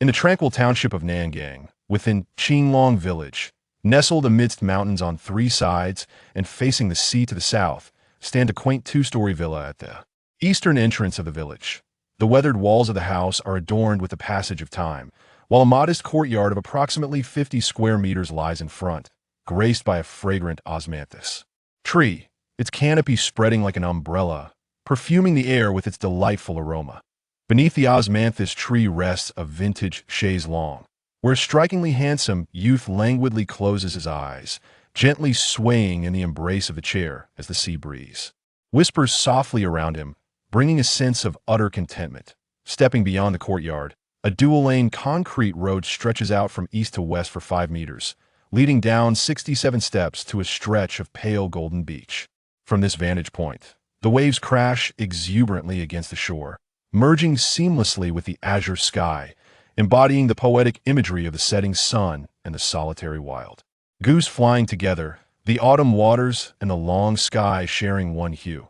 In the tranquil township of Nangang, within Qinglong village, nestled amidst mountains on three sides and facing the sea to the south, stand a quaint two-story villa at the eastern entrance of the village. The weathered walls of the house are adorned with the passage of time, while a modest courtyard of approximately 50 square meters lies in front, graced by a fragrant osmanthus tree, its canopy spreading like an umbrella, perfuming the air with its delightful aroma. Beneath the osmanthus tree rests a vintage chaise longue, where a strikingly handsome youth languidly closes his eyes, gently swaying in the embrace of the chair as the sea breeze whispers softly around him, bringing a sense of utter contentment. Stepping beyond the courtyard, a dual-lane concrete road stretches out from east to west for 5 meters, leading down 67 steps to a stretch of pale golden beach. From this vantage point, the waves crash exuberantly against the shore, merging seamlessly with the azure sky, embodying the poetic imagery of the setting sun and the solitary wild goose flying together, the autumn waters and the long sky sharing one hue.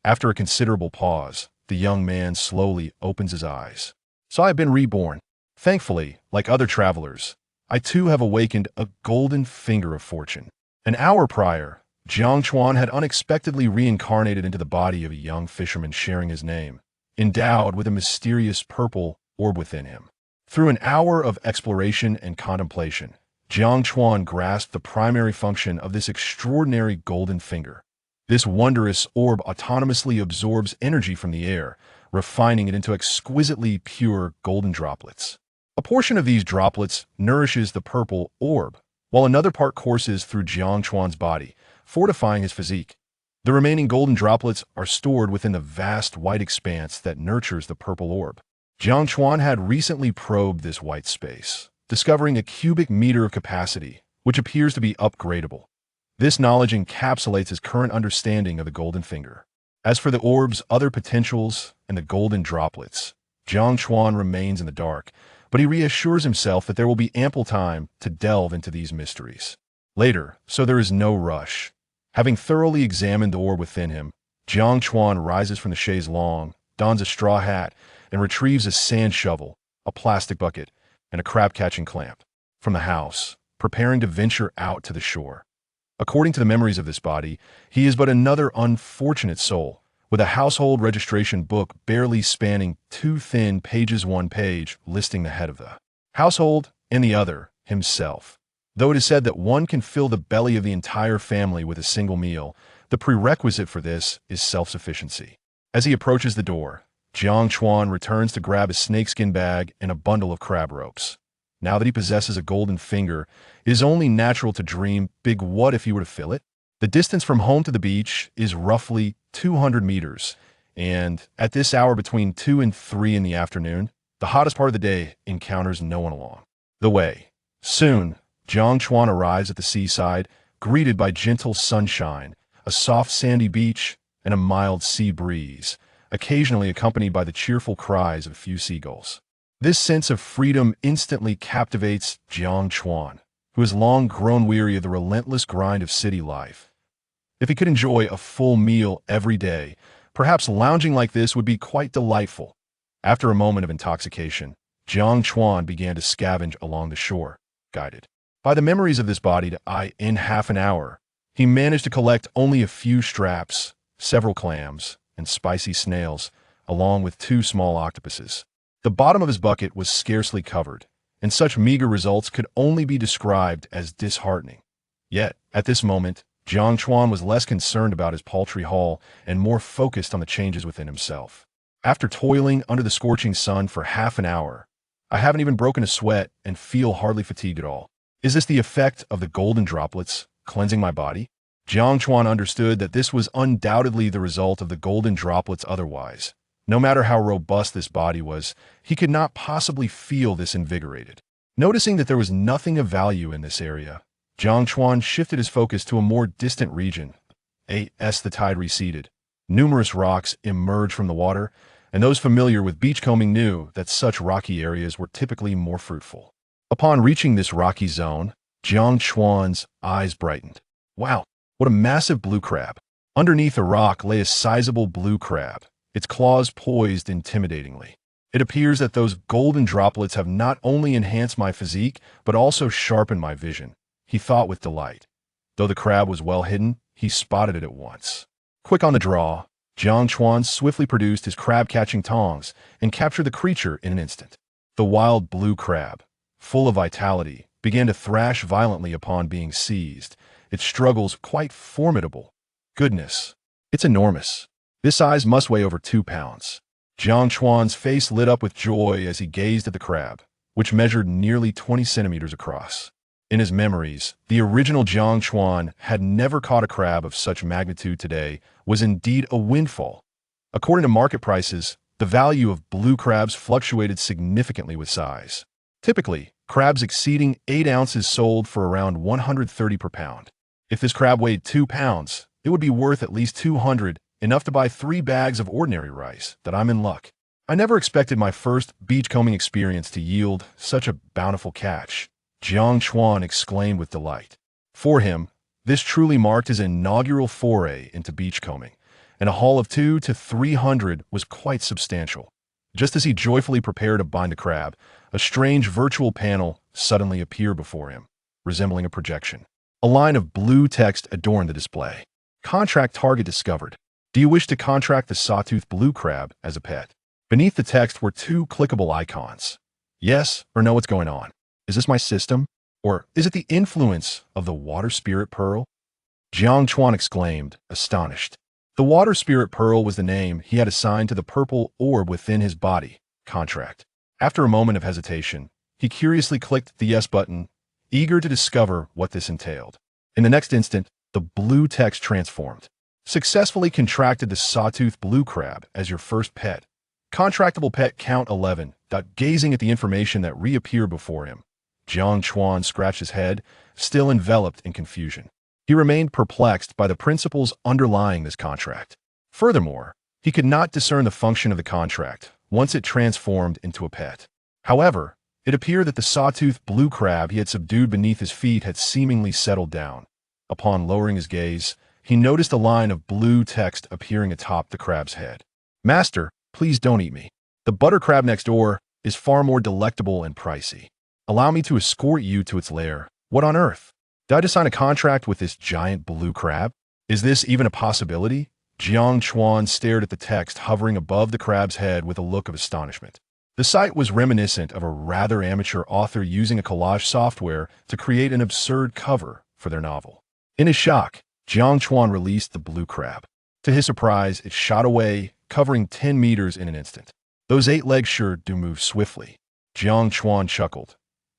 After a considerable pause, the young man slowly opens his eyes. So I've been reborn. Thankfully, like other travelers, I too have awakened a golden finger of fortune. An hour prior, Jiang Chuan had unexpectedly reincarnated into the body of a young fisherman sharing his name, endowed with a mysterious purple orb within him. Through an hour of exploration and contemplation, Jiang Chuan grasped the primary function of this extraordinary golden finger. This wondrous orb autonomously absorbs energy from the air, refining it into exquisitely pure golden droplets. A portion of these droplets nourishes the purple orb, while another part courses through Jiang Chuan's body, fortifying his physique. The remaining golden droplets are stored within the vast white expanse that nurtures the purple orb. Jiang Chuan had recently probed this white space, discovering a cubic meter of capacity, which appears to be upgradable. This knowledge encapsulates his current understanding of the golden finger. As for the orb's other potentials and the golden droplets, Jiang Chuan remains in the dark, but he reassures himself that there will be ample time to delve into these mysteries later, so there is no rush. Having thoroughly examined the orb within him, Jiang Chuan rises from the chaise longue, dons a straw hat, and retrieves a sand shovel, a plastic bucket, and a crab-catching clamp from the house, preparing to venture out to the shore. According to the memories of this body, he is but another unfortunate soul, with a household registration book barely spanning 2 thin pages, one page listing the head of the household and the other, himself. Though it is said that one can fill the belly of the entire family with a single meal, the prerequisite for this is self-sufficiency. As he approaches the door, Jiang Chuan returns to grab a snakeskin bag and a bundle of crab ropes. Now that he possesses a golden finger, it is only natural to dream big. What if he were to fill it? The distance from home to the beach is roughly 200 meters, and at this hour between 2 and 3 in the afternoon, the hottest part of the day encounters no one along the way. Soon, Jiang Chuan arrives at the seaside, greeted by gentle sunshine, a soft sandy beach, and a mild sea breeze, occasionally accompanied by the cheerful cries of a few seagulls. This sense of freedom instantly captivates Jiang Chuan, who has long grown weary of the relentless grind of city life. If he could enjoy a full meal every day, perhaps lounging like this would be quite delightful. After a moment of intoxication, Jiang Chuan began to scavenge along the shore, guided by the memories of this body. In half an hour, he managed to collect only a few straps, several clams, and spicy snails, along with 2 small octopuses. The bottom of his bucket was scarcely covered, and such meager results could only be described as disheartening. Yet, at this moment, Jiang Chuan was less concerned about his paltry haul and more focused on the changes within himself. After toiling under the scorching sun for half an hour, I haven't even broken a sweat and feel hardly fatigued at all. Is this the effect of the golden droplets cleansing my body? Jiang Chuan understood that this was undoubtedly the result of the golden droplets. Otherwise, no matter how robust this body was, he could not possibly feel this invigorated. Noticing that there was nothing of value in this area, Jiang Chuan shifted his focus to a more distant region. As the tide receded, numerous rocks emerged from the water, and those familiar with beachcombing knew that such rocky areas were typically more fruitful. Upon reaching this rocky zone, Jiang Chuan's eyes brightened. Wow, what a massive blue crab! Underneath a rock lay a sizable blue crab, its claws poised intimidatingly. It appears that those golden droplets have not only enhanced my physique, but also sharpened my vision, he thought with delight. Though the crab was well hidden, he spotted it at once. Quick on the draw, Jiang Chuan swiftly produced his crab-catching tongs and captured the creature in an instant. The wild blue crab, full of vitality, began to thrash violently upon being seized, its struggles quite formidable. Goodness, it's enormous. This size must weigh over 2 pounds. Jiang Chuan's face lit up with joy as he gazed at the crab, which measured nearly 20 centimeters across. In his memories, the original Jiang Chuan had never caught a crab of such magnitude. Today was indeed a windfall. According to market prices, the value of blue crabs fluctuated significantly with size. Typically, crabs exceeding 8 ounces sold for around 130 per pound. If this crab weighed 2 pounds, it would be worth at least 200, enough to buy 3 bags of ordinary rice. That I'm in luck. I never expected my first beachcombing experience to yield such a bountiful catch, Jiang Chuan exclaimed with delight. For him, this truly marked his inaugural foray into beachcombing, and a haul of 200 to 300 was quite substantial. Just as he joyfully prepared to bind a crab, a strange virtual panel suddenly appeared before him, resembling a projection. A line of blue text adorned the display. Contract target discovered. Do you wish to contract the sawtooth blue crab as a pet? Beneath the text were 2 clickable icons. Yes or no, what's going on? Is this my system? Or is it the influence of the water spirit pearl? Jiang Chuan exclaimed, astonished. The water spirit pearl was the name he had assigned to the purple orb within his body. Contract. After a moment of hesitation, he curiously clicked the yes button, eager to discover what this entailed. In the next instant, the blue text transformed. Successfully contracted the sawtooth blue crab as your first pet. Contractable pet count 11. Gazing at the information that reappeared before him, Jiang Chuan scratched his head, still enveloped in confusion. He remained perplexed by the principles underlying this contract. Furthermore, he could not discern the function of the contract once it transformed into a pet. However, it appeared that the sawtooth blue crab he had subdued beneath his feet had seemingly settled down. Upon lowering his gaze, he noticed a line of blue text appearing atop the crab's head. Master, please don't eat me. The butter crab next door is far more delectable and pricey. Allow me to escort you to its lair. What on earth? Did I just sign a contract with this giant blue crab? Is this even a possibility? Jiang Chuan stared at the text hovering above the crab's head with a look of astonishment. The sight was reminiscent of a rather amateur author using a collage software to create an absurd cover for their novel. In his shock, Jiang Chuan released the blue crab. To his surprise, it shot away, covering 10 meters in an instant. Those 8 legs sure do move swiftly. Jiang Chuan chuckled.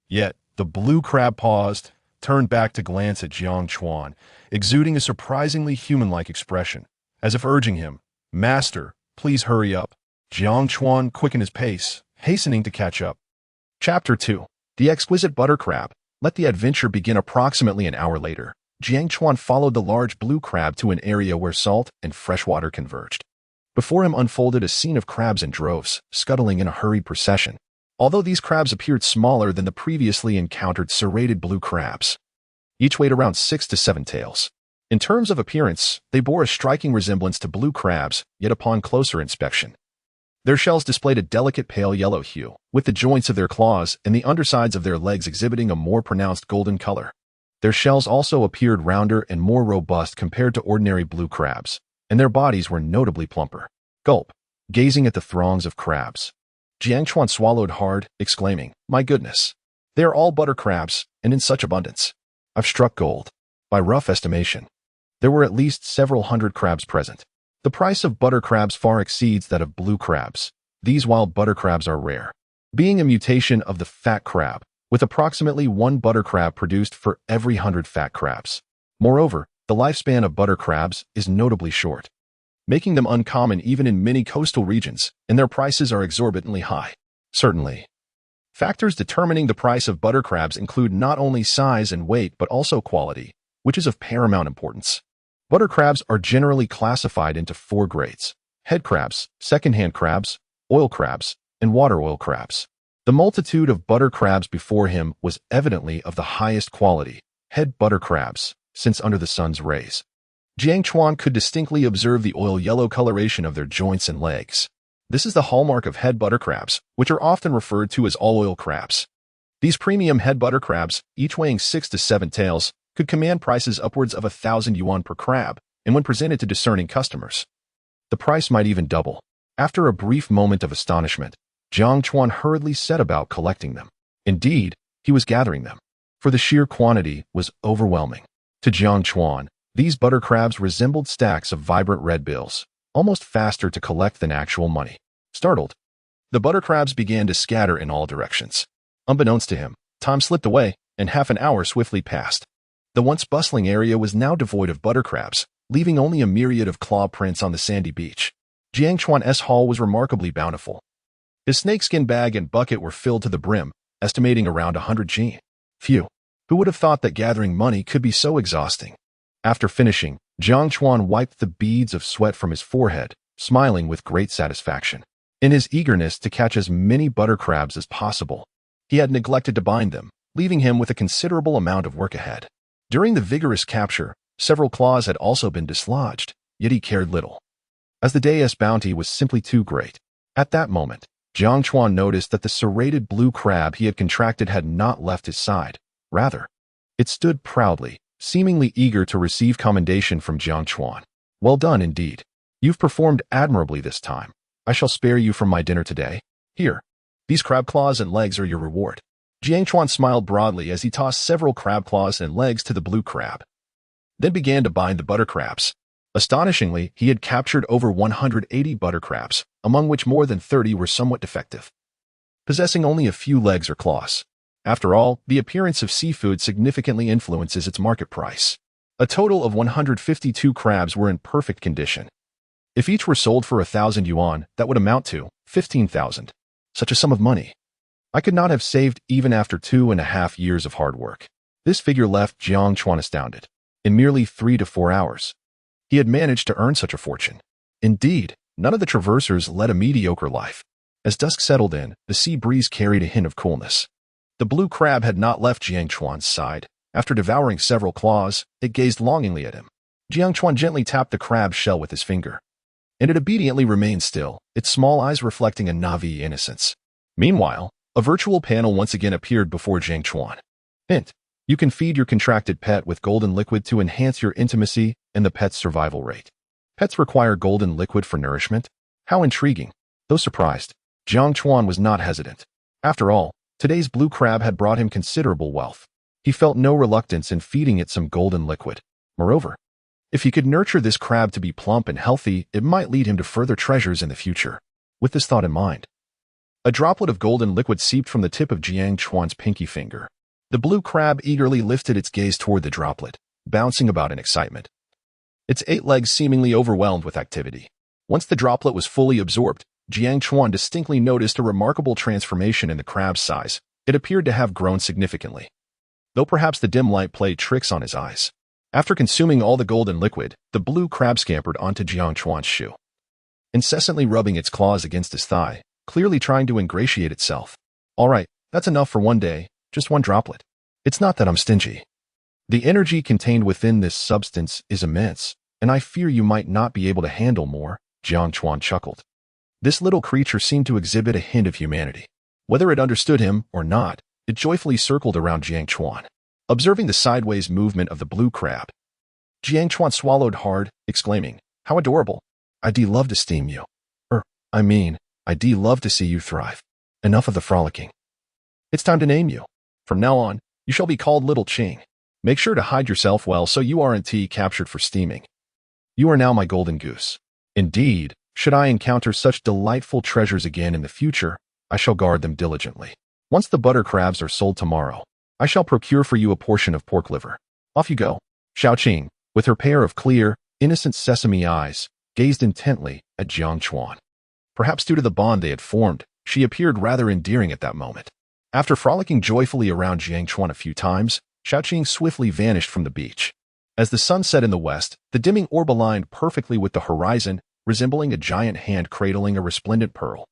Yet, the blue crab paused, turned back to glance at Jiang Chuan, exuding a surprisingly human-like expression, as if urging him, Master, please hurry up. Jiang Chuan quickened his pace, hastening to catch up. Chapter 2. The Exquisite Butter Crab. Let the adventure begin. Approximately an hour later, Jiang Chuan followed the large blue crab to an area where salt and fresh water converged. Before him unfolded a scene of crabs in droves, scuttling in a hurried procession. Although these crabs appeared smaller than the previously encountered serrated blue crabs, each weighed around 6 to 7 taels. In terms of appearance, they bore a striking resemblance to blue crabs, yet upon closer inspection, their shells displayed a delicate pale yellow hue, with the joints of their claws and the undersides of their legs exhibiting a more pronounced golden color. Their shells also appeared rounder and more robust compared to ordinary blue crabs, and their bodies were notably plumper. Gulp. Gazing at the throngs of crabs, Jiang Chuan swallowed hard, exclaiming, My goodness! They are all butter crabs, and in such abundance. I've struck gold. By rough estimation, there were at least several hundred crabs present. The price of butter crabs far exceeds that of blue crabs. These wild butter crabs are rare, being a mutation of the fat crab, with approximately 1 butter crab produced for every 100 fat crabs. Moreover, the lifespan of butter crabs is notably short, making them uncommon even in many coastal regions, and their prices are exorbitantly high. Certainly, factors determining the price of butter crabs include not only size and weight but also quality, which is of paramount importance. Butter crabs are generally classified into 4 grades: head crabs, second-hand crabs, oil crabs, and water oil crabs. The multitude of butter crabs before him was evidently of the highest quality, head butter crabs, since under the sun's rays, Jiang Chuan could distinctly observe the oil yellow coloration of their joints and legs. This is the hallmark of head butter crabs, which are often referred to as all-oil crabs. These premium head butter crabs, each weighing 6 to 7 tails, could command prices upwards of 1,000 yuan per crab, and when presented to discerning customers, the price might even double. After a brief moment of astonishment, Jiang Chuan hurriedly set about collecting them. Indeed, he was gathering them, for the sheer quantity was overwhelming. To Jiang Chuan, these butter crabs resembled stacks of vibrant red bills, almost faster to collect than actual money. Startled, the butter crabs began to scatter in all directions. Unbeknownst to him, time slipped away, and half an hour swiftly passed. The once bustling area was now devoid of butter crabs, leaving only a myriad of claw prints on the sandy beach. Jiang Chuan's haul was remarkably bountiful. His snakeskin bag and bucket were filled to the brim, estimating around 100 G. Phew, who would have thought that gathering money could be so exhausting? After finishing, Jiang Chuan wiped the beads of sweat from his forehead, smiling with great satisfaction. In his eagerness to catch as many butter crabs as possible, he had neglected to bind them, leaving him with a considerable amount of work ahead. During the vigorous capture, several claws had also been dislodged, yet he cared little, as the day's bounty was simply too great. At that moment, Jiang Chuan noticed that the serrated blue crab he had contracted had not left his side. Rather, it stood proudly, seemingly eager to receive commendation from Jiang Chuan. Well done indeed. You've performed admirably this time. I shall spare you from my dinner today. Here, these crab claws and legs are your reward. Jiang Chuan smiled broadly as he tossed several crab claws and legs to the blue crab, then began to bind the butter crabs. Astonishingly, he had captured over 180 butter crabs, among which more than 30 were somewhat defective, possessing only a few legs or claws. After all, the appearance of seafood significantly influences its market price. A total of 152 crabs were in perfect condition. If each were sold for 1,000 yuan, that would amount to 15,000. Such a sum of money I could not have saved even after 2.5 years of hard work. This figure left Jiang Chuan astounded. In merely 3 to 4 hours, he had managed to earn such a fortune. Indeed, none of the traversers led a mediocre life. As dusk settled in, the sea breeze carried a hint of coolness. The blue crab had not left Jiang Chuan's side. After devouring several claws, it gazed longingly at him. Jiang Chuan gently tapped the crab's shell with his finger, and it obediently remained still, its small eyes reflecting a naive innocence. Meanwhile, a virtual panel once again appeared before Jiang Chuan. Hint: you can feed your contracted pet with golden liquid to enhance your intimacy and the pet's survival rate. Pets require golden liquid for nourishment? How intriguing. Though surprised, Jiang Chuan was not hesitant. After all, today's blue crab had brought him considerable wealth. He felt no reluctance in feeding it some golden liquid. Moreover, if he could nurture this crab to be plump and healthy, it might lead him to further treasures in the future. With this thought in mind, a droplet of golden liquid seeped from the tip of Jiang Chuan's pinky finger. The blue crab eagerly lifted its gaze toward the droplet, bouncing about in excitement, its 8 legs seemingly overwhelmed with activity. Once the droplet was fully absorbed, Jiang Chuan distinctly noticed a remarkable transformation in the crab's size. It appeared to have grown significantly, though perhaps the dim light played tricks on his eyes. After consuming all the golden liquid, the blue crab scampered onto Jiang Chuan's shoe, incessantly rubbing its claws against his thigh, clearly trying to ingratiate itself. All right, that's enough for one day, just one droplet. It's not that I'm stingy. The energy contained within this substance is immense, and I fear you might not be able to handle more, Jiang Chuan chuckled. This little creature seemed to exhibit a hint of humanity. Whether it understood him or not, it joyfully circled around Jiang Chuan. Observing the sideways movement of the blue crab, Jiang Chuan swallowed hard, exclaiming, "How adorable! I'd love to steam you. I'd love to see you thrive. Enough of the frolicking. It's time to name you. From now on, you shall be called Little Ching. Make sure to hide yourself well so you aren't captured for steaming. You are now my golden goose. Indeed, should I encounter such delightful treasures again in the future, I shall guard them diligently. Once the butter crabs are sold tomorrow, I shall procure for you a portion of pork liver. Off you go." Xiao Qing, with her pair of clear, innocent sesame eyes, gazed intently at Jiang Chuan. Perhaps due to the bond they had formed, she appeared rather endearing at that moment. After frolicking joyfully around Jiang Chuan a few times, Xiao Qing swiftly vanished from the beach. As the sun set in the west, the dimming orb aligned perfectly with the horizon, resembling a giant hand cradling a resplendent pearl.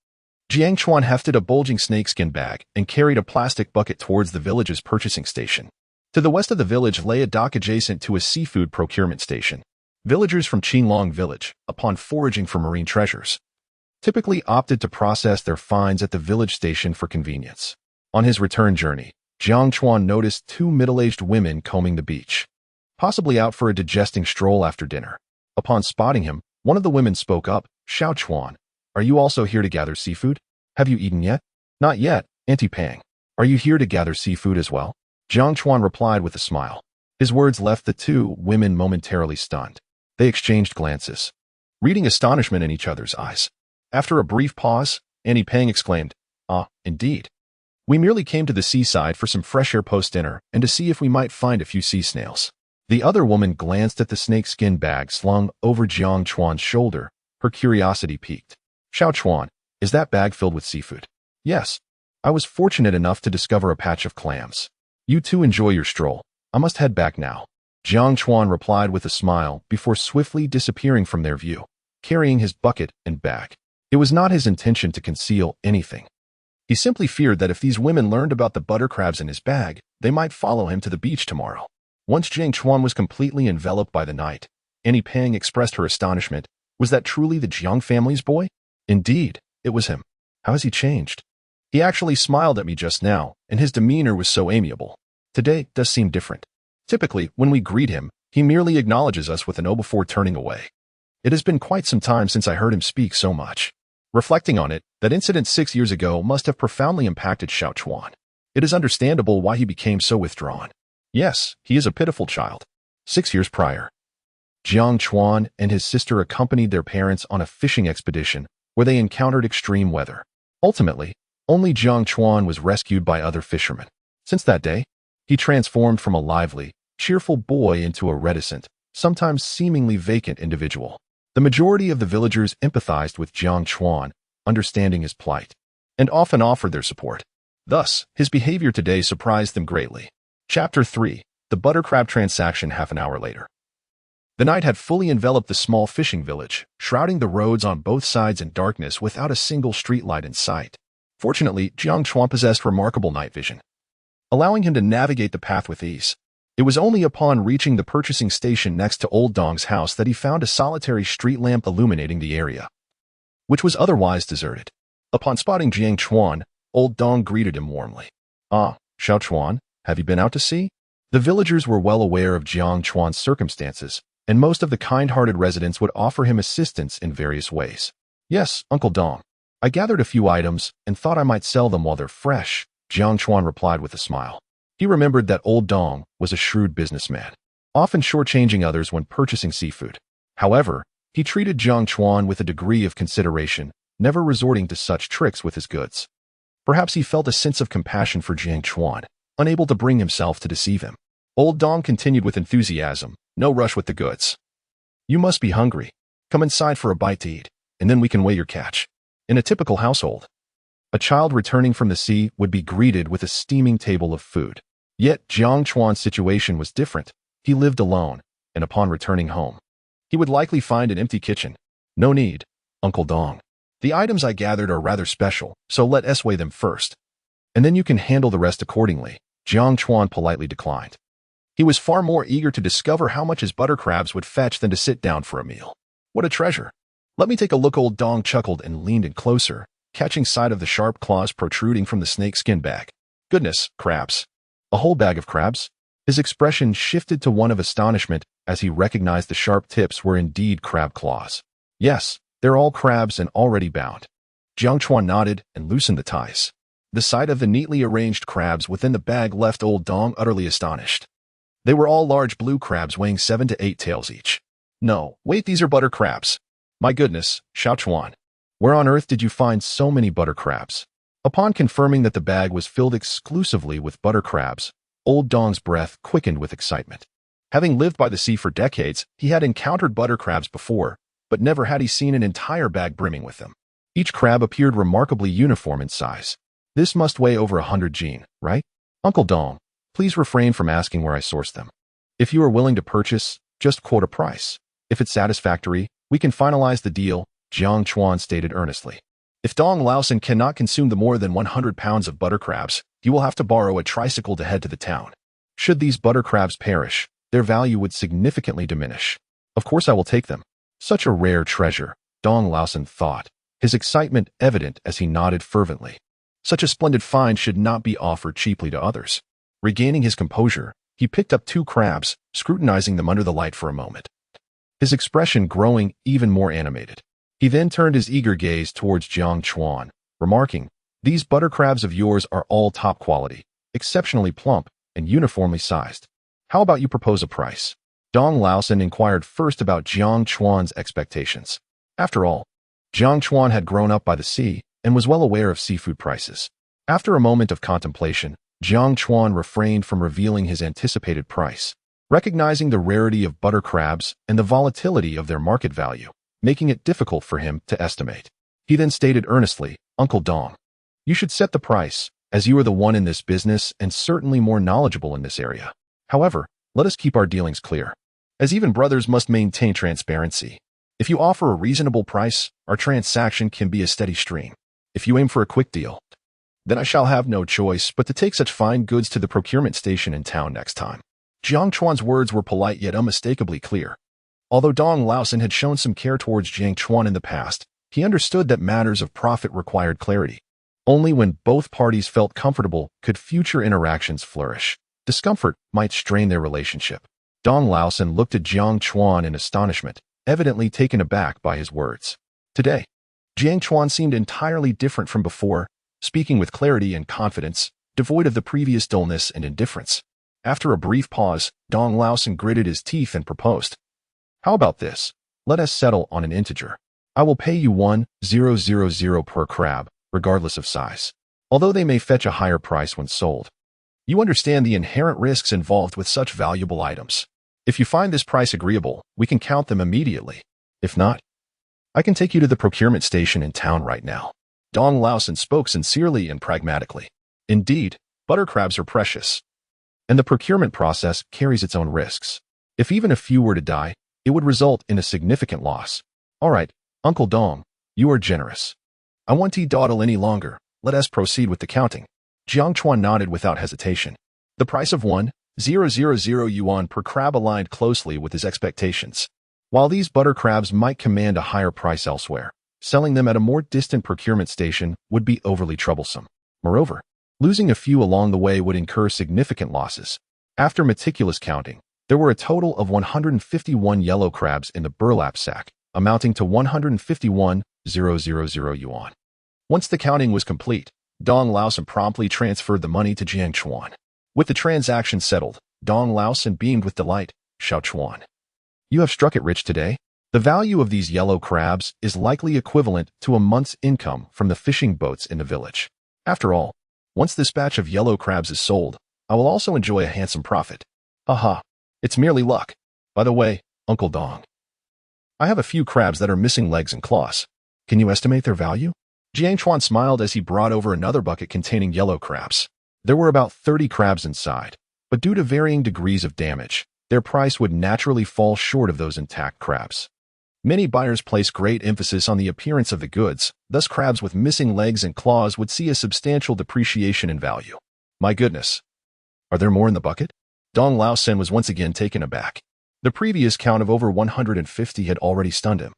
Jiang Chuan hefted a bulging snakeskin bag and carried a plastic bucket towards the village's purchasing station. To the west of the village lay a dock adjacent to a seafood procurement station. Villagers from Qinglong village, upon foraging for marine treasures, typically opted to process their finds at the village station for convenience. On his return journey, Jiang Chuan noticed two middle-aged women combing the beach, possibly out for a digesting stroll after dinner. Upon spotting him, one of the women spoke up, "Xiao Chuan, are you also here to gather seafood? Have you eaten yet?" "Not yet, Auntie Pang. Are you here to gather seafood as well?" Jiang Chuan replied with a smile. His words left the two women momentarily stunned. They exchanged glances, reading astonishment in each other's eyes. After a brief pause, Auntie Pang exclaimed, "Ah, indeed. We merely came to the seaside for some fresh air post-dinner and to see if we might find a few sea snails." The other woman glanced at the snakeskin bag slung over Jiang Chuan's shoulder. Her curiosity piqued. "Xiao Chuan, is that bag filled with seafood?" "Yes. I was fortunate enough to discover a patch of clams." "You two enjoy your stroll. I must head back now." Jiang Chuan replied with a smile before swiftly disappearing from their view, carrying his bucket and bag. It was not his intention to conceal anything. He simply feared that if these women learned about the butter crabs in his bag, they might follow him to the beach tomorrow. Once Jiang Chuan was completely enveloped by the night, Auntie Pang expressed her astonishment. Was that truly the Jiang family's boy? Indeed, it was him. How has he changed? He actually smiled at me just now, and his demeanor was so amiable. Today does seem different. Typically, when we greet him, he merely acknowledges us with an "oh" before turning away. It has been quite some time since I heard him speak so much. Reflecting on it, that incident 6 years ago must have profoundly impacted Xiao Chuan. It is understandable why he became so withdrawn. Yes, he is a pitiful child. 6 years prior, Jiang Chuan and his sister accompanied their parents on a fishing expedition where they encountered extreme weather. Ultimately, only Jiang Chuan was rescued by other fishermen. Since that day, he transformed from a lively, cheerful boy into a reticent, sometimes seemingly vacant individual. The majority of the villagers empathized with Jiang Chuan, understanding his plight, and often offered their support. Thus, his behavior today surprised them greatly. Chapter 3. The Butter Crab Transaction. Half an hour later, the night had fully enveloped the small fishing village, shrouding the roads on both sides in darkness without a single streetlight in sight. Fortunately, Jiang Chuan possessed remarkable night vision, allowing him to navigate the path with ease. It was only upon reaching the purchasing station next to Old Dong's house that he found a solitary street lamp illuminating the area, which was otherwise deserted. Upon spotting Jiang Chuan, Old Dong greeted him warmly. "Ah, Xiao Chuan, have you been out to sea?" The villagers were well aware of Jiang Chuan's circumstances, and most of the kind-hearted residents would offer him assistance in various ways. "Yes, Uncle Dong. I gathered a few items and thought I might sell them while they're fresh," Jiang Chuan replied with a smile. He remembered that Old Dong was a shrewd businessman, often shortchanging others when purchasing seafood. However, he treated Jiang Chuan with a degree of consideration, never resorting to such tricks with his goods. Perhaps he felt a sense of compassion for Jiang Chuan, unable to bring himself to deceive him. Old Dong continued with enthusiasm, "No rush with the goods. You must be hungry. Come inside for a bite to eat, and then we can weigh your catch." In a typical household, a child returning from the sea would be greeted with a steaming table of food. Yet Jiang Chuan's situation was different. He lived alone, and upon returning home, he would likely find an empty kitchen. "No need, Uncle Dong. The items I gathered are rather special, so let us weigh them first, and then you can handle the rest accordingly," Jiang Chuan politely declined. He was far more eager to discover how much his butter crabs would fetch than to sit down for a meal. "What a treasure. Let me take a look." Old Dong chuckled and leaned in closer, catching sight of the sharp claws protruding from the snakeskin bag. "Goodness, crabs. A whole bag of crabs?" His expression shifted to one of astonishment as he recognized the sharp tips were indeed crab claws. "Yes, they're all crabs and already bound." Jiang Chuan nodded and loosened the ties. The sight of the neatly arranged crabs within the bag left Old Dong utterly astonished. They were all large blue crabs weighing 7 to 8 tails each. "No, wait, these are butter crabs. My goodness, Xiao Chuan. Where on earth did you find so many butter crabs?" Upon confirming that the bag was filled exclusively with butter crabs, Old Dong's breath quickened with excitement. Having lived by the sea for decades, he had encountered butter crabs before, but never had he seen an entire bag brimming with them. Each crab appeared remarkably uniform in size. "This must weigh over 100 jin, right? Uncle Dong, please refrain from asking where I sourced them. If you are willing to purchase, just quote a price. If it's satisfactory, we can finalize the deal," Jiang Chuan stated earnestly. "If Dong Laosan cannot consume the more than 100 pounds of butter crabs, he will have to borrow a tricycle to head to the town. Should these butter crabs perish, their value would significantly diminish. Of course I will take them. Such a rare treasure," Dong Laosan thought, his excitement evident as he nodded fervently. Such a splendid find should not be offered cheaply to others. Regaining his composure, he picked up 2 crabs, scrutinizing them under the light for a moment, his expression growing even more animated. He then turned his eager gaze towards Jiang Chuan, remarking, "These butter crabs of yours are all top quality, exceptionally plump, and uniformly sized. How about you propose a price?" Dong Laosan inquired first about Jiang Chuan's expectations. After all, Jiang Chuan had grown up by the sea and was well aware of seafood prices. After a moment of contemplation, Jiang Chuan refrained from revealing his anticipated price, recognizing the rarity of butter crabs and the volatility of their market value, making it difficult for him to estimate. He then stated earnestly, "Uncle Dong, you should set the price, as you are the one in this business and certainly more knowledgeable in this area. However, let us keep our dealings clear, as even brothers must maintain transparency. If you offer a reasonable price, our transaction can be a steady stream. If you aim for a quick deal, then I shall have no choice but to take such fine goods to the procurement station in town next time." Jiang Chuan's words were polite yet unmistakably clear. Although Dong Laosan had shown some care towards Jiang Chuan in the past, he understood that matters of profit required clarity. Only when both parties felt comfortable could future interactions flourish. Discomfort might strain their relationship. Dong Laosan looked at Jiang Chuan in astonishment, evidently taken aback by his words. Today, Jiang Chuan seemed entirely different from before, speaking with clarity and confidence, devoid of the previous dullness and indifference. After a brief pause, Dong Laosan gritted his teeth and proposed, "How about this? Let us settle on an integer. I will pay you 1,000 per crab, regardless of size, although they may fetch a higher price when sold. You understand the inherent risks involved with such valuable items. If you find this price agreeable, we can count them immediately. If not, I can take you to the procurement station in town right now." Dong Laosan spoke sincerely and pragmatically. Indeed, butter crabs are precious, and the procurement process carries its own risks. If even a few were to die, it would result in a significant loss. "All right, Uncle Dong, you are generous. I won't dawdle any longer. Let us proceed with the counting." Jiang Chuan nodded without hesitation. The price of 1,000 yuan per crab aligned closely with his expectations. While these butter crabs might command a higher price elsewhere, selling them at a more distant procurement station would be overly troublesome. Moreover, losing a few along the way would incur significant losses. After meticulous counting, there were a total of 151 yellow crabs in the burlap sack, amounting to 151,000 yuan. Once the counting was complete, Dong Laosan promptly transferred the money to Jiang Chuan. With the transaction settled, Dong Laosan beamed with delight. "Xiao Chuan, you have struck it rich today. The value of these yellow crabs is likely equivalent to a month's income from the fishing boats in the village. After all, once this batch of yellow crabs is sold, I will also enjoy a handsome profit. Haha, it's merely luck. By the way, Uncle Dong, I have a few crabs that are missing legs and claws. Can you estimate their value?" Jiang Chuan smiled as he brought over another bucket containing yellow crabs. There were about 30 crabs inside, but due to varying degrees of damage, their price would naturally fall short of those intact crabs. Many buyers place great emphasis on the appearance of the goods, thus crabs with missing legs and claws would see a substantial depreciation in value. "My goodness, are there more in the bucket?" Dong Laosan was once again taken aback. The previous count of over 150 had already stunned him,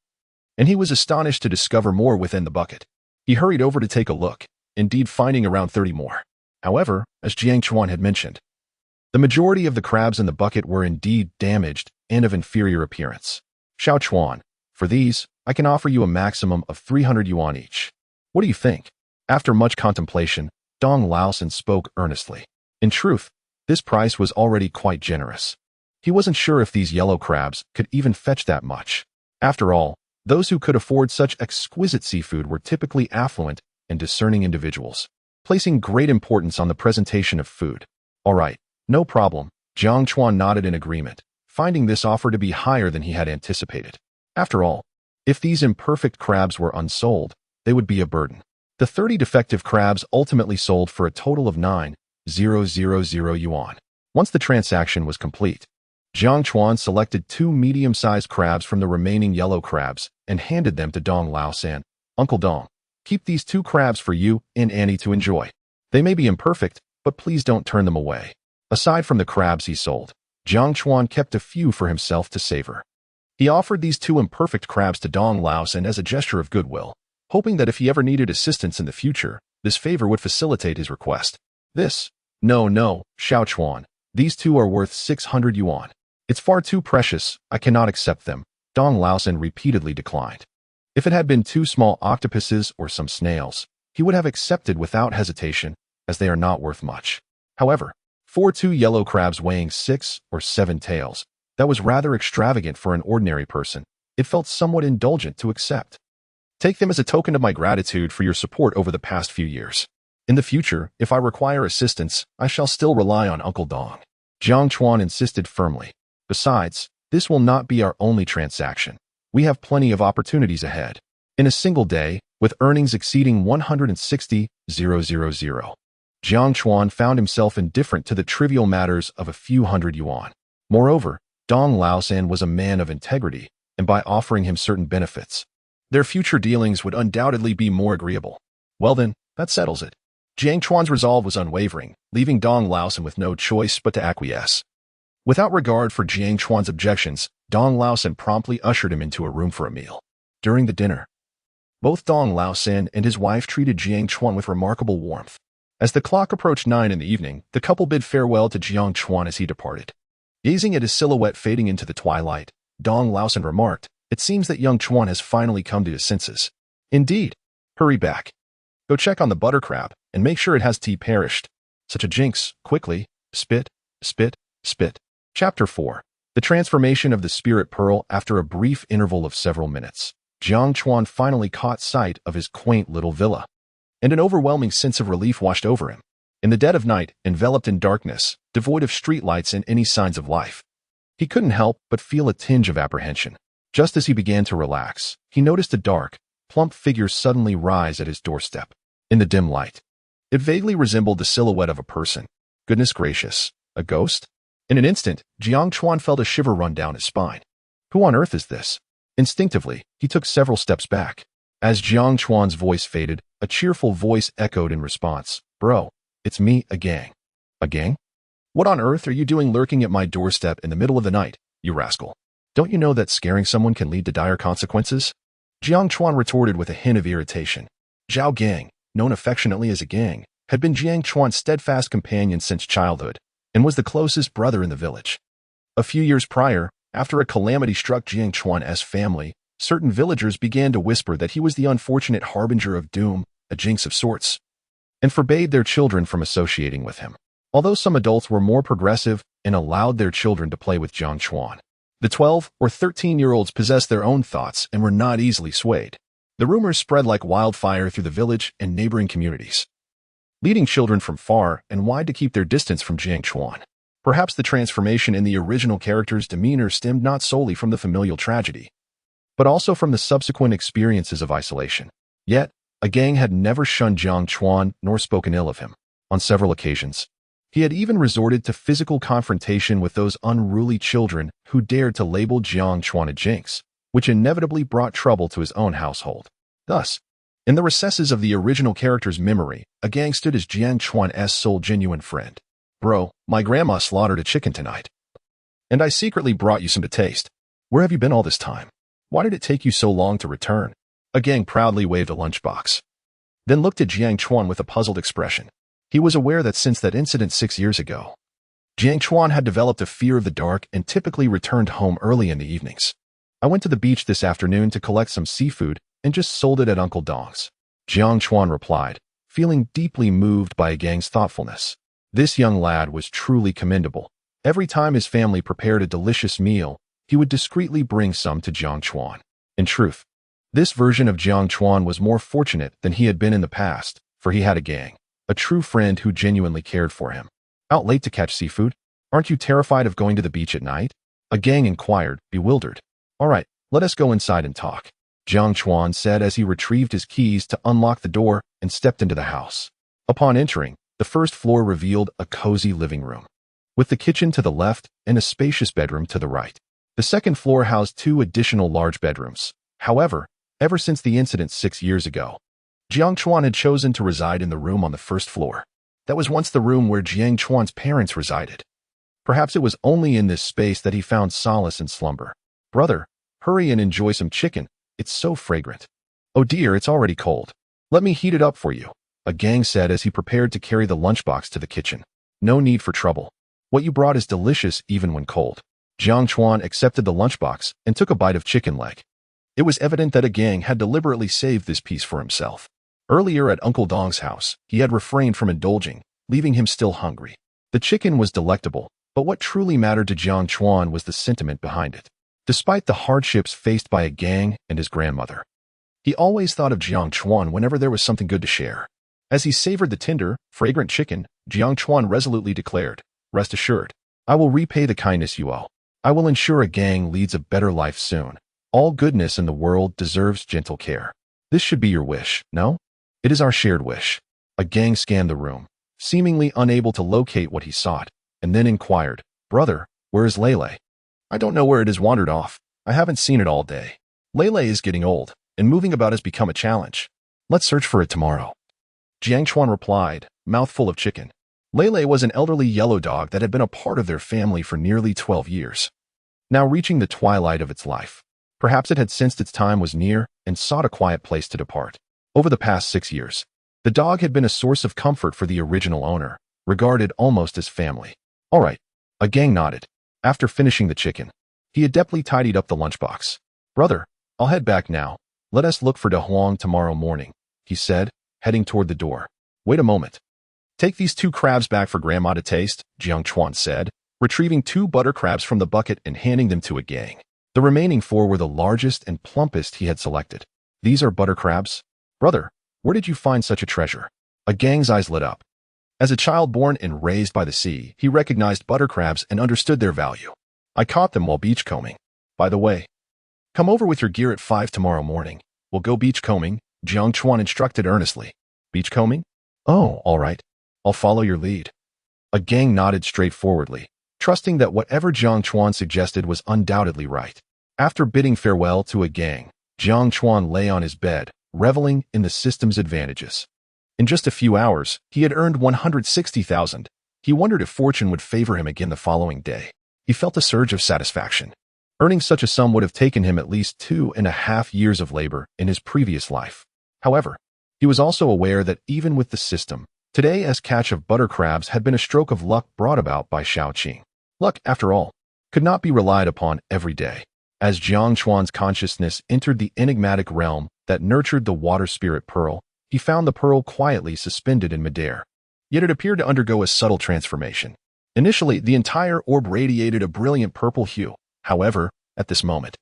and he was astonished to discover more within the bucket. He hurried over to take a look, indeed finding around 30 more. However, as Jiang Chuan had mentioned, the majority of the crabs in the bucket were indeed damaged and of inferior appearance. "Xiao Chuan, for these, I can offer you a maximum of 300 yuan each. What do you think?" After much contemplation, Dong Laosan spoke earnestly. In truth, this price was already quite generous. He wasn't sure if these yellow crabs could even fetch that much. After all, those who could afford such exquisite seafood were typically affluent and discerning individuals, placing great importance on the presentation of food. "All right, no problem." Jiang Chuan nodded in agreement, finding this offer to be higher than he had anticipated. After all, if these imperfect crabs were unsold, they would be a burden. The 30 defective crabs ultimately sold for a total of 9,000 yuan. Once the transaction was complete, Jiang Chuan selected 2 medium-sized crabs from the remaining yellow crabs and handed them to Dong Laosan. "Uncle Dong, keep these 2 crabs for you and Annie to enjoy. They may be imperfect, but please don't turn them away." Aside from the crabs he sold, Jiang Chuan kept a few for himself to savor. He offered these 2 imperfect crabs to Dong Laosan as a gesture of goodwill, hoping that if he ever needed assistance in the future, this favor would facilitate his request. This? No, no, Xiao Chuan. These two are worth 600 yuan. It's far too precious, I cannot accept them. Dong Laosan repeatedly declined. If it had been 2 small octopuses or some snails, he would have accepted without hesitation, as they are not worth much. However, for 2 yellow crabs weighing 6 or 7 taels, that was rather extravagant for an ordinary person. It felt somewhat indulgent to accept. Take them as a token of my gratitude for your support over the past few years. In the future, if I require assistance, I shall still rely on Uncle Dong. Jiang Chuan insisted firmly. Besides, this will not be our only transaction. We have plenty of opportunities ahead. In a single day, with earnings exceeding 160,000, Jiang Chuan found himself indifferent to the trivial matters of a few hundred yuan. Moreover, Dong Laosan was a man of integrity, and by offering him certain benefits, their future dealings would undoubtedly be more agreeable. Well then, that settles it. Jiang Chuan's resolve was unwavering, leaving Dong Laosan with no choice but to acquiesce. Without regard for Jiang Chuan's objections, Dong Laosan promptly ushered him into a room for a meal. During the dinner, both Dong Laosan and his wife treated Jiang Chuan with remarkable warmth. As the clock approached 9 in the evening, the couple bid farewell to Jiang Chuan as he departed. Gazing at his silhouette fading into the twilight, Dong Laosan remarked, "It seems that young Chuan has finally come to his senses." "Indeed. Hurry back. Go check on the butter crab, and make sure it has tea perished. Such a jinx, quickly. Spit, spit, spit." Chapter 4. The transformation of the spirit pearl. After a brief interval of several minutes, Jiang Chuan finally caught sight of his quaint little villa, and an overwhelming sense of relief washed over him. In the dead of night, enveloped in darkness, devoid of streetlights and any signs of life, he couldn't help but feel a tinge of apprehension. Just as he began to relax, he noticed a dark, plump figure suddenly rise at his doorstep. In the dim light, it vaguely resembled the silhouette of a person. Goodness gracious, a ghost? In an instant, Jiang Chuan felt a shiver run down his spine. Who on earth is this? Instinctively, he took several steps back. As Jiang Chuan's voice faded, a cheerful voice echoed in response. "Bro, it's me, a gang." "A gang? What on earth are you doing lurking at my doorstep in the middle of the night, you rascal? Don't you know that scaring someone can lead to dire consequences?" Jiang Chuan retorted with a hint of irritation. Zhao Gang, known affectionately as a gang, had been Jiang Chuan's steadfast companion since childhood, and was the closest brother in the village. A few years prior, after a calamity struck Jiang Chuan's family, certain villagers began to whisper that he was the unfortunate harbinger of doom, a jinx of sorts, and forbade their children from associating with him. Although some adults were more progressive and allowed their children to play with Jiang Chuan, the 12 or 13-year-olds possessed their own thoughts and were not easily swayed. The rumors spread like wildfire through the village and neighboring communities, leading children from far and wide to keep their distance from Jiang Chuan. Perhaps the transformation in the original character's demeanor stemmed not solely from the familial tragedy, but also from the subsequent experiences of isolation. Yet, a gang had never shunned Jiang Chuan nor spoken ill of him. On several occasions, he had even resorted to physical confrontation with those unruly children who dared to label Jiang Chuan a jinx, which inevitably brought trouble to his own household. Thus, in the recesses of the original character's memory, a gang stood as Jiang Chuan's sole genuine friend. "Bro, my grandma slaughtered a chicken tonight, and I secretly brought you some to taste. Where have you been all this time? Why did it take you so long to return?" A gang proudly waved a lunchbox, then looked at Jiang Chuan with a puzzled expression. He was aware that since that incident 6 years ago, Jiang Chuan had developed a fear of the dark and typically returned home early in the evenings. "I went to the beach this afternoon to collect some seafood and just sold it at Uncle Dong's," Jiang Chuan replied, feeling deeply moved by a gang's thoughtfulness. This young lad was truly commendable. Every time his family prepared a delicious meal, he would discreetly bring some to Jiang Chuan. In truth, this version of Jiang Chuan was more fortunate than he had been in the past, for he had a gang, a true friend who genuinely cared for him. "Out late to catch seafood? Aren't you terrified of going to the beach at night?" A gang inquired, bewildered. "All right, let us go inside and talk," Jiang Chuan said as he retrieved his keys to unlock the door and stepped into the house. Upon entering, the first floor revealed a cozy living room, with the kitchen to the left and a spacious bedroom to the right. The second floor housed 2 additional large bedrooms. However, ever since the incident 6 years ago, Jiang Chuan had chosen to reside in the room on the first floor. That was once the room where Jiang Chuan's parents resided. Perhaps it was only in this space that he found solace in slumber. "Brother, hurry and enjoy some chicken. It's so fragrant." Oh dear, it's already cold. Let me heat it up for you, a gang said as he prepared to carry the lunchbox to the kitchen. No need for trouble. What you brought is delicious even when cold. Jiang Chuan accepted the lunchbox and took a bite of chicken leg. It was evident that a gang had deliberately saved this piece for himself. Earlier at Uncle Dong's house, he had refrained from indulging, leaving him still hungry. The chicken was delectable, but what truly mattered to Jiang Chuan was the sentiment behind it. Despite the hardships faced by a gang and his grandmother, he always thought of Jiang Chuan whenever there was something good to share. As he savored the tender, fragrant chicken, Jiang Chuan resolutely declared, "Rest assured, I will repay the kindness you owe. I will ensure a gang leads a better life soon. All goodness in the world deserves gentle care. This should be your wish, no? It is our shared wish." A gang scanned the room, seemingly unable to locate what he sought, and then inquired, "Brother, where is Lele?" "I don't know where it has wandered off. I haven't seen it all day. Lele is getting old, and moving about has become a challenge. Let's search for it tomorrow." Jiang Chuan replied, mouthful of chicken. Lele was an elderly yellow dog that had been a part of their family for nearly 12 years. Now reaching the twilight of its life, perhaps it had sensed its time was near and sought a quiet place to depart. Over the past 6 years, the dog had been a source of comfort for the original owner, regarded almost as family. "All right," a gang nodded. After finishing the chicken, he adeptly tidied up the lunchbox. "Brother, I'll head back now. Let us look for De Huang tomorrow morning," he said, heading toward the door. "Wait a moment. Take these 2 crabs back for Grandma to taste," Jiang Chuan said, retrieving 2 butter crabs from the bucket and handing them to a gang. The remaining 4 were the largest and plumpest he had selected. "These are butter crabs? Brother, where did you find such a treasure?" A gang's eyes lit up. As a child born and raised by the sea, he recognized butter crabs and understood their value. "I caught them while beachcombing. By the way, come over with your gear at 5 tomorrow morning. We'll go beachcombing," Jiang Chuan instructed earnestly. "Beachcombing? Oh, all right. I'll follow your lead." A gang nodded straightforwardly, trusting that whatever Jiang Chuan suggested was undoubtedly right. After bidding farewell to a gang, Jiang Chuan lay on his bed, reveling in the system's advantages. In just a few hours, he had earned 160,000. He wondered if fortune would favor him again the following day. He felt a surge of satisfaction. Earning such a sum would have taken him at least 2.5 years of labor in his previous life. However, he was also aware that even with the system, today's catch of butter crabs had been a stroke of luck brought about by Shaoqing. Luck, after all, could not be relied upon every day. As Jiang Chuan's consciousness entered the enigmatic realm that nurtured the water spirit pearl, he found the pearl quietly suspended in midair. Yet it appeared to undergo a subtle transformation. Initially, the entire orb radiated a brilliant purple hue. However, at this moment,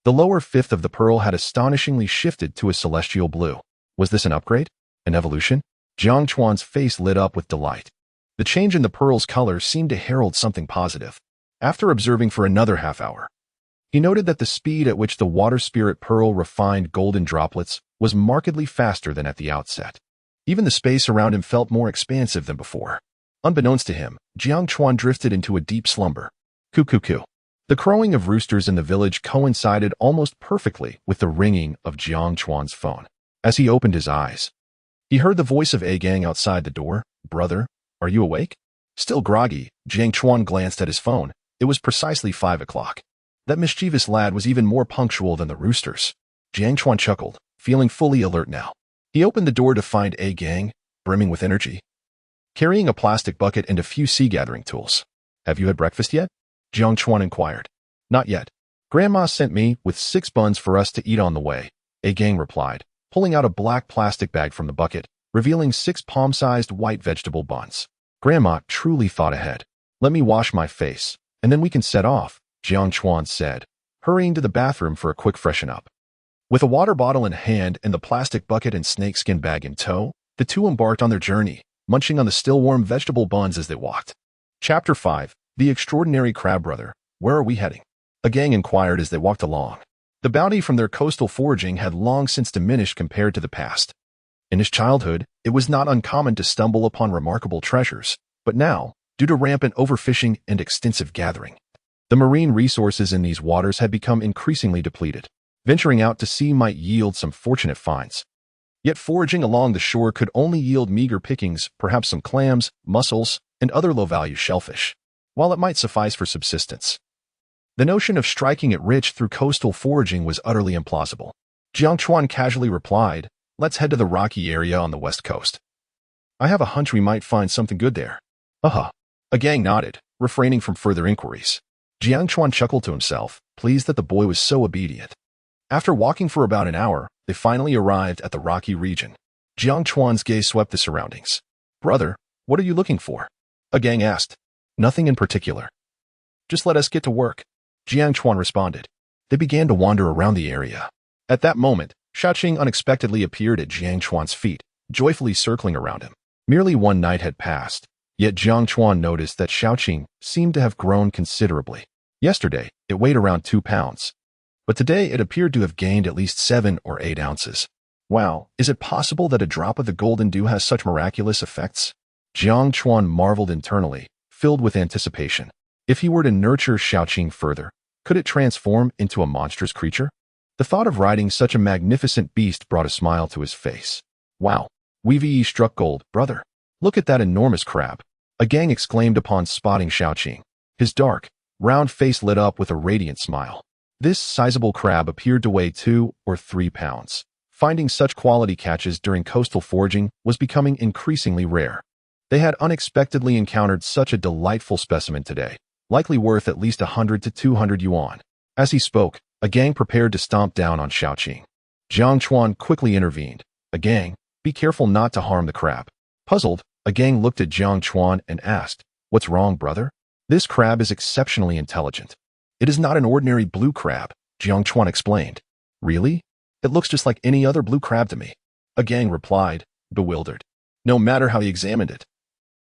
the lower fifth of the pearl had astonishingly shifted to a celestial blue. Was this an upgrade? An evolution? Jiang Chuan's face lit up with delight. The change in the pearl's color seemed to herald something positive. After observing for another half hour, he noted that the speed at which the water spirit pearl refined golden droplets was markedly faster than at the outset. Even the space around him felt more expansive than before. Unbeknownst to him, Jiang Chuan drifted into a deep slumber. Coo-coo-coo. The crowing of roosters in the village coincided almost perfectly with the ringing of Jiang Chuan's phone. As he opened his eyes, he heard the voice of A Gang outside the door. "Brother, are you awake?" Still groggy, Jiang Chuan glanced at his phone. It was precisely 5 o'clock. That mischievous lad was even more punctual than the roosters. Jiang Chuan chuckled, feeling fully alert now. He opened the door to find A Gang, brimming with energy, carrying a plastic bucket and a few sea-gathering tools. "Have you had breakfast yet?" Jiang Chuan inquired. "Not yet. Grandma sent me with 6 buns for us to eat on the way," A Gang replied, pulling out a black plastic bag from the bucket, revealing 6 palm-sized white vegetable buns. "Grandma truly thought ahead. Let me wash my face, and then we can set off," Jiang Chuan said, hurrying to the bathroom for a quick freshen up. With a water bottle in hand and the plastic bucket and snakeskin bag in tow, the two embarked on their journey, munching on the still-warm vegetable buns as they walked. Chapter 5. The Extraordinary Crab Brother. "Where are we heading?" A Gang inquired as they walked along. The bounty from their coastal foraging had long since diminished compared to the past. In his childhood, it was not uncommon to stumble upon remarkable treasures, but now, due to rampant overfishing and extensive gathering, the marine resources in these waters had become increasingly depleted. Venturing out to sea might yield some fortunate finds. Yet foraging along the shore could only yield meager pickings, perhaps some clams, mussels, and other low-value shellfish, while it might suffice for subsistence. The notion of striking it rich through coastal foraging was utterly implausible. Jiang Chuan casually replied, "Let's head to the rocky area on the west coast. I have a hunch we might find something good there." Uh-huh. A gang nodded, refraining from further inquiries. Jiang Chuan chuckled to himself, pleased that the boy was so obedient. After walking for about an hour, they finally arrived at the rocky region. Jiang Chuan's gaze swept the surroundings. "Brother, what are you looking for?" A gang asked. "Nothing in particular. Just let us get to work," Jiang Chuan responded. They began to wander around the area. At that moment, Shaoqing unexpectedly appeared at Jiang Chuan's feet, joyfully circling around him. Merely one night had passed, yet Jiang Chuan noticed that Shaoqing seemed to have grown considerably. Yesterday, it weighed around 2 pounds, but today it appeared to have gained at least 7 or 8 ounces. Wow, is it possible that a drop of the golden dew has such miraculous effects? Jiang Chuan marveled internally, filled with anticipation. If he were to nurture Shaoqing further, could it transform into a monstrous creature? The thought of riding such a magnificent beast brought a smile to his face. Wow, Weevee struck gold, brother. Look at that enormous crab. A gang exclaimed upon spotting Shaoqing. His dark, round face lit up with a radiant smile. This sizable crab appeared to weigh 2 or 3 pounds. Finding such quality catches during coastal foraging was becoming increasingly rare. They had unexpectedly encountered such a delightful specimen today, likely worth at least 100 to 200 yuan. As he spoke, a gang prepared to stomp down on Shaoqing. Jiang Chuan quickly intervened. "A gang, be careful not to harm the crab." Puzzled, a gang looked at Jiang Chuan and asked, "What's wrong, brother?" "This crab is exceptionally intelligent. It is not an ordinary blue crab," Jiang Chuan explained. "Really? It looks just like any other blue crab to me," a gang replied, bewildered. No matter how he examined it,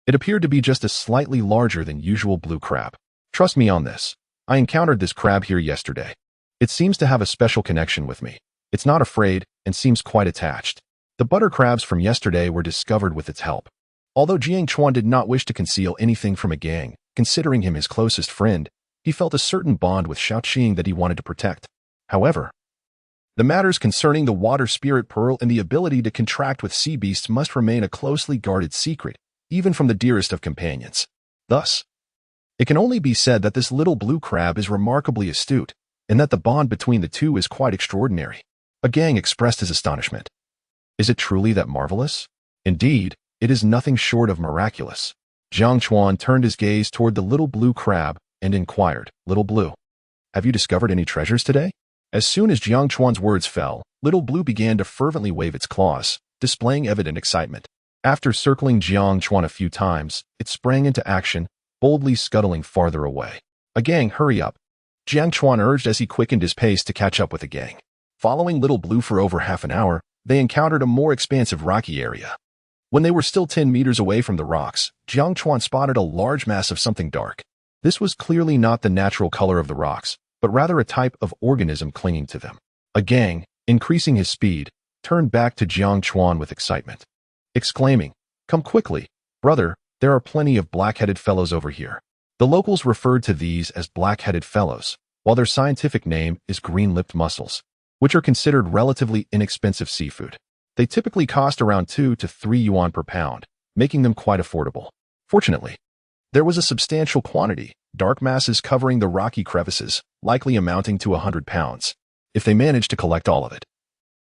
it appeared to be just a slightly larger than usual blue crab. "Trust me on this. I encountered this crab here yesterday. It seems to have a special connection with me. It's not afraid and seems quite attached. The butter crabs from yesterday were discovered with its help." Although Jiang Chuan did not wish to conceal anything from a gang, considering him his closest friend, he felt a certain bond with Shaoqing that he wanted to protect. However, the matters concerning the water spirit pearl and the ability to contract with sea beasts must remain a closely guarded secret, even from the dearest of companions. Thus, it can only be said that this little blue crab is remarkably astute, and that the bond between the two is quite extraordinary. A gang expressed his astonishment. "Is it truly that marvelous?" "Indeed, it is nothing short of miraculous." Jiang Chuan turned his gaze toward the little blue crab and inquired, "Little Blue, have you discovered any treasures today?" As soon as Jiang Chuan's words fell, Little Blue began to fervently wave its claws, displaying evident excitement. After circling Jiang Chuan a few times, it sprang into action, boldly scuttling farther away. "A gang, hurry up," Jiang Chuan urged as he quickened his pace to catch up with the gang. Following Little Blue for over half an hour, they encountered a more expansive rocky area. When they were still 10 meters away from the rocks, Jiang Chuan spotted a large mass of something dark. This was clearly not the natural color of the rocks, but rather a type of organism clinging to them. A gang, increasing his speed, turned back to Jiang Chuan with excitement, exclaiming, "Come quickly, brother, there are plenty of black-headed fellows over here." The locals referred to these as black-headed fellows, while their scientific name is green-lipped mussels, which are considered relatively inexpensive seafood. They typically cost around 2 to 3 yuan per pound, making them quite affordable. Fortunately, there was a substantial quantity, dark masses covering the rocky crevices, likely amounting to 100 pounds. If they managed to collect all of it,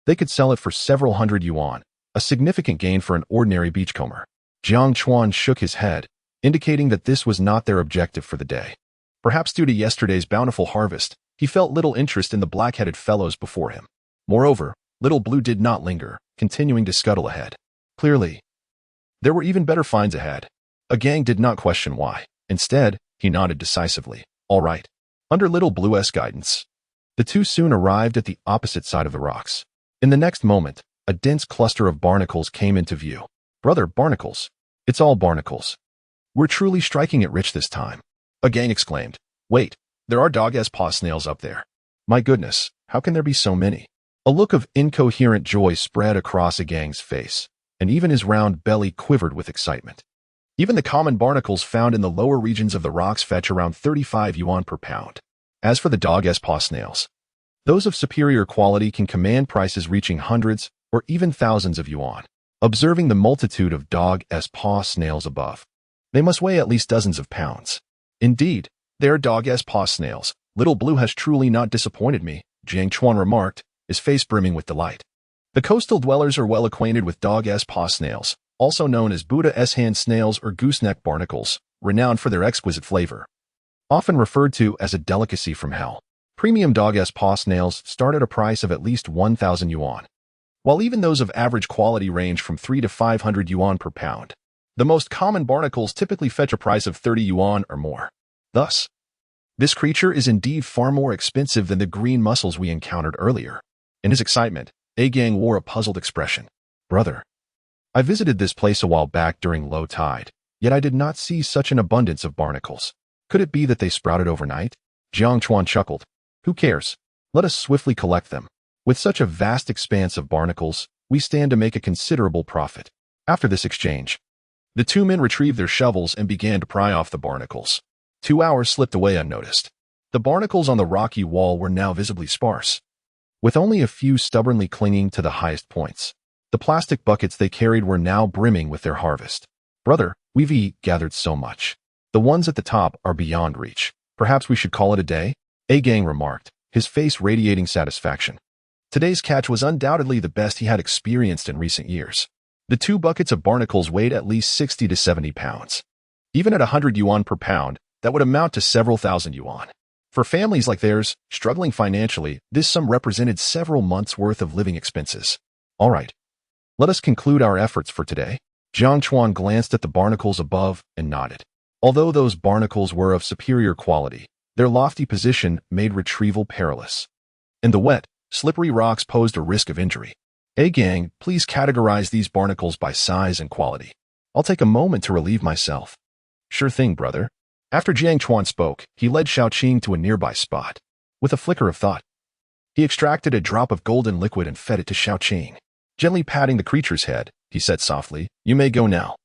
they could sell it for several hundred yuan, a significant gain for an ordinary beachcomber. Jiang Chuan shook his head, indicating that this was not their objective for the day. Perhaps due to yesterday's bountiful harvest, he felt little interest in the black-headed fellows before him. Moreover, Little Blue did not linger, continuing to scuttle ahead. Clearly, there were even better finds ahead. A gang did not question why. Instead, he nodded decisively. "All right." Under Little Blue's guidance, the two soon arrived at the opposite side of the rocks. In the next moment, a dense cluster of barnacles came into view. "Brother, barnacles. It's all barnacles. We're truly striking it rich this time," a gang exclaimed. "Wait, there are dog-ass paw snails up there. My goodness, how can there be so many?" A look of incoherent joy spread across a gang's face, and even his round belly quivered with excitement. Even the common barnacles found in the lower regions of the rocks fetch around 35 yuan per pound. As for the dog-ass paw snails, those of superior quality can command prices reaching hundreds or even thousands of yuan. Observing the multitude of dog-ass paw snails above, they must weigh at least dozens of pounds. "Indeed, they are dog-ass paw snails. Little Blue has truly not disappointed me," Jiang Chuan remarked, his face brimming with delight. The coastal dwellers are well acquainted with dog-s paw snails, also known as Buddha-s hand snails or gooseneck barnacles, renowned for their exquisite flavor. Often referred to as a delicacy from hell, premium dog-s paw snails start at a price of at least 1,000 yuan, while even those of average quality range from 3 to 500 yuan per pound. The most common barnacles typically fetch a price of 30 yuan or more. Thus, this creature is indeed far more expensive than the green mussels we encountered earlier. In his excitement, Agang wore a puzzled expression. Brother, I visited this place a while back during low tide, yet I did not see such an abundance of barnacles. Could it be that they sprouted overnight? Jiang Chuan chuckled. Who cares? Let us swiftly collect them. With such a vast expanse of barnacles, we stand to make a considerable profit. After this exchange, the two men retrieved their shovels and began to pry off the barnacles. 2 hours slipped away unnoticed. The barnacles on the rocky wall were now visibly sparse, with only a few stubbornly clinging to the highest points. The plastic buckets they carried were now brimming with their harvest. Brother, we've gathered so much. The ones at the top are beyond reach. Perhaps we should call it a day? Agang remarked, his face radiating satisfaction. Today's catch was undoubtedly the best he had experienced in recent years. The 2 buckets of barnacles weighed at least 60 to 70 pounds. Even at 100 yuan per pound, that would amount to several thousand yuan. For families like theirs, struggling financially, this sum represented several months' worth of living expenses. All right, let us conclude our efforts for today. Jiang Chuan glanced at the barnacles above and nodded. Although those barnacles were of superior quality, their lofty position made retrieval perilous. In the wet, slippery rocks posed a risk of injury. Agang, please categorize these barnacles by size and quality. I'll take a moment to relieve myself. Sure thing, brother. After Jiang Chuan spoke, he led Xiaoqing to a nearby spot. With a flicker of thought, he extracted a drop of golden liquid and fed it to Xiaoqing. Gently patting the creature's head, he said softly, You may go now.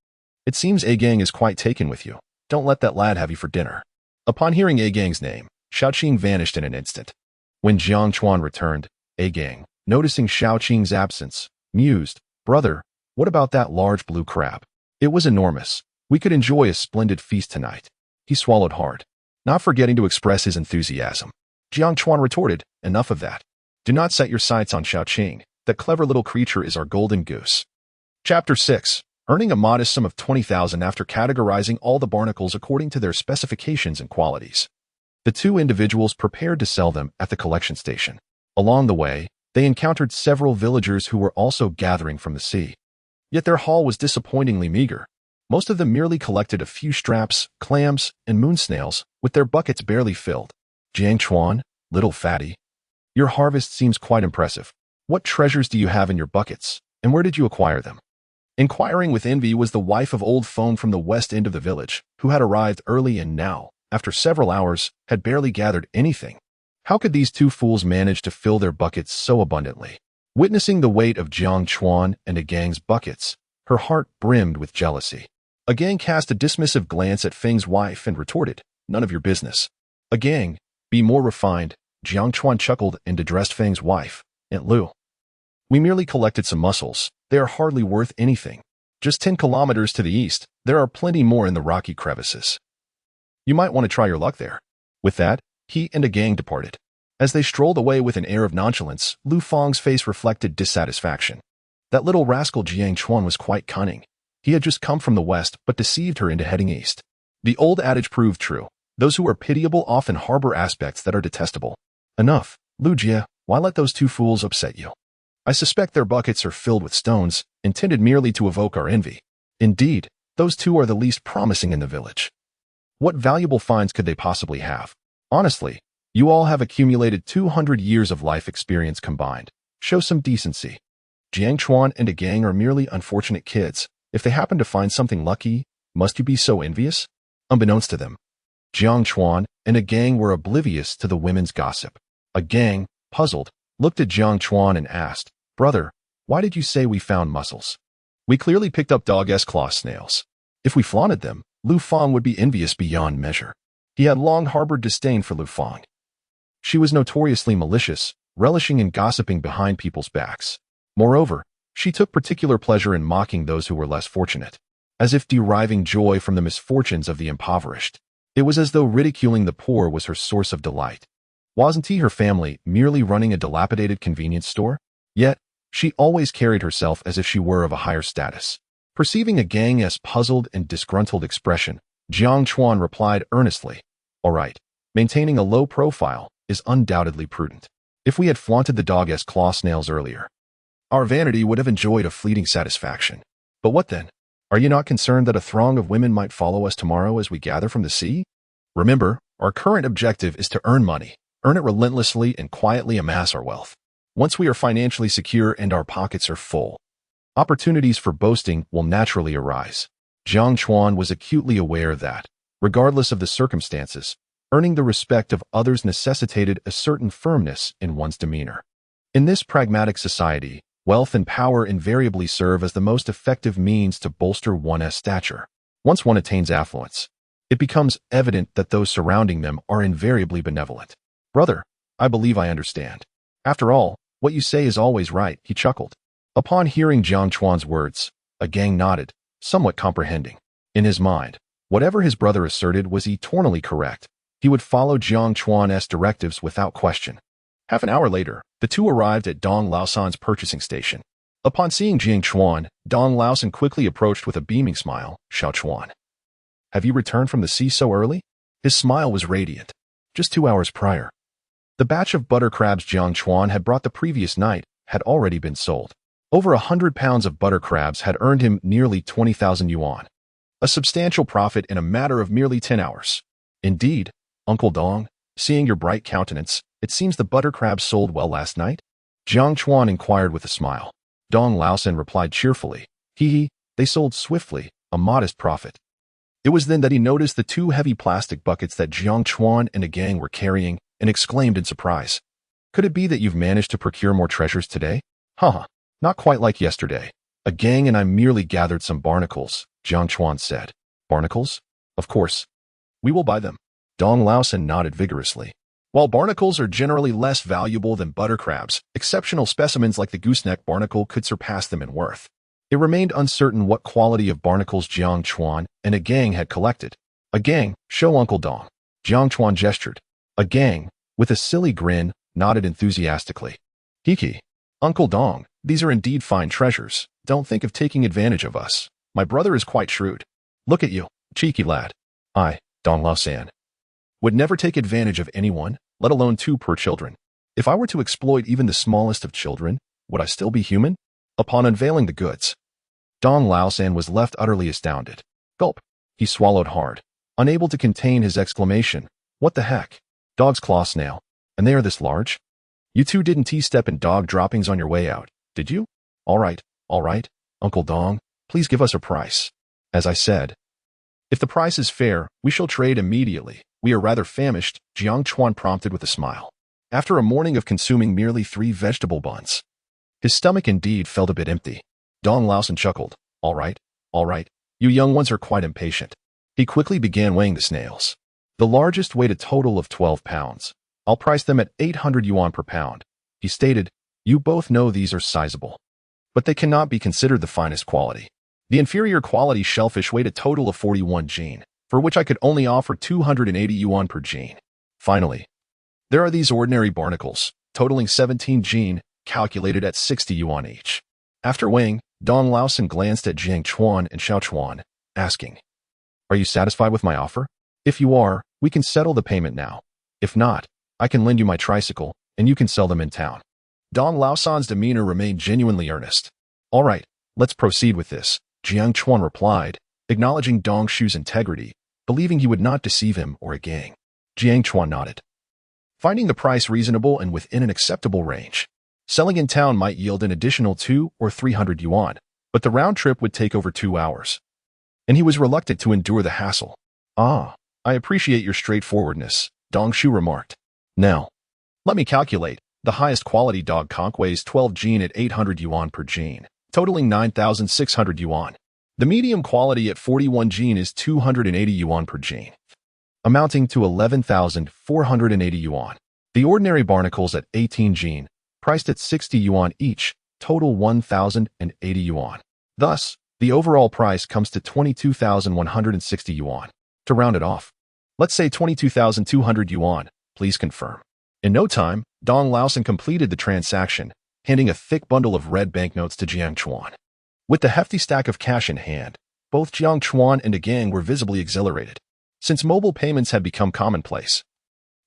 It seems Agang is quite taken with you. Don't let that lad have you for dinner. Upon hearing Agang's name, Xiaoqing vanished in an instant. When Jiang Chuan returned, Agang, noticing Xiaoqing's absence, mused, Brother, what about that large blue crab? It was enormous. We could enjoy a splendid feast tonight. He swallowed hard, not forgetting to express his enthusiasm. Jiang Chuan retorted, Enough of that. Do not set your sights on Xiaoqing. That clever little creature is our golden goose. Chapter 6. Earning a modest sum of 20,000 after categorizing all the barnacles according to their specifications and qualities. The two individuals prepared to sell them at the collection station. Along the way, they encountered several villagers who were also gathering from the sea. Yet their haul was disappointingly meager. Most of them merely collected a few straps, clams, and moon snails, with their buckets barely filled. Jiang Chuan, little fatty, your harvest seems quite impressive. What treasures do you have in your buckets, and where did you acquire them? Inquiring with envy was the wife of old Phone from the west end of the village, who had arrived early and now, after several hours, had barely gathered anything. How could these two fools manage to fill their buckets so abundantly? Witnessing the weight of Jiang Chuan and Agang's buckets, her heart brimmed with jealousy. Agang cast a dismissive glance at Feng's wife and retorted, None of your business. Agang, be more refined. Jiang Chuan chuckled and addressed Feng's wife, Aunt Lu. We merely collected some mussels. They are hardly worth anything. Just 10 kilometers to the east, there are plenty more in the rocky crevices. You might want to try your luck there. With that, he and Agang departed. As they strolled away with an air of nonchalance, Lu Fang's face reflected dissatisfaction. That little rascal Jiang Chuan was quite cunning. He had just come from the west, but deceived her into heading east. The old adage proved true. Those who are pitiable often harbor aspects that are detestable. Enough, Lu Jie, why let those two fools upset you? I suspect their buckets are filled with stones, intended merely to evoke our envy. Indeed, those two are the least promising in the village. What valuable finds could they possibly have? Honestly, you all have accumulated 200 years of life experience combined. Show some decency. Jiang Chuan and Agang are merely unfortunate kids. If they happen to find something lucky, must you be so envious? Unbeknownst to them, Jiang Chuan and Agang were oblivious to the women's gossip. Agang, puzzled, looked at Jiang Chuan and asked, Brother, why did you say we found mussels? We clearly picked up dog-s claw snails. If we flaunted them, Lu Fang would be envious beyond measure. He had long harbored disdain for Lu Fang. She was notoriously malicious, relishing in gossiping behind people's backs. Moreover, she took particular pleasure in mocking those who were less fortunate, as if deriving joy from the misfortunes of the impoverished. It was as though ridiculing the poor was her source of delight. Wasn't he her family merely running a dilapidated convenience store? Yet, she always carried herself as if she were of a higher status. Perceiving a Gang's puzzled and disgruntled expression, Jiang Chuan replied earnestly, "All right, maintaining a low profile is undoubtedly prudent. If we had flaunted the dog's claw snails earlier, our vanity would have enjoyed a fleeting satisfaction. But what then? Are you not concerned that a throng of women might follow us tomorrow as we gather from the sea? Remember, our current objective is to earn money, earn it relentlessly and quietly amass our wealth. Once we are financially secure and our pockets are full, opportunities for boasting will naturally arise." Jiang Chuan was acutely aware that, regardless of the circumstances, earning the respect of others necessitated a certain firmness in one's demeanor. In this pragmatic society, wealth and power invariably serve as the most effective means to bolster one's stature. Once one attains affluence, it becomes evident that those surrounding them are invariably benevolent. "Brother, I believe I understand. After all, what you say is always right," he chuckled. Upon hearing Jiang Chuan's words, a Gang nodded, somewhat comprehending. In his mind, whatever his brother asserted was eternally correct. He would follow Jiang Chuan's directives without question. Half an hour later, the two arrived at Dong Laosan's purchasing station. Upon seeing Jiang Chuan, Dong Laosan quickly approached with a beaming smile. "Xiao Chuan, have you returned from the sea so early?" His smile was radiant. Just 2 hours prior, the batch of butter crabs Jiang Chuan had brought the previous night had already been sold. Over 100 pounds of butter crabs had earned him nearly 20,000 yuan, a substantial profit in a matter of merely 10 hours. "Indeed, Uncle Dong, seeing your bright countenance, it seems the butter crabs sold well last night?" Jiang Chuan inquired with a smile. Dong Laosan replied cheerfully, "Hee, they sold swiftly, a modest profit." It was then that he noticed the 2 heavy plastic buckets that Jiang Chuan and a Gang were carrying and exclaimed in surprise, "Could it be that you've managed to procure more treasures today?" "Haha, not quite like yesterday. A Gang and I merely gathered some barnacles," Jiang Chuan said. "Barnacles? Of course. We will buy them." Dong Laosan nodded vigorously. While barnacles are generally less valuable than butter crabs, exceptional specimens like the gooseneck barnacle could surpass them in worth. It remained uncertain what quality of barnacles Jiang Chuan and a Gang had collected. "A Gang, show Uncle Dong." Jiang Chuan gestured. A Gang, with a silly grin, nodded enthusiastically. "Hiki, Uncle Dong, these are indeed fine treasures. Don't think of taking advantage of us. My brother is quite shrewd. Look at you, cheeky lad." "I, Dong Laosan, would never take advantage of anyone, let alone 2 poor children. If I were to exploit even the smallest of children, would I still be human?" Upon unveiling the goods, Dong Laosan was left utterly astounded. Gulp. He swallowed hard, unable to contain his exclamation. "What the heck? Dog's claw snail. And they are this large? You two didn't step in dog droppings on your way out, did you? All right, Uncle Dong, please give us a price. As I said, if the price is fair, we shall trade immediately. We are rather famished," Jiang Chuan prompted with a smile. After a morning of consuming merely 3 vegetable buns, his stomach indeed felt a bit empty. Dong Laosan chuckled. All right, you young ones are quite impatient." He quickly began weighing the snails. The largest weighed a total of 12 pounds. "I'll price them at 800 yuan per pound," he stated. "You both know these are sizable, but they cannot be considered the finest quality. The inferior quality shellfish weighed a total of 41 jin, for which I could only offer 280 yuan per jin. Finally, there are these ordinary barnacles, totaling 17 jin, calculated at 60 yuan each." After weighing, Dong Laosan glanced at Jiang Chuan and Xiao Chuan, asking, "Are you satisfied with my offer? If you are, we can settle the payment now. If not, I can lend you my tricycle, and you can sell them in town." Dong Laosan's demeanor remained genuinely earnest. "All right, let's proceed with this," Jiang Chuan replied, acknowledging Dong Shu's integrity, believing he would not deceive him or a Gang. Jiang Chuan nodded, finding the price reasonable and within an acceptable range. Selling in town might yield an additional 200 or 300 yuan, but the round trip would take over 2 hours, and he was reluctant to endure the hassle. "Ah, I appreciate your straightforwardness," Dong Shu remarked. "Now, let me calculate. The highest quality dog conch weighs 12 jin at 800 yuan per jin, totaling 9,600 yuan. The medium quality at 41 jin is 280 yuan per jin, amounting to 11,480 yuan. The ordinary barnacles at 18 jin, priced at 60 yuan each, total 1,080 yuan. Thus, the overall price comes to 22,160 yuan. To round it off, let's say 22,200 yuan, please confirm." In no time, Dong Laosen completed the transaction, handing a thick bundle of red banknotes to Jiang Chuan. With the hefty stack of cash in hand, both Jiang Chuan and Gang were visibly exhilarated, since mobile payments had become commonplace.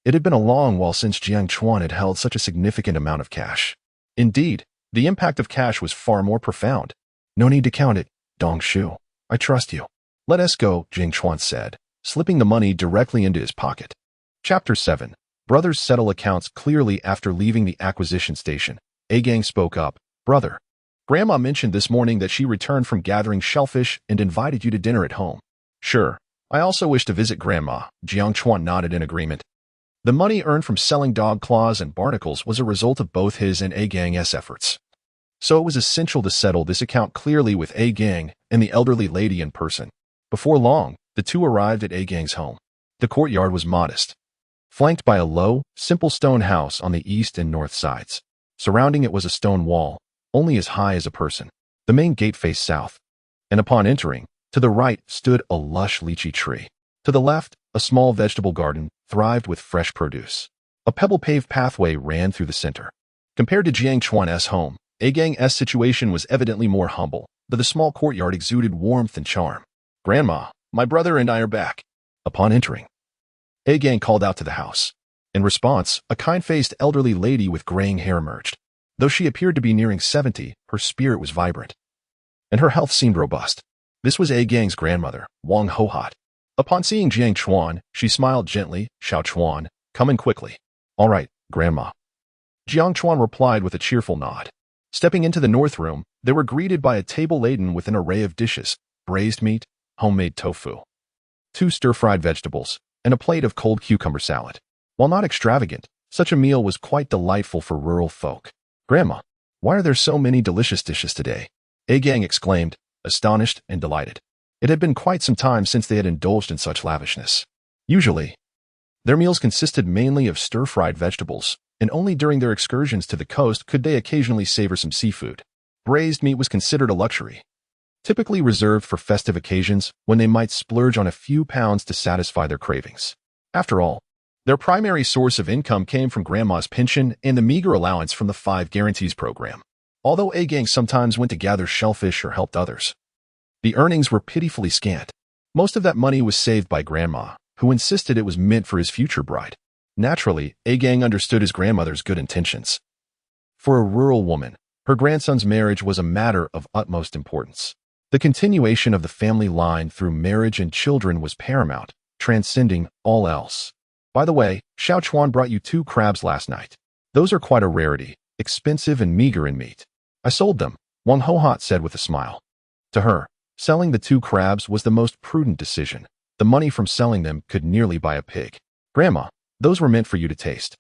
It had been a long while since Jiang Chuan had held such a significant amount of cash. Indeed, the impact of cash was far more profound. No need to count it, Dong Shu. I trust you. Let us go, Jiang Chuan said, slipping the money directly into his pocket. Chapter 7. Brothers settle accounts. Clearly after leaving the acquisition station, Gang spoke up. Brother, Grandma mentioned this morning that she returned from gathering shellfish and invited you to dinner at home. Sure. I also wish to visit Grandma. Jiang Chuan nodded in agreement. The money earned from selling dog claws and barnacles was a result of both his and Gang's efforts. So it was essential to settle this account clearly with Gang and the elderly lady in person. Before long, the two arrived at Gang's home. The courtyard was modest, flanked by a low, simple stone house on the east and north sides. Surrounding it was a stone wall, only as high as a person. The main gate faced south, and upon entering, to the right stood a lush lychee tree. To the left, a small vegetable garden thrived with fresh produce. A pebble-paved pathway ran through the center. Compared to Jiang Chuan's home, Gang's situation was evidently more humble, but the small courtyard exuded warmth and charm. Grandma, my brother and I are back. Upon entering, Gang called out to the house. In response, a kind-faced elderly lady with graying hair emerged. Though she appeared to be nearing 70, her spirit was vibrant, and her health seemed robust. This was Gang's grandmother, Wang Hohat. Upon seeing Jiang Chuan, she smiled gently. Xiao Chuan, come in quickly. All right, Grandma. Jiang Chuan replied with a cheerful nod. Stepping into the north room, they were greeted by a table laden with an array of dishes: braised meat, homemade tofu, 2 stir-fried vegetables, and a plate of cold cucumber salad. While not extravagant, such a meal was quite delightful for rural folk. Grandma, why are there so many delicious dishes today? Gang exclaimed, astonished and delighted. It had been quite some time since they had indulged in such lavishness. Usually, their meals consisted mainly of stir-fried vegetables, and only during their excursions to the coast could they occasionally savor some seafood. Braised meat was considered a luxury, typically reserved for festive occasions when they might splurge on a few pounds to satisfy their cravings. After all, their primary source of income came from Grandma's pension and the meager allowance from the 5 Guarantees program. Although Gang sometimes went to gather shellfish or helped others, the earnings were pitifully scant. Most of that money was saved by Grandma, who insisted it was meant for his future bride. Naturally, Gang understood his grandmother's good intentions. For a rural woman, her grandson's marriage was a matter of utmost importance. The continuation of the family line through marriage and children was paramount, transcending all else. By the way, Xiao Chuan brought you 2 crabs last night. Those are quite a rarity, expensive and meager in meat. I sold them, Wang Hohat said with a smile. To her, selling the 2 crabs was the most prudent decision. The money from selling them could nearly buy a pig. Grandma, those were meant for you to taste.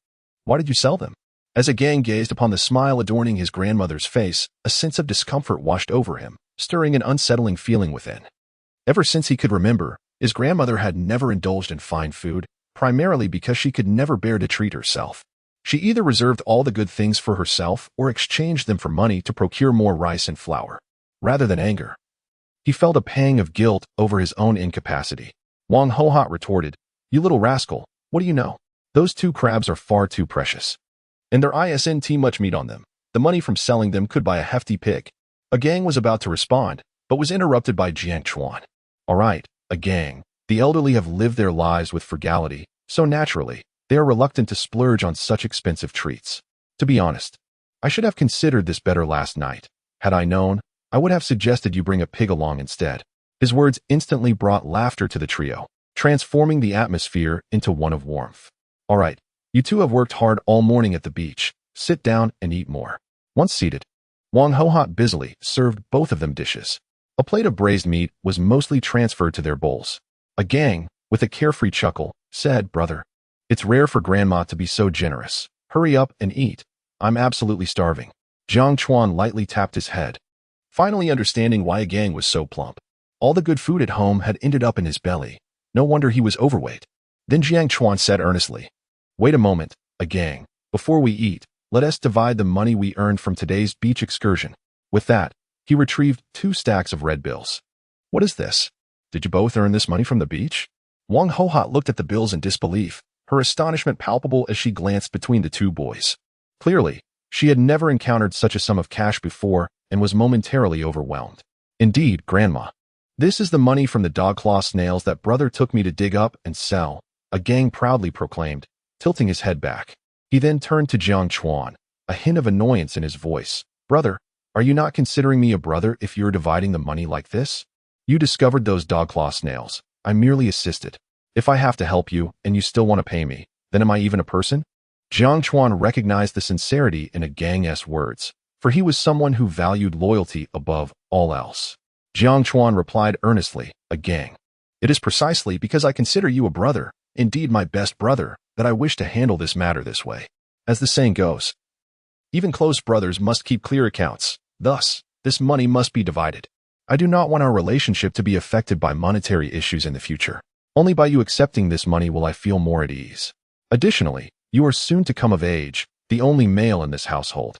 Why did you sell them? As Gang gazed upon the smile adorning his grandmother's face, a sense of discomfort washed over him, stirring an unsettling feeling within. Ever since he could remember, his grandmother had never indulged in fine food, primarily because she could never bear to treat herself. She either reserved all the good things for herself or exchanged them for money to procure more rice and flour. Rather than anger, he felt a pang of guilt over his own incapacity. Wang Hohat retorted, "You little rascal, what do you know? Those 2 crabs are far too precious. And there isn't much meat on them. The money from selling them could buy a hefty pig." Gang was about to respond, but was interrupted by Jiang Chuan. All right, Gang, the elderly have lived their lives with frugality, so naturally, they are reluctant to splurge on such expensive treats. To be honest, I should have considered this better last night. Had I known, I would have suggested you bring a pig along instead. His words instantly brought laughter to the trio, transforming the atmosphere into one of warmth. All right, you 2 have worked hard all morning at the beach. Sit down and eat more. Once seated, Wang Hohat busily served both of them dishes. A plate of braised meat was mostly transferred to their bowls. Gang, with a carefree chuckle, said, "Brother, it's rare for Grandma to be so generous. Hurry up and eat. I'm absolutely starving." Jiang Chuan lightly tapped his head, finally understanding why Gang was so plump. All the good food at home had ended up in his belly. No wonder he was overweight. Then Jiang Chuan said earnestly, "Wait a moment, Gang. Before we eat, let us divide the money we earned from today's beach excursion." With that, he retrieved 2 stacks of red bills. "What is this? Did you both earn this money from the beach?" Wang Hohat looked at the bills in disbelief. her astonishment palpable as she glanced between the two boys. Clearly, she had never encountered such a sum of cash before and was momentarily overwhelmed. Indeed, Grandma. This is the money from the dog-claw snails that brother took me to dig up and sell, Gang proudly proclaimed, tilting his head back. He then turned to Jiang Chuan, a hint of annoyance in his voice. Brother, are you not considering me a brother if you're dividing the money like this? You discovered those dog-claw snails. I merely assisted. If I have to help you and you still want to pay me, then am I even a person? Jiang Chuan recognized the sincerity in Gang's words, for he was someone who valued loyalty above all else. Jiang Chuan replied earnestly, Gang. It is precisely because I consider you a brother, indeed my best brother, that I wish to handle this matter this way. As the saying goes, even close brothers must keep clear accounts. Thus, this money must be divided. I do not want our relationship to be affected by monetary issues in the future. Only by you accepting this money will I feel more at ease. Additionally, you are soon to come of age, the only male in this household.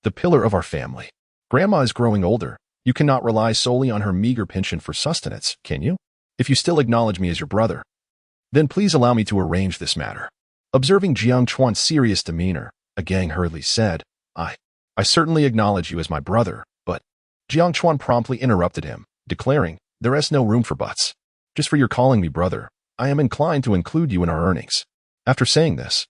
The pillar of our family. Grandma is growing older. You cannot rely solely on her meager pension for sustenance, can you? If you still acknowledge me as your brother, then please allow me to arrange this matter. Observing Jiang Chuan's serious demeanor, Gang hurriedly said, I certainly acknowledge you as my brother, but Jiang Chuan promptly interrupted him, declaring, there is no room for buts. Just for your calling me brother, I am inclined to include you in our earnings. After saying this,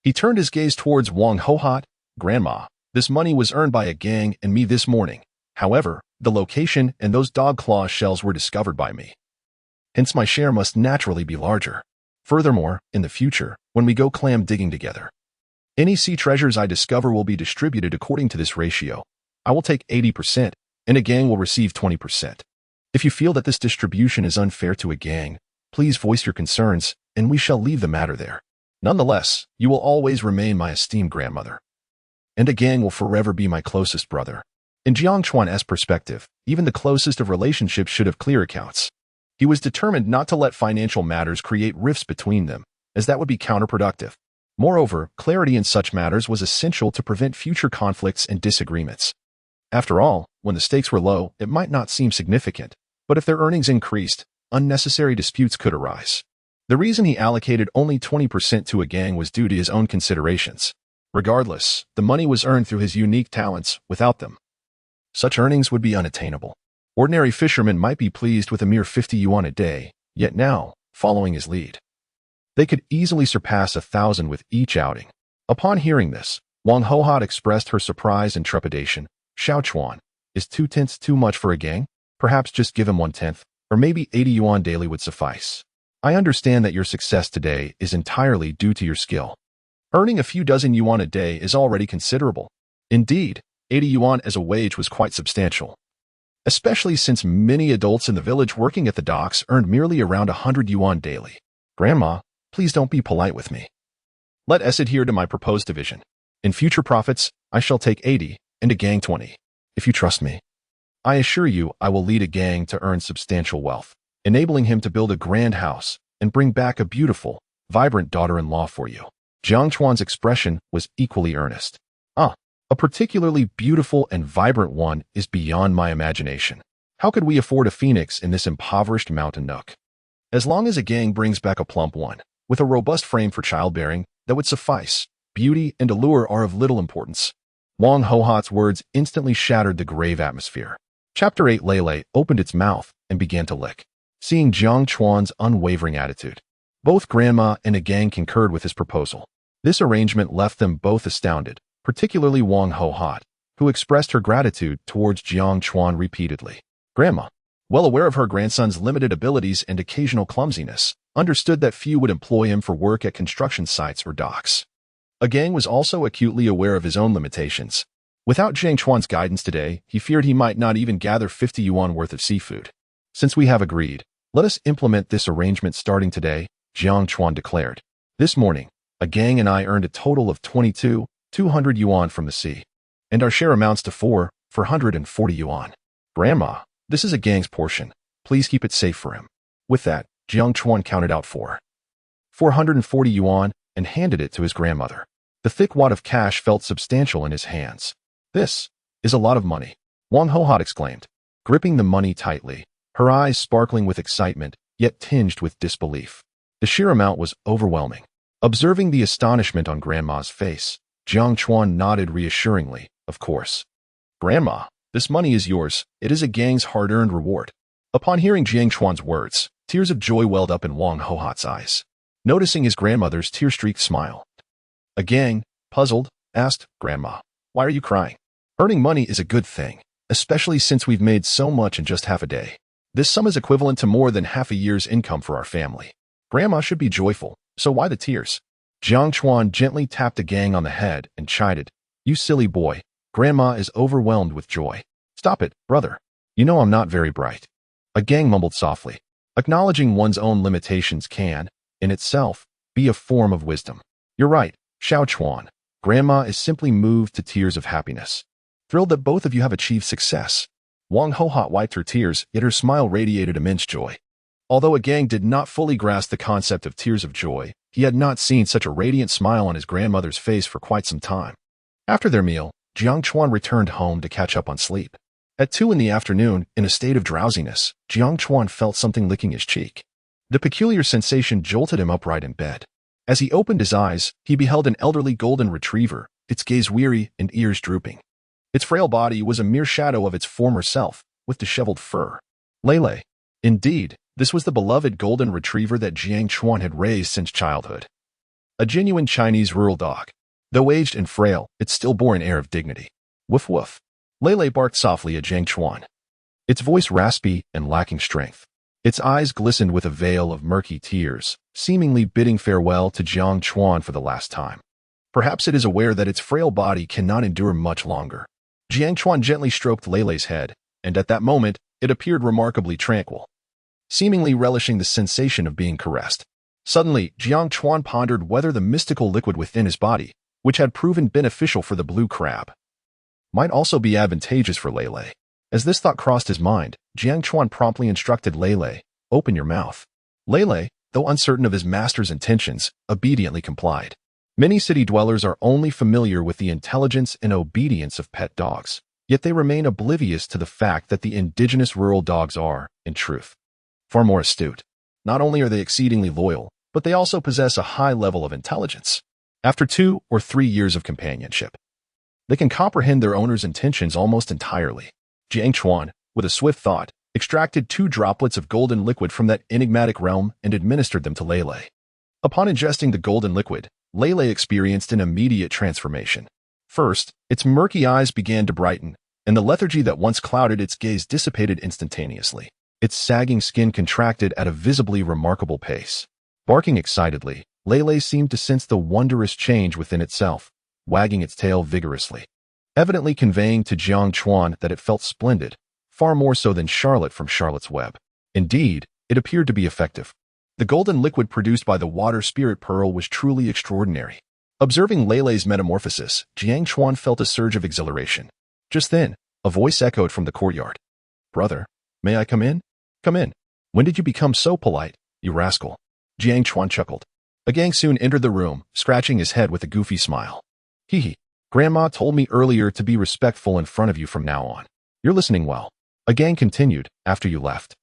he turned his gaze towards Wang Hohot. Grandma, this money was earned by Gang and me this morning. However, the location and those dog claw shells were discovered by me. Hence my share must naturally be larger. Furthermore, in the future, when we go clam digging together, any sea treasures I discover will be distributed according to this ratio. I will take 80%, and Gang will receive 20%. If you feel that this distribution is unfair to Gang, please voice your concerns, and we shall leave the matter there. Nonetheless, you will always remain my esteemed grandmother. And Gang will forever be my closest brother. In Jiang Chuan's perspective, even the closest of relationships should have clear accounts. He was determined not to let financial matters create rifts between them, as that would be counterproductive. Moreover, clarity in such matters was essential to prevent future conflicts and disagreements. After all, when the stakes were low, it might not seem significant, but if their earnings increased, unnecessary disputes could arise. The reason he allocated only 20% to Gang was due to his own considerations. Regardless, the money was earned through his unique talents. Without them, such earnings would be unattainable. Ordinary fishermen might be pleased with a mere 50 yuan a day, yet now, following his lead, they could easily surpass 1,000 with each outing. Upon hearing this, Wang Hohot expressed her surprise and trepidation. Xiao Chuan, is 2/10 too much for Gang? Perhaps just give him 1/10, or maybe 80 yuan daily would suffice. I understand that your success today is entirely due to your skill. Earning a few dozen yuan a day is already considerable. Indeed, 80 yuan as a wage was quite substantial, especially since many adults in the village working at the docks earned merely around 100 yuan daily. Grandma, please don't be polite with me. Let us adhere to my proposed division. In future profits, I shall take 80 and Gang 20. If you trust me, I assure you I will lead Gang to earn substantial wealth, enabling him to build a grand house and bring back a beautiful, vibrant daughter-in-law for you. Jiang Chuan's expression was equally earnest. A particularly beautiful and vibrant one is beyond my imagination. How could we afford a phoenix in this impoverished mountain nook? As long as Gang brings back a plump one, with a robust frame for childbearing, that would suffice. Beauty and allure are of little importance. Wang Hohot's words instantly shattered the grave atmosphere. Chapter 8. Lele opened its mouth and began to lick. Seeing Jiang Chuan's unwavering attitude, both Grandma and Gang concurred with his proposal. This arrangement left them both astounded, particularly Wang Hohot, who expressed her gratitude towards Jiang Chuan repeatedly. Grandma, well aware of her grandson's limited abilities and occasional clumsiness, understood that few would employ him for work at construction sites or docks. Gang was also acutely aware of his own limitations. Without Jiang Chuan's guidance today, he feared he might not even gather 50 yuan worth of seafood. Since we have agreed, let us implement this arrangement starting today, Jiang Chuan declared. This morning, Gang and I earned a total of 200 yuan from the sea, and our share amounts to 440 yuan. Grandma, this is Gang's portion. Please keep it safe for him. With that, Jiang Chuan counted out 440 yuan and handed it to his grandmother. The thick wad of cash felt substantial in his hands. This is a lot of money, Wang Hohot exclaimed, gripping the money tightly, her eyes sparkling with excitement, yet tinged with disbelief. The sheer amount was overwhelming. Observing the astonishment on Grandma's face, Jiang Chuan nodded reassuringly. Of course. Grandma, this money is yours. It is a gang's hard-earned reward. Upon hearing Jiang Chuan's words, tears of joy welled up in Wang Hohat's eyes. Noticing his grandmother's tear-streaked smile, a gang, puzzled, asked, Grandma, why are you crying? Earning money is a good thing, especially since we've made so much in just half a day. This sum is equivalent to more than half a year's income for our family. Grandma should be joyful, so why the tears? Jiang Chuan gently tapped the gang on the head and chided, You silly boy, Grandma is overwhelmed with joy. Stop it, brother. You know I'm not very bright. A gang mumbled softly. Acknowledging one's own limitations can, in itself, be a form of wisdom. You're right, Xiao Chuan. Grandma is simply moved to tears of happiness. Thrilled that both of you have achieved success. Wang Hohat wiped her tears, yet her smile radiated immense joy. Although a gang did not fully grasp the concept of tears of joy, he had not seen such a radiant smile on his grandmother's face for quite some time. After their meal, Jiang Chuan returned home to catch up on sleep. At 2 in the afternoon, in a state of drowsiness, Jiang Chuan felt something licking his cheek. The peculiar sensation jolted him upright in bed. As he opened his eyes, he beheld an elderly golden retriever, its gaze weary and ears drooping. Its frail body was a mere shadow of its former self, with disheveled fur. Lele. Indeed, this was the beloved golden retriever that Jiang Chuan had raised since childhood. A genuine Chinese rural dog. Though aged and frail, it still bore an air of dignity. Woof woof. Lele barked softly at Jiang Chuan. Its voice raspy and lacking strength. Its eyes glistened with a veil of murky tears, seemingly bidding farewell to Jiang Chuan for the last time. Perhaps it is aware that its frail body cannot endure much longer. Jiang Chuan gently stroked Lele's head, and at that moment, it appeared remarkably tranquil, seemingly relishing the sensation of being caressed. Suddenly, Jiang Chuan pondered whether the mystical liquid within his body, which had proven beneficial for the blue crab, might also be advantageous for Lele. As this thought crossed his mind, Jiang Chuan promptly instructed Lele, Open your mouth. Lele, though uncertain of his master's intentions, obediently complied. Many city dwellers are only familiar with the intelligence and obedience of pet dogs, yet they remain oblivious to the fact that the indigenous rural dogs are, in truth, far more astute. Not only are they exceedingly loyal, but they also possess a high level of intelligence. After 2 or 3 years of companionship, they can comprehend their owner's intentions almost entirely. Jiang Chuan, with a swift thought, extracted 2 droplets of golden liquid from that enigmatic realm and administered them to Lele. Upon ingesting the golden liquid, Lele experienced an immediate transformation. First, its murky eyes began to brighten, and the lethargy that once clouded its gaze dissipated instantaneously. Its sagging skin contracted at a visibly remarkable pace. Barking excitedly, Lele seemed to sense the wondrous change within itself, wagging its tail vigorously, evidently conveying to Jiang Chuan that it felt splendid, far more so than Charlotte from Charlotte's Web. Indeed, it appeared to be effective. The golden liquid produced by the water spirit pearl was truly extraordinary. Observing Lele's metamorphosis, Jiang Chuan felt a surge of exhilaration. Just then, a voice echoed from the courtyard. Brother, may I come in? Come in. When did you become so polite, you rascal? Jiang Chuan chuckled. A gang soon entered the room, scratching his head with a goofy smile. Hee hee. Grandma told me earlier to be respectful in front of you from now on. You're listening well. A gang continued, after you left.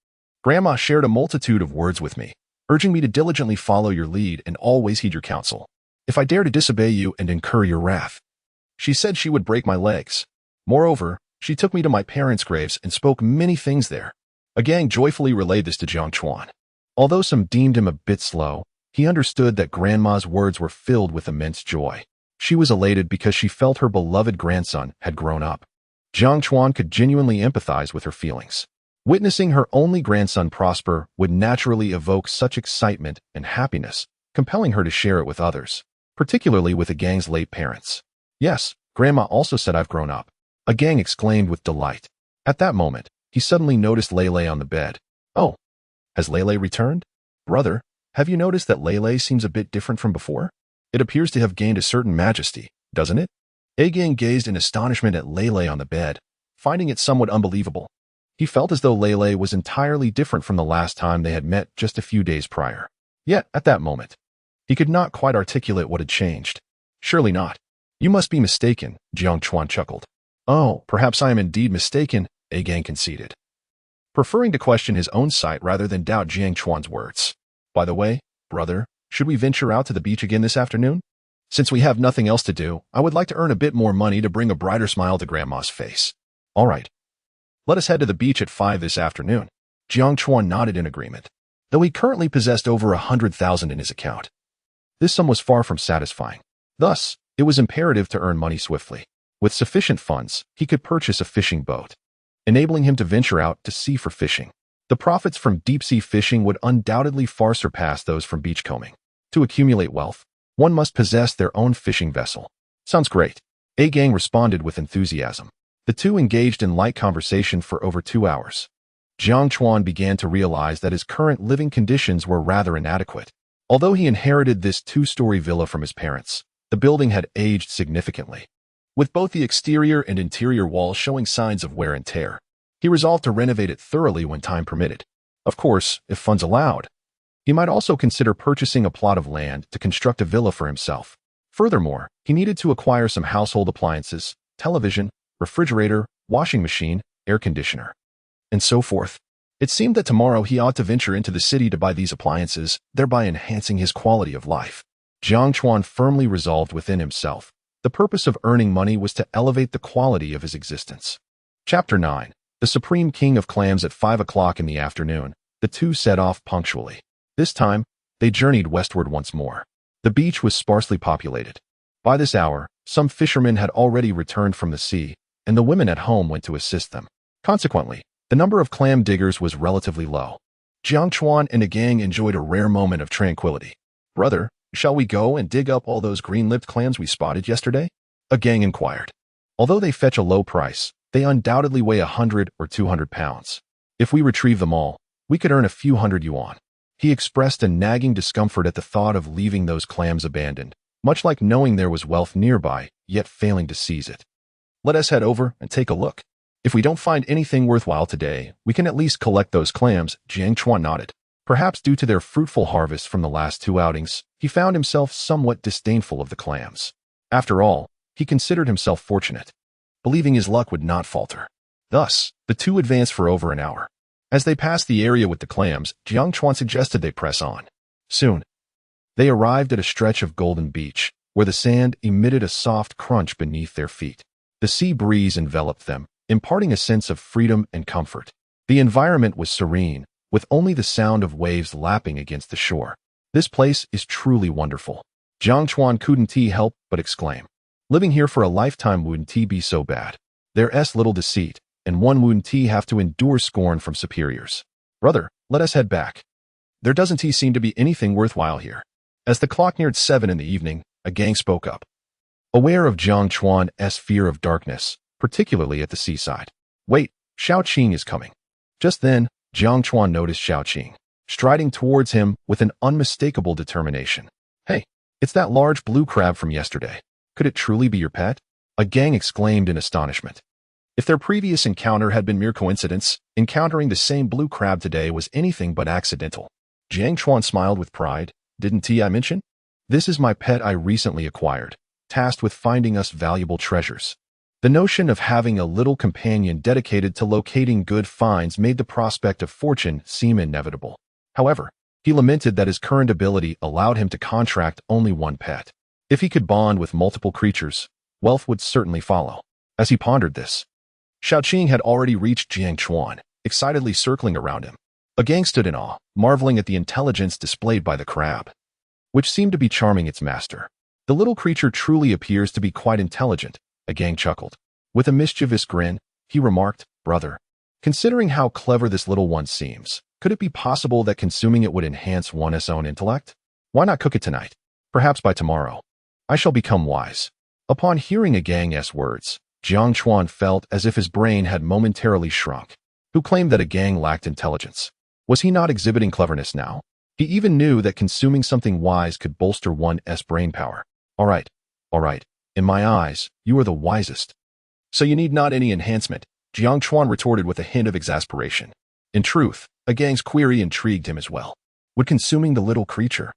Grandma shared a multitude of words with me, urging me to diligently follow your lead and always heed your counsel. If I dare to disobey you and incur your wrath, she said she would break my legs. Moreover, she took me to my parents' graves and spoke many things there. A gang joyfully relayed this to Jiang Chuan. Although some deemed him a bit slow, he understood that Grandma's words were filled with immense joy. She was elated because she felt her beloved grandson had grown up. Jiang Chuan could genuinely empathize with her feelings. Witnessing her only grandson prosper would naturally evoke such excitement and happiness, compelling her to share it with others, particularly with the gang's late parents. Yes, Grandma also said I've grown up. A gang exclaimed with delight. At that moment, he suddenly noticed Lele on the bed. Oh, has Lele returned? Brother, have you noticed that Lele seems a bit different from before? It appears to have gained a certain majesty, doesn't it? A-Gang gazed in astonishment at Lele on the bed, finding it somewhat unbelievable. He felt as though Lele was entirely different from the last time they had met just a few days prior. Yet, at that moment, he could not quite articulate what had changed. Surely not. You must be mistaken, Jiang Chuan chuckled. Oh, perhaps I am indeed mistaken, A-Gang conceded, preferring to question his own sight rather than doubt Jiang Chuan's words. By the way, brother, should we venture out to the beach again this afternoon? Since we have nothing else to do, I would like to earn a bit more money to bring a brighter smile to Grandma's face. All right. Let us head to the beach at 5 this afternoon. Jiang Chuan nodded in agreement, though he currently possessed over 100,000 in his account. This sum was far from satisfying. Thus, it was imperative to earn money swiftly. With sufficient funds, he could purchase a fishing boat, enabling him to venture out to sea for fishing. The profits from deep-sea fishing would undoubtedly far surpass those from beachcombing. To accumulate wealth, one must possess their own fishing vessel. Sounds great. A-Gang responded with enthusiasm. The two engaged in light conversation for over 2 hours. Jiang Chuan began to realize that his current living conditions were rather inadequate. Although he inherited this 2-story villa from his parents, the building had aged significantly, with both the exterior and interior walls showing signs of wear and tear. He resolved to renovate it thoroughly when time permitted. Of course, if funds allowed. He might also consider purchasing a plot of land to construct a villa for himself. Furthermore, he needed to acquire some household appliances, television, refrigerator, washing machine, air conditioner, and so forth. It seemed that tomorrow he ought to venture into the city to buy these appliances, thereby enhancing his quality of life. Jiang Chuan firmly resolved within himself. The purpose of earning money was to elevate the quality of his existence. Chapter 9. The Supreme King of Clams. At 5 o'clock in the afternoon, the two set off punctually. This time, they journeyed westward once more. The beach was sparsely populated. By this hour, some fishermen had already returned from the sea, and the women at home went to assist them. Consequently, the number of clam diggers was relatively low. Jiang Chuan and A-Gang enjoyed a rare moment of tranquility. "Brother, shall we go and dig up all those green-lipped clams we spotted yesterday?" A-Gang inquired. Although they fetch a low price, they undoubtedly weigh 100 or 200 pounds. If we retrieve them all, we could earn a few hundred yuan. He expressed a nagging discomfort at the thought of leaving those clams abandoned, much like knowing there was wealth nearby, yet failing to seize it. "Let us head over and take a look. If we don't find anything worthwhile today, we can at least collect those clams." Jiang Chuan nodded. Perhaps due to their fruitful harvest from the last 2 outings, he found himself somewhat disdainful of the clams. After all, he considered himself fortunate, believing his luck would not falter. Thus, the two advanced for over an hour. As they passed the area with the clams, Jiang Chuan suggested they press on. Soon, they arrived at a stretch of golden beach, where the sand emitted a soft crunch beneath their feet. The sea breeze enveloped them, imparting a sense of freedom and comfort. The environment was serene, with only the sound of waves lapping against the shore. "This place is truly wonderful." Jiang Chuan couldn't help but exclaim. Living here for a lifetime wouldn't be so bad. There's little deceit, and one wouldn't have to endure scorn from superiors. "Brother, let us head back. There doesn't seem to be anything worthwhile here." As the clock neared 7 in the evening, A-Gang spoke up. Aware of Jiang Chuan's fear of darkness, particularly at the seaside. "Wait, Xiaoqing is coming." Just then, Jiang Chuan noticed Xiaoqing, striding towards him with an unmistakable determination. "Hey, it's that large blue crab from yesterday. Could it truly be your pet?" A-Gang exclaimed in astonishment. If their previous encounter had been mere coincidence, encountering the same blue crab today was anything but accidental. Jiang Chuan smiled with pride. "Didn't I mention? This is my pet I recently acquired, tasked with finding us valuable treasures." The notion of having a little companion dedicated to locating good finds made the prospect of fortune seem inevitable. However, he lamented that his current ability allowed him to contract only one pet. If he could bond with multiple creatures, wealth would certainly follow. As he pondered this, Xiaoqing had already reached Jiang Chuan, excitedly circling around him. A-Gang stood in awe, marveling at the intelligence displayed by the crab, which seemed to be charming its master. "The little creature truly appears to be quite intelligent," A-Gang chuckled. With a mischievous grin, he remarked, "Brother, considering how clever this little one seems, could it be possible that consuming it would enhance one's own intellect? Why not cook it tonight? Perhaps by tomorrow I shall become wise." Upon hearing A-Gang's words, Jiang Chuan felt as if his brain had momentarily shrunk. Who claimed that A-Gang lacked intelligence? Was he not exhibiting cleverness now? He even knew that consuming something wise could bolster one's brain power. All right. In my eyes, you are the wisest. So you need not any enhancement," Jiang Chuan retorted with a hint of exasperation. In truth, A-Gang's query intrigued him as well. Would consuming the little creature,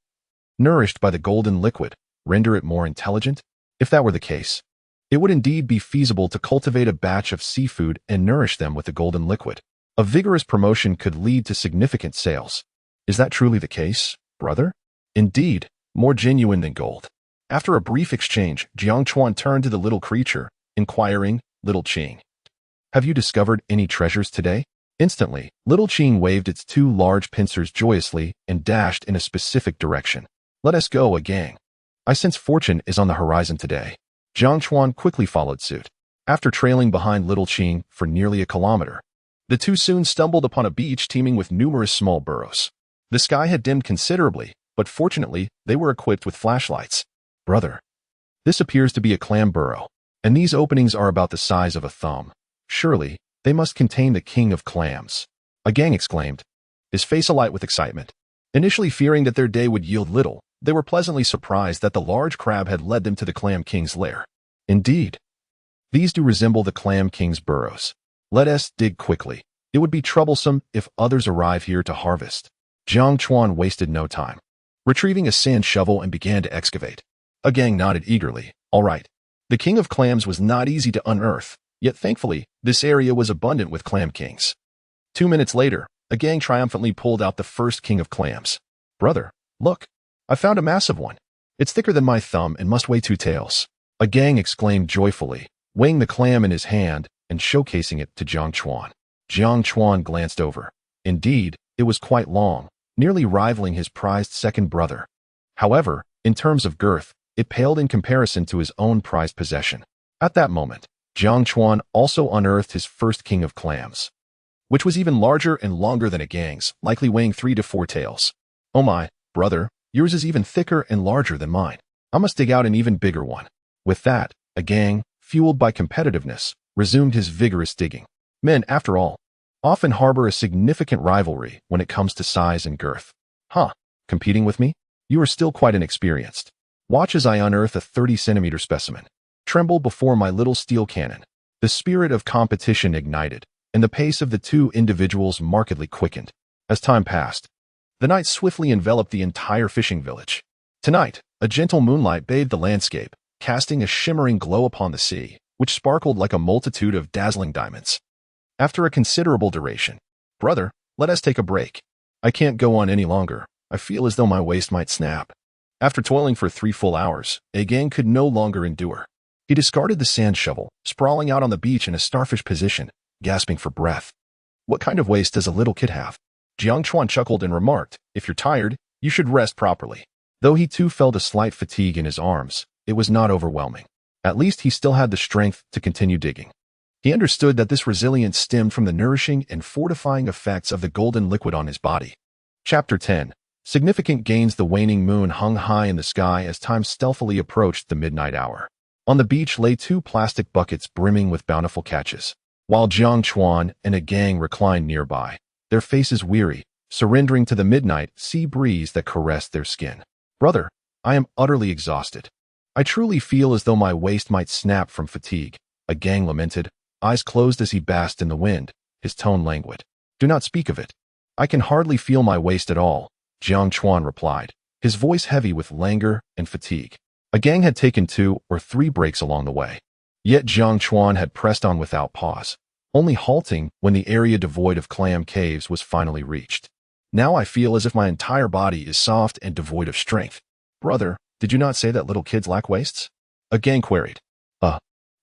nourished by the golden liquid, render it more intelligent? If that were the case, it would indeed be feasible to cultivate a batch of seafood and nourish them with the golden liquid. A vigorous promotion could lead to significant sales. Is that truly the case, brother? Indeed, more genuine than gold. After a brief exchange, Jiang Chuan turned to the little creature, inquiring, "Little Qing, have you discovered any treasures today?" Instantly, little Qing waved its two large pincers joyously and dashed in a specific direction. "Let us go, a gang. I sense fortune is on the horizon today." Jiang Chuan quickly followed suit. After trailing behind little Qing for nearly a kilometer, the two soon stumbled upon a beach teeming with numerous small burrows. The sky had dimmed considerably, but fortunately, they were equipped with flashlights. "Brother, this appears to be a clam burrow, and these openings are about the size of a thumb. Surely, they must contain the king of clams," a gang exclaimed, his face alight with excitement. Initially fearing that their day would yield little, they were pleasantly surprised that the large crab had led them to the clam king's lair. Indeed, these do resemble the clam king's burrows. Let us dig quickly. It would be troublesome if others arrive here to harvest. Jiang Chuan wasted no time, retrieving a sand shovel and began to excavate. A gang nodded eagerly. All right. The king of clams was not easy to unearth, yet thankfully, this area was abundant with clam kings. 2 minutes later, a gang triumphantly pulled out the first king of clams. "Brother, look, I found a massive one. It's thicker than my thumb and must weigh 2 taels. A gang exclaimed joyfully, weighing the clam in his hand and showcasing it to Jiang Chuan. Jiang Chuan glanced over. Indeed, it was quite long, nearly rivaling his prized second brother. However, in terms of girth, it paled in comparison to his own prized possession. At that moment, Jiang Chuan also unearthed his first king of clams, which was even larger and longer than a gang's, likely weighing 3 to 4 taels. "Oh my, brother, yours is even thicker and larger than mine. I must dig out an even bigger one." With that, a gang, fueled by competitiveness, resumed his vigorous digging. Men, after all, often harbor a significant rivalry when it comes to size and girth. "Huh, competing with me? You are still quite inexperienced. Watch as I unearth a 30-centimeter specimen. Tremble before my little steel cannon." The spirit of competition ignited, and the pace of the two individuals markedly quickened. As time passed, the night swiftly enveloped the entire fishing village. Tonight, a gentle moonlight bathed the landscape, casting a shimmering glow upon the sea, which sparkled like a multitude of dazzling diamonds. After a considerable duration, "Brother, let us take a break. I can't go on any longer. I feel as though my waist might snap." After toiling for 3 full hours, a gang could no longer endure. He discarded the sand shovel, sprawling out on the beach in a starfish position, gasping for breath. "What kind of waist does a little kid have?" Jiang Chuan chuckled and remarked, "If you're tired, you should rest properly." Though he too felt a slight fatigue in his arms, it was not overwhelming. At least he still had the strength to continue digging. He understood that this resilience stemmed from the nourishing and fortifying effects of the golden liquid on his body. Chapter 10. Significant gains. The waning moon hung high in the sky as time stealthily approached the midnight hour. On the beach lay 2 plastic buckets brimming with bountiful catches, while Jiang Chuan and a gang reclined nearby, their faces weary, surrendering to the midnight sea breeze that caressed their skin. "Brother, I am utterly exhausted. I truly feel as though my waist might snap from fatigue," a gang lamented, eyes closed as he basked in the wind, his tone languid. "Do not speak of it. I can hardly feel my waist at all," Jiang Chuan replied, his voice heavy with languor and fatigue. A gang had taken 2 or 3 breaks along the way. Yet Jiang Chuan had pressed on without pause, only halting when the area devoid of clam caves was finally reached. "Now I feel as if my entire body is soft and devoid of strength." "Brother, did you not say that little kids lack waists?" a gang queried.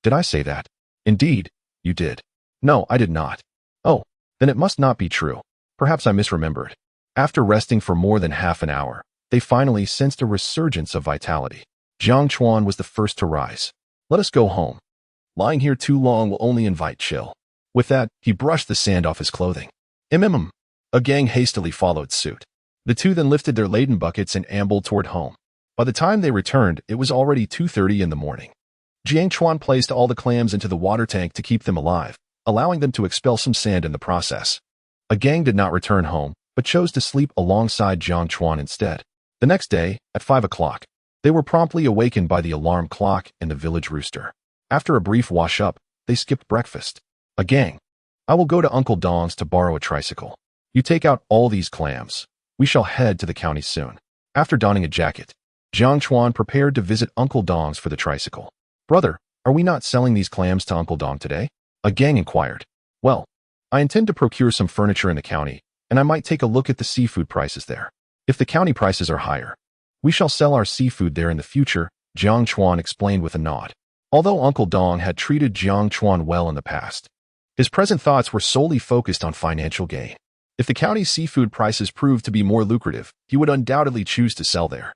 Did I say that?" "Indeed, you did." "No, I did not." "Oh, then it must not be true. Perhaps I misremembered." After resting for more than half an hour, they finally sensed a resurgence of vitality. Jiang Chuan was the first to rise. "Let us go home. Lying here too long will only invite chill." With that, he brushed the sand off his clothing. A gang hastily followed suit. The two then lifted their laden buckets and ambled toward home. By the time they returned, it was already 2:30 in the morning. Jiang Chuan placed all the clams into the water tank to keep them alive, allowing them to expel some sand in the process. A gang did not return home, but chose to sleep alongside Jiang Chuan instead. The next day, at 5 o'clock, they were promptly awakened by the alarm clock and the village rooster. After a brief wash-up, they skipped breakfast. A gang. "I will go to Uncle Dong's to borrow a tricycle. You take out all these clams. We shall head to the county soon." After donning a jacket, Jiang Chuan prepared to visit Uncle Dong's for the tricycle. "Brother, are we not selling these clams to Uncle Dong today?" a gang inquired. "Well, I intend to procure some furniture in the county, and I might take a look at the seafood prices there. If the county prices are higher, We shall sell our seafood there in the future, Jiang Chuan explained with a nod. Although Uncle Dong had treated Jiang Chuan well in the past, his present thoughts were solely focused on financial gain. If the county's seafood prices proved to be more lucrative, he would undoubtedly choose to sell there.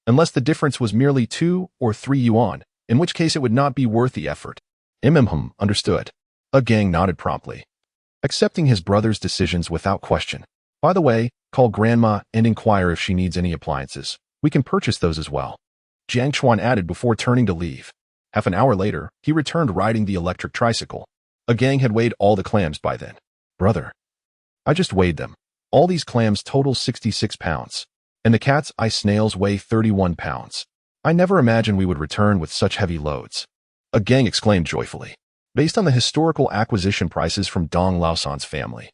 Unless the difference was merely 2 or 3 yuan, in which case it would not be worth the effort. Understood. Gang nodded promptly, accepting his brother's decisions without question. By the way, call Grandma and inquire if she needs any appliances. We can purchase those as well. Jiang Chuan added before turning to leave. Half an hour later, he returned riding the electric tricycle. Gang had weighed all the clams by then. Brother, I just weighed them. All these clams total 66 pounds. And the cat's eye snails weigh 31 pounds. I never imagined we would return with such heavy loads. Gang exclaimed joyfully. Based on the historical acquisition prices from Dong Laosan's family,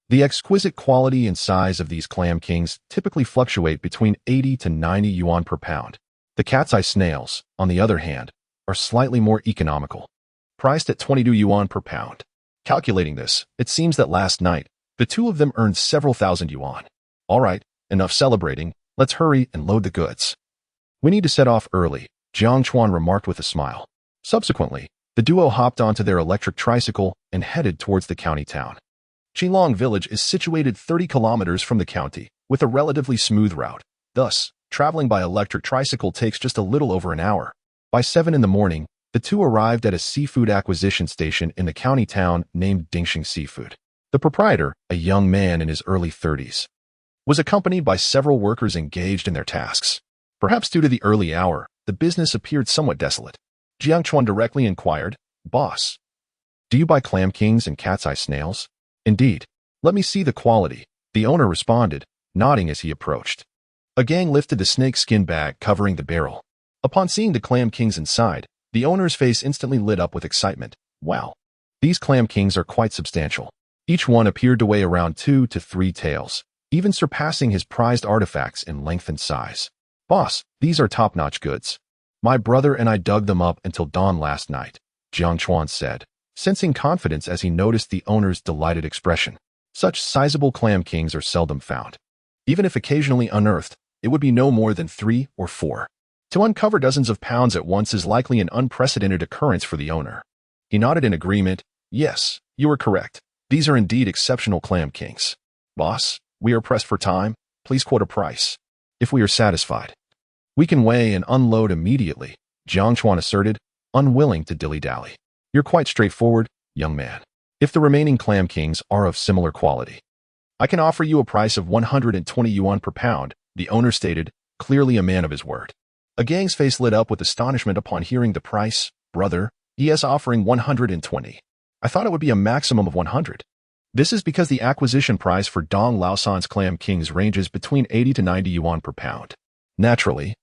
the exquisite quality and size of these clam kings typically fluctuate between 80 to 90 yuan per pound. The cat's eye snails, on the other hand, are slightly more economical, priced at 22 yuan per pound. Calculating this, it seems that last night, the two of them earned several thousand yuan. All right, enough celebrating, let's hurry and load the goods. We need to set off early, Jiang Chuan remarked with a smile. Subsequently, the duo hopped onto their electric tricycle and headed towards the county town. Qinglong village is situated 30 kilometers from the county, with a relatively smooth route. Thus, traveling by electric tricycle takes just a little over an hour. By 7 in the morning, the two arrived at a seafood acquisition station in the county town named Dingxing Seafood. The proprietor, a young man in his early 30s, was accompanied by several workers engaged in their tasks. Perhaps due to the early hour, the business appeared somewhat desolate. Jiang Chuan directly inquired, Boss, do you buy clam kings and cat's eye snails? Indeed. Let me see the quality, the owner responded, nodding as he approached. Gang lifted the snakeskin bag covering the barrel. Upon seeing the clam kings inside, the owner's face instantly lit up with excitement. Wow. These clam kings are quite substantial. Each one appeared to weigh around 2 to 3 taels, even surpassing his prized artifacts in length and size. Boss, these are top-notch goods. My brother and I dug them up until dawn last night, Jiang Chuan said, sensing confidence as he noticed the owner's delighted expression. Such sizable clam kings are seldom found. Even if occasionally unearthed, it would be no more than 3 or 4. To uncover dozens of pounds at once is likely an unprecedented occurrence for the owner. He nodded in agreement. Yes, you are correct. These are indeed exceptional clam kings. Boss, we are pressed for time. Please quote a price. If we are satisfied, we can weigh and unload immediately, Jiang Chuan asserted, unwilling to dilly-dally. You're quite straightforward, young man. If the remaining clam kings are of similar quality, I can offer you a price of 120 yuan per pound, the owner stated, clearly a man of his word. Gang's face lit up with astonishment upon hearing the price. Brother, he is offering 120. I thought it would be a maximum of 100. This is because the acquisition price for Dong Laosan's clam kings ranges between 80 to 90 yuan per pound. Naturally,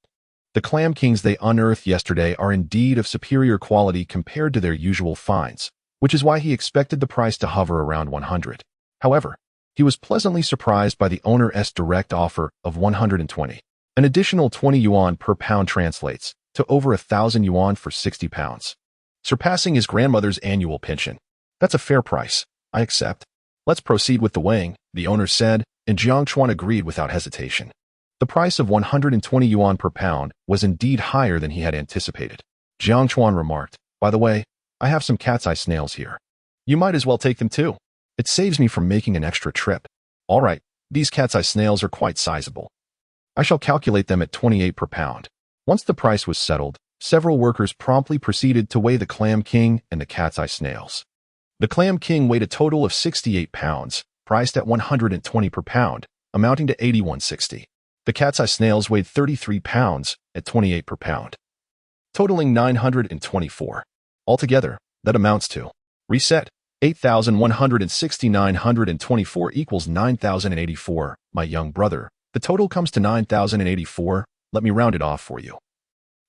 the clam kings they unearthed yesterday are indeed of superior quality compared to their usual finds, which is why he expected the price to hover around 100. However, he was pleasantly surprised by the owner's direct offer of 120. An additional 20 yuan per pound translates to over 1,000 yuan for 60 pounds, surpassing his grandmother's annual pension. That's a fair price. I accept. Let's proceed with the weighing, the owner said, and Jiang Chuan agreed without hesitation. The price of 120 yuan per pound was indeed higher than he had anticipated. Jiang Chuan remarked, by the way, I have some cat's eye snails here. You might as well take them too. It saves me from making an extra trip. All right, these cat's eye snails are quite sizable. I shall calculate them at 28 per pound. Once the price was settled, several workers promptly proceeded to weigh the clam king and the cat's eye snails. The clam king weighed a total of 68 pounds, priced at 120 per pound, amounting to 81.60. The cat's eye snails weighed 33 pounds at 28 per pound, totaling 924. Altogether, that amounts to, reset, 8,160,924 equals 9,084, my young brother. The total comes to 9,084. Let me round it off for you.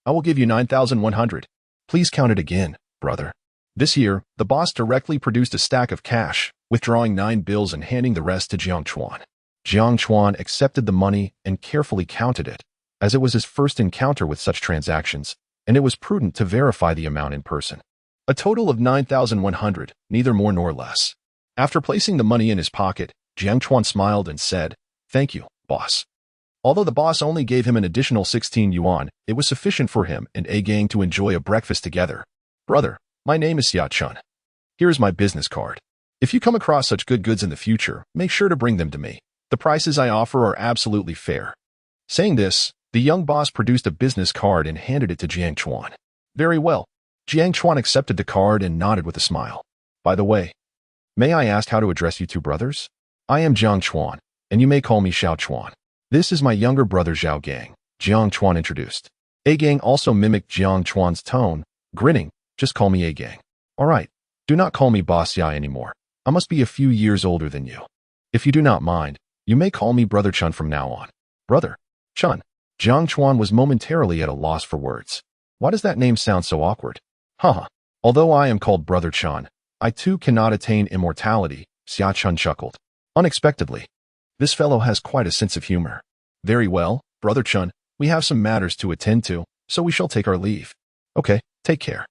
I will give you 9,100. Please count it again, brother. This year, the boss directly produced a stack of cash, withdrawing 9 bills and handing the rest to Jiang Chuan. Jiang Chuan accepted the money and carefully counted it, as it was his first encounter with such transactions, and it was prudent to verify the amount in person. A total of 9,100, neither more nor less. After placing the money in his pocket, Jiang Chuan smiled and said, Thank you, boss. Although the boss only gave him an additional 16 yuan, it was sufficient for him and A Gang to enjoy a breakfast together. Brother, my name is Xia Chun. Here is my business card. If you come across such good goods in the future, make sure to bring them to me. The prices I offer are absolutely fair. Saying this, the young boss produced a business card and handed it to Jiang Chuan. Very well. Jiang Chuan accepted the card and nodded with a smile. By the way, may I ask how to address you two brothers? I am Jiang Chuan, and you may call me Xiao Chuan. This is my younger brother Zhao Gang, Jiang Chuan introduced. A Gang also mimicked Jiang Chuan's tone, grinning, just call me A Gang. All right, do not call me Boss Yai anymore. I must be a few years older than you. If you do not mind, you may call me Brother Chun from now on. Brother Chun. Jiang Chuan was momentarily at a loss for words. Why does that name sound so awkward? Haha. Although I am called Brother Chun, I too cannot attain immortality, Xia Chun chuckled. Unexpectedly. This fellow has quite a sense of humor. Very well, Brother Chun, we have some matters to attend to, so we shall take our leave. Okay, take care.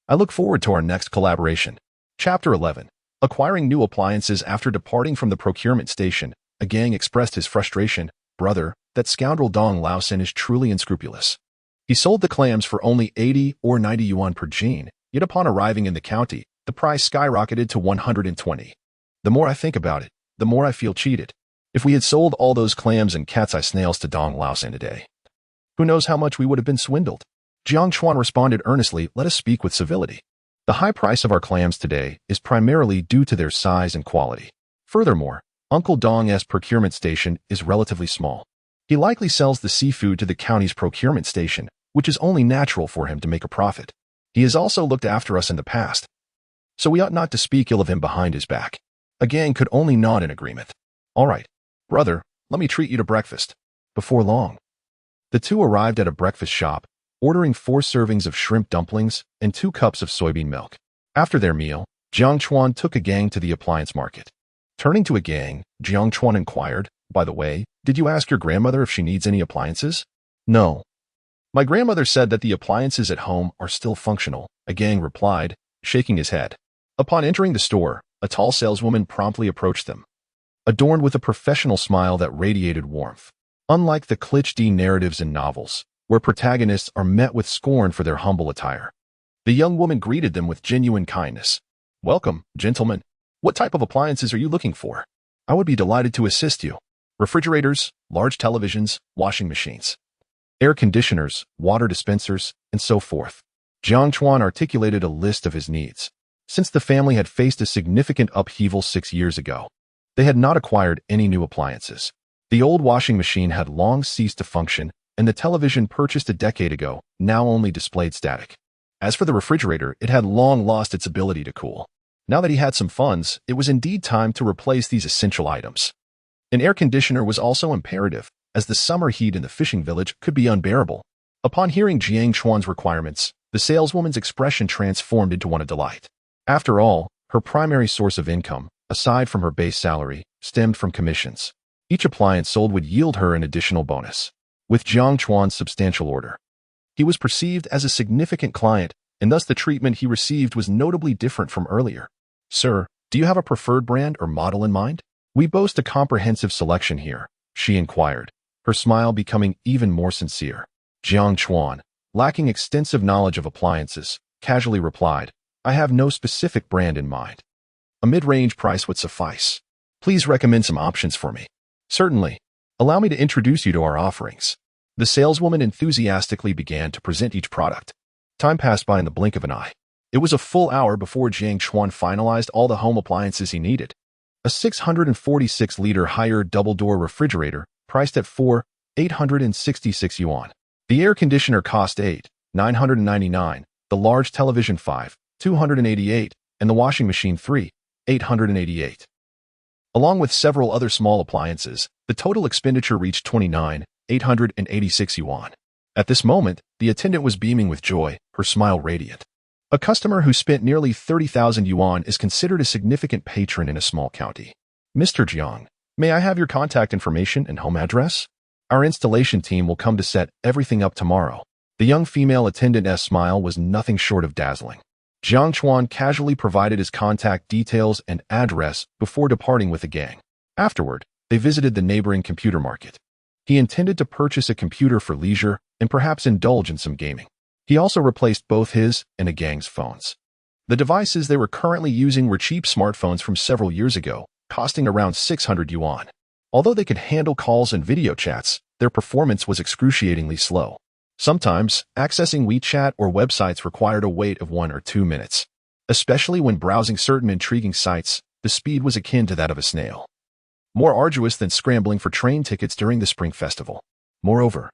I look forward to our next collaboration. Chapter 11. Acquiring new appliances after departing from the procurement station, A Gang expressed his frustration. Brother, that scoundrel Dong Laosen is truly unscrupulous. He sold the clams for only 80 or 90 yuan per gene, yet upon arriving in the county, the price skyrocketed to 120. The more I think about it, the more I feel cheated. If we had sold all those clams and cat's eye snails to Dong Laosen today, who knows how much we would have been swindled? Jiang Chuan responded earnestly, let us speak with civility. The high price of our clams today is primarily due to their size and quality. Furthermore, Uncle Dong's procurement station is relatively small. He likely sells the seafood to the county's procurement station, which is only natural for him to make a profit. He has also looked after us in the past, so we ought not to speak ill of him behind his back. A Gang could only nod in agreement. All right, brother, let me treat you to breakfast. Before long, the two arrived at a breakfast shop, ordering 4 servings of shrimp dumplings and 2 cups of soybean milk. After their meal, Jiang Chuan took A Gang to the appliance market. Turning to A Gang, Jiang Chuan inquired, by the way, did you ask your grandmother if she needs any appliances? No. My grandmother said that the appliances at home are still functional, A Gang replied, shaking his head. Upon entering the store, a tall saleswoman promptly approached them, adorned with a professional smile that radiated warmth. Unlike the cliché narratives in novels, where protagonists are met with scorn for their humble attire, the young woman greeted them with genuine kindness. Welcome, gentlemen. What type of appliances are you looking for? I would be delighted to assist you. Refrigerators, large televisions, washing machines, air conditioners, water dispensers, and so forth. Jiang Chuan articulated a list of his needs. Since the family had faced a significant upheaval 6 years ago, they had not acquired any new appliances. The old washing machine had long ceased to function, and the television purchased a decade ago now only displayed static. As for the refrigerator, it had long lost its ability to cool. Now that he had some funds, it was indeed time to replace these essential items. An air conditioner was also imperative, as the summer heat in the fishing village could be unbearable. Upon hearing Jiang Chuan's requirements, the saleswoman's expression transformed into one of delight. After all, her primary source of income, aside from her base salary, stemmed from commissions. Each appliance sold would yield her an additional bonus. With Jiang Chuan's substantial order, he was perceived as a significant client, and thus the treatment he received was notably different from earlier. Sir, do you have a preferred brand or model in mind? We boast a comprehensive selection here, she inquired, her smile becoming even more sincere. Jiang Chuan, lacking extensive knowledge of appliances, casually replied, I have no specific brand in mind. A mid-range price would suffice. Please recommend some options for me. Certainly. Allow me to introduce you to our offerings. The saleswoman enthusiastically began to present each product. Time passed by in the blink of an eye. It was a full hour before Jiang Chuan finalized all the home appliances he needed. A 646-liter higher double-door refrigerator, priced at 866 yuan. The air conditioner cost 999, the large television 288, and the washing machine 888. Along with several other small appliances, the total expenditure reached 886 yuan. At this moment, the attendant was beaming with joy, her smile radiant. A customer who spent nearly 30,000 yuan is considered a significant patron in a small county. Mr. Jiang, may I have your contact information and home address? Our installation team will come to set everything up tomorrow. The young female attendant's smile was nothing short of dazzling. Jiang Chuan casually provided his contact details and address before departing with the gang. Afterward, they visited the neighboring computer market. He intended to purchase a computer for leisure and perhaps indulge in some gaming. He also replaced both his and a gang's phones. The devices they were currently using were cheap smartphones from several years ago, costing around 600 yuan. Although they could handle calls and video chats, their performance was excruciatingly slow. Sometimes, accessing WeChat or websites required a wait of 1 or 2 minutes. Especially when browsing certain intriguing sites, the speed was akin to that of a snail. More arduous than scrambling for train tickets during the Spring Festival. Moreover,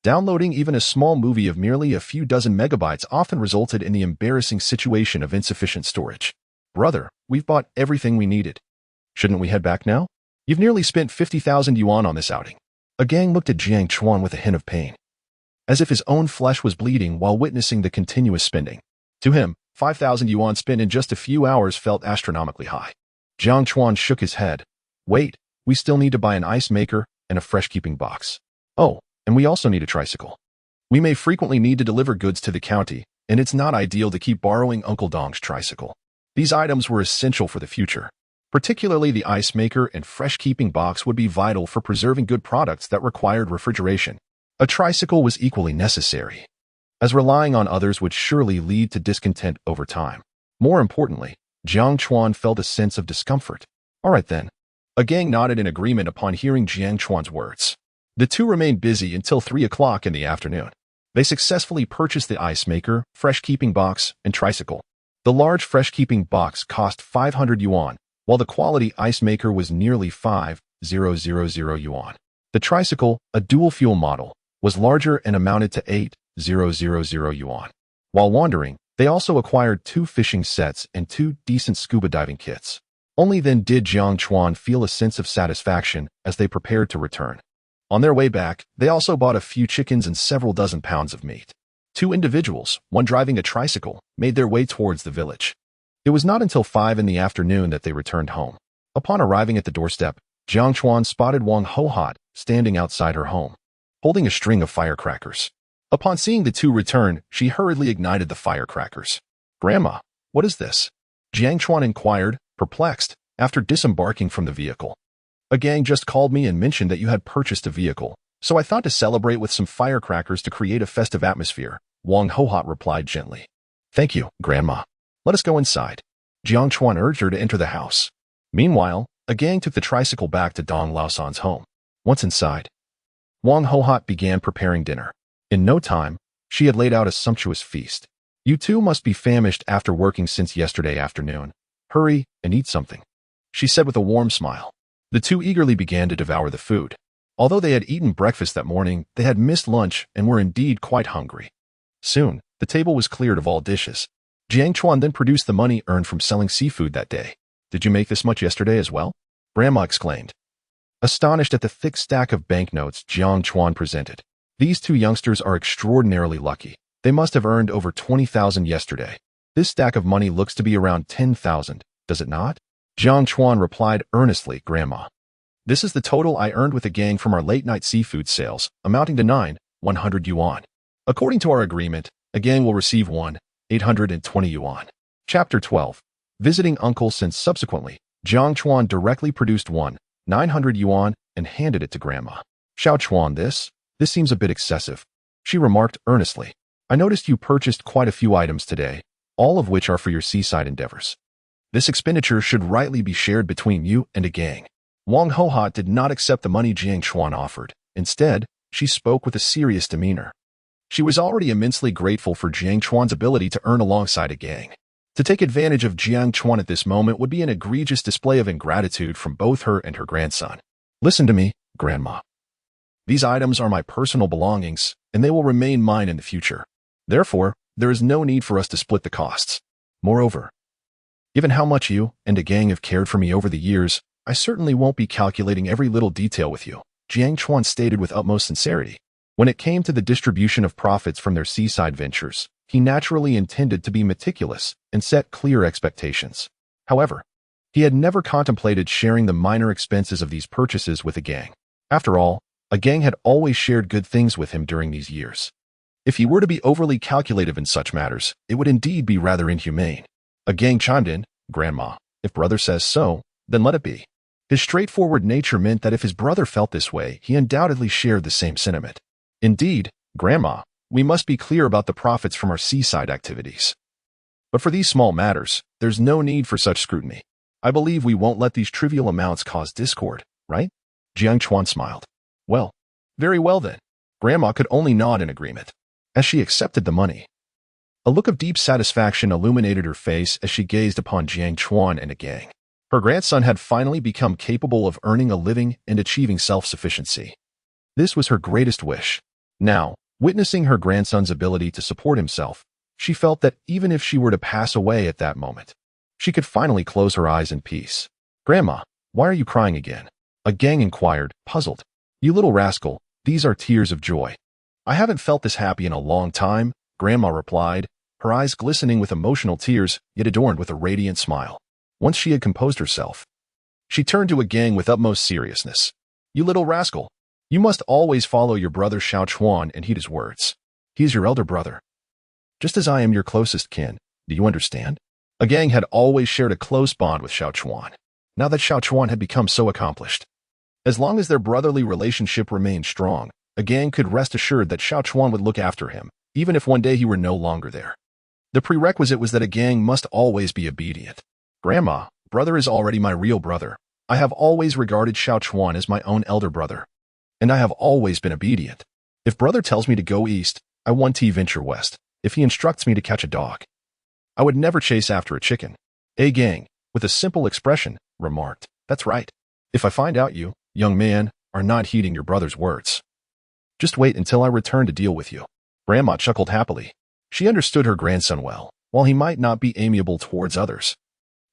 downloading even a small movie of merely a few dozen megabytes often resulted in the embarrassing situation of insufficient storage. Brother, we've bought everything we needed. Shouldn't we head back now? You've nearly spent 50,000 yuan on this outing. A gang looked at Jiang Chuan with a hint of pain, as if his own flesh was bleeding while witnessing the continuous spending. To him, 5,000 yuan spent in just a few hours felt astronomically high. Jiang Chuan shook his head. Wait, we still need to buy an ice maker and a fresh-keeping box. Oh, and we also need a tricycle. We may frequently need to deliver goods to the county, and it's not ideal to keep borrowing Uncle Dong's tricycle. These items were essential for the future. Particularly the ice maker and fresh-keeping box would be vital for preserving good products that required refrigeration. A tricycle was equally necessary, as relying on others would surely lead to discontent over time. More importantly, Jiang Chuan felt a sense of discomfort. All right then. A gang nodded in agreement upon hearing Jiang Chuan's words. The two remained busy until 3 o'clock in the afternoon. They successfully purchased the ice maker, fresh-keeping box, and tricycle. The large fresh-keeping box cost 500 yuan, while the quality ice maker was nearly 5,000 yuan. The tricycle, a dual-fuel model, was larger and amounted to 8,000 yuan. While wandering, they also acquired 2 fishing sets and 2 decent scuba diving kits. Only then did Jiang Chuan feel a sense of satisfaction as they prepared to return. On their way back, they also bought a few chickens and several dozen pounds of meat. 2 individuals, one driving a tricycle, made their way towards the village. It was not until 5 in the afternoon that they returned home. Upon arriving at the doorstep, Jiang Chuan spotted Wang Hohot standing outside her home, holding a string of firecrackers. Upon seeing the two return, she hurriedly ignited the firecrackers. "Grandma, what is this?" Jiang Chuan inquired, perplexed, after disembarking from the vehicle. "A gang just called me and mentioned that you had purchased a vehicle, so I thought to celebrate with some firecrackers to create a festive atmosphere," Wang Hohot replied gently. "Thank you, Grandma. Let us go inside." Jiang Chuan urged her to enter the house. Meanwhile, a gang took the tricycle back to Dong Laosan's home. Once inside, Wang Hohot began preparing dinner. In no time, she had laid out a sumptuous feast. "You two must be famished after working since yesterday afternoon. Hurry and eat something," she said with a warm smile. The two eagerly began to devour the food. Although they had eaten breakfast that morning, they had missed lunch and were indeed quite hungry. Soon, the table was cleared of all dishes. Jiang Chuan then produced the money earned from selling seafood that day. "Did you make this much yesterday as well?" Grandma exclaimed, astonished at the thick stack of banknotes Jiang Chuan presented. "These two youngsters are extraordinarily lucky. They must have earned over 20,000 yesterday. This stack of money looks to be around 10,000, does it not?" Jiang Chuan replied earnestly, "Grandma, this is the total I earned with the gang from our late-night seafood sales, amounting to 9,100 yuan. According to our agreement, a gang will receive 1,820 yuan. Chapter 12. Visiting Uncle. Since subsequently, Jiang Chuan directly produced 1,900 yuan and handed it to Grandma. "Xiao Chuan, this seems a bit excessive," she remarked earnestly. "I noticed you purchased quite a few items today, all of which are for your seaside endeavors. This expenditure should rightly be shared between you and a gang." Wang Hohot did not accept the money Jiang Chuan offered. Instead, she spoke with a serious demeanor. She was already immensely grateful for Jiang Chuan's ability to earn alongside a gang. To take advantage of Jiang Chuan at this moment would be an egregious display of ingratitude from both her and her grandson. "Listen to me, Grandma. These items are my personal belongings, and they will remain mine in the future. Therefore, there is no need for us to split the costs. Moreover, given how much you and a gang have cared for me over the years, I certainly won't be calculating every little detail with you," Jiang Chuan stated with utmost sincerity. When it came to the distribution of profits from their seaside ventures, he naturally intended to be meticulous and set clear expectations. However, he had never contemplated sharing the minor expenses of these purchases with a gang. After all, a gang had always shared good things with him during these years. If he were to be overly calculative in such matters, it would indeed be rather inhumane. A gang chimed in, "Grandma, if brother says so, then let it be." His straightforward nature meant that if his brother felt this way, he undoubtedly shared the same sentiment. Indeed, Grandma, we must be clear about the profits from our seaside activities. But for these small matters, there's no need for such scrutiny. I believe we won't let these trivial amounts cause discord, right? Jiang Chuan smiled. Well, very well then. Grandma could only nod in agreement, as she accepted the money. A look of deep satisfaction illuminated her face as she gazed upon Jiang Chuan and a gang. Her grandson had finally become capable of earning a living and achieving self-sufficiency. This was her greatest wish. Now, witnessing her grandson's ability to support himself, she felt that even if she were to pass away at that moment, she could finally close her eyes in peace. Grandma, why are you crying again? A gang inquired, puzzled. You little rascal, these are tears of joy. I haven't felt this happy in a long time, Grandma replied, her eyes glistening with emotional tears, yet adorned with a radiant smile. Once she had composed herself, she turned to a gang with utmost seriousness. You little rascal, you must always follow your brother Xiao Chuan and heed his words. He is your elder brother, just as I am your closest kin. Do you understand? A gang had always shared a close bond with Xiao Chuan. Now that Xiao Chuan had become so accomplished, as long as their brotherly relationship remained strong, a gang could rest assured that Xiao Chuan would look after him, even if one day he were no longer there. The prerequisite was that a gang must always be obedient. Grandma, brother is already my real brother. I have always regarded Xiao Chuan as my own elder brother, and I have always been obedient. If brother tells me to go east, I want to venture west. If he instructs me to catch a dog, I would never chase after a chicken. A gang, with a simple expression, remarked, That's right. If I find out you, young man, are not heeding your brother's words, just wait until I return to deal with you. Grandma chuckled happily. She understood her grandson well. While he might not be amiable towards others,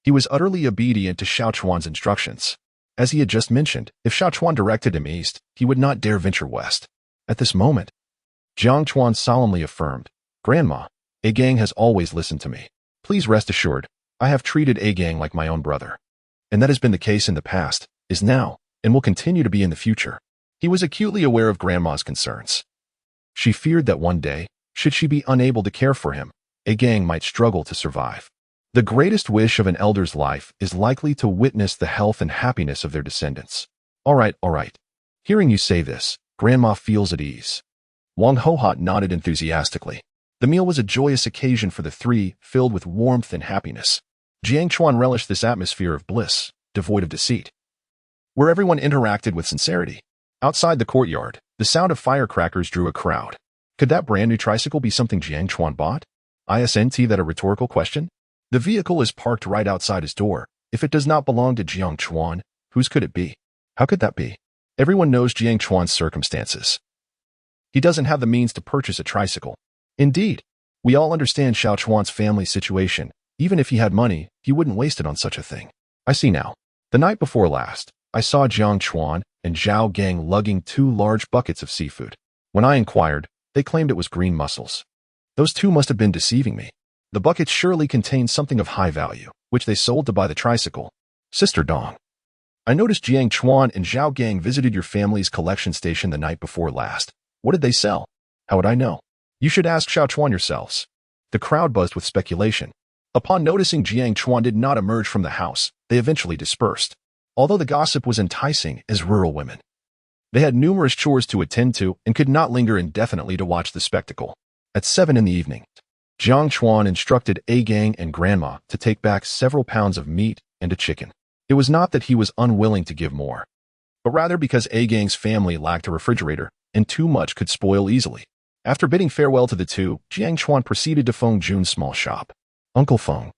he was utterly obedient to Xiao Chuan's instructions. As he had just mentioned, if Xiao Chuan directed him east, he would not dare venture west. At this moment, Jiang Chuan solemnly affirmed, Grandma, A gang has always listened to me. Please rest assured, I have treated A gang like my own brother. And that has been the case in the past, is now, and will continue to be in the future. He was acutely aware of Grandma's concerns. She feared that one day, should she be unable to care for him, A gang might struggle to survive. The greatest wish of an elder's life is likely to witness the health and happiness of their descendants. All right. Hearing you say this, Grandma feels at ease. Wang Hohot nodded enthusiastically. The meal was a joyous occasion for the three, filled with warmth and happiness. Jiang Chuan relished this atmosphere of bliss, devoid of deceit, where everyone interacted with sincerity. Outside the courtyard, the sound of firecrackers drew a crowd. Could that brand new tricycle be something Jiang Chuan bought? Isn't that a rhetorical question? The vehicle is parked right outside his door. If it does not belong to Jiang Chuan, whose could it be? How could that be? Everyone knows Jiang Chuan's circumstances. He doesn't have the means to purchase a tricycle. Indeed, we all understand Xiao Chuan's family situation. Even if he had money, he wouldn't waste it on such a thing. I see now. The night before last, I saw Jiang Chuan and Zhao Gang lugging 2 large buckets of seafood. When I inquired, they claimed it was green mussels. Those two must have been deceiving me. The buckets surely contained something of high value, which they sold to buy the tricycle. Sister Dong, I noticed Jiang Chuan and Zhao Gang visited your family's collection station the night before last. What did they sell? How would I know? You should ask Xiao Chuan yourselves. The crowd buzzed with speculation. Upon noticing Jiang Chuan did not emerge from the house, they eventually dispersed. Although the gossip was enticing as rural women, they had numerous chores to attend to and could not linger indefinitely to watch the spectacle. At 7 in the evening, Jiang Chuan instructed A Gang and Grandma to take back several pounds of meat and a chicken. It was not that he was unwilling to give more, but rather because A Gang's family lacked a refrigerator and too much could spoil easily. After bidding farewell to the two, Jiang Chuan proceeded to Feng Jun's small shop. Uncle Feng,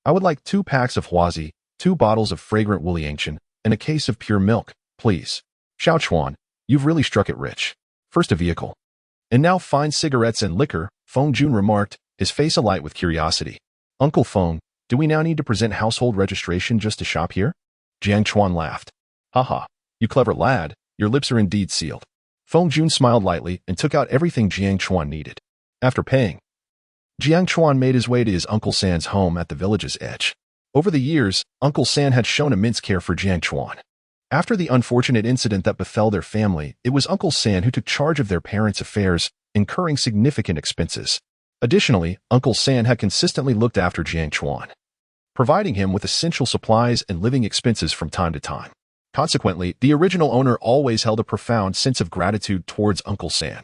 I would like 2 packs of huazi, 2 bottles of fragrant woolly ancient, and a case of pure milk, please. Xiao Chuan, you've really struck it rich. First a vehicle, and now fine cigarettes and liquor, Feng Jun remarked, his face alight with curiosity. Uncle Feng, do we now need to present household registration just to shop here? Jiang Chuan laughed. Haha, you clever lad, your lips are indeed sealed. Feng Jun smiled lightly and took out everything Jiang Chuan needed. After paying, Jiang Chuan made his way to his Uncle San's home at the village's edge. Over the years, Uncle San had shown immense care for Jiang Chuan. After the unfortunate incident that befell their family, it was Uncle San who took charge of their parents' affairs, incurring significant expenses. Additionally, Uncle San had consistently looked after Jiang Chuan, providing him with essential supplies and living expenses from time to time. Consequently, the original owner always held a profound sense of gratitude towards Uncle San.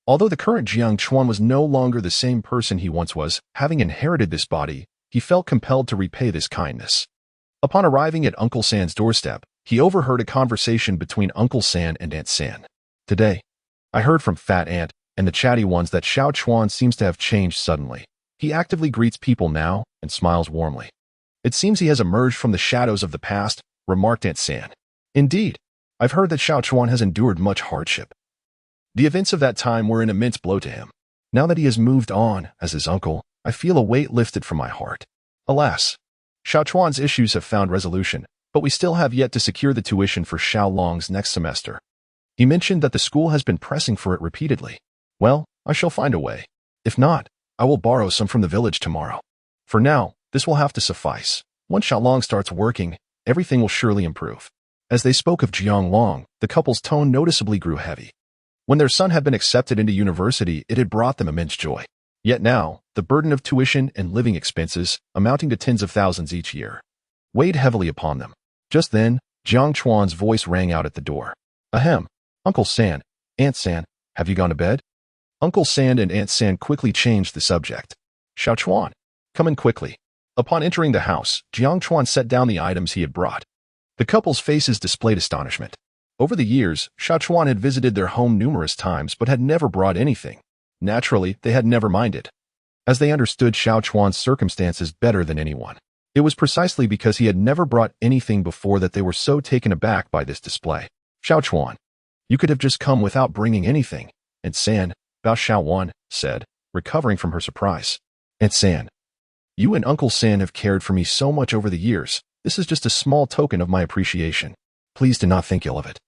Although the current Jiang Chuan was no longer the same person he once was, having inherited this body, he felt compelled to repay this kindness. Upon arriving at Uncle San's doorstep, he overheard a conversation between Uncle San and Aunt San. Today, I heard from Fat Aunt and the chatty ones that Xiao Chuan seems to have changed suddenly. He actively greets people now and smiles warmly. It seems he has emerged from the shadows of the past, remarked Aunt San. Indeed, I've heard that Xiao Chuan has endured much hardship. The events of that time were an immense blow to him. Now that he has moved on as his uncle, I feel a weight lifted from my heart. Alas, Xiao Chuan's issues have found resolution, but we still have yet to secure the tuition for Xiao Long's next semester. He mentioned that the school has been pressing for it repeatedly. Well, I shall find a way. If not, I will borrow some from the village tomorrow. For now, this will have to suffice. Once Xiao Long starts working, everything will surely improve. As they spoke of Jiang Long, the couple's tone noticeably grew heavy. When their son had been accepted into university, it had brought them immense joy. Yet now, the burden of tuition and living expenses, amounting to tens of thousands each year, weighed heavily upon them. Just then, Jiang Chuan's voice rang out at the door. Ahem, Uncle San, Aunt San, have you gone to bed? Uncle San and Aunt San quickly changed the subject. Xiao Chuan, come in quickly. Upon entering the house, Jiang Chuan set down the items he had brought. The couple's faces displayed astonishment. Over the years, Xiao Chuan had visited their home numerous times but had never brought anything. Naturally, they had never minded, as they understood Xiao Chuan's circumstances better than anyone. It was precisely because he had never brought anything before that they were so taken aback by this display. Xiao Chuan, you could have just come without bringing anything, Aunt San, Bao Xiaowan said, recovering from her surprise. Aunt San, you and Uncle San have cared for me so much over the years. This is just a small token of my appreciation. Please do not think ill of it.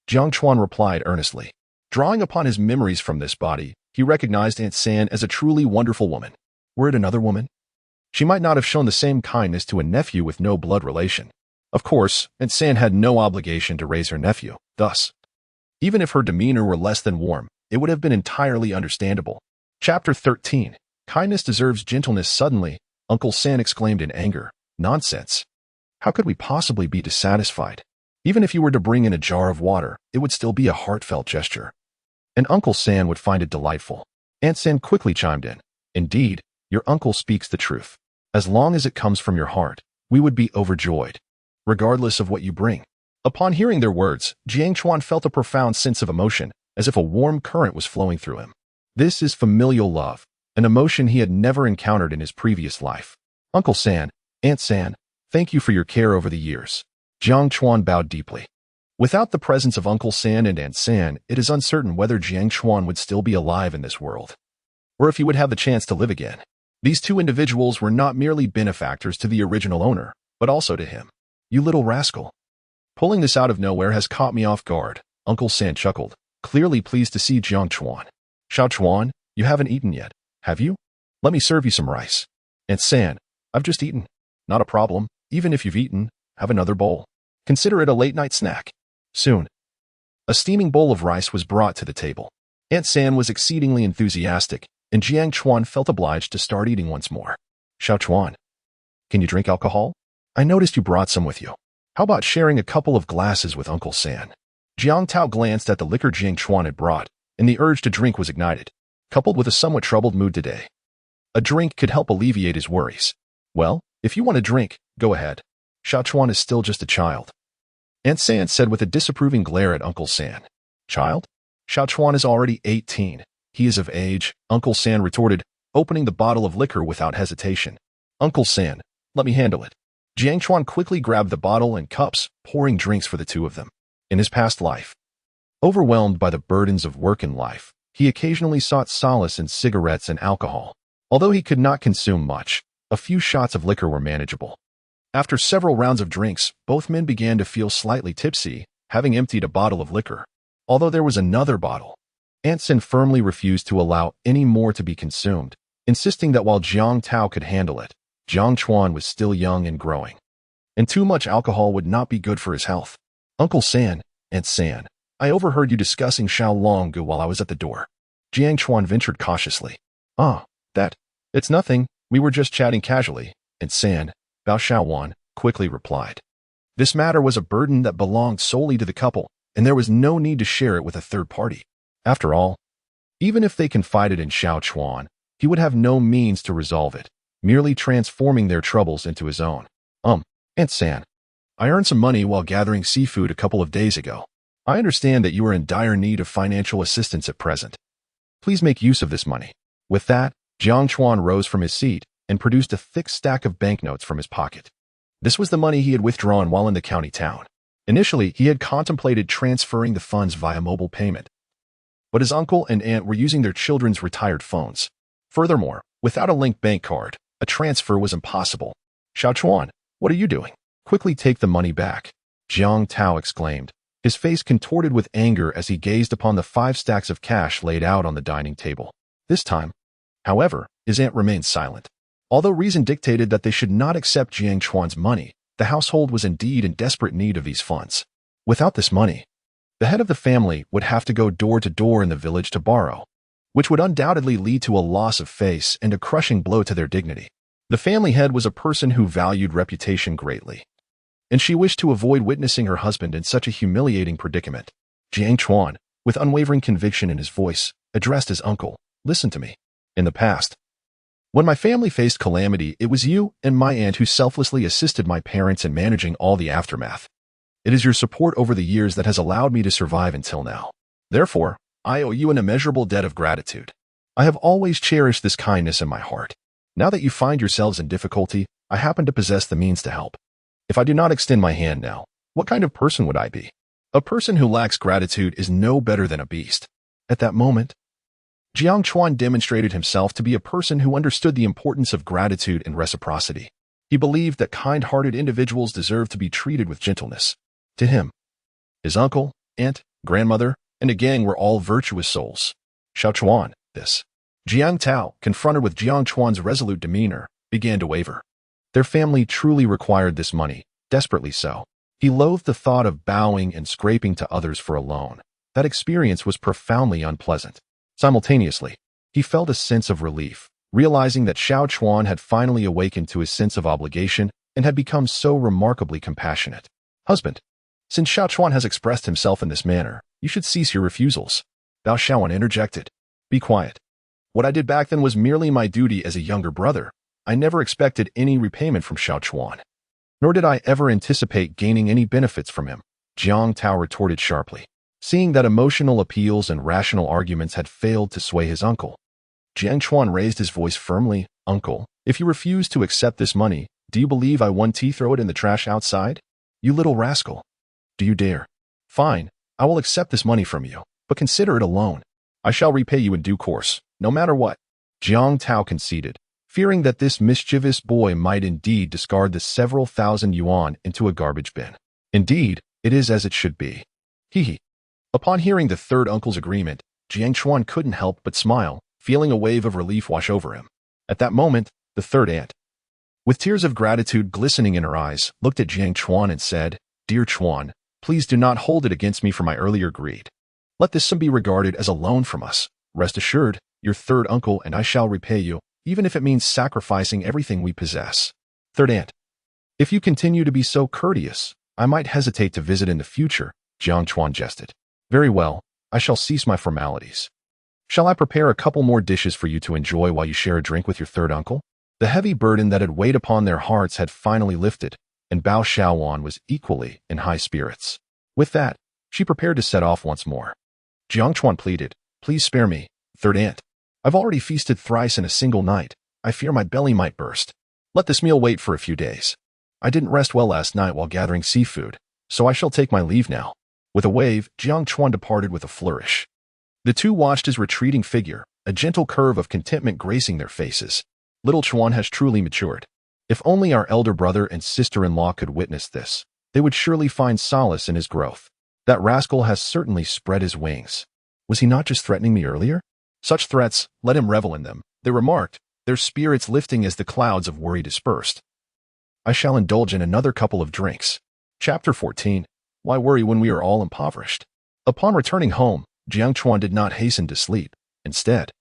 Jiang Chuan replied earnestly. Drawing upon his memories from this body, he recognized Aunt San as a truly wonderful woman. Were it another woman, she might not have shown the same kindness to a nephew with no blood relation. Of course, Aunt San had no obligation to raise her nephew. Thus, even if her demeanor were less than warm, it would have been entirely understandable. Chapter 13. Kindness deserves gentleness. Suddenly, Uncle San exclaimed in anger. Nonsense. How could we possibly be dissatisfied? Even if you were to bring in a jar of water, it would still be a heartfelt gesture. And Uncle San would find it delightful. Aunt San quickly chimed in. Indeed, your uncle speaks the truth. As long as it comes from your heart, we would be overjoyed, regardless of what you bring. Upon hearing their words, Jiang Chuan felt a profound sense of emotion, as if a warm current was flowing through him. This is familial love, an emotion he had never encountered in his previous life. Uncle San, Aunt San, thank you for your care over the years. Jiang Chuan bowed deeply. Without the presence of Uncle San and Aunt San, it is uncertain whether Jiang Chuan would still be alive in this world, or if he would have the chance to live again. These two individuals were not merely benefactors to the original owner, but also to him. You little rascal. Pulling this out of nowhere has caught me off guard, Uncle San chuckled, clearly pleased to see Jiang Chuan. Xiao Chuan, you haven't eaten yet, have you? Let me serve you some rice. Aunt San, I've just eaten. Not a problem, even if you've eaten, have another bowl. Consider it a late-night snack. Soon, a steaming bowl of rice was brought to the table. Aunt San was exceedingly enthusiastic, and Jiang Chuan felt obliged to start eating once more. Xiao Chuan, can you drink alcohol? I noticed you brought some with you. How about sharing a couple of glasses with Uncle San? Jiang Tao glanced at the liquor Jiang Chuan had brought, and the urge to drink was ignited, coupled with a somewhat troubled mood today. A drink could help alleviate his worries. Well, if you want to drink, go ahead. Xiao Chuan is still just a child. Aunt San said with a disapproving glare at Uncle San. Child? Xiao Chuan is already 18. He is of age, Uncle San retorted, opening the bottle of liquor without hesitation. Uncle San, let me handle it. Jiang Chuan quickly grabbed the bottle and cups, pouring drinks for the two of them. In his past life, overwhelmed by the burdens of work and life, he occasionally sought solace in cigarettes and alcohol. Although he could not consume much, a few shots of liquor were manageable. After several rounds of drinks, both men began to feel slightly tipsy, having emptied a bottle of liquor. Although there was another bottle, Aunt San firmly refused to allow any more to be consumed, insisting that while Jiang Tao could handle it, Jiang Chuan was still young and growing, and too much alcohol would not be good for his health. Uncle San, Aunt San, I overheard you discussing Xiao Long while I was at the door. Jiang Chuan ventured cautiously. It's nothing, we were just chatting casually, Aunt San, Bao Xiaowan quickly replied. This matter was a burden that belonged solely to the couple, and there was no need to share it with a third party. After all, even if they confided in Xiao Chuan, he would have no means to resolve it, merely transforming their troubles into his own. Aunt San, I earned some money while gathering seafood a couple of days ago. I understand that you are in dire need of financial assistance at present. Please make use of this money. With that, Jiang Chuan rose from his seat and produced a thick stack of banknotes from his pocket. This was the money he had withdrawn while in the county town. Initially, he had contemplated transferring the funds via mobile payment, but his uncle and aunt were using their children's retired phones. Furthermore, without a linked bank card, a transfer was impossible. Xiao Chuan, what are you doing? Quickly take the money back, Jiang Tao exclaimed, his face contorted with anger as he gazed upon the 5 stacks of cash laid out on the dining table. This time, however, his aunt remained silent. Although reason dictated that they should not accept Jiang Chuan's money, the household was indeed in desperate need of these funds. Without this money, the head of the family would have to go door to door in the village to borrow, which would undoubtedly lead to a loss of face and a crushing blow to their dignity. The family head was a person who valued reputation greatly, and she wished to avoid witnessing her husband in such a humiliating predicament. Jiang Chuan, with unwavering conviction in his voice, addressed his uncle, "Listen to me. In the past, when my family faced calamity, it was you and my aunt who selflessly assisted my parents in managing all the aftermath. It is your support over the years that has allowed me to survive until now. Therefore, I owe you an immeasurable debt of gratitude. I have always cherished this kindness in my heart. Now that you find yourselves in difficulty, I happen to possess the means to help. If I do not extend my hand now, what kind of person would I be? A person who lacks gratitude is no better than a beast." At that moment, Jiang Chuan demonstrated himself to be a person who understood the importance of gratitude and reciprocity. He believed that kind-hearted individuals deserve to be treated with gentleness. To him, his uncle, aunt, grandmother, and a gang were all virtuous souls. Xiao Chuan, this. Jiang Tao, confronted with Jiang Chuan's resolute demeanor, began to waver. Their family truly required this money, desperately so. He loathed the thought of bowing and scraping to others for a loan. That experience was profoundly unpleasant. Simultaneously, he felt a sense of relief, realizing that Xiao Chuan had finally awakened to his sense of obligation and had become so remarkably compassionate. "Husband, since Xiao Chuan has expressed himself in this manner, you should cease your refusals." Bao Xiaoan interjected. "Be quiet. What I did back then was merely my duty as a younger brother. I never expected any repayment from Xiao Chuan, nor did I ever anticipate gaining any benefits from him," Jiang Tao retorted sharply. Seeing that emotional appeals and rational arguments had failed to sway his uncle, Jiang Chuan raised his voice firmly. "Uncle, if you refuse to accept this money, do you believe I want to throw it in the trash outside? You little rascal. Do you dare? Fine, I will accept this money from you, but consider it a loan. I shall repay you in due course, no matter what." Jiang Tao conceded, fearing that this mischievous boy might indeed discard the several thousand yuan into a garbage bin. "Indeed, it is as it should be. Hee." Upon hearing the third uncle's agreement, Jiang Chuan couldn't help but smile, feeling a wave of relief wash over him. At that moment, the third aunt, with tears of gratitude glistening in her eyes, looked at Jiang Chuan and said, "Dear Chuan, please do not hold it against me for my earlier greed. Let this sum be regarded as a loan from us. Rest assured, your third uncle and I shall repay you, even if it means sacrificing everything we possess." Third aunt, "If you continue to be so courteous, I might hesitate to visit in the future," Jiang Chuan jested. "Very well, I shall cease my formalities. Shall I prepare a couple more dishes for you to enjoy while you share a drink with your third uncle?" The heavy burden that had weighed upon their hearts had finally lifted, and Bao Xiaoan was equally in high spirits. With that, she prepared to set off once more. Jiang Chuan pleaded, "Please spare me, third aunt. I've already feasted thrice in a single night. I fear my belly might burst. Let this meal wait for a few days. I didn't rest well last night while gathering seafood, so I shall take my leave now." With a wave, Jiang Chuan departed with a flourish. The two watched his retreating figure, a gentle curve of contentment gracing their faces. Little Chuan has truly matured. If only our elder brother and sister-in-law could witness this, they would surely find solace in his growth. That rascal has certainly spread his wings. Was he not just threatening me earlier? Such threats, let him revel in them, they remarked, their spirits lifting as the clouds of worry dispersed. I shall indulge in another couple of drinks. Chapter 14. Why worry when we are all impoverished? Upon returning home, Jiang Chuan did not hasten to sleep. Instead,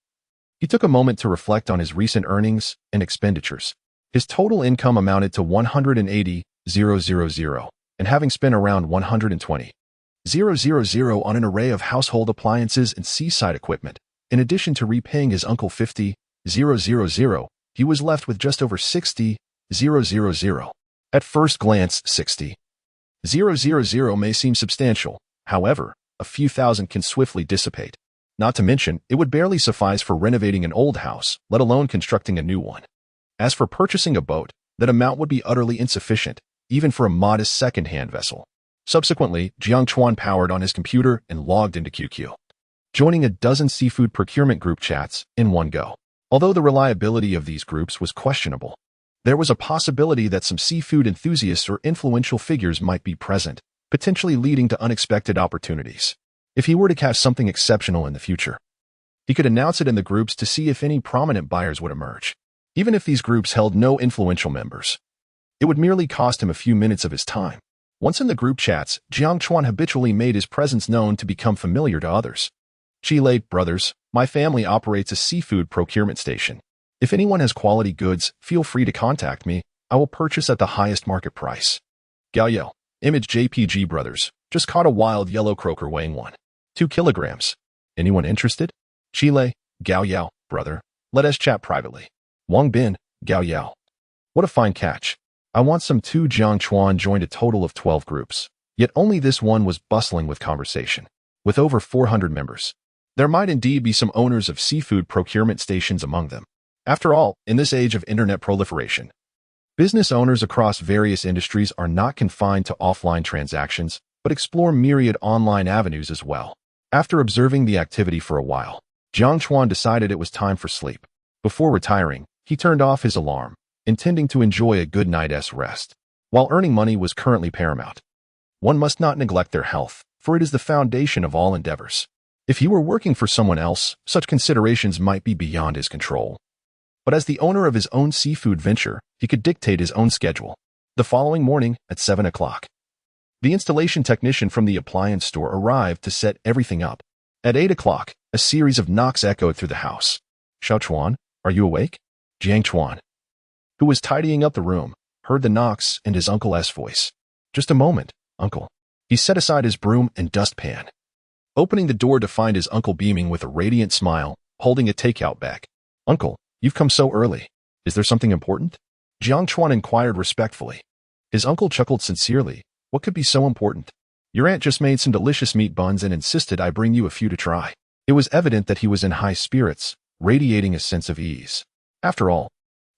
he took a moment to reflect on his recent earnings and expenditures. His total income amounted to 180,000, and having spent around 120,000 on an array of household appliances and seaside equipment, in addition to repaying his uncle 50,000, he was left with just over 60,000. At first glance, 60,000 may seem substantial. However, a few thousand can swiftly dissipate. Not to mention, it would barely suffice for renovating an old house, let alone constructing a new one. As for purchasing a boat, that amount would be utterly insufficient, even for a modest second-hand vessel. Subsequently, Jiang Chuan powered on his computer and logged into QQ, joining a dozen seafood procurement group chats in one go. Although the reliability of these groups was questionable, there was a possibility that some seafood enthusiasts or influential figures might be present, potentially leading to unexpected opportunities. If he were to catch something exceptional in the future, he could announce it in the groups to see if any prominent buyers would emerge. Even if these groups held no influential members, it would merely cost him a few minutes of his time. Once in the group chats, Jiang Chuan habitually made his presence known to become familiar to others. Chile brothers, my family operates a seafood procurement station. If anyone has quality goods, feel free to contact me. I will purchase at the highest market price. Gaoyao, Image JPG brothers, just caught a wild yellow croaker weighing 1.2 kilograms. Anyone interested? Chile, Gaoyao, brother, let us chat privately. Wang Bin, Gaoyao. What a fine catch. I want some too. Jiang Chuan joined a total of 12 groups, yet only this one was bustling with conversation. With over 400 members, there might indeed be some owners of seafood procurement stations among them. After all, in this age of internet proliferation, business owners across various industries are not confined to offline transactions, but explore myriad online avenues as well. After observing the activity for a while, Jiang Chuan decided it was time for sleep. Before retiring, he turned off his alarm, intending to enjoy a good night's rest. While earning money was currently paramount, one must not neglect their health, for it is the foundation of all endeavors. If he were working for someone else, such considerations might be beyond his control. But as the owner of his own seafood venture, he could dictate his own schedule. The following morning, at 7 o'clock, the installation technician from the appliance store arrived to set everything up. At 8 o'clock, a series of knocks echoed through the house. Xiao Chuan, are you awake? Jiang Chuan, who was tidying up the room, heard the knocks and his uncle's voice. Just a moment, uncle. He set aside his broom and dustpan, opening the door to find his uncle beaming with a radiant smile, holding a takeout bag. Uncle, you've come so early. Is there something important? Jiang Chuan inquired respectfully. His uncle chuckled sincerely. What could be so important? Your aunt just made some delicious meat buns and insisted I bring you a few to try. It was evident that he was in high spirits, radiating a sense of ease. After all,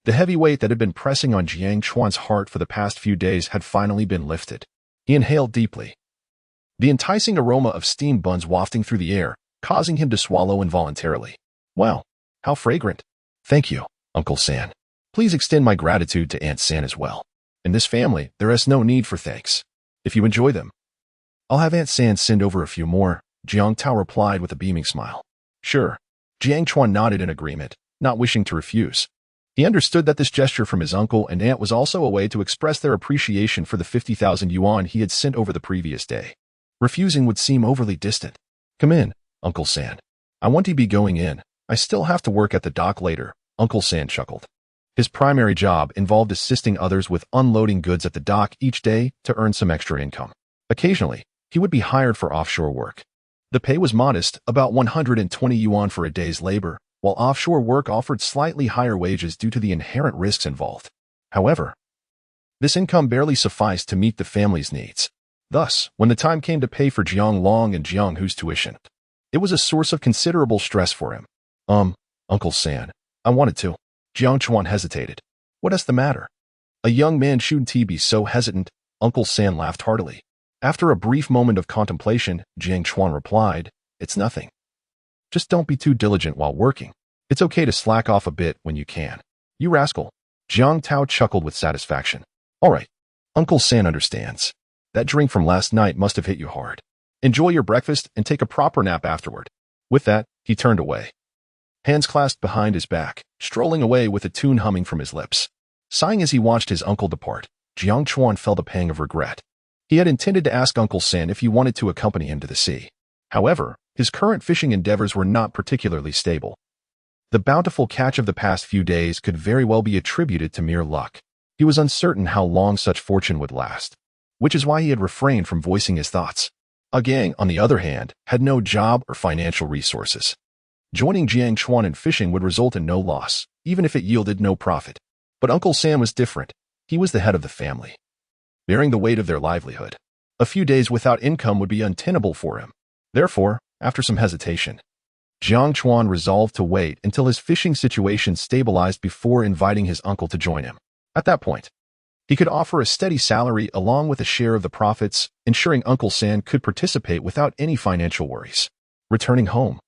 the heavy weight that had been pressing on Jiang Chuan's heart for the past few days had finally been lifted. He inhaled deeply, the enticing aroma of steamed buns wafting through the air, causing him to swallow involuntarily. Wow, how fragrant. Thank you, Uncle San. Please extend my gratitude to Aunt San as well. In this family, there is no need for thanks. If you enjoy them, I'll have Aunt San send over a few more, Jiang Tao replied with a beaming smile. Sure. Jiang Chuan nodded in agreement, not wishing to refuse. He understood that this gesture from his uncle and aunt was also a way to express their appreciation for the 50,000 yuan he had sent over the previous day. Refusing would seem overly distant. Come in, Uncle San. I want to be going in. I still have to work at the dock later, Uncle San chuckled. His primary job involved assisting others with unloading goods at the dock each day to earn some extra income. Occasionally, he would be hired for offshore work. The pay was modest, about 120 yuan for a day's labor, while offshore work offered slightly higher wages due to the inherent risks involved. However, this income barely sufficed to meet the family's needs. Thus, when the time came to pay for Jiang Long and Jiang Hu's tuition, it was a source of considerable stress for him. Uncle San, I wanted to. Jiang Chuan hesitated. What is the matter? A young man shouldn't be so hesitant, Uncle San laughed heartily. After a brief moment of contemplation, Jiang Chuan replied, It's nothing. Just don't be too diligent while working. It's okay to slack off a bit when you can. You rascal. Jiang Tao chuckled with satisfaction. All right. Uncle San understands. That drink from last night must have hit you hard. Enjoy your breakfast and take a proper nap afterward. With that, he turned away, hands clasped behind his back, strolling away with a tune humming from his lips. Sighing as he watched his uncle depart, Jiang Chuan felt a pang of regret. He had intended to ask Uncle San if he wanted to accompany him to the sea. However, his current fishing endeavors were not particularly stable. The bountiful catch of the past few days could very well be attributed to mere luck. He was uncertain how long such fortune would last. which is why he had refrained from voicing his thoughts. Gang, on the other hand, had no job or financial resources. Joining Jiang Chuan in fishing would result in no loss, even if it yielded no profit. But Uncle Sam was different. He was the head of the family, bearing the weight of their livelihood. A few days without income would be untenable for him. Therefore, after some hesitation, Jiang Chuan resolved to wait until his fishing situation stabilized before inviting his uncle to join him. At that point, he could offer a steady salary along with a share of the profits, ensuring Uncle Sam could participate without any financial worries. Returning home,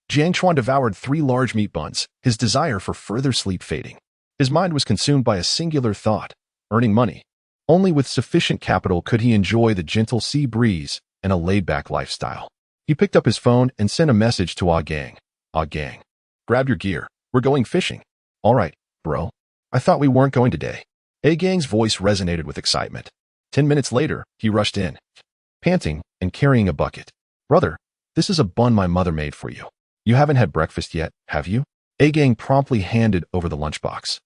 Jiang Chuan devoured 3 large meat buns, his desire for further sleep fading. His mind was consumed by a singular thought: earning money. Only with sufficient capital could he enjoy the gentle sea breeze and a laid-back lifestyle. He picked up his phone and sent a message to Gang. Gang, grab your gear. We're going fishing. All right, bro. I thought we weren't going today. Gang's voice resonated with excitement. 10 minutes later, he rushed in, panting and carrying a bucket. Brother, this is a bun my mother made for you. You haven't had breakfast yet, have you? Gang promptly handed over the lunchbox,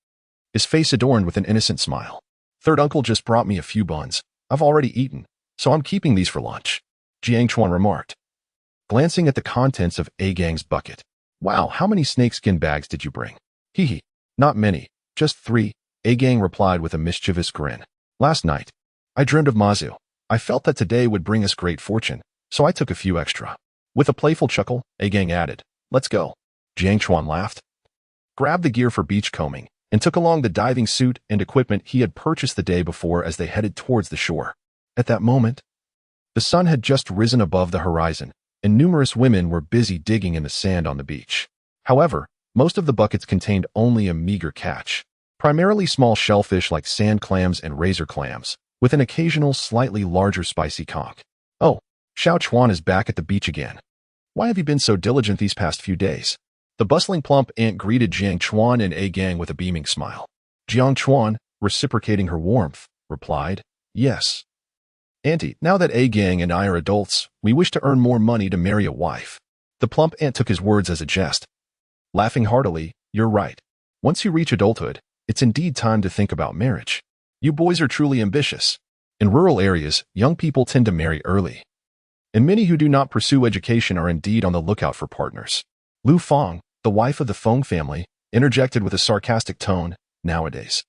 his face adorned with an innocent smile. Third uncle just brought me a few buns. I've already eaten, so I'm keeping these for lunch, Jiang Chuan remarked, glancing at the contents of Gang's bucket. Wow, how many snakeskin bags did you bring? Hee hee, not many, just 3, Gang replied with a mischievous grin. Last night, I dreamed of Mazu. I felt that today would bring us great fortune, so I took a few extra. With a playful chuckle, Gang added, let's go. Jiang Chuan laughed, grabbed the gear for beachcombing, and took along the diving suit and equipment he had purchased the day before as they headed towards the shore. At that moment, the sun had just risen above the horizon, and numerous women were busy digging in the sand on the beach. However, most of the buckets contained only a meager catch, primarily small shellfish like sand clams and razor clams, with an occasional slightly larger spicy conch. Oh, Xiao Chuan is back at the beach again. Why have you been so diligent these past few days? The bustling plump aunt greeted Jiang Chuan and Gang with a beaming smile. Jiang Chuan, reciprocating her warmth, replied, yes. Auntie, now that Gang and I are adults, we wish to earn more money to marry a wife. The plump aunt took his words as a jest, laughing heartily. You're right. Once you reach adulthood, it's indeed time to think about marriage. You boys are truly ambitious. In rural areas, young people tend to marry early, and many who do not pursue education are indeed on the lookout for partners. Lu Fong, the wife of the Feng family, interjected with a sarcastic tone. Nowadays,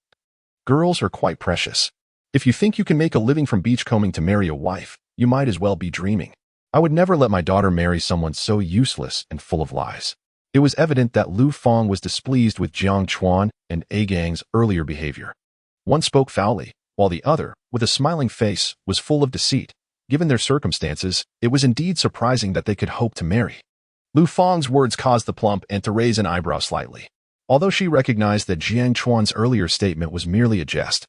girls are quite precious. If you think you can make a living from beachcombing to marry a wife, you might as well be dreaming. I would never let my daughter marry someone so useless and full of lies. It was evident that Lu Fong was displeased with Jiang Chuan and Gang's earlier behavior. One spoke foully, while the other, with a smiling face, was full of deceit. Given their circumstances, it was indeed surprising that they could hope to marry. Lu Fong's words caused the plump aunt to raise an eyebrow slightly. Although she recognized that Jiang Chuan's earlier statement was merely a jest,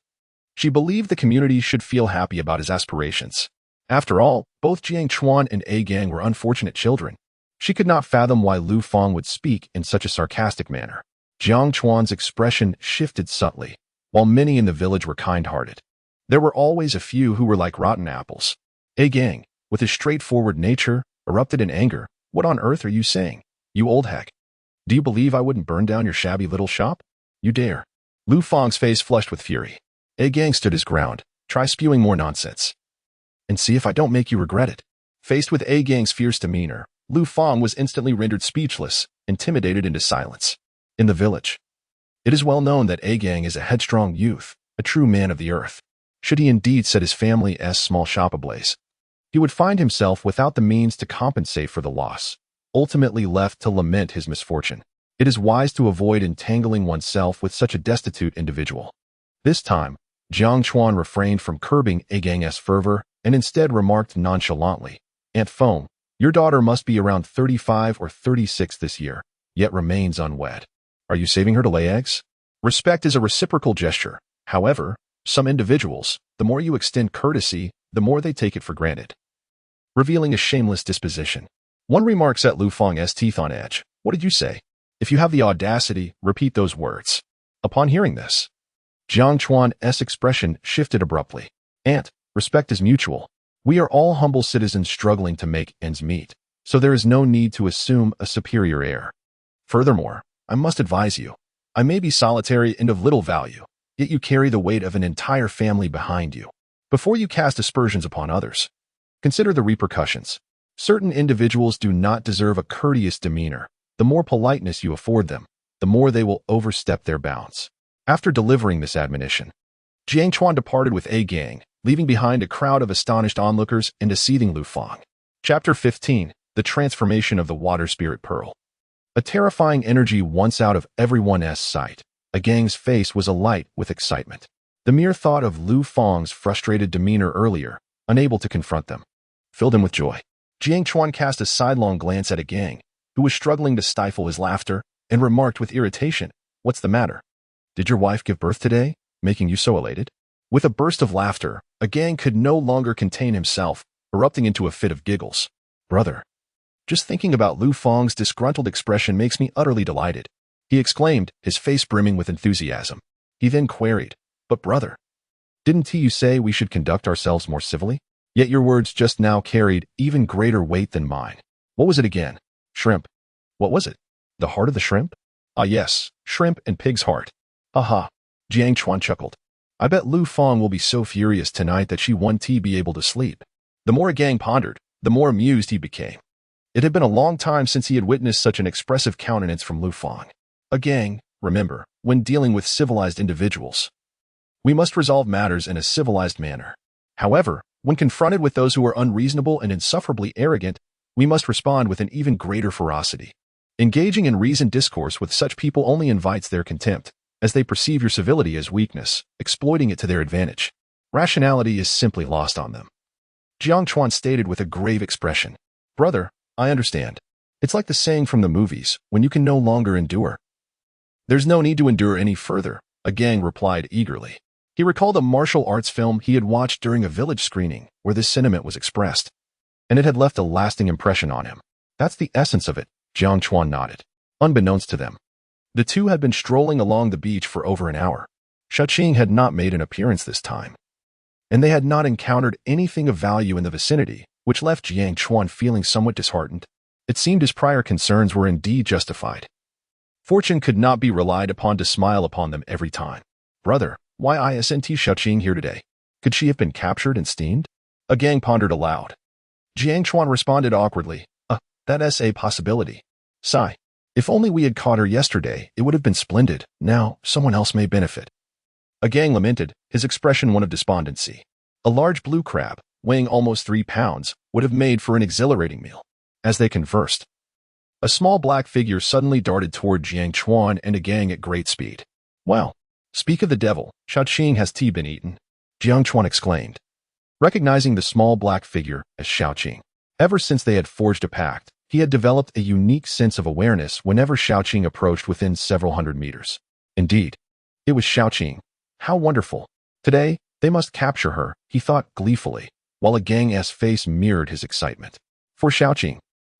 she believed the community should feel happy about his aspirations. After all, both Jiang Chuan and Gang were unfortunate children. She could not fathom why Lu Fong would speak in such a sarcastic manner. Jiang Chuan's expression shifted subtly, while many in the village were kind-hearted. There were always a few who were like rotten apples. Gang, with his straightforward nature, erupted in anger. What on earth are you saying, you old hack? Do you believe I wouldn't burn down your shabby little shop? You dare. Lu Fong's face flushed with fury. Gang stood his ground. Try spewing more nonsense, and see if I don't make you regret it. Faced with Gang's fierce demeanor, Lu Fong was instantly rendered speechless, intimidated into silence. In the village, it is well known that Gang is a headstrong youth, a true man of the earth. Should he indeed set his family's small shop ablaze, he would find himself without the means to compensate for the loss, ultimately left to lament his misfortune. It is wise to avoid entangling oneself with such a destitute individual. This time, Jiang Chuan refrained from curbing Gang's fervor and instead remarked nonchalantly, Aunt Fong, your daughter must be around 35 or 36 this year, yet remains unwed. Are you saving her to lay eggs? Respect is a reciprocal gesture. However, some individuals, the more you extend courtesy, the more they take it for granted, revealing a shameless disposition. One remark set Lu Fong's teeth on edge. What did you say? If you have the audacity, repeat those words. Upon hearing this, Jiang Chuan's expression shifted abruptly. Aunt, respect is mutual. We are all humble citizens struggling to make ends meet, so there is no need to assume a superior air. Furthermore, I must advise you, I may be solitary and of little value, yet you carry the weight of an entire family behind you. Before you cast aspersions upon others, consider the repercussions. Certain individuals do not deserve a courteous demeanor. The more politeness you afford them, the more they will overstep their bounds. After delivering this admonition, Jiang Chuan departed with A Gang, leaving behind a crowd of astonished onlookers and a seething Lu Fang. Chapter 15. The Transformation of the Water Spirit Pearl. A terrifying energy once out of everyone's sight. A Gang's face was alight with excitement. The mere thought of Lu Fang's frustrated demeanor earlier, unable to confront them, filled him with joy. Jiang Chuan cast a sidelong glance at A Gang, who was struggling to stifle his laughter, and remarked with irritation, "What's the matter? Did your wife give birth today, making you so elated?" With a burst of laughter, A Gang could no longer contain himself, erupting into a fit of giggles. "Brother, just thinking about Lu Fang's disgruntled expression makes me utterly delighted," he exclaimed, his face brimming with enthusiasm. He then queried, "But brother, didn't you say we should conduct ourselves more civilly? Yet your words just now carried even greater weight than mine. What was it again? Shrimp. What was it? The heart of the shrimp? Ah yes, shrimp and pig's heart. Aha." Jiang Chuan chuckled. "I bet Lu Fang will be so furious tonight that she won't be able to sleep." The more A Gang pondered, the more amused he became. It had been a long time since he had witnessed such an expressive countenance from Lu Fang. A Gang, remember, when dealing with civilized individuals, we must resolve matters in a civilized manner. However, when confronted with those who are unreasonable and insufferably arrogant, we must respond with an even greater ferocity. Engaging in reasoned discourse with such people only invites their contempt, as they perceive your civility as weakness, exploiting it to their advantage. Rationality is simply lost on them. Jiang Chuan stated with a grave expression, "Brother, I understand. It's like the saying from the movies, when you can no longer endure. There's no need to endure any further," A Gang replied eagerly. He recalled a martial arts film he had watched during a village screening where this sentiment was expressed, and it had left a lasting impression on him. "That's the essence of it," Jiang Chuan nodded. Unbeknownst to them, the two had been strolling along the beach for over an hour. Shaoqing had not made an appearance this time, and they had not encountered anything of value in the vicinity, which left Jiang Chuan feeling somewhat disheartened. It seemed his prior concerns were indeed justified. Fortune could not be relied upon to smile upon them every time. "Brother, why isn't Shaoqing here today? Could she have been captured and steamed?" A Gang pondered aloud. Jiang Chuan responded awkwardly, That's a possibility. Sigh. If only we had caught her yesterday, it would have been splendid. Now, someone else may benefit." A Gang lamented, his expression one of despondency. A large blue crab, weighing almost 3 pounds, would have made for an exhilarating meal. As they conversed, a small black figure suddenly darted toward Jiang Chuan and A Gang at great speed. "Well, speak of the devil, Shaoqing has tea been eaten?" Jiang Chuan exclaimed, recognizing the small black figure as Shaoqing. Ever since they had forged a pact, he had developed a unique sense of awareness whenever Shaoqing approached within several hundred meters. Indeed, it was Shaoqing. How wonderful. Today, they must capture her, he thought gleefully, while A Gang's face mirrored his excitement. For Shaoqing,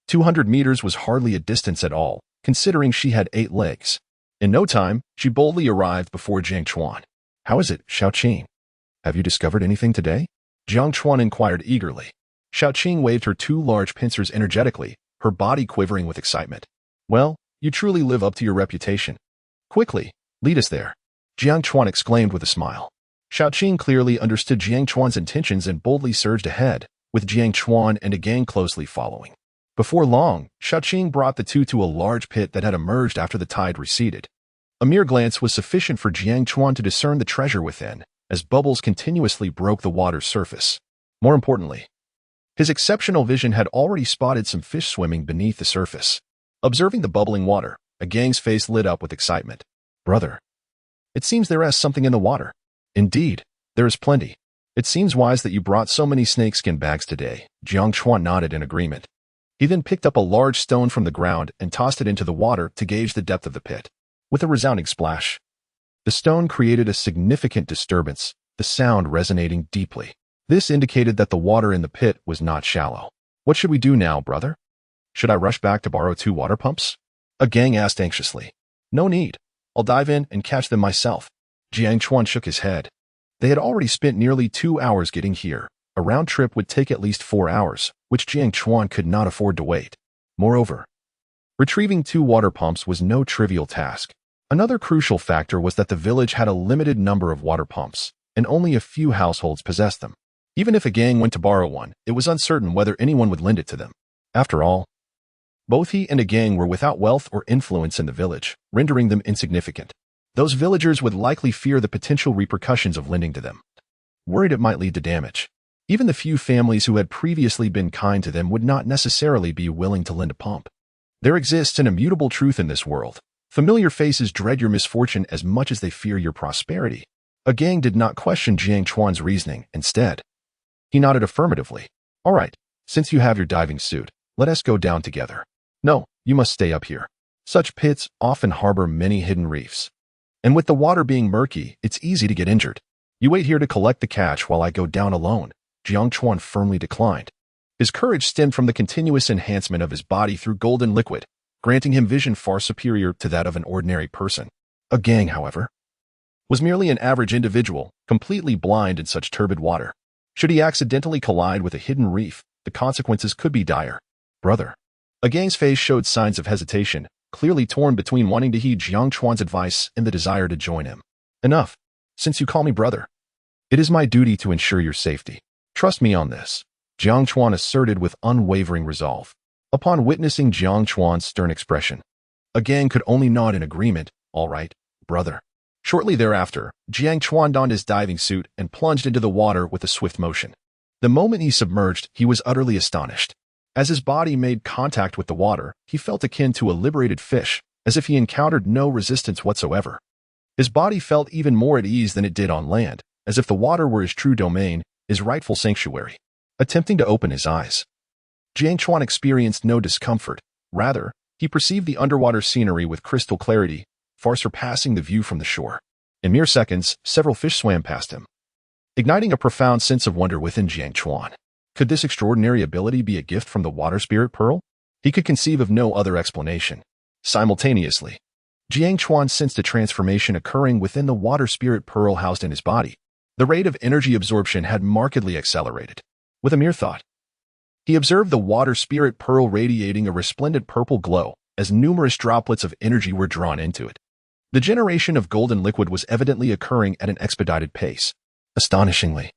200 meters was hardly a distance at all, considering she had 8 legs. In no time, she boldly arrived before Jiang Chuan. "How is it, Shaoqing? Have you discovered anything today?" Jiang Chuan inquired eagerly. Shaoqing waved her 2 large pincers energetically, her body quivering with excitement. "Well, you truly live up to your reputation. Quickly, lead us there," Jiang Chuan exclaimed with a smile. Shaoqing clearly understood Jiang Chuan's intentions and boldly surged ahead, with Jiang Chuan and A Gang closely following. Before long, Shaoqing brought the two to a large pit that had emerged after the tide receded. A mere glance was sufficient for Jiang Chuan to discern the treasure within, as bubbles continuously broke the water's surface. More importantly, his exceptional vision had already spotted some fish swimming beneath the surface. Observing the bubbling water, A Gang's face lit up with excitement. "Brother, it seems there is something in the water." "Indeed, there is plenty. It seems wise that you brought so many snakeskin bags today." Jiang Chuan nodded in agreement. He then picked up a large stone from the ground and tossed it into the water to gauge the depth of the pit. With a resounding splash, the stone created a significant disturbance, the sound resonating deeply. This indicated that the water in the pit was not shallow. "What should we do now, brother? Should I rush back to borrow 2 water pumps?" A Gang asked anxiously. "No need. I'll dive in and catch them myself." Jiang Chuan shook his head. They had already spent nearly 2 hours getting here. A round trip would take at least 4 hours, which Jiang Chuan could not afford to wait. Moreover, retrieving 2 water pumps was no trivial task. Another crucial factor was that the village had a limited number of water pumps, and only a few households possessed them. Even if a gang went to borrow one, it was uncertain whether anyone would lend it to them. After all, both he and a gang were without wealth or influence in the village, rendering them insignificant. Those villagers would likely fear the potential repercussions of lending to them, worried it might lead to damage. Even the few families who had previously been kind to them would not necessarily be willing to lend a pump. There exists an immutable truth in this world. Familiar faces dread your misfortune as much as they fear your prosperity. A gang did not question Jiang Chuan's reasoning. Instead, he nodded affirmatively. All right, since you have your diving suit, let us go down together. No, you must stay up here. Such pits often harbor many hidden reefs. And with the water being murky, it's easy to get injured. You wait here to collect the catch while I go down alone. Jiang Chuan firmly declined. His courage stemmed from the continuous enhancement of his body through golden liquid, granting him vision far superior to that of an ordinary person. A gang, however, was merely an average individual, completely blind in such turbid water. Should he accidentally collide with a hidden reef, the consequences could be dire. Brother. A gang's face showed signs of hesitation, clearly torn between wanting to heed Jiang Chuan's advice and the desire to join him. Enough. Since you call me brother, it is my duty to ensure your safety. Trust me on this, Jiang Chuan asserted with unwavering resolve. Upon witnessing Jiang Chuan's stern expression, a gang could only nod in agreement. All right, brother. Shortly thereafter, Jiang Chuan donned his diving suit and plunged into the water with a swift motion. The moment he submerged, he was utterly astonished. As his body made contact with the water, he felt akin to a liberated fish, as if he encountered no resistance whatsoever. His body felt even more at ease than it did on land, as if the water were his true domain, his rightful sanctuary. Attempting to open his eyes, Jiang Chuan experienced no discomfort. Rather, he perceived the underwater scenery with crystal clarity, far surpassing the view from the shore. In mere seconds, several fish swam past him, igniting a profound sense of wonder within Jiang Chuan. Could this extraordinary ability be a gift from the water spirit pearl? He could conceive of no other explanation. Simultaneously, Jiang Chuan sensed a transformation occurring within the water spirit pearl housed in his body. The rate of energy absorption had markedly accelerated. With a mere thought, he observed the water spirit pearl radiating a resplendent purple glow as numerous droplets of energy were drawn into it. The generation of golden liquid was evidently occurring at an expedited pace. Astonishingly,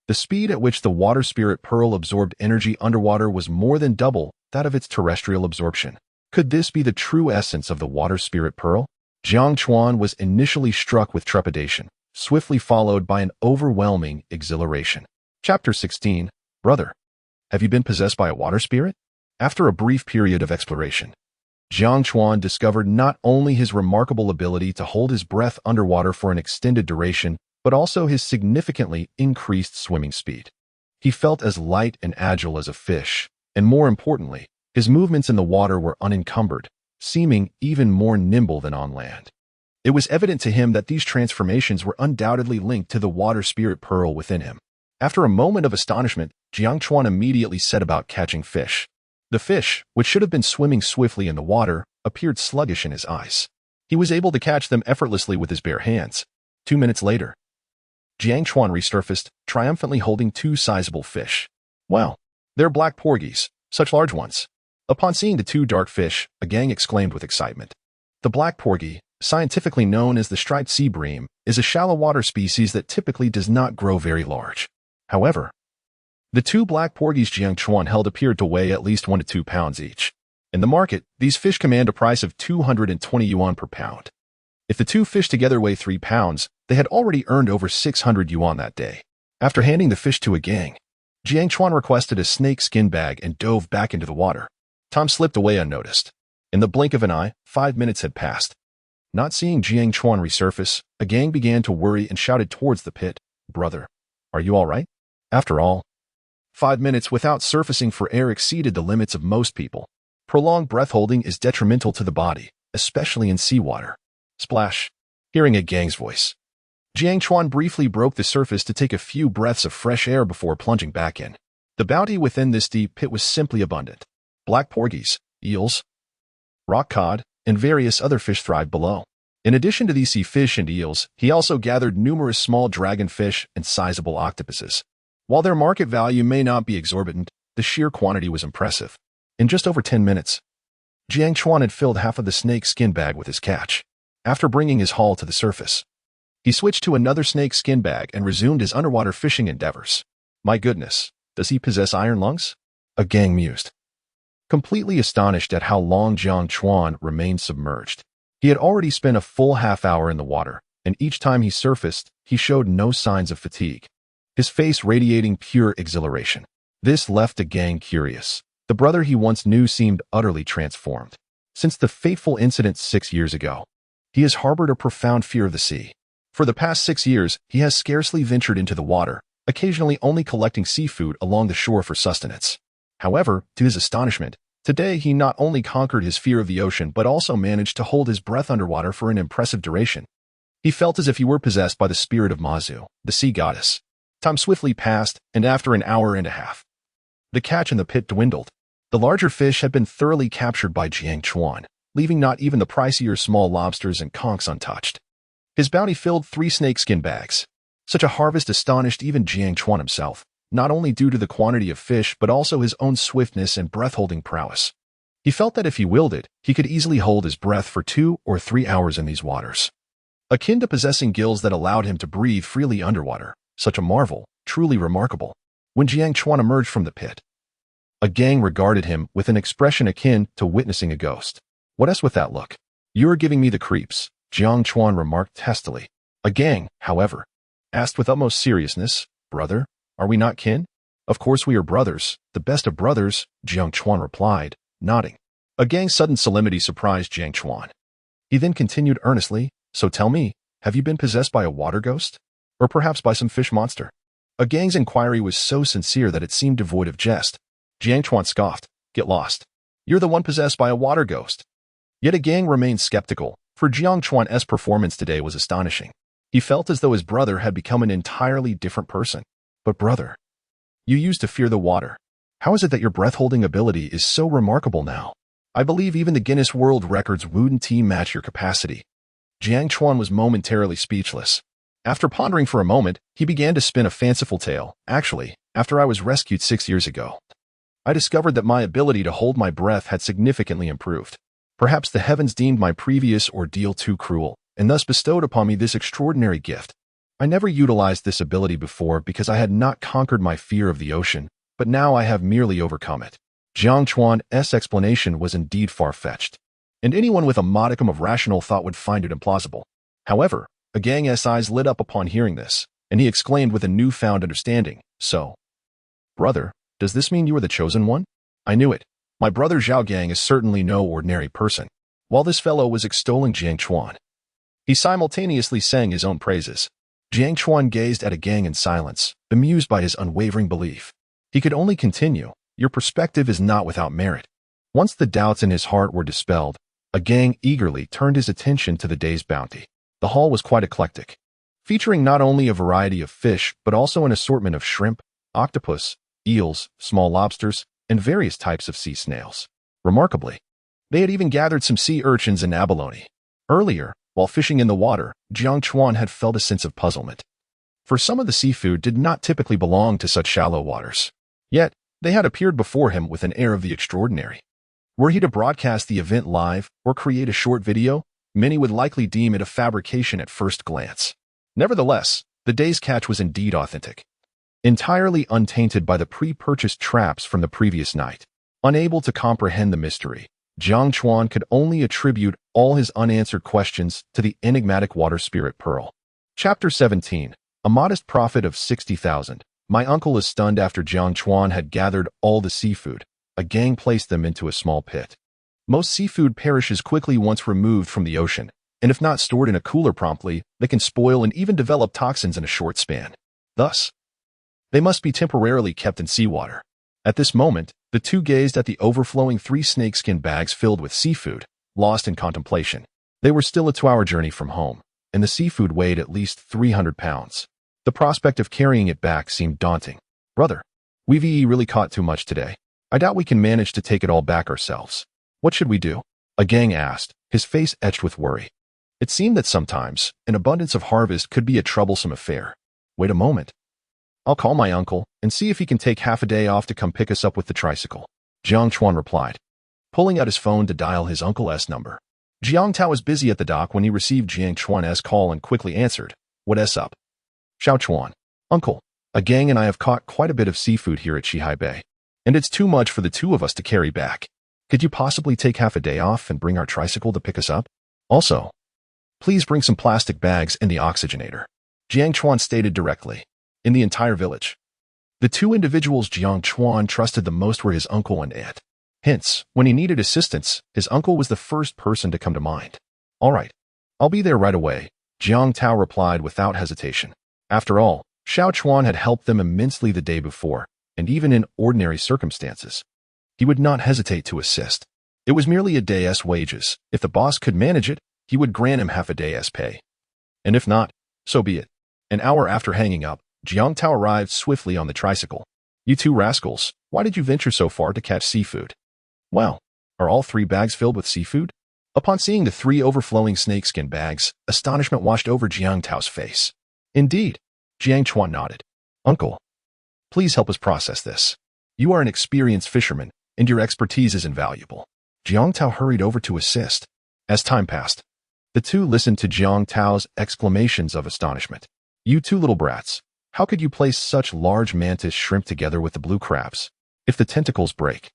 the speed at which the water spirit pearl absorbed energy underwater was more than double that of its terrestrial absorption. Could this be the true essence of the water spirit pearl? Jiang Chuan was initially struck with trepidation, swiftly followed by an overwhelming exhilaration. Chapter 16. Brother, have you been possessed by a water spirit? After a brief period of exploration, Jiang Chuan discovered not only his remarkable ability to hold his breath underwater for an extended duration, but also his significantly increased swimming speed. He felt as light and agile as a fish, and more importantly, his movements in the water were unencumbered, seeming even more nimble than on land. It was evident to him that these transformations were undoubtedly linked to the water spirit pearl within him. After a moment of astonishment, Jiang Chuan immediately set about catching fish. The fish, which should have been swimming swiftly in the water, appeared sluggish in his eyes. He was able to catch them effortlessly with his bare hands. 2 minutes later, Jiang Chuan resurfaced, triumphantly holding 2 sizable fish. Wow, they're black porgies, such large ones. Upon seeing the 2 dark fish, a gang exclaimed with excitement. The black porgy, scientifically known as the striped sea bream, is a shallow water species that typically does not grow very large. However, the 2 black porgies Jiang Chuan held appeared to weigh at least 1 to 2 pounds each. In the market, these fish command a price of 220 yuan per pound. If the 2 fish together weigh 3 pounds, they had already earned over 600 yuan that day. After handing the fish to a gang, Jiang Chuan requested a snake skin bag and dove back into the water. Time slipped away unnoticed. In the blink of an eye, 5 minutes had passed. Not seeing Jiang Chuan resurface, a gang began to worry and shouted towards the pit, "Brother, are you all right?" After all, 5 minutes without surfacing for air exceeded the limits of most people. Prolonged breath-holding is detrimental to the body, especially in seawater. Splash. Hearing a gang's voice, Jiang Chuan briefly broke the surface to take a few breaths of fresh air before plunging back in. The bounty within this deep pit was simply abundant. Black porgies, eels, rock cod, and various other fish thrived below. In addition to these sea fish and eels, he also gathered numerous small dragonfish and sizable octopuses. While their market value may not be exorbitant, the sheer quantity was impressive. In just over 10 minutes, Jiang Chuan had filled half of the snake skin bag with his catch. After bringing his haul to the surface, He switched to another snake skin bag and resumed his underwater fishing endeavors. My goodness, does he possess iron lungs? A gang mused, completely astonished at how long Jiang Chuan remained submerged. He had already spent a full half-hour in the water, and each time he surfaced, he showed no signs of fatigue, his face radiating pure exhilaration. This left the gang curious. The brother he once knew seemed utterly transformed. Since the fateful incident 6 years ago, he has harbored a profound fear of the sea. For the past 6 years, he has scarcely ventured into the water, occasionally only collecting seafood along the shore for sustenance. However, to his astonishment, today he not only conquered his fear of the ocean but also managed to hold his breath underwater for an impressive duration. He felt as if he were possessed by the spirit of Mazu, the sea goddess. Time swiftly passed, and after an hour and a half, the catch in the pit dwindled. The larger fish had been thoroughly captured by Jiang Chuan, leaving not even the pricier small lobsters and conchs untouched. His bounty filled 3 snakeskin bags. Such a harvest astonished even Jiang Chuan himself, not only due to the quantity of fish but also his own swiftness and breath-holding prowess. He felt that if he willed it, he could easily hold his breath for 2 or 3 hours in these waters. Akin to possessing gills that allowed him to breathe freely underwater, such a marvel, truly remarkable. When Jiang Chuan emerged from the pit, a gang regarded him with an expression akin to witnessing a ghost. What else with that look? You're giving me the creeps, Jiang Chuan remarked testily. A gang, however, asked with utmost seriousness, Brother, are we not kin? Of course we are brothers, the best of brothers, Jiang Chuan replied, nodding. A gang's sudden solemnity surprised Jiang Chuan. He then continued earnestly, so tell me, have you been possessed by a water ghost? Or perhaps by some fish monster? A gang's inquiry was so sincere that it seemed devoid of jest. Jiang Chuan scoffed, get lost. You're the one possessed by a water ghost. Yet a gang remained skeptical, for Jiang Chuan's performance today was astonishing. He felt as though his brother had become an entirely different person. But brother, you used to fear the water. How is it that your breath-holding ability is so remarkable now? I believe even the Guinness World Records wouldn't match your capacity. Jiang Chuan was momentarily speechless. After pondering for a moment, he began to spin a fanciful tale. Actually, after I was rescued 6 years ago, I discovered that my ability to hold my breath had significantly improved. Perhaps the heavens deemed my previous ordeal too cruel, and thus bestowed upon me this extraordinary gift. I never utilized this ability before because I had not conquered my fear of the ocean, but now I have merely overcome it. Jiang Chuan's explanation was indeed far-fetched, and anyone with a modicum of rational thought would find it implausible. However, a gang's eyes lit up upon hearing this, and he exclaimed with a newfound understanding, so, brother, does this mean you are the chosen one? I knew it. My brother Zhao Gang is certainly no ordinary person. While this fellow was extolling Jiang Chuan, he simultaneously sang his own praises. Jiang Chuan gazed at a gang in silence, bemused by his unwavering belief. He could only continue, your perspective is not without merit. Once the doubts in his heart were dispelled, a gang eagerly turned his attention to the day's bounty. The haul was quite eclectic, featuring not only a variety of fish but also an assortment of shrimp, octopus, eels, small lobsters, and various types of sea snails. Remarkably, they had even gathered some sea urchins and abalone. Earlier, while fishing in the water, Jiang Chuan had felt a sense of puzzlement. For some of the seafood did not typically belong to such shallow waters. Yet, they had appeared before him with an air of the extraordinary. Were he to broadcast the event live or create a short video, many would likely deem it a fabrication at first glance. Nevertheless, the day's catch was indeed authentic, entirely untainted by the pre-purchased traps from the previous night. Unable to comprehend the mystery, Jiang Chuan could only attribute all his unanswered questions to the enigmatic water spirit pearl. Chapter 17. A modest profit of 60,000. My uncle is stunned after Jiang Chuan had gathered all the seafood. A gang placed them into a small pit. Most seafood perishes quickly once removed from the ocean, and if not stored in a cooler promptly, they can spoil and even develop toxins in a short span. Thus, they must be temporarily kept in seawater. At this moment, the two gazed at the overflowing 3 snakeskin bags filled with seafood, lost in contemplation. They were still a 2-hour journey from home, and the seafood weighed at least 300 pounds. The prospect of carrying it back seemed daunting. Brother, we've really caught too much today. I doubt we can manage to take it all back ourselves. What should we do? A gang asked, his face etched with worry. It seemed that sometimes, an abundance of harvest could be a troublesome affair. Wait a moment. I'll call my uncle and see if he can take half a day off to come pick us up with the tricycle. Jiang Chuan replied, pulling out his phone to dial his uncle's number. Jiang Tao was busy at the dock when he received Jiang Chuan's call and quickly answered. What's up? Xiao Chuan. Uncle, a gang and I have caught quite a bit of seafood here at Chihai Bay, and it's too much for the two of us to carry back. Could you possibly take half a day off and bring our tricycle to pick us up? Also, please bring some plastic bags and the oxygenator. Jiang Chuan stated directly. In the entire village, the two individuals Jiang Chuan trusted the most were his uncle and aunt. Hence, when he needed assistance, his uncle was the first person to come to mind. All right, I'll be there right away, Jiang Tao replied without hesitation. After all, Xiao Chuan had helped them immensely the day before, and even in ordinary circumstances, he would not hesitate to assist. It was merely a day's wages. If the boss could manage it, he would grant him half a day's pay. And if not, so be it. An hour after hanging up, Jiang Tao arrived swiftly on the tricycle. You two rascals, why did you venture so far to catch seafood? Well, are all 3 bags filled with seafood? Upon seeing the 3 overflowing snakeskin bags, astonishment washed over Jiang Tao's face. Indeed, Jiang Chuan nodded. Uncle, please help us process this. You are an experienced fisherman, and your expertise is invaluable. Jiang Tao hurried over to assist. As time passed, the two listened to Jiang Tao's exclamations of astonishment. You two little brats, how could you place such large mantis shrimp together with the blue crabs? If the tentacles break,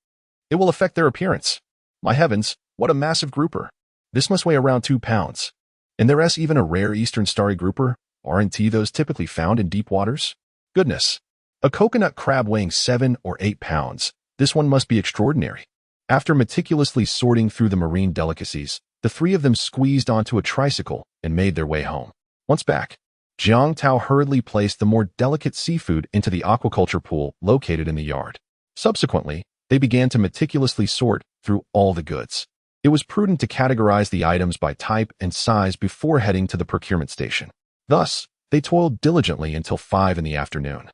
it will affect their appearance. My heavens, what a massive grouper. This must weigh around 2 pounds. And there's even a rare eastern starry grouper. Aren't those typically found in deep waters? Goodness. A coconut crab weighing 7 or 8 pounds. This one must be extraordinary. After meticulously sorting through the marine delicacies, the 3 of them squeezed onto a tricycle and made their way home. Once back, Jiang Tao hurriedly placed the more delicate seafood into the aquaculture pool located in the yard. Subsequently, they began to meticulously sort through all the goods. It was prudent to categorize the items by type and size before heading to the procurement station. Thus, they toiled diligently until 5 in the afternoon,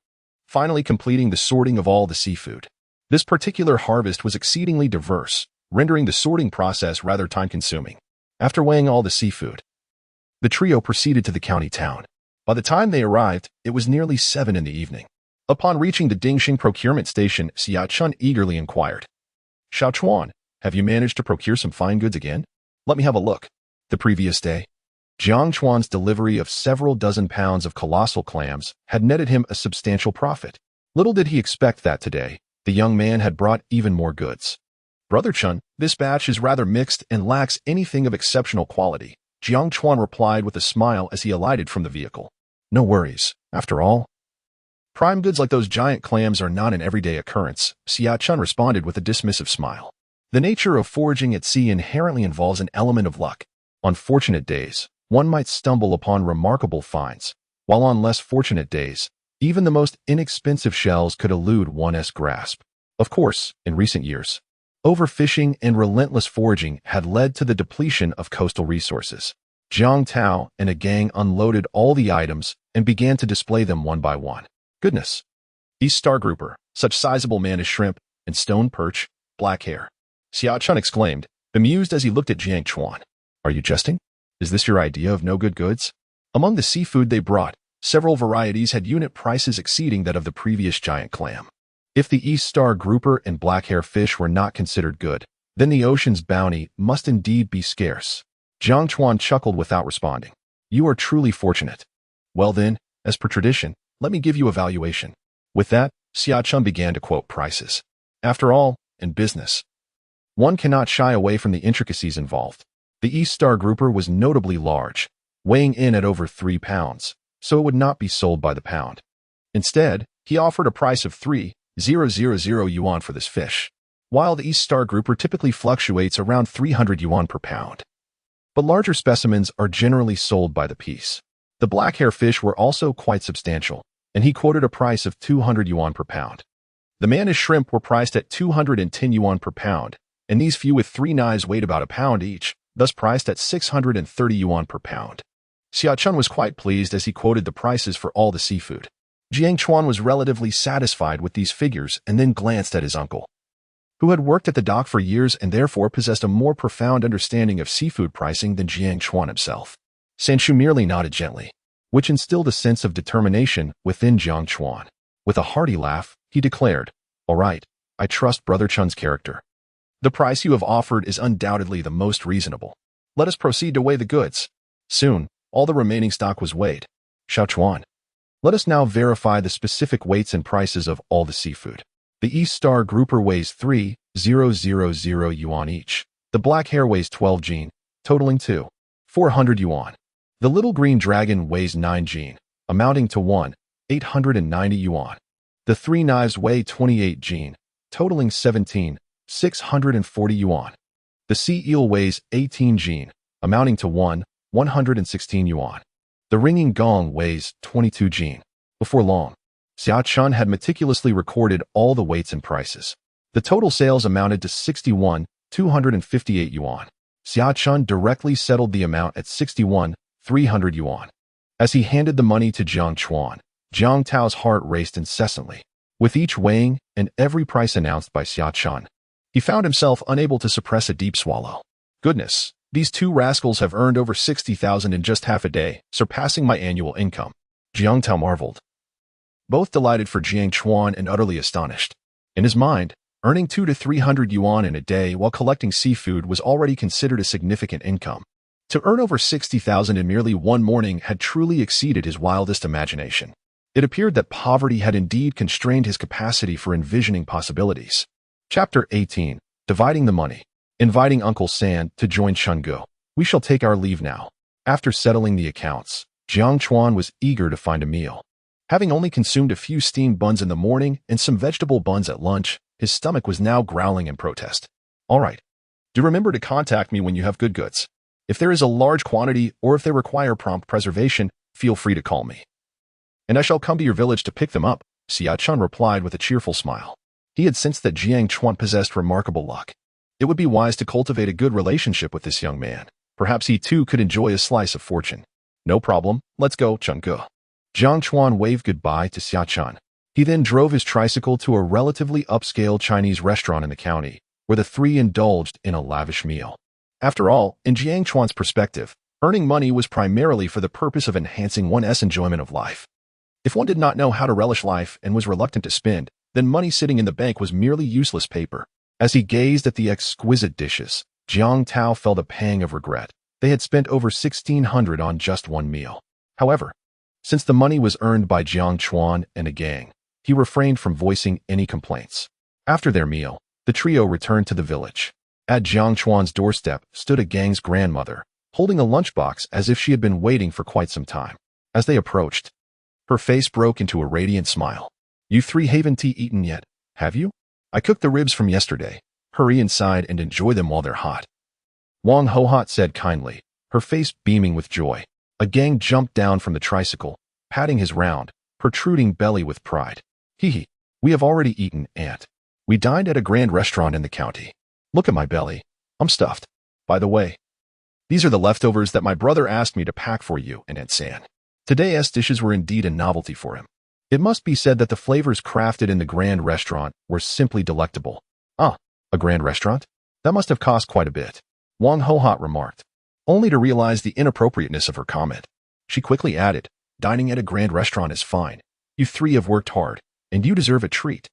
finally completing the sorting of all the seafood. This particular harvest was exceedingly diverse, rendering the sorting process rather time-consuming. After weighing all the seafood, the trio proceeded to the county town. By the time they arrived, it was nearly 7 in the evening. Upon reaching the Dingxing procurement station, Xia Chun eagerly inquired, Xiao Chuan, have you managed to procure some fine goods again? Let me have a look. The previous day, Jiang Chuan's delivery of several dozen pounds of colossal clams had netted him a substantial profit. Little did he expect that today, the young man had brought even more goods. Brother Chun, this batch is rather mixed and lacks anything of exceptional quality, Jiang Chuan replied with a smile as he alighted from the vehicle. No worries, after all. Prime goods like those giant clams are not an everyday occurrence, Xia Chun responded with a dismissive smile. The nature of foraging at sea inherently involves an element of luck. On fortunate days, one might stumble upon remarkable finds, while on less fortunate days, even the most inexpensive shells could elude one's grasp. Of course, in recent years, overfishing and relentless foraging had led to the depletion of coastal resources. Jiang Tao and a gang unloaded all the items and began to display them one by one. Goodness! East Star Grouper, such sizable mantis shrimp, and stone perch, black hair. Xia Chun exclaimed, bemused as he looked at Jiang Chuan. Are you jesting? Is this your idea of no good goods? Among the seafood they brought, several varieties had unit prices exceeding that of the previous giant clam. If the East Star Grouper and black hair fish were not considered good, then the ocean's bounty must indeed be scarce. Jiang Chuan chuckled without responding. You are truly fortunate. Well then, as per tradition, let me give you a valuation. With that, Xia Chun began to quote prices. After all, in business, one cannot shy away from the intricacies involved. The East Star Grouper was notably large, weighing in at over 3 pounds, so it would not be sold by the pound. Instead, he offered a price of 3,000 yuan for this fish, while the East Star Grouper typically fluctuates around 300 yuan per pound. But larger specimens are generally sold by the piece. The black hair fish were also quite substantial, and he quoted a price of 200 yuan per pound. The mantis shrimp were priced at 210 yuan per pound, and these few with 3 knives weighed about a pound each, thus priced at 630 yuan per pound. Xia Chun was quite pleased as he quoted the prices for all the seafood. Jiang Chuan was relatively satisfied with these figures and then glanced at his uncle, who had worked at the dock for years and therefore possessed a more profound understanding of seafood pricing than Jiang Chuan himself. Sanshu merely nodded gently, which instilled a sense of determination within Jiang Chuan. With a hearty laugh, he declared, All right, I trust Brother Chun's character. The price you have offered is undoubtedly the most reasonable. Let us proceed to weigh the goods. Soon, all the remaining stock was weighed. Xiao Chuan. Let us now verify the specific weights and prices of all the seafood. The East Star grouper weighs 3,000 yuan each. The black hair weighs 12 jin, totaling 2,400 yuan. The little green dragon weighs 9 jin, amounting to 1,890 yuan. The three knives weigh 28 jin, totaling 17,640 yuan. The sea eel weighs 18 jin, amounting to 116 yuan. The ringing gong weighs 22 jin. Before long, Xia Chun had meticulously recorded all the weights and prices. The total sales amounted to 61,258 yuan. Xia Chun directly settled the amount at 61,300 yuan. As he handed the money to Jiang Chuan, Jiang Tao's heart raced incessantly. With each weighing and every price announced by Xia Chun, he found himself unable to suppress a deep swallow. Goodness, these two rascals have earned over 60,000 in just half a day, surpassing my annual income. Jiang Tao marveled. Both delighted for Jiang Chuan and utterly astonished. In his mind, earning 200 to 300 yuan in a day while collecting seafood was already considered a significant income. To earn over 60,000 in merely one morning had truly exceeded his wildest imagination. It appeared that poverty had indeed constrained his capacity for envisioning possibilities. Chapter 18. Dividing the money. Inviting Uncle San to join Chenggu. We shall take our leave now. After settling the accounts, Jiang Chuan was eager to find a meal. Having only consumed a few steamed buns in the morning and some vegetable buns at lunch, his stomach was now growling in protest. All right. Do remember to contact me when you have good goods. If there is a large quantity or if they require prompt preservation, feel free to call me. And I shall come to your village to pick them up, Xia Chun replied with a cheerful smile. He had sensed that Jiang Chuan possessed remarkable luck. It would be wise to cultivate a good relationship with this young man. Perhaps he too could enjoy a slice of fortune. No problem, let's go, Chenggu. Jiang Chuan waved goodbye to Xia Chun. He then drove his tricycle to a relatively upscale Chinese restaurant in the county, where the three indulged in a lavish meal. After all, in Jiang Chuan's perspective, earning money was primarily for the purpose of enhancing one's enjoyment of life. If one did not know how to relish life and was reluctant to spend, then money sitting in the bank was merely useless paper. As he gazed at the exquisite dishes, Jiang Tao felt a pang of regret. They had spent over 1,600 on just one meal. However, since the money was earned by Jiang Chuan and a gang, he refrained from voicing any complaints. After their meal, the trio returned to the village. At Jiang Chuan's doorstep stood a gang's grandmother, holding a lunchbox as if she had been waiting for quite some time. As they approached, her face broke into a radiant smile. You three haven't eaten yet, have you? I cooked the ribs from yesterday. Hurry inside and enjoy them while they're hot. Wang Hohot said kindly, her face beaming with joy. A gang jumped down from the tricycle, patting his round, protruding belly with pride. Hee, we have already eaten, Aunt. We dined at a grand restaurant in the county. Look at my belly. I'm stuffed. By the way, these are the leftovers that my brother asked me to pack for you and Aunt San. Today's dishes were indeed a novelty for him. It must be said that the flavors crafted in the grand restaurant were simply delectable. Ah, a grand restaurant? That must have cost quite a bit, Wang Hohot remarked, only to realize the inappropriateness of her comment. She quickly added, dining at a grand restaurant is fine. You three have worked hard, and you deserve a treat.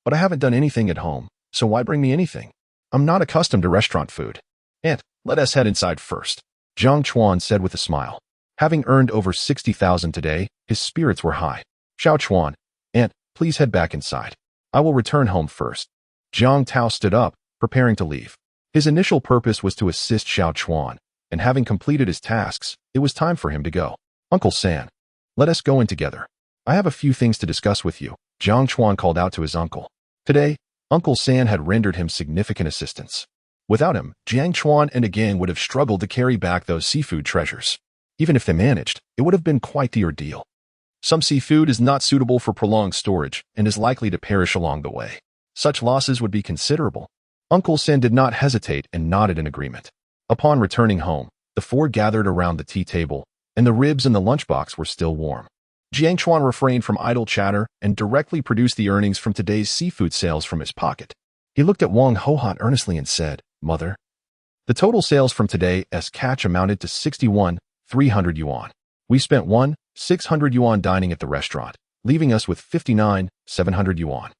But I haven't done anything at home, so why bring me anything? I'm not accustomed to restaurant food. Aunt, let us head inside first, Jiang Chuan said with a smile. Having earned over 60,000 today, his spirits were high. Xiao Chuan, Aunt, please head back inside. I will return home first. Jiang Tao stood up, preparing to leave. His initial purpose was to assist Xiao Chuan, and having completed his tasks, it was time for him to go. Uncle San, let us go in together. I have a few things to discuss with you, Jiang Chuan called out to his uncle. Today, Uncle San had rendered him significant assistance. Without him, Jiang Chuan and a gang would have struggled to carry back those seafood treasures. Even if they managed, it would have been quite the ordeal. Some seafood is not suitable for prolonged storage and is likely to perish along the way. Such losses would be considerable. Uncle San did not hesitate and nodded in agreement. Upon returning home, the four gathered around the tea table, and the ribs in the lunchbox were still warm. Jiang Chuan refrained from idle chatter and directly produced the earnings from today's seafood sales from his pocket. He looked at Wang Hohot earnestly and said, Mother, the total sales from today's catch amounted to 61,300 yuan. We spent 1,600 yuan dining at the restaurant, leaving us with 59,700 yuan.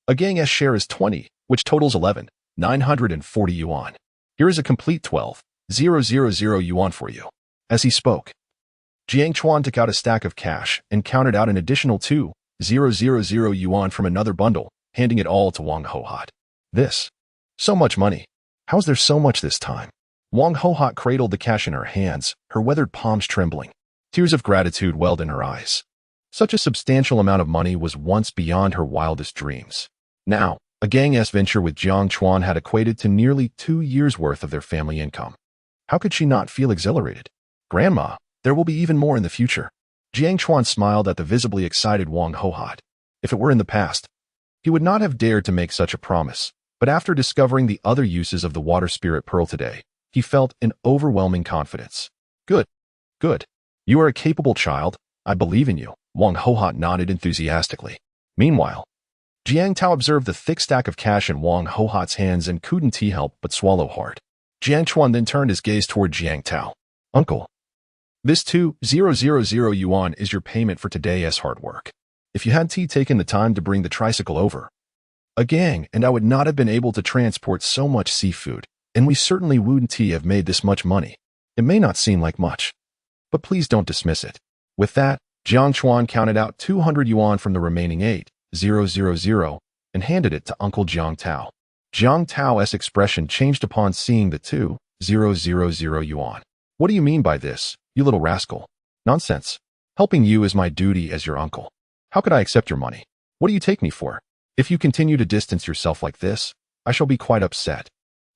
A gang's share is 20, which totals 11,940 yuan. Here is a complete 12,000 yuan for you. As he spoke, Jiang Chuan took out a stack of cash and counted out an additional 2,000 yuan from another bundle, handing it all to Wang Hohot. This. So much money. How's there so much this time? Wang Hohot cradled the cash in her hands, her weathered palms trembling. Tears of gratitude welled in her eyes. Such a substantial amount of money was once beyond her wildest dreams. Now, a Gang-S venture with Jiang Chuan had equated to nearly 2 years' worth of their family income. How could she not feel exhilarated? Grandma, there will be even more in the future. Jiang Chuan smiled at the visibly excited Wang Hohot. If it were in the past, he would not have dared to make such a promise, but after discovering the other uses of the water spirit pearl today, he felt an overwhelming confidence. Good. Good. You are a capable child. I believe in you. Wang Hohot nodded enthusiastically. Meanwhile, Jiang Tao observed the thick stack of cash in Wang Hohot's hands and couldn't help but swallow hard. Jiang Chuan then turned his gaze toward Jiang Tao. Uncle, this 2,000 yuan is your payment for today's hard work. If you hadn't taken the time to bring the tricycle over, a gang and I would not have been able to transport so much seafood, and we certainly wouldn't have made this much money. It may not seem like much, but please don't dismiss it. With that, Jiang Chuan counted out 200 yuan from the remaining 8,000 and handed it to Uncle Jiang Tao. Jiang Tao's expression changed upon seeing the 2,000 yuan. What do you mean by this, you little rascal? Nonsense. Helping you is my duty as your uncle. How could I accept your money? What do you take me for? If you continue to distance yourself like this, I shall be quite upset.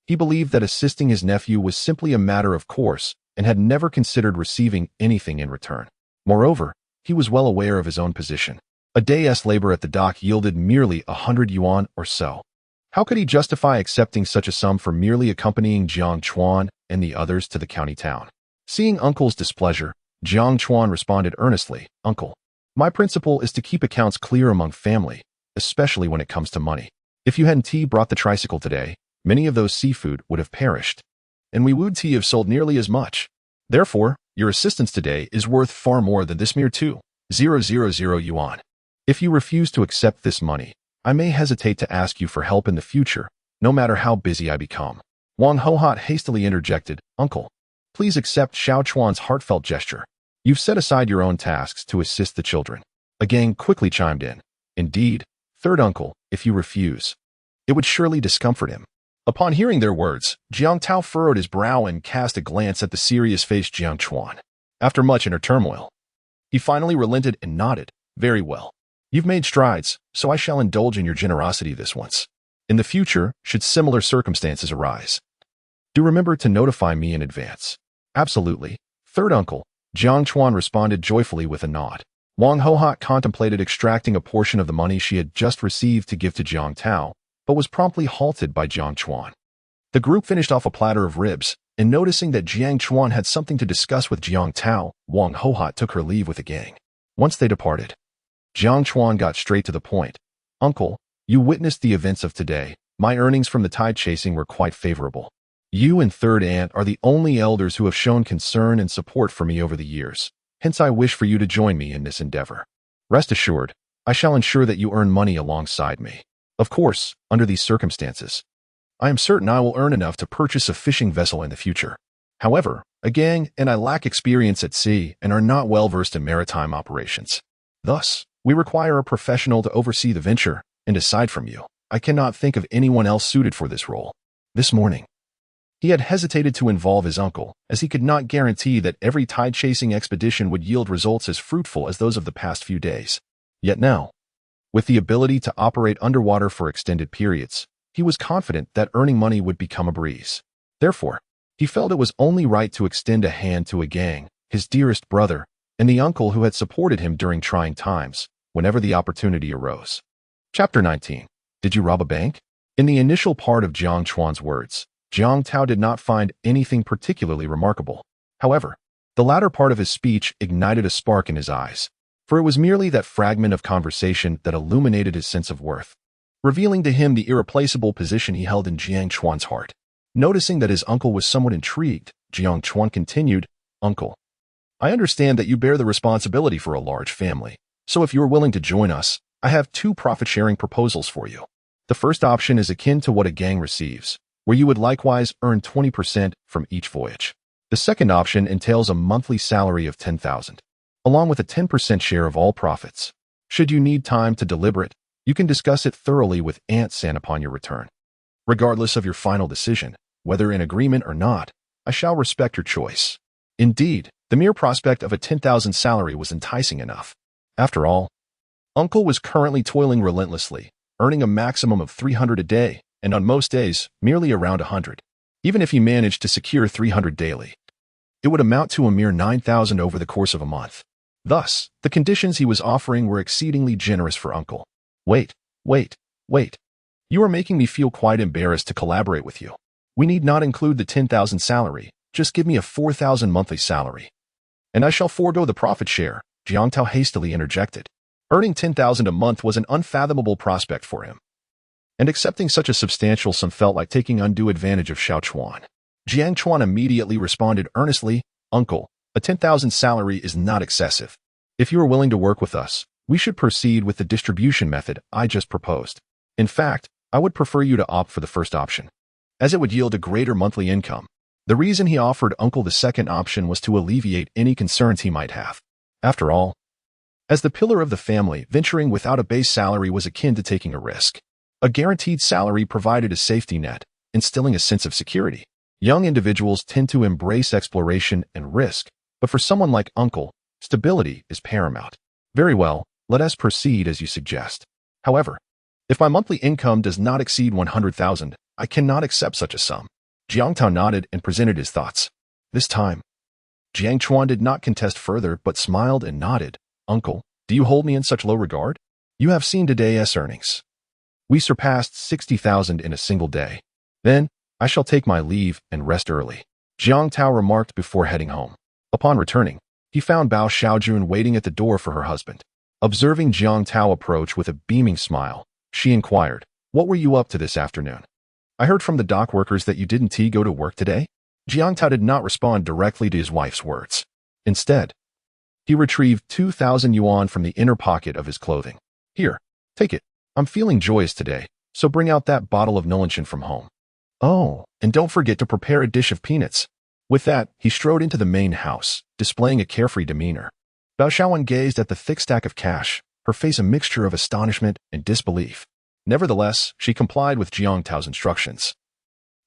He believed that assisting his nephew was simply a matter of course and had never considered receiving anything in return. Moreover, he was well aware of his own position. A day's labor at the dock yielded merely 100 yuan or so. How could he justify accepting such a sum for merely accompanying Jiang Chuan and the others to the county town? Seeing Uncle's displeasure, Jiang Chuan responded earnestly, Uncle, my principle is to keep accounts clear among family, especially when it comes to money. If you hadn't brought the tricycle today, many of those seafood would have perished, and we would have sold nearly as much. Therefore, your assistance today is worth far more than this mere 2,000 yuan. If you refuse to accept this money, I may hesitate to ask you for help in the future, no matter how busy I become. Wang Hohot hastily interjected, Uncle, please accept Xiao Chuan's heartfelt gesture. You've set aside your own tasks to assist the children. A gang quickly chimed in. Indeed, third uncle, if you refuse, it would surely discomfort him. Upon hearing their words, Jiang Tao furrowed his brow and cast a glance at the serious-faced Jiang Chuan. After much inner turmoil, he finally relented and nodded. Very well. You've made strides, so I shall indulge in your generosity this once. In the future, should similar circumstances arise, do remember to notify me in advance. Absolutely. Third uncle, Jiang Chuan responded joyfully with a nod. Wang Hohot contemplated extracting a portion of the money she had just received to give to Jiang Tao, but was promptly halted by Jiang Chuan. The group finished off a platter of ribs, and noticing that Jiang Chuan had something to discuss with Jiang Tao, Wang Hohot took her leave with the gang. Once they departed, Jiang Chuan got straight to the point. Uncle, you witnessed the events of today. My earnings from the tide chasing were quite favorable. You and third aunt are the only elders who have shown concern and support for me over the years. Hence I wish for you to join me in this endeavor. Rest assured, I shall ensure that you earn money alongside me. Of course, under these circumstances, I am certain I will earn enough to purchase a fishing vessel in the future. However, a gang and I lack experience at sea and are not well versed in maritime operations. Thus, we require a professional to oversee the venture, and aside from you, I cannot think of anyone else suited for this role. This morning, he had hesitated to involve his uncle, as he could not guarantee that every tide-chasing expedition would yield results as fruitful as those of the past few days. Yet now, with the ability to operate underwater for extended periods, he was confident that earning money would become a breeze. Therefore, he felt it was only right to extend a hand to a gang, his dearest brother, and the uncle who had supported him during trying times, whenever the opportunity arose. Chapter 19. Did you rob a bank? In the initial part of Jiang Chuan's words, Jiang Tao did not find anything particularly remarkable. However, the latter part of his speech ignited a spark in his eyes, for it was merely that fragment of conversation that illuminated his sense of worth, revealing to him the irreplaceable position he held in Jiang Chuan's heart. Noticing that his uncle was somewhat intrigued, Jiang Chuan continued, Uncle, I understand that you bear the responsibility for a large family, so if you are willing to join us, I have 2 profit-sharing proposals for you. The first option is akin to what a gang receives, where you would likewise earn 20% from each voyage. The second option entails a monthly salary of 10,000, along with a 10% share of all profits. Should you need time to deliberate, you can discuss it thoroughly with Aunt San upon your return. Regardless of your final decision, whether in agreement or not, I shall respect your choice. Indeed, the mere prospect of a 10,000 salary was enticing enough. After all, Uncle was currently toiling relentlessly, earning a maximum of 300 a day, and on most days, merely around 100. Even if he managed to secure 300 daily, it would amount to a mere 9,000 over the course of a month. Thus, the conditions he was offering were exceedingly generous for Uncle. Wait. You are making me feel quite embarrassed to collaborate with you. We need not include the 10,000 salary, just give me a 4,000 monthly salary. And I shall forego the profit share, Jiang Tao hastily interjected. Earning 10,000 a month was an unfathomable prospect for him, and accepting such a substantial sum felt like taking undue advantage of Xiao Chuan. Jiang Chuan immediately responded earnestly, Uncle, a 10,000 salary is not excessive. If you are willing to work with us, we should proceed with the distribution method I just proposed. In fact, I would prefer you to opt for the first option, as it would yield a greater monthly income. The reason he offered Uncle the second option was to alleviate any concerns he might have. After all, as the pillar of the family, venturing without a base salary was akin to taking a risk. A guaranteed salary provided a safety net, instilling a sense of security. Young individuals tend to embrace exploration and risk, but for someone like Uncle, stability is paramount. Very well, let us proceed as you suggest. However, if my monthly income does not exceed 100,000, I cannot accept such a sum. Jiang Tao nodded and presented his thoughts. This time, Jiang Chuan did not contest further but smiled and nodded. Uncle, do you hold me in such low regard? You have seen today's earnings. We surpassed 60,000 in a single day. Then, I shall take my leave and rest early, Jiang Tao remarked before heading home. Upon returning, he found Bao Xiaojun waiting at the door for her husband. Observing Jiang Tao approach with a beaming smile, she inquired, What were you up to this afternoon? I heard from the dock workers that you didn't go to work today? Jiang Tao did not respond directly to his wife's words. Instead, he retrieved 2,000 yuan from the inner pocket of his clothing. Here, take it. I'm feeling joyous today, so bring out that bottle of Nolinchin from home. Oh, and don't forget to prepare a dish of peanuts. With that, he strode into the main house, displaying a carefree demeanor. Bao Xiaowen gazed at the thick stack of cash, her face a mixture of astonishment and disbelief. Nevertheless, she complied with Jiang Tao's instructions,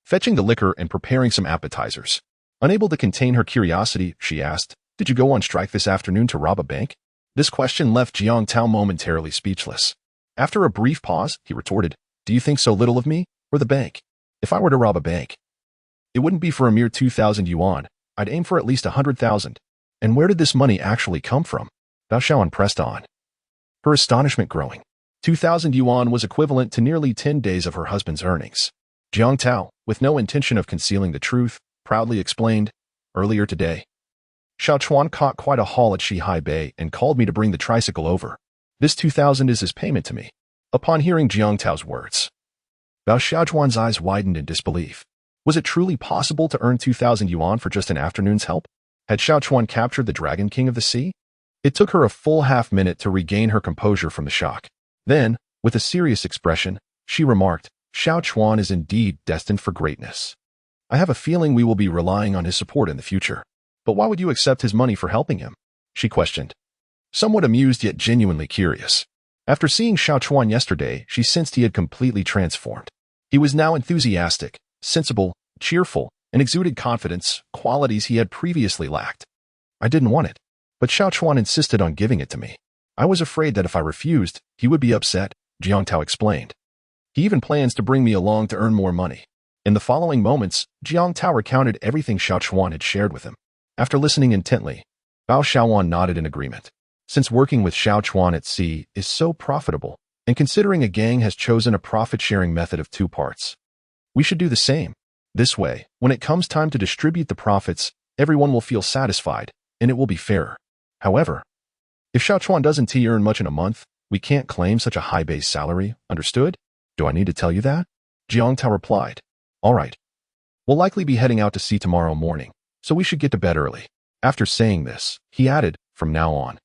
fetching the liquor and preparing some appetizers. Unable to contain her curiosity, she asked, Did you go on strike this afternoon to rob a bank? This question left Jiang Tao momentarily speechless. After a brief pause, he retorted, Do you think so little of me, or the bank? If I were to rob a bank, it wouldn't be for a mere 2,000 yuan. I'd aim for at least 100,000. And where did this money actually come from? Bao Xiaowen pressed on, her astonishment growing. 2,000 yuan was equivalent to nearly 10 days of her husband's earnings. Jiang Tao, with no intention of concealing the truth, proudly explained, Earlier today, Xiao Chuan caught quite a haul at Shihai Bay and called me to bring the tricycle over. This 2,000 is his payment to me. Upon hearing Jiang Tao's words, Bao Xiaochuan's eyes widened in disbelief. Was it truly possible to earn 2,000 yuan for just an afternoon's help? Had Xiao Chuan captured the Dragon King of the Sea? It took her a full half-minute to regain her composure from the shock. Then, with a serious expression, she remarked, Xiao Chuan is indeed destined for greatness. I have a feeling we will be relying on his support in the future. But why would you accept his money for helping him? She questioned, somewhat amused yet genuinely curious. After seeing Xiao Chuan yesterday, she sensed he had completely transformed. He was now enthusiastic, sensible, cheerful, and exuded confidence, qualities he had previously lacked. I didn't want it, but Xiao Chuan insisted on giving it to me. I was afraid that if I refused, he would be upset, Jiang Tao explained. He even plans to bring me along to earn more money. In the following moments, Jiang Tao recounted everything Xiao Chuan had shared with him. After listening intently, Bao Xiaowan nodded in agreement. Since working with Xiao Chuan at sea is so profitable, and considering a gang has chosen a profit-sharing method of 2 parts, we should do the same. This way, when it comes time to distribute the profits, everyone will feel satisfied, and it will be fairer. However, if Xiao Chuan doesn't earn much in a month, we can't claim such a high base salary, understood? Do I need to tell you that? Jiang Tao replied. All right. We'll likely be heading out to sea tomorrow morning, so we should get to bed early. After saying this, he added, from now on,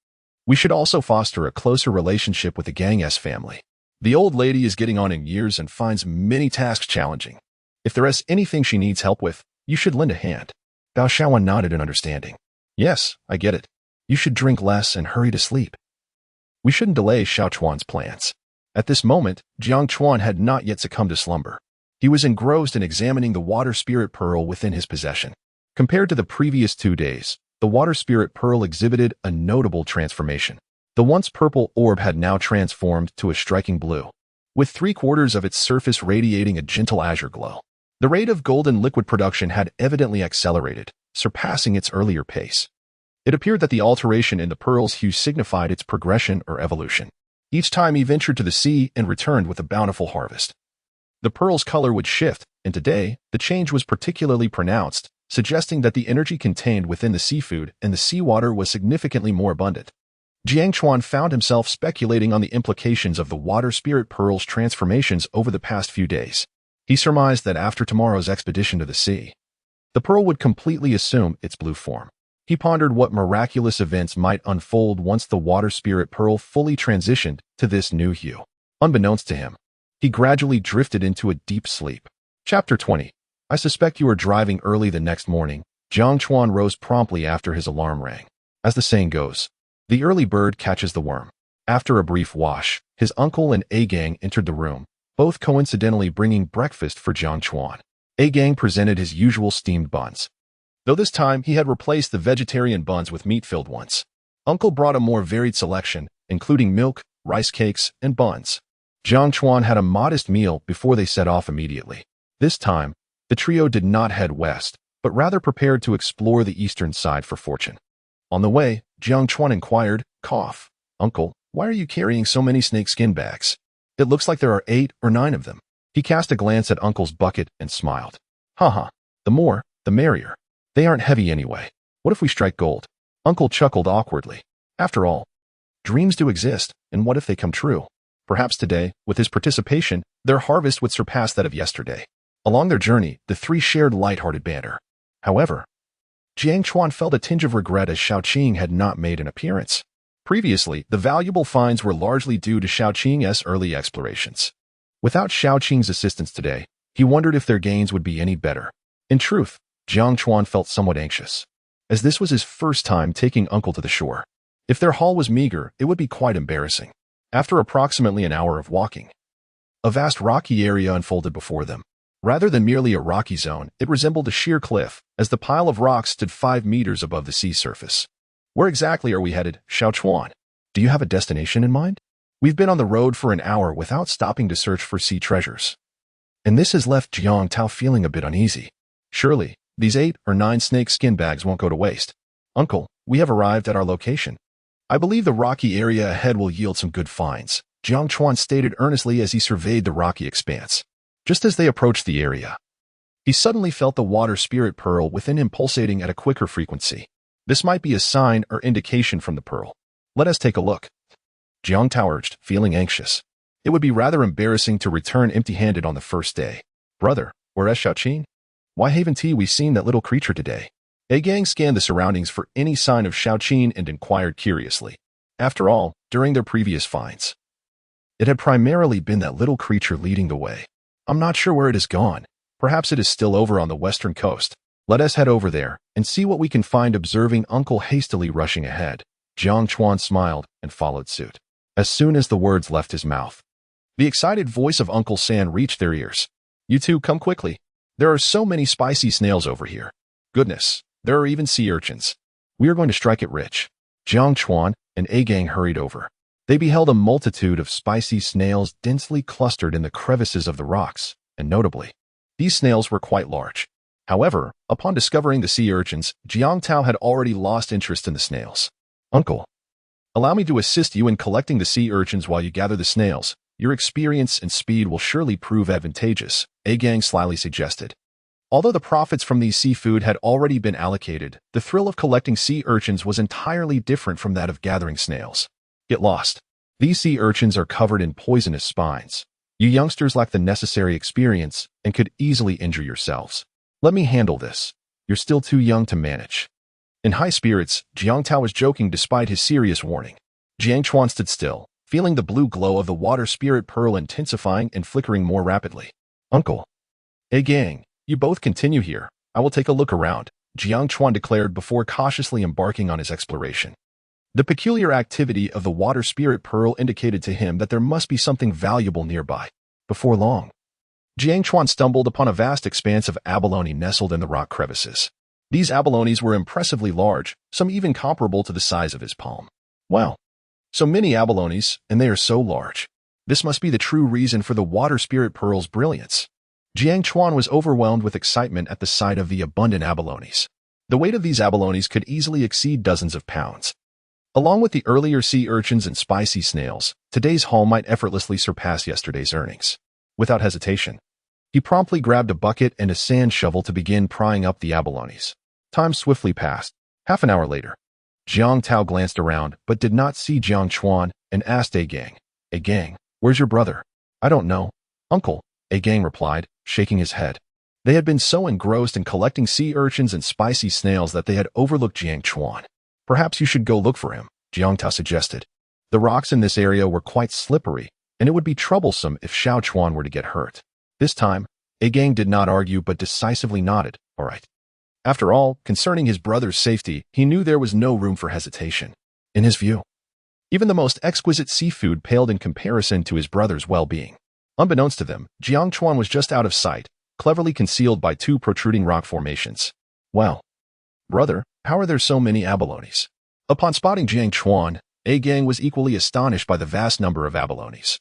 we should also foster a closer relationship with the Gang S family. The old lady is getting on in years and finds many tasks challenging. If there is anything she needs help with, you should lend a hand. Bao Shaoan nodded in understanding. Yes, I get it. You should drink less and hurry to sleep. We shouldn't delay Xiao Chuan's plans. At this moment, Jiang Chuan had not yet succumbed to slumber. He was engrossed in examining the water spirit pearl within his possession. Compared to the previous 2 days, the water spirit pearl exhibited a notable transformation. The once purple orb had now transformed to a striking blue, with 3/4 of its surface radiating a gentle azure glow. The rate of golden liquid production had evidently accelerated, surpassing its earlier pace. It appeared that the alteration in the pearl's hue signified its progression or evolution. Each time he ventured to the sea and returned with a bountiful harvest, the pearl's color would shift, and today, the change was particularly pronounced, suggesting that the energy contained within the seafood and the seawater was significantly more abundant. Jiang Chuan found himself speculating on the implications of the water spirit pearl's transformations over the past few days. He surmised that after tomorrow's expedition to the sea, the pearl would completely assume its blue form. He pondered what miraculous events might unfold once the water spirit pearl fully transitioned to this new hue. Unbeknownst to him, he gradually drifted into a deep sleep. Chapter 20. I suspect you are driving early the next morning. Jiang Chuan rose promptly after his alarm rang. As the saying goes, the early bird catches the worm. After a brief wash, his uncle and A-Gang entered the room, both coincidentally bringing breakfast for Jiang Chuan. A-Gang presented his usual steamed buns, though this time he had replaced the vegetarian buns with meat-filled ones. Uncle brought a more varied selection, including milk, rice cakes, and buns. Jiang Chuan had a modest meal before they set off immediately. This time, the trio did not head west, but rather prepared to explore the eastern side for fortune. On the way, Jiang Chuan inquired, "Cough, Uncle, why are you carrying so many snakeskin bags? It looks like there are 8 or 9 of them." He cast a glance at Uncle's bucket and smiled. "Haha, the more, the merrier. They aren't heavy anyway. What if we strike gold?" Uncle chuckled awkwardly. After all, dreams do exist, and what if they come true? Perhaps today, with his participation, their harvest would surpass that of yesterday. Along their journey, the three shared light-hearted banter. However, Jiang Chuan felt a tinge of regret as Shaoqing had not made an appearance. Previously, the valuable finds were largely due to Shaoqing's early explorations. Without Shaoqing's assistance today, he wondered if their gains would be any better. In truth, Jiang Chuan felt somewhat anxious, as this was his first time taking Uncle to the shore. If their haul was meager, it would be quite embarrassing. After approximately an hour of walking, a vast rocky area unfolded before them. Rather than merely a rocky zone, it resembled a sheer cliff, as the pile of rocks stood 5 meters above the sea surface. "Where exactly are we headed, Xiao Chuan? Do you have a destination in mind? We've been on the road for an hour without stopping to search for sea treasures, and this has left Jiang Tao feeling a bit uneasy. Surely, these 8 or 9 snake skin bags won't go to waste. Uncle, we have arrived at our location. I believe the rocky area ahead will yield some good finds," Jiang Chuan stated earnestly as he surveyed the rocky expanse. Just as they approached the area, he suddenly felt the water spirit pearl within him pulsating at a quicker frequency. This might be a sign or indication from the pearl. "Let us take a look," Jiang Tao urged, feeling anxious. It would be rather embarrassing to return empty-handed on the first day. "Brother, where's Shaoqing? Why haven't we seen that little creature today?" A-Gang scanned the surroundings for any sign of Shaoqing and inquired curiously. After all, during their previous finds, it had primarily been that little creature leading the way. "I'm not sure where it has gone. Perhaps it is still over on the western coast. Let us head over there and see what we can find." Observing Uncle hastily rushing ahead, Jiang Chuan smiled and followed suit. As soon as the words left his mouth, the excited voice of Uncle San reached their ears. "You two, come quickly. There are so many spicy snails over here. Goodness, there are even sea urchins. We are going to strike it rich." Jiang Chuan and A-Gang hurried over. They beheld a multitude of spicy snails densely clustered in the crevices of the rocks, and notably, these snails were quite large. However, upon discovering the sea urchins, Jiang Tao had already lost interest in the snails. "Uncle, allow me to assist you in collecting the sea urchins while you gather the snails. Your experience and speed will surely prove advantageous," A-Gang slyly suggested. Although the profits from these seafood had already been allocated, the thrill of collecting sea urchins was entirely different from that of gathering snails. Get lost. These sea urchins are covered in poisonous spines. You youngsters lack the necessary experience and could easily injure yourselves. Let me handle this. You're still too young to manage." In high spirits, Jiang Tao was joking despite his serious warning. Jiang Chuan stood still, feeling the blue glow of the water spirit pearl intensifying and flickering more rapidly. "Uncle, A-Gang, you both continue here. I will take a look around," Jiang Chuan declared before cautiously embarking on his exploration. The peculiar activity of the water spirit pearl indicated to him that there must be something valuable nearby. Before long, Jiang Chuan stumbled upon a vast expanse of abalone nestled in the rock crevices. These abalones were impressively large, some even comparable to the size of his palm. Wow! So many abalones, and they are so large. This must be the true reason for the water spirit pearl's brilliance. Jiang Chuan was overwhelmed with excitement at the sight of the abundant abalones. The weight of these abalones could easily exceed dozens of pounds. Along with the earlier sea urchins and spicy snails, today's haul might effortlessly surpass yesterday's earnings. Without hesitation, he promptly grabbed a bucket and a sand shovel to begin prying up the abalones. Time swiftly passed. Half an hour later, Jiang Tao glanced around but did not see Jiang Chuan and asked A Gang, where's your brother? I don't know, uncle, A Gang replied, shaking his head. They had been so engrossed in collecting sea urchins and spicy snails that they had overlooked Jiang Chuan. Perhaps you should go look for him, Jiang Tao suggested. The rocks in this area were quite slippery, and it would be troublesome if Xiao Chuan were to get hurt. This time, A Gang did not argue but decisively nodded, all right. After all, concerning his brother's safety, he knew there was no room for hesitation. In his view, even the most exquisite seafood paled in comparison to his brother's well-being. Unbeknownst to them, Jiang Chuan was just out of sight, cleverly concealed by two protruding rock formations. Wow! Brother, how are there so many abalones? Upon spotting Jiang Chuan, A Gang was equally astonished by the vast number of abalones,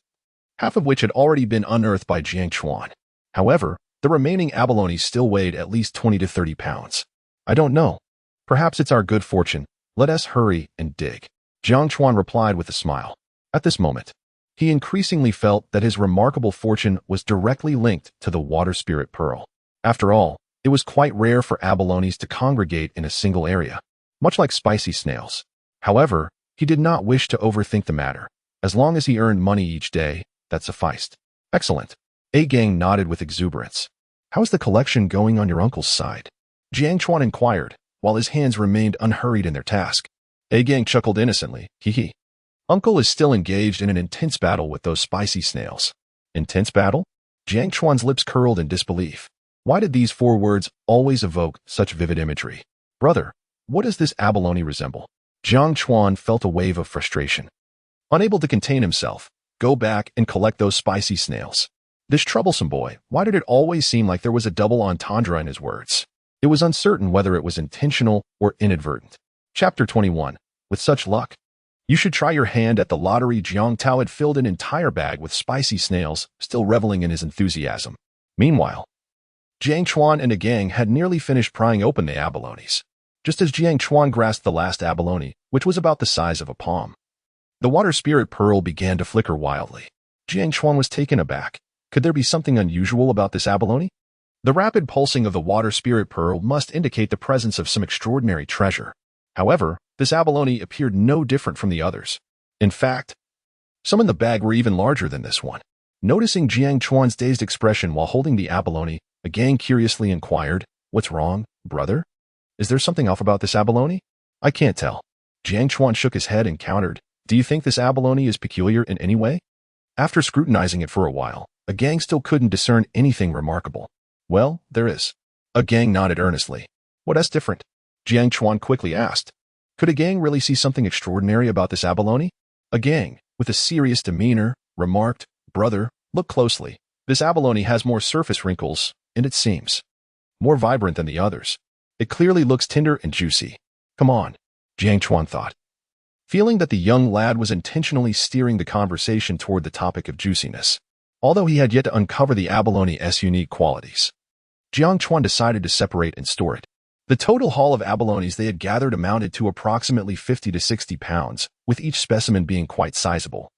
half of which had already been unearthed by Jiang Chuan. However, the remaining abalones still weighed at least 20 to 30 pounds. I don't know. Perhaps it's our good fortune. Let us hurry and dig. Jiang Chuan replied with a smile. At this moment, he increasingly felt that his remarkable fortune was directly linked to the water spirit pearl. After all, it was quite rare for abalones to congregate in a single area, much like spicy snails. However, he did not wish to overthink the matter. As long as he earned money each day, that sufficed. Excellent. A Gang nodded with exuberance. How's the collection going on your uncle's side? Jiang Chuan inquired, while his hands remained unhurried in their task. A Gang chuckled innocently. Hee. Uncle is still engaged in an intense battle with those spicy snails. Intense battle? Jiang Chuan's lips curled in disbelief. Why did these four words always evoke such vivid imagery? Brother, what does this abalone resemble? Jiang Chuan felt a wave of frustration. Unable to contain himself, go back and collect those spicy snails. This troublesome boy, why did it always seem like there was a double entendre in his words? It was uncertain whether it was intentional or inadvertent. Chapter 21. With such luck, you should try your hand at the lottery. Jiang Tao had filled an entire bag with spicy snails, still reveling in his enthusiasm. Meanwhile, Jiang Chuan and A Gang had nearly finished prying open the abalones. Just as Jiang Chuan grasped the last abalone, which was about the size of a palm, the water spirit pearl began to flicker wildly. Jiang Chuan was taken aback. Could there be something unusual about this abalone? The rapid pulsing of the water spirit pearl must indicate the presence of some extraordinary treasure. However, this abalone appeared no different from the others. In fact, some in the bag were even larger than this one. Noticing Jiang Chuan's dazed expression while holding the abalone, A Gang curiously inquired, "What's wrong, brother? Is there something off about this abalone?" "I can't tell." Jiang Chuan shook his head and countered, "Do you think this abalone is peculiar in any way?" After scrutinizing it for a while, A Gang still couldn't discern anything remarkable. "Well, there is." A Gang nodded earnestly. "What's different?" Jiang Chuan quickly asked. Could A Gang really see something extraordinary about this abalone? A Gang, with a serious demeanor, remarked, "Brother, look closely. This abalone has more surface wrinkles, and it seems more vibrant than the others. It clearly looks tender and juicy." "Come on," Jiang Chuan thought, feeling that the young lad was intentionally steering the conversation toward the topic of juiciness. Although he had yet to uncover the abalone's unique qualities, Jiang Chuan decided to separate and store it. The total haul of abalones they had gathered amounted to approximately 50 to 60 pounds, with each specimen being quite sizable,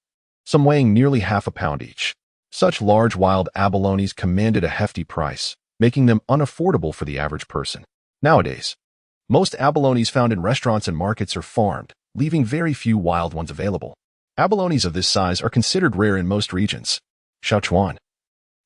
some weighing nearly half a pound each. Such large wild abalones commanded a hefty price, making them unaffordable for the average person. Nowadays, most abalones found in restaurants and markets are farmed, leaving very few wild ones available. Abalones of this size are considered rare in most regions. "Xiao Chuan,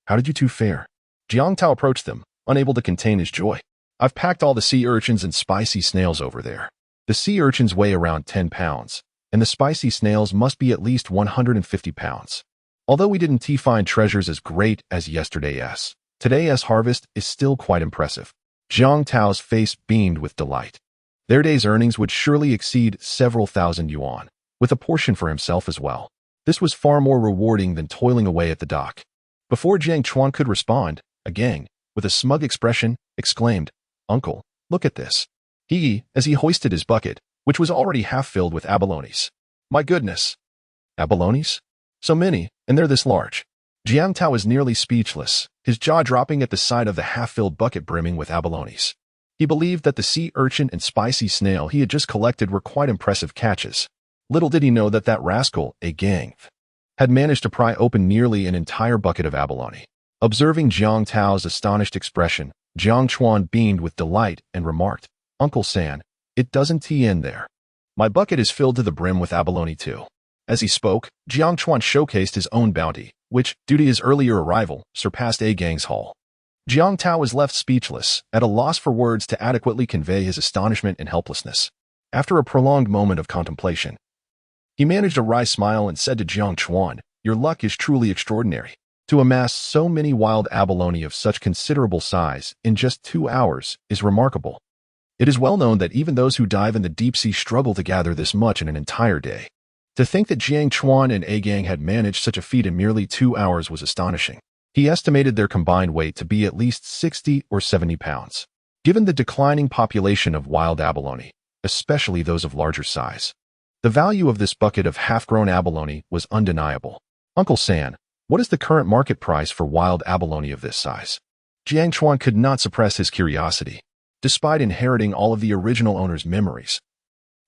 how did you two fare?" Jiang Tao approached them, unable to contain his joy. "I've packed all the sea urchins and spicy snails over there. The sea urchins weigh around 10 pounds, and the spicy snails must be at least 150 pounds. Although we didn't find treasures as great as yesterday's, today's harvest is still quite impressive." Jiang Tao's face beamed with delight. Their day's earnings would surely exceed several thousand yuan, with a portion for himself as well. This was far more rewarding than toiling away at the dock. Before Jiang Chuan could respond, a gang, with a smug expression, exclaimed, "Uncle, look at this." As he hoisted his bucket, which was already half filled with abalones. "My goodness! Abalones? So many, and they're this large." Jiang Tao was nearly speechless, his jaw dropping at the sight of the half-filled bucket brimming with abalones. He believed that the sea urchin and spicy snail he had just collected were quite impressive catches. Little did he know that that rascal, a gang, had managed to pry open nearly an entire bucket of abalone. Observing Jiang Tao's astonished expression, Jiang Chuan beamed with delight and remarked, "Uncle San, it doesn't end there. My bucket is filled to the brim with abalone too." As he spoke, Jiang Chuan showcased his own bounty, which, due to his earlier arrival, surpassed A Gang's haul. Jiang Tao was left speechless, at a loss for words to adequately convey his astonishment and helplessness. After a prolonged moment of contemplation, he managed a wry smile and said to Jiang Chuan, "Your luck is truly extraordinary. To amass so many wild abalone of such considerable size in just 2 hours is remarkable. It is well known that even those who dive in the deep sea struggle to gather this much in an entire day. To think that Jiang Chuan and A Gang had managed such a feat in merely 2 hours was astonishing. He estimated their combined weight to be at least 60 or 70 pounds. Given the declining population of wild abalone, especially those of larger size, the value of this bucket of half-grown abalone was undeniable. "Uncle San, what is the current market price for wild abalone of this size?" Jiang Chuan could not suppress his curiosity. Despite inheriting all of the original owner's memories,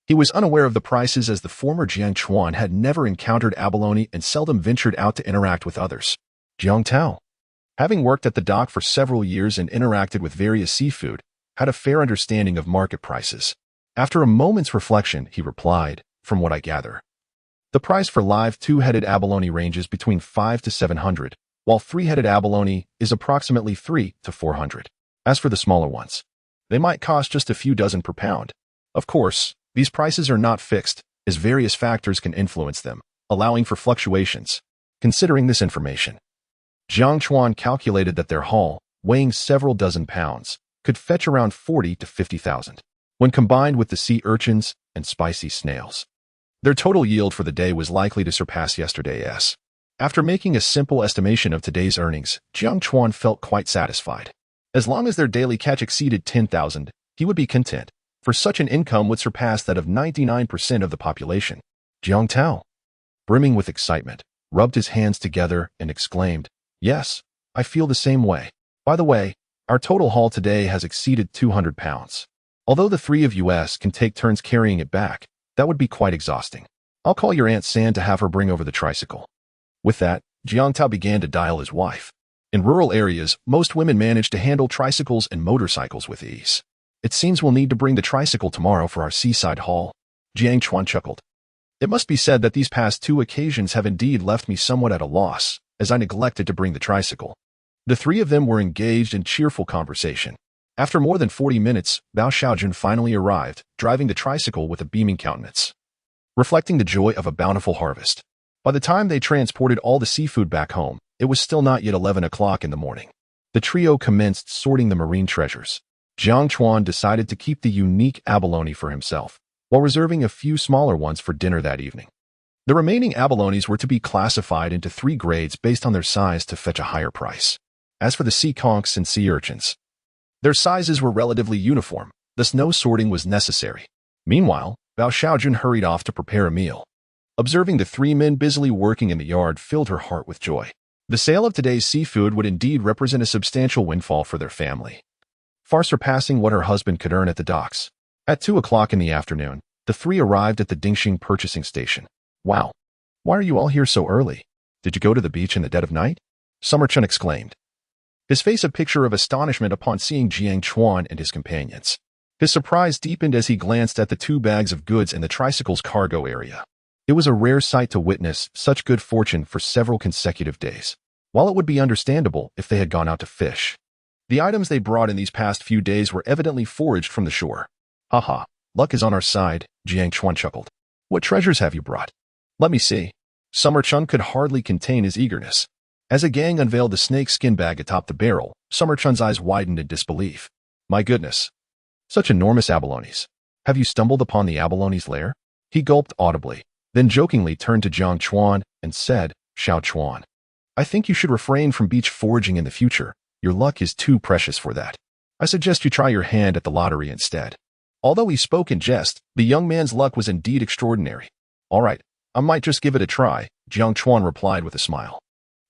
he was unaware of the prices as the former Jiang Chuan had never encountered abalone and seldom ventured out to interact with others. Jiang Tao, having worked at the dock for several years and interacted with various seafood, had a fair understanding of market prices. After a moment's reflection, he replied, "From what I gather, the price for live 2-headed abalone ranges between 5 to 700, while 3-headed abalone is approximately 3 to 400. As for the smaller ones, they might cost just a few dozen per pound. Of course, these prices are not fixed, as various factors can influence them, allowing for fluctuations." Considering this information, Jiang Chuan calculated that their haul, weighing several dozen pounds, could fetch around 40 to 50,000. When combined with the sea urchins and spicy snails, their total yield for the day was likely to surpass yesterday's. After making a simple estimation of today's earnings, Jiang Chuan felt quite satisfied. As long as their daily catch exceeded 10,000, he would be content, for such an income would surpass that of 99% of the population. Jiang Tao, brimming with excitement, rubbed his hands together and exclaimed, "Yes, I feel the same way. By the way, our total haul today has exceeded 200 pounds. Although the 3 of us can take turns carrying it back, that would be quite exhausting. I'll call your Aunt San to have her bring over the tricycle." With that, Jiang Tao began to dial his wife. In rural areas, most women manage to handle tricycles and motorcycles with ease. "It seems we'll need to bring the tricycle tomorrow for our seaside haul." Jiang Chuan chuckled. "It must be said that these past 2 occasions have indeed left me somewhat at a loss, as I neglected to bring the tricycle." The 3 of them were engaged in cheerful conversation. After more than 40 minutes, Bao Xiaojun finally arrived, driving the tricycle with a beaming countenance, reflecting the joy of a bountiful harvest. By the time they transported all the seafood back home, it was still not yet 11 o'clock in the morning. The trio commenced sorting the marine treasures. Jiang Chuan decided to keep the unique abalone for himself, while reserving a few smaller ones for dinner that evening. The remaining abalones were to be classified into 3 grades based on their size to fetch a higher price. As for the sea conchs and sea urchins, their sizes were relatively uniform, thus no sorting was necessary. Meanwhile, Bao Xiaojun hurried off to prepare a meal. Observing the 3 men busily working in the yard filled her heart with joy. The sale of today's seafood would indeed represent a substantial windfall for their family, far surpassing what her husband could earn at the docks. At 2 o'clock in the afternoon, the 3 arrived at the Dingxing purchasing station. "Wow, why are you all here so early? Did you go to the beach in the dead of night?" Summer Chun exclaimed, his face a picture of astonishment upon seeing Jiang Chuan and his companions. His surprise deepened as he glanced at the 2 bags of goods in the tricycle's cargo area. It was a rare sight to witness such good fortune for several consecutive days. While it would be understandable if they had gone out to fish, the items they brought in these past few days were evidently foraged from the shore. "Haha, luck is on our side," Jiang Chuan chuckled. "What treasures have you brought? Let me see." Summer Chun could hardly contain his eagerness. As a gang unveiled the snake skin bag atop the barrel, Summer Chun's eyes widened in disbelief. My goodness. Such enormous abalones. Have you stumbled upon the abalone's lair? He gulped audibly, then jokingly turned to Jiang Chuan and said, Xiao Chuan, I think you should refrain from beach foraging in the future. Your luck is too precious for that. I suggest you try your hand at the lottery instead. Although he spoke in jest, the young man's luck was indeed extraordinary. All right, I might just give it a try, Jiang Chuan replied with a smile.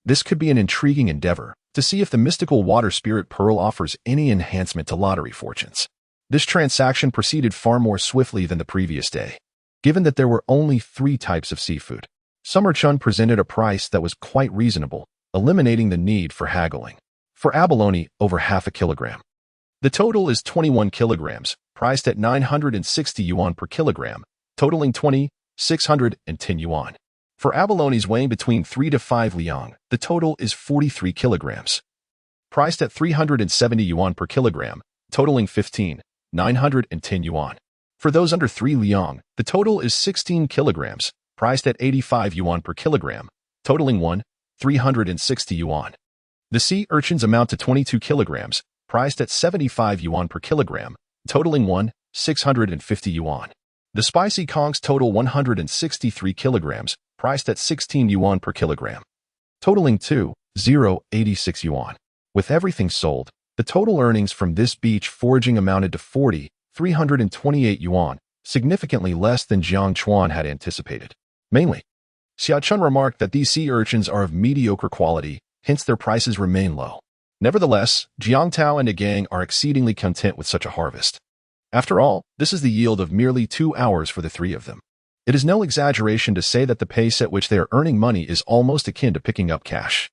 This could be an intriguing endeavor, to see if the mystical water spirit pearl offers any enhancement to lottery fortunes. This transaction proceeded far more swiftly than the previous day. Given that there were only 3 types of seafood, Summer Chun presented a price that was quite reasonable, eliminating the need for haggling. For abalone, over half a kilogram. The total is 21 kilograms, priced at 960 yuan per kilogram, totaling 610 yuan. For abalones weighing between 3 to 5 liang, the total is 43 kilograms, priced at 370 yuan per kilogram, totaling 910 yuan. For those under 3 liang, the total is 16 kilograms, priced at 85 yuan per kilogram, totaling 360 yuan. The sea urchins amount to 22 kilograms, priced at 75 yuan per kilogram, totaling 650 yuan. The spicy kongs total 163 kilograms, priced at 16 yuan per kilogram, totaling 2,086 yuan. With everything sold, the total earnings from this beach foraging amounted to 328 yuan, significantly less than Jiang Chuan had anticipated. Mainly, Xia Chun remarked that these sea urchins are of mediocre quality, hence their prices remain low. Nevertheless, Jiang Tao and the gang are exceedingly content with such a harvest. After all, this is the yield of merely 2 hours for the 3 of them. It is no exaggeration to say that the pace at which they are earning money is almost akin to picking up cash.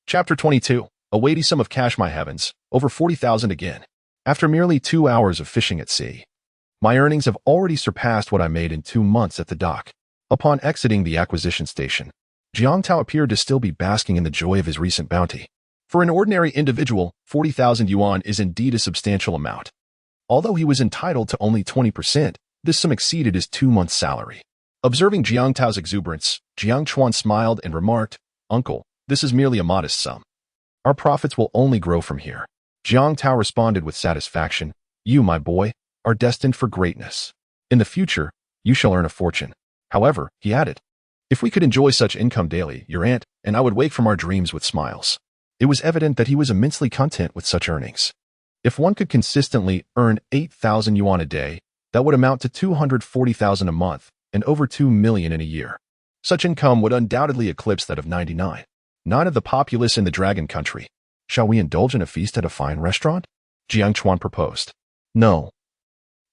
Chapter 22. A weighty sum of cash, my heavens, over 40,000 again. After merely 2 hours of fishing at sea, my earnings have already surpassed what I made in 2 months at the dock. Upon exiting the acquisition station, Jiang Tao appeared to still be basking in the joy of his recent bounty. For an ordinary individual, 40,000 yuan is indeed a substantial amount. Although he was entitled to only 20%, this sum exceeded his 2-month salary. Observing Jiang Tao's exuberance, Jiang Chuan smiled and remarked, Uncle, this is merely a modest sum. Our profits will only grow from here. Jiang Tao responded with satisfaction, You, my boy, are destined for greatness. In the future, you shall earn a fortune. However, he added, if we could enjoy such income daily, your aunt and I would wake from our dreams with smiles. It was evident that he was immensely content with such earnings. If one could consistently earn 8,000 yuan a day, that would amount to 240,000 a month and over 2 million in a year. Such income would undoubtedly eclipse that of 99% of the populace in the Dragon Country. Shall we indulge in a feast at a fine restaurant? Jiang Chuan proposed. No,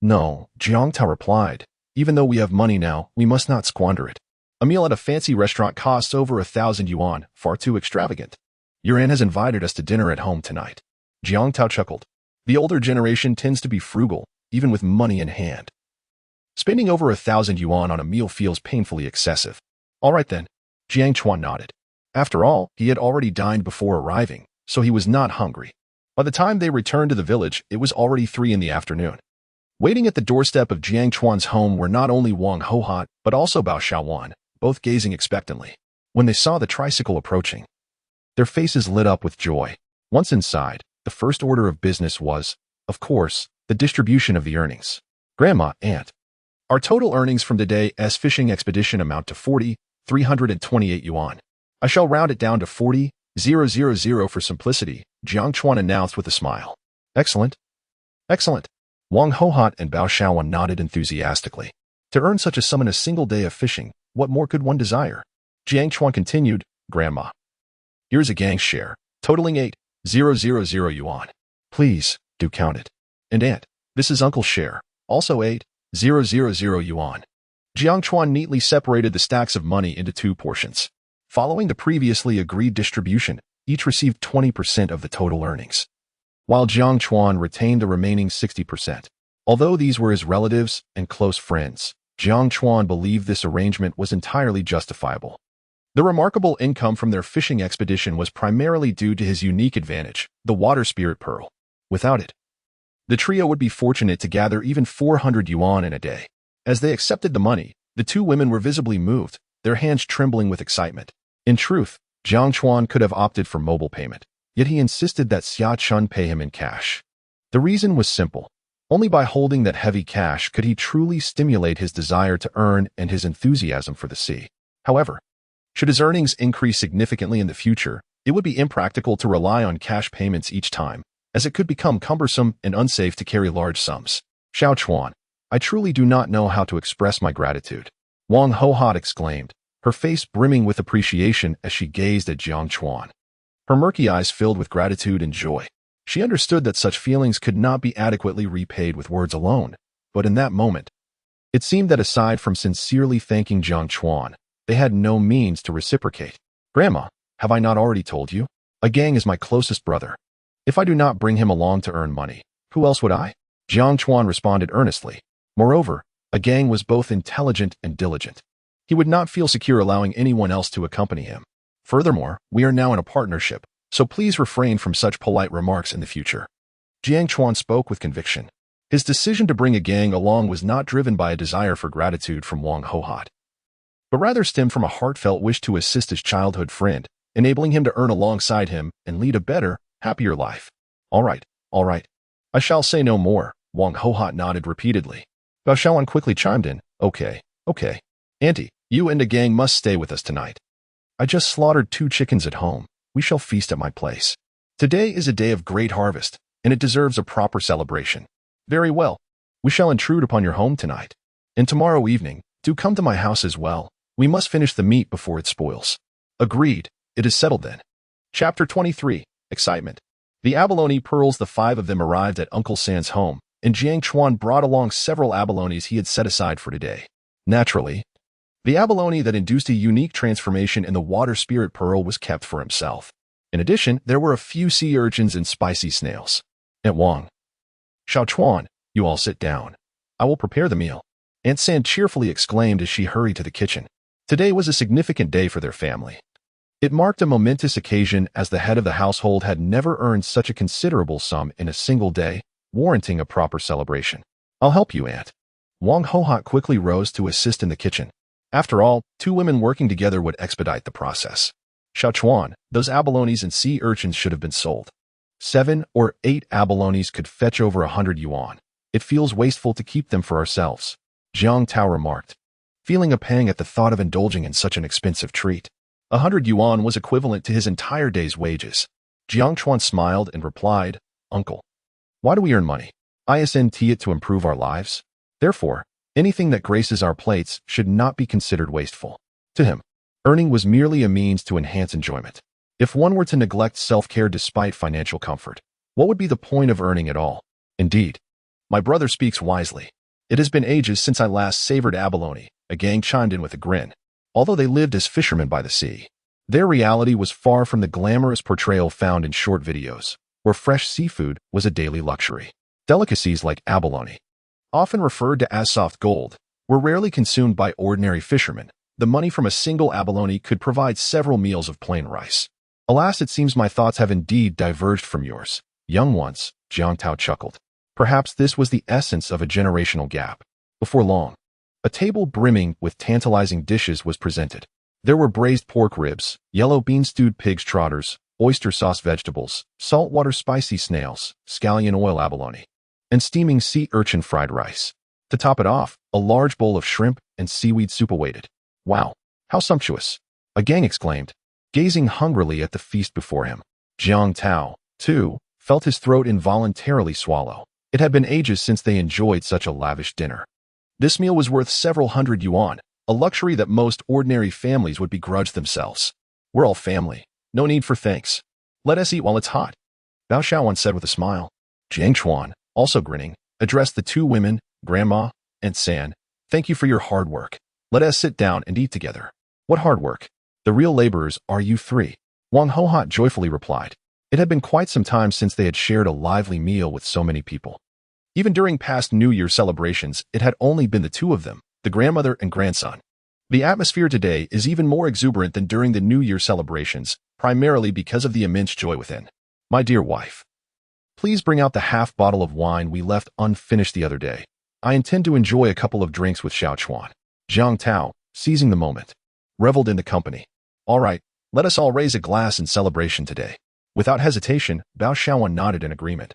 Jiang Tao replied. Even though we have money now, we must not squander it. A meal at a fancy restaurant costs over 1,000 yuan, far too extravagant. Your aunt has invited us to dinner at home tonight. Jiang Tao chuckled. The older generation tends to be frugal, even with money in hand. Spending over 1,000 yuan on a meal feels painfully excessive. All right then, Jiang Chuan nodded. After all, he had already dined before arriving, so he was not hungry. By the time they returned to the village, it was already 3 in the afternoon. Waiting at the doorstep of Jiang Chuan's home were not only Wang Hohot, but also Bao Xiaowan, both gazing expectantly. When they saw the tricycle approaching, their faces lit up with joy. Once inside, the first order of business was, of course, the distribution of the earnings. Grandma, Aunt. Our total earnings from today's fishing expedition amount to 328 yuan. I shall round it down to 40,000 for simplicity, Jiang Chuan announced with a smile. Excellent. Wang Hohot and Bao Xiaowan nodded enthusiastically. To earn such a sum in a single day of fishing, what more could one desire? Jiang Chuan continued, Grandma. Here's a gang's share, totaling 8,000 yuan. Please, do count it. And Aunt, this is Uncle's share, also 8,000 yuan. Jiang Chuan neatly separated the stacks of money into 2 portions. Following the previously agreed distribution, each received 20% of the total earnings, while Jiang Chuan retained the remaining 60%. Although these were his relatives and close friends, Jiang Chuan believed this arrangement was entirely justifiable. The remarkable income from their fishing expedition was primarily due to his unique advantage, the water spirit pearl. Without it, the trio would be fortunate to gather even 400 yuan in a day. As they accepted the money, the 2 women were visibly moved, their hands trembling with excitement. In truth, Jiang Chuan could have opted for mobile payment, yet he insisted that Xia Chun pay him in cash. The reason was simple. Only by holding that heavy cash could he truly stimulate his desire to earn and his enthusiasm for the sea. However, should his earnings increase significantly in the future, it would be impractical to rely on cash payments each time, as it could become cumbersome and unsafe to carry large sums. Xiao Chuan, I truly do not know how to express my gratitude. Wang Hohat exclaimed, her face brimming with appreciation as she gazed at Jiang Chuan. Her murky eyes filled with gratitude and joy. She understood that such feelings could not be adequately repaid with words alone, but in that moment, it seemed that aside from sincerely thanking Jiang Chuan, they had no means to reciprocate. Grandma, have I not already told you? A gang is my closest brother. If I do not bring him along to earn money, who else would I? Jiang Chuan responded earnestly. Moreover, a gang was both intelligent and diligent. He would not feel secure allowing anyone else to accompany him. Furthermore, we are now in a partnership, so please refrain from such polite remarks in the future. Jiang Chuan spoke with conviction. His decision to bring a gang along was not driven by a desire for gratitude from Wang Hohat, but rather stemmed from a heartfelt wish to assist his childhood friend, enabling him to earn alongside him and lead a better, happier life. All right. I shall say no more, Wang Hohat nodded repeatedly. Bao Shaoan quickly chimed in, Okay. Auntie, you and the gang must stay with us tonight. I just slaughtered 2 chickens at home. We shall feast at my place. Today is a day of great harvest, and it deserves a proper celebration. Very well. We shall intrude upon your home tonight. And tomorrow evening, do come to my house as well. We must finish the meat before it spoils. Agreed. It is settled then. Chapter 23. Excitement. The abalone pearls, the 5 of them arrived at Uncle San's home, and Jiang Chuan brought along several abalones he had set aside for today. Naturally, the abalone that induced a unique transformation in the water spirit pearl was kept for himself. In addition, there were a few sea urchins and spicy snails. Aunt Wang. Xiao Chuan, you all sit down. I will prepare the meal. Aunt San cheerfully exclaimed as she hurried to the kitchen. Today was a significant day for their family. It marked a momentous occasion as the head of the household had never earned such a considerable sum in a single day, warranting a proper celebration. I'll help you, Aunt. Wang Hohat quickly rose to assist in the kitchen. After all, 2 women working together would expedite the process. Xiao Chuan, those abalones and sea urchins should have been sold. 7 or 8 abalones could fetch over 100 yuan. It feels wasteful to keep them for ourselves, Jiang Tao remarked, feeling a pang at the thought of indulging in such an expensive treat. 100 yuan was equivalent to his entire day's wages. Jiang Chuan smiled and replied, Uncle, why do we earn money? Isn't it to improve our lives? Therefore, anything that graces our plates should not be considered wasteful. To him, earning was merely a means to enhance enjoyment. If one were to neglect self-care despite financial comfort, what would be the point of earning at all? Indeed, my brother speaks wisely. It has been ages since I last savored abalone, a gang chimed in with a grin. Although they lived as fishermen by the sea, their reality was far from the glamorous portrayal found in short videos, where fresh seafood was a daily luxury. Delicacies like abalone, often referred to as soft gold, were rarely consumed by ordinary fishermen. The money from a single abalone could provide several meals of plain rice. Alas, it seems my thoughts have indeed diverged from yours, young ones, Jiang Tao chuckled. Perhaps this was the essence of a generational gap. Before long, a table brimming with tantalizing dishes was presented. There were braised pork ribs, yellow bean stewed pig's trotters, oyster sauce vegetables, saltwater spicy snails, scallion oil abalone, and steaming sea urchin fried rice. To top it off, a large bowl of shrimp and seaweed soup awaited. Wow, how sumptuous! A gang exclaimed, gazing hungrily at the feast before him. Jiang Tao, too, felt his throat involuntarily swallow. It had been ages since they enjoyed such a lavish dinner. This meal was worth several hundred yuan, a luxury that most ordinary families would begrudge themselves. We're all family. No need for thanks. Let us eat while it's hot, Bao Shaoan said with a smile. Jiang Chuan, also grinning, addressed the 2 women, Grandma and San. Thank you for your hard work. Let us sit down and eat together. What hard work? The real laborers are you 3. Wang Hohat joyfully replied. It had been quite some time since they had shared a lively meal with so many people. Even during past New Year celebrations, it had only been the 2 of them, the grandmother and grandson. The atmosphere today is even more exuberant than during the New Year celebrations, primarily because of the immense joy within. My dear wife, please bring out the half bottle of wine we left unfinished the other day. I intend to enjoy a couple of drinks with Xiao Chuan. Jiang Tao, seizing the moment, reveled in the company. All right, let us all raise a glass in celebration today. Without hesitation, Bao Shaoan nodded in agreement.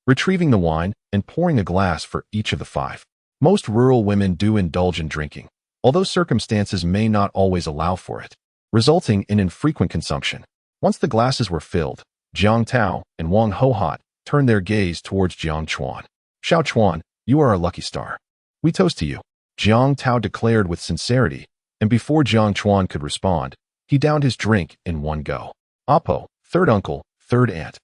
retrieving the wine and pouring a glass for each of the five. Most rural women do indulge in drinking, although circumstances may not always allow for it, resulting in infrequent consumption. Once the glasses were filled, Jiang Tao and Wang Hohot turned their gaze towards Jiang Chuan. "Xiao Chuan, you are our lucky star. We toast to you," Jiang Tao declared with sincerity, and before Jiang Chuan could respond, he downed his drink in one go. "Apo, third uncle, third aunt.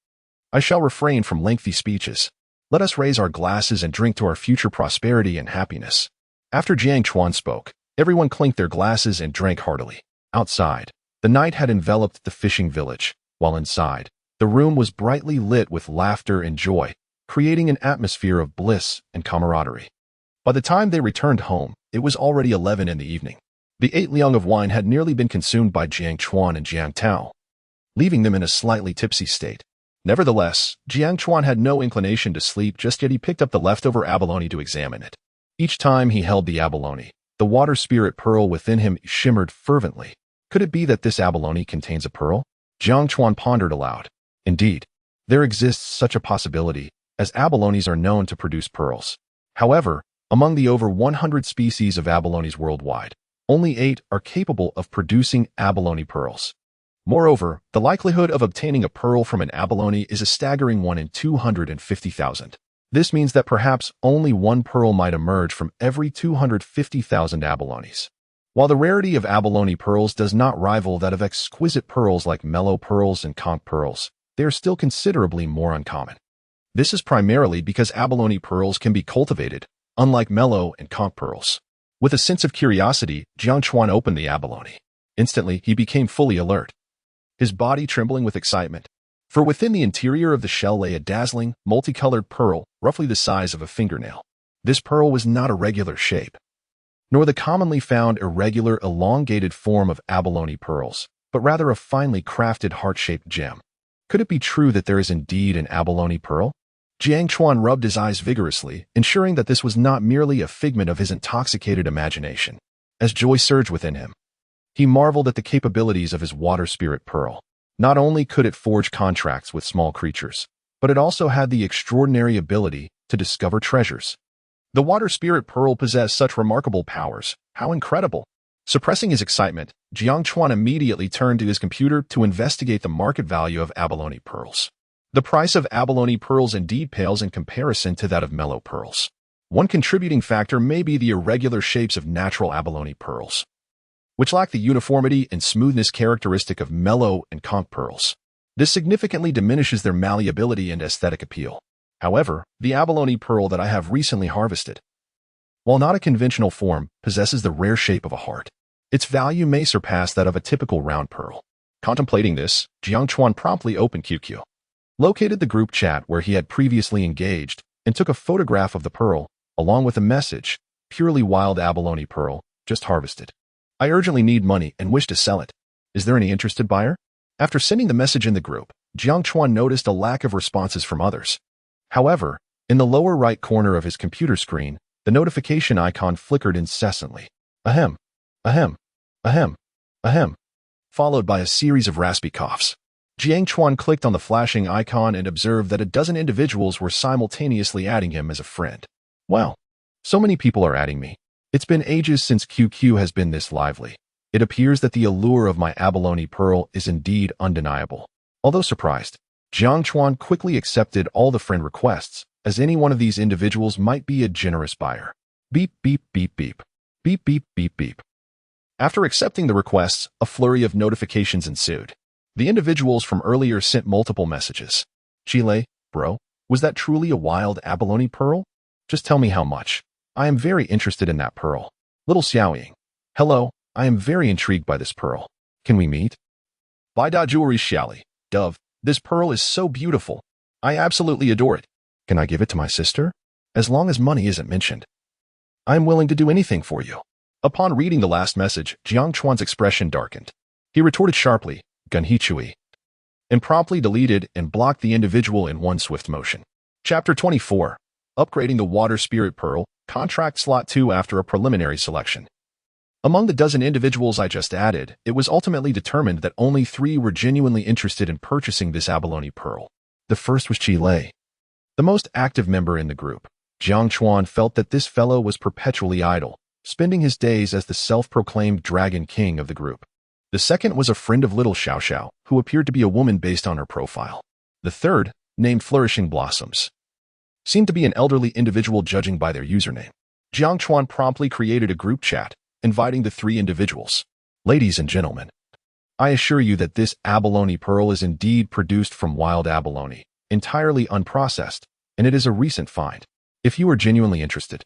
I shall refrain from lengthy speeches. Let us raise our glasses and drink to our future prosperity and happiness." After Jiang Chuan spoke, everyone clinked their glasses and drank heartily. Outside, the night had enveloped the fishing village, while inside, the room was brightly lit with laughter and joy, creating an atmosphere of bliss and camaraderie. By the time they returned home, it was already 11 in the evening. The 8 liang of wine had nearly been consumed by Jiang Chuan and Jiang Tao, leaving them in a slightly tipsy state. Nevertheless, Jiang Chuan had no inclination to sleep just yet. He picked up the leftover abalone to examine it. Each time he held the abalone, the water spirit pearl within him shimmered fervently. Could it be that this abalone contains a pearl? Jiang Chuan pondered aloud. Indeed, there exists such a possibility, as abalones are known to produce pearls. However, among the over 100 species of abalones worldwide, only 8 are capable of producing abalone pearls. Moreover, the likelihood of obtaining a pearl from an abalone is a staggering 1 in 250,000. This means that perhaps only one pearl might emerge from every 250,000 abalones. While the rarity of abalone pearls does not rival that of exquisite pearls like mellow pearls and conch pearls, they are still considerably more uncommon. This is primarily because abalone pearls can be cultivated, unlike mellow and conch pearls. With a sense of curiosity, Jiang Chuan opened the abalone. Instantly, he became fully alert, his body trembling with excitement. For within the interior of the shell lay a dazzling, multicolored pearl, roughly the size of a fingernail. This pearl was not a regular shape, nor the commonly found irregular, elongated form of abalone pearls, but rather a finely crafted heart-shaped gem. Could it be true that there is indeed an abalone pearl? Jiang Chuan rubbed his eyes vigorously, ensuring that this was not merely a figment of his intoxicated imagination. As joy surged within him, he marveled at the capabilities of his water spirit pearl. Not only could it forge contracts with small creatures, but it also had the extraordinary ability to discover treasures. The water spirit pearl possessed such remarkable powers. How incredible! Suppressing his excitement, Jiang Chuan immediately turned to his computer to investigate the market value of abalone pearls. The price of abalone pearls indeed pales in comparison to that of mellow pearls. One contributing factor may be the irregular shapes of natural abalone pearls, which lack the uniformity and smoothness characteristic of mellow and conch pearls. This significantly diminishes their malleability and aesthetic appeal. However, the abalone pearl that I have recently harvested, while not a conventional form, possesses the rare shape of a heart. Its value may surpass that of a typical round pearl. Contemplating this, Jiang Chuan promptly opened QQ, located the group chat where he had previously engaged, and took a photograph of the pearl, along with a message, "Purely wild abalone pearl, just harvested. I urgently need money and wish to sell it. Is there any interested buyer?" After sending the message in the group, Jiang Chuan noticed a lack of responses from others. However, in the lower right corner of his computer screen, the notification icon flickered incessantly. Ahem, ahem, ahem, ahem, followed by a series of raspy coughs. Jiang Chuan clicked on the flashing icon and observed that a dozen individuals were simultaneously adding him as a friend. Wow, so many people are adding me. It's been ages since QQ has been this lively. It appears that the allure of my abalone pearl is indeed undeniable. Although surprised, Jiang Chuan quickly accepted all the friend requests, as any one of these individuals might be a generous buyer. Beep, beep, beep, beep. Beep, beep, beep, beep. After accepting the requests, a flurry of notifications ensued. The individuals from earlier sent multiple messages. Chile, bro, was that truly a wild abalone pearl? Just tell me how much. I am very interested in that pearl. Little Xiaoying. Hello, I am very intrigued by this pearl. Can we meet? Buy da jewelry Xiaoli. Dove, this pearl is so beautiful. I absolutely adore it. Can I give it to my sister? As long as money isn't mentioned. I am willing to do anything for you. Upon reading the last message, Jiang Chuan's expression darkened. He retorted sharply, Gunhichui, and promptly deleted and blocked the individual in one swift motion. Chapter 24. Upgrading the Water Spirit Pearl, Contract Slot 2 after a preliminary selection. Among the dozen individuals I just added, it was ultimately determined that only 3 were genuinely interested in purchasing this abalone pearl. The first was Chile. the most active member in the group. Jiang Chuan felt that this fellow was perpetually idle, spending his days as the self-proclaimed Dragon King of the group. The second was a friend of Little Xiao Xiao, who appeared to be a woman based on her profile. The third, named Flourishing Blossoms, seemed to be an elderly individual judging by their username. Jiang Chuan promptly created a group chat, inviting the three individuals. Ladies and gentlemen, I assure you that this abalone pearl is indeed produced from wild abalone, entirely unprocessed, and it is a recent find. If you are genuinely interested,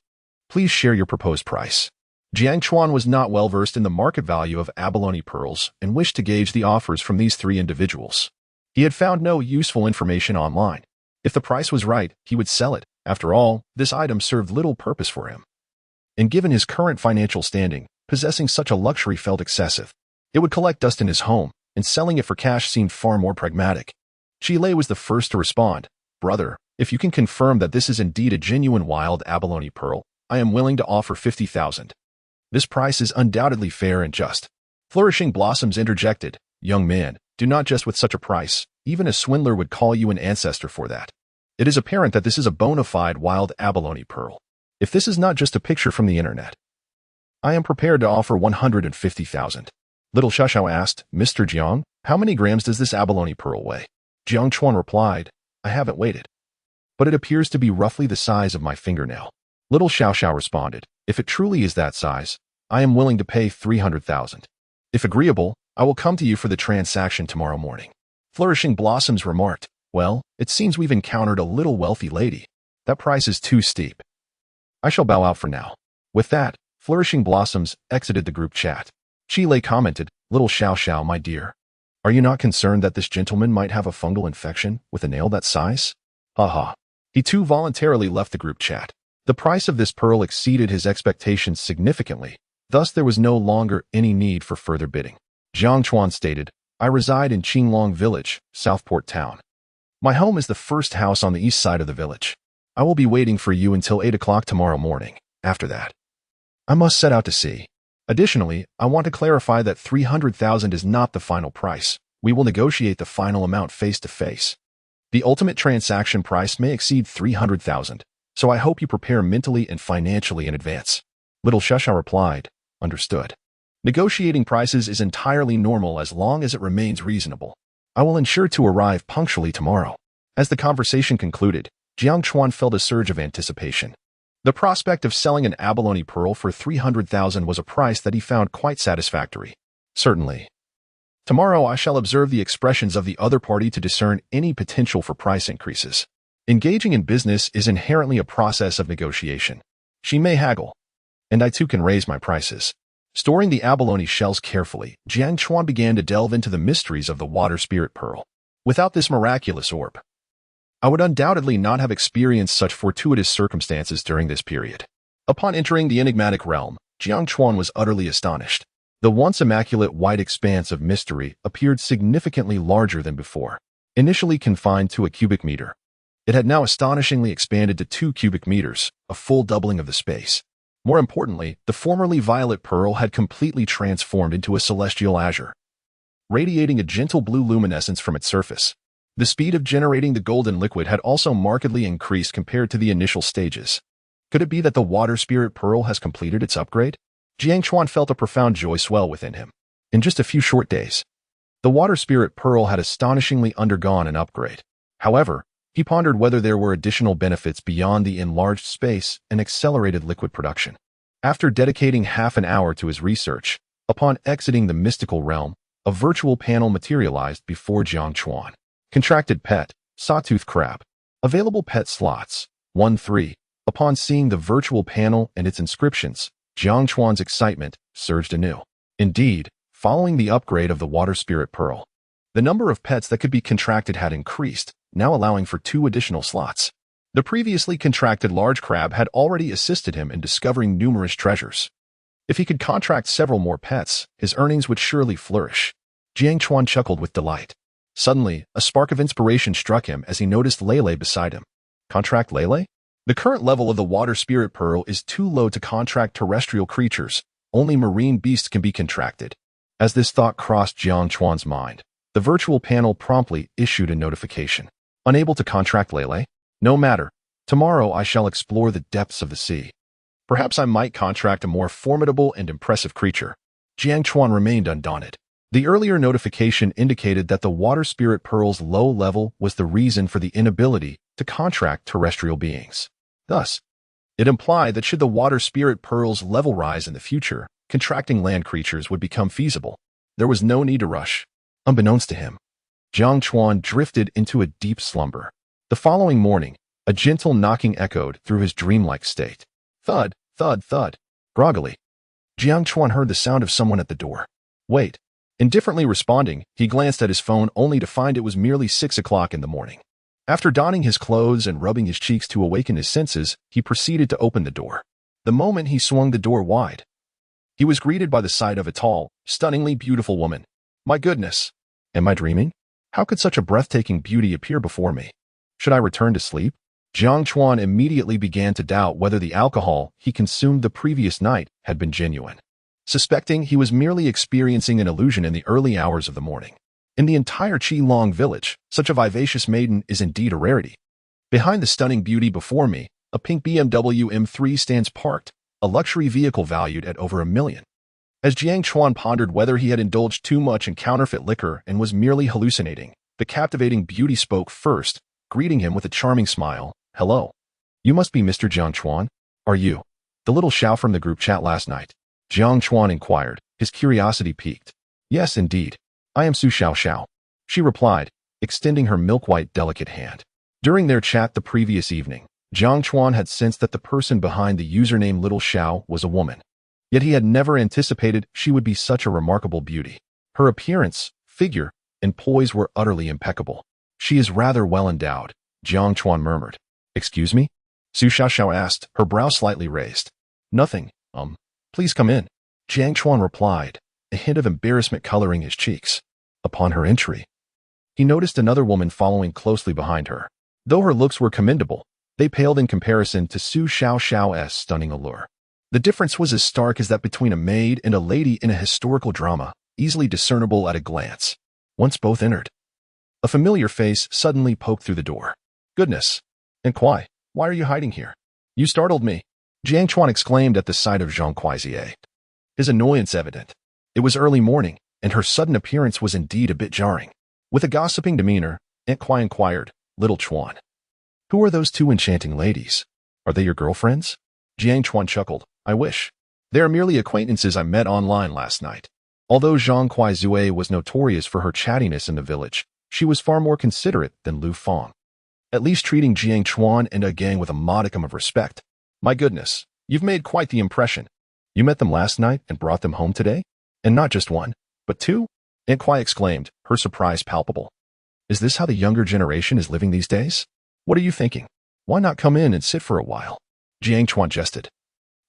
please share your proposed price. Jiang Chuan was not well versed in the market value of abalone pearls and wished to gauge the offers from these three individuals. He had found no useful information online. If the price was right, he would sell it. After all, this item served little purpose for him. And given his current financial standing, possessing such a luxury felt excessive. It would collect dust in his home, and selling it for cash seemed far more pragmatic. Chile was the first to respond. Brother, if you can confirm that this is indeed a genuine wild abalone pearl, I am willing to offer 50,000. This price is undoubtedly fair and just. Flourishing Blossoms interjected, young man, do not jest with such a price. Even a swindler would call you an ancestor for that. It is apparent that this is a bona fide wild abalone pearl. If this is not just a picture from the internet, I am prepared to offer 150,000. Little Xiaoxiao asked, Mr. Jiang, how many grams does this abalone pearl weigh? Jiang Chuan replied, I haven't weighed it, but it appears to be roughly the size of my fingernail. Little Xiaoxiao responded, if it truly is that size, I am willing to pay 300,000. If agreeable, I will come to you for the transaction tomorrow morning. Flourishing Blossoms remarked, well, it seems we've encountered a little wealthy lady. That price is too steep. I shall bow out for now. With that, Flourishing Blossoms exited the group chat. Chile commented, Little Xiaoxiao, my dear, are you not concerned that this gentleman might have a fungal infection with a nail that size? Haha. He too voluntarily left the group chat. The price of this pearl exceeded his expectations significantly, thus there was no longer any need for further bidding. Jiang Chuan stated, I reside in Qinglong Village, Southport Town. My home is the first house on the east side of the village. I will be waiting for you until 8 o'clock tomorrow morning. After that, I must set out to sea. Additionally, I want to clarify that 300,000 is not the final price. We will negotiate the final amount face to face. The ultimate transaction price may exceed 300,000, so I hope you prepare mentally and financially in advance. Little Xiaoxiao replied, understood. Negotiating prices is entirely normal as long as it remains reasonable. I will ensure to arrive punctually tomorrow. As the conversation concluded, Jiang Chuan felt a surge of anticipation. The prospect of selling an abalone pearl for 300,000 was a price that he found quite satisfactory. Certainly. Tomorrow I shall observe the expressions of the other party to discern any potential for price increases. Engaging in business is inherently a process of negotiation. She may haggle, and I too can raise my prices. Storing the abalone shells carefully, Jiang Chuan began to delve into the mysteries of the water spirit pearl. Without this miraculous orb, I would undoubtedly not have experienced such fortuitous circumstances during this period. Upon entering the enigmatic realm, Jiang Chuan was utterly astonished. The once immaculate white expanse of mystery appeared significantly larger than before. Initially confined to a cubic meter, it had now astonishingly expanded to 2 cubic meters, a full doubling of the space. More importantly, the formerly violet pearl had completely transformed into a celestial azure, radiating a gentle blue luminescence from its surface. The speed of generating the golden liquid had also markedly increased compared to the initial stages. Could it be that the water spirit pearl has completed its upgrade? Jiang Chuan felt a profound joy swell within him. In just a few short days, the water spirit pearl had astonishingly undergone an upgrade. However, he pondered whether there were additional benefits beyond the enlarged space and accelerated liquid production. After dedicating half an hour to his research, upon exiting the mystical realm, a virtual panel materialized before Jiang Chuan. Contracted pet, sawtooth crab. Available pet slots, 1-3. Upon seeing the virtual panel and its inscriptions, Jiang Chuan's excitement surged anew. Indeed, following the upgrade of the water spirit pearl, the number of pets that could be contracted had increased, now allowing for 2 additional slots. The previously contracted large crab had already assisted him in discovering numerous treasures. If he could contract several more pets, his earnings would surely flourish. Jiang Chuan chuckled with delight. Suddenly, a spark of inspiration struck him as he noticed Lele beside him. Contract Lele? The current level of the water spirit pearl is too low to contract terrestrial creatures. Only marine beasts can be contracted. As this thought crossed Jiang Chuan's mind, the virtual panel promptly issued a notification. Unable to contract Lele? No matter. Tomorrow I shall explore the depths of the sea. Perhaps I might contract a more formidable and impressive creature. Jiang Chuan remained undaunted. The earlier notification indicated that the water spirit pearl's low level was the reason for the inability to contract terrestrial beings. Thus, it implied that should the water spirit pearl's level rise in the future, contracting land creatures would become feasible. There was no need to rush. Unbeknownst to him, Jiang Chuan drifted into a deep slumber. The following morning, a gentle knocking echoed through his dreamlike state. Thud, thud, thud. Groggily, Jiang Chuan heard the sound of someone at the door. Wait. Indifferently responding, he glanced at his phone only to find it was merely 6 o'clock in the morning. After donning his clothes and rubbing his cheeks to awaken his senses, he proceeded to open the door. The moment he swung the door wide, he was greeted by the sight of a tall, stunningly beautiful woman. My goodness! Am I dreaming? How could such a breathtaking beauty appear before me? Should I return to sleep? Jiang Chuan immediately began to doubt whether the alcohol he consumed the previous night had been genuine, suspecting he was merely experiencing an illusion in the early hours of the morning. In the entire Qilong village, such a vivacious maiden is indeed a rarity. Behind the stunning beauty before me, a pink BMW M3 stands parked, a luxury vehicle valued at over $1 million. As Jiang Chuan pondered whether he had indulged too much in counterfeit liquor and was merely hallucinating, the captivating beauty spoke first, greeting him with a charming smile. Hello. You must be Mr. Jiang Chuan. Are you the little Xiao from the group chat last night? Jiang Chuan inquired, his curiosity piqued. Yes, indeed. I am Su Xiao. She replied, extending her milk-white delicate hand. During their chat the previous evening, Jiang Chuan had sensed that the person behind the username Little Xiao was a woman. Yet he had never anticipated she would be such a remarkable beauty. Her appearance, figure, and poise were utterly impeccable. She is rather well endowed, Jiang Chuan murmured. Excuse me? Su Xiao asked, her brow slightly raised. Nothing, please come in. Jiang Chuan replied, a hint of embarrassment coloring his cheeks. Upon her entry, he noticed another woman following closely behind her. Though her looks were commendable, they paled in comparison to Su Xiao's stunning allure. The difference was as stark as that between a maid and a lady in a historical drama, easily discernible at a glance. Once both entered, a familiar face suddenly poked through the door. Goodness! And Kuai, why are you hiding here? You startled me, Jiang Chuan exclaimed at the sight of Zhang Kuaizie. His annoyance evident. It was early morning, and her sudden appearance was indeed a bit jarring. With a gossiping demeanor, Aunt Kuai inquired, Little Chuan, who are those two enchanting ladies? Are they your girlfriends? Jiang Chuan chuckled. I wish. They are merely acquaintances I met online last night. Although Zhang Kuaizie was notorious for her chattiness in the village, she was far more considerate than Lu Fang, at least treating Jiang Chuan and a gang with a modicum of respect. My goodness, you've made quite the impression. You met them last night and brought them home today? And not just one, but two? Aunt Kuai exclaimed, her surprise palpable. Is this how the younger generation is living these days? What are you thinking? Why not come in and sit for a while? Jiang Chuan jested,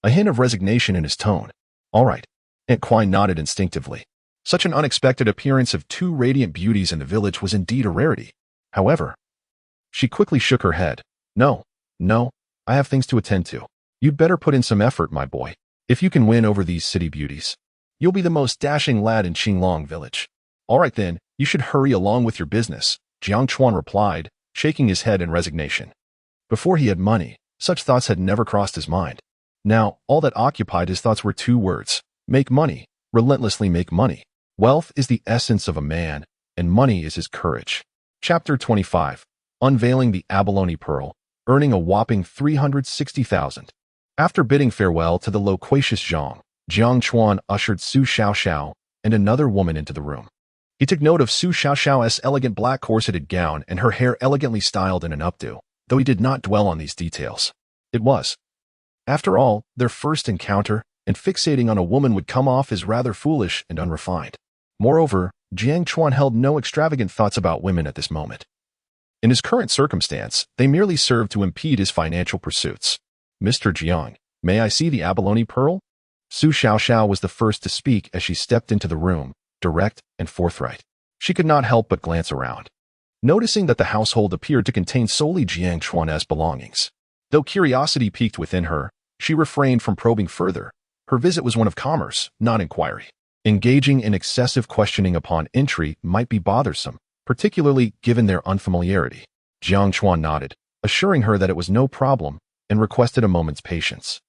a hint of resignation in his tone. All right. Aunt Kuai nodded instinctively. Such an unexpected appearance of two radiant beauties in the village was indeed a rarity. However, she quickly shook her head. No, I have things to attend to. You'd better put in some effort, my boy. If you can win over these city beauties, you'll be the most dashing lad in Qinglong village. All right then, you should hurry along with your business, Jiang Chuan replied, shaking his head in resignation. Before he had money, such thoughts had never crossed his mind. Now, all that occupied his thoughts were two words. Make money, relentlessly make money. Wealth is the essence of a man, and money is his courage. Chapter 25. Unveiling the Abalone Pearl, earning a whopping 360,000. After bidding farewell to the loquacious Zhang, Jiang Chuan ushered Su Xiao and another woman into the room. He took note of Su Xiao's elegant black corseted gown and her hair elegantly styled in an updo, though he did not dwell on these details. It was, after all, their first encounter, and fixating on a woman would come off as rather foolish and unrefined. Moreover, Jiang Chuan held no extravagant thoughts about women at this moment. In his current circumstance, they merely served to impede his financial pursuits. Mr. Jiang, may I see the Abalone Pearl? Su Xiao was the first to speak as she stepped into the room, direct and forthright. She could not help but glance around, noticing that the household appeared to contain solely Jiang Chuan's belongings. Though curiosity piqued within her, she refrained from probing further. Her visit was one of commerce, not inquiry. Engaging in excessive questioning upon entry might be bothersome, particularly given their unfamiliarity. Jiang Chuan nodded, assuring her that it was no problem and requested a moment's patience.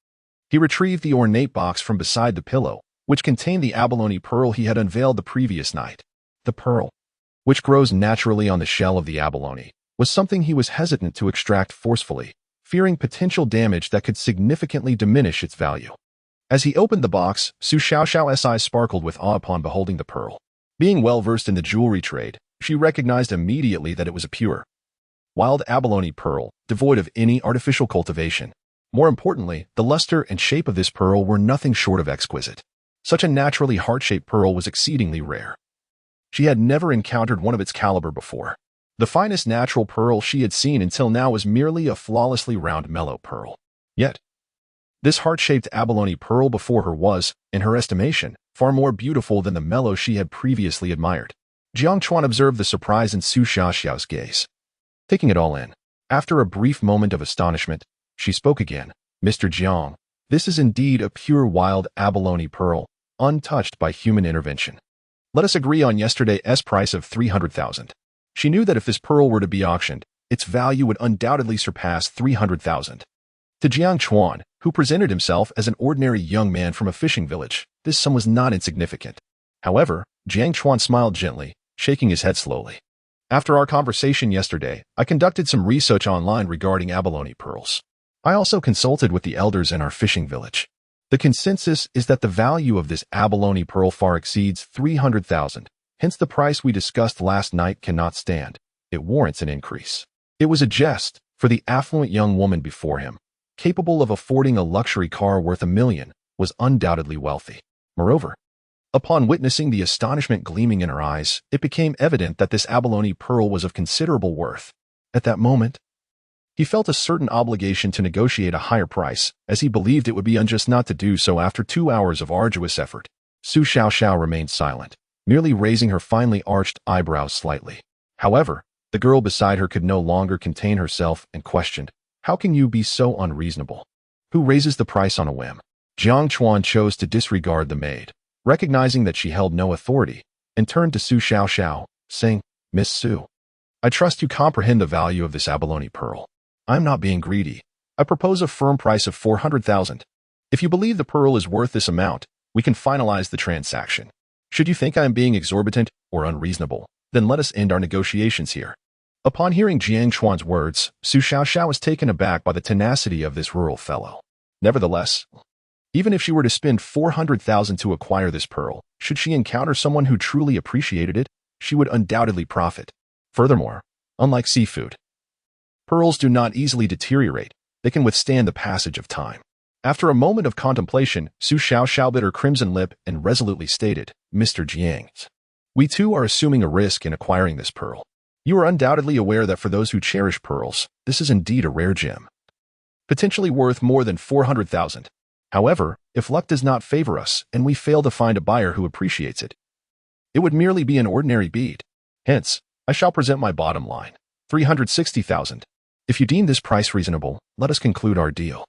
He retrieved the ornate box from beside the pillow, which contained the abalone pearl he had unveiled the previous night. The pearl, which grows naturally on the shell of the abalone, was something he was hesitant to extract forcefully, fearing potential damage that could significantly diminish its value. As he opened the box, Su Xiaoxiao's eyes sparkled with awe upon beholding the pearl. Being well-versed in the jewelry trade, she recognized immediately that it was a pure, wild abalone pearl, devoid of any artificial cultivation. More importantly, the luster and shape of this pearl were nothing short of exquisite. Such a naturally heart-shaped pearl was exceedingly rare. She had never encountered one of its caliber before. The finest natural pearl she had seen until now was merely a flawlessly round mellow pearl. Yet, this heart-shaped abalone pearl before her was, in her estimation, far more beautiful than the mellow she had previously admired. Jiang Chuan observed the surprise in Su Xiaoxiao's gaze, taking it all in. After a brief moment of astonishment, she spoke again. Mr. Jiang, this is indeed a pure wild abalone pearl, untouched by human intervention. Let us agree on yesterday's price of 300,000. She knew that if this pearl were to be auctioned, its value would undoubtedly surpass 300,000. To Jiang Chuan, who presented himself as an ordinary young man from a fishing village, this sum was not insignificant. However, Jiang Chuan smiled gently, shaking his head slowly. After our conversation yesterday, I conducted some research online regarding abalone pearls. I also consulted with the elders in our fishing village. The consensus is that the value of this abalone pearl far exceeds 300,000. Hence the price we discussed last night cannot stand. It warrants an increase. It was a jest, for the affluent young woman before him, capable of affording a luxury car worth $1 million, was undoubtedly wealthy. Moreover, upon witnessing the astonishment gleaming in her eyes, it became evident that this abalone pearl was of considerable worth. At that moment, he felt a certain obligation to negotiate a higher price, as he believed it would be unjust not to do so after 2 hours of arduous effort. Su Xiaoxiao remained silent, merely raising her finely arched eyebrows slightly. However, the girl beside her could no longer contain herself and questioned, "How can you be so unreasonable? Who raises the price on a whim?" Jiang Chuan chose to disregard the maid, recognizing that she held no authority, and turned to Su Xiaoxiao, saying, "Miss Su, I trust you comprehend the value of this abalone pearl. I'm not being greedy. I propose a firm price of 400,000. If you believe the pearl is worth this amount, we can finalize the transaction. Should you think I am being exorbitant or unreasonable, then let us end our negotiations here." Upon hearing Jiang Chuan's words, Su Xiaoxiao was taken aback by the tenacity of this rural fellow. Nevertheless, even if she were to spend 400,000 to acquire this pearl, should she encounter someone who truly appreciated it, she would undoubtedly profit. Furthermore, unlike seafood, pearls do not easily deteriorate. They can withstand the passage of time. After a moment of contemplation, Su Xiaoxiao bit her crimson lip and resolutely stated, "Mr. Jiang, we too are assuming a risk in acquiring this pearl. You are undoubtedly aware that for those who cherish pearls, this is indeed a rare gem, potentially worth more than 400,000. However, if luck does not favor us and we fail to find a buyer who appreciates it, it would merely be an ordinary bead. Hence, I shall present my bottom line, 360,000. If you deem this price reasonable, let us conclude our deal.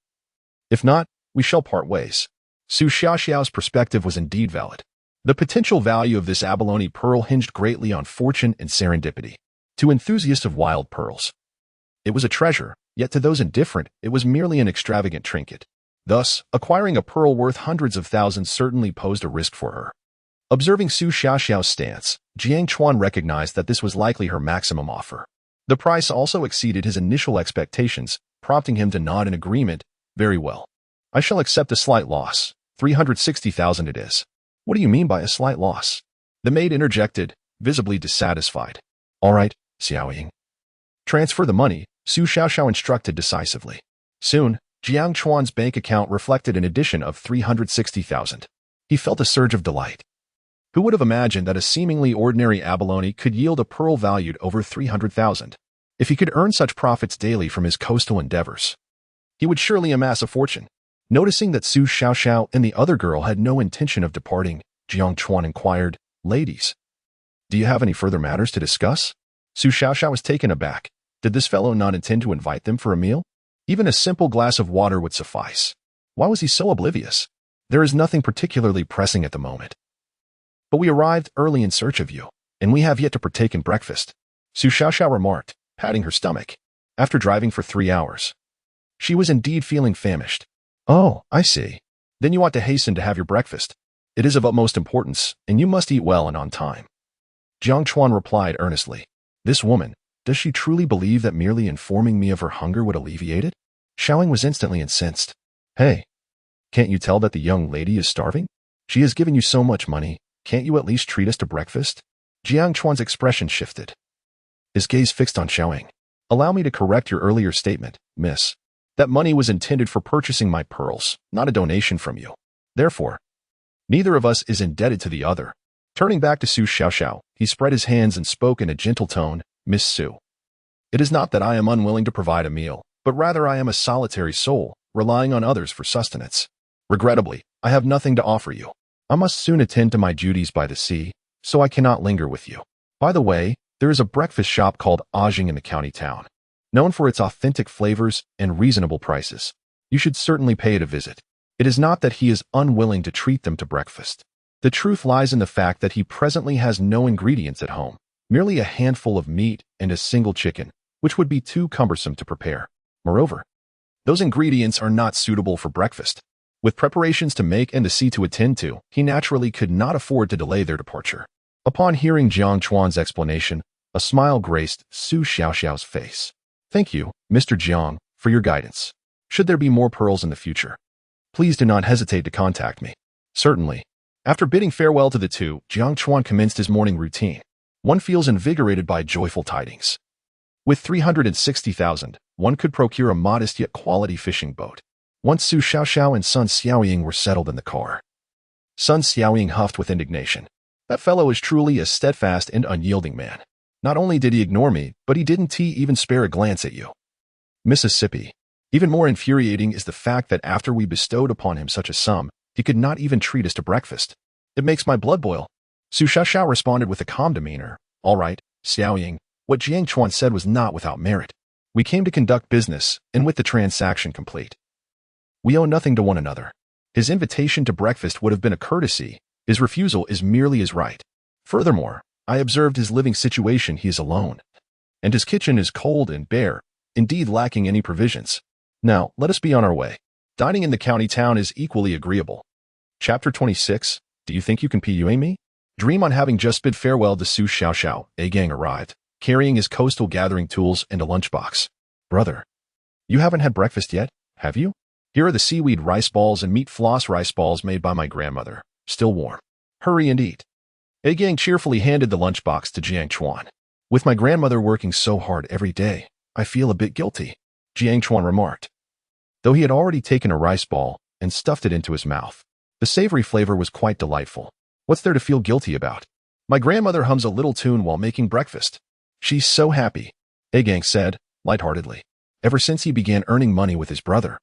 If not, we shall part ways." Su Xiaoxiao's perspective was indeed valid. The potential value of this abalone pearl hinged greatly on fortune and serendipity. To enthusiasts of wild pearls, it was a treasure, yet to those indifferent, it was merely an extravagant trinket. Thus, acquiring a pearl worth hundreds of thousands certainly posed a risk for her. Observing Su Xiaoxiao's stance, Jiang Chuan recognized that this was likely her maximum offer. The price also exceeded his initial expectations, prompting him to nod in agreement. "Very well. I shall accept a slight loss. 360,000 it is." "What do you mean by a slight loss?" the maid interjected, visibly dissatisfied. "All right, Xiaoying. Transfer the money," Su Xiaoxiao instructed decisively. Soon, Jiang Chuan's bank account reflected an addition of 360,000. He felt a surge of delight. Who would have imagined that a seemingly ordinary abalone could yield a pearl valued over 300,000? If he could earn such profits daily from his coastal endeavors, he would surely amass a fortune. Noticing that Su Xiaoxiao and the other girl had no intention of departing, Jiang Chuan inquired, "Ladies, do you have any further matters to discuss?" Su Xiaoxiao was taken aback. Did this fellow not intend to invite them for a meal? Even a simple glass of water would suffice. Why was he so oblivious? "There is nothing particularly pressing at the moment. But we arrived early in search of you, and we have yet to partake in breakfast," Su Xiaoxiao remarked, patting her stomach. after driving for 3 hours. She was indeed feeling famished. Oh, I see. Then you want to hasten to have your breakfast. It is of utmost importance, and you must eat well and on time. Jiang Chuan replied earnestly. This woman, does she truly believe that merely informing me of her hunger would alleviate it? Xiaoying was instantly incensed. Hey, can't you tell that the young lady is starving? She has given you so much money. Can't you at least treat us to breakfast? Jiang Chuan's expression shifted. His gaze fixed on Xiaoying. Allow me to correct your earlier statement, miss. That money was intended for purchasing my pearls, not a donation from you. Therefore, neither of us is indebted to the other. Turning back to Su Xiaoxiao, he spread his hands and spoke in a gentle tone, Miss Su. It is not that I am unwilling to provide a meal, but rather I am a solitary soul, relying on others for sustenance. Regrettably, I have nothing to offer you. I must soon attend to my duties by the sea, so I cannot linger with you. By the way, there is a breakfast shop called Ajing in the county town, known for its authentic flavors and reasonable prices. You should certainly pay it a visit. It is not that he is unwilling to treat them to breakfast. The truth lies in the fact that he presently has no ingredients at home, merely a handful of meat and a single chicken, which would be too cumbersome to prepare. Moreover, those ingredients are not suitable for breakfast. With preparations to make and to see to attend to, he naturally could not afford to delay their departure. Upon hearing Jiang Chuan's explanation, a smile graced Su Xiaoxiao's face. Thank you, Mr. Jiang, for your guidance. Should there be more pearls in the future, please do not hesitate to contact me. Certainly. After bidding farewell to the two, Jiang Chuan commenced his morning routine. One feels invigorated by joyful tidings. With 360,000, one could procure a modest yet quality fishing boat. Once Su Xiaoxiao and Sun Xiaoying were settled in the car, Sun Xiaoying huffed with indignation. That fellow is truly a steadfast and unyielding man. Not only did he ignore me, but he didn't even spare a glance at you. Mississippi. Even more infuriating is the fact that after we bestowed upon him such a sum, he could not even treat us to breakfast. It makes my blood boil. Su Xiaoxiao responded with a calm demeanor. All right, Xiaoying, what Jiang Chuan said was not without merit. We came to conduct business, and with the transaction complete, we owe nothing to one another. His invitation to breakfast would have been a courtesy. His refusal is merely his right. Furthermore, I observed his living situation. He is alone, and his kitchen is cold and bare, indeed lacking any provisions. Now, let us be on our way. Dining in the county town is equally agreeable. Chapter 26. Do you think you can PUA me? Dream on having just bid farewell to Su Xiaoxiao, a gang arrived, carrying his coastal gathering tools and a lunchbox. Brother, you haven't had breakfast yet, have you? Here are the seaweed rice balls and meat floss rice balls made by my grandmother, still warm. Hurry and eat. A gang cheerfully handed the lunchbox to Jiang Chuan. With my grandmother working so hard every day, I feel a bit guilty, Jiang Chuan remarked. Though he had already taken a rice ball and stuffed it into his mouth, the savory flavor was quite delightful. What's there to feel guilty about? My grandmother hums a little tune while making breakfast. She's so happy, A gang said, lightheartedly. Ever since he began earning money with his brother,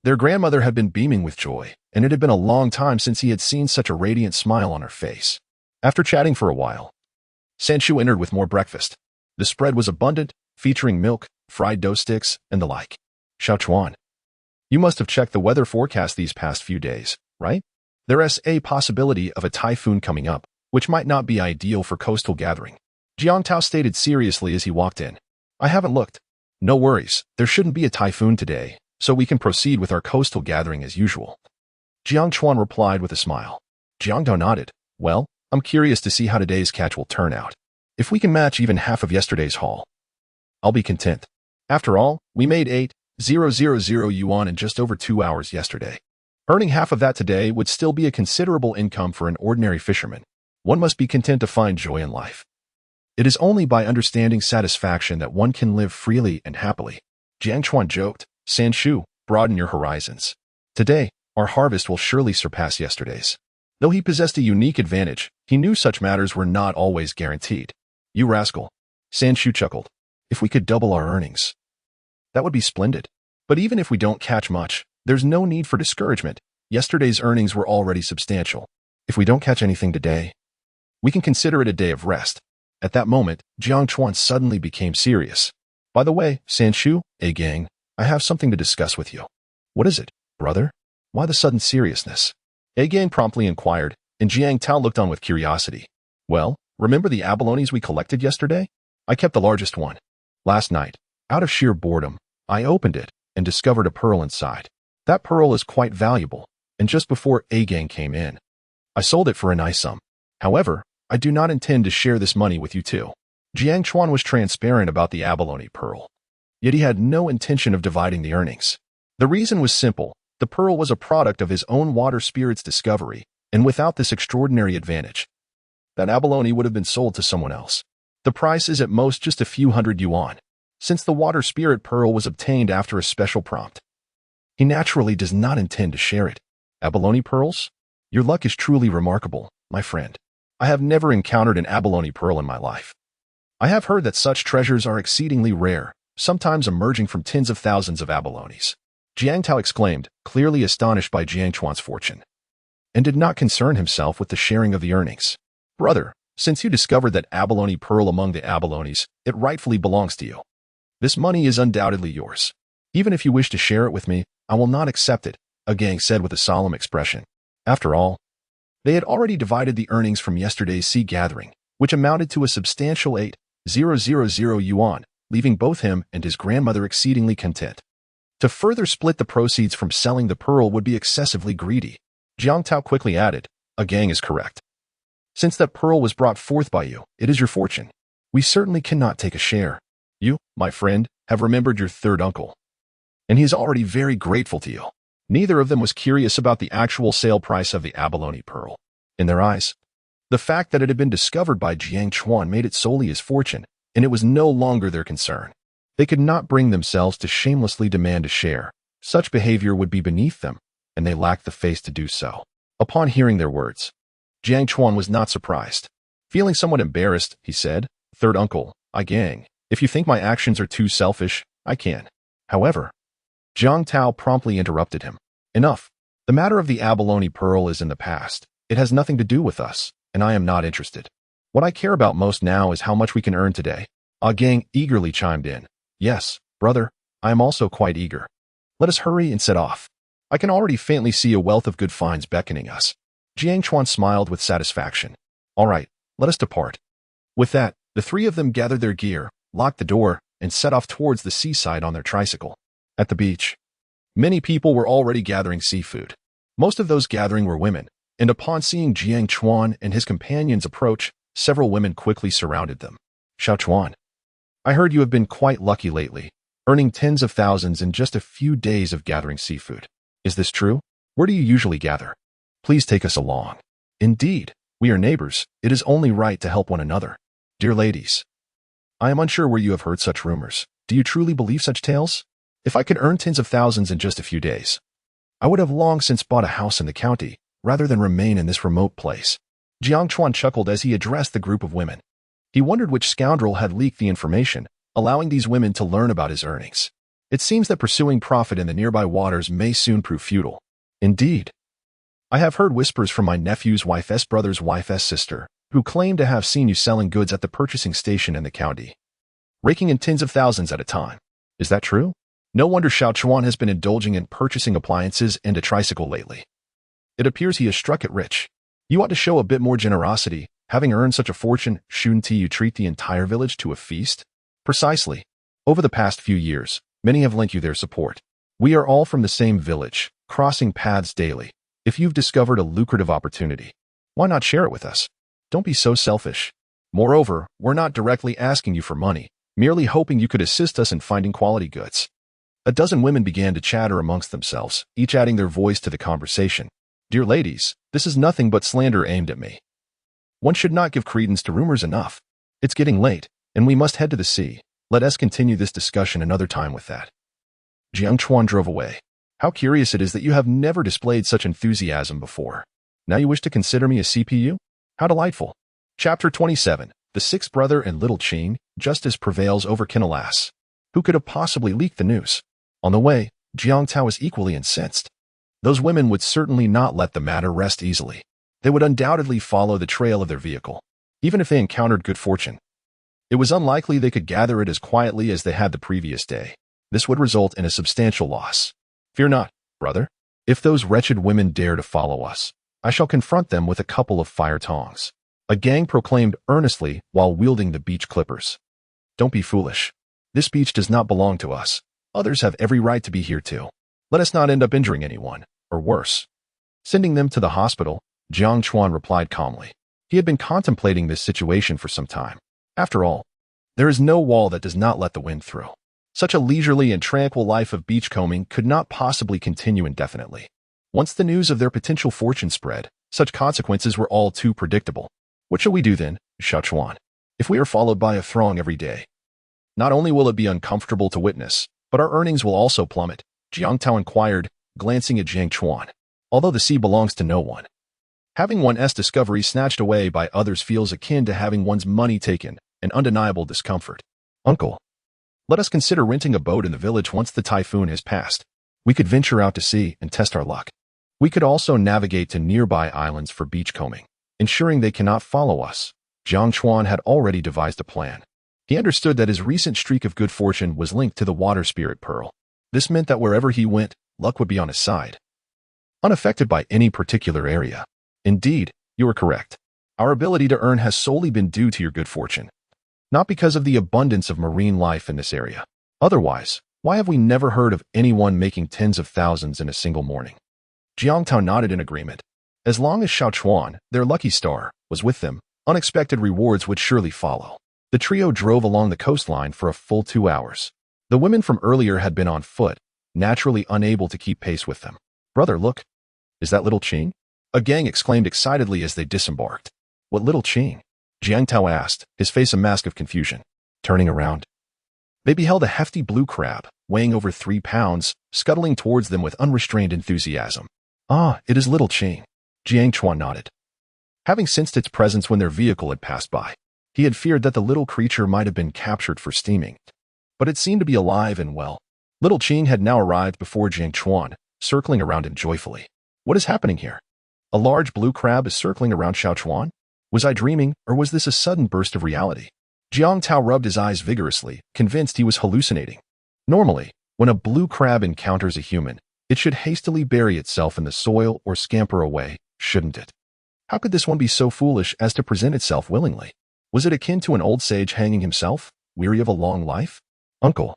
their grandmother had been beaming with joy, and it had been a long time since he had seen such a radiant smile on her face. After chatting for a while, Sanshu entered with more breakfast. The spread was abundant, featuring milk, fried dough sticks, and the like. Xiao Chuan, you must have checked the weather forecast these past few days, right? There is a possibility of a typhoon coming up, which might not be ideal for coastal gathering. Jiang Tao stated seriously as he walked in. I haven't looked. No worries, there shouldn't be a typhoon today, so we can proceed with our coastal gathering as usual. Jiang Chuan replied with a smile. Jiang Tao nodded. Well, I'm curious to see how today's catch will turn out. If we can match even half of yesterday's haul, I'll be content. After all, we made 8,000 yuan in just over 2 hours yesterday. Earning half of that today would still be a considerable income for an ordinary fisherman. One must be content to find joy in life. It is only by understanding satisfaction that one can live freely and happily. Jiang Chuan joked. Sanshu, broaden your horizons. Today, our harvest will surely surpass yesterday's. Though he possessed a unique advantage, he knew such matters were not always guaranteed. You rascal, Sanshu chuckled. If we could double our earnings, that would be splendid. But even if we don't catch much, there's no need for discouragement. Yesterday's earnings were already substantial. If we don't catch anything today, we can consider it a day of rest. At that moment, Jiang Chuan suddenly became serious. By the way, Sanshu, a gang, I have something to discuss with you. What is it, brother? Why the sudden seriousness? A gang promptly inquired, and Jiang Tao looked on with curiosity. Well, remember the abalones we collected yesterday? I kept the largest one. Last night, Out of sheer boredom, I opened it and discovered a pearl inside. That pearl is quite valuable, and just before A-Gang came in, I sold it for a nice sum. However, I do not intend to share this money with you too. Jiang Chuan was transparent about the abalone pearl, yet he had no intention of dividing the earnings. The reason was simple. The pearl was a product of his own water spirit's discovery, and without this extraordinary advantage, that abalone would have been sold to someone else. The price is at most just a few hundred yuan, since the water spirit pearl was obtained after a special prompt. He naturally does not intend to share it. Abalone pearls? Your luck is truly remarkable, my friend. I have never encountered an abalone pearl in my life. I have heard that such treasures are exceedingly rare, sometimes emerging from tens of thousands of abalones. Jiang Tao exclaimed, clearly astonished by Jiang Chuan's fortune, and did not concern himself with the sharing of the earnings. Brother, since you discovered that abalone pearl among the abalones, it rightfully belongs to you. This money is undoubtedly yours. Even if you wish to share it with me, I will not accept it, A-Gang said with a solemn expression. After all, they had already divided the earnings from yesterday's sea gathering, which amounted to a substantial 8,000 yuan, leaving both him and his grandmother exceedingly content. To further split the proceeds from selling the pearl would be excessively greedy. Jiang Tao quickly added, A-Gang is correct. Since that pearl was brought forth by you, it is your fortune. We certainly cannot take a share. You, my friend, have remembered your third uncle, and he is already very grateful to you. Neither of them was curious about the actual sale price of the abalone pearl. In their eyes, the fact that it had been discovered by Jiang Chuan made it solely his fortune, and it was no longer their concern. They could not bring themselves to shamelessly demand a share. Such behavior would be beneath them, and they lacked the face to do so. Upon hearing their words, Jiang Chuan was not surprised. Feeling somewhat embarrassed, he said, Third uncle, A-Gang, if you think my actions are too selfish, I can. However, Jiang Tao promptly interrupted him. Enough. The matter of the abalone pearl is in the past. It has nothing to do with us, and I am not interested. What I care about most now is how much we can earn today. A-Gang eagerly chimed in. Yes, brother, I am also quite eager. Let us hurry and set off. I can already faintly see a wealth of good finds beckoning us. Jiang Chuan smiled with satisfaction. All right, let us depart. With that, the three of them gathered their gear, locked the door, and set off towards the seaside on their tricycle. At the beach, many people were already gathering seafood. Most of those gathering were women, and upon seeing Jiang Chuan and his companions approach, several women quickly surrounded them. Xiao Chuan, I heard you have been quite lucky lately, earning tens of thousands in just a few days of gathering seafood. Is this true? Where do you usually gather? Please take us along. Indeed, we are neighbors. It is only right to help one another. Dear ladies, I am unsure where you have heard such rumors. Do you truly believe such tales? If I could earn tens of thousands in just a few days, I would have long since bought a house in the county, rather than remain in this remote place. Jiang Chuan chuckled as he addressed the group of women. He wondered which scoundrel had leaked the information, allowing these women to learn about his earnings. It seems that pursuing profit in the nearby waters may soon prove futile. Indeed, I have heard whispers from my nephew's wife's brother's wife's sister, who claim to have seen you selling goods at the purchasing station in the county, raking in tens of thousands at a time. Is that true? No wonder Xiao Chuan has been indulging in purchasing appliances and a tricycle lately. It appears he has struck it rich. You ought to show a bit more generosity. Having earned such a fortune, shouldn't you treat the entire village to a feast? Precisely. Over the past few years, many have lent you their support. We are all from the same village, crossing paths daily. If you've discovered a lucrative opportunity, why not share it with us? Don't be so selfish. Moreover, we're not directly asking you for money, merely hoping you could assist us in finding quality goods. A dozen women began to chatter amongst themselves, each adding their voice to the conversation. Dear ladies, this is nothing but slander aimed at me. One should not give credence to rumors enough. It's getting late, and we must head to the sea. Let us continue this discussion another time with that. Jiang Chuan drove away. How curious it is that you have never displayed such enthusiasm before. Now you wish to consider me a CPU? How delightful. Chapter 27. The sixth brother and little Qing. Justice prevails over Kinalas. Who could have possibly leaked the news? On the way, Jiang Tao was equally incensed. Those women would certainly not let the matter rest easily. They would undoubtedly follow the trail of their vehicle, even if they encountered good fortune. It was unlikely they could gather it as quietly as they had the previous day. This would result in a substantial loss. Fear not, brother. If those wretched women dare to follow us, I shall confront them with a couple of fire tongs. A gang proclaimed earnestly while wielding the beach clippers. Don't be foolish. This beach does not belong to us. Others have every right to be here too. Let us not end up injuring anyone, or worse. Sending them to the hospital, Jiang Chuan replied calmly. He had been contemplating this situation for some time. After all, there is no wall that does not let the wind through. Such a leisurely and tranquil life of beachcombing could not possibly continue indefinitely. Once the news of their potential fortune spread, such consequences were all too predictable. What shall we do then, Xiao Chuan? If we are followed by a throng every day, not only will it be uncomfortable to witness, but our earnings will also plummet, Jiang Tao inquired, glancing at Jiang Chuan. Although the sea belongs to no one, having one's discovery snatched away by others feels akin to having one's money taken, an undeniable discomfort. Uncle, let us consider renting a boat in the village once the typhoon has passed. We could venture out to sea and test our luck. We could also navigate to nearby islands for beachcombing, ensuring they cannot follow us. Jiang Chuan had already devised a plan. He understood that his recent streak of good fortune was linked to the water spirit pearl. This meant that wherever he went, luck would be on his side, unaffected by any particular area. Indeed, you are correct. Our ability to earn has solely been due to your good fortune, not because of the abundance of marine life in this area. Otherwise, why have we never heard of anyone making tens of thousands in a single morning? Jiang Tao nodded in agreement. As long as Xiao Chuan, their lucky star, was with them, unexpected rewards would surely follow. The trio drove along the coastline for a full 2 hours. The women from earlier had been on foot, naturally unable to keep pace with them. Brother, look. Is that little Qing? A gang exclaimed excitedly as they disembarked. What little Qing? Jiang Tao asked, his face a mask of confusion. Turning around, they beheld a hefty blue crab, weighing over 3 pounds, scuttling towards them with unrestrained enthusiasm. Ah, it is little Qing. Jiang Chuan nodded. Having sensed its presence when their vehicle had passed by, he had feared that the little creature might have been captured for steaming. But it seemed to be alive and well. Little Qing had now arrived before Jiang Chuan, circling around him joyfully. What is happening here? A large blue crab is circling around Xiao Chuan? Was I dreaming, or was this a sudden burst of reality? Jiang Tao rubbed his eyes vigorously, convinced he was hallucinating. Normally, when a blue crab encounters a human, it should hastily bury itself in the soil or scamper away, shouldn't it? How could this one be so foolish as to present itself willingly? Was it akin to an old sage hanging himself, weary of a long life? Uncle,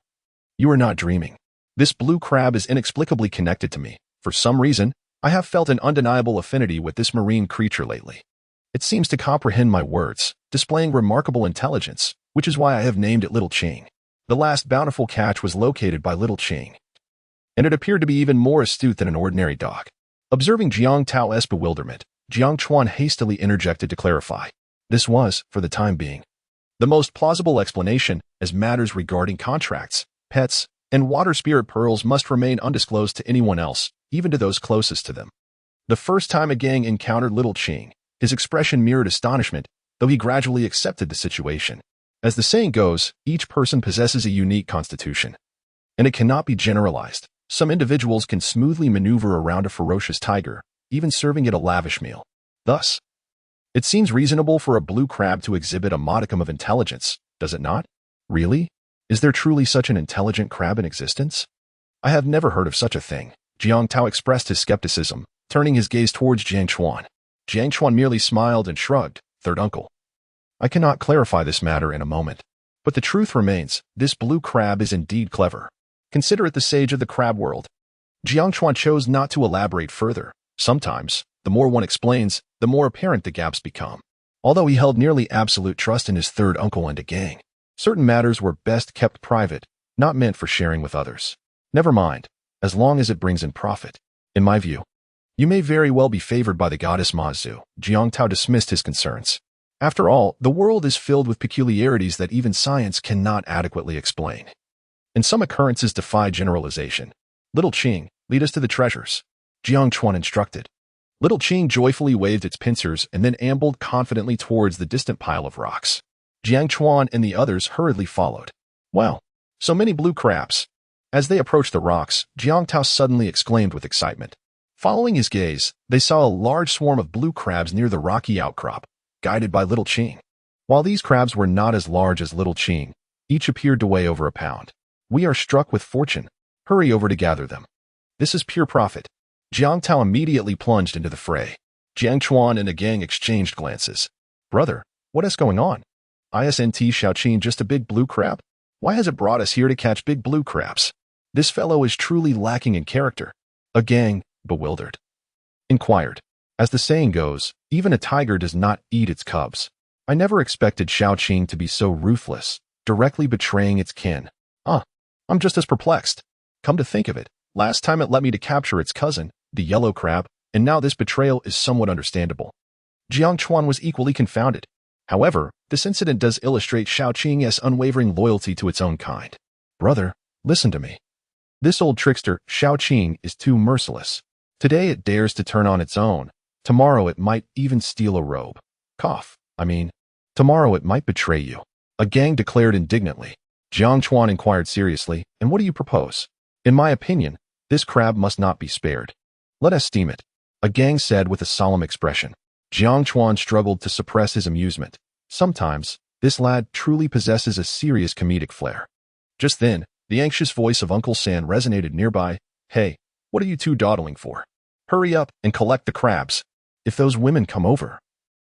you are not dreaming. This blue crab is inexplicably connected to me. For some reason, I have felt an undeniable affinity with this marine creature lately. It seems to comprehend my words, displaying remarkable intelligence, which is why I have named it Little Qing. The last bountiful catch was located by Little Qing, and it appeared to be even more astute than an ordinary dog. Observing Jiang Tao's bewilderment, Jiang Chuan hastily interjected to clarify. This was, for the time being, the most plausible explanation, as matters regarding contracts, pets, and water spirit pearls must remain undisclosed to anyone else, even to those closest to them. The first time a gang encountered Little Qing, his expression mirrored astonishment, though he gradually accepted the situation. As the saying goes, each person possesses a unique constitution, and it cannot be generalized. Some individuals can smoothly maneuver around a ferocious tiger, even serving it a lavish meal. Thus, it seems reasonable for a blue crab to exhibit a modicum of intelligence, does it not? Really? Is there truly such an intelligent crab in existence? I have never heard of such a thing. Jiang Tao expressed his skepticism, turning his gaze towards Jiang Chuan. Jiang Chuan merely smiled and shrugged. Third uncle, I cannot clarify this matter in a moment. But the truth remains, this blue crab is indeed clever. Consider it the sage of the crab world. Jiang Chuan chose not to elaborate further. Sometimes, the more one explains, the more apparent the gaps become. Although he held nearly absolute trust in his third uncle and a gang, certain matters were best kept private, not meant for sharing with others. Never mind, as long as it brings in profit. In my view, you may very well be favored by the goddess Mazu. Jiang Tao dismissed his concerns. After all, the world is filled with peculiarities that even science cannot adequately explain. And some occurrences defy generalization. Little Qing, lead us to the treasures, Jiang Chuan instructed. Little Qing joyfully waved its pincers and then ambled confidently towards the distant pile of rocks. Jiang Chuan and the others hurriedly followed. Wow, so many blue crabs. As they approached the rocks, Jiang Tao suddenly exclaimed with excitement. Following his gaze, they saw a large swarm of blue crabs near the rocky outcrop, guided by Little Qing. While these crabs were not as large as Little Qing, each appeared to weigh over a pound. We are struck with fortune. Hurry over to gather them. This is pure profit. Jiang Tao immediately plunged into the fray. Jiang Chuan and the gang exchanged glances. Brother, what is going on? Isn't Xiao Qing just a big blue crab? Why has it brought us here to catch big blue crabs? This fellow is truly lacking in character. A gang, bewildered, inquired. As the saying goes, even a tiger does not eat its cubs. I never expected Xiaoqing to be so ruthless, directly betraying its kin. I'm just as perplexed. Come to think of it, last time it let me to capture its cousin, the yellow crab, and now this betrayal is somewhat understandable. Jiang Chuan was equally confounded. However, this incident does illustrate Xiaoqing's unwavering loyalty to its own kind. Brother, listen to me. This old trickster, Xiaoqing, is too merciless. Today it dares to turn on its own. Tomorrow it might even steal a robe. Tomorrow it might betray you. A gang declared indignantly. Jiang Chuan inquired seriously, and what do you propose? In my opinion, this crab must not be spared. Let us steam it. A gang said with a solemn expression. Jiang Chuan struggled to suppress his amusement. Sometimes, this lad truly possesses a serious comedic flair. Just then, the anxious voice of Uncle San resonated nearby. Hey, what are you two dawdling for? Hurry up and collect the crabs. If those women come over,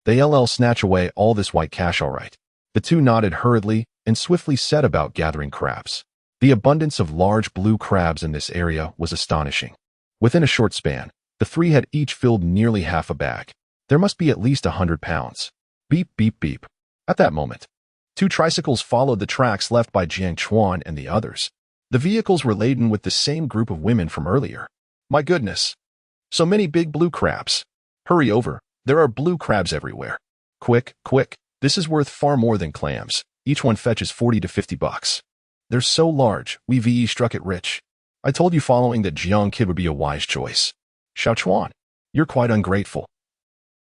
they'll snatch away all this white cash all right. The two nodded hurriedly and swiftly set about gathering crabs. The abundance of large blue crabs in this area was astonishing. Within a short span, the three had each filled nearly half a bag. There must be at least 100 pounds. Beep, beep, beep. At that moment, two tricycles followed the tracks left by Jiang Chuan and the others. The vehicles were laden with the same group of women from earlier. My goodness! So many big blue crabs. Hurry over, there are blue crabs everywhere. Quick, quick, this is worth far more than clams. Each one fetches 40 to 50 bucks. They're so large, we struck it rich. I told you following that Jiang kid would be a wise choice. Xiao Chuan, you're quite ungrateful.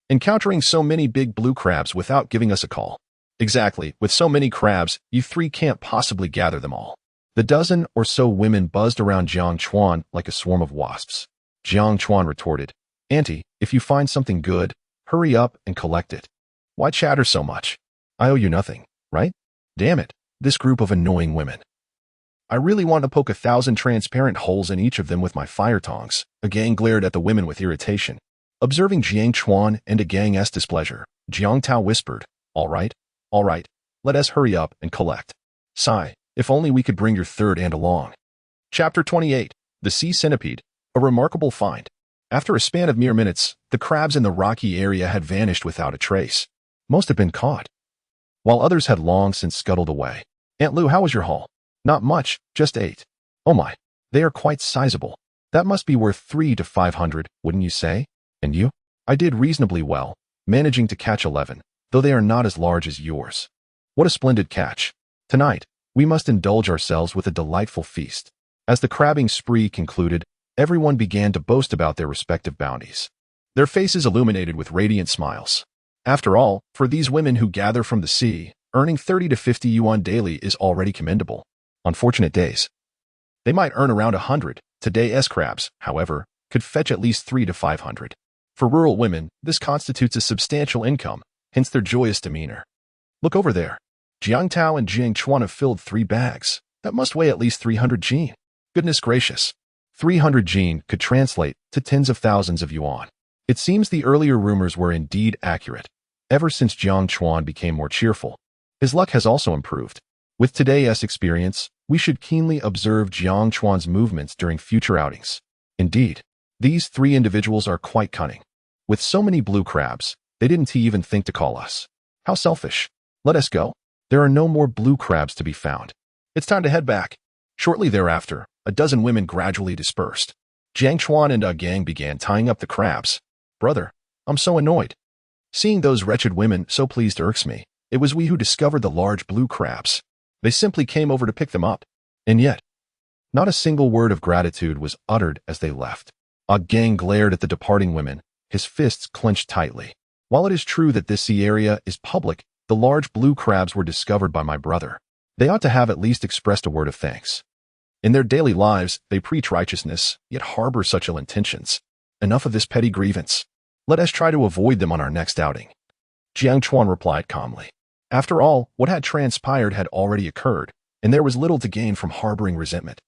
Encountering so many big blue crabs without giving us a call. Exactly, with so many crabs, you three can't possibly gather them all. The dozen or so women buzzed around Jiang Chuan like a swarm of wasps. Jiang Chuan retorted, Auntie, if you find something good, hurry up and collect it. Why chatter so much? I owe you nothing, right? Damn it, this group of annoying women. I really want to poke 1,000 transparent holes in each of them with my fire tongs. A gang glared at the women with irritation. Observing Jiang Chuan and a gang's displeasure, Jiang Tao whispered, all right, let us hurry up and collect. Sigh, if only we could bring your third aunt along. Chapter 28, The Sea Centipede, a remarkable find. After a span of mere minutes, the crabs in the rocky area had vanished without a trace. Most had been caught, while others had long since scuttled away. Aunt Lu, how was your haul? Not much, just 8. Oh my, they are quite sizable. That must be worth 300 to 500, wouldn't you say? And you? I did reasonably well, managing to catch 11, though they are not as large as yours. What a splendid catch. Tonight, we must indulge ourselves with a delightful feast. As the crabbing spree concluded, everyone began to boast about their respective bounties. Their faces illuminated with radiant smiles. After all, for these women who gather from the sea, earning 30 to 50 yuan daily is already commendable. On fortunate days, they might earn around 100. Today's crabs, however, could fetch at least 300 to 500. For rural women, this constitutes a substantial income, hence their joyous demeanor. Look over there. Jiang Tao and Jiang Chuan have filled 3 bags. That must weigh at least 300 jin. Goodness gracious. 300 jin could translate to tens of thousands of yuan. It seems the earlier rumors were indeed accurate. Ever since Jiang Chuan became more cheerful, his luck has also improved. With today's experience, we should keenly observe Jiang Chuan's movements during future outings. Indeed, these 3 individuals are quite cunning. With so many blue crabs, they didn't even think to call us. How selfish. Let us go. There are no more blue crabs to be found. It's time to head back. Shortly thereafter, a dozen women gradually dispersed. Jiang Chuan and a gang began tying up the crabs. Brother, I'm so annoyed. Seeing those wretched women so pleased irks me. It was we who discovered the large blue crabs. They simply came over to pick them up. And yet, not a single word of gratitude was uttered as they left. A gang glared at the departing women, his fists clenched tightly. While it is true that this sea area is public, the large blue crabs were discovered by my brother. They ought to have at least expressed a word of thanks. In their daily lives, they preach righteousness, yet harbor such ill intentions. Enough of this petty grievance. Let us try to avoid them on our next outing. Jiang Chuan replied calmly. After all, what had transpired had already occurred, and there was little to gain from harboring resentment.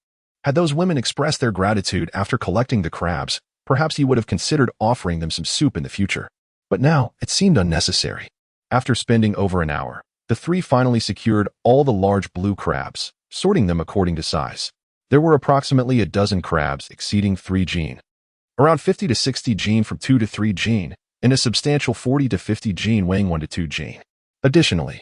Had those women expressed their gratitude after collecting the crabs, perhaps he would have considered offering them some soup in the future. But now, it seemed unnecessary. After spending over an hour, the 3 finally secured all the large blue crabs. sorting them according to size. There were approximately a dozen crabs exceeding 3 gene, around 50 to 60 gene from 2 to 3 gene, and a substantial 40 to 50 gene weighing 1 to 2 gene. Additionally,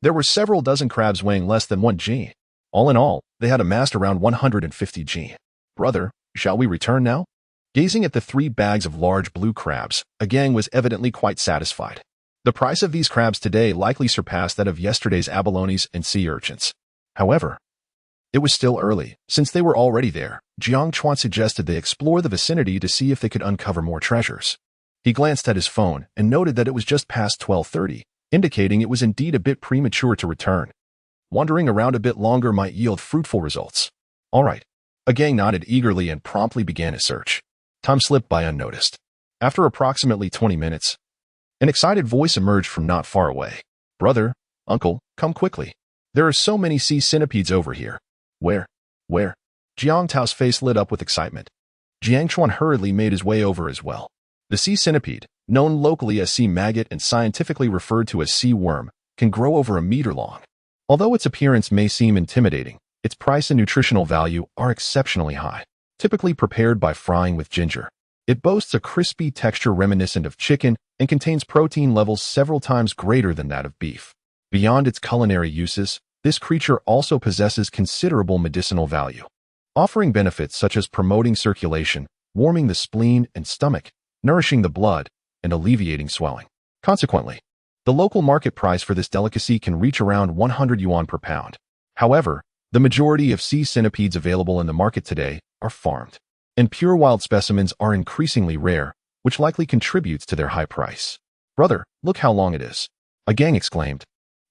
there were several dozen crabs weighing less than 1 gene. All in all, they had amassed around 150 gene. Brother, shall we return now? Gazing at the 3 bags of large blue crabs, a gang was evidently quite satisfied. The price of these crabs today likely surpassed that of yesterday's abalones and sea urchins. However, it was still early. Since they were already there, Jiang Chuan suggested they explore the vicinity to see if they could uncover more treasures. He glanced at his phone and noted that it was just past 12:30, indicating it was indeed a bit premature to return. Wandering around a bit longer might yield fruitful results. All right. A gang nodded eagerly and promptly began a search. Time slipped by unnoticed. After approximately 20 minutes, an excited voice emerged from not far away. Brother, uncle, come quickly. There are so many sea centipedes over here. Where? Jiang Tao's face lit up with excitement. Jiang Chuan hurriedly made his way over as well. The sea centipede, known locally as sea maggot and scientifically referred to as sea worm, can grow over a meter long. Although its appearance may seem intimidating, its price and nutritional value are exceptionally high. Typically prepared by frying with ginger, it boasts a crispy texture reminiscent of chicken and contains protein levels several times greater than that of beef. Beyond its culinary uses, this creature also possesses considerable medicinal value, offering benefits such as promoting circulation, warming the spleen and stomach, nourishing the blood, and alleviating swelling. Consequently, the local market price for this delicacy can reach around 100 yuan per pound. However, the majority of sea centipedes available in the market today are farmed, and pure wild specimens are increasingly rare, which likely contributes to their high price. Brother, look how long it is, a gang exclaimed,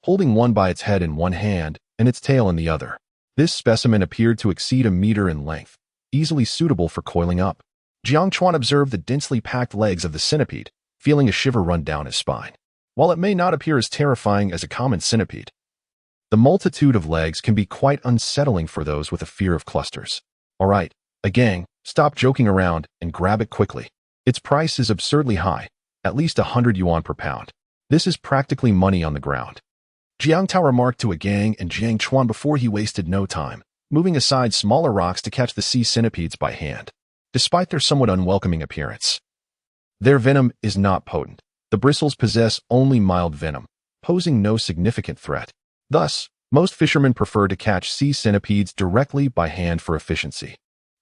holding one by its head in one hand and its tail in the other. This specimen appeared to exceed a meter in length, easily suitable for coiling up. Jiang Chuan observed the densely packed legs of the centipede, feeling a shiver run down his spine. While it may not appear as terrifying as a common centipede, the multitude of legs can be quite unsettling for those with a fear of clusters. All right, a gang, stop joking around and grab it quickly. Its price is absurdly high, at least 100 yuan per pound. This is practically money on the ground. Jiang Tao remarked to a gang and Jiang Chuan before he wasted no time, moving aside smaller rocks to catch the sea centipedes by hand. Despite their somewhat unwelcoming appearance, their venom is not potent. The bristles possess only mild venom, posing no significant threat. Thus, most fishermen prefer to catch sea centipedes directly by hand for efficiency.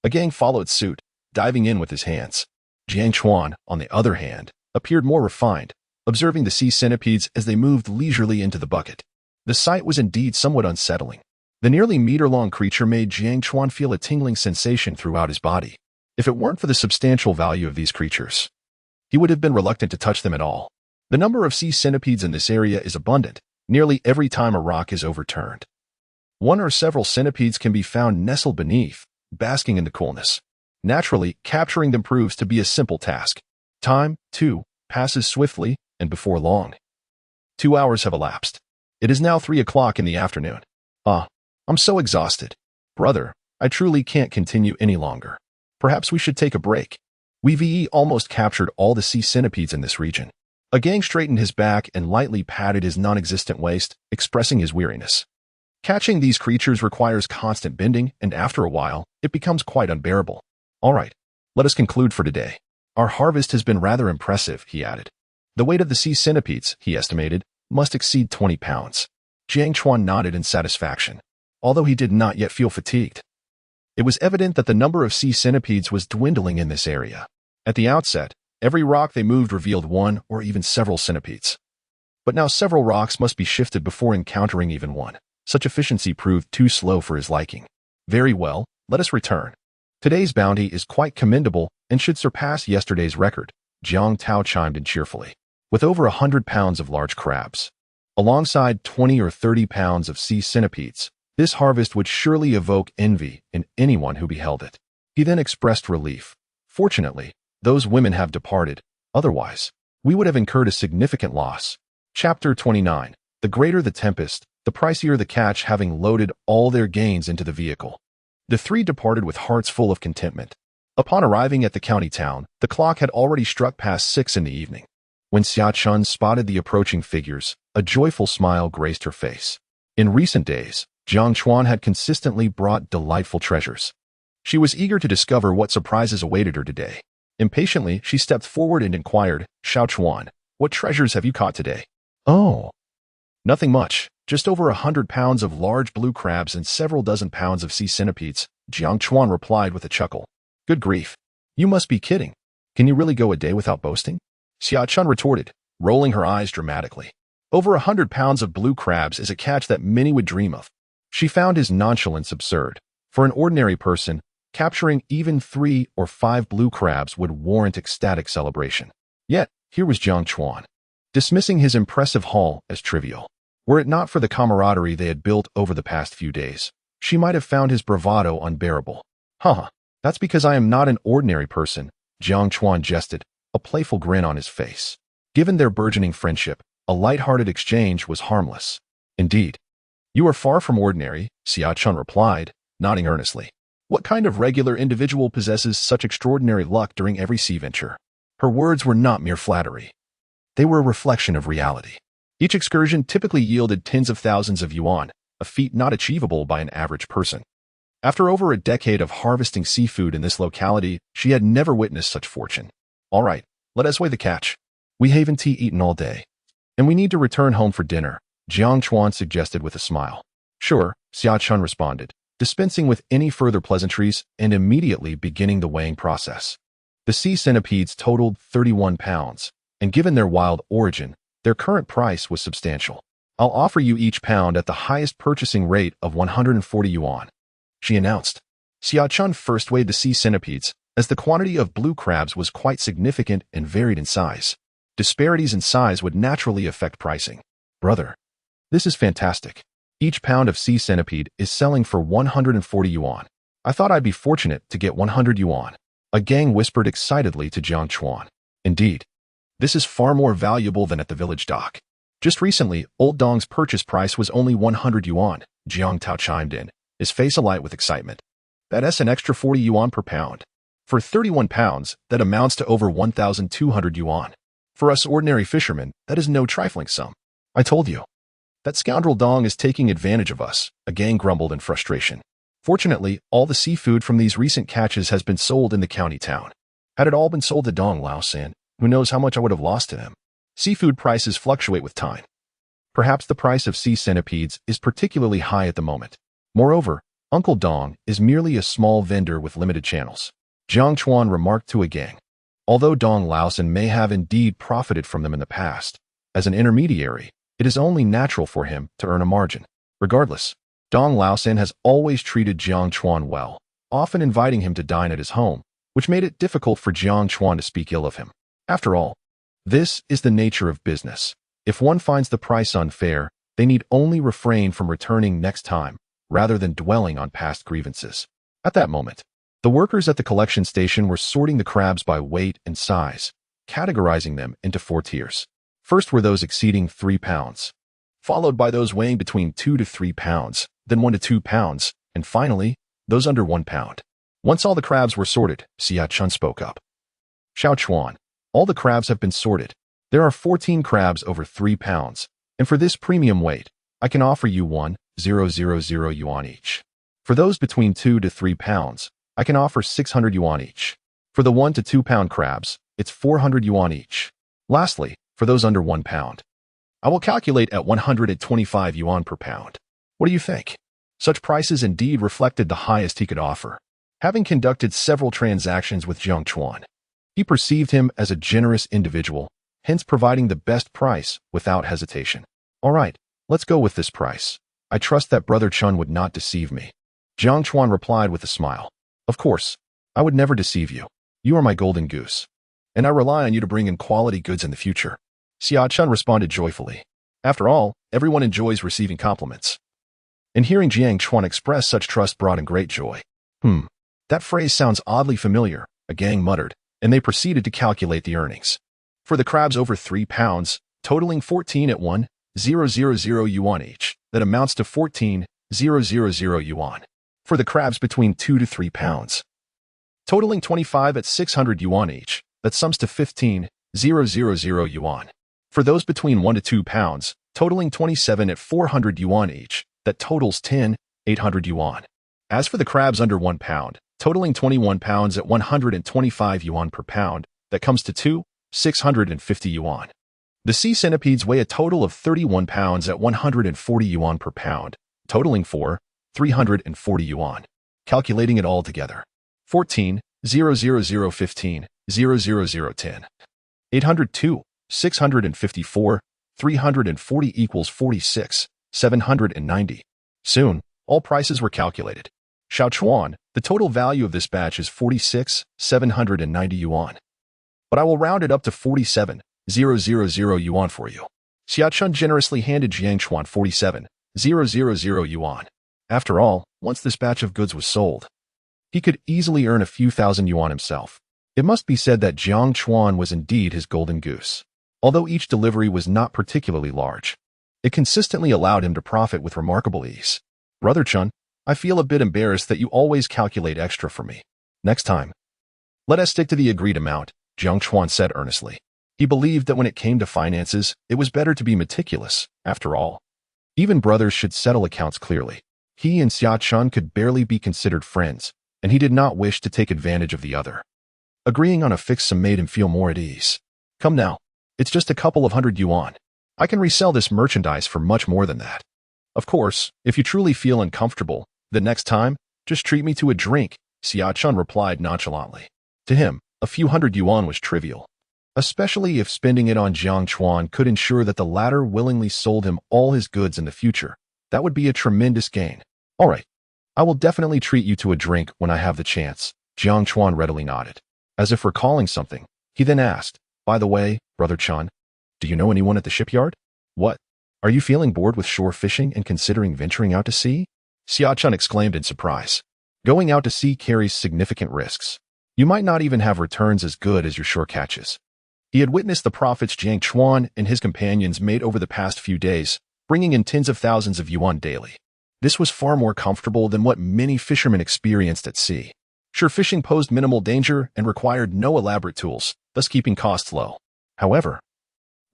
A gang followed suit, diving in with his hands. Jiang Chuan, on the other hand, appeared more refined, observing the sea centipedes as they moved leisurely into the bucket. The sight was indeed somewhat unsettling. The nearly meter-long creature made Jiang Chuan feel a tingling sensation throughout his body. If it weren't for the substantial value of these creatures, he would have been reluctant to touch them at all. The number of sea centipedes in this area is abundant, nearly every time a rock is overturned. One or several centipedes can be found nestled beneath, basking in the coolness. Naturally, capturing them proves to be a simple task. Time, too, passes swiftly, and before long, 2 hours have elapsed. It is now 3 o'clock in the afternoon. I'm so exhausted. Brother, I truly can't continue any longer. Perhaps we should take a break. We've almost captured all the sea centipedes in this region. A gang straightened his back and lightly patted his non-existent waist, expressing his weariness. Catching these creatures requires constant bending, and after a while, it becomes quite unbearable. All right, let us conclude for today. Our harvest has been rather impressive, he added. The weight of the sea centipedes, he estimated, must exceed 20 pounds. Jiang Chuan nodded in satisfaction, although he did not yet feel fatigued. It was evident that the number of sea centipedes was dwindling in this area. At the outset, every rock they moved revealed one or even several centipedes. But now several rocks must be shifted before encountering even one. Such efficiency proved too slow for his liking. Very well, let us return. Today's bounty is quite commendable and should surpass yesterday's record, Jiang Tao chimed in cheerfully. With over 100 pounds of large crabs, alongside 20 or 30 pounds of sea centipedes, this harvest would surely evoke envy in anyone who beheld it. He then expressed relief. Fortunately, those women have departed. Otherwise, we would have incurred a significant loss. Chapter 29. The greater the tempest, the pricier the catch, having loaded all their gains into the vehicle. The three departed with hearts full of contentment. Upon arriving at the county town, the clock had already struck past 6 in the evening. When Xia Chun spotted the approaching figures, a joyful smile graced her face. In recent days, Jiang Chuan had consistently brought delightful treasures. She was eager to discover what surprises awaited her today. Impatiently, she stepped forward and inquired, "Xiao Chuan, what treasures have you caught today?" "Oh, nothing much. Just over 100 pounds of large blue crabs and several dozen pounds of sea centipedes," Jiang Chuan replied with a chuckle. "Good grief. You must be kidding. Can you really go a day without boasting?" Xia Chun retorted, rolling her eyes dramatically. Over 100 pounds of blue crabs is a catch that many would dream of. She found his nonchalance absurd. For an ordinary person, capturing even 3 or 5 blue crabs would warrant ecstatic celebration. Yet, here was Jiang Chuan, dismissing his impressive haul as trivial. Were it not for the camaraderie they had built over the past few days, she might have found his bravado unbearable. "Huh, that's because I am not an ordinary person," Jiang Chuan jested, a playful grin on his face. Given their burgeoning friendship, a light-hearted exchange was harmless. "Indeed. You are far from ordinary," Xia Chun replied, nodding earnestly. "What kind of regular individual possesses such extraordinary luck during every sea venture?" Her words were not mere flattery. They were a reflection of reality. Each excursion typically yielded tens of thousands of yuan, a feat not achievable by an average person. After over a decade of harvesting seafood in this locality, she had never witnessed such fortune. "All right, let us weigh the catch. We haven't eaten all day, and we need to return home for dinner," Jiang Chuan suggested with a smile. "Sure," Xia Chun responded, dispensing with any further pleasantries and immediately beginning the weighing process. The sea centipedes totaled 31 pounds, and given their wild origin, their current price was substantial. "I'll offer you each pound at the highest purchasing rate of 140 yuan, she announced. Xia Chun first weighed the sea centipedes, as the quantity of blue crabs was quite significant and varied in size. Disparities in size would naturally affect pricing. "Brother, this is fantastic. Each pound of sea centipede is selling for 140 yuan. I thought I'd be fortunate to get 100 yuan. A gang whispered excitedly to Jiang Chuan. "Indeed. This is far more valuable than at the village dock. Just recently, Old Dong's purchase price was only 100 yuan, Jiang Tao chimed in, his face alight with excitement. "That's an extra 40 yuan per pound. For 31 pounds, that amounts to over 1,200 yuan. For us ordinary fishermen, that is no trifling sum. I told you. That scoundrel Dong is taking advantage of us," a gang grumbled in frustration. "Fortunately, all the seafood from these recent catches has been sold in the county town. Had it all been sold to Dong Laosan, who knows how much I would have lost to him. Seafood prices fluctuate with time. Perhaps the price of sea centipedes is particularly high at the moment. Moreover, Uncle Dong is merely a small vendor with limited channels," Jiang Chuan remarked to a gang. Although Dong Laosan may have indeed profited from them in the past, as an intermediary, it is only natural for him to earn a margin. Regardless, Dong Laosan has always treated Jiang Chuan well, often inviting him to dine at his home, which made it difficult for Jiang Chuan to speak ill of him. After all, this is the nature of business. If one finds the price unfair, they need only refrain from returning next time, rather than dwelling on past grievances. At that moment, the workers at the collection station were sorting the crabs by weight and size, categorizing them into 4 tiers. First were those exceeding 3 pounds, followed by those weighing between 2 to 3 pounds, then 1 to 2 pounds, and finally, those under 1 pound. Once all the crabs were sorted, Xia Chun spoke up. "Xiao Chuan, all the crabs have been sorted. There are 14 crabs over 3 pounds, and for this premium weight, I can offer you 1,000 yuan each. For those between 2 to 3 pounds, I can offer 600 yuan each. For the 1 to 2 pound crabs, it's 400 yuan each. Lastly, for those under 1 pound, I will calculate at 125 yuan per pound. What do you think?" Such prices indeed reflected the highest he could offer. Having conducted several transactions with Jiang Chuan, he perceived him as a generous individual, hence providing the best price without hesitation. "All right, let's go with this price. I trust that Brother Chun would not deceive me," Jiang Chuan replied with a smile. "Of course, I would never deceive you. You are my golden goose, and I rely on you to bring in quality goods in the future." Xia Chun responded joyfully. After all, everyone enjoys receiving compliments. And hearing Jiang Chuan express such trust brought him great joy. That phrase sounds oddly familiar," a gang muttered, and they proceeded to calculate the earnings. For the crabs over 3 pounds, totaling 14 at 1,000 yuan each, that amounts to 14,000 yuan. For the crabs between 2 to 3 pounds, totaling 25 at 600 yuan each, that sums to 15,000 yuan. For those between 1 to 2 pounds, totaling 27 at 400 yuan each, that totals 10,800 yuan. As for the crabs under 1 pound, totaling 21 pounds at 125 yuan per pound, that comes to 2,650 yuan. The sea centipedes weigh a total of 31 pounds at 140 yuan per pound, totaling 340 yuan. Calculating it all together. 14, 00015, 00010. 802, 654, 340 equals 46, 790. Soon, all prices were calculated. Xiaochuan, the total value of this batch is 46, 790 yuan. But I will round it up to 47,000 yuan for you. Xiaochun generously handed Jiangchuan 47,000 yuan. After all, once this batch of goods was sold, he could easily earn a few thousand yuan himself. It must be said that Jiangchuan was indeed his golden goose. Although each delivery was not particularly large, it consistently allowed him to profit with remarkable ease. Brother Chun, I feel a bit embarrassed that you always calculate extra for me. Next time, let us stick to the agreed amount, Jiangchuan said earnestly. He believed that when it came to finances, it was better to be meticulous. After all, even brothers should settle accounts clearly. He and Xia Chun could barely be considered friends, and he did not wish to take advantage of the other. Agreeing on a fixed sum made him feel more at ease. Come now, it's just a couple of 100 yuan. I can resell this merchandise for much more than that. Of course, if you truly feel uncomfortable, the next time, just treat me to a drink, Xia Chun replied nonchalantly. To him, a few 100 yuan was trivial, especially if spending it on Jiangchuan could ensure that the latter willingly sold him all his goods in the future. That would be a tremendous gain. All right, I will definitely treat you to a drink when I have the chance, Jiangchuan readily nodded. As if recalling something, he then asked, by the way, Brother Chun, do you know anyone at the shipyard? What? Are you feeling bored with shore fishing and considering venturing out to sea? Xia Chun exclaimed in surprise. Going out to sea carries significant risks. You might not even have returns as good as your shore catches. He had witnessed the profits Jiangchuan and his companions made over the past few days, bringing in tens of thousands of yuan daily. This was far more comfortable than what many fishermen experienced at sea. Shore fishing posed minimal danger and required no elaborate tools, thus keeping costs low. However,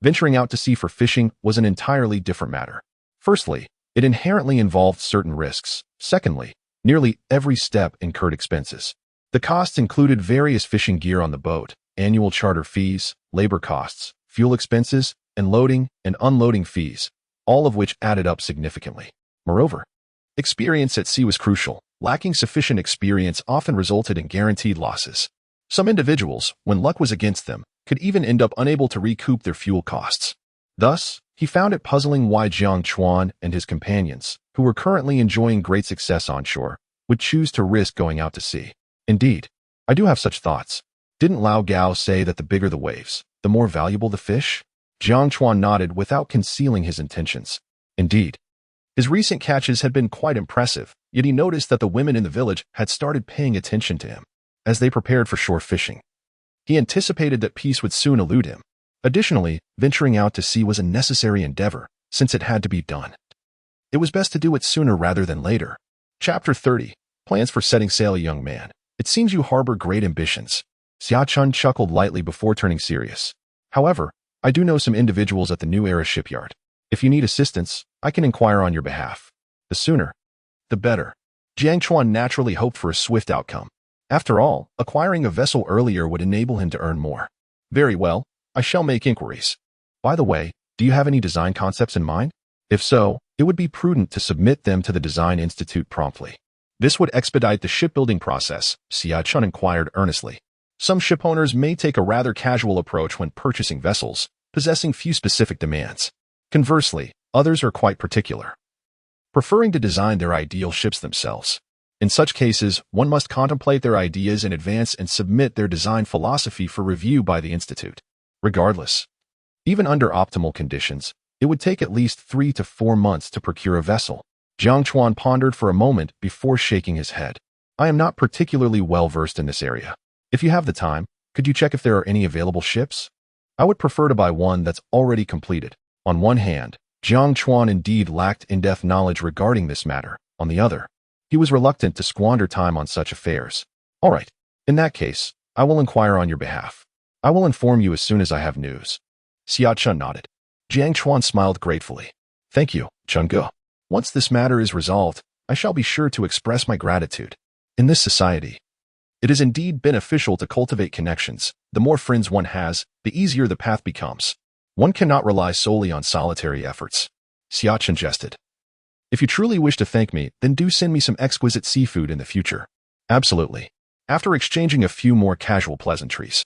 venturing out to sea for fishing was an entirely different matter. Firstly, it inherently involved certain risks. Secondly, nearly every step incurred expenses. The costs included various fishing gear on the boat, annual charter fees, labor costs, fuel expenses, and loading and unloading fees, all of which added up significantly. Moreover, experience at sea was crucial. Lacking sufficient experience often resulted in guaranteed losses. Some individuals, when luck was against them, could even end up unable to recoup their fuel costs. Thus, he found it puzzling why Jiangchuan and his companions, who were currently enjoying great success on shore, would choose to risk going out to sea. Indeed, I do have such thoughts. Didn't Lao Gao say that the bigger the waves, the more valuable the fish? Jiangchuan nodded without concealing his intentions. Indeed, his recent catches had been quite impressive, yet he noticed that the women in the village had started paying attention to him as they prepared for shore fishing. He anticipated that peace would soon elude him. Additionally, venturing out to sea was a necessary endeavor, since it had to be done. It was best to do it sooner rather than later. Chapter 30. Plans for setting sail. Young man, it seems you harbor great ambitions. Xia Chun chuckled lightly before turning serious. However, I do know some individuals at the New Era shipyard. If you need assistance, I can inquire on your behalf. The sooner, the better. Jiangchuan naturally hoped for a swift outcome. After all, acquiring a vessel earlier would enable him to earn more. Very well, I shall make inquiries. By the way, do you have any design concepts in mind? If so, it would be prudent to submit them to the Design Institute promptly. This would expedite the shipbuilding process, Xia Chun inquired earnestly. Some shipowners may take a rather casual approach when purchasing vessels, possessing few specific demands. Conversely, others are quite particular, preferring to design their ideal ships themselves. In such cases, one must contemplate their ideas in advance and submit their design philosophy for review by the Institute. Regardless, even under optimal conditions, it would take at least 3 to 4 months to procure a vessel. Jiangchuan pondered for a moment before shaking his head. I am not particularly well versed in this area. If you have the time, could you check if there are any available ships? I would prefer to buy one that's already completed. On one hand, Jiangchuan indeed lacked in-depth knowledge regarding this matter. On the other, he was reluctant to squander time on such affairs. All right, in that case, I will inquire on your behalf. I will inform you as soon as I have news. Xia Chun nodded. Jiangchuan smiled gratefully. Thank you, Chun Ge. Once this matter is resolved, I shall be sure to express my gratitude. In this society, it is indeed beneficial to cultivate connections. The more friends one has, the easier the path becomes. One cannot rely solely on solitary efforts. Xiaochen jested. If you truly wish to thank me, then do send me some exquisite seafood in the future. Absolutely. After exchanging a few more casual pleasantries,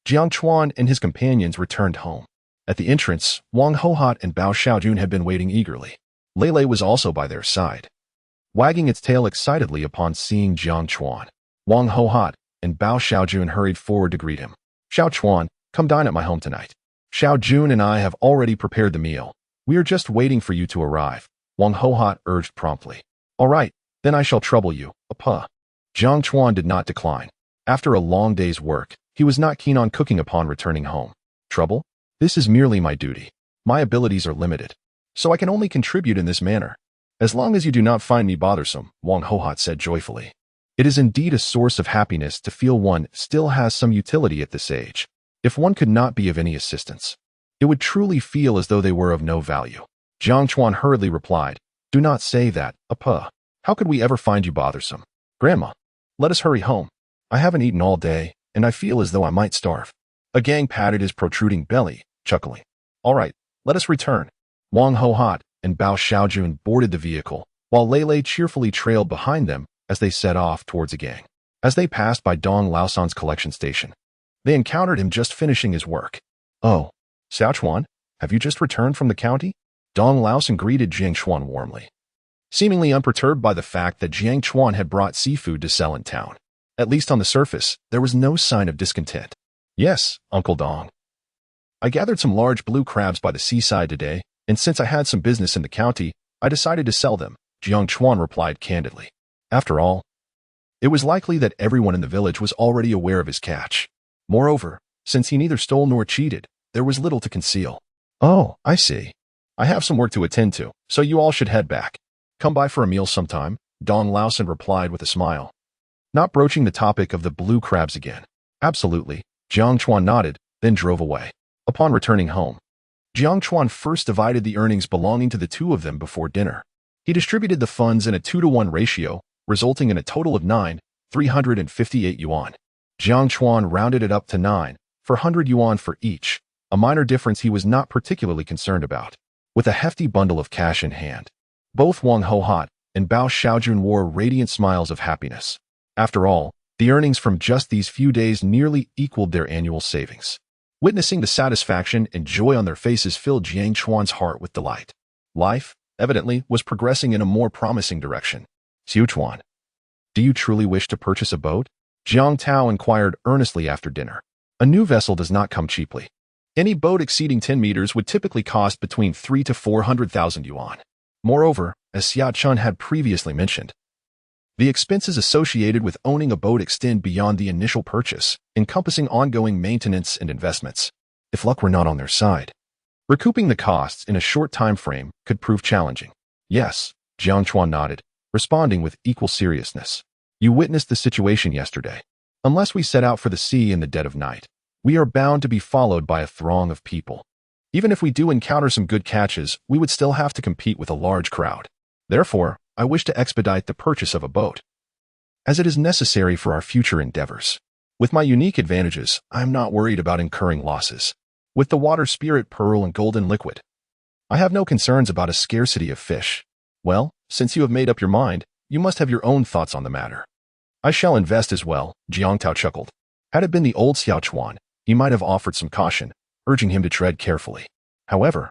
Jiang Chuan and his companions returned home. At the entrance, Wang Hohat and Bao Xiaojun had been waiting eagerly. Lei was also by their side, wagging its tail excitedly upon seeing Jiang Chuan. Wang Hohat and Bao Xiaojun hurried forward to greet him. Xiao Chuan, come dine at my home tonight. Xiaojun and I have already prepared the meal. We are just waiting for you to arrive, Wang Hohat urged promptly. All right, then I shall trouble you, Appa. Jiang Chuan did not decline. After a long day's work, he was not keen on cooking upon returning home. Trouble? This is merely my duty. My abilities are limited, so I can only contribute in this manner. As long as you do not find me bothersome, Wang Hohat said joyfully. It is indeed a source of happiness to feel one still has some utility at this age. If one could not be of any assistance, it would truly feel as though they were of no value. Jiang Chuan hurriedly replied, Do not say that, Appa. How could we ever find you bothersome? Grandma, let us hurry home. I haven't eaten all day, and I feel as though I might starve. A gang patted his protruding belly, chuckling. All right, let us return. Wang Hohat and Bao Xiaojun boarded the vehicle, while Lei cheerfully trailed behind them as they set off towards a gang. As they passed by Dong Laosan's collection station, they encountered him just finishing his work. Oh, Xiao Chuan, have you just returned from the county? Dong Laosan greeted Jiang Chuan warmly, seemingly unperturbed by the fact that Jiang Chuan had brought seafood to sell in town. At least on the surface, there was no sign of discontent. Yes, Uncle Dong. I gathered some large blue crabs by the seaside today, and since I had some business in the county, I decided to sell them, Jiang Chuan replied candidly. After all, it was likely that everyone in the village was already aware of his catch. Moreover, since he neither stole nor cheated, there was little to conceal. Oh, I see. I have some work to attend to, so you all should head back. Come by for a meal sometime, Dong Laosan replied with a smile, not broaching the topic of the blue crabs again. Absolutely, Jiang Chuan nodded, then drove away. Upon returning home, Jiang Chuan first divided the earnings belonging to the two of them before dinner. He distributed the funds in a 2-to-1 ratio, resulting in a total of 9,358 yuan. Jiang Chuan rounded it up to 9,400 yuan for each, a minor difference he was not particularly concerned about. With a hefty bundle of cash in hand, both Wang Hohat and Bao Xiaojun wore radiant smiles of happiness. After all, the earnings from just these few days nearly equaled their annual savings. Witnessing the satisfaction and joy on their faces filled Jiang Chuan's heart with delight. Life, evidently, was progressing in a more promising direction. Xiu Chuan, do you truly wish to purchase a boat? Jiang Tao inquired earnestly after dinner. A new vessel does not come cheaply. Any boat exceeding 10 meters would typically cost between 300,000 to 400,000 yuan. Moreover, as Xia Chun had previously mentioned, the expenses associated with owning a boat extend beyond the initial purchase, encompassing ongoing maintenance and investments. If luck were not on their side, recouping the costs in a short time frame could prove challenging. Yes, Jiang Chuan nodded, responding with equal seriousness. You witnessed the situation yesterday. Unless we set out for the sea in the dead of night, we are bound to be followed by a throng of people. Even if we do encounter some good catches, we would still have to compete with a large crowd. Therefore, I wish to expedite the purchase of a boat, as it is necessary for our future endeavors. With my unique advantages, I am not worried about incurring losses. With the water spirit pearl and golden liquid, I have no concerns about a scarcity of fish. Well, since you have made up your mind, you must have your own thoughts on the matter. I shall invest as well, Jiang Tao chuckled. Had it been the old Xiao Chuan, he might have offered some caution, urging him to tread carefully. However,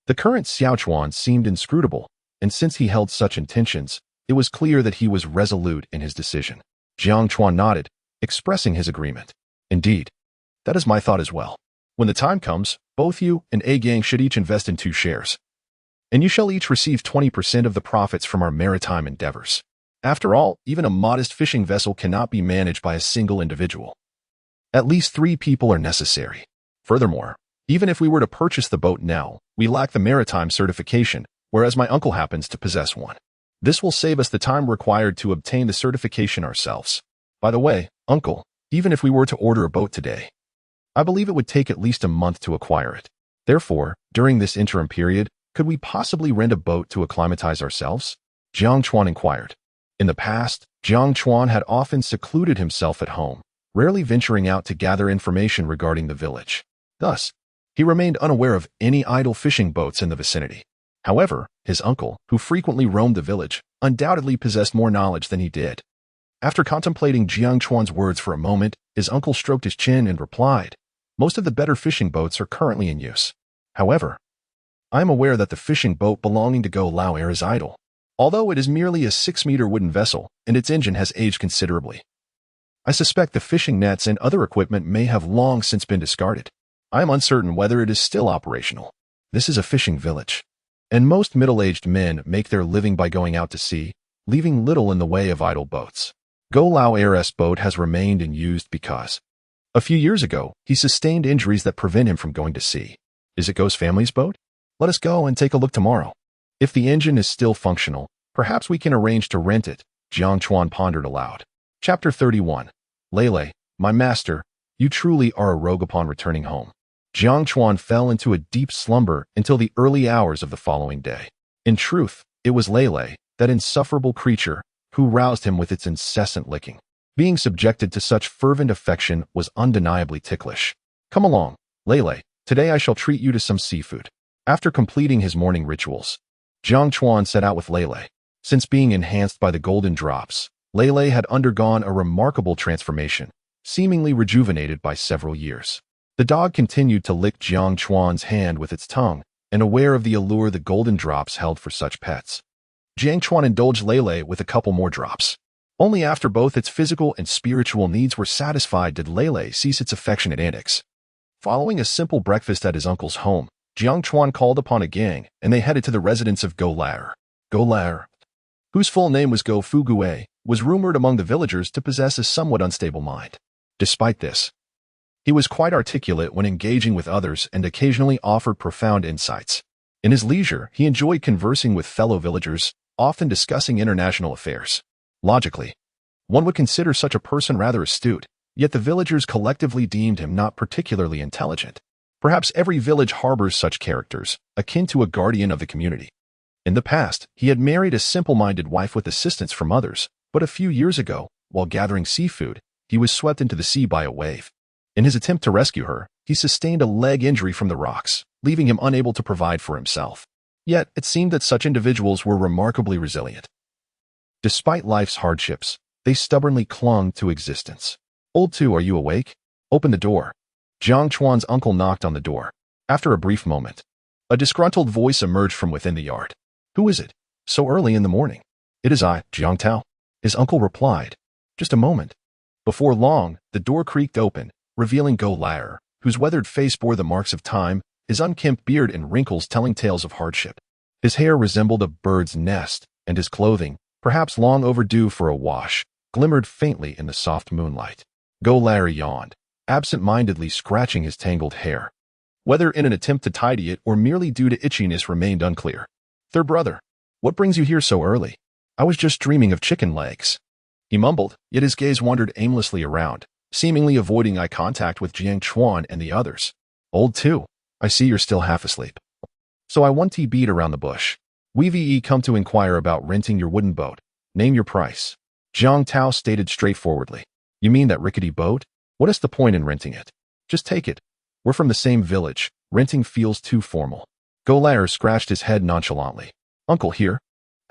the current Xiao Chuan seemed inscrutable, and since he held such intentions, it was clear that he was resolute in his decision. Jiang Chuan nodded, expressing his agreement. Indeed, that is my thought as well. When the time comes, both you and A Gang should each invest in 2 shares, and you shall each receive 20% of the profits from our maritime endeavors. After all, even a modest fishing vessel cannot be managed by a single individual. At least 3 people are necessary. Furthermore, even if we were to purchase the boat now, we lack the maritime certification, whereas my uncle happens to possess one. This will save us the time required to obtain the certification ourselves. By the way, uncle, even if we were to order a boat today, I believe it would take at least a month to acquire it. Therefore, during this interim period, Could we possibly rent a boat to acclimatize ourselves? Jiang Chuan inquired. In the past, Jiang Chuan had often secluded himself at home, rarely venturing out to gather information regarding the village. Thus, he remained unaware of any idle fishing boats in the vicinity. However, his uncle, who frequently roamed the village, undoubtedly possessed more knowledge than he did. After contemplating Jiang Chuan's words for a moment, his uncle stroked his chin and replied, "Most of the better fishing boats are currently in use. However, I am aware that the fishing boat belonging to Go Lao Air is idle, although it is merely a 6-meter wooden vessel and its engine has aged considerably. I suspect the fishing nets and other equipment may have long since been discarded. I am uncertain whether it is still operational. This is a fishing village, and most middle-aged men make their living by going out to sea, leaving little in the way of idle boats. Go Lao Air's boat has remained in use because, a few years ago, he sustained injuries that prevent him from going to sea. Is it Go's family's boat? Let us go and take a look tomorrow. If the engine is still functional, perhaps we can arrange to rent it," Jiang Chuan pondered aloud. Chapter 31. Lele, my master, you truly are a rogue. Upon returning home, Jiang Chuan fell into a deep slumber until the early hours of the following day. In truth, it was Lele, that insufferable creature, who roused him with its incessant licking. Being subjected to such fervent affection was undeniably ticklish. "Come along, Lele, today I shall treat you to some seafood." After completing his morning rituals, Jiang Chuan set out with Lele. Since being enhanced by the golden drops, Lele had undergone a remarkable transformation, seemingly rejuvenated by several years. The dog continued to lick Jiang Chuan's hand with its tongue, and aware of the allure the golden drops held for such pets. Jiang Chuan indulged Lele with a couple more drops. Only after both its physical and spiritual needs were satisfied did Lele cease its affectionate antics. Following a simple breakfast at his uncle's home, Jiang Chuan called upon a gang, and they headed to the residence of Go Lao. Go Lao, whose full name was Go Fugue, was rumored among the villagers to possess a somewhat unstable mind. Despite this, he was quite articulate when engaging with others and occasionally offered profound insights. In his leisure, he enjoyed conversing with fellow villagers, often discussing international affairs. Logically, one would consider such a person rather astute, yet the villagers collectively deemed him not particularly intelligent. Perhaps every village harbors such characters, akin to a guardian of the community. In the past, he had married a simple-minded wife with assistance from others, but a few years ago, while gathering seafood, he was swept into the sea by a wave. In his attempt to rescue her, he sustained a leg injury from the rocks, leaving him unable to provide for himself. Yet, it seemed that such individuals were remarkably resilient. Despite life's hardships, they stubbornly clung to existence. "Old Two, are you awake? Open the door." Jiang Chuan's uncle knocked on the door. After a brief moment, a disgruntled voice emerged from within the yard. "Who is it? So early in the morning?" "It is I, Jiang Tao," his uncle replied. "Just a moment." Before long, the door creaked open, revealing Go Lao, whose weathered face bore the marks of time, his unkempt beard and wrinkles telling tales of hardship. His hair resembled a bird's nest, and his clothing, perhaps long overdue for a wash, glimmered faintly in the soft moonlight. Go Lao yawned, absent-mindedly scratching his tangled hair. Whether in an attempt to tidy it or merely due to itchiness remained unclear. "Third brother, what brings you here so early?" "I was just dreaming of chicken legs," he mumbled, yet his gaze wandered aimlessly around, seemingly avoiding eye contact with Jiang Chuan and the others. "Old Two, I see you're still half asleep. So I want to beat around the bush. We've come to inquire about renting your wooden boat. Name your price." Jiang Tao stated straightforwardly. "You mean that rickety boat? What is the point in renting it? Just take it. We're from the same village. Renting feels too formal." Go Lao scratched his head nonchalantly. "Uncle, here.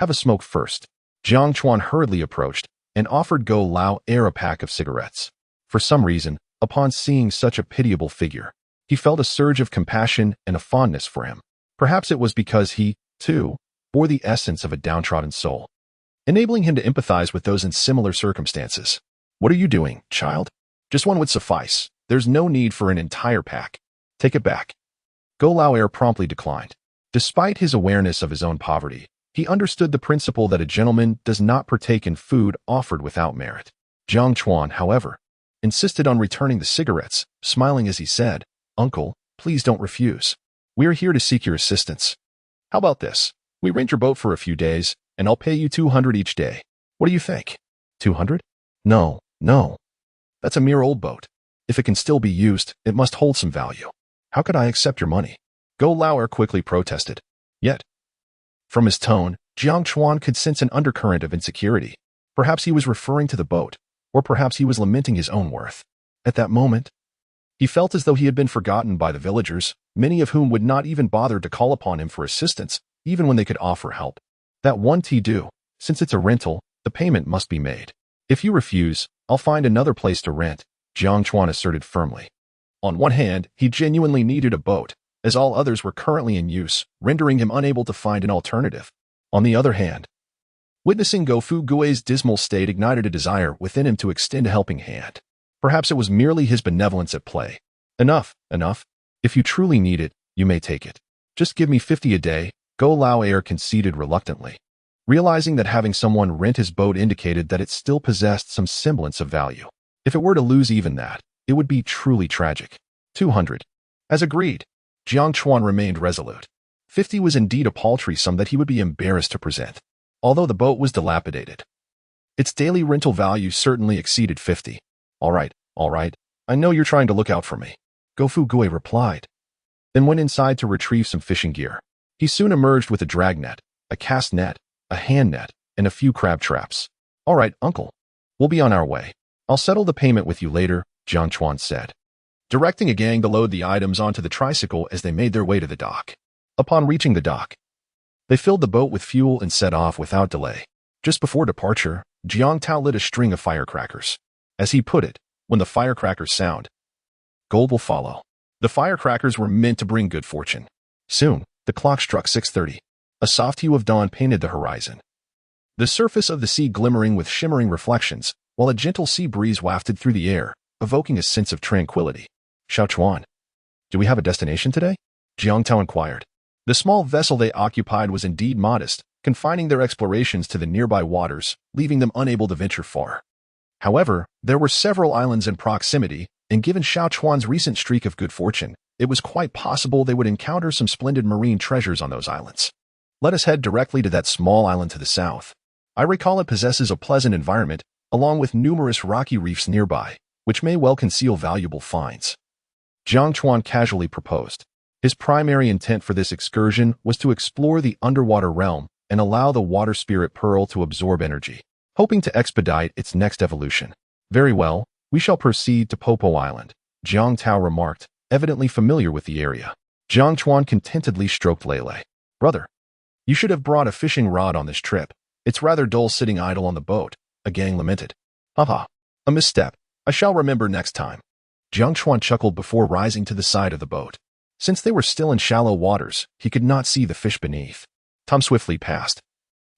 Have a smoke first." Jiang Chuan hurriedly approached and offered Go Lao a pack of cigarettes. For some reason, upon seeing such a pitiable figure, he felt a surge of compassion and a fondness for him. Perhaps it was because he, too, bore the essence of a downtrodden soul, enabling him to empathize with those in similar circumstances. "What are you doing, child? Just one would suffice. There's no need for an entire pack. Take it back." Go Lao promptly declined. Despite his awareness of his own poverty, he understood the principle that a gentleman does not partake in food offered without merit. Jiang Chuan, however, insisted on returning the cigarettes, smiling as he said, "Uncle, please don't refuse. We are here to seek your assistance. How about this? We rent your boat for a few days, and I'll pay you 200 each day. What do you think?" 200? No. That's a mere old boat. If it can still be used, it must hold some value. How could I accept your money?" Go Lao quickly protested. Yet, from his tone, Jiang Chuan could sense an undercurrent of insecurity. Perhaps he was referring to the boat, or perhaps he was lamenting his own worth. At that moment, he felt as though he had been forgotten by the villagers, many of whom would not even bother to call upon him for assistance, even when they could offer help. That one do. Since it's a rental, the payment must be made. If you refuse, I'll find another place to rent, Jiang Chuan asserted firmly. On one hand, he genuinely needed a boat, as all others were currently in use, rendering him unable to find an alternative. On the other hand, witnessing Gofu Gui's dismal state ignited a desire within him to extend a helping hand. Perhaps it was merely his benevolence at play. Enough. If you truly need it, you may take it. Just give me 50 a day, Go Lao Air conceded reluctantly, realizing that having someone rent his boat indicated that it still possessed some semblance of value. If it were to lose even that, it would be truly tragic. 200. As agreed, Jiang Chuan remained resolute. 50 was indeed a paltry sum that he would be embarrassed to present. Although the boat was dilapidated, its daily rental value certainly exceeded 50. All right. I know you're trying to look out for me, Gofu Gui replied, then went inside to retrieve some fishing gear. He soon emerged with a dragnet, a cast net, a hand net, and a few crab traps. All right, uncle. We'll be on our way. I'll settle the payment with you later, Jiang Chuan said, directing a gang to load the items onto the tricycle as they made their way to the dock. Upon reaching the dock, they filled the boat with fuel and set off without delay. Just before departure, Jiang Tao lit a string of firecrackers. As he put it, when the firecrackers sound, gold will follow. The firecrackers were meant to bring good fortune. Soon, the clock struck 6:30. A soft hue of dawn painted the horizon, the surface of the sea glimmering with shimmering reflections, while a gentle sea breeze wafted through the air, evoking a sense of tranquility. Xiao Chuan, do we have a destination today? Jiang Tao inquired. The small vessel they occupied was indeed modest, confining their explorations to the nearby waters, leaving them unable to venture far. However, there were several islands in proximity, and given Xiao Chuan's recent streak of good fortune, it was quite possible they would encounter some splendid marine treasures on those islands. Let us head directly to that small island to the south. I recall it possesses a pleasant environment, along with numerous rocky reefs nearby, which may well conceal valuable finds. Jiang Chuan casually proposed. His primary intent for this excursion was to explore the underwater realm and allow the water spirit pearl to absorb energy, hoping to expedite its next evolution. Very well, we shall proceed to Popo Island, Jiang Tao remarked, evidently familiar with the area. Jiang Chuan contentedly stroked Lele. Brother, you should have brought a fishing rod on this trip. It's rather dull sitting idle on the boat, a gang lamented. Haha, a misstep. I shall remember next time. Jiang Chuan chuckled before rising to the side of the boat. Since they were still in shallow waters, he could not see the fish beneath. Time swiftly passed,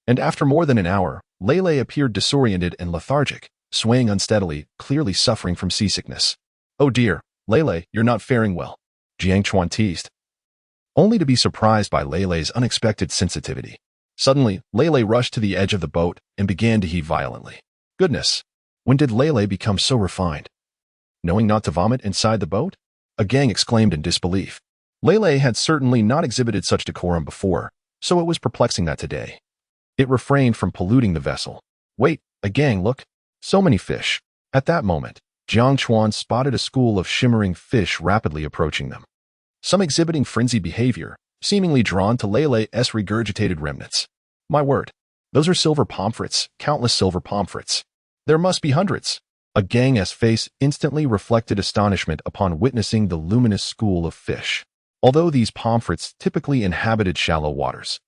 and after more than an hour, Lele appeared disoriented and lethargic, swaying unsteadily, clearly suffering from seasickness. Oh dear, Lele, you're not faring well, Jiang Chuan teased, only to be surprised by Lele's unexpected sensitivity. Suddenly, Lele rushed to the edge of the boat and began to heave violently. Goodness, when did Lele become so refined? Knowing not to vomit inside the boat? A gang exclaimed in disbelief. Lele had certainly not exhibited such decorum before, so it was perplexing that today it refrained from polluting the vessel. Wait, a gang, look. So many fish. At that moment, Jiang Chuan spotted a school of shimmering fish rapidly approaching them, some exhibiting frenzied behavior, seemingly drawn to Lele's regurgitated remnants. My word, those are silver pomfrets, countless silver pomfrets. There must be hundreds. A gang's face instantly reflected astonishment upon witnessing the luminous school of fish. Although these pomfrets typically inhabited shallow waters,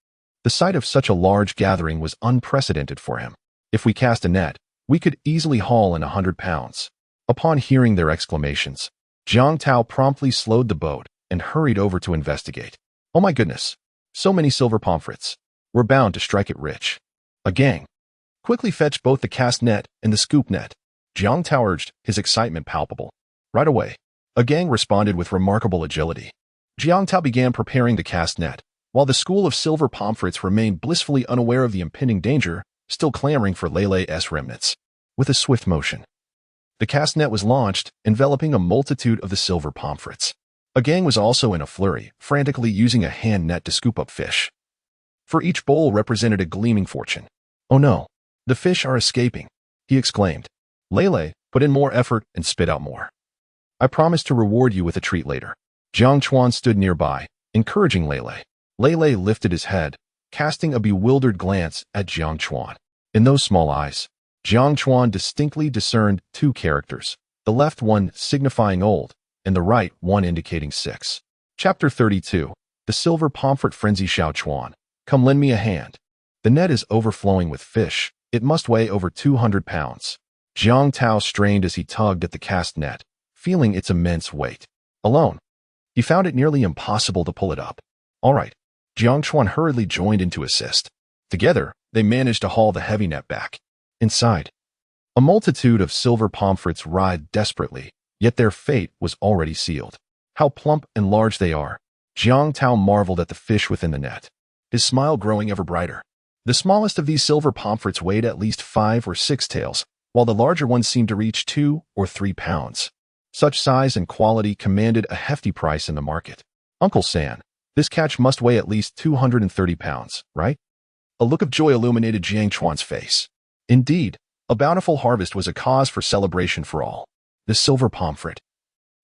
the sight of such a large gathering was unprecedented for him. If we cast a net, we could easily haul in 100 pounds. Upon hearing their exclamations, Jiang Tao promptly slowed the boat and hurried over to investigate. Oh my goodness, so many silver pomfrets. We're bound to strike it rich. A gang quickly fetched both the cast net and the scoop net, Jiang Tao urged, his excitement palpable. Right away, a gang responded with remarkable agility. Jiang Tao began preparing the cast net, while the school of silver pomfrets remained blissfully unaware of the impending danger, still clamoring for Lele's remnants. With a swift motion, the cast net was launched, enveloping a multitude of the silver pomfrets. A gang was also in a flurry, frantically using a hand net to scoop up fish. For each bowl represented a gleaming fortune. Oh no, the fish are escaping, he exclaimed. Lele, put in more effort and spit out more. I promise to reward you with a treat later. Jiang Chuan stood nearby, encouraging Lele. Lei lifted his head, casting a bewildered glance at Jiang Chuan. In those small eyes, Jiang Chuan distinctly discerned two characters, the left one signifying old, and the right one indicating 6. Chapter 32. The Silver Pomfret Frenzy. Xiao Chuan, come lend me a hand. The net is overflowing with fish. It must weigh over 200 pounds. Jiang Tao strained as he tugged at the cast net, feeling its immense weight. Alone, he found it nearly impossible to pull it up. All right. Jiang Chuan hurriedly joined in to assist. Together, they managed to haul the heavy net back. Inside, a multitude of silver pomfrets writhed desperately, yet their fate was already sealed. How plump and large they are. Jiang Tao marveled at the fish within the net, his smile growing ever brighter. The smallest of these silver pomfrets weighed at least 5 or 6 taels, while the larger ones seemed to reach 2 or 3 pounds. Such size and quality commanded a hefty price in the market. Uncle San, this catch must weigh at least 230 pounds, right? A look of joy illuminated Jiang Chuan's face. Indeed, a bountiful harvest was a cause for celebration for all. The silver pomfret,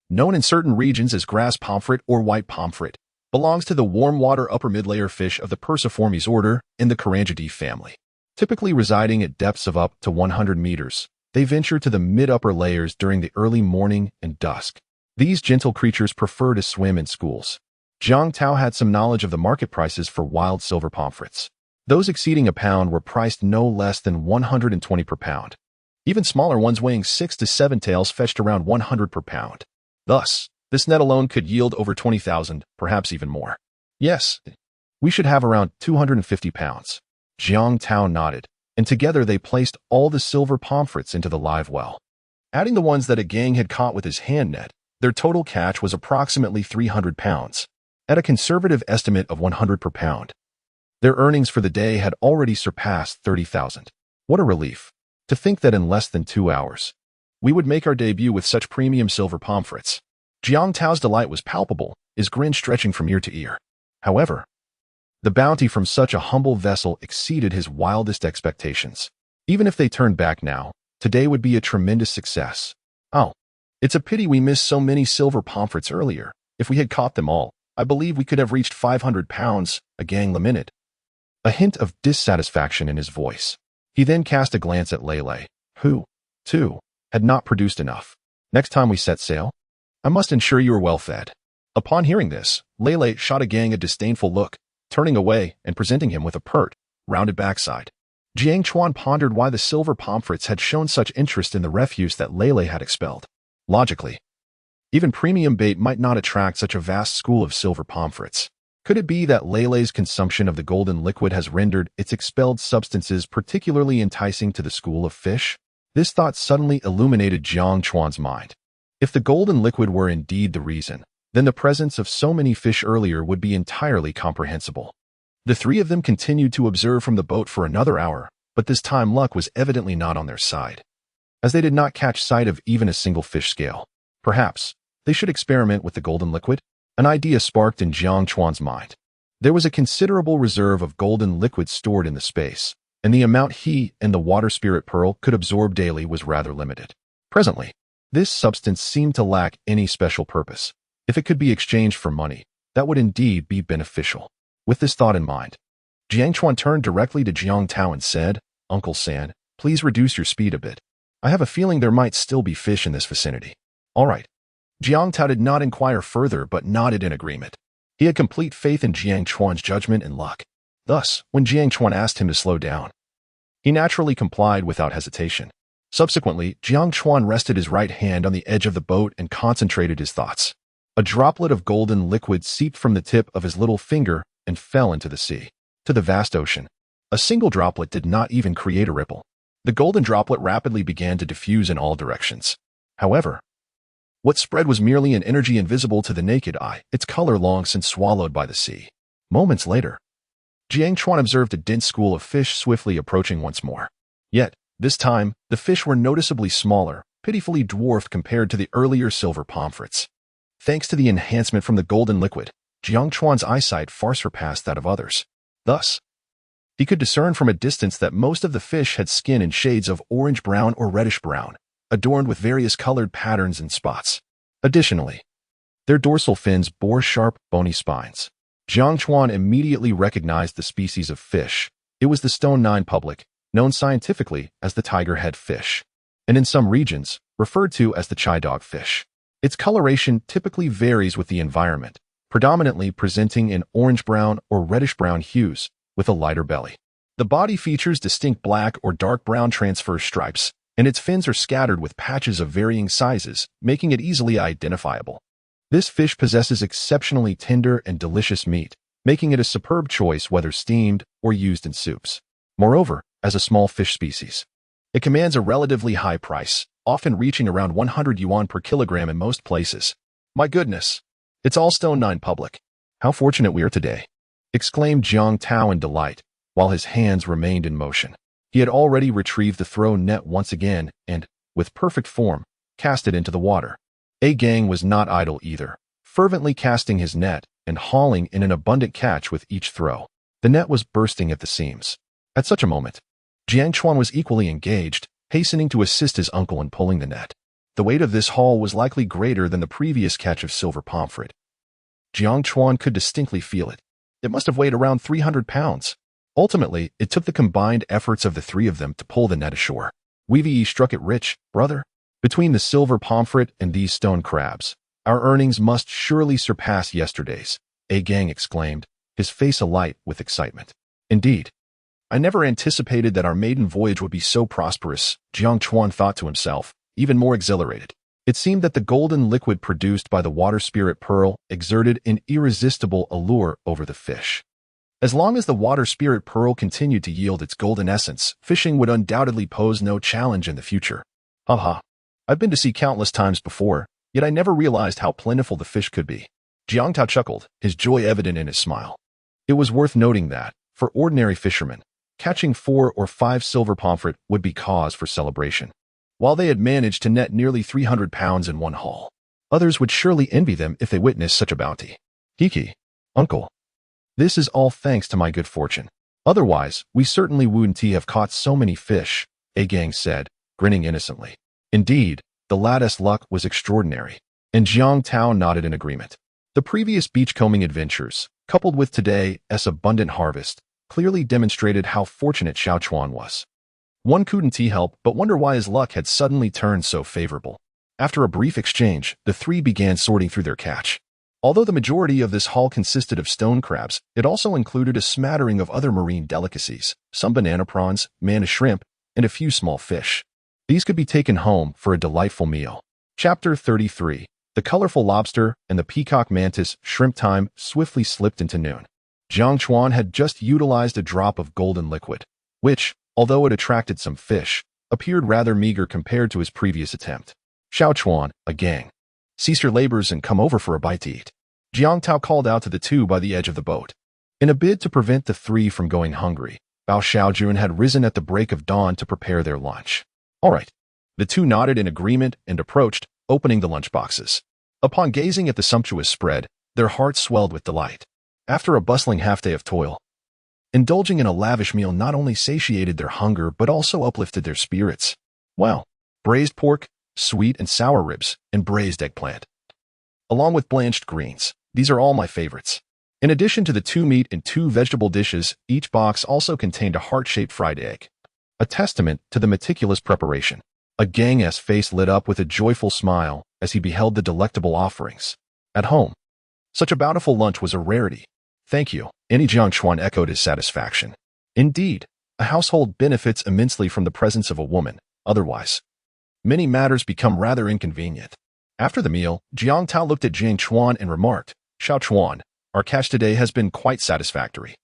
known in certain regions as grass pomfret or white pomfret, belongs to the warm water upper mid-layer fish of the Perciformes order in the Carangidae family. Typically residing at depths of up to 100 meters, they venture to the mid-upper layers during the early morning and dusk. These gentle creatures prefer to swim in schools. Jiang Tao had some knowledge of the market prices for wild silver pomfrets. Those exceeding a pound were priced no less than 120 per pound. Even smaller ones weighing 6 to 7 taels fetched around 100 per pound. Thus, this net alone could yield over 20,000, perhaps even more. Yes, we should have around 250 pounds. Jiang Tao nodded, and together they placed all the silver pomfrets into the live well. Adding the ones that a gang had caught with his hand net, their total catch was approximately 300 pounds, at a conservative estimate of 100 per pound. Their earnings for the day had already surpassed 30,000. What a relief, to think that in less than 2 hours, we would make our debut with such premium silver pomfrets. Jiang Tao's delight was palpable, his grin stretching from ear to ear. However, the bounty from such a humble vessel exceeded his wildest expectations. Even if they turned back now, today would be a tremendous success. Oh, it's a pity we missed so many silver pomfrets earlier. If we had caught them all, I believe we could have reached 500 pounds, a gang lamented. A hint of dissatisfaction in his voice. He then cast a glance at Lei, who, too, had not produced enough. Next time we set sail, I must ensure you are well fed. Upon hearing this, Lei shot a gang a disdainful look, turning away and presenting him with a pert, rounded backside. Jiang Chuan pondered why the silver pomfrets had shown such interest in the refuse that Lei had expelled. Logically, even premium bait might not attract such a vast school of silver pomfrets. Could it be that Lei's consumption of the golden liquid has rendered its expelled substances particularly enticing to the school of fish? This thought suddenly illuminated Jiang Chuan's mind. If the golden liquid were indeed the reason, then the presence of so many fish earlier would be entirely comprehensible. The three of them continued to observe from the boat for another hour, but this time luck was evidently not on their side, as they did not catch sight of even a single fish scale. Perhaps they should experiment with the golden liquid? An idea sparked in Jiang Chuan's mind. There was a considerable reserve of golden liquid stored in the space, and the amount he and the water spirit pearl could absorb daily was rather limited. Presently, this substance seemed to lack any special purpose. If it could be exchanged for money, that would indeed be beneficial. With this thought in mind, Jiang Chuan turned directly to Jiang Tao and said, Uncle San, please reduce your speed a bit. I have a feeling there might still be fish in this vicinity. All right. Jiang Tao did not inquire further but nodded in agreement. He had complete faith in Jiang Chuan's judgment and luck. Thus, when Jiang Chuan asked him to slow down, he naturally complied without hesitation. Subsequently, Jiang Chuan rested his right hand on the edge of the boat and concentrated his thoughts. A droplet of golden liquid seeped from the tip of his little finger and fell into the sea, to the vast ocean. A single droplet did not even create a ripple. The golden droplet rapidly began to diffuse in all directions. However, what spread was merely an energy invisible to the naked eye, its color long since swallowed by the sea. Moments later, Jiang Chuan observed a dense school of fish swiftly approaching once more. Yet, this time, the fish were noticeably smaller, pitifully dwarfed compared to the earlier silver pomfrets. Thanks to the enhancement from the golden liquid, Jiang Chuan's eyesight far surpassed that of others. Thus, he could discern from a distance that most of the fish had skin in shades of orange-brown or reddish-brown, adorned with various colored patterns and spots. Additionally, their dorsal fins bore sharp, bony spines. Jiang Chuan immediately recognized the species of fish. It was the stone 9 public, known scientifically as the tiger-head fish, and in some regions, referred to as the chai dog fish. Its coloration typically varies with the environment, predominantly presenting in orange-brown or reddish-brown hues, with a lighter belly. The body features distinct black or dark brown transverse stripes, and its fins are scattered with patches of varying sizes, making it easily identifiable. This fish possesses exceptionally tender and delicious meat, making it a superb choice whether steamed or used in soups. Moreover, as a small fish species, it commands a relatively high price, often reaching around 100 yuan per kilogram in most places. My goodness! It's all stone 9 public. How fortunate we are today! Exclaimed Jiang Tao in delight, while his hands remained in motion. He had already retrieved the throw net once again and, with perfect form, cast it into the water. A Gang was not idle either, fervently casting his net and hauling in an abundant catch with each throw. The net was bursting at the seams. At such a moment, Jiang Chuan was equally engaged, hastening to assist his uncle in pulling the net. The weight of this haul was likely greater than the previous catch of silver pomfret. Jiang Chuan could distinctly feel it. It must have weighed around 300 pounds. Ultimately, it took the combined efforts of the three of them to pull the net ashore. We've struck it rich, brother. Between the silver pomfret and these stone crabs, our earnings must surely surpass yesterday's, A Gang exclaimed, his face alight with excitement. Indeed, I never anticipated that our maiden voyage would be so prosperous, Jiang Chuan thought to himself, even more exhilarated. It seemed that the golden liquid produced by the water spirit pearl exerted an irresistible allure over the fish. As long as the water spirit pearl continued to yield its golden essence, fishing would undoubtedly pose no challenge in the future. Haha. I've been to sea countless times before, yet I never realized how plentiful the fish could be. Jiang Tao chuckled, his joy evident in his smile. It was worth noting that, for ordinary fishermen, catching 4 or 5 silver pomfret would be cause for celebration. While they had managed to net nearly 300 pounds in one haul, others would surely envy them if they witnessed such a bounty. Kiki, uncle, this is all thanks to my good fortune. Otherwise, we certainly wouldn't have caught so many fish, A Gang said, grinning innocently. Indeed, the lad's luck was extraordinary, and Jiang Tao nodded in agreement. The previous beachcombing adventures, coupled with today's abundant harvest, clearly demonstrated how fortunate Xiao Chuan was. One couldn't help but wonder why his luck had suddenly turned so favorable. After a brief exchange, the three began sorting through their catch. Although the majority of this haul consisted of stone crabs, it also included a smattering of other marine delicacies, some banana prawns, manna shrimp, and a few small fish. These could be taken home for a delightful meal. Chapter 33. The colorful lobster and the peacock mantis shrimp time swiftly slipped into noon. Jiang Chuan had just utilized a drop of golden liquid, which, although it attracted some fish, appeared rather meager compared to his previous attempt. Xiao Chuan, A Gang, cease your labors and come over for a bite to eat. Jiang Tao called out to the two by the edge of the boat. In a bid to prevent the three from going hungry, Bao Xiaojun had risen at the break of dawn to prepare their lunch. All right. The two nodded in agreement and approached, opening the lunchboxes. Upon gazing at the sumptuous spread, their hearts swelled with delight. After a bustling half-day of toil, indulging in a lavish meal not only satiated their hunger but also uplifted their spirits. Wow. Braised pork, sweet and sour ribs, and braised eggplant. Along with blanched greens, these are all my favorites. In addition to the 2 meat and 2 vegetable dishes, each box also contained a heart-shaped fried egg. A testament to the meticulous preparation. A Gang's face lit up with a joyful smile as he beheld the delectable offerings. At home, such a bountiful lunch was a rarity. Thank you, Jiang Chuan echoed his satisfaction. Indeed, a household benefits immensely from the presence of a woman. Otherwise, many matters become rather inconvenient. After the meal, Jiang Tao looked at Jiang Chuan and remarked, Xiao Chuan, our catch today has been quite satisfactory.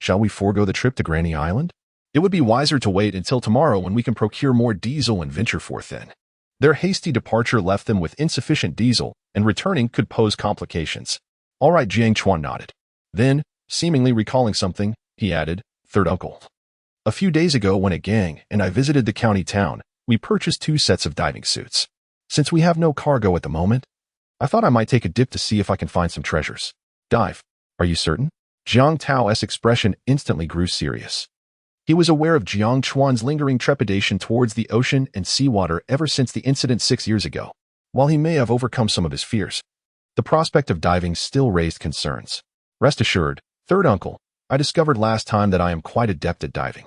Shall we forego the trip to Granny Island? It would be wiser to wait until tomorrow when we can procure more diesel and venture forth then. Their hasty departure left them with insufficient diesel, and returning could pose complications. All right, Jiang Chuan nodded. Then, seemingly recalling something, he added, Third uncle. A few days ago when A Gang and I visited the county town, we purchased 2 sets of diving suits. Since we have no cargo at the moment, I thought I might take a dip to see if I can find some treasures. Dive. Are you certain? Jiang Tao's expression instantly grew serious. He was aware of Jiang Chuan's lingering trepidation towards the ocean and seawater ever since the incident 6 years ago. While he may have overcome some of his fears, the prospect of diving still raised concerns. Rest assured, third uncle, I discovered last time that I am quite adept at diving.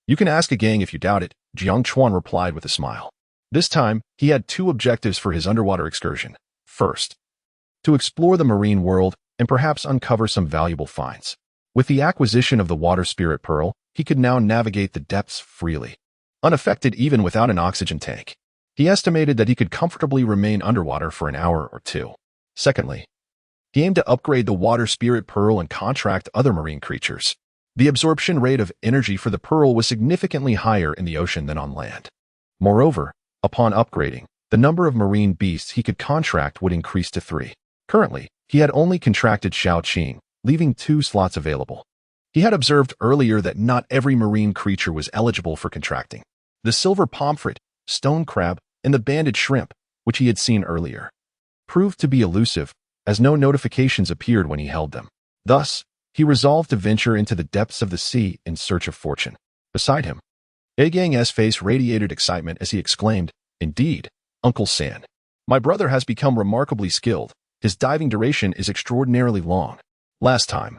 You can ask a gang if you doubt it, Jiang Chuan replied with a smile. This time, he had two objectives for his underwater excursion. First, to explore the marine world and perhaps uncover some valuable finds. With the acquisition of the water spirit pearl, he could now navigate the depths freely, unaffected even without an oxygen tank. He estimated that he could comfortably remain underwater for an hour or two. Secondly, he aimed to upgrade the water spirit pearl and contract other marine creatures. The absorption rate of energy for the pearl was significantly higher in the ocean than on land. Moreover, upon upgrading, the number of marine beasts he could contract would increase to 3. Currently, he had only contracted Shao Qing, leaving 2 slots available. He had observed earlier that not every marine creature was eligible for contracting. The silver pomfret, stone crab, and the banded shrimp, which he had seen earlier, proved to be elusive, as no notifications appeared when he held them. Thus, he resolved to venture into the depths of the sea in search of fortune. Beside him, Agang's face radiated excitement as he exclaimed, "Indeed, Uncle San. My brother has become remarkably skilled. His diving duration is extraordinarily long. Last time,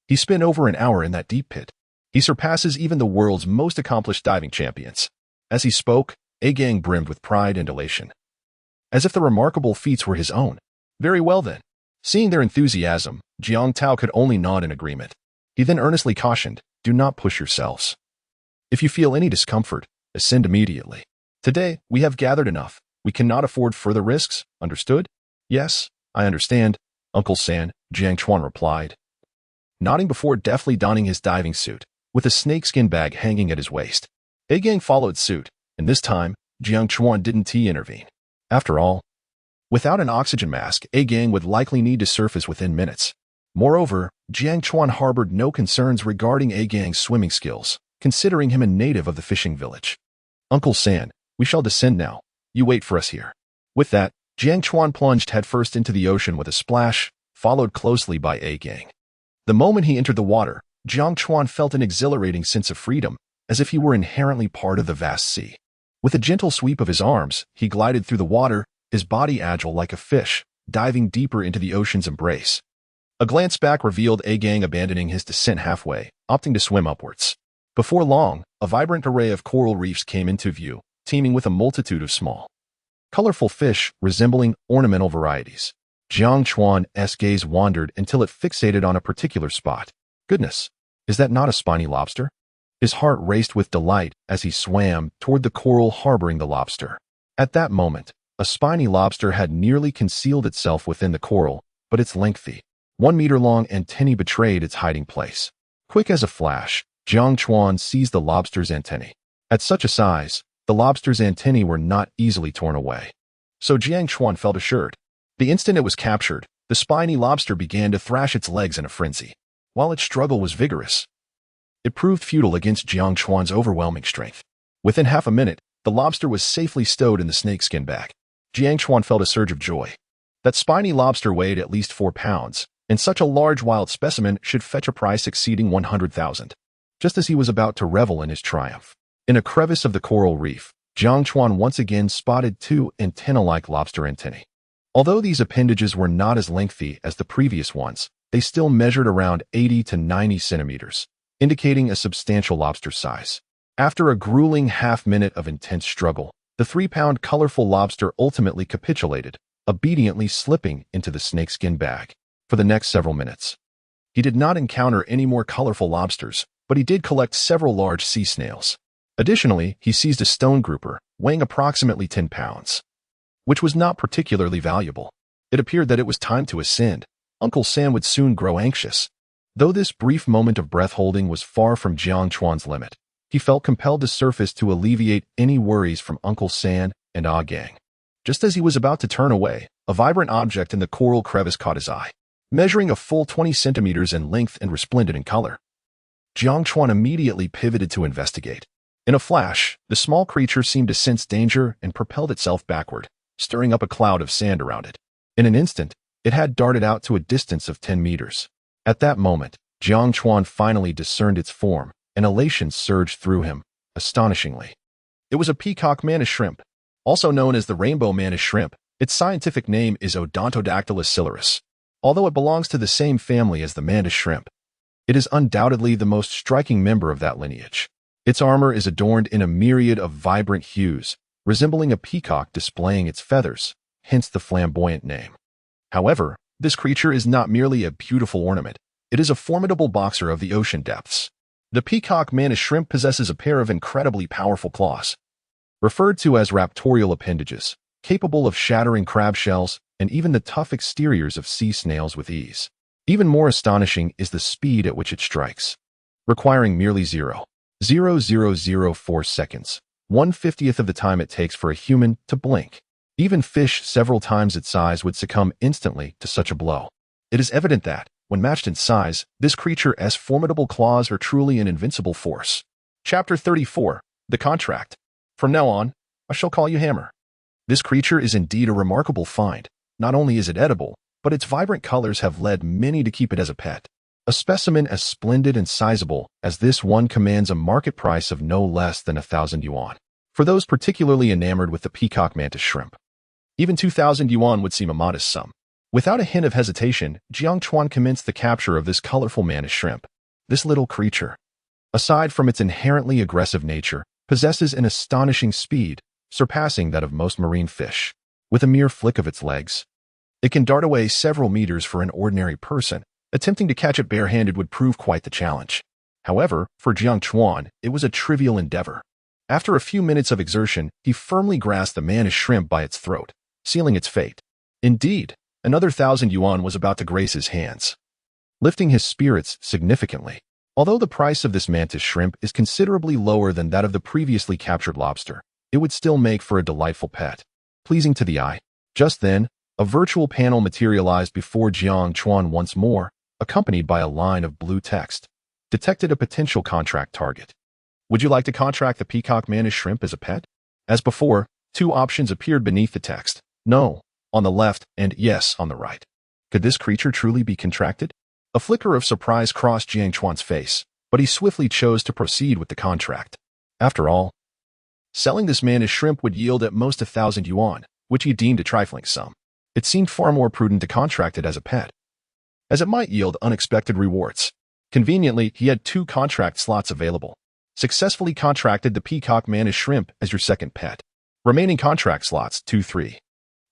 he spent over an hour in that deep pit. He surpasses even the world's most accomplished diving champions." As he spoke, Agang brimmed with pride and elation, as if the remarkable feats were his own. Very well then. Seeing their enthusiasm, Jiang Tao could only nod in agreement. He then earnestly cautioned, "Do not push yourselves. If you feel any discomfort, ascend immediately. Today, we have gathered enough. We cannot afford further risks, understood?" "Yes, I understand, Uncle San," Jiang Chuan replied, nodding before deftly donning his diving suit, with a snakeskin bag hanging at his waist. Agang followed suit, and this time, Jiang Chuan didn't intervene. After all, without an oxygen mask, Agang would likely need to surface within minutes. Moreover, Jiang Chuan harbored no concerns regarding Agang's swimming skills, considering him a native of the fishing village. "Uncle San, we shall descend now. You wait for us here." With that, Jiang Chuan plunged headfirst into the ocean with a splash, followed closely by Agang. The moment he entered the water, Jiang Chuan felt an exhilarating sense of freedom, as if he were inherently part of the vast sea. With a gentle sweep of his arms, he glided through the water, his body agile like a fish, diving deeper into the ocean's embrace. A glance back revealed Agang abandoning his descent halfway, opting to swim upwards. Before long, a vibrant array of coral reefs came into view, teeming with a multitude of small, colorful fish resembling ornamental varieties. Jiang Chuan's gaze wandered until it fixated on a particular spot. "Goodness, is that not a spiny lobster?" His heart raced with delight as he swam toward the coral harboring the lobster. At that moment, a spiny lobster had nearly concealed itself within the coral, but its lengthy, 1-meter-long antennae betrayed its hiding place. Quick as a flash, Jiang Chuan seized the lobster's antennae. At such a size, the lobster's antennae were not easily torn away. So Jiang Chuan felt assured. The instant it was captured, the spiny lobster began to thrash its legs in a frenzy. While its struggle was vigorous, it proved futile against Jiang Chuan's overwhelming strength. Within half a minute, the lobster was safely stowed in the snakeskin bag. Jiang Chuan felt a surge of joy. That spiny lobster weighed at least 4 pounds, and such a large wild specimen should fetch a price exceeding 100,000. Just as he was about to revel in his triumph, in a crevice of the coral reef, Jiang Chuan once again spotted 2 antenna-like lobster antennae. Although these appendages were not as lengthy as the previous ones, they still measured around 80 to 90 centimeters, indicating a substantial lobster size. After a grueling half-minute of intense struggle, the 3-pound colorful lobster ultimately capitulated, obediently slipping into the snakeskin bag. For the next several minutes, he did not encounter any more colorful lobsters, but he did collect several large sea snails. Additionally, he seized a stone grouper, weighing approximately 10 pounds, which was not particularly valuable. It appeared that it was time to ascend. Uncle Sam would soon grow anxious. Though this brief moment of breath-holding was far from Jiang Chuan's limit, he felt compelled to surface to alleviate any worries from Uncle San and Agang. Just as he was about to turn away, a vibrant object in the coral crevice caught his eye, measuring a full 20 centimeters in length and resplendent in color. Jiang Chuan immediately pivoted to investigate. In a flash, the small creature seemed to sense danger and propelled itself backward, stirring up a cloud of sand around it. In an instant, it had darted out to a distance of 10 meters. At that moment, Jiang Chuan finally discerned its form, and elation surged through him, astonishingly. It was a peacock mantis shrimp, also known as the rainbow mantis shrimp. Its scientific name is Odontodactylus cillaris. Although it belongs to the same family as the mantis shrimp, it is undoubtedly the most striking member of that lineage. Its armor is adorned in a myriad of vibrant hues, resembling a peacock displaying its feathers, hence the flamboyant name. However, this creature is not merely a beautiful ornament. It is a formidable boxer of the ocean depths. The peacock mantis shrimp possesses a pair of incredibly powerful claws, referred to as raptorial appendages, capable of shattering crab shells and even the tough exteriors of sea snails with ease. Even more astonishing is the speed at which it strikes, requiring merely 0.0004 seconds, 1/50th of the time it takes for a human to blink. Even fish several times its size would succumb instantly to such a blow. It is evident that, when matched in size, this creature's formidable claws are truly an invincible force. Chapter 34. The Contract. From now on, I shall call you Hammer. This creature is indeed a remarkable find. Not only is it edible, but its vibrant colors have led many to keep it as a pet. A specimen as splendid and sizable as this one commands a market price of no less than 1,000 yuan. For those particularly enamored with the peacock mantis shrimp, even 2,000 yuan would seem a modest sum. Without a hint of hesitation, Jiang Chuan commenced the capture of this colorful mantis shrimp. This little creature, aside from its inherently aggressive nature, possesses an astonishing speed, surpassing that of most marine fish. With a mere flick of its legs, it can dart away several meters for an ordinary person. Attempting to catch it barehanded would prove quite the challenge. However, for Jiang Chuan, it was a trivial endeavor. After a few minutes of exertion, he firmly grasped the mantis shrimp by its throat, sealing its fate. Indeed, another 1,000 yuan was about to grace his hands, lifting his spirits significantly. Although the price of this mantis shrimp is considerably lower than that of the previously captured lobster, it would still make for a delightful pet, pleasing to the eye. Just then, a virtual panel materialized before Jiang Chuan once more, accompanied by a line of blue text, detected a potential contract target. Would you like to contract the peacock mantis shrimp as a pet? As before, two options appeared beneath the text: no on the left and yes on the right. Could this creature truly be contracted? A flicker of surprise crossed Jiang Chuan's face, but he swiftly chose to proceed with the contract. After all, selling this mantis shrimp would yield at most 1,000 yuan, which he deemed a trifling sum. It seemed far more prudent to contract it as a pet, as it might yield unexpected rewards. Conveniently, he had 2 contract slots available. Successfully contracted the peacock mantis shrimp as your second pet. Remaining contract slots 2-3.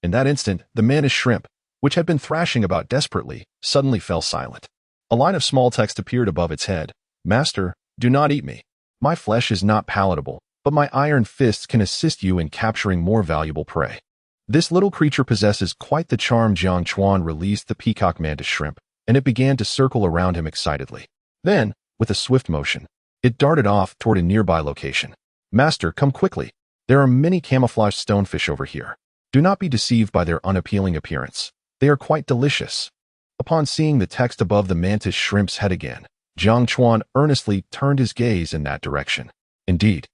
In that instant, the mantis shrimp, which had been thrashing about desperately, suddenly fell silent. A line of small text appeared above its head. Master, do not eat me. My flesh is not palatable, but my iron fists can assist you in capturing more valuable prey. This little creature possesses quite the charm. Jiang Chuan released the peacock mantis shrimp, and it began to circle around him excitedly. Then, with a swift motion, it darted off toward a nearby location. Master, come quickly. There are many camouflaged stonefish over here. Do not be deceived by their unappealing appearance. They are quite delicious. Upon seeing the text above the mantis shrimp's head again, Jiang Chuan earnestly turned his gaze in that direction. Indeed,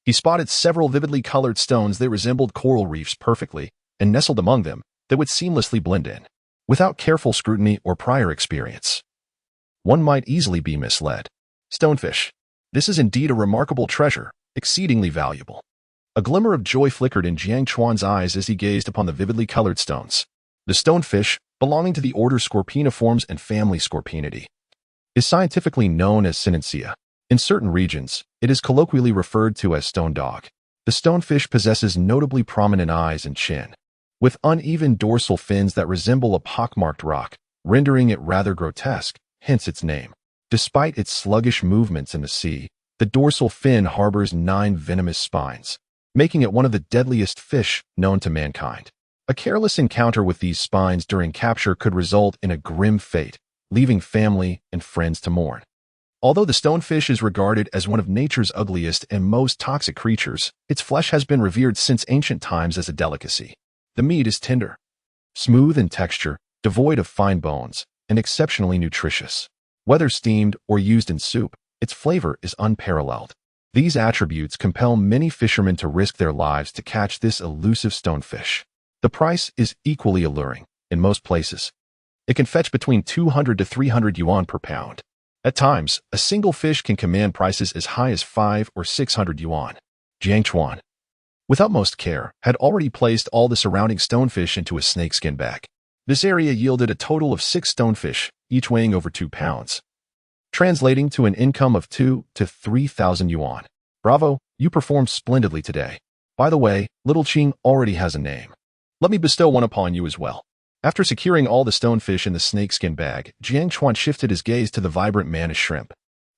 he spotted several vividly colored stones that resembled coral reefs perfectly, and nestled among them, that would seamlessly blend in. Without careful scrutiny or prior experience, one might easily be misled. Stonefish. This is indeed a remarkable treasure, exceedingly valuable. A glimmer of joy flickered in Jiang Chuan's eyes as he gazed upon the vividly colored stones. The stonefish, belonging to the order Scorpioniformes and family Scorpionidae, is scientifically known as Synencia. In certain regions, it is colloquially referred to as stone dog. The stonefish possesses notably prominent eyes and chin, with uneven dorsal fins that resemble a pockmarked rock, rendering it rather grotesque, hence its name. Despite its sluggish movements in the sea, the dorsal fin harbors 9 venomous spines, making it one of the deadliest fish known to mankind. A careless encounter with these spines during capture could result in a grim fate, leaving family and friends to mourn. Although the stonefish is regarded as one of nature's ugliest and most toxic creatures, its flesh has been revered since ancient times as a delicacy. The meat is tender, smooth in texture, devoid of fine bones, and exceptionally nutritious. Whether steamed or used in soup, its flavor is unparalleled. These attributes compel many fishermen to risk their lives to catch this elusive stonefish. The price is equally alluring. In most places, it can fetch between 200 to 300 yuan per pound. At times, a single fish can command prices as high as 500 or 600 yuan. Jiang Chuan, with utmost care, had already placed all the surrounding stonefish into a snakeskin bag. This area yielded a total of 6 stonefish, each weighing over 2 pounds, translating to an income of 2 to 3,000 yuan. Bravo, you performed splendidly today. By the way, Little Qing already has a name. Let me bestow one upon you as well. After securing all the stonefish in the snakeskin bag, Jiang Chuan shifted his gaze to the vibrant mantis shrimp.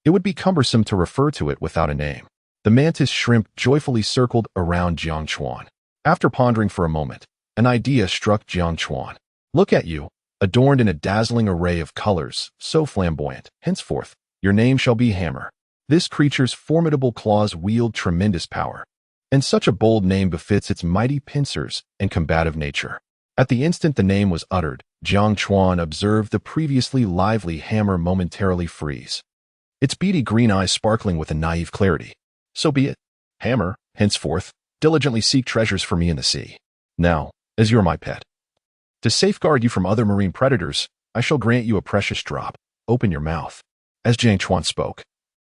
It would be cumbersome to refer to it without a name. The mantis shrimp joyfully circled around Jiang Chuan. After pondering for a moment, an idea struck Jiang Chuan. Look at you, adorned in a dazzling array of colors, so flamboyant. Henceforth, your name shall be Hammer. This creature's formidable claws wield tremendous power, and such a bold name befits its mighty pincers and combative nature. At the instant the name was uttered, Jiang Chuan observed the previously lively Hammer momentarily freeze, its beady green eyes sparkling with a naive clarity. So be it. Hammer, henceforth, diligently seek treasures for me in the sea. Now, as you're my pet, to safeguard you from other marine predators, I shall grant you a precious drop. Open your mouth. As Jiang Chuan spoke,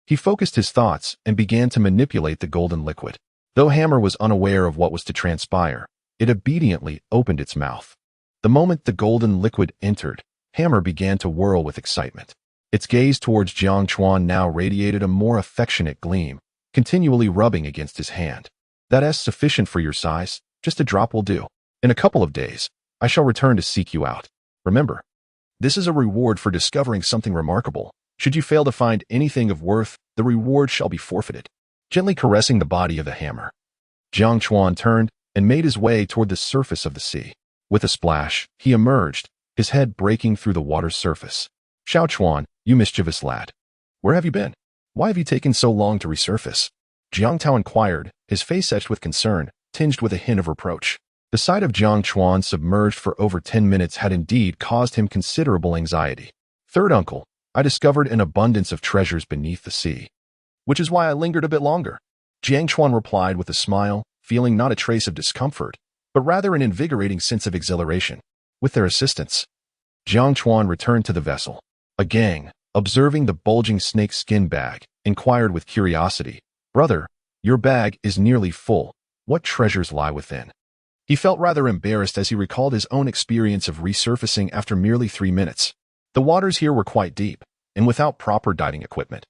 he focused his thoughts and began to manipulate the golden liquid. Though Hammer was unaware of what was to transpire, it obediently opened its mouth. The moment the golden liquid entered, Hammer began to whirl with excitement. Its gaze towards Jiang Chuan now radiated a more affectionate gleam, continually rubbing against his hand. That's sufficient for your size. Just a drop will do. In a couple of days, I shall return to seek you out. Remember, this is a reward for discovering something remarkable. Should you fail to find anything of worth, the reward shall be forfeited. Gently caressing the body of the Hammer, Jiang Chuan turned and made his way toward the surface of the sea. With a splash, he emerged, his head breaking through the water's surface. Xiao Chuan, you mischievous lad. Where have you been? Why have you taken so long to resurface? Jiang Tao inquired, his face etched with concern, tinged with a hint of reproach. The sight of Jiang Chuan submerged for over 10 minutes had indeed caused him considerable anxiety. Third uncle, I discovered an abundance of treasures beneath the sea, which is why I lingered a bit longer. Jiang Chuan replied with a smile, feeling not a trace of discomfort, but rather an invigorating sense of exhilaration. With their assistance, Jiang Chuan returned to the vessel. A gang, observing the bulging snake skin bag, inquired with curiosity, "Brother, your bag is nearly full. What treasures lie within?" He felt rather embarrassed as he recalled his own experience of resurfacing after merely 3 minutes. The waters here were quite deep, and without proper diving equipment,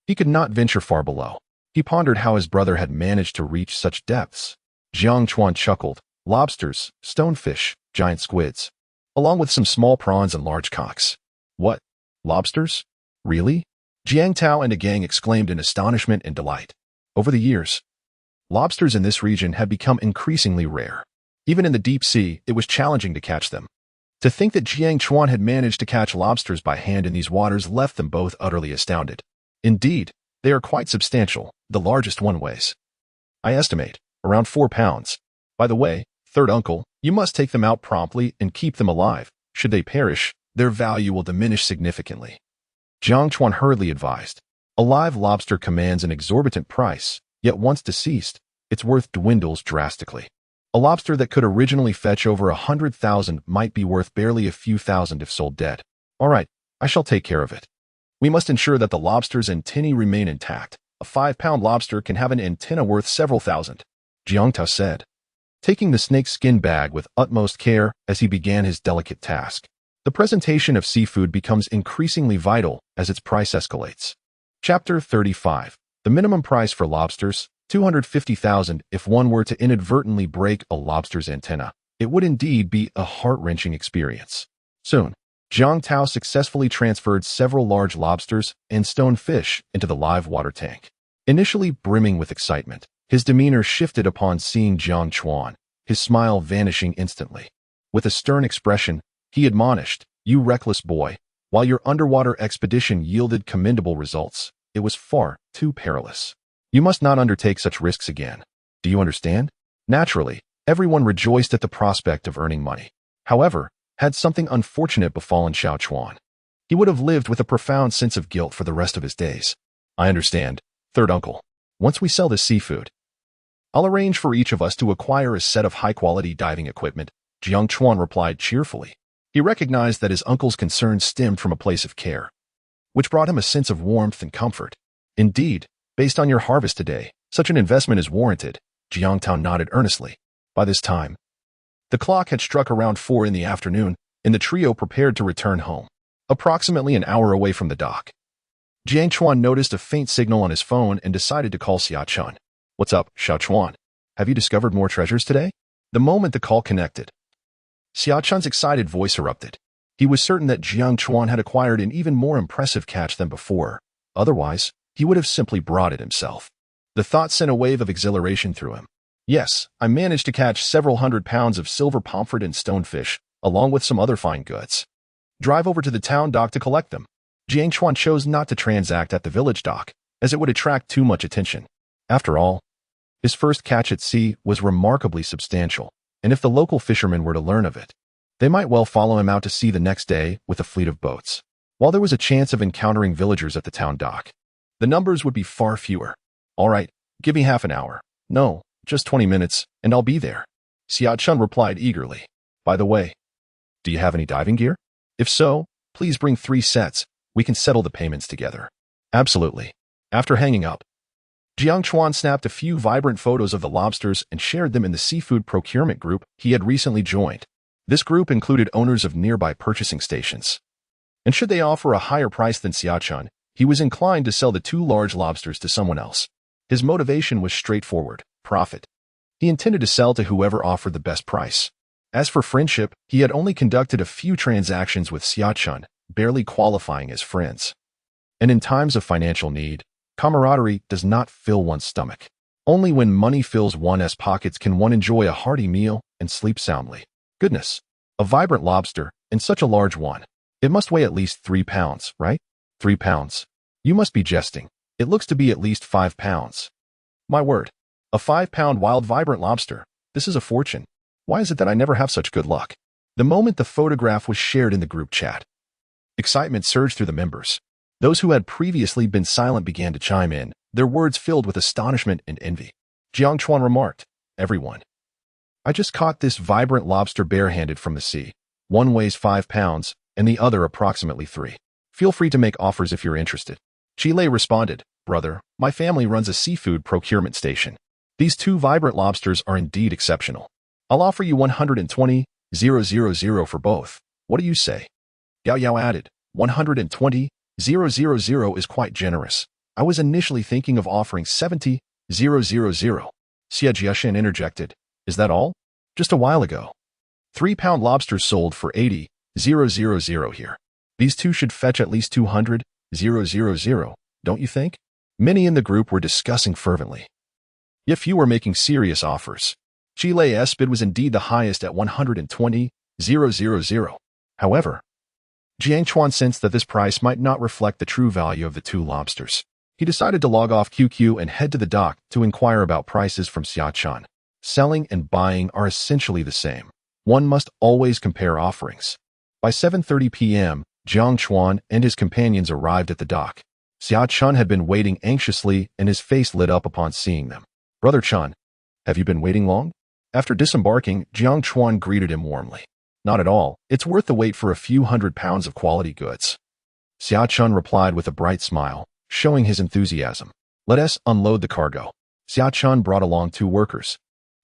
he could not venture far below. He pondered how his brother had managed to reach such depths. Jiang Chuan chuckled. Lobsters, stonefish, giant squids, along with some small prawns and large cocks. What? Lobsters? Really? Jiang Tao and a gang exclaimed in astonishment and delight. Over the years, lobsters in this region had become increasingly rare. Even in the deep sea, it was challenging to catch them. To think that Jiang Chuan had managed to catch lobsters by hand in these waters left them both utterly astounded. Indeed, they are quite substantial. The largest one weighs, I estimate, around 4 pounds. By the way, third uncle, you must take them out promptly and keep them alive. Should they perish, their value will diminish significantly. Jiang Chuan hurriedly advised. A live lobster commands an exorbitant price, yet once deceased, its worth dwindles drastically. A lobster that could originally fetch over 100,000 might be worth barely a few thousand if sold dead. All right, I shall take care of it. We must ensure that the lobster's antennae remain intact. A 5-pound lobster can have an antenna worth several thousand, Jiang Tao said, taking the snake skin bag with utmost care as he began his delicate task. The presentation of seafood becomes increasingly vital as its price escalates. Chapter 35. The minimum price for lobsters, 250,000. If one were to inadvertently break a lobster's antenna, it would indeed be a heart-wrenching experience. Soon, Jiang Tao successfully transferred several large lobsters and stonefish into the live water tank. Initially brimming with excitement, his demeanor shifted upon seeing Jiang Chuan, his smile vanishing instantly. With a stern expression, he admonished, "You reckless boy, while your underwater expedition yielded commendable results, it was far too perilous. You must not undertake such risks again. Do you understand?" Naturally, everyone rejoiced at the prospect of earning money. However, had something unfortunate befallen Xiao Chuan, he would have lived with a profound sense of guilt for the rest of his days. I understand, third uncle. Once we sell this seafood, I'll arrange for each of us to acquire a set of high-quality diving equipment, Jiang Chuan replied cheerfully. He recognized that his uncle's concerns stemmed from a place of care, which brought him a sense of warmth and comfort. Indeed, based on your harvest today, such an investment is warranted, Jiang Tao nodded earnestly. By this time, The clock had struck around 4 in the afternoon, and the trio prepared to return home. Approximately an hour away from the dock, Jiang Chuan noticed a faint signal on his phone and decided to call Xia Chun. "What's up, Xiao Chuan? Have you discovered more treasures today?" The moment the call connected, Xia Chun's excited voice erupted. He was certain that Jiang Chuan had acquired an even more impressive catch than before. Otherwise, he would have simply brought it himself. The thought sent a wave of exhilaration through him. "Yes, I managed to catch several hundred pounds of silver pomfret and stonefish, along with some other fine goods. Drive over to the town dock to collect them." Jiang Chuan chose not to transact at the village dock, as it would attract too much attention. After all, his first catch at sea was remarkably substantial, and if the local fishermen were to learn of it, they might well follow him out to sea the next day with a fleet of boats. While there was a chance of encountering villagers at the town dock, the numbers would be far fewer. "All right, give me half an hour. No, just 20 minutes, and I'll be there," Xia Chun replied eagerly. "By the way, do you have any diving gear? If so, please bring 3 sets. We can settle the payments together." "Absolutely." After hanging up, Jiang Chuan snapped a few vibrant photos of the lobsters and shared them in the seafood procurement group he had recently joined. This group included owners of nearby purchasing stations. And should they offer a higher price than Xia Chun, he was inclined to sell the 2 large lobsters to someone else. His motivation was straightforward: profit. He intended to sell to whoever offered the best price. As for friendship, he had only conducted a few transactions with Xia Chun, barely qualifying as friends. And in times of financial need, camaraderie does not fill one's stomach. Only when money fills one's pockets can one enjoy a hearty meal and sleep soundly. Goodness, a vibrant lobster, and such a large one. It must weigh at least 3 pounds, right? 3 pounds. You must be jesting. It looks to be at least 5 pounds. My word, a 5-pound wild vibrant lobster. This is a fortune. Why is it that I never have such good luck? The moment the photograph was shared in the group chat, excitement surged through the members. Those who had previously been silent began to chime in, their words filled with astonishment and envy. Jiang Chuan remarked, "Everyone, I just caught this vibrant lobster barehanded from the sea. One weighs 5 pounds, and the other approximately 3. Feel free to make offers if you're interested." Chile responded, "Brother, my family runs a seafood procurement station. These 2 vibrant lobsters are indeed exceptional. I'll offer you 120,000 for both. What do you say?" Gao Yao added, 120,000 is quite generous. I was initially thinking of offering 70,000. Xia Jiashan interjected, "Is that all? Just a while ago, 3-pound lobsters sold for 80,000 here. These 2 should fetch at least 200,000, don't you think?" Many in the group were discussing fervently. If you were making serious offers, Chile's bid was indeed the highest at 120,000. However, Jiang Chuan sensed that this price might not reflect the true value of the 2 lobsters. He decided to log off QQ and head to the dock to inquire about prices from Xia Chun. Selling and buying are essentially the same. One must always compare offerings. By 7:30 p.m., Jiang Chuan and his companions arrived at the dock. Xia Chun had been waiting anxiously, and his face lit up upon seeing them. "Brother Chun, have you been waiting long?" After disembarking, Jiang Chuan greeted him warmly. "Not at all. It's worth the wait for a few hundred pounds of quality goods." Xia Chun replied with a bright smile, showing his enthusiasm. "Let us unload the cargo." Xia Chun brought along 2 workers,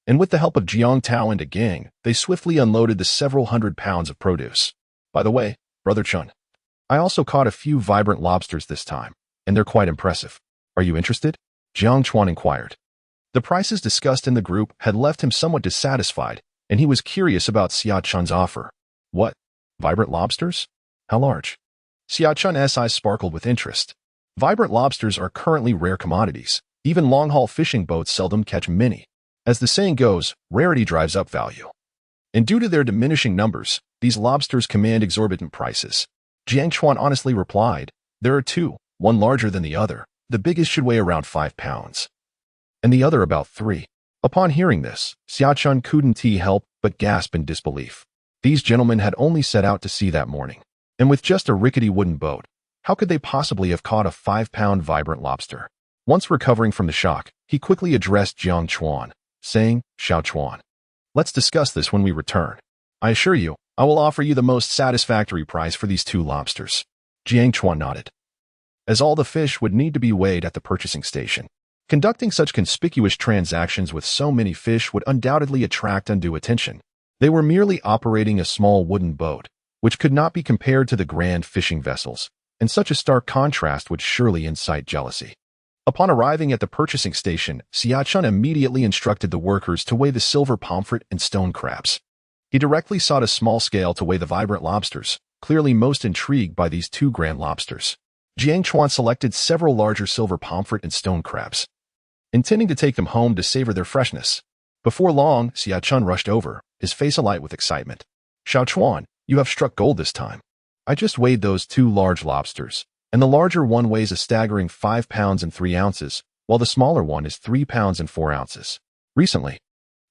and with the help of Jiang Tao and a gang, they swiftly unloaded the several hundred pounds of produce. "By the way, Brother Chun, I also caught a few vibrant lobsters this time, and they're quite impressive. Are you interested?" Jiang Chuan inquired. The prices discussed in the group had left him somewhat dissatisfied, and he was curious about Xia Chun's offer. "What? Vibrant lobsters? How large?" Xia Chun's eyes sparkled with interest. Vibrant lobsters are currently rare commodities. Even long-haul fishing boats seldom catch many. As the saying goes, rarity drives up value. And due to their diminishing numbers, these lobsters command exorbitant prices. Jiang Chuan honestly replied, "There are 2, one larger than the other. The biggest should weigh around 5 pounds, and the other about 3. Upon hearing this, Xia Chun couldn't help but gasp in disbelief. These gentlemen had only set out to sea that morning, and with just a rickety wooden boat, how could they possibly have caught a 5-pound vibrant lobster? Once recovering from the shock, he quickly addressed Jiang Chuan, saying, "Xiao Chuan, let's discuss this when we return. I assure you, I will offer you the most satisfactory price for these 2 lobsters." Jiang Chuan nodded, as all the fish would need to be weighed at the purchasing station. Conducting such conspicuous transactions with so many fish would undoubtedly attract undue attention. They were merely operating a small wooden boat, which could not be compared to the grand fishing vessels, and such a stark contrast would surely incite jealousy. Upon arriving at the purchasing station, Xiachun immediately instructed the workers to weigh the silver pomfret and stone crabs. He directly sought a small scale to weigh the vibrant lobsters, clearly most intrigued by these two grand lobsters. Jiang Chuan selected several larger silver pomfret and stone crabs, intending to take them home to savor their freshness. Before long, Xiachun rushed over, his face alight with excitement. "Xiao Chuan, you have struck gold this time. I just weighed those two large lobsters, and the larger one weighs a staggering 5 pounds and 3 ounces, while the smaller one is 3 pounds and 4 ounces. Recently,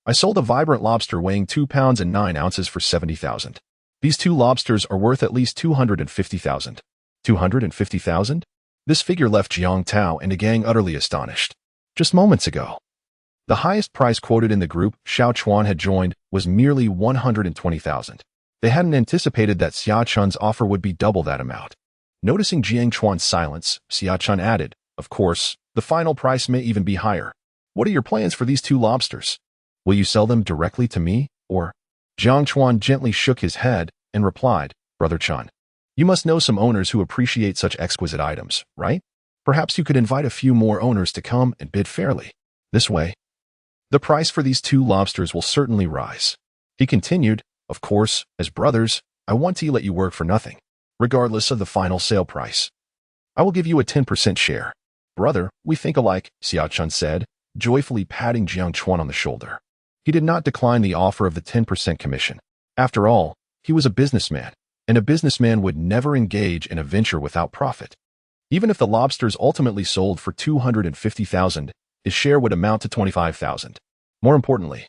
I sold a vibrant lobster weighing 2 pounds and 9 ounces for 70,000. These two lobsters are worth at least 250,000. 250,000? This figure left Jiang Tao and the gang utterly astonished. Just moments ago, the highest price quoted in the group Xiao Chuan had joined was merely 120,000. They hadn't anticipated that Xiachun's offer would be double that amount. Noticing Jiang Chuan's silence, Xiachun added, "Of course, the final price may even be higher. What are your plans for these two lobsters? Will you sell them directly to me, or?" Jiang Chuan gently shook his head and replied, "Brother Chun, you must know some owners who appreciate such exquisite items, right? Perhaps you could invite a few more owners to come and bid fairly. This way, the price for these two lobsters will certainly rise." He continued, "Of course, as brothers, I want to let you work for nothing, regardless of the final sale price. I will give you a 10% share." "Brother, we think alike," Xiachun said, joyfully patting Jiang Chuan on the shoulder. He did not decline the offer of the 10% commission. After all, he was a businessman, and a businessman would never engage in a venture without profit. Even if the lobsters ultimately sold for 250,000, his share would amount to 25,000. More importantly,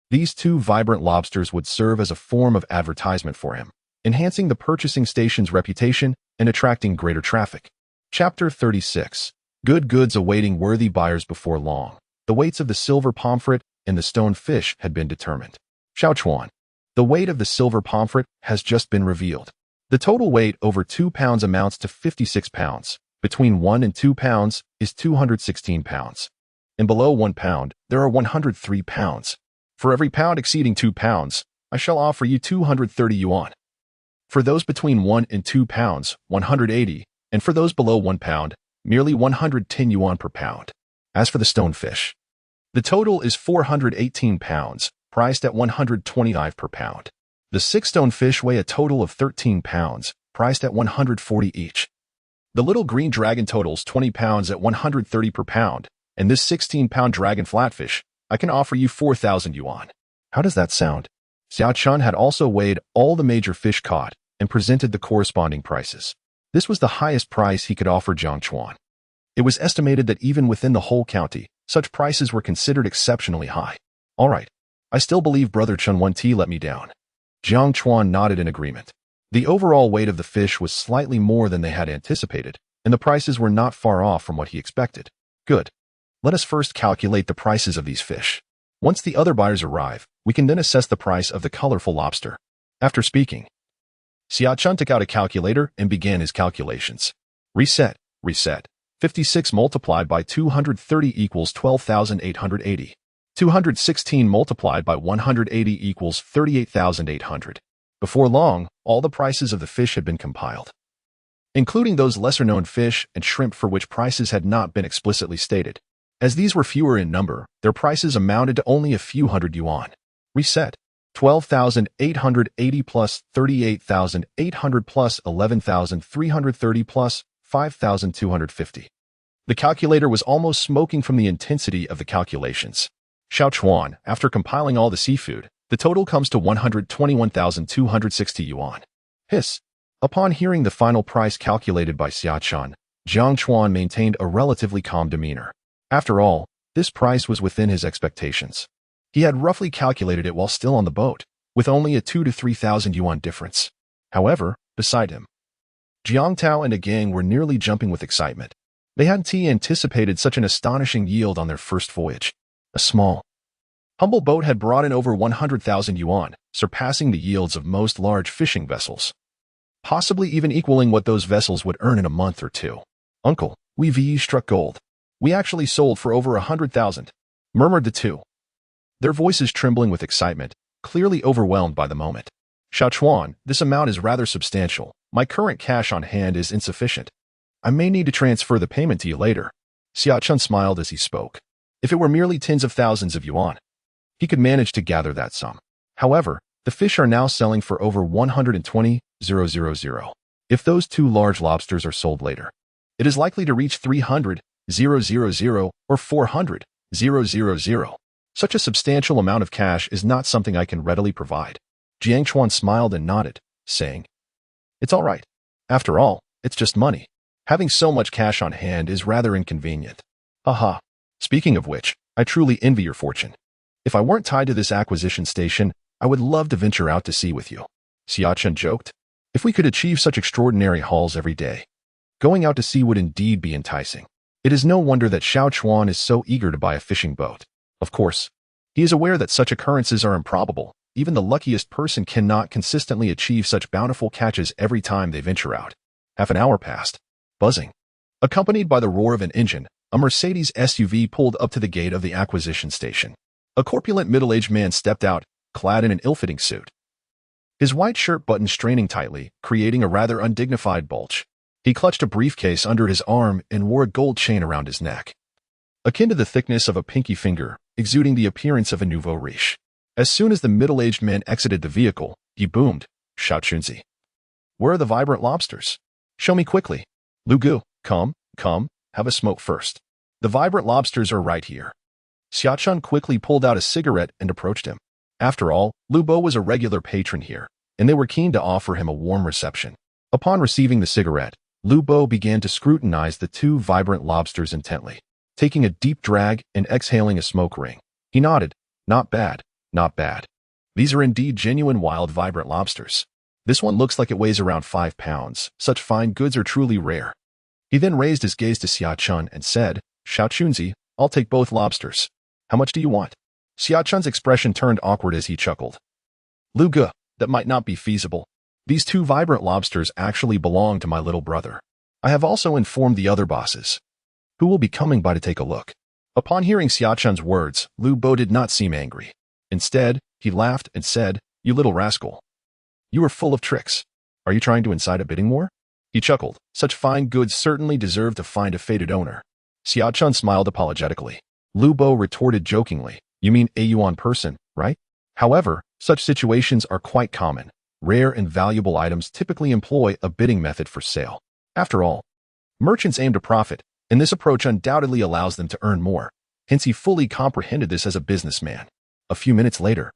these two vibrant lobsters would serve as a form of advertisement for him, enhancing the purchasing station's reputation and attracting greater traffic. Chapter 36. Good goods awaiting worthy buyers before long. The weights of the silver pomfret and the stone fish had been determined. Xiao Chuan, the weight of the silver pomfret has just been revealed. The total weight over 2 pounds amounts to 56 pounds. Between 1 and 2 pounds is 216 pounds. And below 1 pound, there are 103 pounds. For every pound exceeding 2 pounds, I shall offer you 230 yuan. For those between 1 and 2 pounds, 180, and for those below 1 pound, merely 110 yuan per pound. As for the stone fish, the total is 418 pounds, priced at 125 per pound. The 6 stone fish weigh a total of 13 pounds, priced at 140 each. The little green dragon totals 20 pounds at 130 per pound, and this 16-pound dragon flatfish, I can offer you 4,000 yuan. How does that sound? Xiachun had also weighed all the major fish caught and presented the corresponding prices. This was the highest price he could offer Jiang Chuan. It was estimated that even within the whole county, such prices were considered exceptionally high. "All right, I still believe Brother Chun won't let me down." Jiang Chuan nodded in agreement. The overall weight of the fish was slightly more than they had anticipated, and the prices were not far off from what he expected. "Good. Let us first calculate the prices of these fish. Once the other buyers arrive, we can then assess the price of the colorful lobster." After speaking, Xiachun took out a calculator and began his calculations. Reset. 56 multiplied by 230 equals 12,880. 216 multiplied by 180 equals 38,800. Before long, all the prices of the fish had been compiled, including those lesser-known fish and shrimp for which prices had not been explicitly stated. As these were fewer in number, their prices amounted to only a few hundred yuan. Reset. 12,880 plus 38,800 plus 11,330 plus 5,250. The calculator was almost smoking from the intensity of the calculations. Xiao Chuan, after compiling all the seafood, the total comes to 121,260 yuan. Hiss. Upon hearing the final price calculated by Xiachun, Jiang Chuan maintained a relatively calm demeanor. After all, this price was within his expectations. He had roughly calculated it while still on the boat, with only a 2,000 to 3,000 yuan difference. However, beside him, Jiang Tao and a gang were nearly jumping with excitement. They hadn't anticipated such an astonishing yield on their first voyage. A small, humble boat had brought in over 100,000 yuan, surpassing the yields of most large fishing vessels, possibly even equaling what those vessels would earn in a month or two. "Uncle, we've struck gold. We actually sold for over 100,000, murmured the two, their voices trembling with excitement, clearly overwhelmed by the moment. Xiaochuan, this amount is rather substantial. My current cash on hand is insufficient. I may need to transfer the payment to you later. Xiaochun smiled as he spoke. If it were merely tens of thousands of yuan, he could manage to gather that sum. However, the fish are now selling for over 120,000. If those 2 large lobsters are sold later, it is likely to reach 300,000 or 400,000. Such a substantial amount of cash is not something I can readily provide. Jiangchuan smiled and nodded, saying, It's all right. After all, it's just money. Having so much cash on hand is rather inconvenient. Haha. Speaking of which, I truly envy your fortune. If I weren't tied to this acquisition station, I would love to venture out to sea with you. Xiaochun joked. If we could achieve such extraordinary hauls every day, going out to sea would indeed be enticing. It is no wonder that Xiaochuan is so eager to buy a fishing boat. Of course, he is aware that such occurrences are improbable. Even the luckiest person cannot consistently achieve such bountiful catches every time they venture out. Half an hour passed. Buzzing. Accompanied by the roar of an engine, a Mercedes SUV pulled up to the gate of the acquisition station. A corpulent middle-aged man stepped out, clad in an ill-fitting suit. His white shirt buttoned straining tightly, creating a rather undignified bulge. He clutched a briefcase under his arm and wore a gold chain around his neck, akin to the thickness of a pinky finger, exuding the appearance of a nouveau riche. As soon as the middle-aged man exited the vehicle, he boomed, Xiaochunzi. Where are the vibrant lobsters? Show me quickly. Lu Gu, come, have a smoke first. The vibrant lobsters are right here. Xiaochun quickly pulled out a cigarette and approached him. After all, Lu Bo was a regular patron here, and they were keen to offer him a warm reception. Upon receiving the cigarette, Lu Bo began to scrutinize the 2 vibrant lobsters intently. Taking a deep drag and exhaling a smoke ring, he nodded. Not bad, not bad. These are indeed genuine wild vibrant lobsters. This one looks like it weighs around 5 pounds. Such fine goods are truly rare. He then raised his gaze to Xiaochun and said, Xiaochunzi, I'll take both lobsters. How much do you want? Xiaochun's expression turned awkward as he chuckled. Lu Gu, that might not be feasible. These 2 vibrant lobsters actually belong to my little brother. I have also informed the other bosses, who will be coming by to take a look. Upon hearing Xiaochun's words, Lu Bo did not seem angry. Instead, he laughed and said, You little rascal. You are full of tricks. Are you trying to incite a bidding war? He chuckled. Such fine goods certainly deserve to find a fated owner. Xiaochun smiled apologetically. Lu Bo retorted jokingly, You mean a yuan person, right? However, such situations are quite common. Rare and valuable items typically employ a bidding method for sale. After all, merchants aim to profit, and this approach undoubtedly allows them to earn more. Hence he fully comprehended this as a businessman. A few minutes later,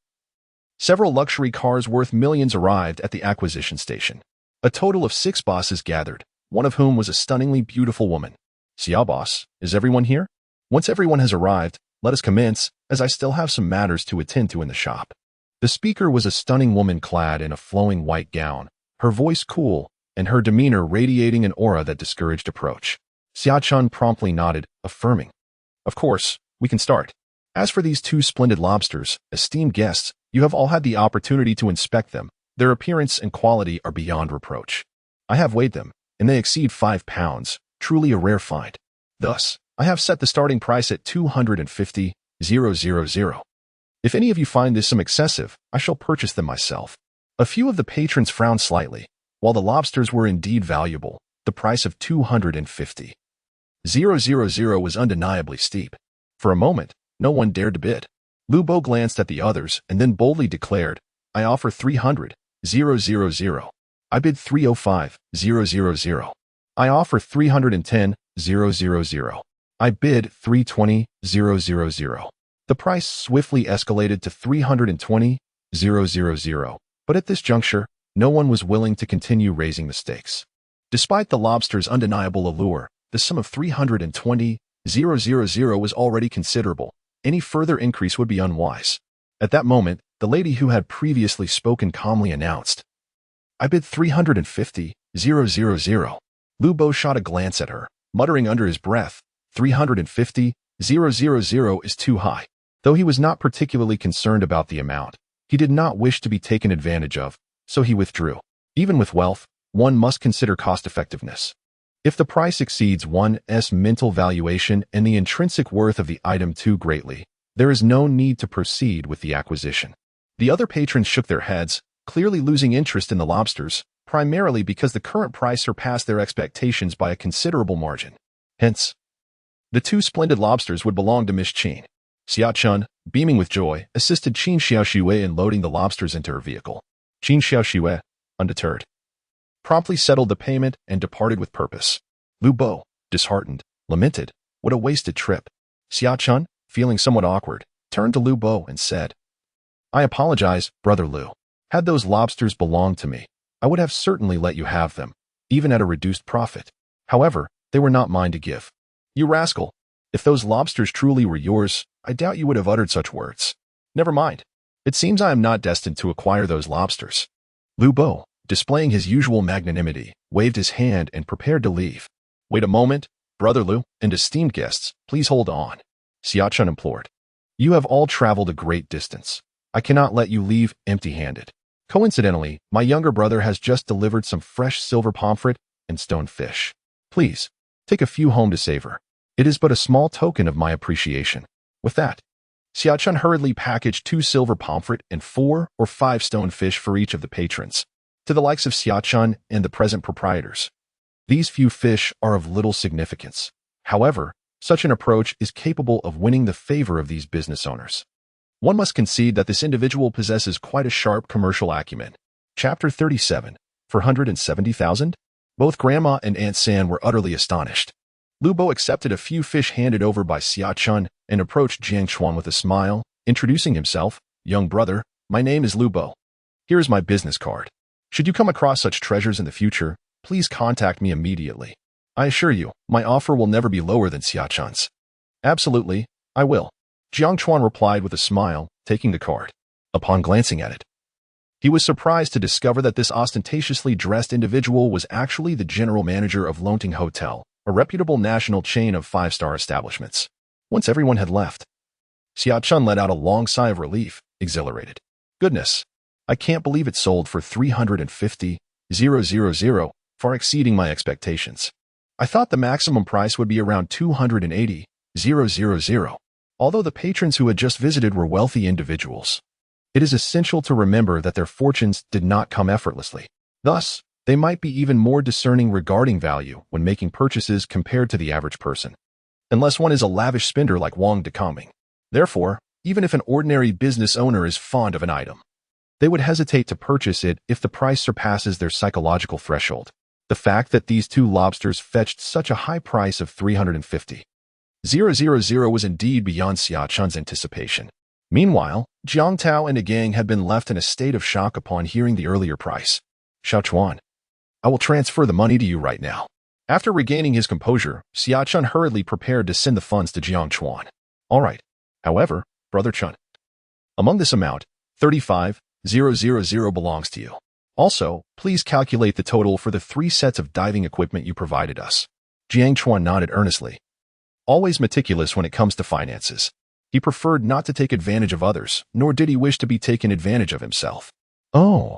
several luxury cars worth millions arrived at the acquisition station. A total of 6 bosses gathered, one of whom was a stunningly beautiful woman. Xiao boss, is everyone here? Once everyone has arrived, let us commence, as I still have some matters to attend to in the shop. The speaker was a stunning woman clad in a flowing white gown, her voice cool, and her demeanor radiating an aura that discouraged approach. Xiaochun promptly nodded, affirming, Of course, we can start. As for these 2 splendid lobsters, esteemed guests, you have all had the opportunity to inspect them. Their appearance and quality are beyond reproach. I have weighed them, and they exceed 5 pounds, truly a rare find. Thus, I have set the starting price at 250,000. If any of you find this sum excessive, I shall purchase them myself. A few of the patrons frowned slightly. While the lobsters were indeed valuable, the price of 250,000 was undeniably steep. For a moment, no one dared to bid. Lu Bo glanced at the others and then boldly declared, I offer 300,000. I bid 305,000. I offer 310,000. I bid 320,000. The price swiftly escalated to 320,000, but at this juncture, no one was willing to continue raising the stakes. Despite the lobster's undeniable allure, the sum of 320,000 was already considerable. Any further increase would be unwise. At that moment, the lady who had previously spoken calmly announced, I bid 350,000. Lu Bo shot a glance at her, muttering under his breath, 350,000 is too high. Though he was not particularly concerned about the amount, he did not wish to be taken advantage of, so he withdrew. Even with wealth, one must consider cost-effectiveness. If the price exceeds one's mental valuation and the intrinsic worth of the item too greatly, there is no need to proceed with the acquisition. The other patrons shook their heads, clearly losing interest in the lobsters, primarily because the current price surpassed their expectations by a considerable margin. Hence, the two splendid lobsters would belong to Miss Qin. Xia Chun, beaming with joy, assisted Qin Xiaoxue in loading the lobsters into her vehicle. Qin Xiaoxue, undeterred, promptly settled the payment and departed with purpose. Lu Bo, disheartened, lamented, "What a wasted trip." Xia Chun, feeling somewhat awkward, turned to Lu Bo and said, "I apologize, Brother Lu. Had those lobsters belonged to me, I would have certainly let you have them, even at a reduced profit. However, they were not mine to give." "You rascal! If those lobsters truly were yours, I doubt you would have uttered such words." "Never mind. It seems I am not destined to acquire those lobsters." Lu Bo, displaying his usual magnanimity, waved his hand and prepared to leave. "Wait a moment, Brother Lu, and esteemed guests, please hold on," Xia Chun implored. "You have all traveled a great distance. I cannot let you leave empty-handed. Coincidentally, my younger brother has just delivered some fresh silver pomfret and stone fish. Please, take a few home to savor. It is but a small token of my appreciation." With that, Xia Chun hurriedly packaged 2 silver pomfret and 4 or 5 stone fish for each of the patrons. To the likes of Xia Chun and the present proprietors, these few fish are of little significance. However, such an approach is capable of winning the favor of these business owners. One must concede that this individual possesses quite a sharp commercial acumen. Chapter 37, 470,000? Both Grandma and Aunt San were utterly astonished. Lu Bo accepted a few fish handed over by Xia Chun and approached Jiang Chuan with a smile, introducing himself. "Young brother, my name is Lu Bo. Here is my business card. Should you come across such treasures in the future, please contact me immediately. I assure you, my offer will never be lower than Xia Chun's." "Absolutely, I will," Jiang Chuan replied with a smile, taking the card. Upon glancing at it, he was surprised to discover that this ostentatiously dressed individual was actually the general manager of Lonting Hotel, a reputable national chain of 5-star establishments. Once everyone had left, Xia Chun let out a long sigh of relief, exhilarated. "Goodness, I can't believe it sold for 350,000, far exceeding my expectations. I thought the maximum price would be around 280,000. Although the patrons who had just visited were wealthy individuals, it is essential to remember that their fortunes did not come effortlessly. Thus, they might be even more discerning regarding value when making purchases compared to the average person, unless one is a lavish spender like Wang Decoming. Therefore, even if an ordinary business owner is fond of an item, they would hesitate to purchase it if the price surpasses their psychological threshold. The fact that these 2 lobsters fetched such a high price of 350,000 was indeed beyond Xia Chun's anticipation. Meanwhile, Jiang Tao and the gang had been left in a state of shock upon hearing the earlier price. "Xiao Chuan, I will transfer the money to you right now." After regaining his composure, Xia Chun hurriedly prepared to send the funds to Jiang Chuan. "All right. However, Brother Chun, among this amount, 35,000 belongs to you. Also, please calculate the total for the 3 sets of diving equipment you provided us." Jiang Chuan nodded earnestly. Always meticulous when it comes to finances, he preferred not to take advantage of others, nor did he wish to be taken advantage of himself. "Oh,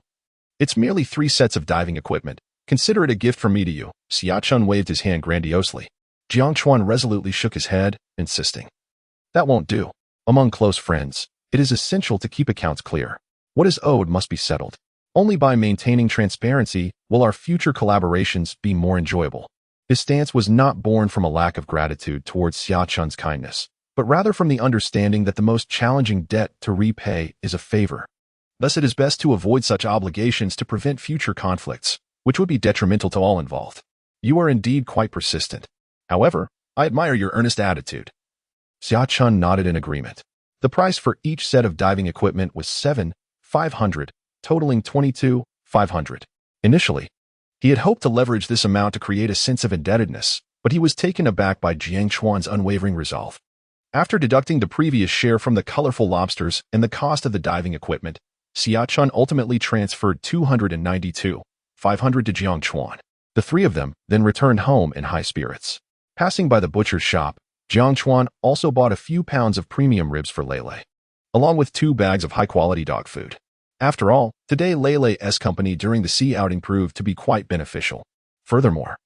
it's merely 3 sets of diving equipment. Consider it a gift from me to you." Xia Chun waved his hand grandiosely. Jiang Chuan resolutely shook his head, insisting, "That won't do. Among close friends, it is essential to keep accounts clear. What is owed must be settled. Only by maintaining transparency will our future collaborations be more enjoyable." His stance was not born from a lack of gratitude towards Xia Chun's kindness, but rather from the understanding that the most challenging debt to repay is a favor. Thus it is best to avoid such obligations to prevent future conflicts, which would be detrimental to all involved. "You are indeed quite persistent. However, I admire your earnest attitude." Xia Chun nodded in agreement. The price for each set of diving equipment was 7,500, totaling 22,500. Initially, he had hoped to leverage this amount to create a sense of indebtedness, but he was taken aback by Jiang Chuan's unwavering resolve. After deducting the previous share from the colorful lobsters and the cost of the diving equipment, Xia Chun ultimately transferred 292,500 to Jiang Chuan. The 3 of them then returned home in high spirits. Passing by the butcher's shop, Jiang Chuan also bought a few pounds of premium ribs for Lele, along with 2 bags of high-quality dog food. After all, today Lele's company during the sea outing proved to be quite beneficial. Furthermore,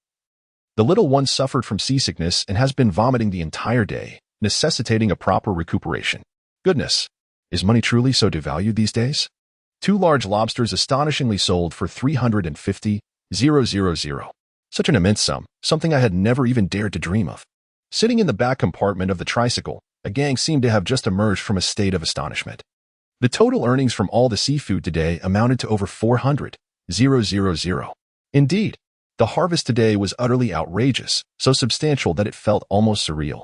the little one suffered from seasickness and has been vomiting the entire day, necessitating a proper recuperation. "Goodness, Is money truly so devalued these days? Two large lobsters astonishingly sold for 350,000. Such an immense sum, something I had never even dared to dream of. Sitting in the back compartment of the tricycle, a gang seemed to have just emerged from a state of astonishment. The total earnings from all the seafood today amounted to over 400,000. Indeed, the harvest today was utterly outrageous, so substantial that it felt almost surreal.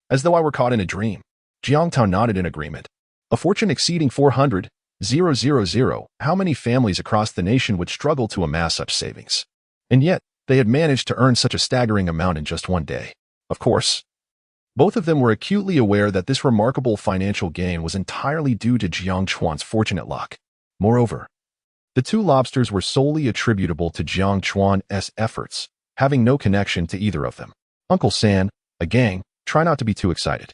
As though I were caught in a dream, Jiangtao nodded in agreement. A fortune exceeding 400,000. How many families across the nation would struggle to amass such savings? And yet, they had managed to earn such a staggering amount in just one day. Of course, both of them were acutely aware that this remarkable financial gain was entirely due to Jiang Chuan's fortunate luck. Moreover, the two lobsters were solely attributable to Jiang Chuan's efforts, having no connection to either of them. Uncle San, a gang, try not to be too excited.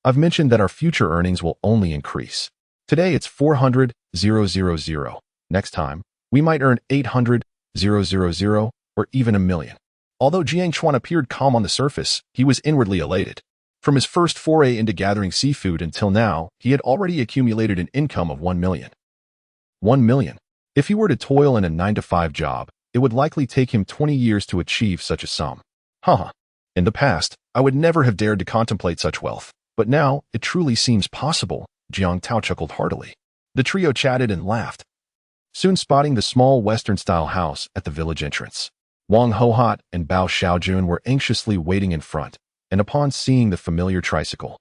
I've mentioned that our future earnings will only increase. Today it's 400,000. Next time, we might earn 800,000 or even 1,000,000. Although Jiang Chuan appeared calm on the surface, he was inwardly elated. From his first foray into gathering seafood until now, he had already accumulated an income of 1,000,000. 1,000,000. If he were to toil in a 9-to-5 job, it would likely take him 20 years to achieve such a sum. In the past, I would never have dared to contemplate such wealth, but now it truly seems possible. Jiangtao chuckled heartily. The trio chatted and laughed, soon spotting the small Western-style house at the village entrance. Wang Hohat and Bao Xiaojun were anxiously waiting in front, and upon seeing the familiar tricycle,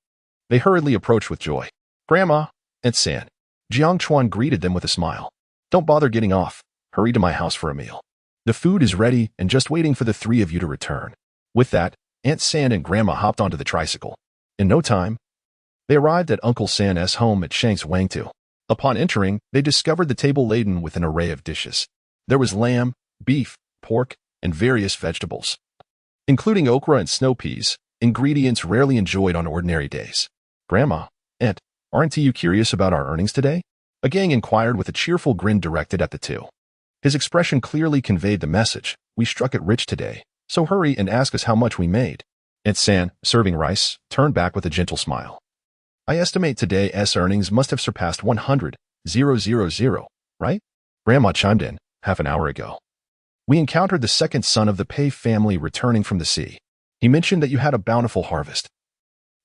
they hurriedly approached with joy. Grandma, Aunt San. Jiang Chuan greeted them with a smile. Don't bother getting off. Hurry to my house for a meal. The food is ready and just waiting for the three of you to return. With that, Aunt San and Grandma hopped onto the tricycle. In no time, they arrived at Uncle San's home at Shanks Wangtu. Upon entering, they discovered the table laden with an array of dishes. There was lamb, beef, pork, and various vegetables, including okra and snow peas, ingredients rarely enjoyed on ordinary days. Grandma, Aunt, aren't you curious about our earnings today? A gang inquired with a cheerful grin directed at the two. His expression clearly conveyed the message. We struck it rich today, so hurry and ask us how much we made. Aunt San, serving rice, turned back with a gentle smile. I estimate today's earnings must have surpassed 100,000, right? Grandma chimed in, half an hour ago. We encountered the second son of the Pei family returning from the sea. He mentioned that you had a bountiful harvest,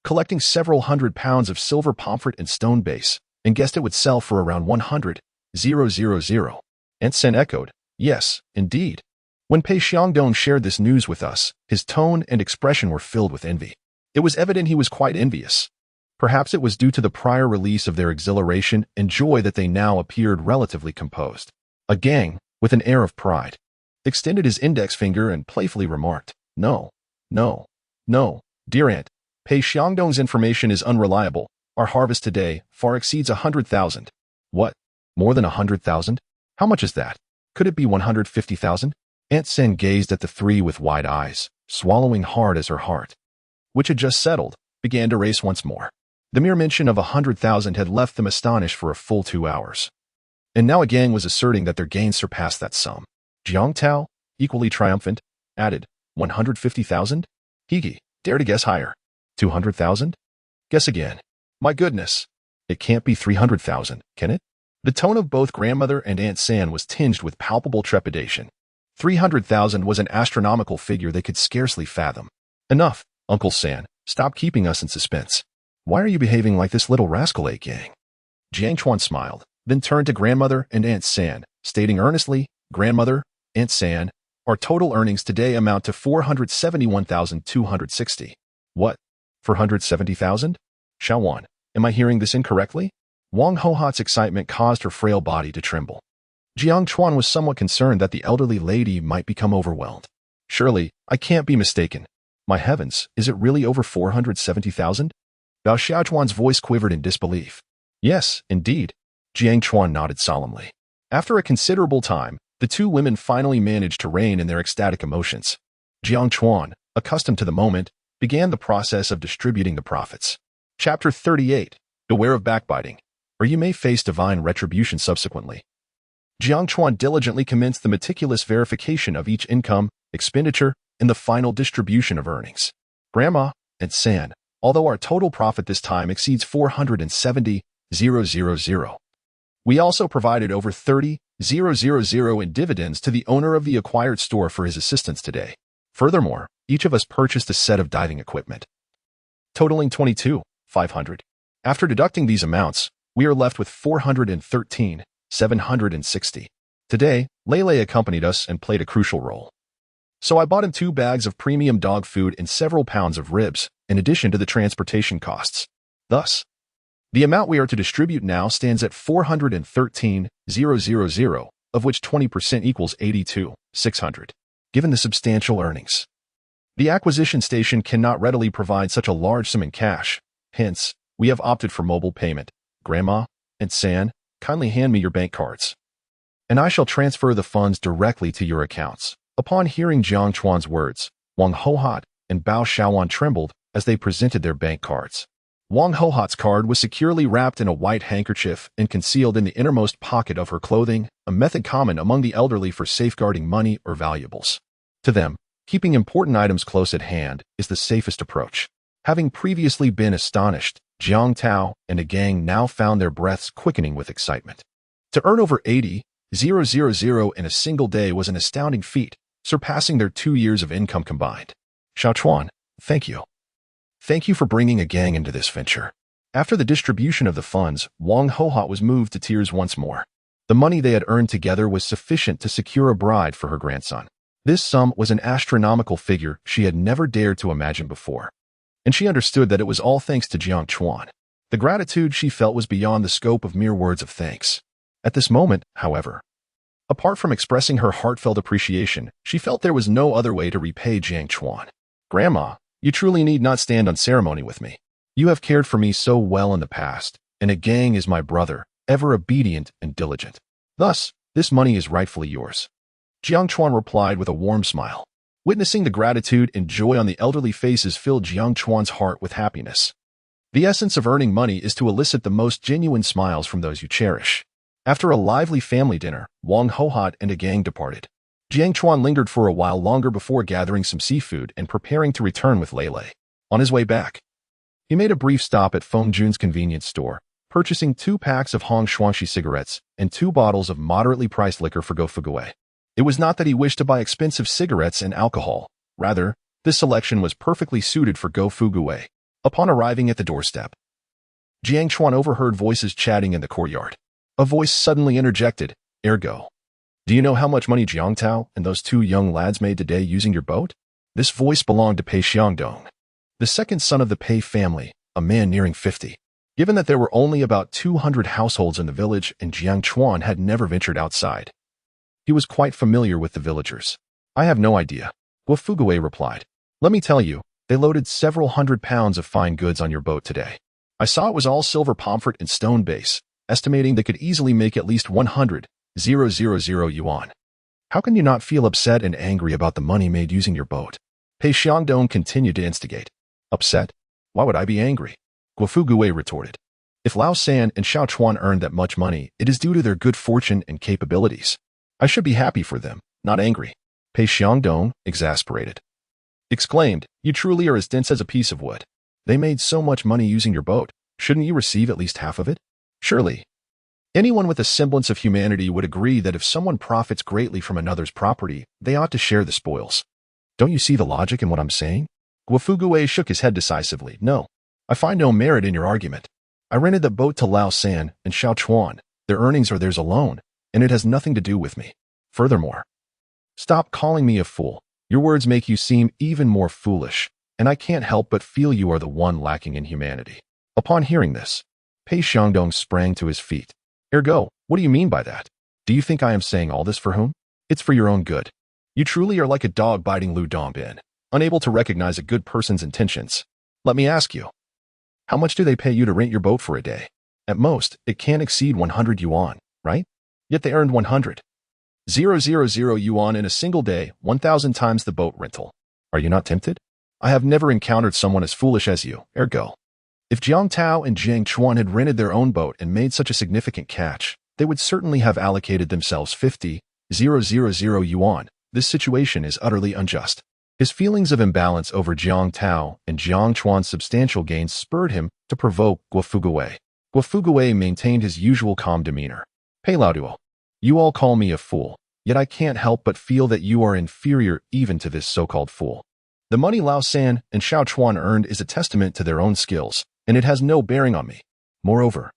collecting several hundred pounds of silver pomfret and stone base, and guessed it would sell for around 100,000. Aunt Sen echoed, yes, indeed. When Pei Xiangdong shared this news with us, his tone and expression were filled with envy. It was evident he was quite envious. Perhaps it was due to the prior release of their exhilaration and joy that they now appeared relatively composed. A gang, with an air of pride, extended his index finger and playfully remarked, No, dear Aunt, Pei Xiangdong's information is unreliable. Our harvest today far exceeds 100,000. What? More than 100,000? How much is that? Could it be 150,000? Aunt Sen gazed at the three with wide eyes, swallowing hard as her heart, which had just settled, began to race once more. The mere mention of 100,000 had left them astonished for a full 2 hours. And now a gang was asserting that their gains surpassed that sum. Jiangtao, equally triumphant, added, 150,000? Higi, dare to guess higher. 200,000? Guess again. My goodness. It can't be 300,000, can it? The tone of both grandmother and Aunt San was tinged with palpable trepidation. 300,000 was an astronomical figure they could scarcely fathom. Enough, Uncle San. Stop keeping us in suspense. Why are you behaving like this little rascal, gang? Jiang Chuan smiled, then turned to grandmother and Aunt San, stating earnestly, Grandmother, Aunt San, our total earnings today amount to 471,260. What? 470,000? Xiaowan, am I hearing this incorrectly? Wang Hohat's excitement caused her frail body to tremble. Jiang Chuan was somewhat concerned that the elderly lady might become overwhelmed. Surely, I can't be mistaken. My heavens, is it really over 470,000? Bao Xiaochuan's voice quivered in disbelief. Yes, indeed. Jiang Chuan nodded solemnly. After a considerable time, the two women finally managed to rein in their ecstatic emotions. Jiang Chuan, accustomed to the moment, began the process of distributing the profits. Chapter 38. Beware of backbiting, or you may face divine retribution subsequently. Jiang Chuan diligently commenced the meticulous verification of each income, expenditure, and the final distribution of earnings. Grandma, and San, although our total profit this time exceeds 470,000, 30,000. We also provided over 30,000 in dividends to the owner of the acquired store for his assistance today. Furthermore, each of us purchased a set of diving equipment, totaling 22,500. After deducting these amounts, we are left with 413,760. Today, Lele accompanied us and played a crucial role. So I bought him 2 bags of premium dog food and several pounds of ribs, in addition to the transportation costs. Thus, the amount we are to distribute now stands at 413,000, of which 20% equals 82,600, given the substantial earnings. The acquisition station cannot readily provide such a large sum in cash, hence, we have opted for mobile payment. Grandma and San, kindly hand me your bank cards, and I shall transfer the funds directly to your accounts. Upon hearing Jiang Chuan's words, Wang Hohot and Bao Shaoan trembled as they presented their bank cards. Wang Hohot's card was securely wrapped in a white handkerchief and concealed in the innermost pocket of her clothing, a method common among the elderly for safeguarding money or valuables. To them, keeping important items close at hand is the safest approach. Having previously been astonished, Jiang Tao and a gang now found their breaths quickening with excitement. To earn over 80,000 in a single day was an astounding feat, surpassing their 2 years of income combined. Xiao Chuan, thank you. Thank you for bringing a gang into this venture. After the distribution of the funds, Wang Hohot was moved to tears once more. The money they had earned together was sufficient to secure a bride for her grandson. This sum was an astronomical figure she had never dared to imagine before, and she understood that it was all thanks to Jiang Chuan. The gratitude she felt was beyond the scope of mere words of thanks. At this moment, however, apart from expressing her heartfelt appreciation, she felt there was no other way to repay Jiang Chuan. Grandma, you truly need not stand on ceremony with me. You have cared for me so well in the past, and a gang is my brother, ever obedient and diligent. Thus, this money is rightfully yours. Jiang Chuan replied with a warm smile. Witnessing the gratitude and joy on the elderly faces filled Jiang Chuan's heart with happiness. The essence of earning money is to elicit the most genuine smiles from those you cherish. After a lively family dinner, Wang Hohot and a gang departed. Jiang Chuan lingered for a while longer before gathering some seafood and preparing to return with Lele. On his way back, he made a brief stop at Feng Jun's convenience store, purchasing 2 packs of Hong Shuangxi cigarettes and 2 bottles of moderately priced liquor for Go Fugui. It was not that he wished to buy expensive cigarettes and alcohol. Rather, this selection was perfectly suited for Go Fugui. Upon arriving at the doorstep, Jiang Chuan overheard voices chatting in the courtyard. A voice suddenly interjected, Ergo, do you know how much money Jiang Tao and those 2 young lads made today using your boat? This voice belonged to Pei Xiangdong, the second son of the Pei family, a man nearing 50. Given that there were only about 200 households in the village and Jiang Chuan had never ventured outside, he was quite familiar with the villagers. I have no idea, Guo Fugui replied. Let me tell you, they loaded several hundred pounds of fine goods on your boat today. I saw it was all silver pomfret and stone base, estimating they could easily make at least 100,000 yuan. How can you not feel upset and angry about the money made using your boat? Pei Xiangdong continued to instigate. Upset? Why would I be angry? Guo Fugui retorted. If Lao San and Xiao Chuan earned that much money, it is due to their good fortune and capabilities. I should be happy for them, not angry. Pei Xiangdong, exasperated, exclaimed, you truly are as dense as a piece of wood. They made so much money using your boat. Shouldn't you receive at least half of it? Surely. Anyone with a semblance of humanity would agree that if someone profits greatly from another's property, they ought to share the spoils. Don't you see the logic in what I'm saying? Guo Fugui shook his head decisively. No, I find no merit in your argument. I rented the boat to Lao San and Xiao Chuan. Their earnings are theirs alone, and it has nothing to do with me. Furthermore, stop calling me a fool. Your words make you seem even more foolish, and I can't help but feel you are the one lacking in humanity. Upon hearing this, Pei Xiangdong sprang to his feet. Ergo, what do you mean by that? Do you think I am saying all this for whom? It's for your own good. You truly are like a dog biting Lu Dongbin, unable to recognize a good person's intentions. Let me ask you, how much do they pay you to rent your boat for a day? At most, it can't exceed 100 yuan, right? Yet they earned 100,000 yuan in a single day, 1,000 times the boat rental. Are you not tempted? I have never encountered someone as foolish as you. Ergo, if Jiang Tao and Jiang Chuan had rented their own boat and made such a significant catch, they would certainly have allocated themselves 50,000 yuan. This situation is utterly unjust. His feelings of imbalance over Jiang Tao and Jiang Chuan's substantial gains spurred him to provoke Guo Fugui. Guofugue maintained his usual calm demeanor. Pei Laoduo, you all call me a fool, yet I can't help but feel that you are inferior even to this so-called fool. The money Lao San and Xiao Chuan earned is a testament to their own skills, and it has no bearing on me. Moreover,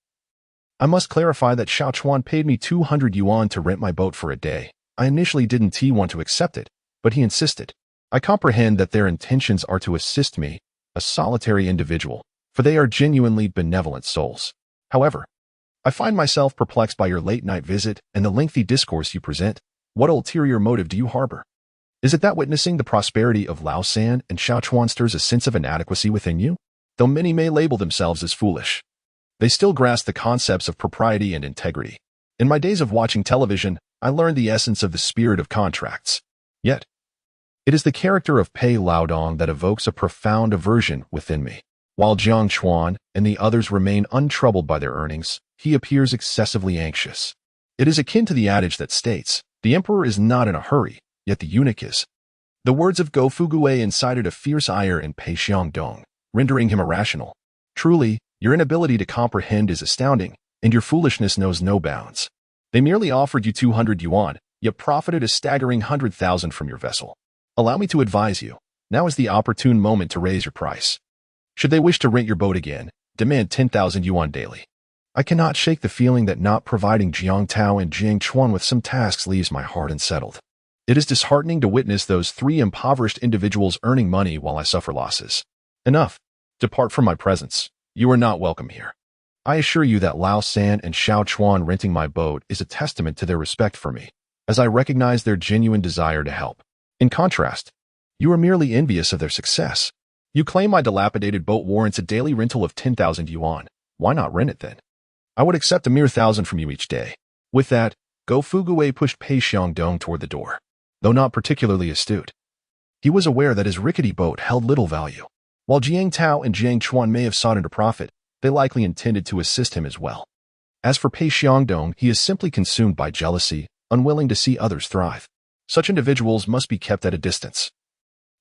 I must clarify that Xiao Chuan paid me 200 yuan to rent my boat for a day. I initially didn't want to accept it, but he insisted. I comprehend that their intentions are to assist me, a solitary individual, for they are genuinely benevolent souls. However, I find myself perplexed by your late-night visit and the lengthy discourse you present. What ulterior motive do you harbor? Is it that witnessing the prosperity of Lao San and Xiao Chuan stirs a sense of inadequacy within you? Though many may label themselves as foolish, they still grasp the concepts of propriety and integrity. In my days of watching television, I learned the essence of the spirit of contracts. Yet, it is the character of Pei Laodong that evokes a profound aversion within me. While Jiang Chuan and the others remain untroubled by their earnings, he appears excessively anxious. It is akin to the adage that states, the emperor is not in a hurry, yet the eunuch is. The words of Guofugue incited a fierce ire in Pei Xiangdong, rendering him irrational. Truly, your inability to comprehend is astounding, and your foolishness knows no bounds. They merely offered you 200 yuan, yet profited a staggering 100,000 from your vessel. Allow me to advise you, now is the opportune moment to raise your price. Should they wish to rent your boat again, demand 10,000 yuan daily. I cannot shake the feeling that not providing Jiang Tao and Jiang Chuan with some tasks leaves my heart unsettled. It is disheartening to witness those three impoverished individuals earning money while I suffer losses. Enough. Depart from my presence. You are not welcome here. I assure you that Lao San and Xiao Chuan renting my boat is a testament to their respect for me, as I recognize their genuine desire to help. In contrast, you are merely envious of their success. You claim my dilapidated boat warrants a daily rental of 10,000 yuan. Why not rent it then? I would accept a mere 1,000 from you each day. With that, Guofugue pushed Pei Xiangdong toward the door. Though not particularly astute, he was aware that his rickety boat held little value. While Jiang Tao and Jiang Chuan may have sought into profit, they likely intended to assist him as well. As for Pei Xiangdong, he is simply consumed by jealousy, unwilling to see others thrive. Such individuals must be kept at a distance,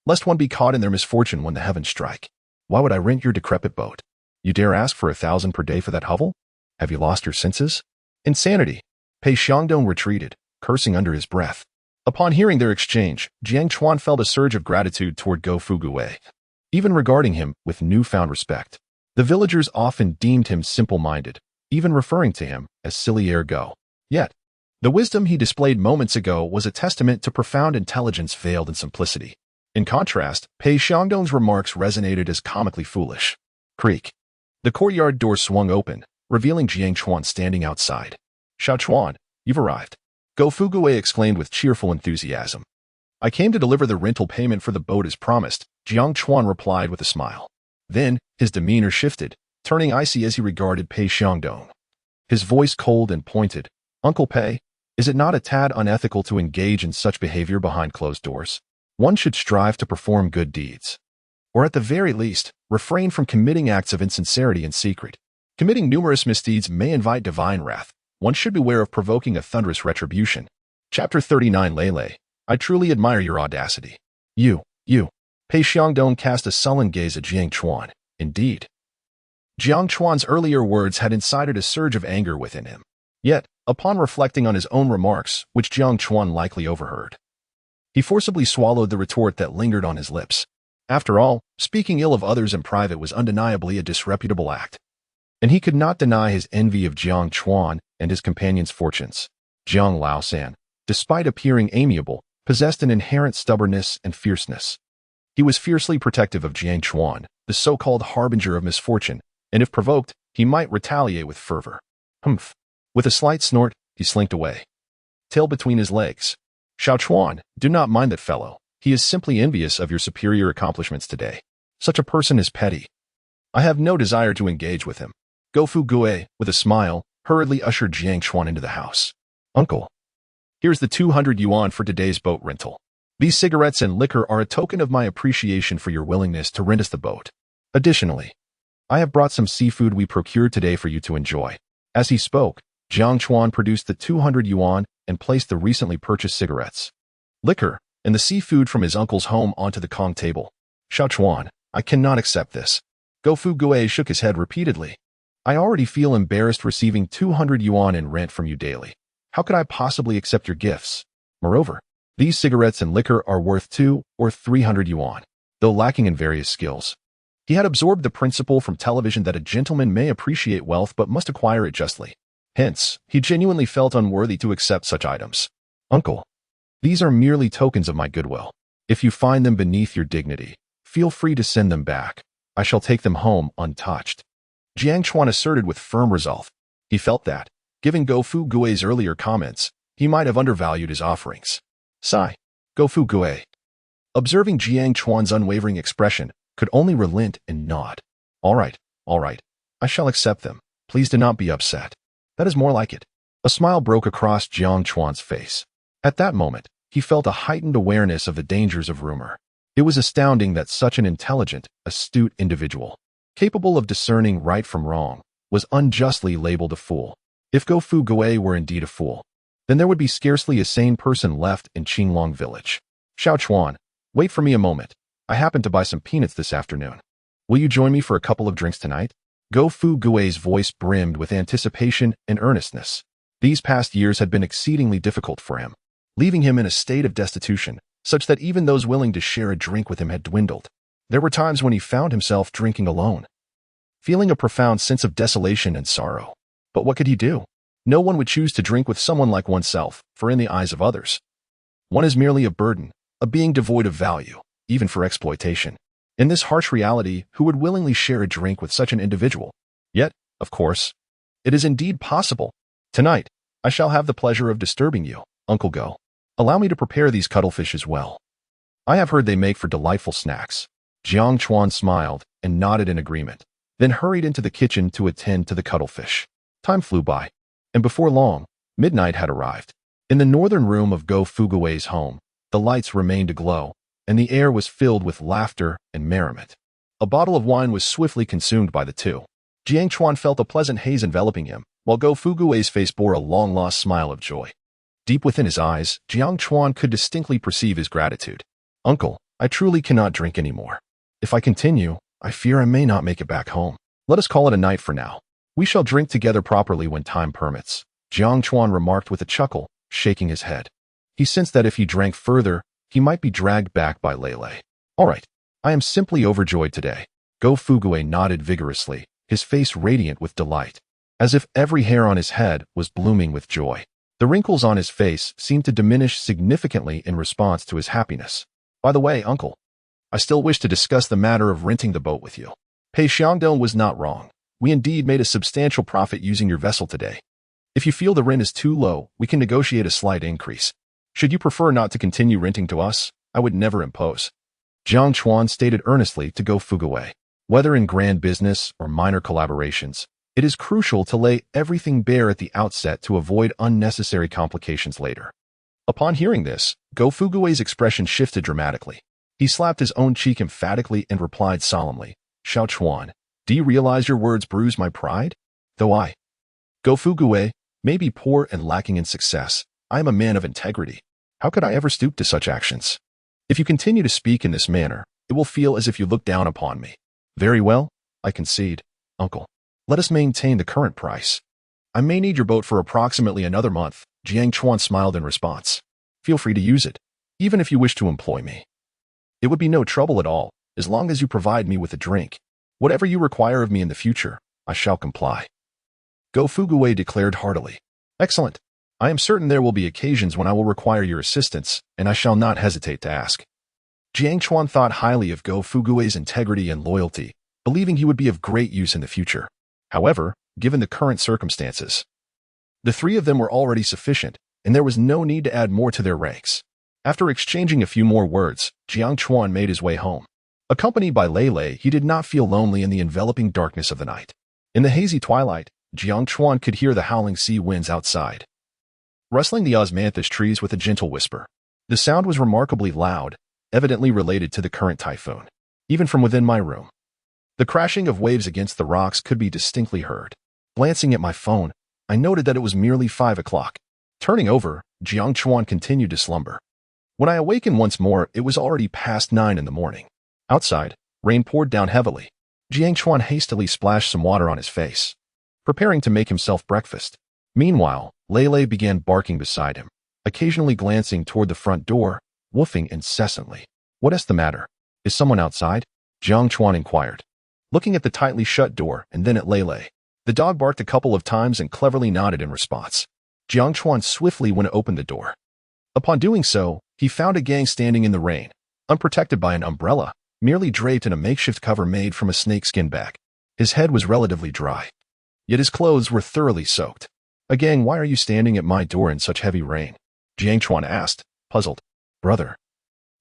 lest one be caught in their misfortune when the heavens strike. Why would I rent your decrepit boat? You dare ask for 1,000 per day for that hovel? Have you lost your senses? Insanity. Pei Xiangdong retreated, cursing under his breath. Upon hearing their exchange, Jiang Chuan felt a surge of gratitude toward Guofugue, even regarding him with newfound respect. The villagers often deemed him simple-minded, even referring to him as silly ergo. Yet, the wisdom he displayed moments ago was a testament to profound intelligence veiled in simplicity. In contrast, Pei Xiangdong's remarks resonated as comically foolish. Creak. The courtyard door swung open, revealing Jiang Chuan standing outside. Xiao Chuan, you've arrived. Guofugue exclaimed with cheerful enthusiasm. I came to deliver the rental payment for the boat as promised, Jiang Chuan replied with a smile. Then, his demeanor shifted, turning icy as he regarded Pei Xiangdong. His voice cold and pointed. Uncle Pei, is it not a tad unethical to engage in such behavior behind closed doors? One should strive to perform good deeds. Or at the very least, refrain from committing acts of insincerity in secret. Committing numerous misdeeds may invite divine wrath. One should beware of provoking a thunderous retribution. Chapter 39 Lele, I truly admire your audacity. You. Pei Xiangdong cast a sullen gaze at Jiang Chuan. Indeed. Jiang Chuan's earlier words had incited a surge of anger within him. Yet, upon reflecting on his own remarks, which Jiang Chuan likely overheard, he forcibly swallowed the retort that lingered on his lips. After all, speaking ill of others in private was undeniably a disreputable act. And he could not deny his envy of Jiang Chuan and his companion's fortunes. Jiang Laosan, despite appearing amiable, possessed an inherent stubbornness and fierceness. He was fiercely protective of Jiang Chuan, the so-called harbinger of misfortune, and if provoked, he might retaliate with fervor. Humph. With a slight snort, he slinked away, tail between his legs. Xiao Chuan, do not mind that fellow. He is simply envious of your superior accomplishments today. Such a person is petty. I have no desire to engage with him. Guofugue, with a smile, hurriedly ushered Jiang Chuan into the house. Uncle, here's the 200 yuan for today's boat rental. These cigarettes and liquor are a token of my appreciation for your willingness to rent us the boat. Additionally, I have brought some seafood we procured today for you to enjoy. As he spoke, Jiang Chuan produced the 200 yuan and placed the recently purchased cigarettes, liquor, and the seafood from his uncle's home onto the Kong table. Xiao Chuan, I cannot accept this. Guofugue shook his head repeatedly. I already feel embarrassed receiving 200 yuan in rent from you daily. How could I possibly accept your gifts? Moreover, these cigarettes and liquor are worth 2 or 300 yuan, though lacking in various skills. He had absorbed the principle from television that a gentleman may appreciate wealth but must acquire it justly. Hence, he genuinely felt unworthy to accept such items. Uncle, these are merely tokens of my goodwill. If you find them beneath your dignity, feel free to send them back. I shall take them home untouched. Jiang Chuan asserted with firm resolve. He felt that, given Go Fu Gui's earlier comments, he might have undervalued his offerings. Sigh. Go Fu Gui, observing Jiang Chuan's unwavering expression, could only relent and nod. All right. I shall accept them. Please do not be upset. That is more like it. A smile broke across Jiang Chuan's face. At that moment, he felt a heightened awareness of the dangers of rumor. It was astounding that such an intelligent, astute individual, capable of discerning right from wrong, was unjustly labeled a fool. If Go Fu Gui were indeed a fool, then there would be scarcely a sane person left in Qinglong village. Xiao Chuan, wait for me a moment. I happened to buy some peanuts this afternoon. Will you join me for a couple of drinks tonight? Go Fu Gui's voice brimmed with anticipation and earnestness. These past years had been exceedingly difficult for him, leaving him in a state of destitution, such that even those willing to share a drink with him had dwindled. There were times when he found himself drinking alone, feeling a profound sense of desolation and sorrow. But what could he do? No one would choose to drink with someone like oneself, for in the eyes of others, one is merely a burden, a being devoid of value, even for exploitation. In this harsh reality, who would willingly share a drink with such an individual? Yet, of course, it is indeed possible. Tonight, I shall have the pleasure of disturbing you, Uncle Go. Allow me to prepare these cuttlefish as well. I have heard they make for delightful snacks. Jiang Chuan smiled and nodded in agreement, then hurried into the kitchen to attend to the cuttlefish. Time flew by, and before long, midnight had arrived. In the northern room of Go Fu Gui's home, the lights remained aglow, and the air was filled with laughter and merriment. A bottle of wine was swiftly consumed by the two. Jiang Chuan felt a pleasant haze enveloping him, while Go Fu Gui's face bore a long-lost smile of joy. Deep within his eyes, Jiang Chuan could distinctly perceive his gratitude. Uncle, I truly cannot drink anymore. If I continue, I fear I may not make it back home. Let us call it a night for now. We shall drink together properly when time permits, Jiang Chuan remarked with a chuckle, shaking his head. He sensed that if he drank further, he might be dragged back by Lei. All right, I am simply overjoyed today. Go Fu Gui nodded vigorously, his face radiant with delight, as if every hair on his head was blooming with joy. The wrinkles on his face seemed to diminish significantly in response to his happiness. By the way, Uncle, I still wish to discuss the matter of renting the boat with you. Pei Xiangdong was not wrong. We indeed made a substantial profit using your vessel today. If you feel the rent is too low, we can negotiate a slight increase. Should you prefer not to continue renting to us, I would never impose. Jiang Chuan stated earnestly to Go Fu Gui. Whether in grand business or minor collaborations, it is crucial to lay everything bare at the outset to avoid unnecessary complications later. Upon hearing this, Go Fu Gui's expression shifted dramatically. He slapped his own cheek emphatically and replied solemnly, Xiao Chuan, do you realize your words bruise my pride? Though I, Go Fu Gui, may be poor and lacking in success, I am a man of integrity. How could I ever stoop to such actions? If you continue to speak in this manner, it will feel as if you look down upon me. Very well, I concede, Uncle. Let us maintain the current price. I may need your boat for approximately another month, Jiang Chuan smiled in response. Feel free to use it, even if you wish to employ me. It would be no trouble at all, as long as you provide me with a drink. Whatever you require of me in the future, I shall comply. Go Fu Gui declared heartily. Excellent. I am certain there will be occasions when I will require your assistance, and I shall not hesitate to ask. Jiang Chuan thought highly of Go Fu Gui's integrity and loyalty, believing he would be of great use in the future. However, given the current circumstances, the three of them were already sufficient, and there was no need to add more to their ranks. After exchanging a few more words, Jiang Chuan made his way home. Accompanied by Lei, he did not feel lonely in the enveloping darkness of the night. In the hazy twilight, Jiang Chuan could hear the howling sea winds outside, rustling the osmanthus trees with a gentle whisper. The sound was remarkably loud, evidently related to the current typhoon. Even from within my room, the crashing of waves against the rocks could be distinctly heard. Glancing at my phone, I noted that it was merely 5 o'clock. Turning over, Jiang Chuan continued to slumber. When I awakened once more, it was already past 9 in the morning. Outside, rain poured down heavily. Jiang Chuan hastily splashed some water on his face, preparing to make himself breakfast. Meanwhile, Lele began barking beside him, occasionally glancing toward the front door, woofing incessantly. "What is the matter? Is someone outside?" Jiang Chuan inquired, looking at the tightly shut door and then at Lele. The dog barked a couple of times and cleverly nodded in response. Jiang Chuan swiftly went to open the door. Upon doing so, he found a gang standing in the rain, unprotected by an umbrella, merely draped in a makeshift cover made from a snakeskin bag. His head was relatively dry, yet his clothes were thoroughly soaked. "Gang, why are you standing at my door in such heavy rain?" Jiang Chuan asked, puzzled. "Brother,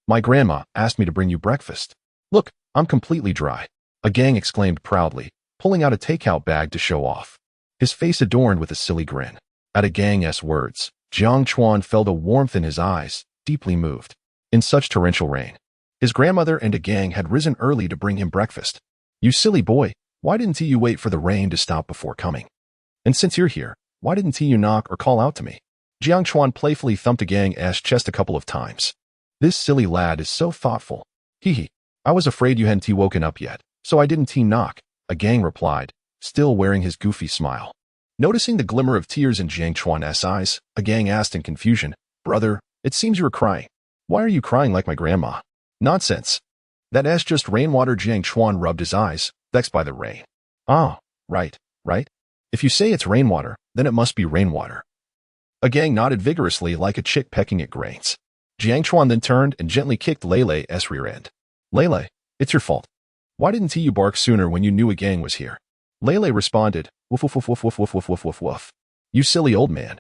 my grandma asked me to bring you breakfast. Look, I'm completely dry," Gang exclaimed proudly, pulling out a takeout bag to show off, his face adorned with a silly grin. At Gang's words, Jiang Chuan felt a warmth in his eyes, deeply moved. In such torrential rain, his grandmother and Gang had risen early to bring him breakfast. "You silly boy, why didn't you wait for the rain to stop before coming? And since you're here, why didn't you knock or call out to me?" Jiang Chuan playfully thumped Gang's chest a couple of times. "This silly lad is so thoughtful. Hee. I was afraid you hadn't woken up yet, so I didn't knock," Gang replied, still wearing his goofy smile. Noticing the glimmer of tears in Jiang Chuan's eyes, Gang asked in confusion, "Brother, it seems you were crying. Why are you crying like my grandma?" "Nonsense. That's just rainwater." Jiang Chuan rubbed his eyes, vexed by the rain. "Ah, right. If you say it's rainwater, then it must be rainwater." Gang nodded vigorously like a chick pecking at grains. Jiang Chuan then turned and gently kicked Lele's rear end. "Lele, it's your fault. Why didn't you bark sooner when you knew Gang was here?" Lele responded, "Woof woof woof woof woof woof woof woof woof woof. You silly old man.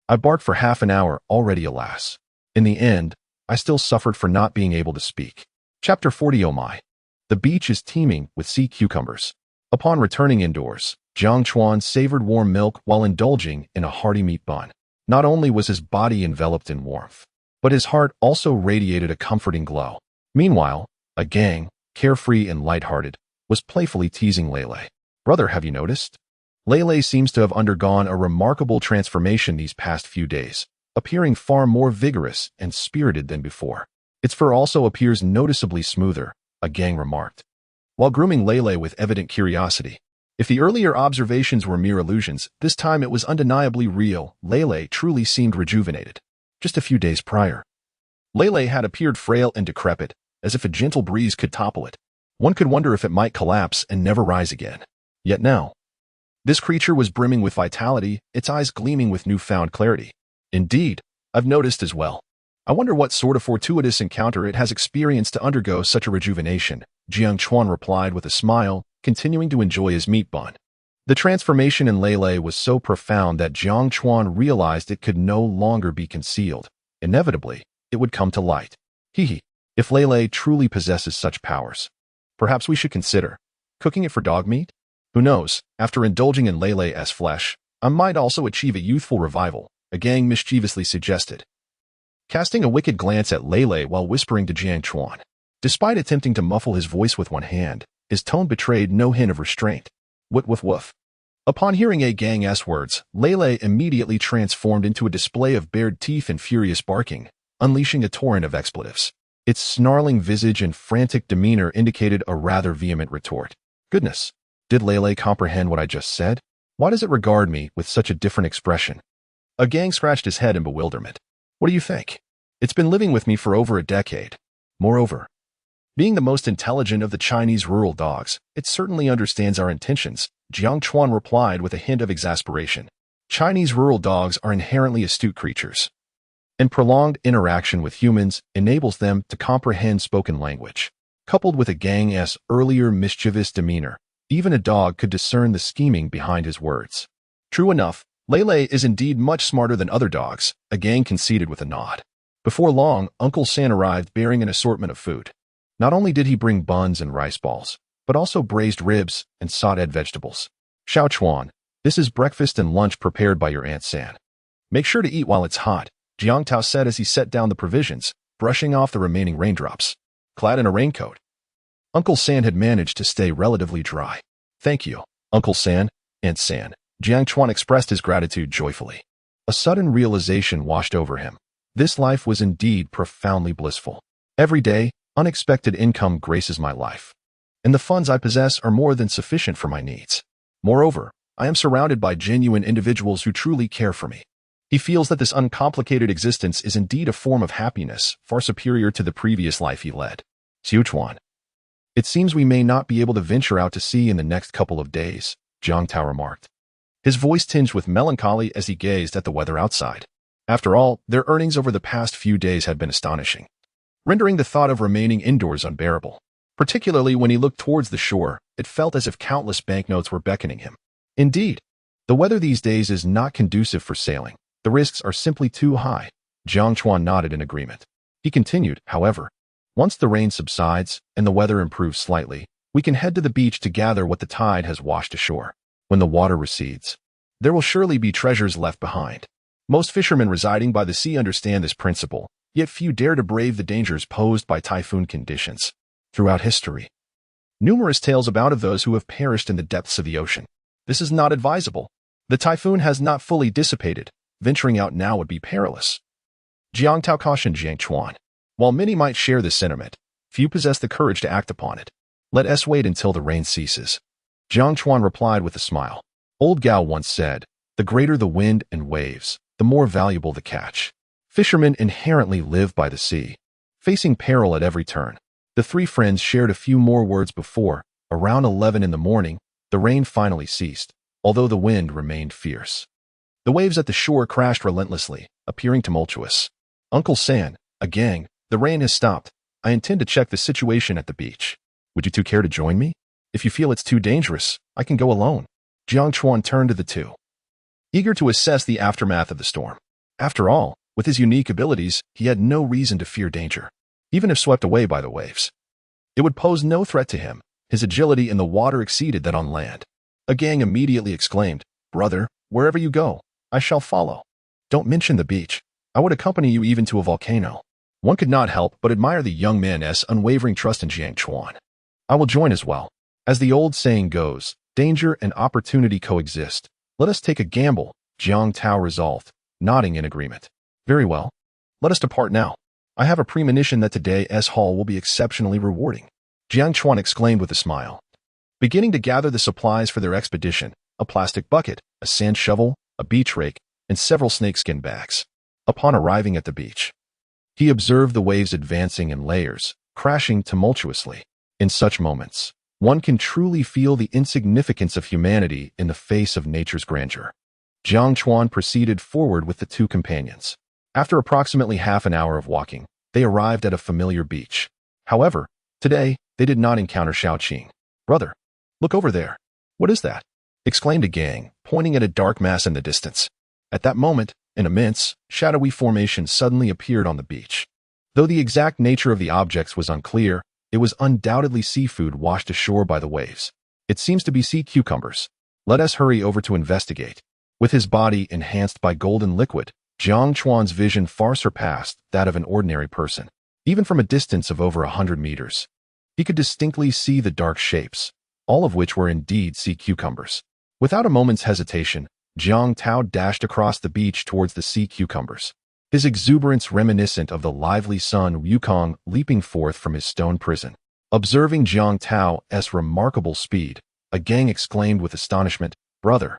I barked for half an hour already, alas. In the end, I still suffered for not being able to speak." Chapter 40. Oh my. The beach is teeming with sea cucumbers. Upon returning indoors, Jiang Chuan savored warm milk while indulging in a hearty meat bun. Not only was his body enveloped in warmth, but his heart also radiated a comforting glow. Meanwhile, Gang, carefree and lighthearted, was playfully teasing Lele. "Brother, have you noticed? Lele seems to have undergone a remarkable transformation these past few days, appearing far more vigorous and spirited than before. Its fur also appears noticeably smoother," Gang remarked, while grooming Lele with evident curiosity. If the earlier observations were mere illusions, this time it was undeniably real. Lele truly seemed rejuvenated. Just a few days prior, Lele had appeared frail and decrepit, as if a gentle breeze could topple it. One could wonder if it might collapse and never rise again. Yet now, this creature was brimming with vitality, its eyes gleaming with newfound clarity. "Indeed, I've noticed as well. I wonder what sort of fortuitous encounter it has experienced to undergo such a rejuvenation," Jiang Chuan replied with a smile, continuing to enjoy his meat bun. The transformation in Lele was so profound that Jiang Chuan realized it could no longer be concealed. Inevitably, it would come to light. Hee. If Lele truly possesses such powers, perhaps we should consider cooking it for dog meat? Who knows, after indulging in Lele's flesh, I might also achieve a youthful revival, Gang mischievously suggested, casting a wicked glance at Lele while whispering to Jiang Chuan. Despite attempting to muffle his voice with one hand, his tone betrayed no hint of restraint. "Woof woof woof." Upon hearing Gang's words, Lele immediately transformed into a display of bared teeth and furious barking, unleashing a torrent of expletives. Its snarling visage and frantic demeanor indicated a rather vehement retort. "Goodness, did Lele comprehend what I just said? Why does it regard me with such a different expression?" Gang scratched his head in bewilderment. "What do you think? It's been living with me for over a decade. Moreover, being the most intelligent of the Chinese rural dogs, it certainly understands our intentions," Jiang Chuan replied with a hint of exasperation. Chinese rural dogs are inherently astute creatures, and prolonged interaction with humans enables them to comprehend spoken language. Coupled with Gang's earlier mischievous demeanor, even a dog could discern the scheming behind his words. True enough, Lele is indeed much smarter than other dogs, Gang conceded with a nod. Before long, Uncle San arrived bearing an assortment of food. Not only did he bring buns and rice balls, but also braised ribs and sauteed vegetables. "Xiao Chuan, this is breakfast and lunch prepared by your Aunt San. Make sure to eat while it's hot," Jiang Tao said as he set down the provisions, brushing off the remaining raindrops. Clad in a raincoat, Uncle San had managed to stay relatively dry. "Thank you, Uncle San, Aunt San." Jiang Chuan expressed his gratitude joyfully. A sudden realization washed over him. This life was indeed profoundly blissful. Every day, unexpected income graces my life, and the funds I possess are more than sufficient for my needs. Moreover, I am surrounded by genuine individuals who truly care for me. He feels that this uncomplicated existence is indeed a form of happiness, far superior to the previous life he led. Xiuchuan. It seems we may not be able to venture out to sea in the next couple of days, Jiang Tao remarked. His voice tinged with melancholy as he gazed at the weather outside. After all, their earnings over the past few days had been astonishing, rendering the thought of remaining indoors unbearable. Particularly when he looked towards the shore, it felt as if countless banknotes were beckoning him. Indeed, the weather these days is not conducive for sailing. The risks are simply too high. Jiang Chuan nodded in agreement. He continued, however, once the rain subsides and the weather improves slightly, we can head to the beach to gather what the tide has washed ashore. When the water recedes, there will surely be treasures left behind. Most fishermen residing by the sea understand this principle, yet few dare to brave the dangers posed by typhoon conditions. Throughout history, numerous tales abound of those who have perished in the depths of the ocean. This is not advisable. The typhoon has not fully dissipated. Venturing out now would be perilous. Jiang Tao cautioned Jiang Chuan. While many might share this sentiment, few possess the courage to act upon it. Let us wait until the rain ceases. Jiang Chuan replied with a smile. Old Gao once said, the greater the wind and waves, the more valuable the catch. Fishermen inherently live by the sea, facing peril at every turn. The three friends shared a few more words before, around 11 in the morning, the rain finally ceased, although the wind remained fierce. The waves at the shore crashed relentlessly, appearing tumultuous. Uncle San, a gang, the rain has stopped. I intend to check the situation at the beach. Would you two care to join me? If you feel it's too dangerous, I can go alone. Jiang Chuan turned to the two, eager to assess the aftermath of the storm. After all, with his unique abilities, he had no reason to fear danger. Even if swept away by the waves, it would pose no threat to him. His agility in the water exceeded that on land. A gang immediately exclaimed, Brother, wherever you go, I shall follow. Don't mention the beach. I would accompany you even to a volcano. One could not help but admire the young man's unwavering trust in Jiang Chuan. I will join as well. As the old saying goes, danger and opportunity coexist. Let us take a gamble, Jiang Tao resolved, nodding in agreement. Very well. Let us depart now. I have a premonition that today's haul will be exceptionally rewarding. Jiang Chuan exclaimed with a smile. Beginning to gather the supplies for their expedition, a plastic bucket, a sand shovel, a beach rake, and several snakeskin bags. Upon arriving at the beach, he observed the waves advancing in layers, crashing tumultuously. In such moments, one can truly feel the insignificance of humanity in the face of nature's grandeur. Jiang Chuan proceeded forward with the two companions. After approximately half an hour of walking, they arrived at a familiar beach. However, today, they did not encounter Xiaoqing. Brother, look over there. What is that? Exclaimed a gang, pointing at a dark mass in the distance. At that moment, an immense, shadowy formation suddenly appeared on the beach. Though the exact nature of the objects was unclear, it was undoubtedly seafood washed ashore by the waves. It seems to be sea cucumbers. Let us hurry over to investigate. With his body enhanced by golden liquid, Jiang Chuan's vision far surpassed that of an ordinary person. Even from a distance of over 100 meters, he could distinctly see the dark shapes, all of which were indeed sea cucumbers. Without a moment's hesitation, Jiang Tao dashed across the beach towards the sea cucumbers, his exuberance reminiscent of the lively sun Wukong leaping forth from his stone prison. Observing Jiang Tao's remarkable speed, a gang exclaimed with astonishment, Brother,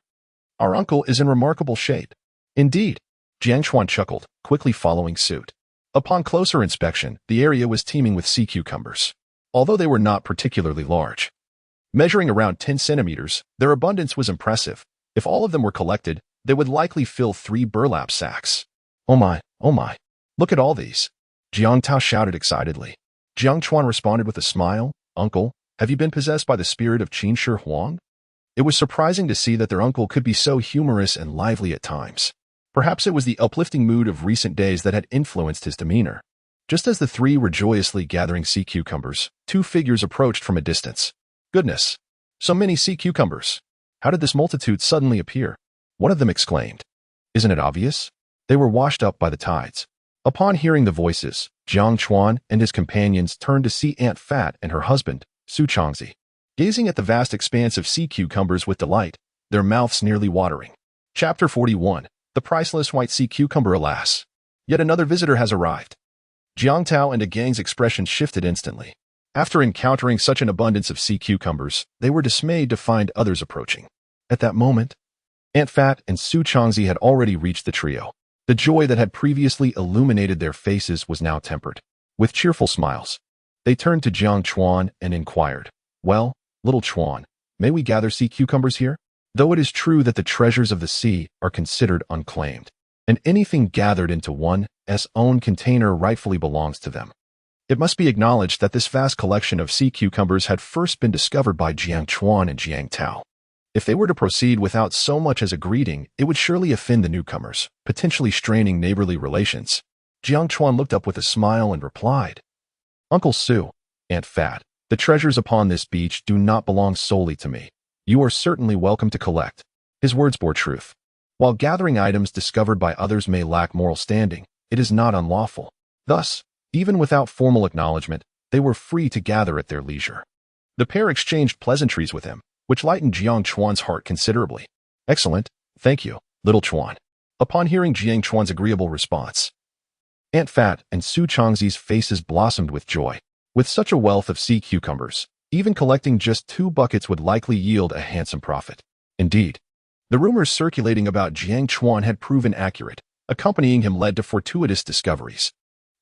our uncle is in remarkable shape. Indeed. Jiang Chuan chuckled, quickly following suit. Upon closer inspection, the area was teeming with sea cucumbers, although they were not particularly large. Measuring around 10 centimeters, their abundance was impressive. If all of them were collected, they would likely fill 3 burlap sacks. Oh my, look at all these. Jiang Tao shouted excitedly. Jiang Chuan responded with a smile, Uncle, have you been possessed by the spirit of Qin Shi Huang? It was surprising to see that their uncle could be so humorous and lively at times. Perhaps it was the uplifting mood of recent days that had influenced his demeanor. Just as the three were joyously gathering sea cucumbers, 2 figures approached from a distance. Goodness! So many sea cucumbers! How did this multitude suddenly appear? One of them exclaimed. Isn't it obvious? They were washed up by the tides. Upon hearing the voices, Jiang Chuan and his companions turned to see Aunt Fat and her husband, Su Changzi, gazing at the vast expanse of sea cucumbers with delight, their mouths nearly watering. Chapter 41. The priceless white sea cucumber. Alas, yet another visitor has arrived. Jiang Tao and a gang's expression shifted instantly. After encountering such an abundance of sea cucumbers, they were dismayed to find others approaching. At that moment, Aunt Fat and Su Changzi had already reached the trio. The joy that had previously illuminated their faces was now tempered. With cheerful smiles, they turned to Jiang Chuan and inquired, "Well, little Chuan, may we gather sea cucumbers here? Though it is true that the treasures of the sea are considered unclaimed, and anything gathered into one's own container rightfully belongs to them. It must be acknowledged that this vast collection of sea cucumbers had first been discovered by Jiang Chuan and Jiang Tao. If they were to proceed without so much as a greeting, it would surely offend the newcomers, potentially straining neighborly relations." Jiang Chuan looked up with a smile and replied, "Uncle Su, Aunt Fat, the treasures upon this beach do not belong solely to me. You are certainly welcome to collect." His words bore truth. While gathering items discovered by others may lack moral standing, it is not unlawful. Thus, even without formal acknowledgement, they were free to gather at their leisure. The pair exchanged pleasantries with him, which lightened Jiang Chuan's heart considerably. "Excellent, thank you, little Chuan." Upon hearing Jiang Chuan's agreeable response, Aunt Fat and Su Changzi's faces blossomed with joy. With such a wealth of sea cucumbers, even collecting just 2 buckets would likely yield a handsome profit. Indeed, the rumors circulating about Jiang Chuan had proven accurate. Accompanying him led to fortuitous discoveries.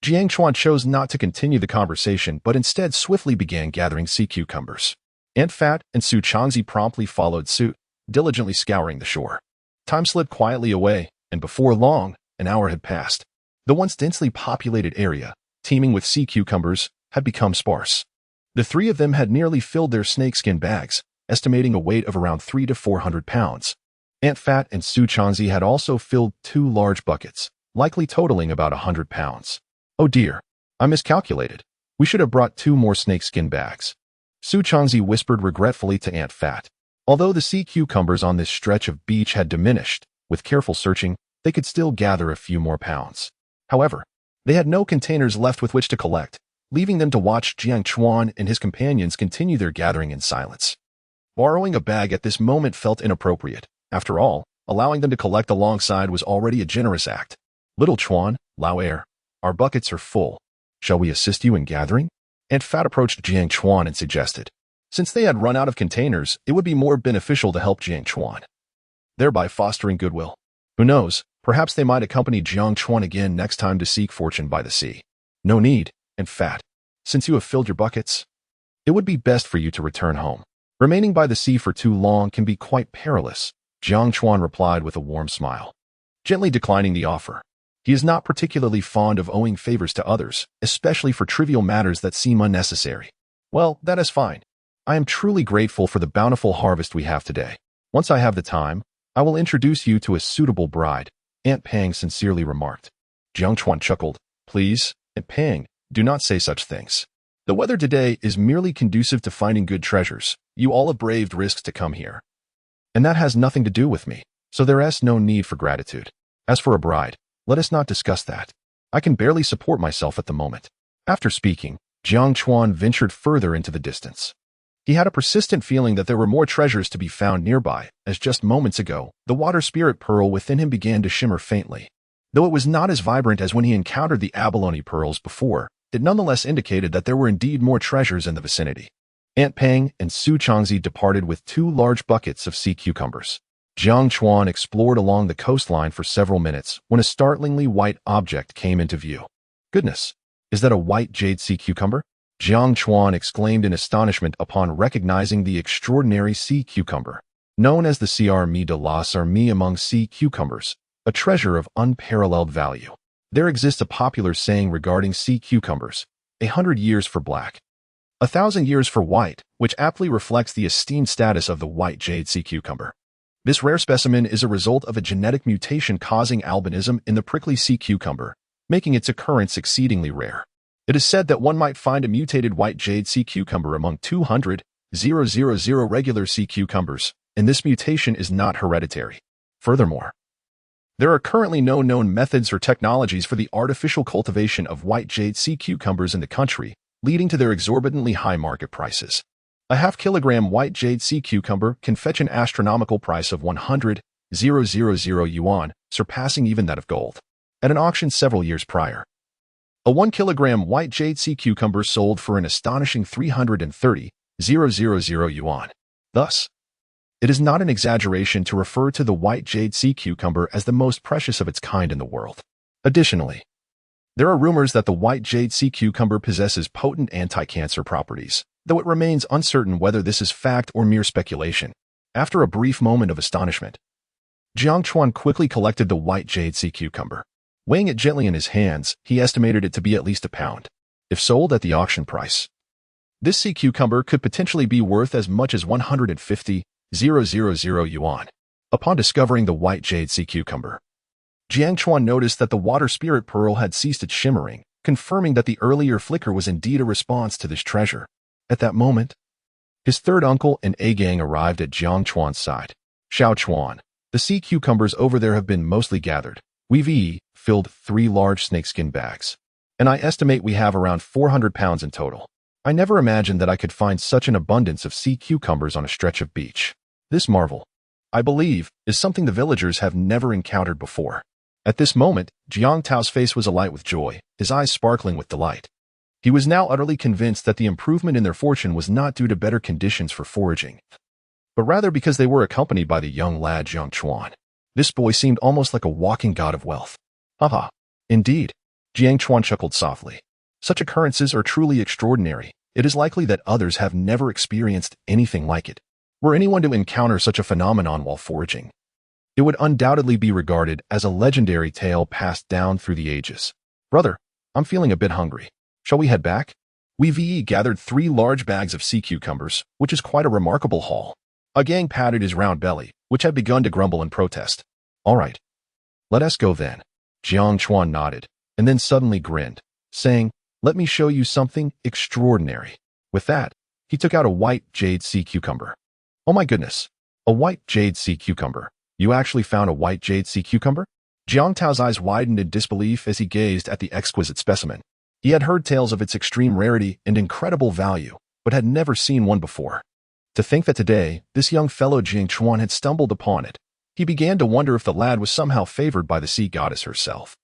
Jiang Chuan chose not to continue the conversation, but instead swiftly began gathering sea cucumbers. Aunt Fat and Su Changzi promptly followed suit, diligently scouring the shore. Time slipped quietly away, and before long, an hour had passed. The once densely populated area, teeming with sea cucumbers, had become sparse. The 3 of them had nearly filled their snakeskin bags, estimating a weight of around 300 to 400 pounds. Aunt Fat and Su Changzi had also filled 2 large buckets, likely totaling about 100 pounds. "Oh dear, I miscalculated. We should have brought 2 more snakeskin bags," Su Changzi whispered regretfully to Aunt Fat. Although the sea cucumbers on this stretch of beach had diminished, with careful searching, they could still gather a few more pounds. However, they had no containers left with which to collect, leaving them to watch Jiang Chuan and his companions continue their gathering in silence. Borrowing a bag at this moment felt inappropriate. After all, allowing them to collect alongside was already a generous act. "Little Chuan, Lao Air, our buckets are full. Shall we assist you in gathering?" Aunt Fat approached Jiang Chuan and suggested. Since they had run out of containers, it would be more beneficial to help Jiang Chuan, thereby fostering goodwill. Who knows, perhaps they might accompany Jiang Chuan again next time to seek fortune by the sea. "No need, Aunt Fat. Since you have filled your buckets, it would be best for you to return home. Remaining by the sea for too long can be quite perilous," Jiang Chuan replied with a warm smile, gently declining the offer. He is not particularly fond of owing favors to others, especially for trivial matters that seem unnecessary. "Well, that is fine. I am truly grateful for the bountiful harvest we have today. Once I have the time, I will introduce you to a suitable bride," Aunt Pang sincerely remarked. Jiang Chuan chuckled. "Please, Aunt Pang, do not say such things. The weather today is merely conducive to finding good treasures. You all have braved risks to come here, and that has nothing to do with me, so there is no need for gratitude. As for a bride, let us not discuss that. I can barely support myself at the moment." After speaking, Jiang Chuan ventured further into the distance. He had a persistent feeling that there were more treasures to be found nearby, as just moments ago, the water spirit pearl within him began to shimmer faintly. Though it was not as vibrant as when he encountered the abalone pearls before, it nonetheless indicated that there were indeed more treasures in the vicinity. Aunt Pang and Su Changzi departed with 2 large buckets of sea cucumbers. Jiang Chuan explored along the coastline for several minutes when a startlingly white object came into view. "Goodness, is that a white jade sea cucumber?" Jiang Chuan exclaimed in astonishment upon recognizing the extraordinary sea cucumber. Known as the Cr mi de la Sarmi among sea cucumbers, a treasure of unparalleled value. There exists a popular saying regarding sea cucumbers: 100 years for black, 1,000 years for white, which aptly reflects the esteemed status of the white jade sea cucumber. This rare specimen is a result of a genetic mutation causing albinism in the prickly sea cucumber, making its occurrence exceedingly rare. It is said that one might find a mutated white jade sea cucumber among 200,000 regular sea cucumbers, and this mutation is not hereditary. Furthermore, there are currently no known methods or technologies for the artificial cultivation of white jade sea cucumbers in the country, leading to their exorbitantly high market prices. A half-kilogram white jade sea cucumber can fetch an astronomical price of 100,000 yuan, surpassing even that of gold. At an auction several years prior, a 1-kilogram white jade sea cucumber sold for an astonishing 330,000 yuan. Thus, It is not an exaggeration to refer to the white jade sea cucumber as the most precious of its kind in the world. Additionally, there are rumors that the white jade sea cucumber possesses potent anti-cancer properties, though it remains uncertain whether this is fact or mere speculation. After a brief moment of astonishment, Jiang Chuan quickly collected the white jade sea cucumber. Weighing it gently in his hands, he estimated it to be at least a pound. If sold at the auction price, this sea cucumber could potentially be worth as much as 150,000 yuan. Upon discovering the white jade sea cucumber, Jiang Chuan noticed that the water spirit pearl had ceased its shimmering, confirming that the earlier flicker was indeed a response to this treasure. At that moment, his third uncle and A Gang arrived at Jiang Chuan's side. Xiao Chuan, the sea cucumbers over there have been mostly gathered. We've filled 3 large snakeskin bags, and I estimate we have around 400 pounds in total. I never imagined that I could find such an abundance of sea cucumbers on a stretch of beach. This marvel, I believe, is something the villagers have never encountered before. At this moment, Jiang Tao's face was alight with joy, his eyes sparkling with delight. He was now utterly convinced that the improvement in their fortune was not due to better conditions for foraging, but rather because they were accompanied by the young lad Jiang Chuan. This boy seemed almost like a walking god of wealth. Haha. Indeed, Jiang Chuan chuckled softly. Such occurrences are truly extraordinary. It is likely that others have never experienced anything like it. Were anyone to encounter such a phenomenon while foraging, it would undoubtedly be regarded as a legendary tale passed down through the ages. Brother, I'm feeling a bit hungry. Shall we head back? We've gathered 3 large bags of sea cucumbers, which is quite a remarkable haul. A Gang patted his round belly, which had begun to grumble and protest. All right. Let us go then. Jiang Chuan nodded, and then suddenly grinned, saying, let me show you something extraordinary. With that, he took out a white jade sea cucumber. Oh my goodness. A white jade sea cucumber. You actually found a white jade sea cucumber? Jiang Tao's eyes widened in disbelief as he gazed at the exquisite specimen. He had heard tales of its extreme rarity and incredible value, but had never seen one before. To think that today, this young fellow Jiang Chuan had stumbled upon it, he began to wonder if the lad was somehow favored by the sea goddess herself.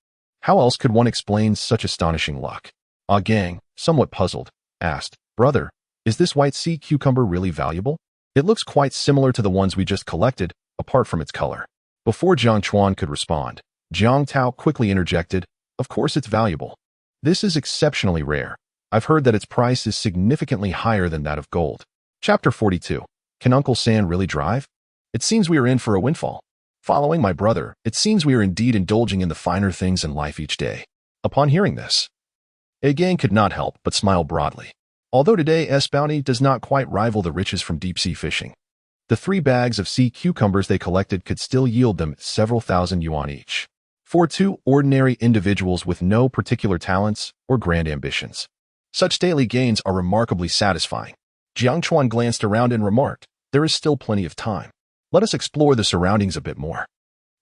How else could one explain such astonishing luck? Ah Gang, somewhat puzzled, asked, Brother, is this white sea cucumber really valuable? It looks quite similar to the ones we just collected, apart from its color. Before Jiang Chuan could respond, Jiang Tao quickly interjected, of course it's valuable. This is exceptionally rare. I've heard that its price is significantly higher than that of gold. Chapter 42. Can Uncle San really drive? It seems we are in for a windfall. Following my brother, it seems we are indeed indulging in the finer things in life each day. Upon hearing this, A Gang could not help but smile broadly. Although today's bounty does not quite rival the riches from deep-sea fishing, the 3 bags of sea cucumbers they collected could still yield them several thousand yuan each. For 2 ordinary individuals with no particular talents or grand ambitions, such daily gains are remarkably satisfying. Jiang Chuan glanced around and remarked, there is still plenty of time. Let us explore the surroundings a bit more.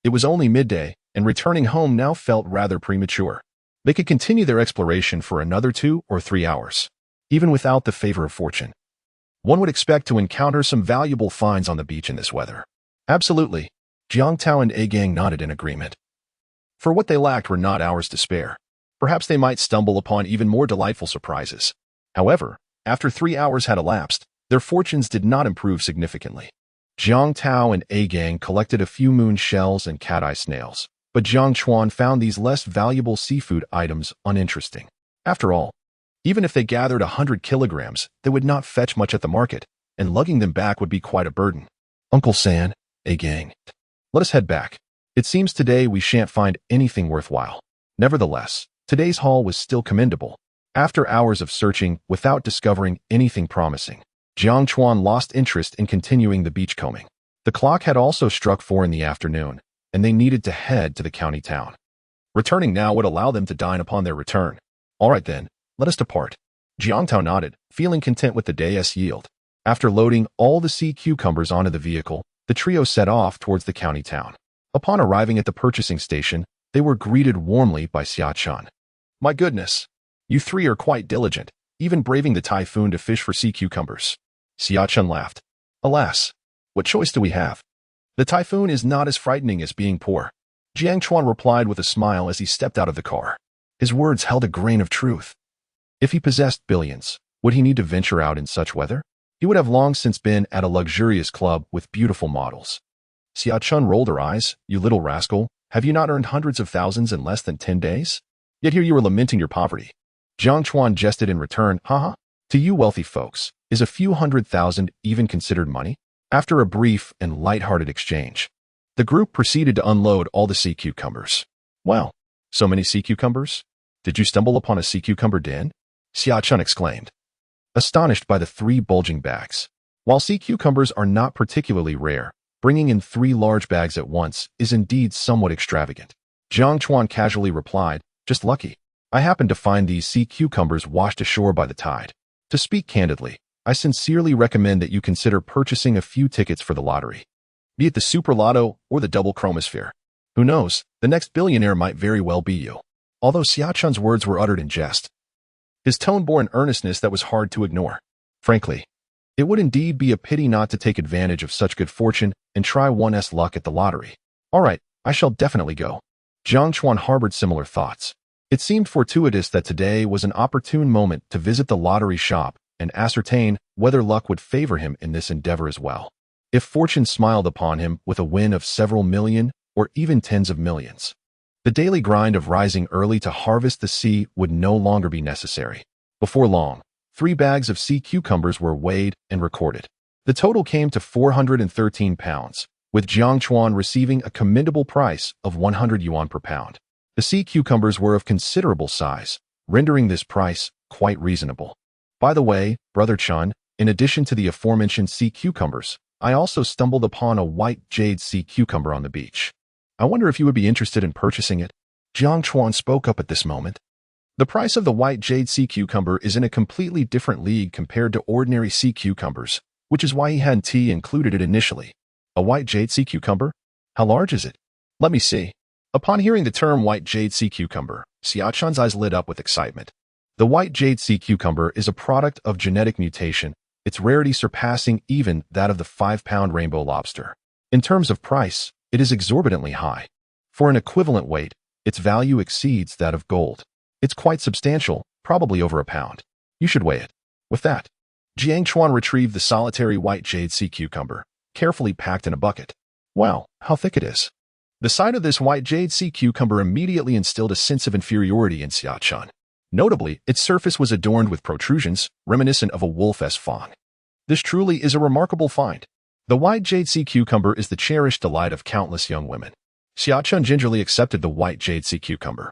It was only midday, and returning home now felt rather premature. They could continue their exploration for another 2 or 3 hours. Even without the favor of fortune, one would expect to encounter some valuable finds on the beach in this weather. Absolutely. Jiang Tao and A Gang nodded in agreement. For what they lacked were not hours to spare. Perhaps they might stumble upon even more delightful surprises. However, after 3 hours had elapsed, their fortunes did not improve significantly. Jiang Tao and A Gang collected a few moon shells and cat-eye snails, but Jiang Chuan found these less valuable seafood items uninteresting. After all, even if they gathered 100 kilograms, they would not fetch much at the market, and lugging them back would be quite a burden. Uncle San, A Gang, let us head back. It seems today we shan't find anything worthwhile. Nevertheless, today's haul was still commendable. After hours of searching without discovering anything promising, Jiang Chuan lost interest in continuing the beachcombing. The clock had also struck 4 in the afternoon, and they needed to head to the county town. Returning now would allow them to dine upon their return. All right then, let us depart. Jiang Tao nodded, feeling content with the day's yield. After loading all the sea cucumbers onto the vehicle, the trio set off towards the county town. Upon arriving at the purchasing station, they were greeted warmly by Xia Chun. My goodness, you 3 are quite diligent, even braving the typhoon to fish for sea cucumbers. Xia Chun laughed. Alas, what choice do we have? The typhoon is not as frightening as being poor. Jiang Chuan replied with a smile as he stepped out of the car. His words held a grain of truth. If he possessed billions, would he need to venture out in such weather? He would have long since been at a luxurious club with beautiful models. Xia Chun rolled her eyes. You little rascal, have you not earned hundreds of thousands in less than 10 days? Yet here you are lamenting your poverty. Jiang Chuan jested in return. Haha. To you wealthy folks, is a few 100,000 even considered money? After a brief and light-hearted exchange, the group proceeded to unload all the sea cucumbers. Wow, so many sea cucumbers? Did you stumble upon a sea cucumber den? Xia Chun exclaimed, astonished by the 3 bulging bags. While sea cucumbers are not particularly rare, bringing in 3 large bags at once is indeed somewhat extravagant. Jiang Chuan casually replied, just lucky. I happened to find these sea cucumbers washed ashore by the tide. To speak candidly, I sincerely recommend that you consider purchasing a few tickets for the lottery. Be it the Super Lotto or the Double Chromosphere. Who knows, the next billionaire might very well be you. Although Xia Chun's words were uttered in jest, his tone bore an earnestness that was hard to ignore. Frankly, it would indeed be a pity not to take advantage of such good fortune and try one's luck at the lottery. All right, I shall definitely go. Jiang Chuan harbored similar thoughts. It seemed fortuitous that today was an opportune moment to visit the lottery shop and ascertain whether luck would favor him in this endeavor as well. If fortune smiled upon him with a win of several million or even tens of millions, the daily grind of rising early to harvest the sea would no longer be necessary. Before long, 3 bags of sea cucumbers were weighed and recorded. The total came to 413 pounds, with Jiang Chuan receiving a commendable price of 100 yuan per pound. The sea cucumbers were of considerable size, rendering this price quite reasonable. By the way, Brother Chun, in addition to the aforementioned sea cucumbers, I also stumbled upon a white jade sea cucumber on the beach. I wonder if you would be interested in purchasing it. Jiang Chuan spoke up at this moment. The price of the white jade sea cucumber is in a completely different league compared to ordinary sea cucumbers, which is why he hadn't included it initially. A white jade sea cucumber? How large is it? Let me see. Upon hearing the term white jade sea cucumber, Xia Chun's eyes lit up with excitement. The white jade sea cucumber is a product of genetic mutation, its rarity surpassing even that of the 5-pound rainbow lobster. In terms of price, it is exorbitantly high. For an equivalent weight, its value exceeds that of gold. It's quite substantial, probably over a pound. You should weigh it. With that, Jiang Chuan retrieved the solitary white jade sea cucumber, carefully packed in a bucket. Wow, how thick it is. The sight of this white jade sea cucumber immediately instilled a sense of inferiority in Xia Chun. Notably, its surface was adorned with protrusions, reminiscent of a wolf's fang. This truly is a remarkable find. The white jade sea cucumber is the cherished delight of countless young women. Xia Chun gingerly accepted the white jade sea cucumber,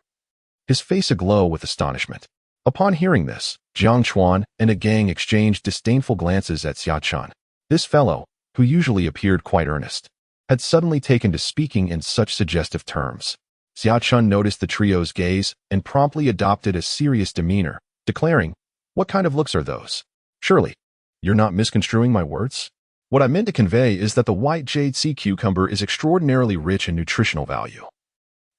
his face aglow with astonishment. Upon hearing this, Jiang Chuan and a gang exchanged disdainful glances at Xia Chun. This fellow, who usually appeared quite earnest, had suddenly taken to speaking in such suggestive terms. Xia Chun noticed the trio's gaze and promptly adopted a serious demeanor, declaring, "What kind of looks are those? Surely, you're not misconstruing my words? What I meant to convey is that the white jade sea cucumber is extraordinarily rich in nutritional value,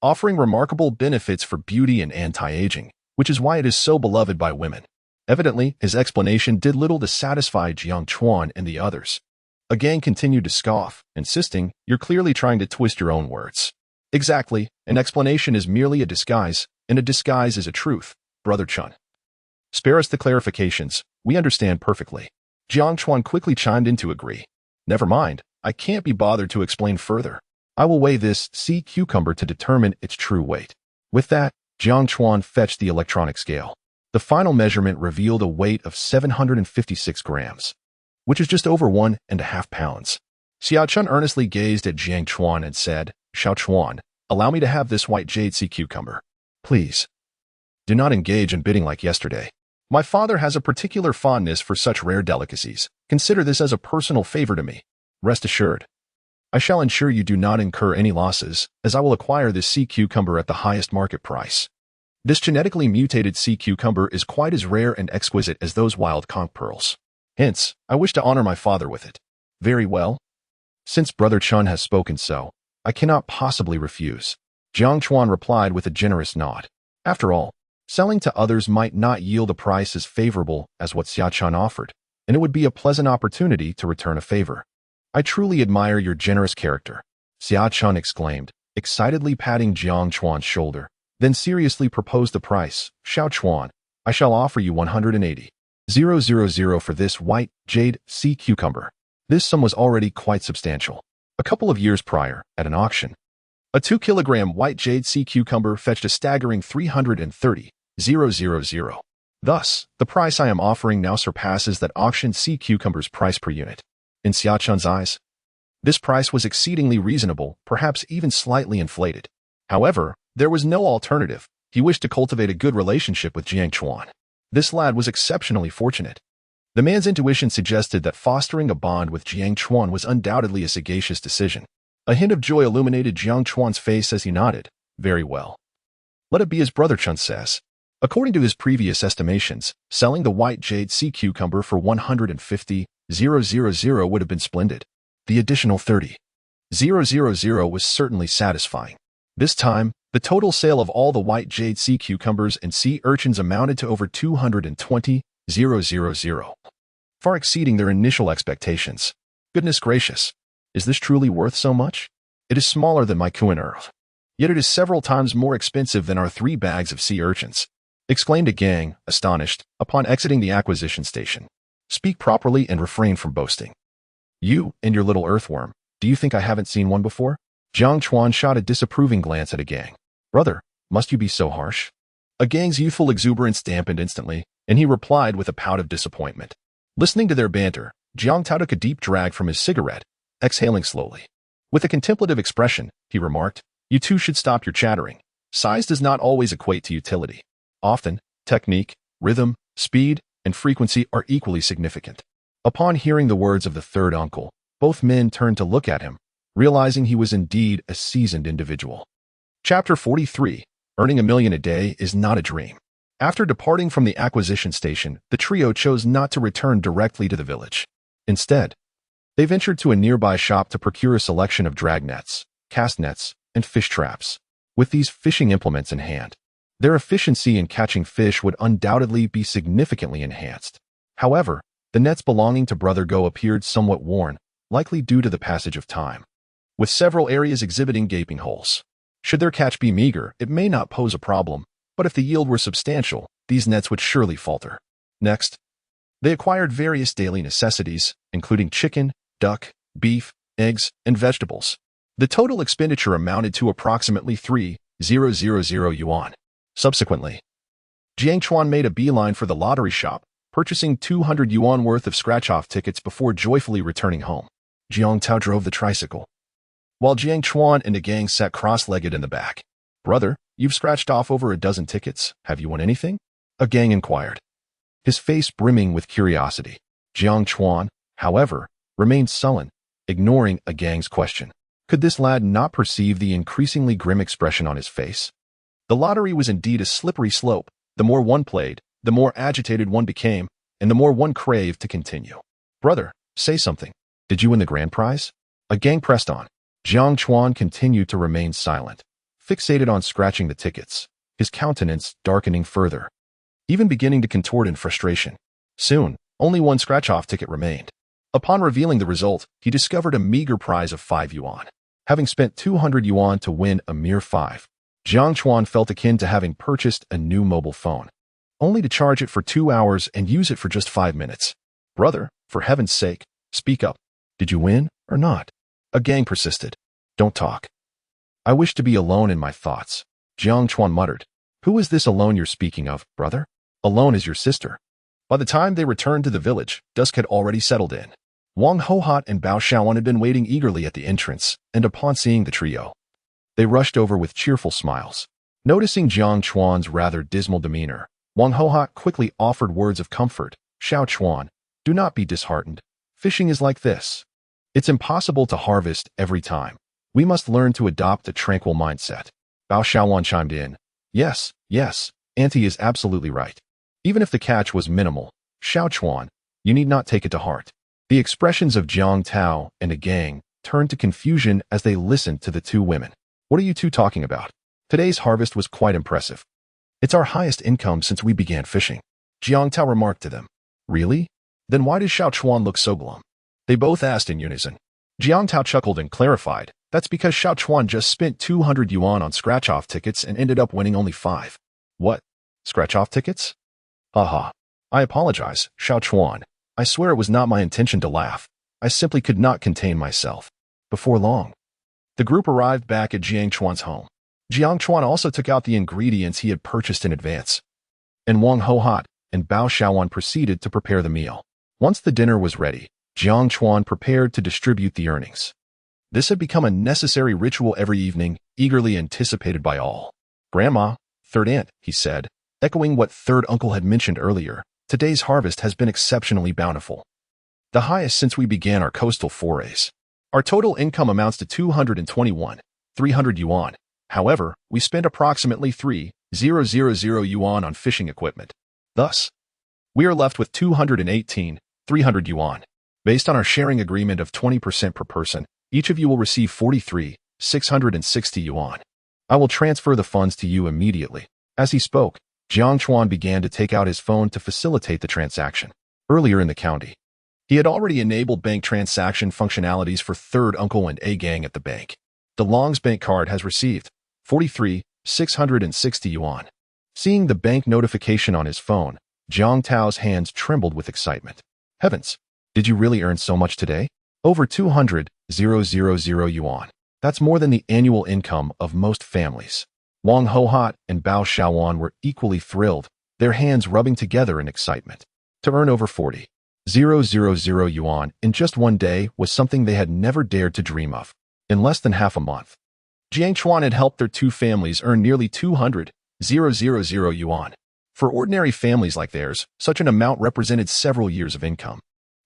offering remarkable benefits for beauty and anti-aging, which is why it is so beloved by women." Evidently, his explanation did little to satisfy Jiang Chuan and the others. A gang continued to scoff, insisting, "You're clearly trying to twist your own words." Exactly, an explanation is merely a disguise, and a disguise is a truth, Brother Chun. Spare us the clarifications, we understand perfectly. Jiang Chuan quickly chimed in to agree. Never mind, I can't be bothered to explain further. I will weigh this sea cucumber to determine its true weight. With that, Jiang Chuan fetched the electronic scale. The final measurement revealed a weight of 756 grams, which is just over 1.5 pounds. Xia Chun earnestly gazed at Jiang Chuan and said, "Xiao Chuan, allow me to have this white jade sea cucumber. Please. Do not engage in bidding like yesterday. My father has a particular fondness for such rare delicacies. Consider this as a personal favor to me. Rest assured, I shall ensure you do not incur any losses, as I will acquire this sea cucumber at the highest market price. This genetically mutated sea cucumber is quite as rare and exquisite as those wild conch pearls. Hence, I wish to honor my father with it." "Very well. Since Brother Chun has spoken so, I cannot possibly refuse," Jiang Chuan replied with a generous nod. After all, selling to others might not yield a price as favorable as what Xia Chun offered, and it would be a pleasant opportunity to return a favor. "I truly admire your generous character," Xia Chun exclaimed, excitedly patting Jiang Chuan's shoulder, then seriously proposed the price. "Xiao Chuan, I shall offer you 180. 000 for this white jade sea cucumber. This sum was already quite substantial. A couple of years prior, at an auction, a 2-kilogram white jade sea cucumber fetched a staggering 330,000. Thus, the price I am offering now surpasses that auction sea cucumber's price per unit. In Xiaochun's eyes, this price was exceedingly reasonable, perhaps even slightly inflated. However, there was no alternative. He wished to cultivate a good relationship with Jiang Chuan. This lad was exceptionally fortunate. The man's intuition suggested that fostering a bond with Jiang Chuan was undoubtedly a sagacious decision. A hint of joy illuminated Jiang Chuan's face as he nodded. Very well. Let it be as Brother Chun says. According to his previous estimations, selling the white jade sea cucumber for 150,000 would have been splendid. The additional 30,000 was certainly satisfying. This time, the total sale of all the white jade sea cucumbers and sea urchins amounted to over 220,000, far exceeding their initial expectations. Goodness gracious, is this truly worth so much? It is smaller than my Kuan Earth, yet it is several times more expensive than our 3 bags of sea urchins, exclaimed a gang, astonished, upon exiting the acquisition station. Speak properly and refrain from boasting. You and your little earthworm, do you think I haven't seen one before? Jiang Chuan shot a disapproving glance at a gang. Brother, must you be so harsh? A gang's youthful exuberance dampened instantly, and he replied with a pout of disappointment. Listening to their banter, Jiang Tao took a deep drag from his cigarette, exhaling slowly. With a contemplative expression, he remarked, You two should stop your chattering. Size does not always equate to utility. Often, technique, rhythm, speed, and frequency are equally significant. Upon hearing the words of the third uncle, both men turned to look at him, realizing he was indeed a seasoned individual. Chapter 43. Earning $1 million a day is not a dream. After departing from the acquisition station, the trio chose not to return directly to the village. Instead, they ventured to a nearby shop to procure a selection of drag nets, cast nets, and fish traps. With these fishing implements in hand, their efficiency in catching fish would undoubtedly be significantly enhanced. However, the nets belonging to Brother Go appeared somewhat worn, likely due to the passage of time, with several areas exhibiting gaping holes. Should their catch be meager, it may not pose a problem, but if the yield were substantial, these nets would surely falter. Next, they acquired various daily necessities, including chicken, duck, beef, eggs, and vegetables. The total expenditure amounted to approximately 3,000 yuan. Subsequently, Jiang Chuan made a beeline for the lottery shop, purchasing 200 yuan worth of scratch-off tickets before joyfully returning home. Jiang Tao drove the tricycle, while Jiang Chuan and the gang sat cross-legged in the back. Brother, you've scratched off over a dozen tickets. Have you won anything? A gang inquired, his face brimming with curiosity. Jiang Chuan, however, remained sullen, ignoring a gang's question. Could this lad not perceive the increasingly grim expression on his face? The lottery was indeed a slippery slope. The more one played, the more agitated one became, and the more one craved to continue. Brother, say something. Did you win the grand prize? A gang pressed on. Jiang Chuan continued to remain silent, fixated on scratching the tickets, his countenance darkening further, even beginning to contort in frustration. Soon, only one scratch-off ticket remained. Upon revealing the result, he discovered a meager prize of 5 yuan. Having spent 200 yuan to win a mere 5, Jiang Chuan felt akin to having purchased a new mobile phone, only to charge it for 2 hours and use it for just 5 minutes. Brother, for heaven's sake, speak up. Did you win or not? A gang persisted. Don't talk. I wish to be alone in my thoughts. Jiang Chuan muttered. Who is this alone you're speaking of, brother? Alone is your sister. By the time they returned to the village, dusk had already settled in. Wang Hohot and Bao Shaoan had been waiting eagerly at the entrance, and upon seeing the trio, they rushed over with cheerful smiles. Noticing Jiang Chuan's rather dismal demeanor, Wang Hohot quickly offered words of comfort. Xiao Chuan, do not be disheartened. Fishing is like this. It's impossible to harvest every time. We must learn to adopt a tranquil mindset. Bao Shaoan chimed in. Yes, Auntie is absolutely right. Even if the catch was minimal, Xiao Chuan, you need not take it to heart. The expressions of Jiang Tao and a gang turned to confusion as they listened to the two women. What are you two talking about? Today's harvest was quite impressive. It's our highest income since we began fishing. Jiang Tao remarked to them. Really? Then why does Xiao Chuan look so glum? They both asked in unison. Jiang Tao chuckled and clarified, that's because Xiao Chuan just spent 200 yuan on scratch-off tickets and ended up winning only 5. What? Scratch-off tickets? Haha. I apologize, Xiao Chuan. I swear it was not my intention to laugh. I simply could not contain myself. Before long, the group arrived back at Jiang Chuan's home. Jiang Chuan also took out the ingredients he had purchased in advance, and Wang Hohat and Bao Xiaowan proceeded to prepare the meal. Once the dinner was ready, Jiang Chuan prepared to distribute the earnings. This had become a necessary ritual every evening, eagerly anticipated by all. Grandma, third aunt, he said, echoing what third uncle had mentioned earlier, today's harvest has been exceptionally bountiful. The highest since we began our coastal forays. Our total income amounts to 221,300 yuan. However, we spent approximately 3,000 yuan on fishing equipment. Thus, we are left with 218,300 yuan. Based on our sharing agreement of 20% per person, each of you will receive 43,660 yuan. I will transfer the funds to you immediately. As he spoke, Jiang Chuan began to take out his phone to facilitate the transaction. Earlier in the county, he had already enabled bank transaction functionalities for third uncle and A-gang at the bank. DeLong's bank card has received 43,660 yuan. Seeing the bank notification on his phone, Jiang Tao's hands trembled with excitement. Heavens, did you really earn so much today? Over 200,000 yuan. That's more than the annual income of most families. Wang Hohat and Bao Xiaowan were equally thrilled, their hands rubbing together in excitement. To earn over 40,000 yuan in just one day was something they had never dared to dream of. In less than half a month, Jiang Chuan had helped their two families earn nearly 200,000 yuan. For ordinary families like theirs, such an amount represented several years of income.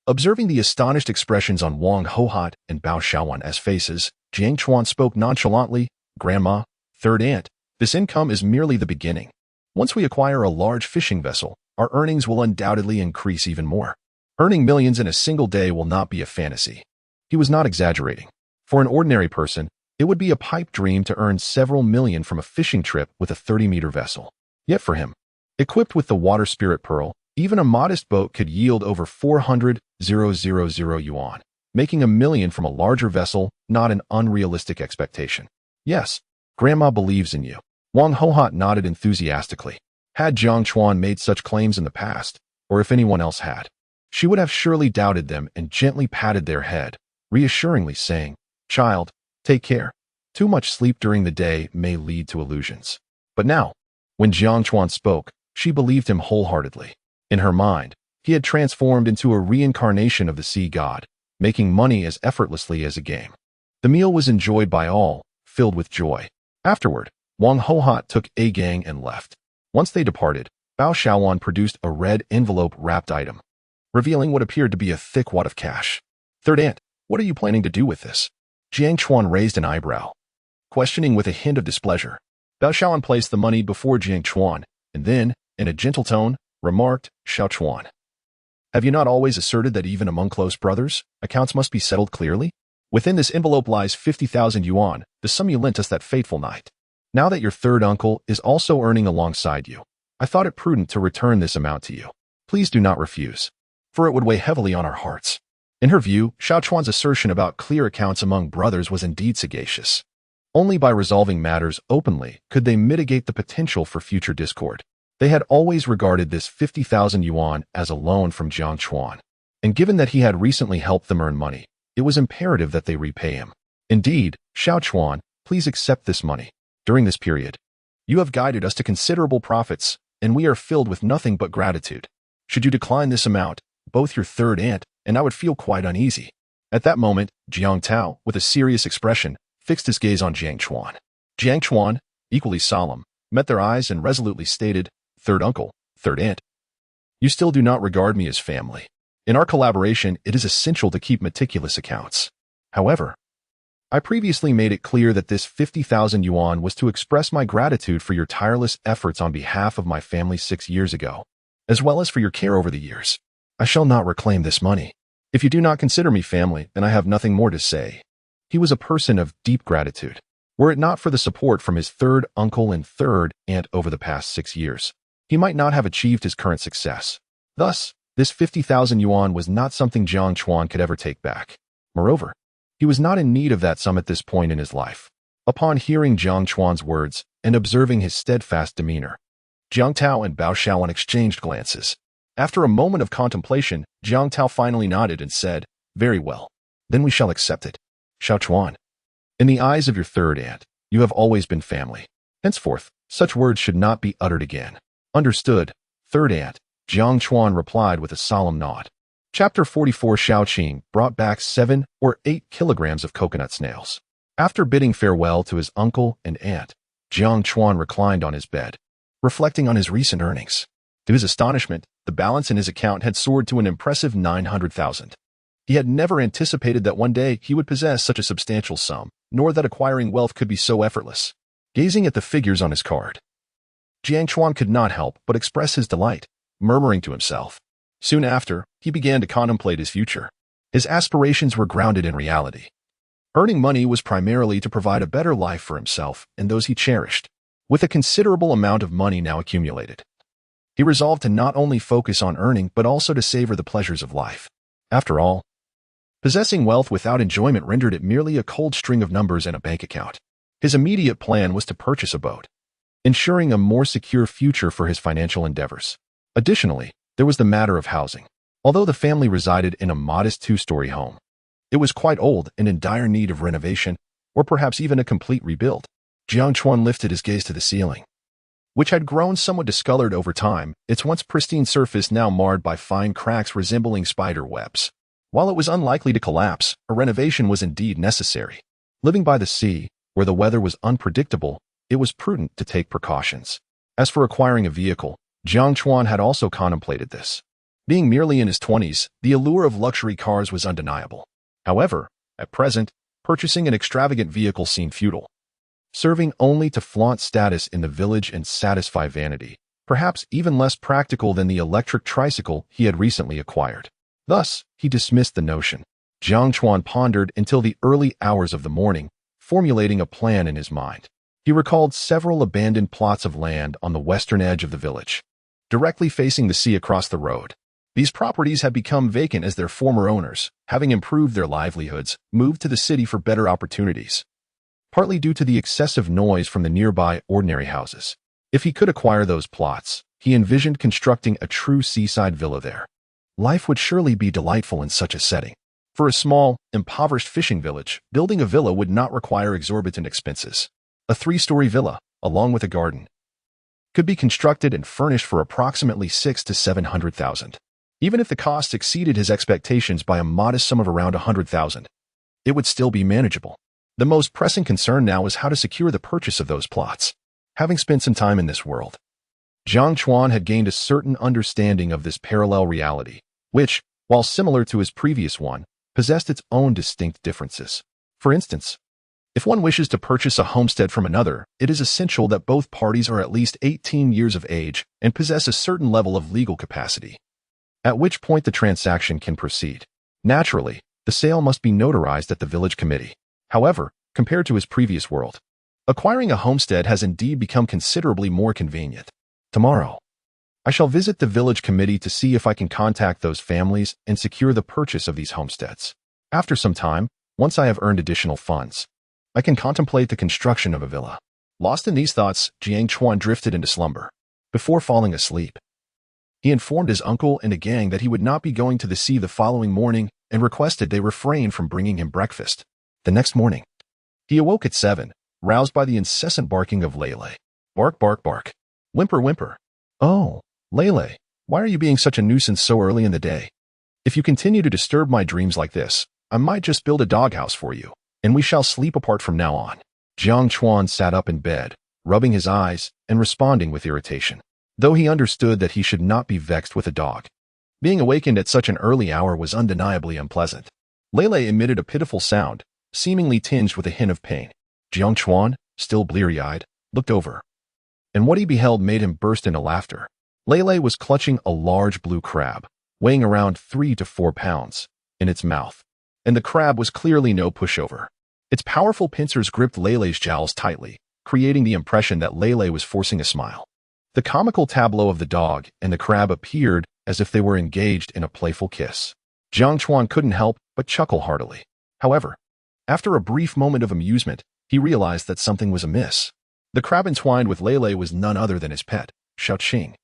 Observing the astonished expressions on Wang Hohat and Bao Xiaowan's faces, Jiang Chuan spoke nonchalantly, Grandma, third aunt, this income is merely the beginning. Once we acquire a large fishing vessel, our earnings will undoubtedly increase even more. Earning millions in a single day will not be a fantasy. He was not exaggerating. For an ordinary person, it would be a pipe dream to earn several million from a fishing trip with a 30-meter vessel. Yet for him, equipped with the water spirit pearl, even a modest boat could yield over 400,000 yuan. Making a million from a larger vessel, not an unrealistic expectation. Yes, Grandma believes in you. Wang Hohat nodded enthusiastically. Had Jiang Chuan made such claims in the past, or if anyone else had, she would have surely doubted them and gently patted their head, reassuringly saying, Child, take care. Too much sleep during the day may lead to illusions. But now, when Jiang Chuan spoke, she believed him wholeheartedly. In her mind, he had transformed into a reincarnation of the sea god, making money as effortlessly as a game. The meal was enjoyed by all, filled with joy. Afterward, Wang Hohat took A-gang and left. Once they departed, Bao Xiaowan produced a red envelope-wrapped item, revealing what appeared to be a thick wad of cash. Third aunt, what are you planning to do with this? Jiang Chuan raised an eyebrow, questioning with a hint of displeasure. Bao Xiaowan placed the money before Jiang Chuan, and then, in a gentle tone, remarked, Xiao Chuan, have you not always asserted that even among close brothers, accounts must be settled clearly? Within this envelope lies 50,000 yuan, the sum you lent us that fateful night. Now that your third uncle is also earning alongside you, I thought it prudent to return this amount to you. Please do not refuse, for it would weigh heavily on our hearts. In her view, Xiao Chuan's assertion about clear accounts among brothers was indeed sagacious. Only by resolving matters openly could they mitigate the potential for future discord. They had always regarded this 50,000 yuan as a loan from Jiang Chuan, and given that he had recently helped them earn money, it was imperative that they repay him. Indeed, Xiao Chuan, please accept this money. During this period, you have guided us to considerable profits, and we are filled with nothing but gratitude. Should you decline this amount, both your third aunt and I would feel quite uneasy. At that moment, Jiang Tao, with a serious expression, fixed his gaze on Jiang Chuan. Jiang Chuan, equally solemn, met their eyes and resolutely stated, Third uncle, third aunt, you still do not regard me as family. In our collaboration, it is essential to keep meticulous accounts. However, I previously made it clear that this 50,000 yuan was to express my gratitude for your tireless efforts on behalf of my family 6 years ago, as well as for your care over the years. I shall not reclaim this money. If you do not consider me family, then I have nothing more to say. He was a person of deep gratitude. Were it not for the support from his third uncle and third aunt over the past 6 years, he might not have achieved his current success. Thus, this 50,000 yuan was not something Jiang Chuan could ever take back. Moreover, he was not in need of that sum at this point in his life. Upon hearing Jiang Chuan's words and observing his steadfast demeanor, Jiang Tao and Bao Xiaowan exchanged glances. After a moment of contemplation, Jiang Tao finally nodded and said, "Very well. Then we shall accept it." Xiao Chuan. In the eyes of your third aunt, you have always been family. Henceforth, such words should not be uttered again. Understood, third aunt, Jiang Chuan replied with a solemn nod. Chapter 44. Xiao Qing brought back 7 or 8 kilograms of coconut snails. After bidding farewell to his uncle and aunt, Jiang Chuan reclined on his bed, reflecting on his recent earnings. To his astonishment, the balance in his account had soared to an impressive 900,000. He had never anticipated that one day he would possess such a substantial sum, nor that acquiring wealth could be so effortless. Gazing at the figures on his card, Jiang Chuan could not help but express his delight, murmuring to himself. Soon after, he began to contemplate his future. His aspirations were grounded in reality. Earning money was primarily to provide a better life for himself and those he cherished. With a considerable amount of money now accumulated, he resolved to not only focus on earning but also to savor the pleasures of life. After all, possessing wealth without enjoyment rendered it merely a cold string of numbers in a bank account. His immediate plan was to purchase a boat, ensuring a more secure future for his financial endeavors. Additionally, there was the matter of housing. Although the family resided in a modest 2-story home, it was quite old and in dire need of renovation, or perhaps even a complete rebuild. Jiang Chuan lifted his gaze to the ceiling, which had grown somewhat discolored over time, its once pristine surface now marred by fine cracks resembling spider webs. While it was unlikely to collapse, a renovation was indeed necessary. Living by the sea, where the weather was unpredictable, it was prudent to take precautions. As for acquiring a vehicle, Jiang Chuan had also contemplated this. Being merely in his 20s, the allure of luxury cars was undeniable. However, at present, purchasing an extravagant vehicle seemed futile, serving only to flaunt status in the village and satisfy vanity, perhaps even less practical than the electric tricycle he had recently acquired. Thus, he dismissed the notion. Jiang Chuan pondered until the early hours of the morning, formulating a plan in his mind. He recalled several abandoned plots of land on the western edge of the village, directly facing the sea across the road. These properties had become vacant as their former owners, having improved their livelihoods, moved to the city for better opportunities, partly due to the excessive noise from the nearby ordinary houses. If he could acquire those plots, he envisioned constructing a true seaside villa there. Life would surely be delightful in such a setting. For a small, impoverished fishing village, building a villa would not require exorbitant expenses. A 3-story villa, along with a garden, could be constructed and furnished for approximately 600,000 to 700,000. Even if the cost exceeded his expectations by a modest sum of around 100,000, it would still be manageable. The most pressing concern now was how to secure the purchase of those plots. Having spent some time in this world, Jiang Chuan had gained a certain understanding of this parallel reality, which, while similar to his previous one, possessed its own distinct differences. For instance, if one wishes to purchase a homestead from another, it is essential that both parties are at least 18 years of age and possess a certain level of legal capacity, at which point the transaction can proceed. Naturally, the sale must be notarized at the village committee. However, compared to his previous world, acquiring a homestead has indeed become considerably more convenient. Tomorrow, I shall visit the village committee to see if I can contact those families and secure the purchase of these homesteads. After some time, once I have earned additional funds, I can contemplate the construction of a villa. Lost in these thoughts, Jiang Chuan drifted into slumber. Before falling asleep, he informed his uncle and a gang that he would not be going to the sea the following morning and requested they refrain from bringing him breakfast. The next morning, he awoke at 7, roused by the incessant barking of Lele. Bark, bark, bark. Whimper, whimper. Oh, Lele, why are you being such a nuisance so early in the day? If you continue to disturb my dreams like this, I might just build a doghouse for you, and we shall sleep apart from now on. Jiang Chuan sat up in bed, rubbing his eyes and responding with irritation. Though he understood that he should not be vexed with a dog, being awakened at such an early hour was undeniably unpleasant. Lele emitted a pitiful sound, seemingly tinged with a hint of pain. Jiang Chuan, still bleary-eyed, looked over, and what he beheld made him burst into laughter. Lele was clutching a large blue crab, weighing around 3 to 4 pounds, in its mouth, and the crab was clearly no pushover. Its powerful pincers gripped Lele's jowls tightly, creating the impression that Lele was forcing a smile. The comical tableau of the dog and the crab appeared as if they were engaged in a playful kiss. Jiang Chuan couldn't help but chuckle heartily. However, after a brief moment of amusement, he realized that something was amiss. The crab entwined with Lele was none other than his pet, Xiao Qing.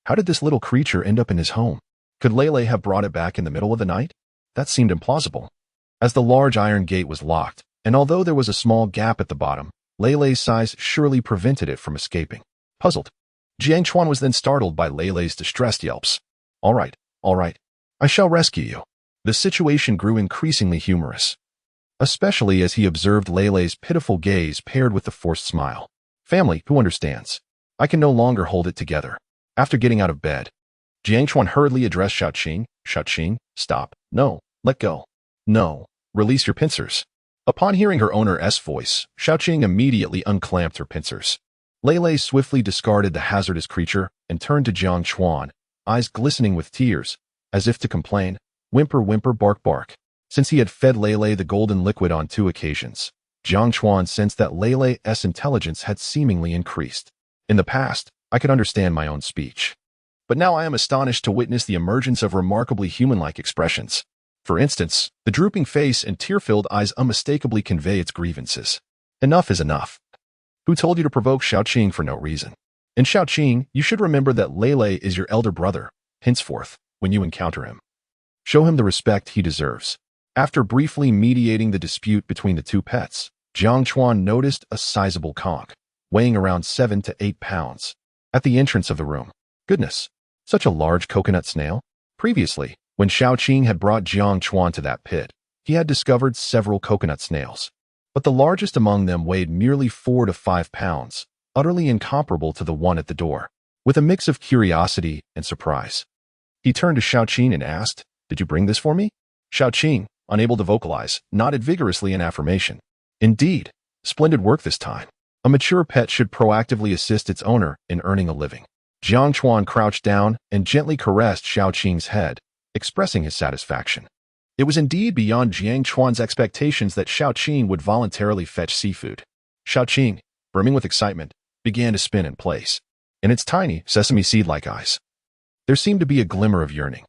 How did this little creature end up in his home? Could Lele have brought it back in the middle of the night? That seemed implausible, as the large iron gate was locked, and although there was a small gap at the bottom, Lele's size surely prevented it from escaping. Puzzled, Jiang Chuan was then startled by Lele's distressed yelps. All right, I shall rescue you. The situation grew increasingly humorous, especially as he observed Lele's pitiful gaze paired with the forced smile. Family, who understands? I can no longer hold it together. After getting out of bed, Jiang Chuan hurriedly addressed Xiaoqing. Xiaoqing, stop. No, let go. No, release your pincers. Upon hearing her owner's voice, Xiaoqing immediately unclamped her pincers. Lele swiftly discarded the hazardous creature and turned to Jiang Chuan, eyes glistening with tears, as if to complain, whimper, whimper, bark, bark. Since he had fed Lele the golden liquid on 2 occasions, Jiang Chuan sensed that Lele's intelligence had seemingly increased. In the past, I could understand my own speech, but now I am astonished to witness the emergence of remarkably human-like expressions. For instance, the drooping face and tear-filled eyes unmistakably convey its grievances. Enough is enough. Who told you to provoke Xiaoqing for no reason? And Xiaoqing, you should remember that Lele is your elder brother. Henceforth, when you encounter him, show him the respect he deserves. After briefly mediating the dispute between the 2 pets, Jiang Chuan noticed a sizable conch, weighing around 7 to 8 pounds, at the entrance of the room. Goodness, such a large coconut snail? Previously, when Xiaoqing had brought Jiang Chuan to that pit, he had discovered several coconut snails, but the largest among them weighed merely 4 to 5 pounds, utterly incomparable to the one at the door. With a mix of curiosity and surprise, he turned to Xiaoqing and asked, "Did you bring this for me?" Xiaoqing, unable to vocalize, nodded vigorously in affirmation. Indeed, splendid work this time. A mature pet should proactively assist its owner in earning a living. Jiang Chuan crouched down and gently caressed Xiaoqing's head, expressing his satisfaction. It was indeed beyond Jiang Chuan's expectations that Xiaoqing would voluntarily fetch seafood. Xiaoqing, brimming with excitement, began to spin in place. In its tiny, sesame seed-like eyes, there seemed to be a glimmer of yearning.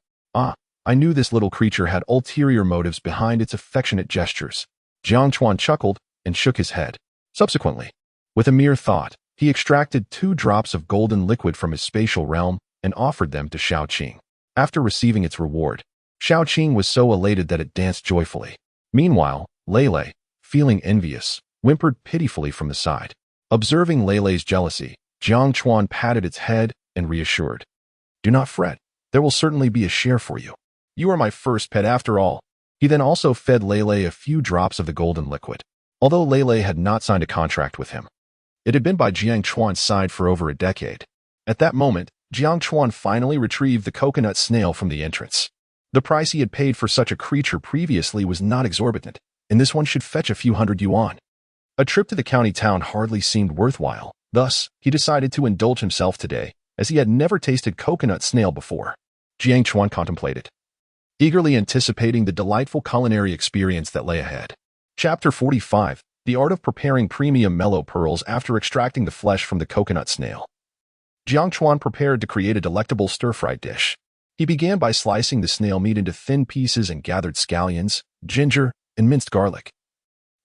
I knew this little creature had ulterior motives behind its affectionate gestures. Jiang Chuan chuckled and shook his head. Subsequently, with a mere thought, he extracted 2 drops of golden liquid from his spatial realm and offered them to Xiaoqing. After receiving its reward, Xiaoqing was so elated that it danced joyfully. Meanwhile, Lele, feeling envious, whimpered pitifully from the side. Observing Lele's jealousy, Jiang Chuan patted its head and reassured. Do not fret, there will certainly be a share for you. You are my first pet after all. He then also fed Lele a few drops of the golden liquid. Although Lele had not signed a contract with him, it had been by Jiang Chuan's side for over a decade. At that moment, Jiang Chuan finally retrieved the coconut snail from the entrance. The price he had paid for such a creature previously was not exorbitant, and this one should fetch a few hundred yuan. A trip to the county town hardly seemed worthwhile. Thus, he decided to indulge himself today, as he had never tasted coconut snail before. Jiang Chuan contemplated, eagerly anticipating the delightful culinary experience that lay ahead. Chapter 45, The Art of Preparing Premium Mellow Pearls After Extracting the Flesh from the Coconut Snail. Jiang Chuan prepared to create a delectable stir-fried dish. He began by slicing the snail meat into thin pieces and gathered scallions, ginger, and minced garlic,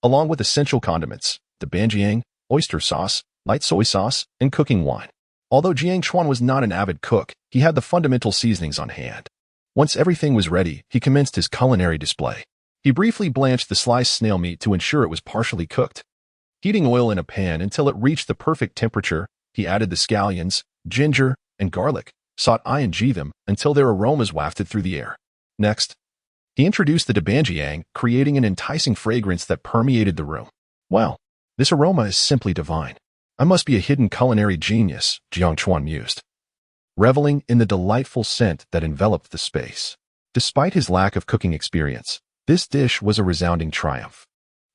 along with essential condiments, the banjiang, oyster sauce, light soy sauce, and cooking wine. Although Jiang Chuan was not an avid cook, he had the fundamental seasonings on hand. Once everything was ready, he commenced his culinary display. He briefly blanched the sliced snail meat to ensure it was partially cooked. Heating oil in a pan until it reached the perfect temperature, he added the scallions, ginger, and garlic, sautéing them until their aromas wafted through the air. Next, he introduced the banjiang, creating an enticing fragrance that permeated the room. Wow, this aroma is simply divine. I must be a hidden culinary genius, Jiang Chuan mused, reveling in the delightful scent that enveloped the space. Despite his lack of cooking experience, this dish was a resounding triumph.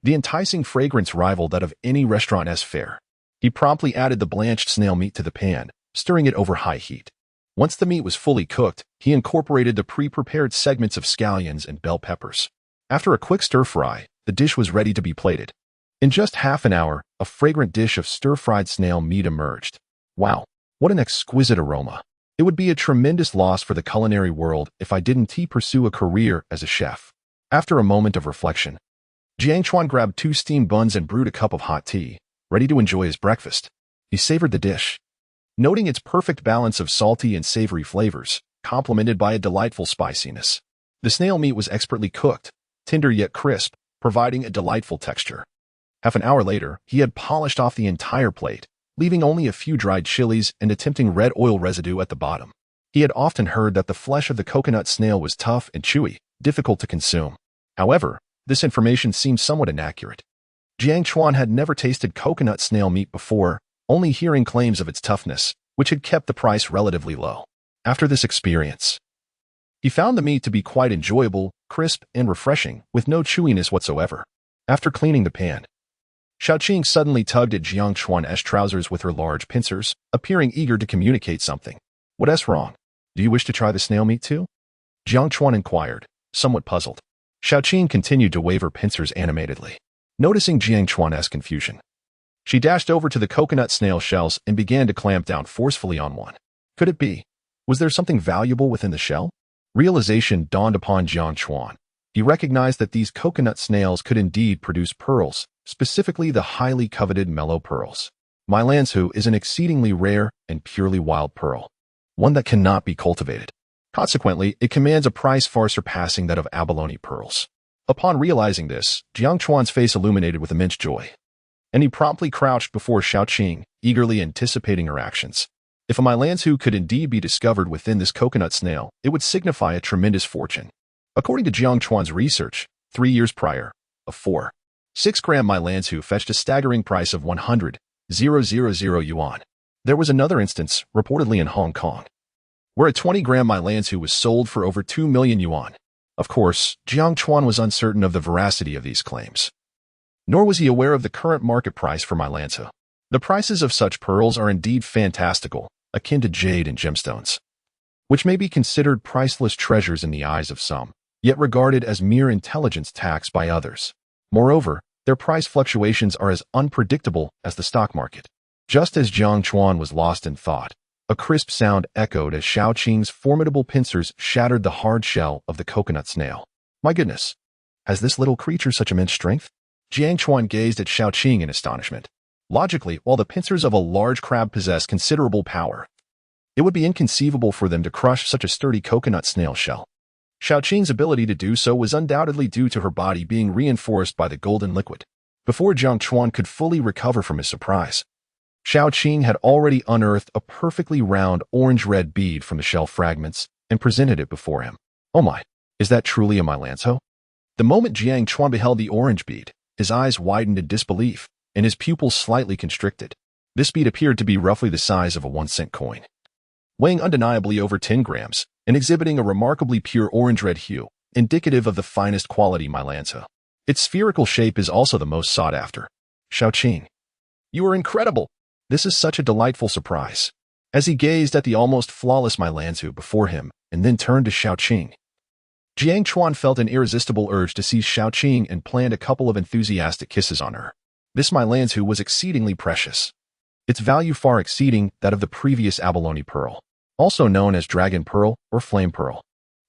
The enticing fragrance rivaled that of any restaurant's fare. He promptly added the blanched snail meat to the pan, stirring it over high heat. Once the meat was fully cooked, he incorporated the pre-prepared segments of scallions and bell peppers. After a quick stir-fry, the dish was ready to be plated. In just half an hour, a fragrant dish of stir-fried snail meat emerged. Wow, what an exquisite aroma. It would be a tremendous loss for the culinary world if I didn't pursue a career as a chef. After a moment of reflection, Jiang Chuan grabbed 2 steamed buns and brewed a cup of hot tea, ready to enjoy his breakfast. He savored the dish, noting its perfect balance of salty and savory flavors, complemented by a delightful spiciness. The snail meat was expertly cooked, tender yet crisp, providing a delightful texture. Half an hour later, he had polished off the entire plate, leaving only a few dried chilies and a tempting red oil residue at the bottom. He had often heard that the flesh of the coconut snail was tough and chewy, difficult to consume. However, this information seemed somewhat inaccurate. Jiang Chuan had never tasted coconut snail meat before, only hearing claims of its toughness, which had kept the price relatively low. After this experience, he found the meat to be quite enjoyable, crisp, and refreshing, with no chewiness whatsoever. After cleaning the pan, Xiaoqing suddenly tugged at Jiang Chuan's trousers with her large pincers, appearing eager to communicate something. "What's wrong? Do you wish to try the snail meat too?" Jiang Chuan inquired, somewhat puzzled. Xiaoqing continued to wave her pincers animatedly. Noticing Jiang Chuan's confusion, she dashed over to the coconut snail shells and began to clamp down forcefully on one. Could it be? Was there something valuable within the shell? Realization dawned upon Jiang Chuan. He recognized that these coconut snails could indeed produce pearls, specifically the highly coveted mellow pearls. My Lanzhu is an exceedingly rare and purely wild pearl, one that cannot be cultivated. Consequently, it commands a price far surpassing that of abalone pearls. Upon realizing this, Jiang Chuan's face illuminated with immense joy, and he promptly crouched before Xiaoqing, eagerly anticipating her actions. If a My Lanzhu could indeed be discovered within this coconut snail, it would signify a tremendous fortune. According to Jiang Chuan's research, 3 years prior, a 4.6-gram My Lanzhu fetched a staggering price of 100,000 yuan. There was another instance, reportedly in Hong Kong, where a 20-gram My Lanzhu was sold for over 2 million yuan. Of course, Jiang Chuan was uncertain of the veracity of these claims, nor was he aware of the current market price for My Lanzhu. The prices of such pearls are indeed fantastical, akin to jade and gemstones, which may be considered priceless treasures in the eyes of some, yet regarded as mere intelligence tax by others. Moreover, their price fluctuations are as unpredictable as the stock market. Just as Jiang Chuan was lost in thought, a crisp sound echoed as Xiaoqing's formidable pincers shattered the hard shell of the coconut snail. My goodness, has this little creature such immense strength? Jiang Chuan gazed at Xiaoqing in astonishment. Logically, while the pincers of a large crab possess considerable power, it would be inconceivable for them to crush such a sturdy coconut snail shell. Xiaoqing's ability to do so was undoubtedly due to her body being reinforced by the golden liquid. Before Jiang Chuan could fully recover from his surprise, Xiaoqing had already unearthed a perfectly round orange-red bead from the shell fragments and presented it before him. Oh my, is that truly a My Lanzhu? The moment Jiang Chuan beheld the orange bead, his eyes widened in disbelief, and his pupils slightly constricted. This bead appeared to be roughly the size of a 1-cent coin, weighing undeniably over 10 grams, and exhibiting a remarkably pure orange-red hue, indicative of the finest quality My Lanzhu. Its spherical shape is also the most sought after. Xiaoqing, you are incredible! This is such a delightful surprise. As he gazed at the almost flawless My Lanzhu before him, and then turned to Xiaoqing, Jiang Chuan felt an irresistible urge to seize Xiaoqing and planned a couple of enthusiastic kisses on her. This My Lanzhu was exceedingly precious, its value far exceeding that of the previous abalone pearl, also known as dragon pearl or flame pearl.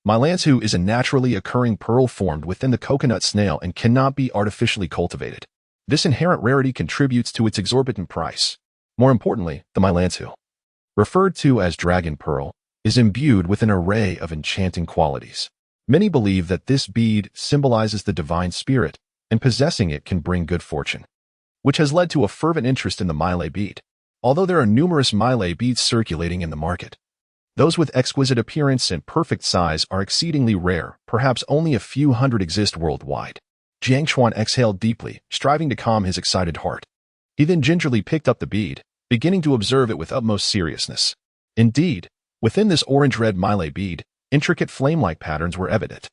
My Lanzhu is a naturally occurring pearl formed within the coconut snail and cannot be artificially cultivated. This inherent rarity contributes to its exorbitant price. More importantly, the My Lanzhu, referred to as dragon pearl, is imbued with an array of enchanting qualities. Many believe that this bead symbolizes the divine spirit, and possessing it can bring good fortune, which has led to a fervent interest in the Mile bead. Although there are numerous Mile beads circulating in the market, those with exquisite appearance and perfect size are exceedingly rare, perhaps only a few hundred exist worldwide. Jiang Chuan exhaled deeply, striving to calm his excited heart. He then gingerly picked up the bead, beginning to observe it with utmost seriousness. Indeed, within this orange-red Mile bead, intricate flame-like patterns were evident.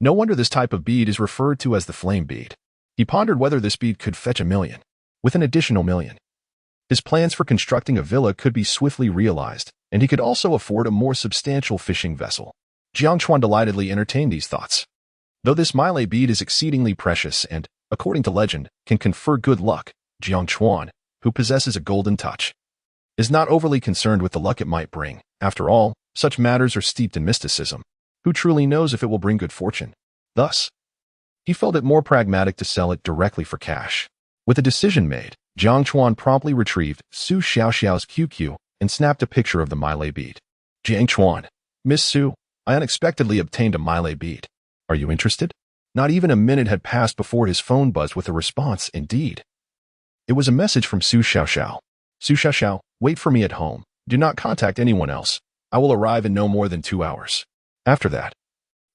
No wonder this type of bead is referred to as the flame bead. He pondered whether this bead could fetch 1 million, with an additional 1 million. His plans for constructing a villa could be swiftly realized, and he could also afford a more substantial fishing vessel. Jiang Chuan delightedly entertained these thoughts. Though this Mile bead is exceedingly precious and, according to legend, can confer good luck, Jiang Chuan, who possesses a golden touch, is not overly concerned with the luck it might bring. After all, such matters are steeped in mysticism. Who truly knows if it will bring good fortune? Thus, he felt it more pragmatic to sell it directly for cash. With a decision made, Jiang Chuan promptly retrieved Su Xiaoxiao's QQ and snapped a picture of the Miley bead. Jiang Chuan. Miss Su, I unexpectedly obtained a Miley bead. Are you interested? Not even a minute had passed before his phone buzzed with a response, indeed. It was a message from Su Xiaoxiao. Su Xiaoxiao, wait for me at home. Do not contact anyone else. I will arrive in no more than 2 hours. After that,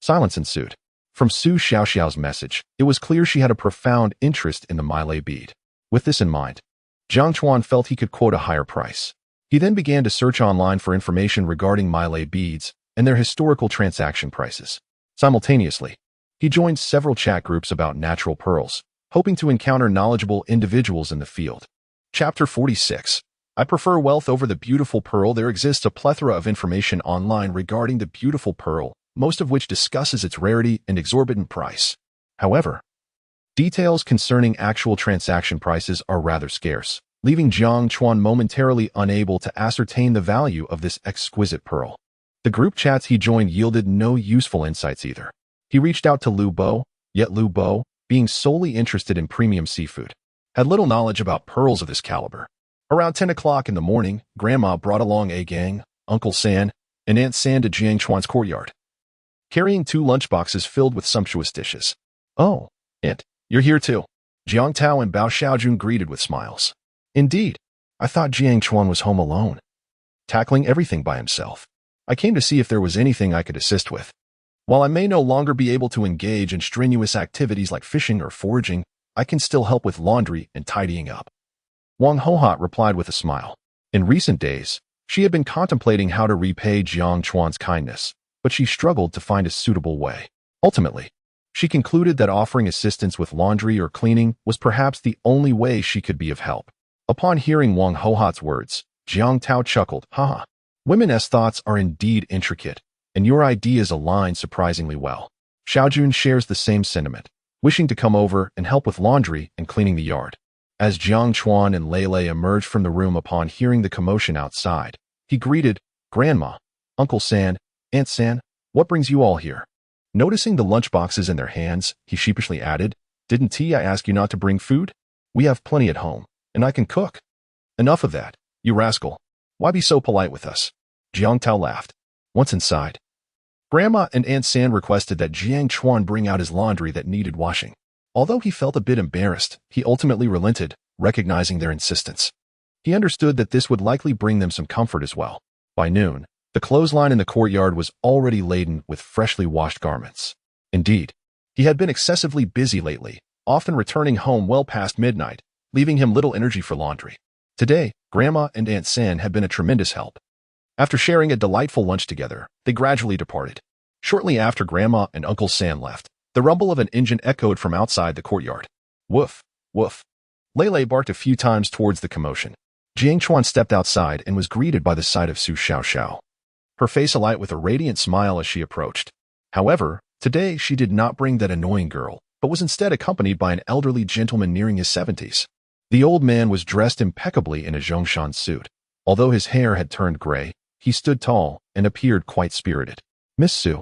silence ensued. From Su Xiaoxiao's message, it was clear she had a profound interest in the Miley bead. With this in mind, Jiang Chuan felt he could quote a higher price. He then began to search online for information regarding Miley beads and their historical transaction prices. Simultaneously, he joined several chat groups about natural pearls, hoping to encounter knowledgeable individuals in the field. Chapter 46. I prefer wealth over the beautiful pearl. There exists a plethora of information online regarding the beautiful pearl, most of which discusses its rarity and exorbitant price. However, details concerning actual transaction prices are rather scarce, leaving Jiang Chuan momentarily unable to ascertain the value of this exquisite pearl. The group chats he joined yielded no useful insights either. He reached out to Lu Bo, yet Lu Bo, being solely interested in premium seafood, had little knowledge about pearls of this caliber. Around 10 o'clock in the morning, Grandma brought along A Gang, Uncle San, and Aunt San to Jiang Chuan's courtyard, carrying 2 lunchboxes filled with sumptuous dishes. Oh, Aunt, you're here too. Jiang Tao and Bao Xiaojun greeted with smiles. Indeed, I thought Jiang Chuan was home alone, tackling everything by himself. I came to see if there was anything I could assist with. While I may no longer be able to engage in strenuous activities like fishing or foraging, I can still help with laundry and tidying up. Wang Hohot replied with a smile. In recent days, she had been contemplating how to repay Jiang Chuan's kindness, but she struggled to find a suitable way. Ultimately, she concluded that offering assistance with laundry or cleaning was perhaps the only way she could be of help. Upon hearing Wang Hohot's words, Jiang Tao chuckled. Haha, women's thoughts are indeed intricate, and your ideas align surprisingly well. Xiaojun shares the same sentiment, wishing to come over and help with laundry and cleaning the yard. As Jiang Chuan and Lei emerged from the room upon hearing the commotion outside, he greeted, Grandma, Uncle San, Aunt San, what brings you all here? Noticing the lunchboxes in their hands, he sheepishly added, Didn't I ask you not to bring food? We have plenty at home, and I can cook. Enough of that, you rascal. Why be so polite with us? Jiang Tao laughed. Once inside, Grandma and Aunt San requested that Jiang Chuan bring out his laundry that needed washing. Although he felt a bit embarrassed, he ultimately relented, recognizing their insistence. He understood that this would likely bring them some comfort as well. By noon, the clothesline in the courtyard was already laden with freshly washed garments. Indeed, he had been excessively busy lately, often returning home well past midnight, leaving him little energy for laundry. Today, Grandma and Aunt San had been a tremendous help. After sharing a delightful lunch together, they gradually departed. Shortly after Grandma and Uncle San left, the rumble of an engine echoed from outside the courtyard. Woof, woof. Lei barked a few times towards the commotion. Jiang Chuan stepped outside and was greeted by the sight of Su Xiaoxiao, her face alight with a radiant smile as she approached. However, today she did not bring that annoying girl, but was instead accompanied by an elderly gentleman nearing his 70s. The old man was dressed impeccably in a Zhongshan suit. Although his hair had turned gray, he stood tall and appeared quite spirited. Miss Su,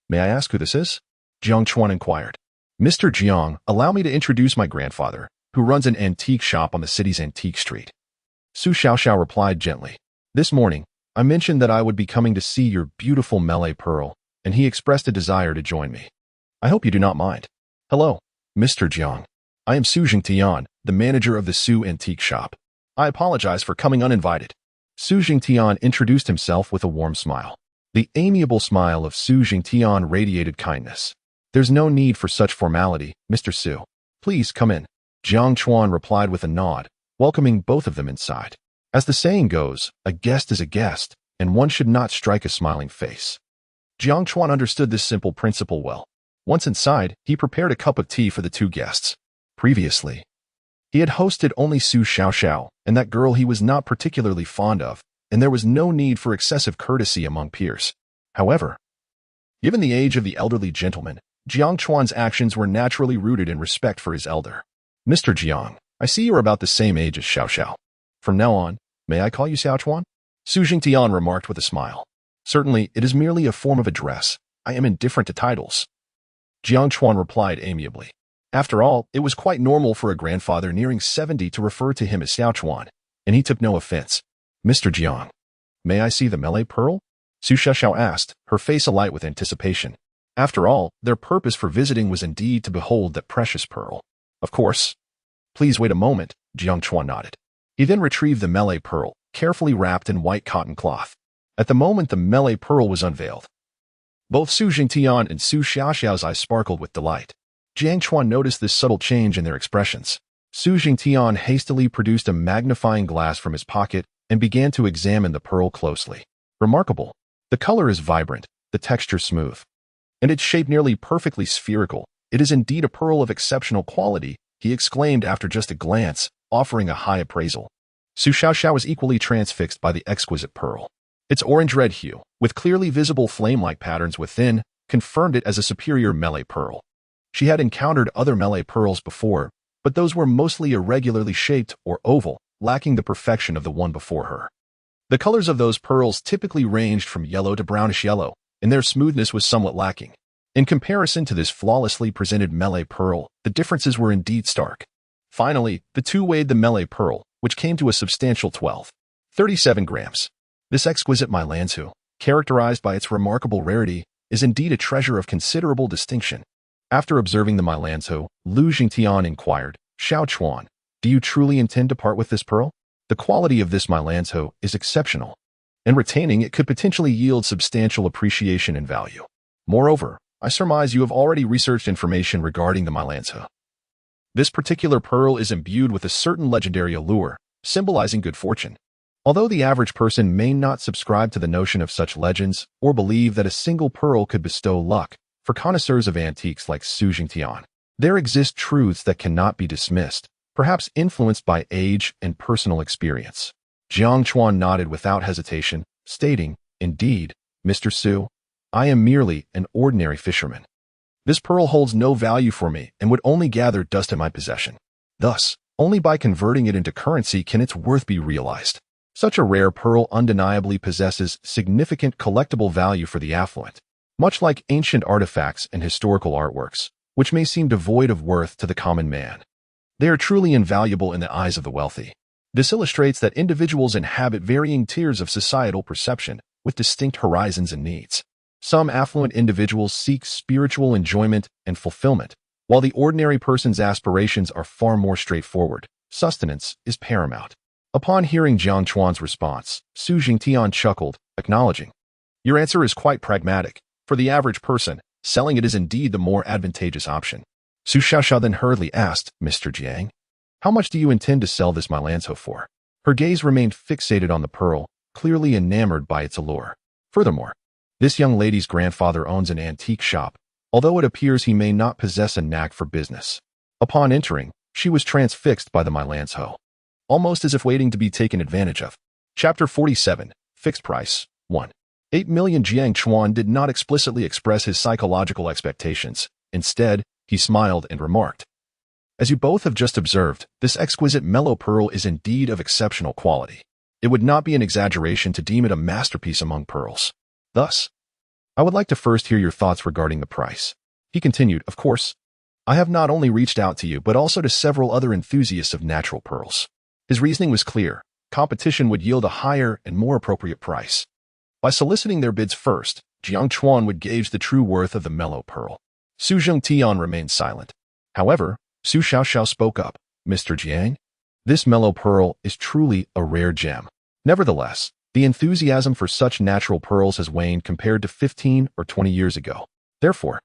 may I ask who this is? Jiang Chuan inquired. Mr. Jiang, allow me to introduce my grandfather, who runs an antique shop on the city's antique street. Su Xiaoxiao replied gently. This morning, I mentioned that I would be coming to see your beautiful Miley pearl, and he expressed a desire to join me. I hope you do not mind. Hello, Mr. Jiang. I am Su Jingtian, the manager of the Su antique shop. I apologize for coming uninvited. Su Jingtian introduced himself with a warm smile. The amiable smile of Su Jingtian radiated kindness. There's no need for such formality, Mr. Su. Please come in. Jiang Chuan replied with a nod, welcoming both of them inside. As the saying goes, a guest is a guest, and one should not strike a smiling face. Jiang Chuan understood this simple principle well. Once inside, he prepared a cup of tea for the 2 guests. Previously, he had hosted only Su Xiaoxiao and that girl he was not particularly fond of, and there was no need for excessive courtesy among peers. However, given the age of the elderly gentleman, Jiang Chuan's actions were naturally rooted in respect for his elder. Mr. Jiang, I see you are about the same age as Xiaoxiao. From now on, may I call you Xiao Chuan? Su Jingtian remarked with a smile. Certainly, it is merely a form of address. I am indifferent to titles. Jiang Chuan replied amiably. After all, it was quite normal for a grandfather nearing 70 to refer to him as Xiao Chuan, and he took no offense. Mr. Jiang, May I see the melee pearl? Su Xiaoxiao asked, her face alight with anticipation. After all, their purpose for visiting was indeed to behold that precious pearl. Of course. Please wait a moment, Jiang Chuan nodded. He then retrieved the melee pearl, carefully wrapped in white cotton cloth. At the moment the melee pearl was unveiled, both Su Jingtian and Su Xiaoxiao's eyes sparkled with delight. Jiang Chuan noticed this subtle change in their expressions. Su Jingtian hastily produced a magnifying glass from his pocket and began to examine the pearl closely. Remarkable. The color is vibrant, the texture smooth, and its shape nearly perfectly spherical. It is indeed a pearl of exceptional quality, he exclaimed after just a glance, offering a high appraisal. Su Xiaoxiao was equally transfixed by the exquisite pearl. Its orange-red hue, with clearly visible flame-like patterns within, confirmed it as a superior melee pearl. She had encountered other melee pearls before, but those were mostly irregularly shaped or oval, lacking the perfection of the one before her. The colors of those pearls typically ranged from yellow to brownish yellow, and their smoothness was somewhat lacking. In comparison to this flawlessly presented melee pearl, the differences were indeed stark. Finally, the two weighed the melee pearl, which came to a substantial 12.37 grams. This exquisite Milanzu, characterized by its remarkable rarity, is indeed a treasure of considerable distinction. After observing the Milanzu, Lu Jingtian inquired, Xiao Chuan, do you truly intend to part with this pearl? The quality of this Milanzu is exceptional, and retaining it could potentially yield substantial appreciation and value. Moreover, I surmise you have already researched information regarding the Milanzu. This particular pearl is imbued with a certain legendary allure, symbolizing good fortune. Although the average person may not subscribe to the notion of such legends or believe that a single pearl could bestow luck, for connoisseurs of antiques like Su Jingtian, there exist truths that cannot be dismissed, perhaps influenced by age and personal experience. Jiang Chuan nodded without hesitation, stating, Indeed, Mr. Su, I am merely an ordinary fisherman. This pearl holds no value for me and would only gather dust in my possession. Thus, only by converting it into currency can its worth be realized. Such a rare pearl undeniably possesses significant collectible value for the affluent, much like ancient artifacts and historical artworks, which may seem devoid of worth to the common man. They are truly invaluable in the eyes of the wealthy. This illustrates that individuals inhabit varying tiers of societal perception with distinct horizons and needs. Some affluent individuals seek spiritual enjoyment and fulfillment, while the ordinary person's aspirations are far more straightforward. Sustenance is paramount. Upon hearing Jiang Chuan's response, Su Jingtian chuckled, acknowledging, Your answer is quite pragmatic. For the average person, selling it is indeed the more advantageous option. Su Xiaoxiao then hurriedly asked, Mr. Jiang, how much do you intend to sell this Milanzu for? Her gaze remained fixated on the pearl, clearly enamored by its allure. Furthermore, this young lady's grandfather owns an antique shop, although it appears he may not possess a knack for business. Upon entering, she was transfixed by the Milanzu, almost as if waiting to be taken advantage of. Chapter 47, Fixed Price, 1. 8 million. Jiang Chuan did not explicitly express his psychological expectations. Instead, he smiled and remarked, As you both have just observed, this exquisite mellow pearl is indeed of exceptional quality. It would not be an exaggeration to deem it a masterpiece among pearls. Thus, I would like to first hear your thoughts regarding the price. He continued, Of course, I have not only reached out to you but also to several other enthusiasts of natural pearls. His reasoning was clear. Competition would yield a higher and more appropriate price. By soliciting their bids first, Jiang Chuan would gauge the true worth of the mellow pearl. Su Jingtian remained silent. However, Su Xiaoxiao spoke up, Mr. Jiang, this mellow pearl is truly a rare gem. Nevertheless, the enthusiasm for such natural pearls has waned compared to 15 or 20 years ago. Therefore,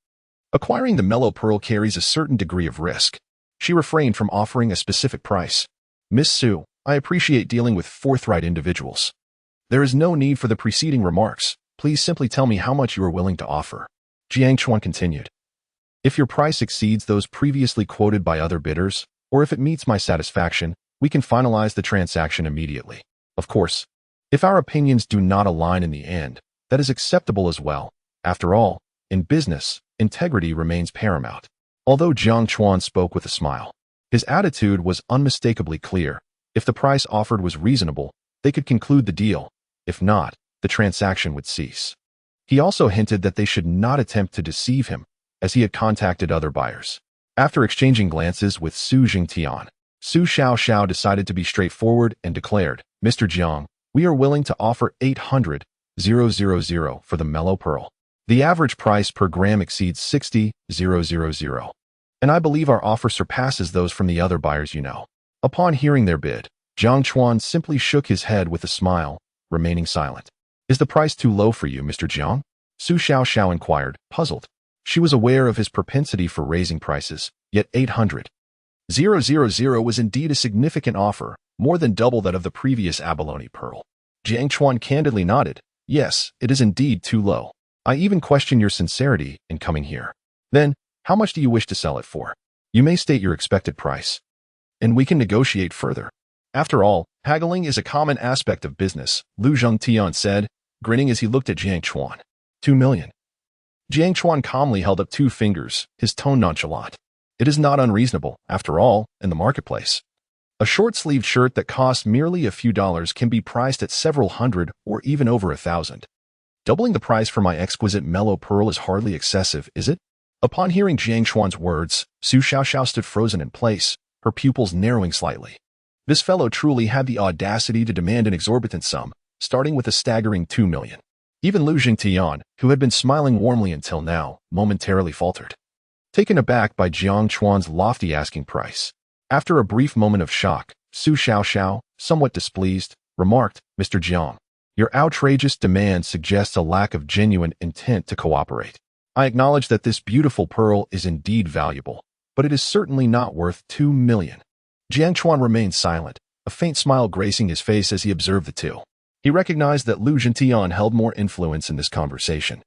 acquiring the mellow pearl carries a certain degree of risk. She refrained from offering a specific price. Miss Su, I appreciate dealing with forthright individuals. There is no need for the preceding remarks. Please simply tell me how much you are willing to offer. Jiang Chuan continued. If your price exceeds those previously quoted by other bidders, or if it meets my satisfaction, we can finalize the transaction immediately. Of course, if our opinions do not align in the end, that is acceptable as well. After all, in business, integrity remains paramount. Although Jiang Chuan spoke with a smile, his attitude was unmistakably clear. If the price offered was reasonable, they could conclude the deal. If not, the transaction would cease. He also hinted that they should not attempt to deceive him, as he had contacted other buyers. After exchanging glances with Su Jingtian, Su Xiaoxiao decided to be straightforward and declared, Mr. Jiang, We are willing to offer 800,000 for the mellow pearl. The average price per gram exceeds 60,000, and I believe our offer surpasses those from the other buyers you know." Upon hearing their bid, Jiang Chuan simply shook his head with a smile, remaining silent. "Is the price too low for you, Mr. Jiang?" Su Xiaoxiao inquired, puzzled. She was aware of his propensity for raising prices, yet 800,000 was indeed a significant offer, more than double that of the previous abalone pearl. Jiang Chuan candidly nodded. "Yes, it is indeed too low. I even question your sincerity in coming here." "Then, how much do you wish to sell it for? You may state your expected price, and we can negotiate further." "After all, haggling is a common aspect of business," Lu Zhengtian said, grinning as he looked at Jiang Chuan. 2 million. Jiang Chuan calmly held up 2 fingers, his tone nonchalant. "It is not unreasonable, after all, in the marketplace. A short-sleeved shirt that costs merely a few dollars can be priced at several hundred or even over 1,000. Doubling the price for my exquisite mellow pearl is hardly excessive, is it?" Upon hearing Jiang Chuan's words, Su Xiaoxiao stood frozen in place, her pupils narrowing slightly. This fellow truly had the audacity to demand an exorbitant sum, starting with a staggering 2 million. Even Lu Zhengtian, who had been smiling warmly until now, momentarily faltered, taken aback by Jiang Chuan's lofty asking price. After a brief moment of shock, Su Xiaoxiao, somewhat displeased, remarked, "Mr. Jiang, your outrageous demand suggests a lack of genuine intent to cooperate. I acknowledge that this beautiful pearl is indeed valuable, but it is certainly not worth 2 million. Jiang Chuan remained silent, a faint smile gracing his face as he observed the two. He recognized that Lu Zhengtian held more influence in this conversation.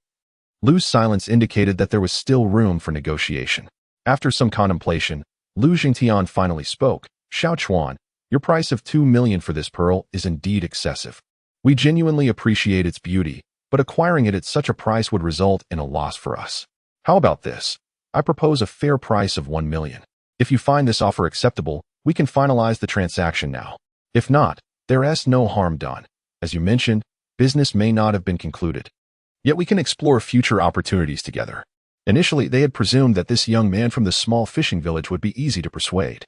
Lu's silence indicated that there was still room for negotiation. After some contemplation, Lu Zhengtian finally spoke. "Xiao Chuan, your price of 2 million for this pearl is indeed excessive. We genuinely appreciate its beauty, but acquiring it at such a price would result in a loss for us. How about this? I propose a fair price of 1 million. If you find this offer acceptable, we can finalize the transaction now. If not, there is no harm done. As you mentioned, business may not have been concluded. Yet we can explore future opportunities together." Initially, they had presumed that this young man from the small fishing village would be easy to persuade.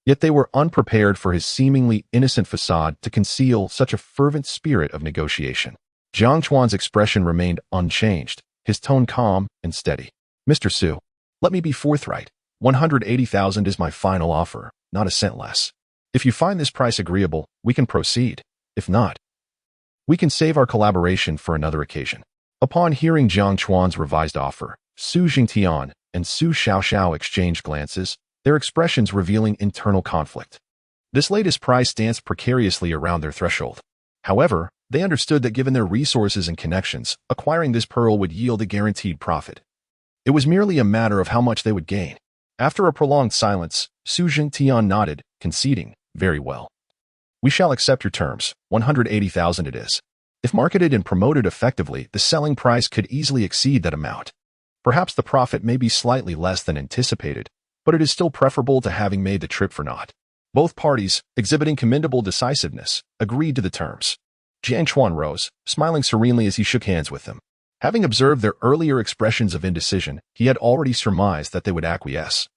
Yet they were unprepared for his seemingly innocent facade to conceal such a fervent spirit of negotiation. Jiang Chuan's expression remained unchanged, his tone calm and steady. "Mr. Su, let me be forthright. 180,000 is my final offer, not a cent less. If you find this price agreeable, we can proceed. If not, we can save our collaboration for another occasion." Upon hearing Jiang Chuan's revised offer, Su Zhengtian and Su Xiaoxiao exchanged glances, their expressions revealing internal conflict. This latest price danced precariously around their threshold. However, they understood that given their resources and connections, acquiring this pearl would yield a guaranteed profit. It was merely a matter of how much they would gain. After a prolonged silence, Su Zhengtian nodded, conceding, "Very well. We shall accept your terms. 180,000 it is. If marketed and promoted effectively, the selling price could easily exceed that amount. Perhaps the profit may be slightly less than anticipated, but it is still preferable to having made the trip for naught." Both parties, exhibiting commendable decisiveness, agreed to the terms. Jiang Chuan rose, smiling serenely as he shook hands with them. Having observed their earlier expressions of indecision, he had already surmised that they would acquiesce.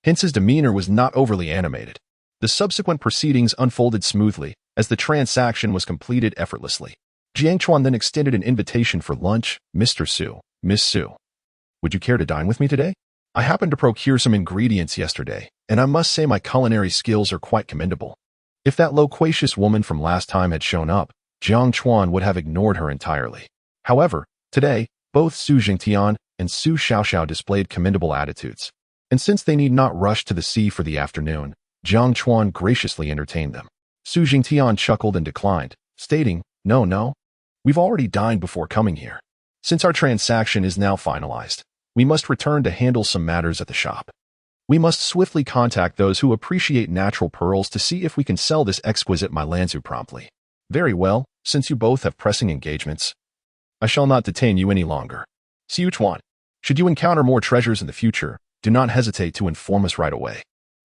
Hence his demeanor was not overly animated. The subsequent proceedings unfolded smoothly, as the transaction was completed effortlessly. Jiang Chuan then extended an invitation for lunch. "Mr. Su, Miss Su, would you care to dine with me today? I happened to procure some ingredients yesterday, and I must say my culinary skills are quite commendable." If that loquacious woman from last time had shown up, Jiang Chuan would have ignored her entirely. However, today, both Su Zhengtian and Su Xiaoxiao displayed commendable attitudes, and since they need not rush to the sea for the afternoon, Jiang Chuan graciously entertained them. Su Zhengtian chuckled and declined, stating, No, we've already dined before coming here. Since our transaction is now finalized, we must return to handle some matters at the shop. We must swiftly contact those who appreciate natural pearls to see if we can sell this exquisite Milanzu promptly." "Very well, since you both have pressing engagements, I shall not detain you any longer. Siu Chuan, should you encounter more treasures in the future, do not hesitate to inform us right away.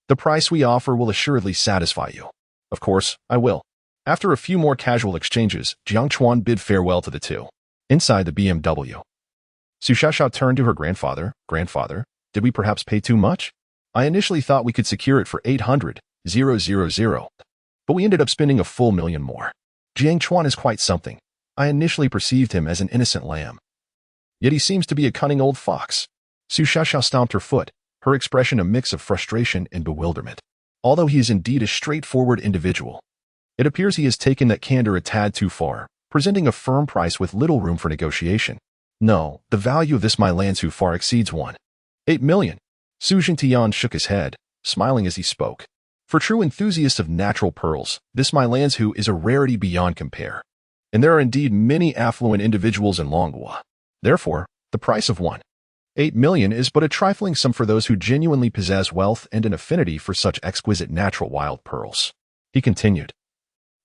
The price we offer will assuredly satisfy you." "Of course, I will." After a few more casual exchanges, Jiang Chuan bid farewell to the two. Inside the BMW, Su Xiaoxiao turned to her grandfather. "Grandfather, did we perhaps pay too much? I initially thought we could secure it for 800,000, but we ended up spending a full million more." Jiang Chuan is quite something. I initially perceived him as an innocent lamb. Yet he seems to be a cunning old fox. Su Xiaoxiao stomped her foot, her expression a mix of frustration and bewilderment. Although he is indeed a straightforward individual, it appears he has taken that candor a tad too far, presenting a firm price with little room for negotiation. No, the value of this my lanzu far exceeds 1.8 million. Su Jintian shook his head, smiling as he spoke. For true enthusiasts of natural pearls, this my lanzu is a rarity beyond compare. And there are indeed many affluent individuals in Longhua. Therefore, the price of 1.8 million is but a trifling sum for those who genuinely possess wealth and an affinity for such exquisite natural wild pearls. He continued.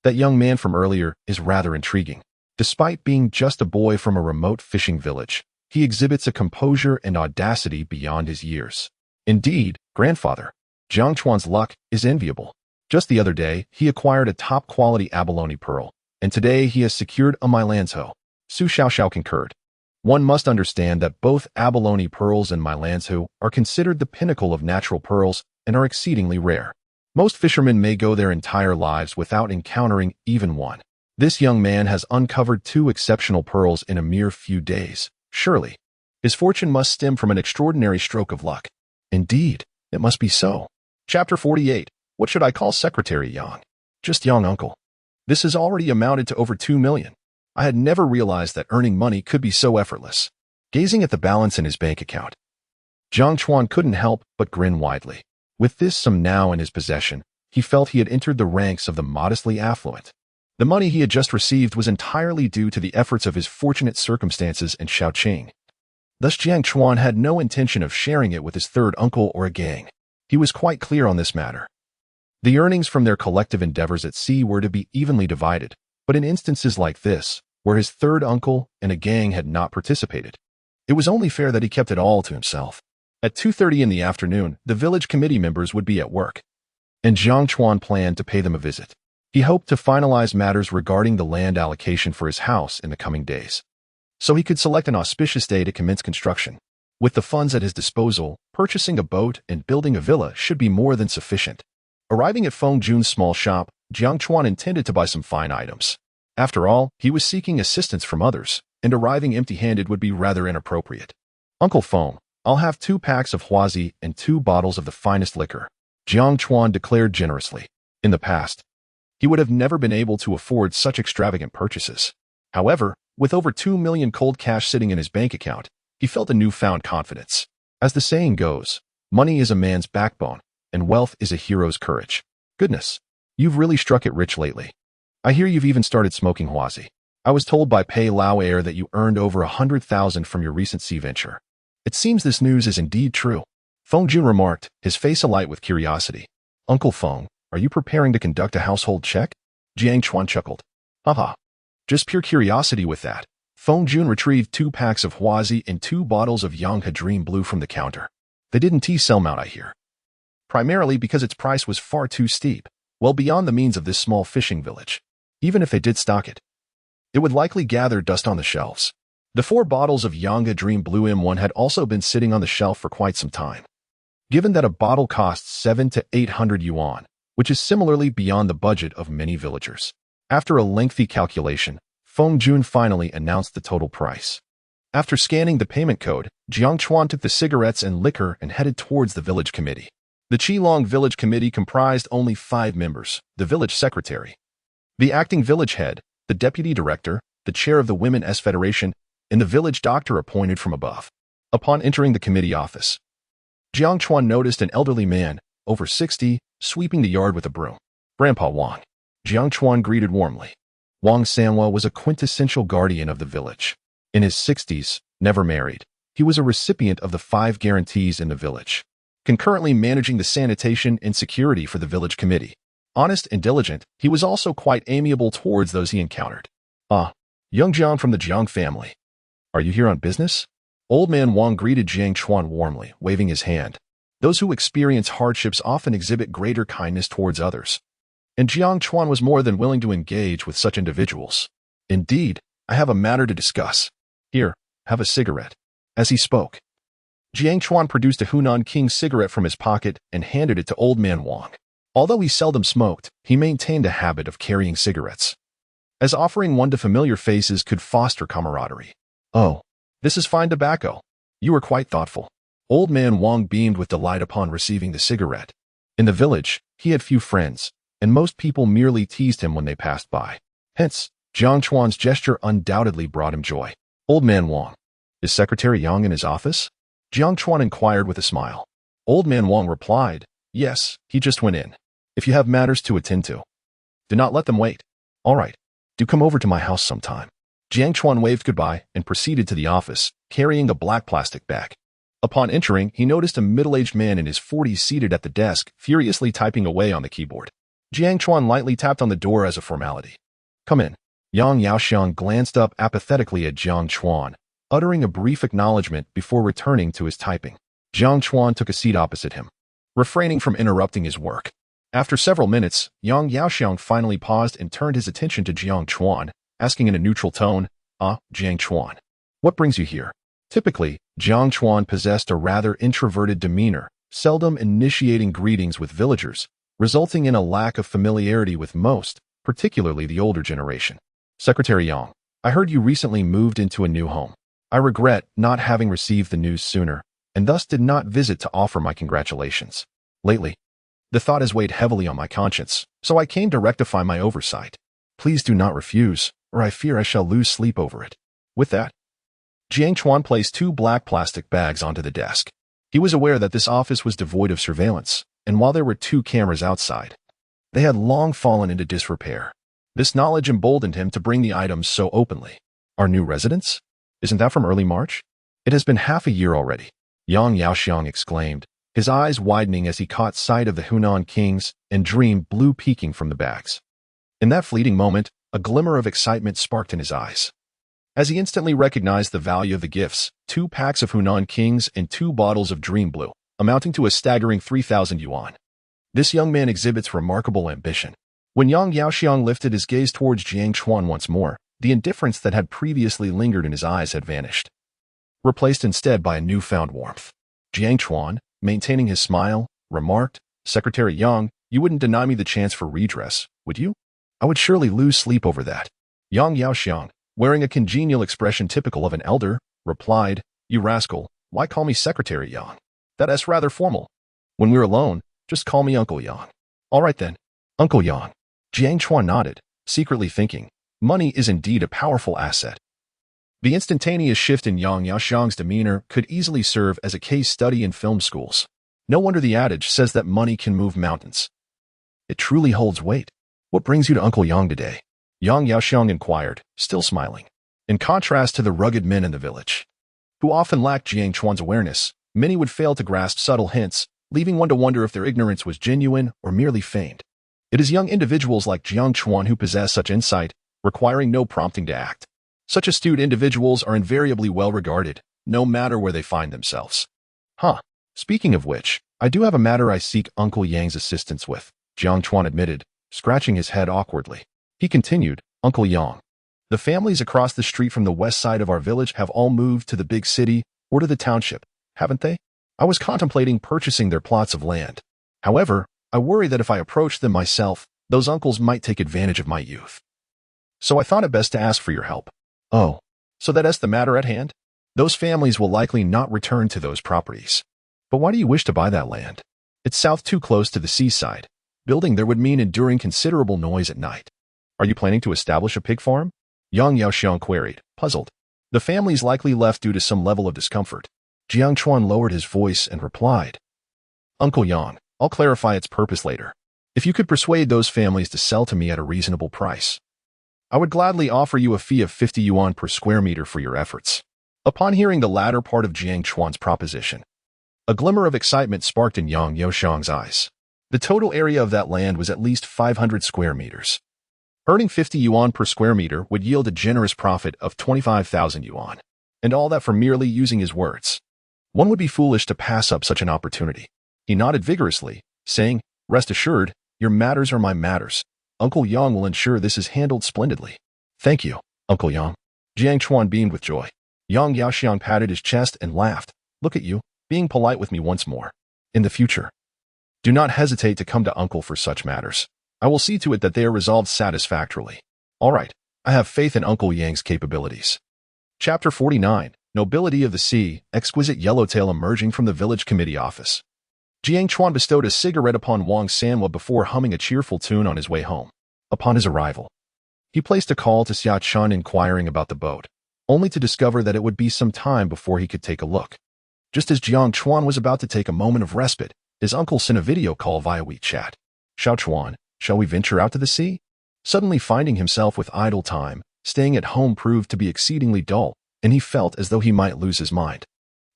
That young man from earlier is rather intriguing. Despite being just a boy from a remote fishing village, he exhibits a composure and audacity beyond his years. Indeed, grandfather, Jiang Chuan's luck is enviable. Just the other day, he acquired a top-quality abalone pearl, and today he has secured a Milanzo. Su Xiaoxiao concurred. One must understand that both abalone pearls and Milanzo are considered the pinnacle of natural pearls and are exceedingly rare. Most fishermen may go their entire lives without encountering even one. This young man has uncovered 2 exceptional pearls in a mere few days. Surely, his fortune must stem from an extraordinary stroke of luck. Indeed, it must be so. Chapter 48. What should I call Secretary Yang? Just Yang Uncle. This has already amounted to over 2 million. I had never realized that earning money could be so effortless. Gazing at the balance in his bank account, Jiang Chuan couldn't help but grin widely. With this sum now in his possession, he felt he had entered the ranks of the modestly affluent. The money he had just received was entirely due to the efforts of his fortunate circumstances and Shaoqing. Thus Jiang Chuan had no intention of sharing it with his third uncle or a gang. He was quite clear on this matter. The earnings from their collective endeavors at sea were to be evenly divided, but in instances like this, where his third uncle and a gang had not participated, it was only fair that he kept it all to himself. At 2:30 in the afternoon, the village committee members would be at work, and Jiang Chuan planned to pay them a visit. He hoped to finalize matters regarding the land allocation for his house in the coming days, so he could select an auspicious day to commence construction. With the funds at his disposal, purchasing a boat and building a villa should be more than sufficient. Arriving at Feng Jun's small shop, Jiang Chuan intended to buy some fine items. After all, he was seeking assistance from others, and arriving empty-handed would be rather inappropriate. Uncle Feng, I'll have 2 packs of Huazi and 2 bottles of the finest liquor, Jiang Chuan declared generously. In the past, he would have never been able to afford such extravagant purchases. However, with over 2 million cold cash sitting in his bank account, he felt a newfound confidence. As the saying goes, money is a man's backbone, and wealth is a hero's courage. Goodness, you've really struck it rich lately. I hear you've even started smoking Huazi. I was told by Pei Lao Air that you earned over 100,000 from your recent sea venture. It seems this news is indeed true. Feng Jun remarked, his face alight with curiosity. Uncle Feng, are you preparing to conduct a household check? Jiang Chuan chuckled. Haha. Just pure curiosity with that. Feng Jun retrieved 2 packs of Huazi and 2 bottles of Yang Hadream Blue from the counter. They didn't sell them out, I hear. Primarily because its price was far too steep, well beyond the means of this small fishing village. Even if they did stock it, it would likely gather dust on the shelves. The 4 bottles of Yang Hadream Blue M1 had also been sitting on the shelf for quite some time. Given that a bottle costs 700 to 800 yuan, which is similarly beyond the budget of many villagers. After a lengthy calculation, Feng Jun finally announced the total price. After scanning the payment code, Jiang Chuan took the cigarettes and liquor and headed towards the village committee. The Qilong village committee comprised only 5 members, the village secretary, the acting village head, the deputy director, the chair of the Women's Federation, and the village doctor appointed from above. Upon entering the committee office, Jiang Chuan noticed an elderly man, over 60, sweeping the yard with a broom. Grandpa Wang. Jiang Chuan greeted warmly. Wang Sanwa was a quintessential guardian of the village. In his 60s, never married, he was a recipient of the 5 guarantees in the village, concurrently managing the sanitation and security for the village committee. Honest and diligent, he was also quite amiable towards those he encountered. Ah, young Jiang from the Jiang family. Are you here on business? Old man Wang greeted Jiang Chuan warmly, waving his hand. Those who experience hardships often exhibit greater kindness towards others, and Jiang Chuan was more than willing to engage with such individuals. Indeed, I have a matter to discuss. Here, have a cigarette. As he spoke, Jiang Chuan produced a Hunan King cigarette from his pocket and handed it to old man Wang. Although he seldom smoked, he maintained a habit of carrying cigarettes. as offering one to familiar faces could foster camaraderie. "Oh, this is fine tobacco. You are quite thoughtful." Old man Wang beamed with delight upon receiving the cigarette. In the village, he had few friends, and most people merely teased him when they passed by. Hence, Jiang Chuan's gesture undoubtedly brought him joy. "Old man Wang, is Secretary Yang in his office?" Jiang Chuan inquired with a smile. Old man Wang replied, "Yes, he just went in. If you have matters to attend to, do not let them wait." "All right, do come over to my house sometime." Jiang Chuan waved goodbye and proceeded to the office, carrying a black plastic bag. Upon entering, he noticed a middle-aged man in his 40s seated at the desk, furiously typing away on the keyboard. Jiang Chuan lightly tapped on the door as a formality. "Come in." Yang Yaoxiang glanced up apathetically at Jiang Chuan, uttering a brief acknowledgement before returning to his typing. Jiang Chuan took a seat opposite him, refraining from interrupting his work. After several minutes, Yang Yaoxiang finally paused and turned his attention to Jiang Chuan, asking in a neutral tone, Jiang Chuan, what brings you here?" Typically, Jiang Chuan possessed a rather introverted demeanor, seldom initiating greetings with villagers, resulting in a lack of familiarity with most, particularly the older generation. "Secretary Yang, I heard you recently moved into a new home. I regret not having received the news sooner, and thus did not visit to offer my congratulations. Lately, the thought has weighed heavily on my conscience, so I came to rectify my oversight. Please do not refuse, or I fear I shall lose sleep over it." With that, Jiang Chuan placed 2 black plastic bags onto the desk. He was aware that this office was devoid of surveillance, and while there were 2 cameras outside, they had long fallen into disrepair. This knowledge emboldened him to bring the items so openly. "Our new residence? Isn't that from early March? It has been half a year already," Yang Yaoxiang exclaimed, his eyes widening as he caught sight of the Hunan King's and Dream blue peeking from the bags. In that fleeting moment, a glimmer of excitement sparked in his eyes, as he instantly recognized the value of the gifts: 2 packs of Hunan Kings and 2 bottles of Dream Blue, amounting to a staggering 3,000 yuan. This young man exhibits remarkable ambition. When Yang Yaoxiang lifted his gaze towards Jiang Chuan once more, the indifference that had previously lingered in his eyes had vanished, replaced instead by a newfound warmth. Jiang Chuan, maintaining his smile, remarked, "Secretary Yang, you wouldn't deny me the chance for redress, would you? I would surely lose sleep over that." Yang Yaoxiang, wearing a congenial expression typical of an elder, replied, "You rascal, why call me Secretary Yang? That's rather formal. When we're alone, just call me Uncle Yang." "All right then, Uncle Yang." Jiang Chuan nodded, secretly thinking, money is indeed a powerful asset. The instantaneous shift in Yang Yaoxiang's demeanor could easily serve as a case study in film schools. No wonder the adage says that money can move mountains. It truly holds weight. "What brings you to Uncle Yang today?" Yang Yaoxiang inquired, still smiling. In contrast to the rugged men in the village, who often lacked Jiang Chuan's awareness, many would fail to grasp subtle hints, leaving one to wonder if their ignorance was genuine or merely feigned. It is young individuals like Jiang Chuan who possess such insight, requiring no prompting to act. Such astute individuals are invariably well regarded, no matter where they find themselves. Speaking of which, I do have a matter I seek Uncle Yang's assistance with," Jiang Chuan admitted, scratching his head awkwardly. He continued, "Uncle Yang, the families across the street from the west side of our village have all moved to the big city or to the township, haven't they? I was contemplating purchasing their plots of land. However, I worry that if I approach them myself, those uncles might take advantage of my youth. So I thought it best to ask for your help." "Oh, so that's the matter at hand? Those families will likely not return to those properties. But why do you wish to buy that land?" "It's south too close to the seaside. Building there would mean enduring considerable noise at night." "Are you planning to establish a pig farm?" Yang Yaoxiang queried, puzzled. "The family's likely left due to some level of discomfort." Jiang Chuan lowered his voice and replied, "Uncle Yang, I'll clarify its purpose later. If you could persuade those families to sell to me at a reasonable price, I would gladly offer you a fee of 50 yuan per square meter for your efforts." Upon hearing the latter part of Jiang Chuan's proposition, a glimmer of excitement sparked in Yang Yaoxiang's eyes. The total area of that land was at least 500 square meters. Earning 50 yuan per square meter would yield a generous profit of 25,000 yuan, and all that for merely using his words. One would be foolish to pass up such an opportunity. He nodded vigorously, saying, "Rest assured, your matters are my matters. Uncle Yang will ensure this is handled splendidly." "Thank you, Uncle Yang." Jiang Chuan beamed with joy. Yang Yaoxiang patted his chest and laughed. "Look at you, being polite with me once more. In the future, do not hesitate to come to Uncle for such matters. I will see to it that they are resolved satisfactorily." "All right, I have faith in Uncle Yang's capabilities. Chapter 49, Nobility of the Sea, exquisite yellowtail emerging from the village committee office. Jiang Chuan bestowed a cigarette upon Wang Sanwa before humming a cheerful tune on his way home. Upon his arrival, he placed a call to Xia Chun inquiring about the boat, only to discover that it would be some time before he could take a look. Just as Jiang Chuan was about to take a moment of respite, his uncle sent a video call via WeChat. Xiao Chuan, shall we venture out to the sea? Suddenly finding himself with idle time, staying at home proved to be exceedingly dull, and he felt as though he might lose his mind.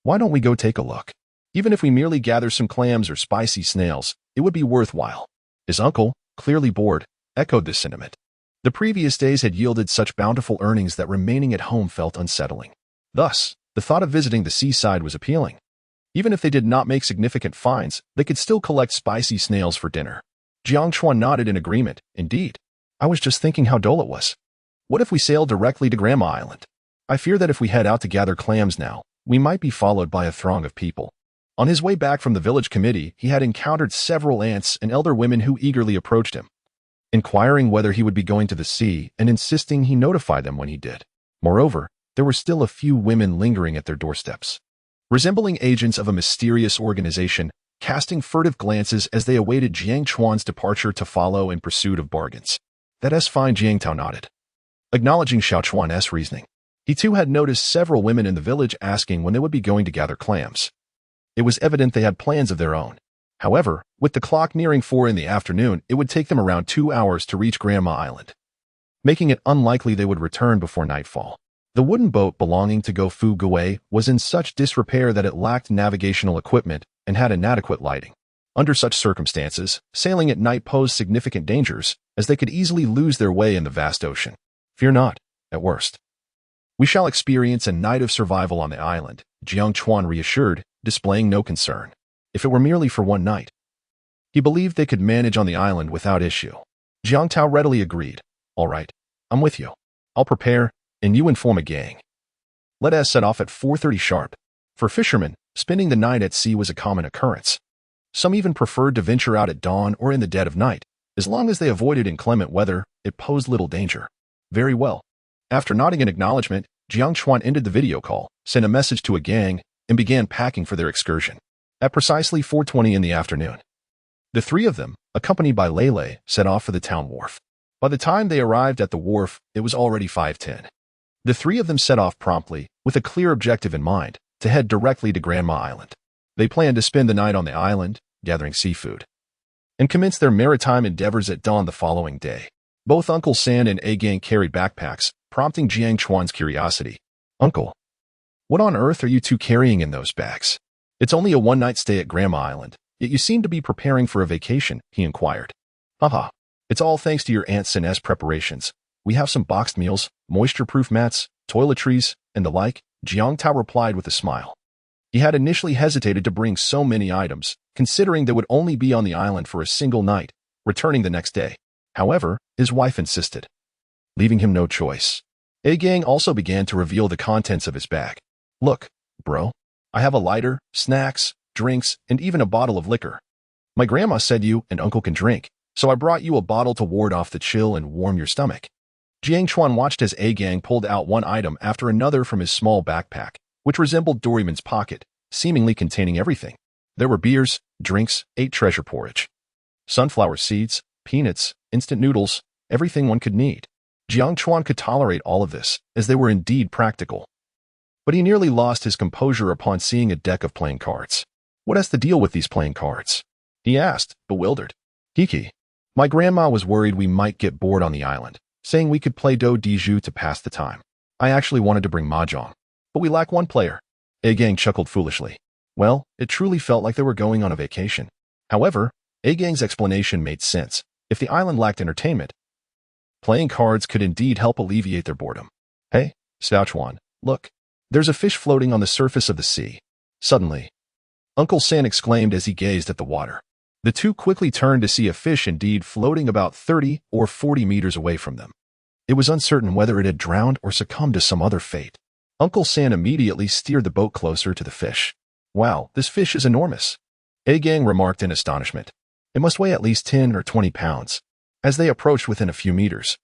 Why don't we go take a look? Even if we merely gather some clams or spicy snails, it would be worthwhile. His uncle, clearly bored, echoed this sentiment. The previous days had yielded such bountiful earnings that remaining at home felt unsettling. Thus, the thought of visiting the seaside was appealing. Even if they did not make significant finds, they could still collect spicy snails for dinner. Jiang Chuan nodded in agreement. Indeed. I was just thinking how dull it was. What if we sailed directly to Grandma Island? I fear that if we head out to gather clams now, we might be followed by a throng of people. On his way back from the village committee, he had encountered several aunts and elder women who eagerly approached him, inquiring whether he would be going to the sea and insisting he notify them when he did. Moreover, there were still a few women lingering at their doorsteps, resembling agents of a mysterious organization, casting furtive glances as they awaited Jiang Chuan's departure to follow in pursuit of bargains. That's fine, Jiang Tao nodded, acknowledging Xiao Chuan's reasoning. He too had noticed several women in the village asking when they would be going to gather clams. It was evident they had plans of their own. However, with the clock nearing 4 in the afternoon, it would take them around 2 hours to reach Grandma Island, making it unlikely they would return before nightfall. The wooden boat belonging to Go Fu Gui was in such disrepair that it lacked navigational equipment and had inadequate lighting. Under such circumstances, sailing at night posed significant dangers, as they could easily lose their way in the vast ocean. Fear not, at worst. We shall experience a night of survival on the island, Jiang Chuan reassured, displaying no concern. If it were merely for one night, he believed they could manage on the island without issue. Jiang Tao readily agreed. All right, I'm with you. I'll prepare, and you inform a gang. Let us set off at 4:30 sharp. For fishermen, spending the night at sea was a common occurrence. Some even preferred to venture out at dawn or in the dead of night. As long as they avoided inclement weather, it posed little danger. Very well. After nodding in acknowledgement, Jiang Chuan ended the video call, sent a message to a gang, and began packing for their excursion. At precisely 4:20 in the afternoon, the three of them, accompanied by Lele, set off for the town wharf. By the time they arrived at the wharf, it was already 5:10. The three of them set off promptly, with a clear objective in mind, to head directly to Grandma Island. They planned to spend the night on the island, gathering seafood, and commence their maritime endeavors at dawn the following day. Both Uncle San and A-Gang carried backpacks, prompting Jiang Chuan's curiosity. Uncle, what on earth are you two carrying in those bags? It's only a one-night stay at Grandma Island, yet you seem to be preparing for a vacation, he inquired. Haha, it's all thanks to your Aunt Sin's preparations. We have some boxed meals, moisture-proof mats, toiletries, and the like, Jiang Tao replied with a smile. He had initially hesitated to bring so many items, considering they would only be on the island for a single night, returning the next day. However, his wife insisted, leaving him no choice. A-Gang also began to reveal the contents of his bag. Look, bro, I have a lighter, snacks, drinks, and even a bottle of liquor. My grandma said you and Uncle can drink, so I brought you a bottle to ward off the chill and warm your stomach. Jiang Chuan watched as A-Gang pulled out one item after another from his small backpack, which resembled Doryman's pocket, seemingly containing everything. There were beers, drinks, 8 treasure porridge, sunflower seeds, peanuts, instant noodles, everything one could need. Jiang Chuan could tolerate all of this, as they were indeed practical. But he nearly lost his composure upon seeing a deck of playing cards. What has to deal with these playing cards? He asked, bewildered. Kiki, my grandma was worried we might get bored on the island, saying we could play do di ju to pass the time. I actually wanted to bring mahjong, but we lack one player. A-Gang chuckled foolishly. Well, it truly felt like they were going on a vacation. However, A-Gang's explanation made sense. If the island lacked entertainment, playing cards could indeed help alleviate their boredom. Hey, Xiao Chuan, look. There's a fish floating on the surface of the sea. Suddenly, Uncle San exclaimed as he gazed at the water. The two quickly turned to see a fish indeed floating about 30 or 40 meters away from them. It was uncertain whether it had drowned or succumbed to some other fate. Uncle San immediately steered the boat closer to the fish. Wow, this fish is enormous, A-Gang remarked in astonishment. It must weigh at least 10 or 20 pounds. As they approached within a few meters,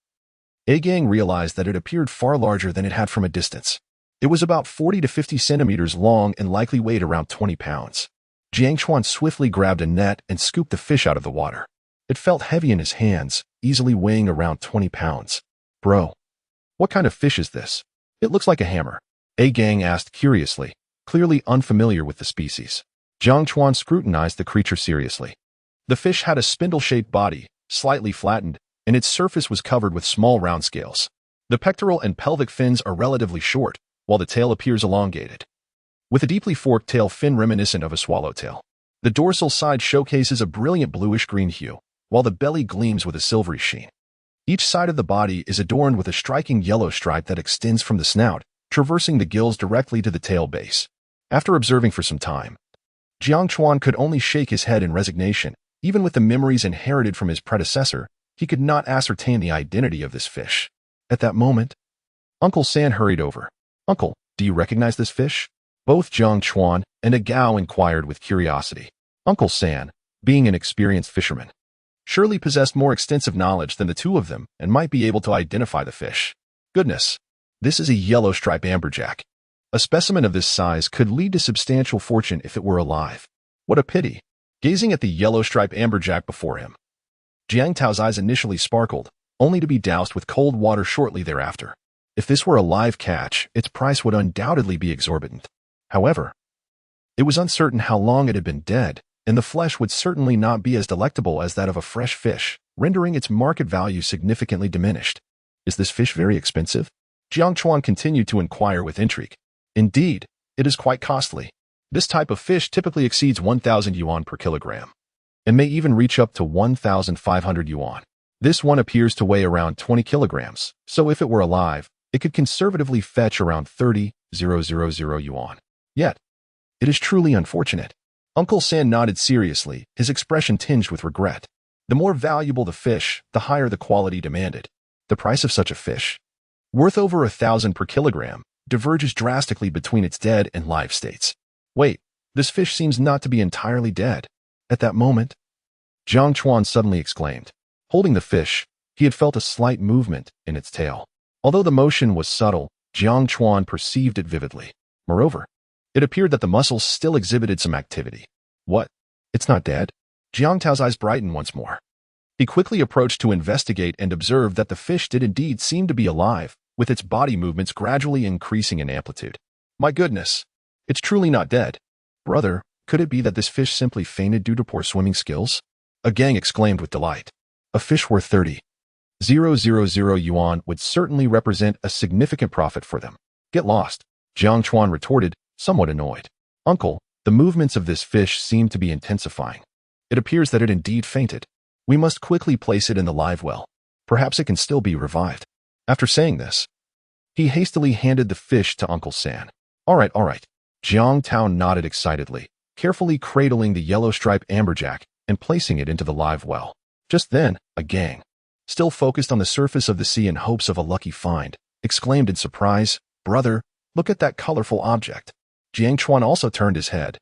Agang realized that it appeared far larger than it had from a distance. It was about 40 to 50 centimeters long and likely weighed around 20 pounds. Jiang Chuan swiftly grabbed a net and scooped the fish out of the water. It felt heavy in his hands, easily weighing around 20 pounds. Bro, what kind of fish is this? It looks like a hammer. Agang asked curiously, clearly unfamiliar with the species. Jiang Chuan scrutinized the creature seriously. The fish had a spindle-shaped body, slightly flattened, and its surface was covered with small round scales. The pectoral and pelvic fins are relatively short, while the tail appears elongated, with a deeply forked tail fin reminiscent of a swallowtail. The dorsal side showcases a brilliant bluish-green hue, while the belly gleams with a silvery sheen. Each side of the body is adorned with a striking yellow stripe that extends from the snout, traversing the gills directly to the tail base. After observing for some time, Jiang Chuan could only shake his head in resignation. Even with the memories inherited from his predecessor, he could not ascertain the identity of this fish. At that moment, Uncle San hurried over. Uncle, do you recognize this fish? Both Jiang Chuan and Agao inquired with curiosity. Uncle San, being an experienced fisherman, surely possessed more extensive knowledge than the two of them and might be able to identify the fish. Goodness, this is a yellow-striped amberjack. A specimen of this size could lead to substantial fortune if it were alive. What a pity. Gazing at the yellow-striped amberjack before him, Jiang Tao's eyes initially sparkled, only to be doused with cold water shortly thereafter. If this were a live catch, its price would undoubtedly be exorbitant. However, it was uncertain how long it had been dead, and the flesh would certainly not be as delectable as that of a fresh fish, rendering its market value significantly diminished. Is this fish very expensive? Jiang Chuan continued to inquire with intrigue. Indeed, it is quite costly. This type of fish typically exceeds 1,000 yuan per kilogram, and may even reach up to 1,500 yuan. This one appears to weigh around 20 kilograms, so if it were alive, it could conservatively fetch around 30,000 yuan. Yet, it is truly unfortunate. Uncle San nodded seriously, his expression tinged with regret. The more valuable the fish, the higher the quality demanded. The price of such a fish, worth over 1,000 per kilogram, diverges drastically between its dead and live states. Wait, this fish seems not to be entirely dead. At that moment, Jiang Chuan suddenly exclaimed. Holding the fish, he had felt a slight movement in its tail. Although the motion was subtle, Jiang Chuan perceived it vividly. Moreover, it appeared that the muscles still exhibited some activity. What? It's not dead? Jiang Tao's eyes brightened once more. He quickly approached to investigate and observed that the fish did indeed seem to be alive, with its body movements gradually increasing in amplitude. My goodness, it's truly not dead. Brother, could it be that this fish simply fainted due to poor swimming skills? A gang exclaimed with delight. A fish worth 30,000 yuan would certainly represent a significant profit for them. Get lost, Jiang Chuan retorted, somewhat annoyed. Uncle, the movements of this fish seem to be intensifying. It appears that it indeed fainted. We must quickly place it in the live well. Perhaps it can still be revived. After saying this, he hastily handed the fish to Uncle San. All right. Jiang Tao nodded excitedly, carefully cradling the yellow-striped amberjack and placing it into the live well. Just then, a gang, still focused on the surface of the sea in hopes of a lucky find, exclaimed in surprise, Brother, look at that colorful object. Jiang Chuan also turned his head,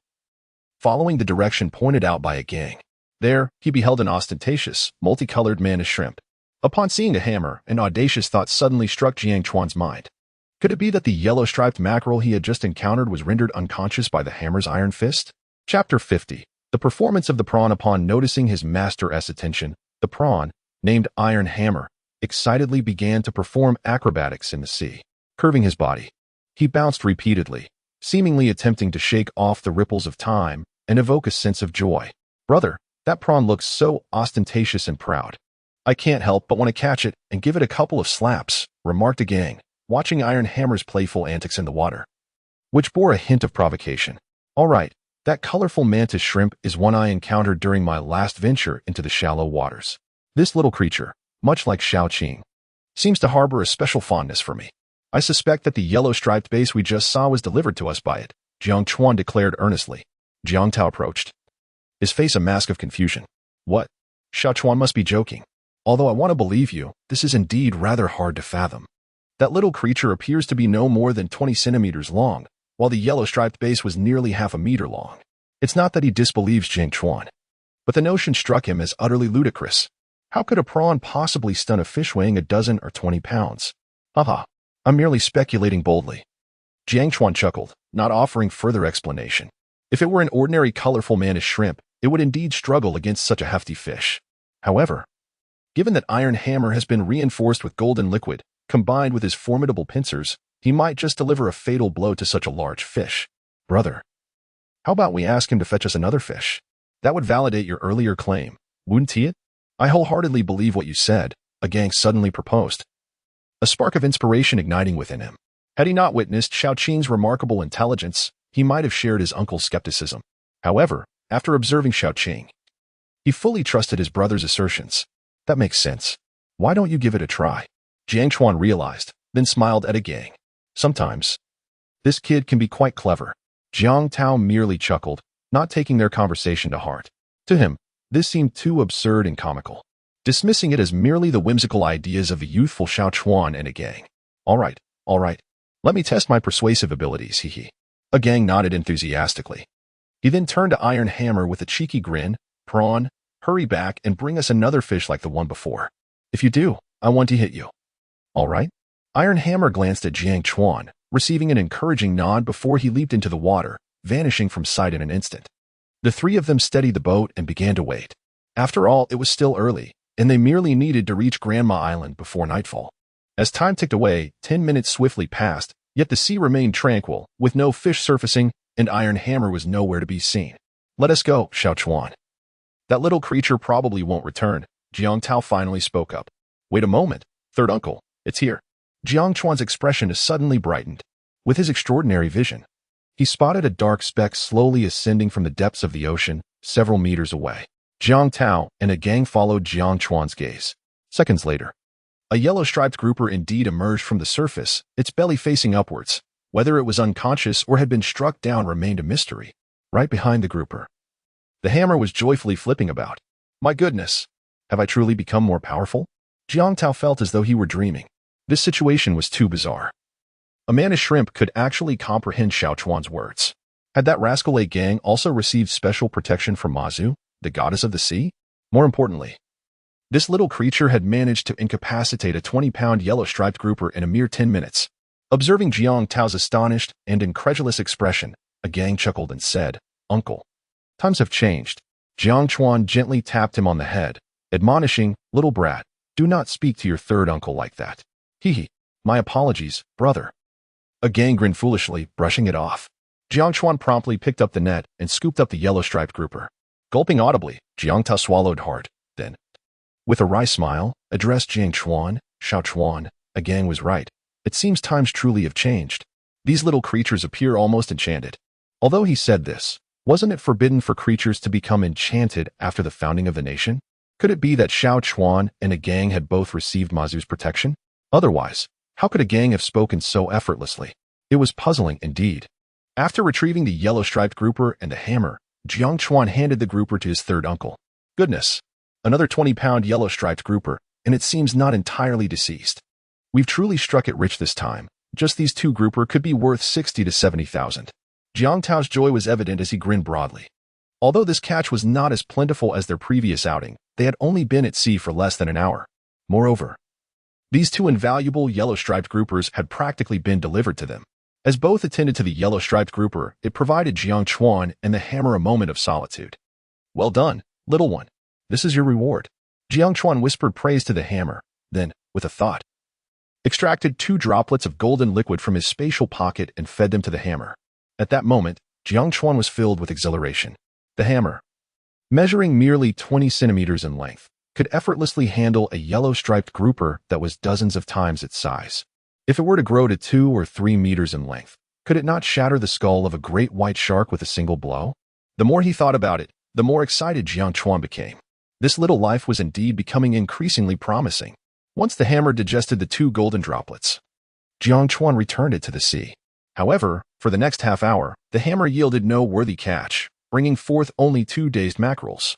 following the direction pointed out by a gang. There, he beheld an ostentatious, multicolored mantis shrimp. Upon seeing the hammer, an audacious thought suddenly struck Jiang Chuan's mind. Could it be that the yellow-striped mackerel he had just encountered was rendered unconscious by the hammer's iron fist? Chapter 50. The performance of the prawn. Upon noticing his master's attention, the prawn, named Iron Hammer, excitedly began to perform acrobatics in the sea. Curving his body, he bounced repeatedly, seemingly attempting to shake off the ripples of time and evoke a sense of joy. Brother, that prawn looks so ostentatious and proud. I can't help but want to catch it and give it a couple of slaps, remarked a gang, watching Iron Hammer's playful antics in the water, which bore a hint of provocation. All right, that colorful mantis shrimp is one I encountered during my last venture into the shallow waters. This little creature, much like Shaoqing, seems to harbor a special fondness for me. I suspect that the yellow-striped base we just saw was delivered to us by it, Jiang Chuan declared earnestly. Jiang Tao approached, his face a mask of confusion. What? Shao Chuan must be joking. Although I want to believe you, this is indeed rather hard to fathom. That little creature appears to be no more than 20 centimeters long, while the yellow-striped base was nearly half a meter long. It's not that he disbelieves Jiang Chuan, but the notion struck him as utterly ludicrous. How could a prawn possibly stun a fish weighing a dozen or 20 pounds? Haha, I'm merely speculating boldly. Jiang Chuan chuckled, not offering further explanation. If it were an ordinary colorful mannish shrimp, it would indeed struggle against such a hefty fish. However, given that Iron Hammer has been reinforced with golden liquid, combined with his formidable pincers, he might just deliver a fatal blow to such a large fish. Brother, how about we ask him to fetch us another fish? That would validate your earlier claim, wouldn't it? I wholeheartedly believe what you said, a gang suddenly proposed, a spark of inspiration igniting within him. Had he not witnessed Xiaoqing's remarkable intelligence, he might have shared his uncle's skepticism. However, after observing Xiaoqing, he fully trusted his brother's assertions. That makes sense. Why don't you give it a try? Jiang Chuan realized, then smiled at a gang. Sometimes, this kid can be quite clever. Jiang Tao merely chuckled, not taking their conversation to heart. To him, this seemed too absurd and comical, dismissing it as merely the whimsical ideas of the youthful Xiao Chuan and a gang. All right. Let me test my persuasive abilities, hee. A gang nodded enthusiastically. He then turned to Iron Hammer with a cheeky grin. Prawn, hurry back and bring us another fish like the one before. If you do, I want to hit you. All right? Iron Hammer glanced at Jiang Chuan, receiving an encouraging nod before he leaped into the water, vanishing from sight in an instant. The three of them steadied the boat and began to wait. After all, it was still early, and they merely needed to reach Grandma Island before nightfall. As time ticked away, 10 minutes swiftly passed, yet the sea remained tranquil, with no fish surfacing, and Iron Hammer was nowhere to be seen. Let us go, Xiao Chuan. That little creature probably won't return. Jiang Tao finally spoke up. Wait a moment, third uncle, it's here. Jiang Chuan's expression suddenly brightened. With his extraordinary vision, he spotted a dark speck slowly ascending from the depths of the ocean, several meters away. Jiang Tao and a gang followed Jiang Chuan's gaze. Seconds later, a yellow-striped grouper indeed emerged from the surface, its belly facing upwards. Whether it was unconscious or had been struck down remained a mystery. Right behind the grouper, the hammer was joyfully flipping about. My goodness, have I truly become more powerful? Jiang Tao felt as though he were dreaming. This situation was too bizarre. A mannish shrimp could actually comprehend Xiao Chuan's words. Had that rascal A gang also received special protection from Mazu, the goddess of the sea? More importantly, this little creature had managed to incapacitate a 20-pound yellow-striped grouper in a mere 10 minutes. Observing Jiang Tao's astonished and incredulous expression, a gang chuckled and said, Uncle, times have changed. Jiang Chuan gently tapped him on the head, admonishing, Little brat, do not speak to your third uncle like that. Hee. My apologies, brother. A gang grinned foolishly, brushing it off. Jiang Chuan promptly picked up the net and scooped up the yellow-striped grouper. Gulping audibly, Jiang Tao swallowed hard, then, with a wry smile, addressed Jiang Chuan, Xiao Chuan, a gang was right. It seems times truly have changed. These little creatures appear almost enchanted. Although he said this, wasn't it forbidden for creatures to become enchanted after the founding of the nation? Could it be that Xiao Chuan and a gang had both received Mazu's protection? Otherwise, how could a gang have spoken so effortlessly? It was puzzling indeed. After retrieving the yellow-striped grouper and the hammer, Jiang Chuan handed the grouper to his third uncle. Goodness, another 20-pound yellow-striped grouper, and it seems not entirely deceased. We've truly struck it rich this time. Just these two grouper could be worth 60 to 70,000. Jiang Tao's joy was evident as he grinned broadly. Although this catch was not as plentiful as their previous outing, they had only been at sea for less than an hour. Moreover, these two invaluable yellow-striped groupers had practically been delivered to them. As both attended to the yellow-striped grouper, it provided Jiang Chuan and the hammer a moment of solitude. Well done, little one. This is your reward. Jiang Chuan whispered praise to the hammer, then, with a thought, extracted 2 droplets of golden liquid from his spatial pocket and fed them to the hammer. At that moment, Jiang Chuan was filled with exhilaration. The hammer, measuring merely 20 centimeters in length, could effortlessly handle a yellow-striped grouper that was dozens of times its size. If it were to grow to 2 or 3 meters in length, could it not shatter the skull of a great white shark with a single blow? The more he thought about it, the more excited Jiang Chuan became. This little life was indeed becoming increasingly promising. Once the hammer digested the 2 golden droplets, Jiang Chuan returned it to the sea. However, for the next half hour, the hammer yielded no worthy catch, bringing forth only 2 dazed mackerels.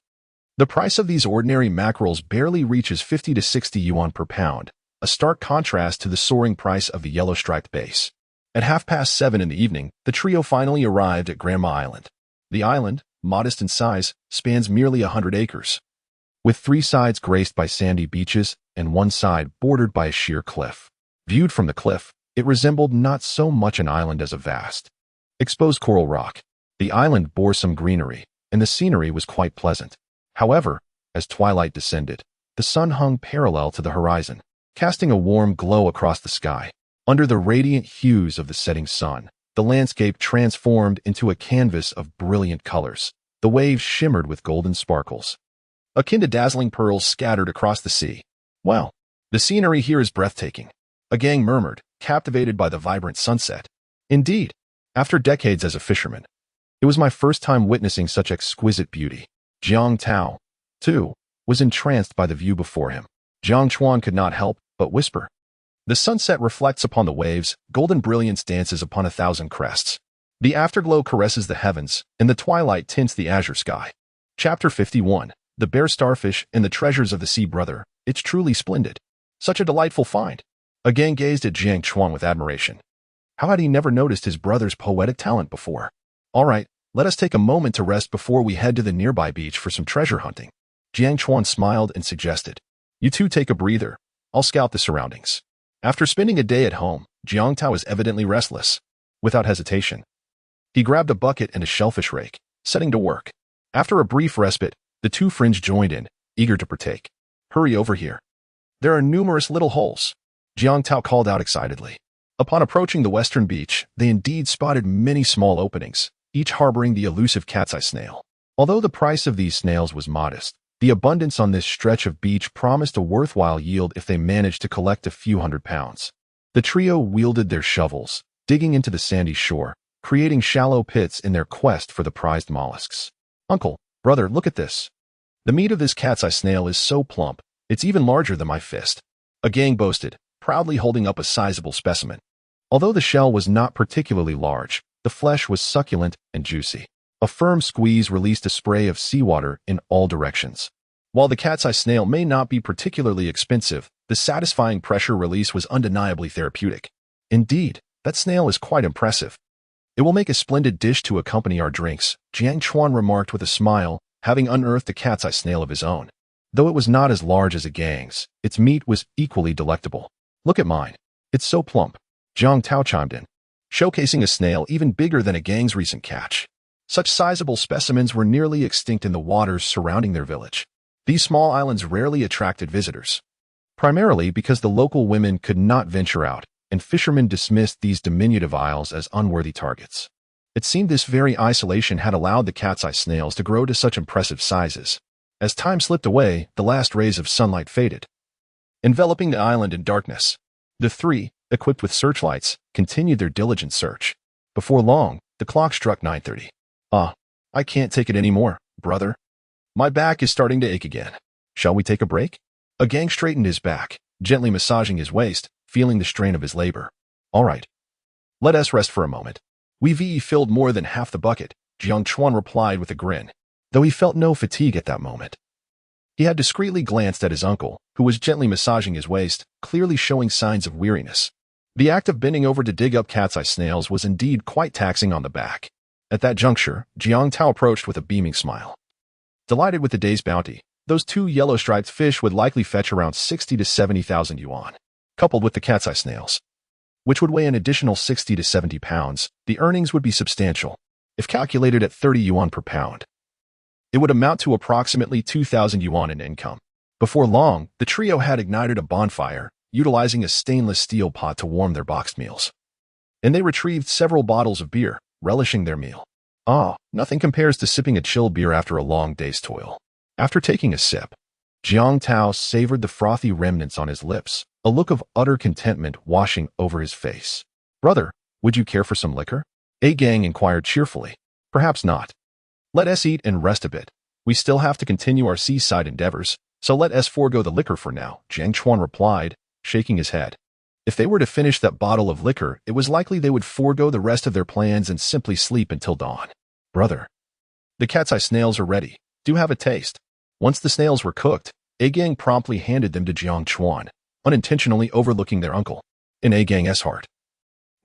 The price of these ordinary mackerels barely reaches 50 to 60 yuan per pound, a stark contrast to the soaring price of the yellow-striped bass. At 7:30 in the evening, the trio finally arrived at Grandma Island. The island, modest in size, spans merely 100 acres. with 3 sides graced by sandy beaches and one side bordered by a sheer cliff. Viewed from the cliff, it resembled not so much an island as a vast, exposed coral rock. The island bore some greenery, and the scenery was quite pleasant. However, as twilight descended, the sun hung parallel to the horizon, casting a warm glow across the sky. Under the radiant hues of the setting sun, the landscape transformed into a canvas of brilliant colors. The waves shimmered with golden sparkles, akin to dazzling pearls scattered across the sea. "Well, the scenery here is breathtaking," a gang murmured, captivated by the vibrant sunset. Indeed, after decades as a fisherman, it was my first time witnessing such exquisite beauty. Jiang Tao, too, was entranced by the view before him. Jiang Chuan could not help but whisper, "The sunset reflects upon the waves, golden brilliance dances upon 1,000 crests. The afterglow caresses the heavens, and the twilight tints the azure sky." Chapter 51, The Bear Starfish and the Treasures of the Sea. "Brother, it's truly splendid. Such a delightful find." A gang gazed at Jiang Chuan with admiration. How had he never noticed his brother's poetic talent before? "All right, let us take a moment to rest before we head to the nearby beach for some treasure hunting." Jiang Chuan smiled and suggested, "You two take a breather. I'll scout the surroundings." After spending a day at home, Jiang Tao was evidently restless. Without hesitation, he grabbed a bucket and a shellfish rake, setting to work. After a brief respite, the two friends joined in, eager to partake. "Hurry over here. There are numerous little holes," Jiang Tao called out excitedly. Upon approaching the western beach, they indeed spotted many small openings, each harboring the elusive cat's eye snail. Although the price of these snails was modest, the abundance on this stretch of beach promised a worthwhile yield if they managed to collect a few £100. The trio wielded their shovels, digging into the sandy shore, creating shallow pits in their quest for the prized mollusks. "Uncle, brother, look at this. The meat of this cat's eye snail is so plump, it's even larger than my fist," a gang boasted, proudly holding up a sizable specimen. Although the shell was not particularly large, the flesh was succulent and juicy. A firm squeeze released a spray of seawater in all directions. While the cat's eye snail may not be particularly expensive, the satisfying pressure release was undeniably therapeutic. "Indeed, that snail is quite impressive. It will make a splendid dish to accompany our drinks," Jiang Chuan remarked with a smile, having unearthed a cat's eye snail of his own. Though it was not as large as a gang's, its meat was equally delectable. "Look at mine. It's so plump," Jiang Tao chimed in, showcasing a snail even bigger than a gang's recent catch. Such sizable specimens were nearly extinct in the waters surrounding their village. These small islands rarely attracted visitors, primarily because the local women could not venture out, and fishermen dismissed these diminutive isles as unworthy targets. It seemed this very isolation had allowed the cat's eye snails to grow to such impressive sizes. As time slipped away, the last rays of sunlight faded, enveloping the island in darkness. The three, equipped with searchlights, continued their diligent search. Before long, the clock struck 9:30. I can't take it anymore, brother. My back is starting to ache again. Shall we take a break?" A gang straightened his back, gently massaging his waist, feeling the strain of his labor. "All right. Let us rest for a moment. We've filled more than half the bucket," Jiang Chuan replied with a grin, though he felt no fatigue at that moment. He had discreetly glanced at his uncle, who was gently massaging his waist, clearly showing signs of weariness. The act of bending over to dig up cat's eye snails was indeed quite taxing on the back. At that juncture, Jiang Tao approached with a beaming smile. Delighted with the day's bounty, those 2 yellow-striped fish would likely fetch around 60 to 70,000 yuan. Coupled with the cat's eye snails, which would weigh an additional 60 to 70 pounds, the earnings would be substantial. If calculated at 30 yuan per pound, it would amount to approximately 2,000 yuan in income. Before long, the trio had ignited a bonfire, utilizing a stainless steel pot to warm their boxed meals. And they retrieved several bottles of beer, relishing their meal. Nothing compares to sipping a chilled beer after a long day's toil. After taking a sip, Jiang Tao savored the frothy remnants on his lips, a look of utter contentment washing over his face. "Brother, would you care for some liquor?" A gang inquired cheerfully. "Perhaps not. Let us eat and rest a bit. We still have to continue our seaside endeavors, so let us forego the liquor for now," Jiang Chuan replied, shaking his head. If they were to finish that bottle of liquor, it was likely they would forego the rest of their plans and simply sleep until dawn. "Brother, the cat's eye snails are ready. Do have a taste." Once the snails were cooked, A gang promptly handed them to Jiang Chuan, unintentionally overlooking their uncle. In A gang's heart,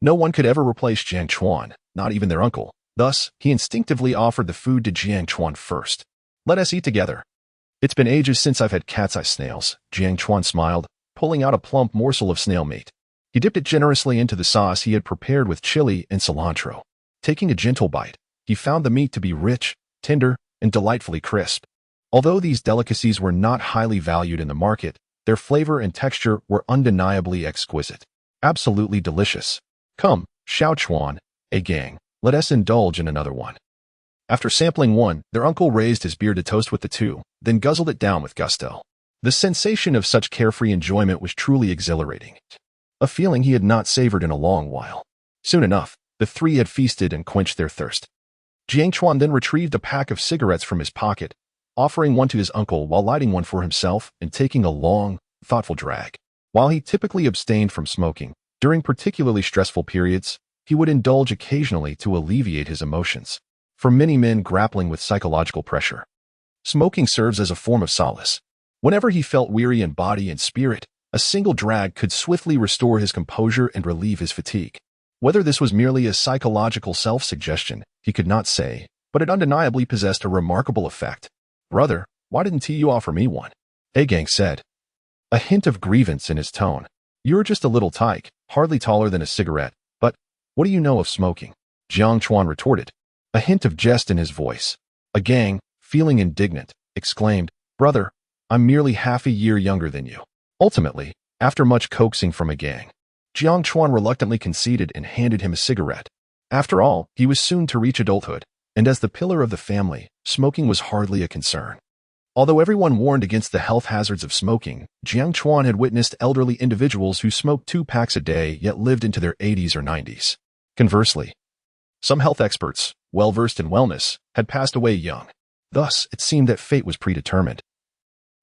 no one could ever replace Jiang Chuan, not even their uncle. Thus, he instinctively offered the food to Jiang Chuan first. "Let us eat together." It's been ages since I've had cat's eye snails, Jiang Chuan smiled, pulling out a plump morsel of snail meat. He dipped it generously into the sauce he had prepared with chili and cilantro. Taking a gentle bite, he found the meat to be rich, tender, and delightfully crisp. Although these delicacies were not highly valued in the market, their flavor and texture were undeniably exquisite. Absolutely delicious. Come, Xiao Chuan, a gang, let us indulge in another one. After sampling one, their uncle raised his beer to toast with the two, then guzzled it down with gusto. The sensation of such carefree enjoyment was truly exhilarating. A feeling he had not savored in a long while. Soon enough, the three had feasted and quenched their thirst. Jiang Chuan then retrieved a pack of cigarettes from his pocket, offering one to his uncle while lighting one for himself and taking a long, thoughtful drag. While he typically abstained from smoking, during particularly stressful periods, he would indulge occasionally to alleviate his emotions. For many men grappling with psychological pressure, smoking serves as a form of solace. Whenever he felt weary in body and spirit, a single drag could swiftly restore his composure and relieve his fatigue. Whether this was merely a psychological self-suggestion, he could not say, but it undeniably possessed a remarkable effect. "Brother, why didn't you offer me one?" Agang said, a hint of grievance in his tone. "You're just a little tyke, hardly taller than a cigarette, but what do you know of smoking?" Jiang Chuan retorted, a hint of jest in his voice. Agang, feeling indignant, exclaimed, "Brother, I'm merely half a year younger than you." Ultimately, after much coaxing from Agang, Jiang Chuan reluctantly conceded and handed him a cigarette. After all, he was soon to reach adulthood, and as the pillar of the family, smoking was hardly a concern. Although everyone warned against the health hazards of smoking, Jiang Chuan had witnessed elderly individuals who smoked 2 packs a day yet lived into their 80s or 90s. Conversely, some health experts, well-versed in wellness, had passed away young. Thus, it seemed that fate was predetermined.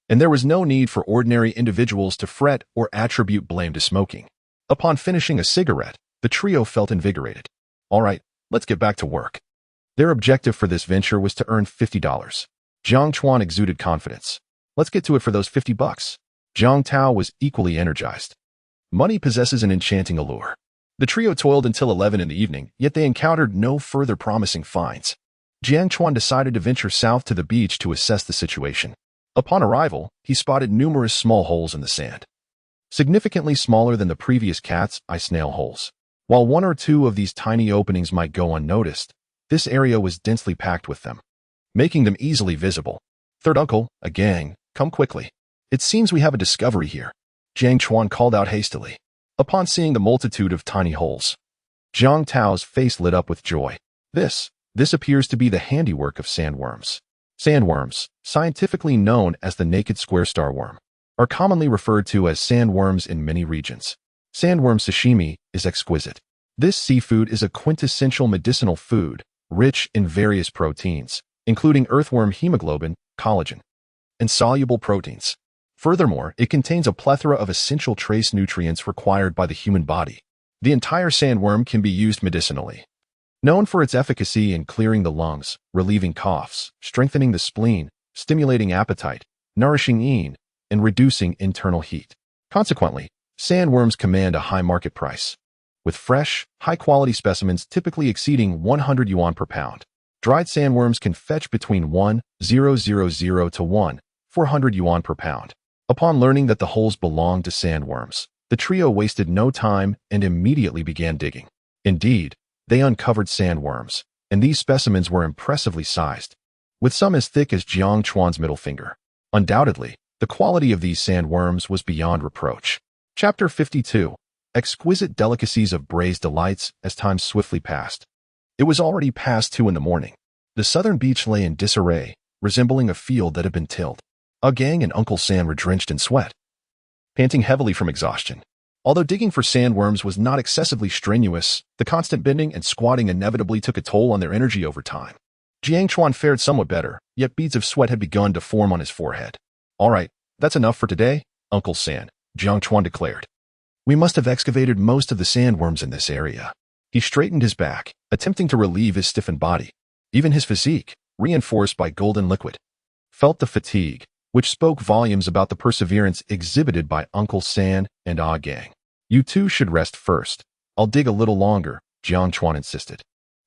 And there was no need for ordinary individuals to fret or attribute blame to smoking. Upon finishing a cigarette, the trio felt invigorated. All right, let's get back to work. Their objective for this venture was to earn $50. Jiang Chuan exuded confidence. "Let's get to it for those $50. Jiang Tao was equally energized. Money possesses an enchanting allure. The trio toiled until 11 in the evening, yet they encountered no further promising finds. Jiang Chuan decided to venture south to the beach to assess the situation. Upon arrival, he spotted numerous small holes in the sand, significantly smaller than the previous cat's eye snail holes. While one or two of these tiny openings might go unnoticed, this area was densely packed with them, making them easily visible. "Third uncle, a gang, come quickly. It seems we have a discovery here," Jiang Chuan called out hastily. Upon seeing the multitude of tiny holes, Jiang Tao's face lit up with joy. This appears to be the handiwork of sandworms. Sandworms, scientifically known as the naked square starworm, are commonly referred to as sandworms in many regions. Sandworm sashimi is exquisite. This seafood is a quintessential medicinal food, rich in various proteins, including earthworm hemoglobin, collagen, and soluble proteins. Furthermore, it contains a plethora of essential trace nutrients required by the human body. The entire sandworm can be used medicinally. Known for its efficacy in clearing the lungs, relieving coughs, strengthening the spleen, stimulating appetite, nourishing yin, and reducing internal heat. Consequently, sandworms command a high market price, with fresh, high-quality specimens typically exceeding 100 yuan per pound. Dried sandworms can fetch between 1,000 to 1,400 yuan per pound. Upon learning that the holes belonged to sandworms, the trio wasted no time and immediately began digging. Indeed, they uncovered sandworms, and these specimens were impressively sized, with some as thick as Jiang Chuan's middle finger. Undoubtedly, the quality of these sandworms was beyond reproach. Chapter 52. Exquisite Delicacies of Braised Delights. As time swiftly passed, it was already past 2 in the morning. The southern beach lay in disarray, resembling a field that had been tilled. Agang and Uncle San were drenched in sweat, panting heavily from exhaustion. Although digging for sandworms was not excessively strenuous, the constant bending and squatting inevitably took a toll on their energy over time. Jiang Chuan fared somewhat better, yet beads of sweat had begun to form on his forehead. "All right, that's enough for today, Uncle San," Jiang Chuan declared. "We must have excavated most of the sandworms in this area." He straightened his back, attempting to relieve his stiffened body. Even his physique, reinforced by golden liquid, felt the fatigue, which spoke volumes about the perseverance exhibited by Uncle San and Ah Gang. "You two should rest first. I'll dig a little longer," Jiang Chuan insisted.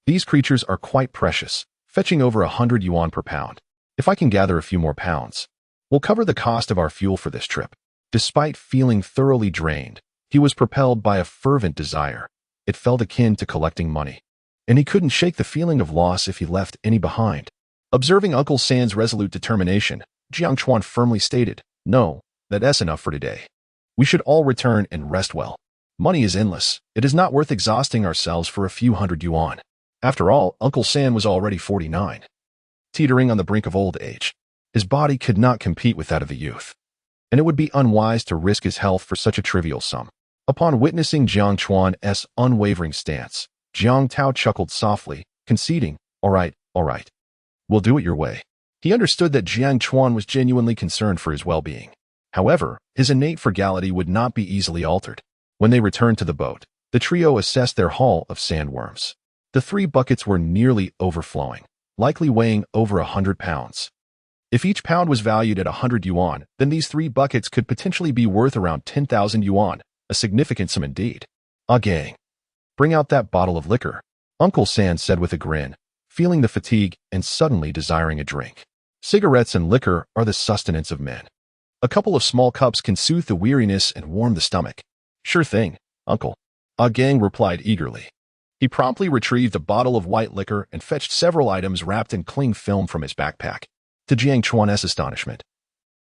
"These creatures are quite precious, fetching over 100 yuan per pound. If I can gather a few more pounds, We'll cover the cost of our fuel for this trip. Despite feeling thoroughly drained, he was propelled by a fervent desire. It felt akin to collecting money, and he couldn't shake the feeling of loss if he left any behind. Observing Uncle San's resolute determination, Jiang Chuan firmly stated, "No, that's enough for today. We should all return and rest well. Money is endless. It is not worth exhausting ourselves for a few hundred yuan." After all, Uncle San was already 49, teetering on the brink of old age. His body could not compete with that of the youth, and it would be unwise to risk his health for such a trivial sum. Upon witnessing Jiang Chuan's unwavering stance, Jiang Tao chuckled softly, conceding, all right, we'll do it your way." He understood that Jiang Chuan was genuinely concerned for his well-being. However, his innate frugality would not be easily altered. When they returned to the boat, the trio assessed their haul of sandworms. The 3 buckets were nearly overflowing, likely weighing over 100 pounds. If each pound was valued at 100 yuan, then these 3 buckets could potentially be worth around 10,000 yuan, a significant sum indeed. "Ah, gang, bring out that bottle of liquor," Uncle San said with a grin, feeling the fatigue and suddenly desiring a drink. Cigarettes and liquor are the sustenance of men. A couple of small cups can soothe the weariness and warm the stomach. "Sure thing, Uncle," Ah Gang replied eagerly. He promptly retrieved a bottle of white liquor and fetched several items wrapped in cling film from his backpack. To Jiang Chuan's astonishment,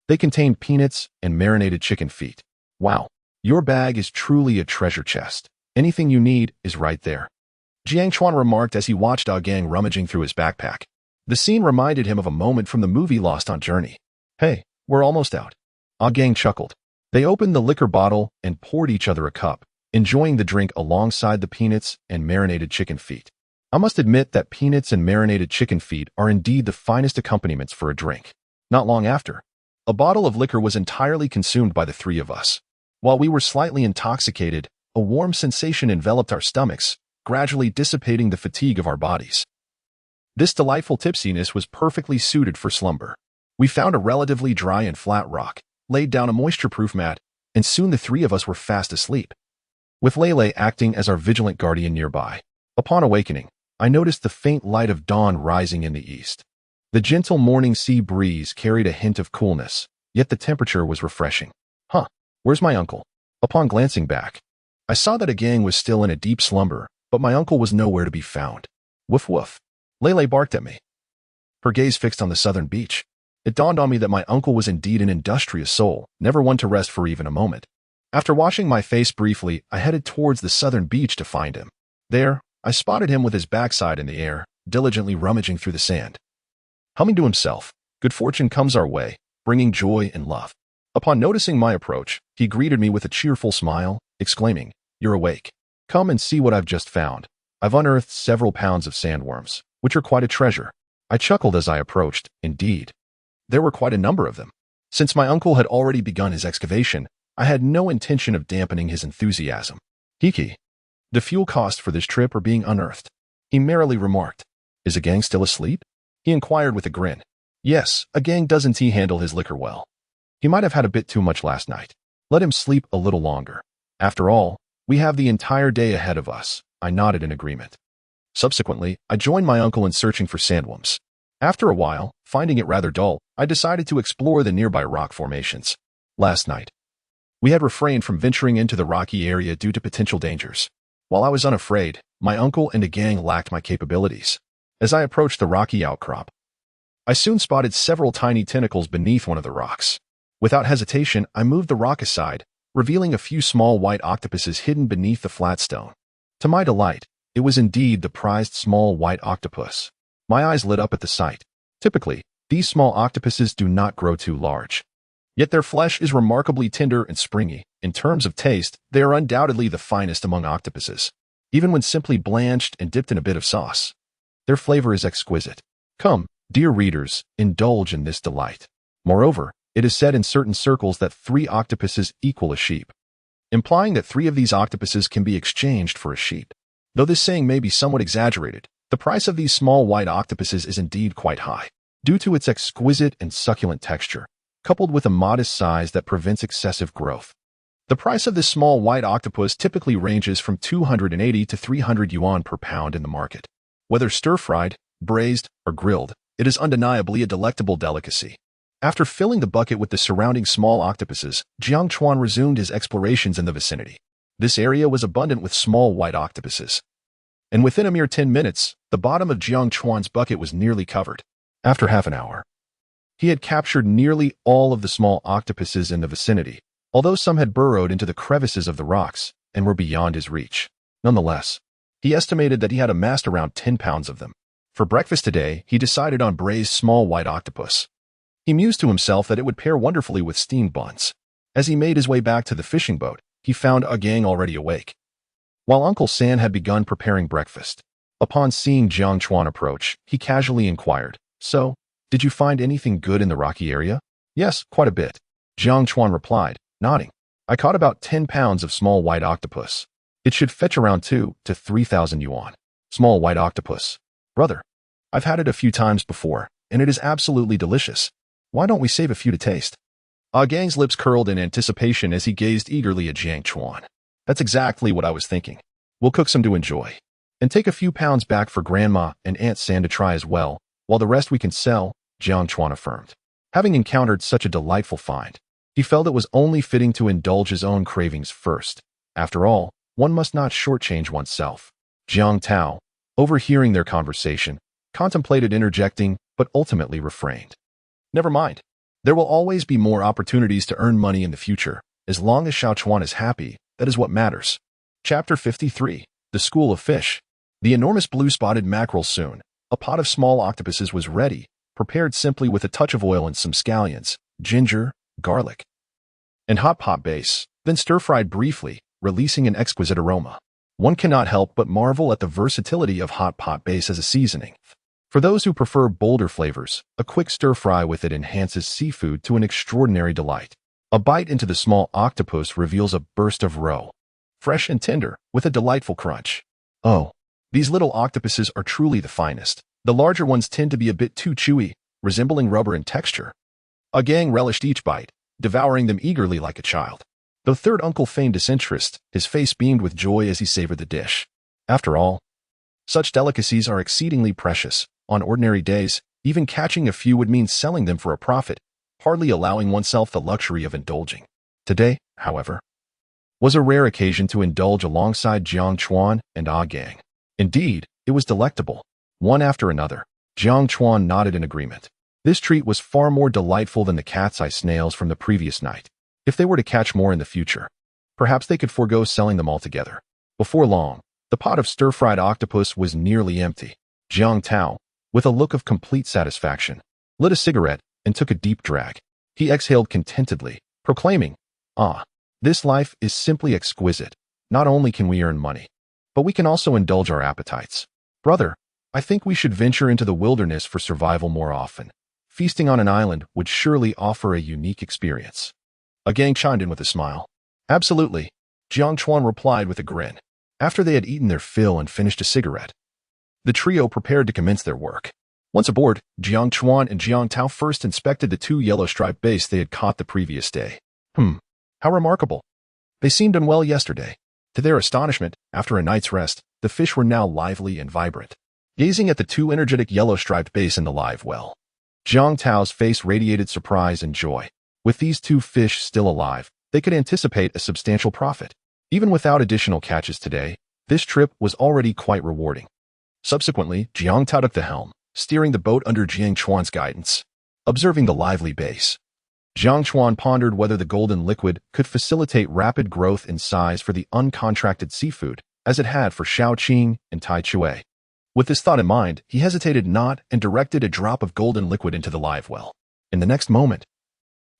they contained peanuts and marinated chicken feet. "Wow, your bag is truly a treasure chest. Anything you need is right there," Jiang Chuan remarked as he watched Ah Gang rummaging through his backpack. The scene reminded him of a moment from the movie Lost on Journey. "Hey, we're almost out," Ah Gang chuckled. They opened the liquor bottle and poured each other a cup, enjoying the drink alongside the peanuts and marinated chicken feet. I must admit that peanuts and marinated chicken feet are indeed the finest accompaniments for a drink. Not long after, a bottle of liquor was entirely consumed by the 3 of us. While we were slightly intoxicated, a warm sensation enveloped our stomachs, gradually dissipating the fatigue of our bodies. This delightful tipsiness was perfectly suited for slumber. We found a relatively dry and flat rock, laid down a moisture-proof mat, and soon the 3 of us were fast asleep, with Lele acting as our vigilant guardian nearby. Upon awakening, I noticed the faint light of dawn rising in the east. The gentle morning sea breeze carried a hint of coolness, yet the temperature was refreshing. Where's my uncle? Upon glancing back, I saw that a gang was still in a deep slumber, but my uncle was nowhere to be found. Woof woof. Lele barked at me, her gaze fixed on the southern beach. It dawned on me that my uncle was indeed an industrious soul, never one to rest for even a moment. After washing my face briefly, I headed towards the southern beach to find him. There, I spotted him with his backside in the air, diligently rummaging through the sand. Humming to himself, good fortune comes our way, bringing joy and love. Upon noticing my approach, he greeted me with a cheerful smile, exclaiming, "You're awake. Come and see what I've just found. I've unearthed several pounds of sandworms, which are quite a treasure." I chuckled as I approached. Indeed, there were quite a number of them. Since my uncle had already begun his excavation, I had no intention of dampening his enthusiasm. "Hiki, the fuel costs for this trip are being unearthed," he merrily remarked. "Is a gang still asleep?" he inquired with a grin. "Yes, a gang doesn't he handle his liquor well. He might have had a bit too much last night. Let him sleep a little longer. After all, we have the entire day ahead of us." I nodded in agreement. Subsequently, I joined my uncle in searching for sandworms. After a while, finding it rather dull, I decided to explore the nearby rock formations. Last night, we had refrained from venturing into the rocky area due to potential dangers. While I was unafraid, my uncle and a gang lacked my capabilities. As I approached the rocky outcrop, I soon spotted several tiny tentacles beneath one of the rocks. Without hesitation, I moved the rock aside, revealing a few small white octopuses hidden beneath the flat stone. To my delight, it was indeed the prized small white octopus. My eyes lit up at the sight. Typically, these small octopuses do not grow too large. Yet their flesh is remarkably tender and springy. In terms of taste, they are undoubtedly the finest among octopuses. Even when simply blanched and dipped in a bit of sauce, their flavor is exquisite. Come, dear readers, indulge in this delight. Moreover, it is said in certain circles that 3 octopuses equal a sheep, implying that 3 of these octopuses can be exchanged for a sheep. Though this saying may be somewhat exaggerated, the price of these small white octopuses is indeed quite high, due to its exquisite and succulent texture, coupled with a modest size that prevents excessive growth. The price of this small white octopus typically ranges from 280 to 300 yuan per pound in the market. Whether stir-fried, braised, or grilled, it is undeniably a delectable delicacy. After filling the bucket with the surrounding small octopuses, Jiang Chuan resumed his explorations in the vicinity. This area was abundant with small white octopuses. And within a mere 10 minutes, the bottom of Jiang Chuan's bucket was nearly covered. After half an hour, he had captured nearly all of the small octopuses in the vicinity, although some had burrowed into the crevices of the rocks and were beyond his reach. Nonetheless, he estimated that he had amassed around 10 pounds of them. For breakfast today, he decided on braised small white octopus. He mused to himself that it would pair wonderfully with steamed buns. As he made his way back to the fishing boat, he found a gang already awake, while Uncle San had begun preparing breakfast. Upon seeing Jiang Chuan approach, he casually inquired, "So, did you find anything good in the rocky area?" "Yes, quite a bit," Jiang Chuan replied, nodding. "I caught about 10 pounds of small white octopus. It should fetch around 2 to 3,000 yuan. Small white octopus. Brother, I've had it a few times before, and it is absolutely delicious. Why don't we save a few to taste?" Gang's lips curled in anticipation as he gazed eagerly at Jiang Chuan. "That's exactly what I was thinking. We'll cook some to enjoy, and take a few pounds back for Grandma and Aunt San to try as well, while the rest we can sell," Jiang Chuan affirmed. Having encountered such a delightful find, he felt it was only fitting to indulge his own cravings first. After all, one must not shortchange oneself. Jiang Tao, overhearing their conversation, contemplated interjecting, but ultimately refrained. "Never mind. There will always be more opportunities to earn money in the future. As long as Xiao Chuan is happy, that is what matters." Chapter 53. The School of Fish. The enormous blue-spotted mackerel soon. A pot of small octopuses was ready, prepared simply with a touch of oil and some scallions, ginger, garlic, and hot pot base, then stir-fried briefly, releasing an exquisite aroma. One cannot help but marvel at the versatility of hot pot base as a seasoning. For those who prefer bolder flavors, a quick stir-fry with it enhances seafood to an extraordinary delight. A bite into the small octopus reveals a burst of roe, fresh and tender, with a delightful crunch. Oh, these little octopuses are truly the finest. The larger ones tend to be a bit too chewy, resembling rubber in texture. Gang relished each bite, devouring them eagerly like a child. Though third uncle feigned disinterest, his face beamed with joy as he savored the dish. After all, such delicacies are exceedingly precious. On ordinary days, even catching a few would mean selling them for a profit, hardly allowing oneself the luxury of indulging. Today, however, was a rare occasion to indulge alongside Jiang Chuan and Gang. Indeed, it was delectable. One after another, Jiang Chuan nodded in agreement. This treat was far more delightful than the cat's eye snails from the previous night. If they were to catch more in the future, perhaps they could forego selling them altogether. Before long, the pot of stir-fried octopus was nearly empty. Jiang Tao, with a look of complete satisfaction, lit a cigarette and took a deep drag. He exhaled contentedly, proclaiming, "Ah, this life is simply exquisite. Not only can we earn money, but we can also indulge our appetites. Brother, I think we should venture into the wilderness for survival more often. Feasting on an island would surely offer a unique experience." Gang chimed in with a smile. "Absolutely," Jiang Chuan replied with a grin. After they had eaten their fill and finished a cigarette, the trio prepared to commence their work. Once aboard, Jiang Chuan and Jiang Tao first inspected the 2 yellow-striped bass they had caught the previous day. How remarkable. They seemed unwell yesterday. To their astonishment, after a night's rest, the fish were now lively and vibrant. Gazing at the 2 energetic yellow-striped bass in the live well, Jiang Tao's face radiated surprise and joy. With these 2 fish still alive, they could anticipate a substantial profit. Even without additional catches today, this trip was already quite rewarding. Subsequently, Jiang Tao took the helm, steering the boat under Jiang Chuan's guidance. Observing the lively bass, Jiang Chuan pondered whether the golden liquid could facilitate rapid growth in size for the uncontracted seafood, as it had for Shaoqing and Tai Chui. With this thought in mind, he hesitated not and directed a drop of golden liquid into the live well. In the next moment,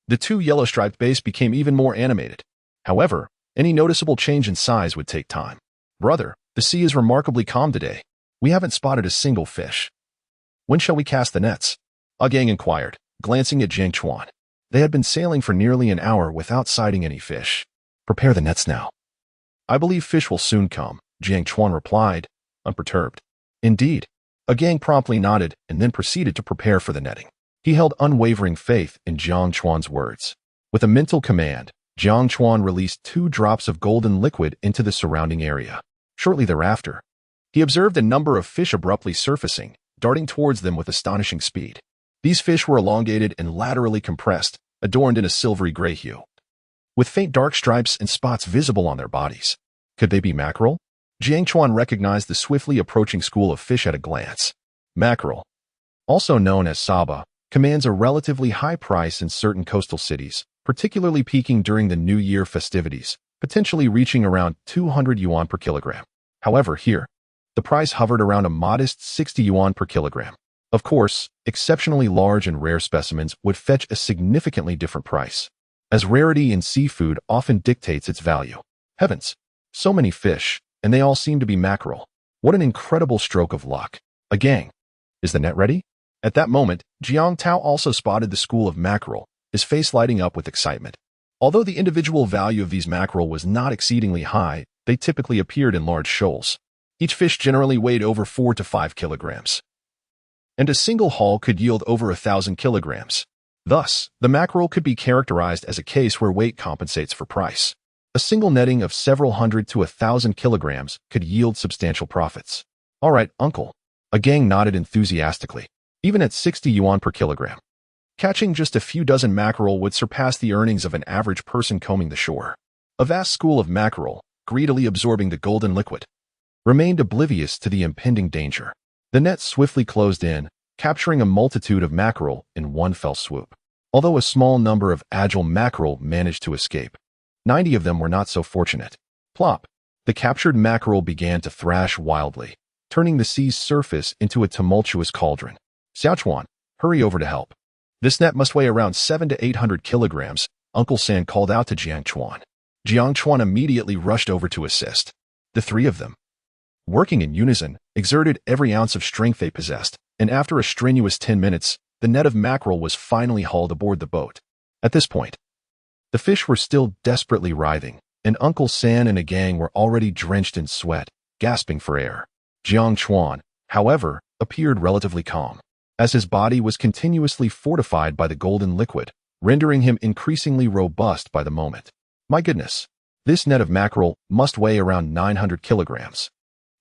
the 2 yellow-striped bass became even more animated. However, any noticeable change in size would take time. "Brother, the sea is remarkably calm today. We haven't spotted a single fish. When shall we cast the nets?" Gang inquired, glancing at Jiang Chuan. They had been sailing for nearly an hour without sighting any fish. "Prepare the nets now." "I believe fish will soon come," Jiang Chuan replied, unperturbed. "Indeed." Gang promptly nodded and then proceeded to prepare for the netting. He held unwavering faith in Jiang Chuan's words. With a mental command, Jiang Chuan released 2 drops of golden liquid into the surrounding area. Shortly thereafter, he observed a number of fish abruptly surfacing, darting towards them with astonishing speed. These fish were elongated and laterally compressed, adorned in a silvery gray hue, with faint dark stripes and spots visible on their bodies. Could they be mackerel? Jiang Chuan recognized the swiftly approaching school of fish at a glance. Mackerel, also known as saba, commands a relatively high price in certain coastal cities, particularly peaking during the New Year festivities, potentially reaching around 200 yuan per kilogram. However, here, the price hovered around a modest 60 yuan per kilogram. Of course, exceptionally large and rare specimens would fetch a significantly different price, as rarity in seafood often dictates its value. Heavens, so many fish, and they all seem to be mackerel. What an incredible stroke of luck. A gang. Is the net ready? At that moment, Jiang Tao also spotted the school of mackerel, his face lighting up with excitement. Although the individual value of these mackerel was not exceedingly high, they typically appeared in large shoals. Each fish generally weighed over 4 to 5 kilograms, and a single haul could yield over 1,000 kilograms. Thus, the mackerel could be characterized as a case where weight compensates for price. A single netting of several hundred to 1,000 kilograms could yield substantial profits. All right, uncle. A gang nodded enthusiastically. Even at 60 yuan per kilogram, catching just a few dozen mackerel would surpass the earnings of an average person combing the shore. A vast school of mackerel, greedily absorbing the golden liquid, remained oblivious to the impending danger. The net swiftly closed in, capturing a multitude of mackerel in one fell swoop. Although a small number of agile mackerel managed to escape, 90 of them were not so fortunate. Plop! The captured mackerel began to thrash wildly, turning the sea's surface into a tumultuous cauldron. Xiaochuan, hurry over to help. This net must weigh around 700 to 800 kilograms, Uncle San called out to Jiang Chuan. Jiang Chuan immediately rushed over to assist. The three of them, working in unison, exerted every ounce of strength they possessed, and after a strenuous 10 minutes, the net of mackerel was finally hauled aboard the boat. At this point, the fish were still desperately writhing, and Uncle San and a gang were already drenched in sweat, gasping for air. Jiang Chuan, however, appeared relatively calm, as his body was continuously fortified by the golden liquid, rendering him increasingly robust by the moment. My goodness, this net of mackerel must weigh around 900 kilograms.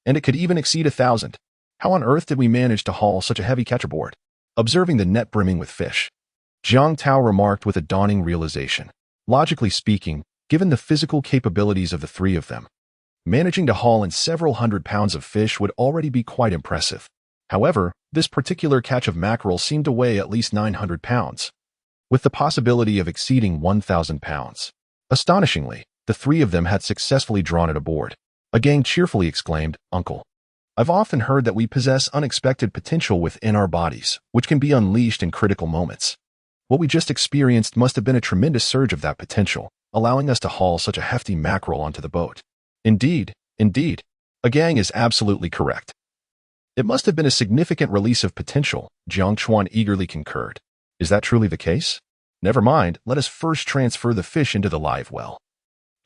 And it could even exceed 1,000. How on earth did we manage to haul such a heavy catch aboard? Observing the net brimming with fish, Jiang Tao remarked with a dawning realization. Logically speaking, given the physical capabilities of the three of them, managing to haul in several hundred pounds of fish would already be quite impressive. However, this particular catch of mackerel seemed to weigh at least 900 pounds, with the possibility of exceeding 1,000 pounds. Astonishingly, the three of them had successfully drawn it aboard. A gang cheerfully exclaimed, Uncle, I've often heard that we possess unexpected potential within our bodies, which can be unleashed in critical moments. What we just experienced must have been a tremendous surge of that potential, allowing us to haul such a hefty mackerel onto the boat. Indeed, a gang is absolutely correct. It must have been a significant release of potential, Jiang Chuan eagerly concurred. Is that truly the case? Never mind, let us first transfer the fish into the live well,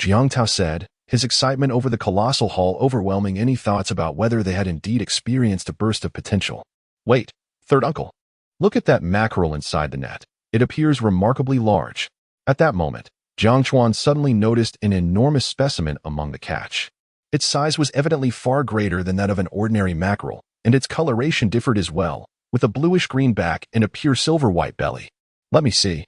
Jiang Tao said, his excitement over the colossal haul overwhelming any thoughts about whether they had indeed experienced a burst of potential. Wait, third uncle. Look at that mackerel inside the net. It appears remarkably large. At that moment, Jiang Chuan suddenly noticed an enormous specimen among the catch. Its size was evidently far greater than that of an ordinary mackerel, and its coloration differed as well, with a bluish-green back and a pure silver-white belly. Let me see.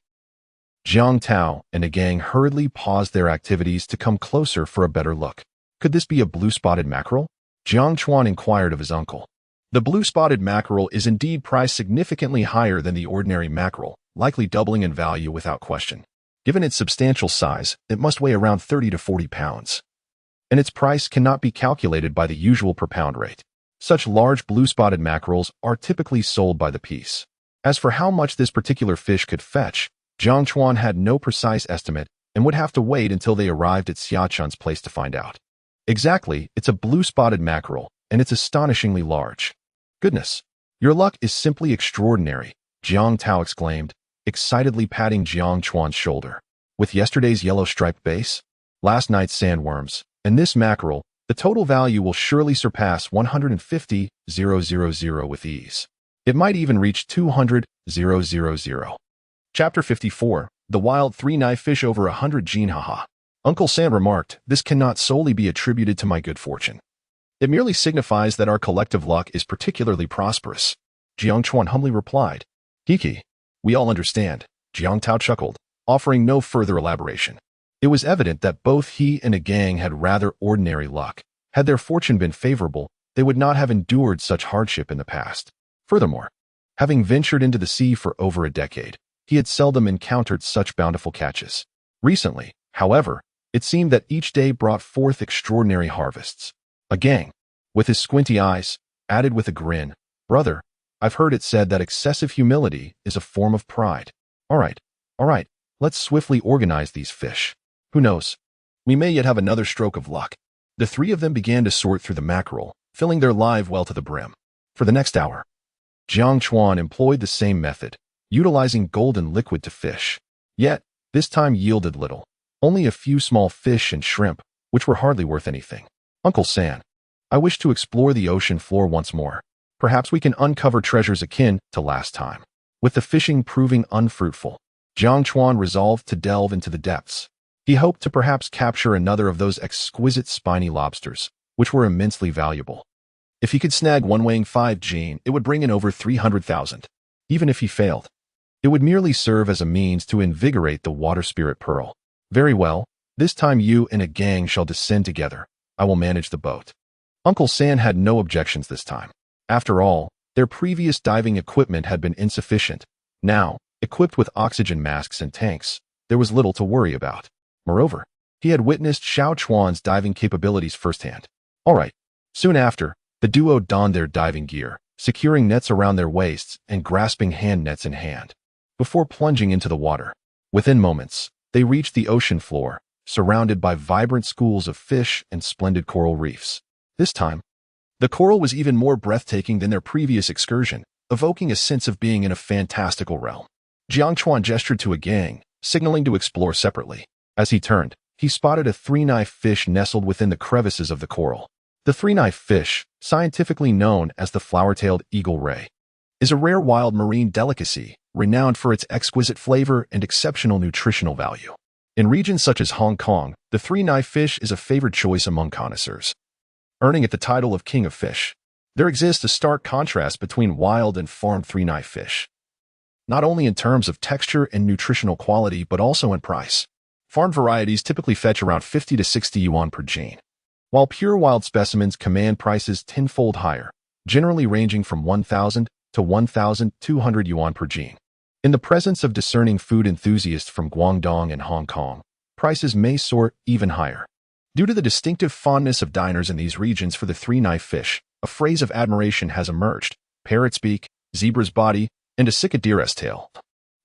Jiang Tao and a gang hurriedly paused their activities to come closer for a better look. Could this be a blue-spotted mackerel? Jiang Chuan inquired of his uncle. The blue-spotted mackerel is indeed priced significantly higher than the ordinary mackerel, likely doubling in value without question. Given its substantial size, it must weigh around 30 to 40 pounds. And its price cannot be calculated by the usual per-pound rate. Such large blue-spotted mackerels are typically sold by the piece. As for how much this particular fish could fetch, Jiang Chuan had no precise estimate and would have to wait until they arrived at Xiachun's place to find out. Exactly, it's a blue-spotted mackerel, and it's astonishingly large. Goodness, your luck is simply extraordinary, Jiang Tao exclaimed, excitedly patting Jiang Chuan's shoulder. With yesterday's yellow-striped base, last night's sandworms, and this mackerel, the total value will surely surpass 150,000 with ease. It might even reach 200,000. Chapter 54, The Wild Three-Knife Fish Over 100 Jin Haha. Uncle Sam remarked, this cannot solely be attributed to my good fortune. It merely signifies that our collective luck is particularly prosperous. Jiang Chuan humbly replied, Kiki. We all understand, Jiang Tao chuckled, offering no further elaboration. It was evident that both he and a gang had rather ordinary luck. Had their fortune been favorable, they would not have endured such hardship in the past. Furthermore, having ventured into the sea for over a decade, he had seldom encountered such bountiful catches. Recently, however, it seemed that each day brought forth extraordinary harvests. A gang, with his squinty eyes, added with a grin, "Brother, I've heard it said that excessive humility is a form of pride. All right, let's swiftly organize these fish. Who knows? We may yet have another stroke of luck." The three of them began to sort through the mackerel, filling their live well to the brim. For the next hour, Jiang Chuan employed the same method, utilizing golden liquid to fish. Yet, this time yielded little. Only a few small fish and shrimp, which were hardly worth anything. "Uncle San, I wish to explore the ocean floor once more. Perhaps we can uncover treasures akin to last time." With the fishing proving unfruitful, Jiang Chuan resolved to delve into the depths. He hoped to perhaps capture another of those exquisite spiny lobsters, which were immensely valuable. If he could snag one weighing 5 gene, it would bring in over 300,000. Even if he failed, it would merely serve as a means to invigorate the water spirit pearl. "Very well, this time you and a gang shall descend together. I will manage the boat." Uncle San had no objections this time. After all, their previous diving equipment had been insufficient. Now, equipped with oxygen masks and tanks, there was little to worry about. Moreover, he had witnessed Xiao Chuan's diving capabilities firsthand. All right. Soon after, the duo donned their diving gear, securing nets around their waists and grasping hand nets in hand, before plunging into the water. Within moments, they reached the ocean floor, surrounded by vibrant schools of fish and splendid coral reefs. This time, the coral was even more breathtaking than their previous excursion, evoking a sense of being in a fantastical realm. Jiang Chuan gestured to a gang, signaling to explore separately. As he turned, he spotted a three-knife fish nestled within the crevices of the coral. The three-knife fish, scientifically known as the flower-tailed eagle ray, is a rare wild marine delicacy, renowned for its exquisite flavor and exceptional nutritional value. In regions such as Hong Kong, the three-knife fish is a favored choice among connoisseurs, earning it the title of king of fish. There exists a stark contrast between wild and farmed three-knife fish, not only in terms of texture and nutritional quality but also in price. Farmed varieties typically fetch around 50 to 60 yuan per gene, while pure wild specimens command prices tenfold higher, generally ranging from 1,000 to 1,200 yuan per gene. In the presence of discerning food enthusiasts from Guangdong and Hong Kong, prices may soar even higher. Due to the distinctive fondness of diners in these regions for the three-knife fish, a phrase of admiration has emerged: parrot's beak, zebra's body, and a cicadere's tail.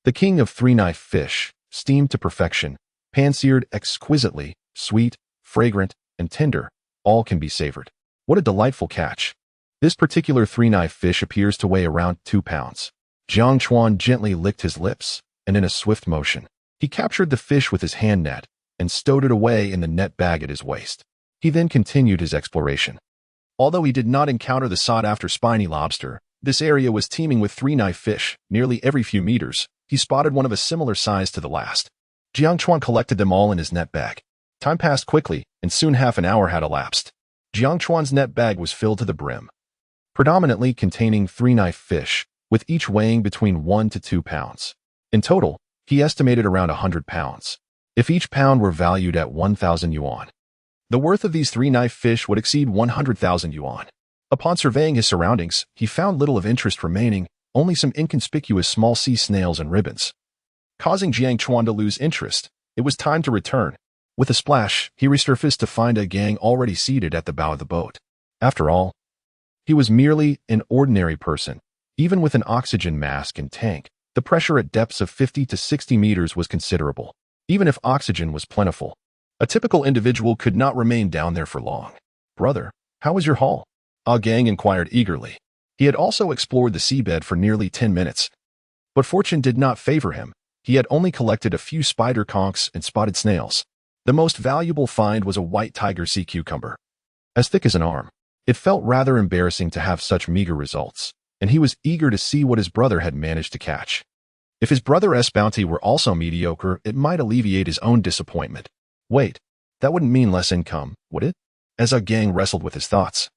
The king of three-knife fish, steamed to perfection, pan-seared exquisitely, sweet, fragrant, and tender, all can be savored. What a delightful catch. This particular three-knife fish appears to weigh around 2 pounds. Jiang Chuan gently licked his lips, and in a swift motion, he captured the fish with his hand net and stowed it away in the net bag at his waist. He then continued his exploration. Although he did not encounter the sought-after spiny lobster, this area was teeming with three-knife fish. Nearly every few meters, he spotted one of a similar size to the last. Jiang Chuan collected them all in his net bag. Time passed quickly, and soon half an hour had elapsed. Jiang Chuan's net bag was filled to the brim, predominantly containing three-knife fish, with each weighing between 1 to 2 pounds. In total, he estimated around 100 pounds. If each pound were valued at 1,000 yuan, the worth of these three-knife fish would exceed 100,000 yuan. Upon surveying his surroundings, he found little of interest remaining, only some inconspicuous small sea snails and ribbons. Causing Jiang Chuan to lose interest, it was time to return. With a splash, he resurfaced to find a gang already seated at the bow of the boat. After all, he was merely an ordinary person. Even with an oxygen mask and tank, the pressure at depths of 50 to 60 meters was considerable. Even if oxygen was plentiful, a typical individual could not remain down there for long. "Brother, how was your haul?" Ah Gang inquired eagerly. He had also explored the seabed for nearly 10 minutes. But fortune did not favor him. He had only collected a few spider conchs and spotted snails. The most valuable find was a white tiger sea cucumber, as thick as an arm. It felt rather embarrassing to have such meager results, and he was eager to see what his brother had managed to catch. If his brother's bounty were also mediocre, it might alleviate his own disappointment. Wait, that wouldn't mean less income, would it? As Ah Gang wrestled with his thoughts,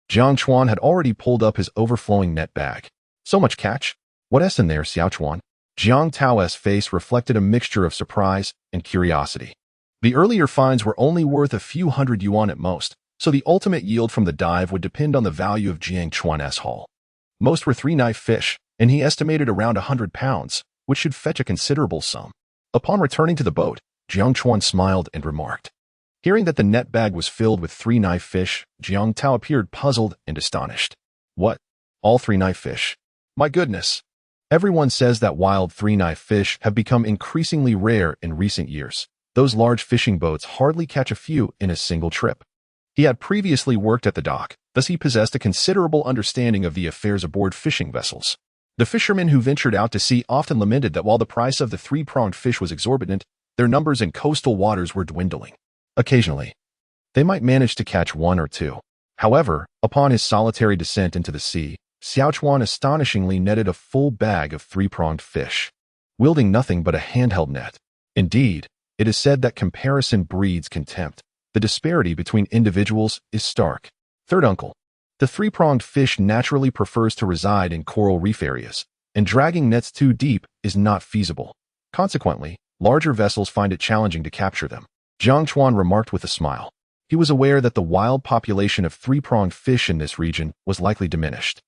Jiang Chuan had already pulled up his overflowing net bag. So much catch? What's in there, Xiaochuan? Jiang Tao's face reflected a mixture of surprise and curiosity. The earlier finds were only worth a few hundred yuan at most, so the ultimate yield from the dive would depend on the value of Jiang Chuan's haul. Most were 3-knife fish, and he estimated around 100 pounds, which should fetch a considerable sum. Upon returning to the boat, Jiang Chuan smiled and remarked. Hearing that the net bag was filled with 3-knife fish, Jiang Tao appeared puzzled and astonished. What? All 3-knife fish? My goodness! Everyone says that wild 3-knife fish have become increasingly rare in recent years. Those large fishing boats hardly catch a few in a single trip. He had previously worked at the dock, thus he possessed a considerable understanding of the affairs aboard fishing vessels. The fishermen who ventured out to sea often lamented that while the price of the 3-pronged fish was exorbitant, their numbers in coastal waters were dwindling. Occasionally, they might manage to catch 1 or 2. However, upon his solitary descent into the sea, Xiaochuan astonishingly netted a full bag of 3-pronged fish, wielding nothing but a handheld net. Indeed, it is said that comparison breeds contempt. The disparity between individuals is stark. Third uncle. The 3-pronged fish naturally prefers to reside in coral reef areas, and dragging nets too deep is not feasible. Consequently, larger vessels find it challenging to capture them. Jiang Chuan remarked with a smile. He was aware that the wild population of 3-pronged fish in this region was likely diminished.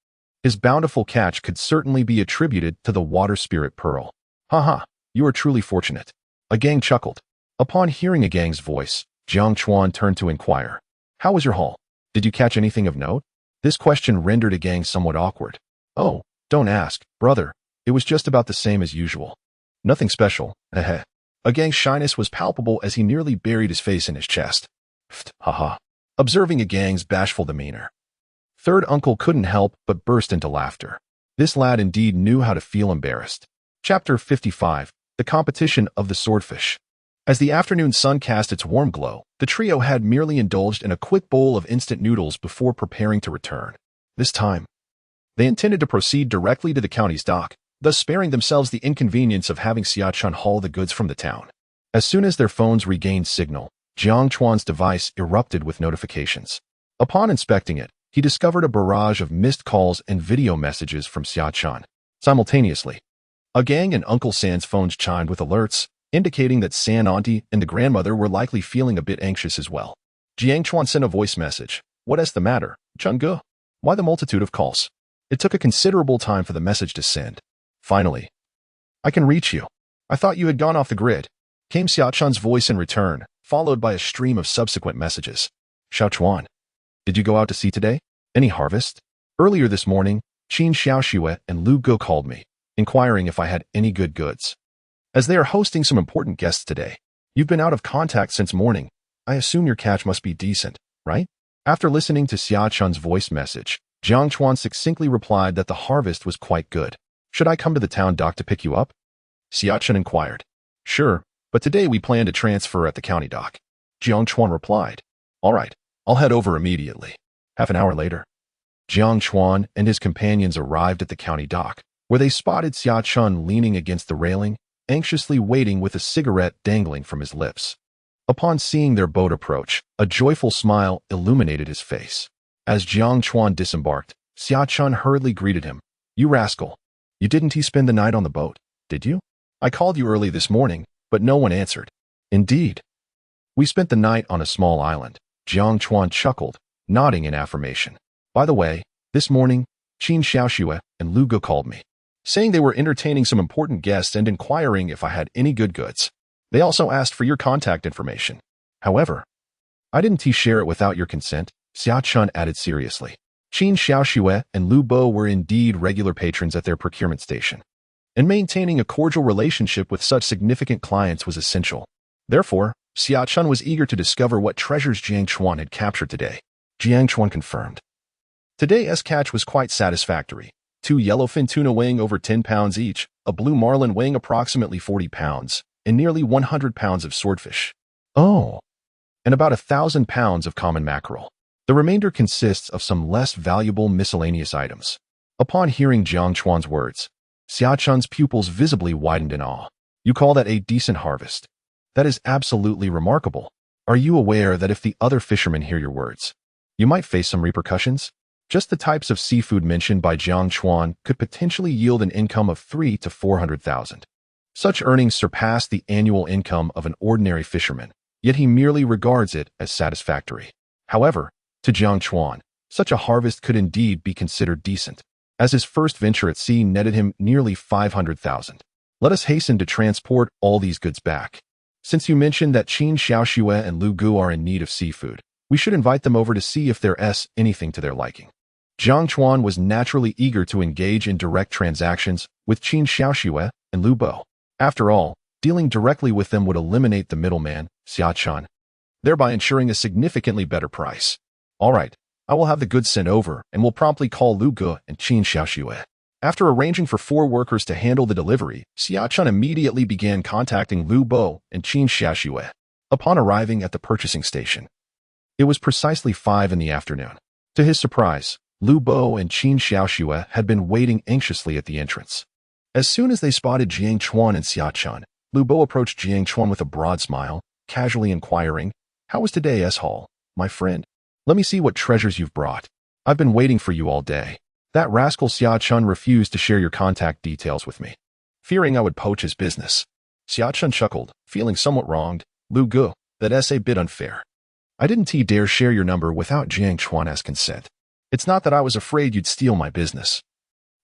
His bountiful catch could certainly be attributed to the water spirit pearl. Haha, you are truly fortunate. Agang chuckled. Upon hearing Agang's voice, Jiang Chuan turned to inquire. How was your haul? Did you catch anything of note? This question rendered Agang somewhat awkward. Oh, don't ask, brother. It was just about the same as usual. Nothing special, heh. Agang's shyness was palpable as he nearly buried his face in his chest. Pfft, haha. Observing Agang's bashful demeanor, third uncle couldn't help but burst into laughter. This lad indeed knew how to feel embarrassed. Chapter 55. The Competition of the Swordfish. As the afternoon sun cast its warm glow, the trio had merely indulged in a quick bowl of instant noodles before preparing to return. This time, they intended to proceed directly to the county's dock, thus sparing themselves the inconvenience of having Xiaochuan haul the goods from the town. As soon as their phones regained signal, Jiang Chuan's device erupted with notifications. Upon inspecting it, he discovered a barrage of missed calls and video messages from Xiaochuan. Simultaneously, Agang and Uncle San's phones chimed with alerts, indicating that San Auntie and the grandmother were likely feeling a bit anxious as well. Jiang Chuan sent a voice message. What's the matter, Chungu? Why the multitude of calls? It took a considerable time for the message to send. Finally, I can reach you. I thought you had gone off the grid. Came Xiaochuan's voice in return, followed by a stream of subsequent messages. Xiaochuan, did you go out to sea today? Any harvest? Earlier this morning, Qin Xiaoxue and Lu Go called me, inquiring if I had any good goods. As they are hosting some important guests today, you've been out of contact since morning. I assume your catch must be decent, right? After listening to Xiaochuan's voice message, Jiang Chuan succinctly replied that the harvest was quite good. Should I come to the town dock to pick you up? Xiaochuan inquired. Sure, but today we plan to transfer at the county dock. Jiang Chuan replied. All right, I'll head over immediately. Half an hour later, Jiang Chuan and his companions arrived at the county dock, where they spotted Xiaochuan leaning against the railing, anxiously waiting with a cigarette dangling from his lips. Upon seeing their boat approach, a joyful smile illuminated his face. As Jiang Chuan disembarked, Xiaochuan hurriedly greeted him. You rascal. You didn't spend the night on the boat, did you? I called you early this morning, but no one answered. Indeed. We spent the night on a small island. Jiang Chuan chuckled, nodding in affirmation. By the way, this morning, Qin Xiaoxue and Lu Go called me, saying they were entertaining some important guests and inquiring if I had any good goods. They also asked for your contact information. However, I didn't share it without your consent, Xiaochuan added seriously. Qin Xiaoxue and Lu Bo were indeed regular patrons at their procurement station, and maintaining a cordial relationship with such significant clients was essential. Therefore, Xiaochuan was eager to discover what treasures Jiang Chuan had captured today. Jiang Chuan confirmed. Today's catch was quite satisfactory. 2 yellowfin tuna weighing over 10 pounds each, a blue marlin weighing approximately 40 pounds, and nearly 100 pounds of swordfish. Oh, and about 1,000 pounds of common mackerel. The remainder consists of some less valuable miscellaneous items. Upon hearing Jiang Chuan's words, Xiaochuan's pupils visibly widened in awe. You call that a decent harvest? That is absolutely remarkable. Are you aware that if the other fishermen hear your words, you might face some repercussions? Just the types of seafood mentioned by Jiang Chuan could potentially yield an income of 3 to 400,000. Such earnings surpass the annual income of an ordinary fisherman, yet he merely regards it as satisfactory. However, to Jiang Chuan, such a harvest could indeed be considered decent, as his first venture at sea netted him nearly 500,000. Let us hasten to transport all these goods back. Since you mentioned that Qin Xiaoxue and Lu Gu are in need of seafood, we should invite them over to see if there's anything to their liking. Jiang Chuan was naturally eager to engage in direct transactions with Qin Xiaoxue and Lu Bo. After all, dealing directly with them would eliminate the middleman, Xia Chun, thereby ensuring a significantly better price. All right, I will have the goods sent over and will promptly call Lu Gu and Qin Xiaoxue. After arranging for 4 workers to handle the delivery, Xia Chun immediately began contacting Lu Bo and Qin Xiaoxue. Upon arriving at the purchasing station, it was precisely 5 in the afternoon. To his surprise, Lu Bo and Qin Xiaoxue had been waiting anxiously at the entrance. As soon as they spotted Jiang Chuan and Xia Chun, Lu Bo approached Jiang Chuan with a broad smile, casually inquiring, "How was today's haul, my friend? Let me see what treasures you've brought. I've been waiting for you all day." That rascal Xia Chun refused to share your contact details with me, fearing I would poach his business. Xia Chun chuckled, feeling somewhat wronged. Lu Gu, that's a bit unfair. I didn't dare share your number without Jiang Chuan's consent. It's not that I was afraid you'd steal my business.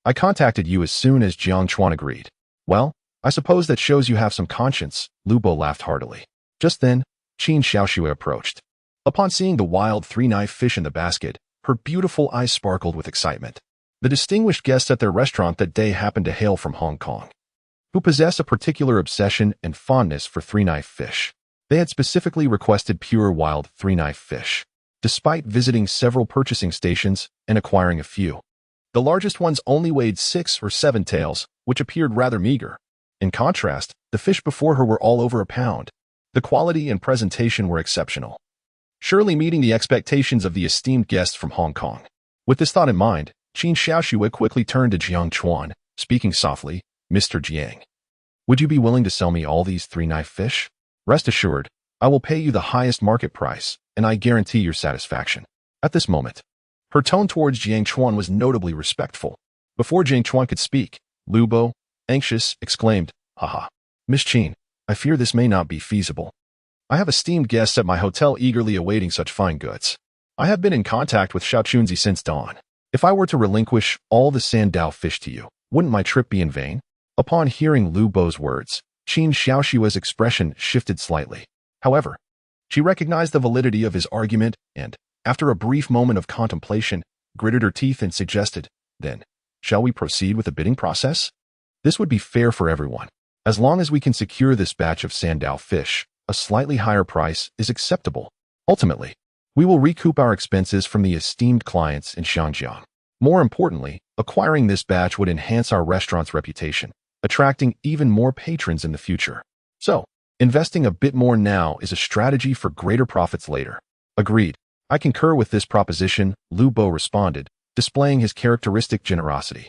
I contacted you as soon as Jiang Chuan agreed. Well, I suppose that shows you have some conscience, Lu Bo laughed heartily. Just then, Qin Xiaoxue approached. Upon seeing the wild 3-knife fish in the basket, her beautiful eyes sparkled with excitement. The distinguished guests at their restaurant that day happened to hail from Hong Kong, who possess a particular obsession and fondness for 3-knife fish. They had specifically requested pure wild 3-knife fish, despite visiting several purchasing stations and acquiring a few. The largest ones only weighed 6 or 7 taels, which appeared rather meager. In contrast, the fish before her were all over a pound. The quality and presentation were exceptional, surely meeting the expectations of the esteemed guests from Hong Kong. With this thought in mind, Qin Xiaoxue quickly turned to Jiang Chuan, speaking softly, "Mr. Jiang, would you be willing to sell me all these 3-knife fish? Rest assured, I will pay you the highest market price, and I guarantee your satisfaction." At this moment, her tone towards Jiang Chuan was notably respectful. Before Jiang Chuan could speak, Lu Bo, anxious, exclaimed, "Haha, Miss Qin, I fear this may not be feasible. I have esteemed guests at my hotel eagerly awaiting such fine goods. I have been in contact with Xiaochunzi since dawn. If I were to relinquish all the Sandao fish to you, wouldn't my trip be in vain?" Upon hearing Lu Bo's words, Qin Xiaoxue's expression shifted slightly. However, she recognized the validity of his argument and, after a brief moment of contemplation, gritted her teeth and suggested, "Then, shall we proceed with the bidding process? This would be fair for everyone. As long as we can secure this batch of Sandao fish, a slightly higher price is acceptable. Ultimately, we will recoup our expenses from the esteemed clients in Shangjiang. More importantly, acquiring this batch would enhance our restaurant's reputation, attracting even more patrons in the future. So, investing a bit more now is a strategy for greater profits later." "Agreed. I concur with this proposition," Lu Bo responded, displaying his characteristic generosity.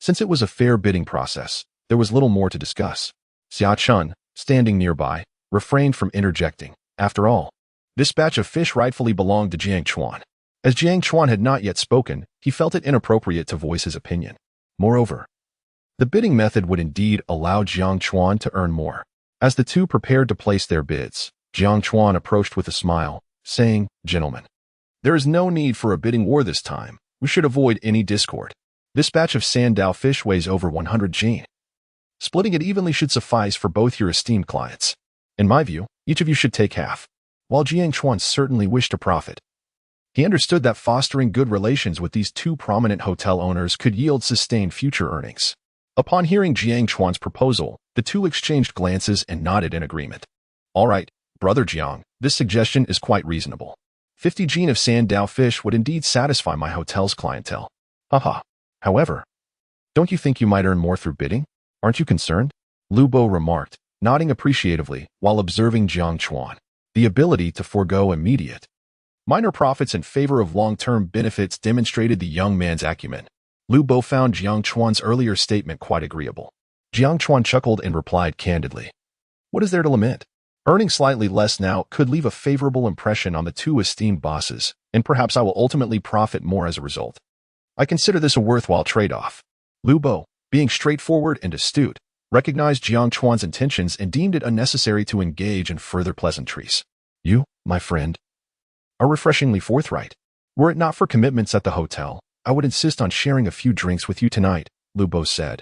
Since it was a fair bidding process, there was little more to discuss. Xia Chun, standing nearby, refrained from interjecting. After all, this batch of fish rightfully belonged to Jiang Chuan. As Jiang Chuan had not yet spoken, he felt it inappropriate to voice his opinion. Moreover, the bidding method would indeed allow Jiang Chuan to earn more. As the two prepared to place their bids, Jiang Chuan approached with a smile, saying, "Gentlemen, there is no need for a bidding war this time. We should avoid any discord. This batch of Sandao fish weighs over 100 jin. Splitting it evenly should suffice for both your esteemed clients. In my view, each of you should take half." While Jiang Chuan certainly wished to profit, he understood that fostering good relations with these two prominent hotel owners could yield sustained future earnings. Upon hearing Jiang Chuan's proposal, the two exchanged glances and nodded in agreement. "All right, Brother Jiang, this suggestion is quite reasonable. 50 jin of Sandao fish would indeed satisfy my hotel's clientele. Haha. However, don't you think you might earn more through bidding? Aren't you concerned?" Lu Bo remarked, nodding appreciatively while observing Jiang Chuan. The ability to forego immediate, minor profits in favor of long-term benefits demonstrated the young man's acumen. Lu Bo found Jiang Chuan's earlier statement quite agreeable. Jiang Chuan chuckled and replied candidly, "What is there to lament? Earning slightly less now could leave a favorable impression on the two esteemed bosses, and perhaps I will ultimately profit more as a result." I consider this a worthwhile trade-off. Lu Bo, being straightforward and astute, recognized Jiang Chuan's intentions and deemed it unnecessary to engage in further pleasantries. You, my friend, are refreshingly forthright. Were it not for commitments at the hotel, I would insist on sharing a few drinks with you tonight, Lu Bo said,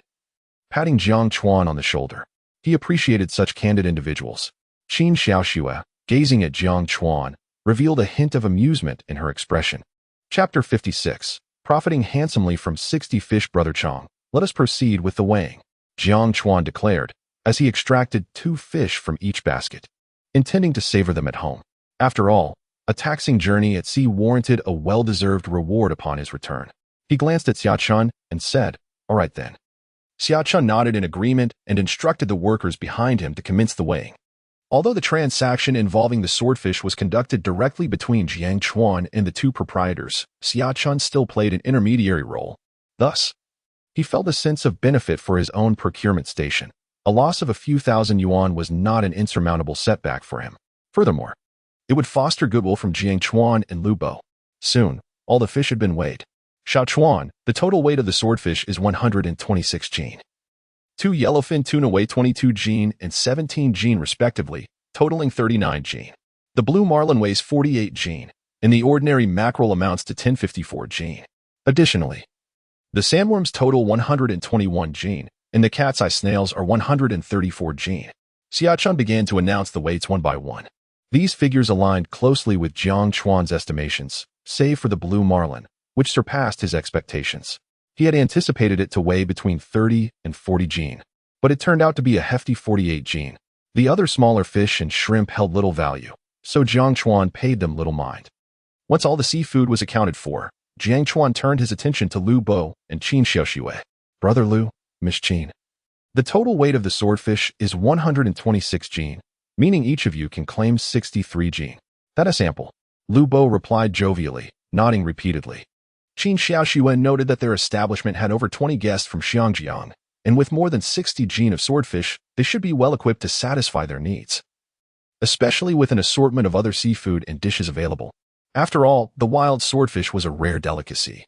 patting Jiang Chuan on the shoulder. He appreciated such candid individuals. Qin Xiaoxue, gazing at Jiang Chuan, revealed a hint of amusement in her expression. Chapter 56. Profiting handsomely from 60 fish, Brother Chong. Let us proceed with the weighing, Jiang Chuan declared, as he extracted 2 fish from each basket, intending to savor them at home. After all, a taxing journey at sea warranted a well-deserved reward upon his return. He glanced at Xia Chun and said, "All right then." Xia Chun nodded in agreement and instructed the workers behind him to commence the weighing. Although the transaction involving the swordfish was conducted directly between Jiang Chuan and the 2 proprietors, Xia Chun still played an intermediary role. Thus, he felt a sense of benefit for his own procurement station. A loss of a few thousand yuan was not an insurmountable setback for him. Furthermore, it would foster goodwill from Jiang Chuan and Lu Bo. Soon, all the fish had been weighed. Xiao Chuan, the total weight of the swordfish is 126 jin. 2 yellowfin tuna weigh 22 jin and 17 jin respectively, totaling 39 jin. The blue marlin weighs 48 jin, and the ordinary mackerel amounts to 1054 jin. Additionally, the sandworms total 121 jin, and the cat's eye snails are 134 jin. Xia Chun began to announce the weights one by one. These figures aligned closely with Jiang Chuan's estimations, save for the blue marlin, which surpassed his expectations. He had anticipated it to weigh between 30 and 40 jin, but it turned out to be a hefty 48 jin. The other smaller fish and shrimp held little value, so Jiang Chuan paid them little mind. Once all the seafood was accounted for, Jiang Chuan turned his attention to Lu Bo and Qin Xiaoxue. Brother Lu, Miss Qin. The total weight of the swordfish is 126 jin, meaning each of you can claim 63 jin. That is ample, Lu Bo replied jovially, nodding repeatedly. Qin Xiaoxue noted that their establishment had over 20 guests from Xiangjiang, and with more than 60 jin of swordfish, they should be well equipped to satisfy their needs, especially with an assortment of other seafood and dishes available. After all, the wild swordfish was a rare delicacy,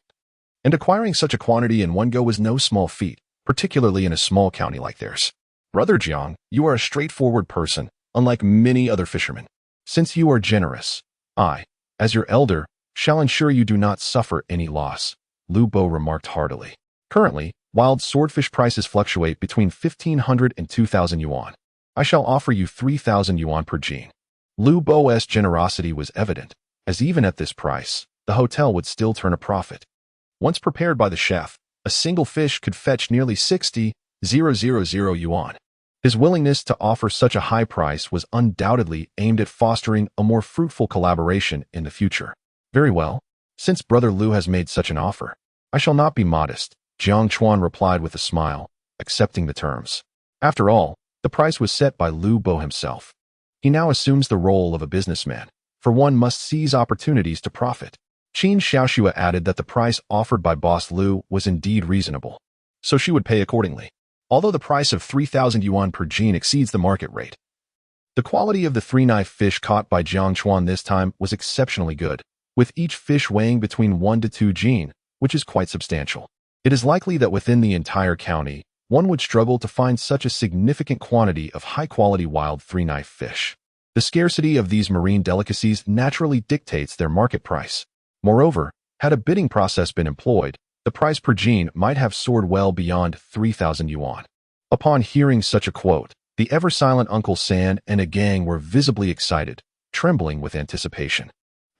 and acquiring such a quantity in one go was no small feat, particularly in a small county like theirs. Brother Jiang, you are a straightforward person, unlike many other fishermen. Since you are generous, I, as your elder, shall ensure you do not suffer any loss, Lu Bo remarked heartily. Currently, wild swordfish prices fluctuate between 1,500 and 2,000 yuan. I shall offer you 3,000 yuan per jin. Lu Bo's generosity was evident, as even at this price, the hotel would still turn a profit. Once prepared by the chef, a single fish could fetch nearly 60,000 yuan. His willingness to offer such a high price was undoubtedly aimed at fostering a more fruitful collaboration in the future. Very well, since Brother Lu has made such an offer, I shall not be modest, Jiang Chuan replied with a smile, accepting the terms. After all, the price was set by Lu Bo himself. He now assumes the role of a businessman, for one must seize opportunities to profit. Qin Xiaoxue added that the price offered by Boss Lu was indeed reasonable, so she would pay accordingly. Although the price of 3,000 yuan per jin exceeds the market rate, the quality of the 3-knife fish caught by Jiang Chuan this time was exceptionally good, with each fish weighing between 1 to 2 jin, which is quite substantial. It is likely that within the entire county, one would struggle to find such a significant quantity of high-quality wild 3-knife fish. The scarcity of these marine delicacies naturally dictates their market price. Moreover, had a bidding process been employed, the price per jin might have soared well beyond 3,000 yuan. Upon hearing such a quote, the ever-silent Uncle San and a gang were visibly excited, trembling with anticipation.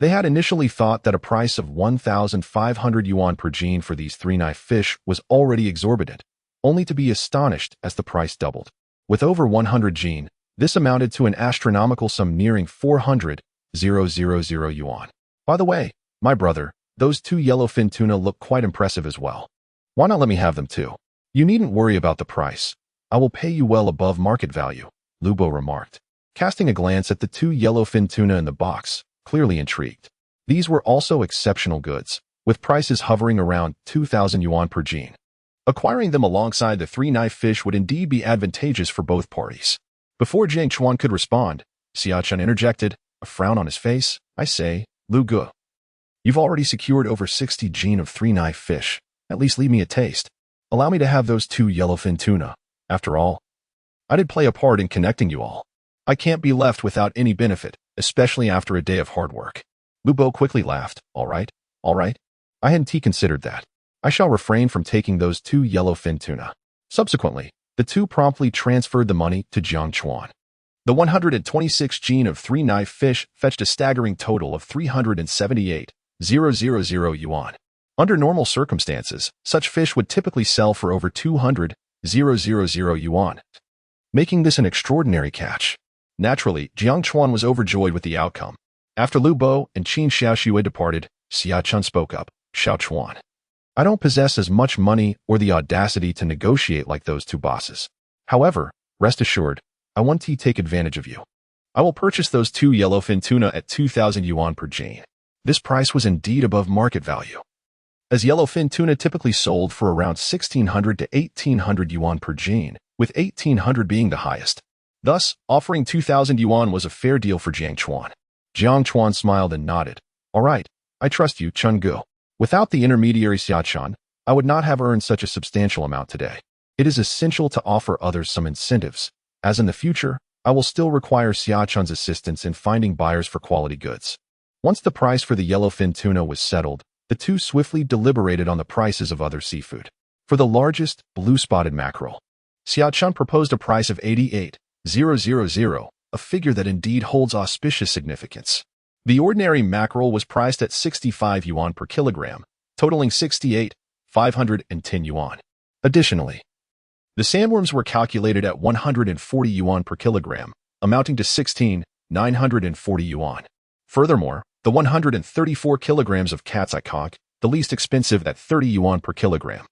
They had initially thought that a price of 1,500 yuan per jin for these 3-knife fish was already exorbitant, only to be astonished as the price doubled. With over 100 jin, this amounted to an astronomical sum nearing 400,000 yuan. By the way, my brother, those 2 yellowfin tuna look quite impressive as well. Why not let me have them too? You needn't worry about the price. I will pay you well above market value, Lu Bo remarked, casting a glance at the 2 yellowfin tuna in the box, clearly intrigued. These were also exceptional goods, with prices hovering around 2,000 yuan per jin. Acquiring them alongside the 3-knife fish would indeed be advantageous for both parties. Before Jiang Chuan could respond, Xia Chun interjected, a frown on his face. I say, Lu Ge. You've already secured over 60 gene of 3-knife fish. At least leave me a taste. Allow me to have those 2 yellowfin tuna. After all, I did play a part in connecting you all. I can't be left without any benefit, especially after a day of hard work. Lubo quickly laughed. All right. I hadn't considered that. I shall refrain from taking those 2 yellowfin tuna. Subsequently, the two promptly transferred the money to Jiang Chuan. The 126 gene of 3-knife fish fetched a staggering total of 378,000 yuan. Under normal circumstances, such fish would typically sell for over 200,000 yuan, making this an extraordinary catch. Naturally, Jiang Chuan was overjoyed with the outcome. After Lu Bo and Qin Xiaoxue departed, Xia Chun spoke up. Xiao Chuan, I don't possess as much money or the audacity to negotiate like those 2 bosses. However, rest assured, I want to take advantage of you. I will purchase those 2 yellowfin tuna at 2,000 yuan per gene. This price was indeed above market value, as yellowfin tuna typically sold for around 1,600 to 1,800 yuan per gene, with 1,800 being the highest. Thus, offering 2,000 yuan was a fair deal for Jiang Chuan. Jiang Chuan smiled and nodded. All right, I trust you, Chun Gu. Without the intermediary Xia Chun, I would not have earned such a substantial amount today. It is essential to offer others some incentives, as in the future, I will still require Xia Chun's assistance in finding buyers for quality goods. Once the price for the yellowfin tuna was settled, the two swiftly deliberated on the prices of other seafood. For the largest, blue-spotted mackerel, Xia Chun proposed a price of 88,000, a figure that indeed holds auspicious significance. The ordinary mackerel was priced at 65 yuan per kilogram, totaling 68,510 yuan. Additionally, the sandworms were calculated at 140 yuan per kilogram, amounting to 16,940 yuan. Furthermore, the 134 kilograms of cat's eye conch, the least expensive at 30 yuan per kilogram,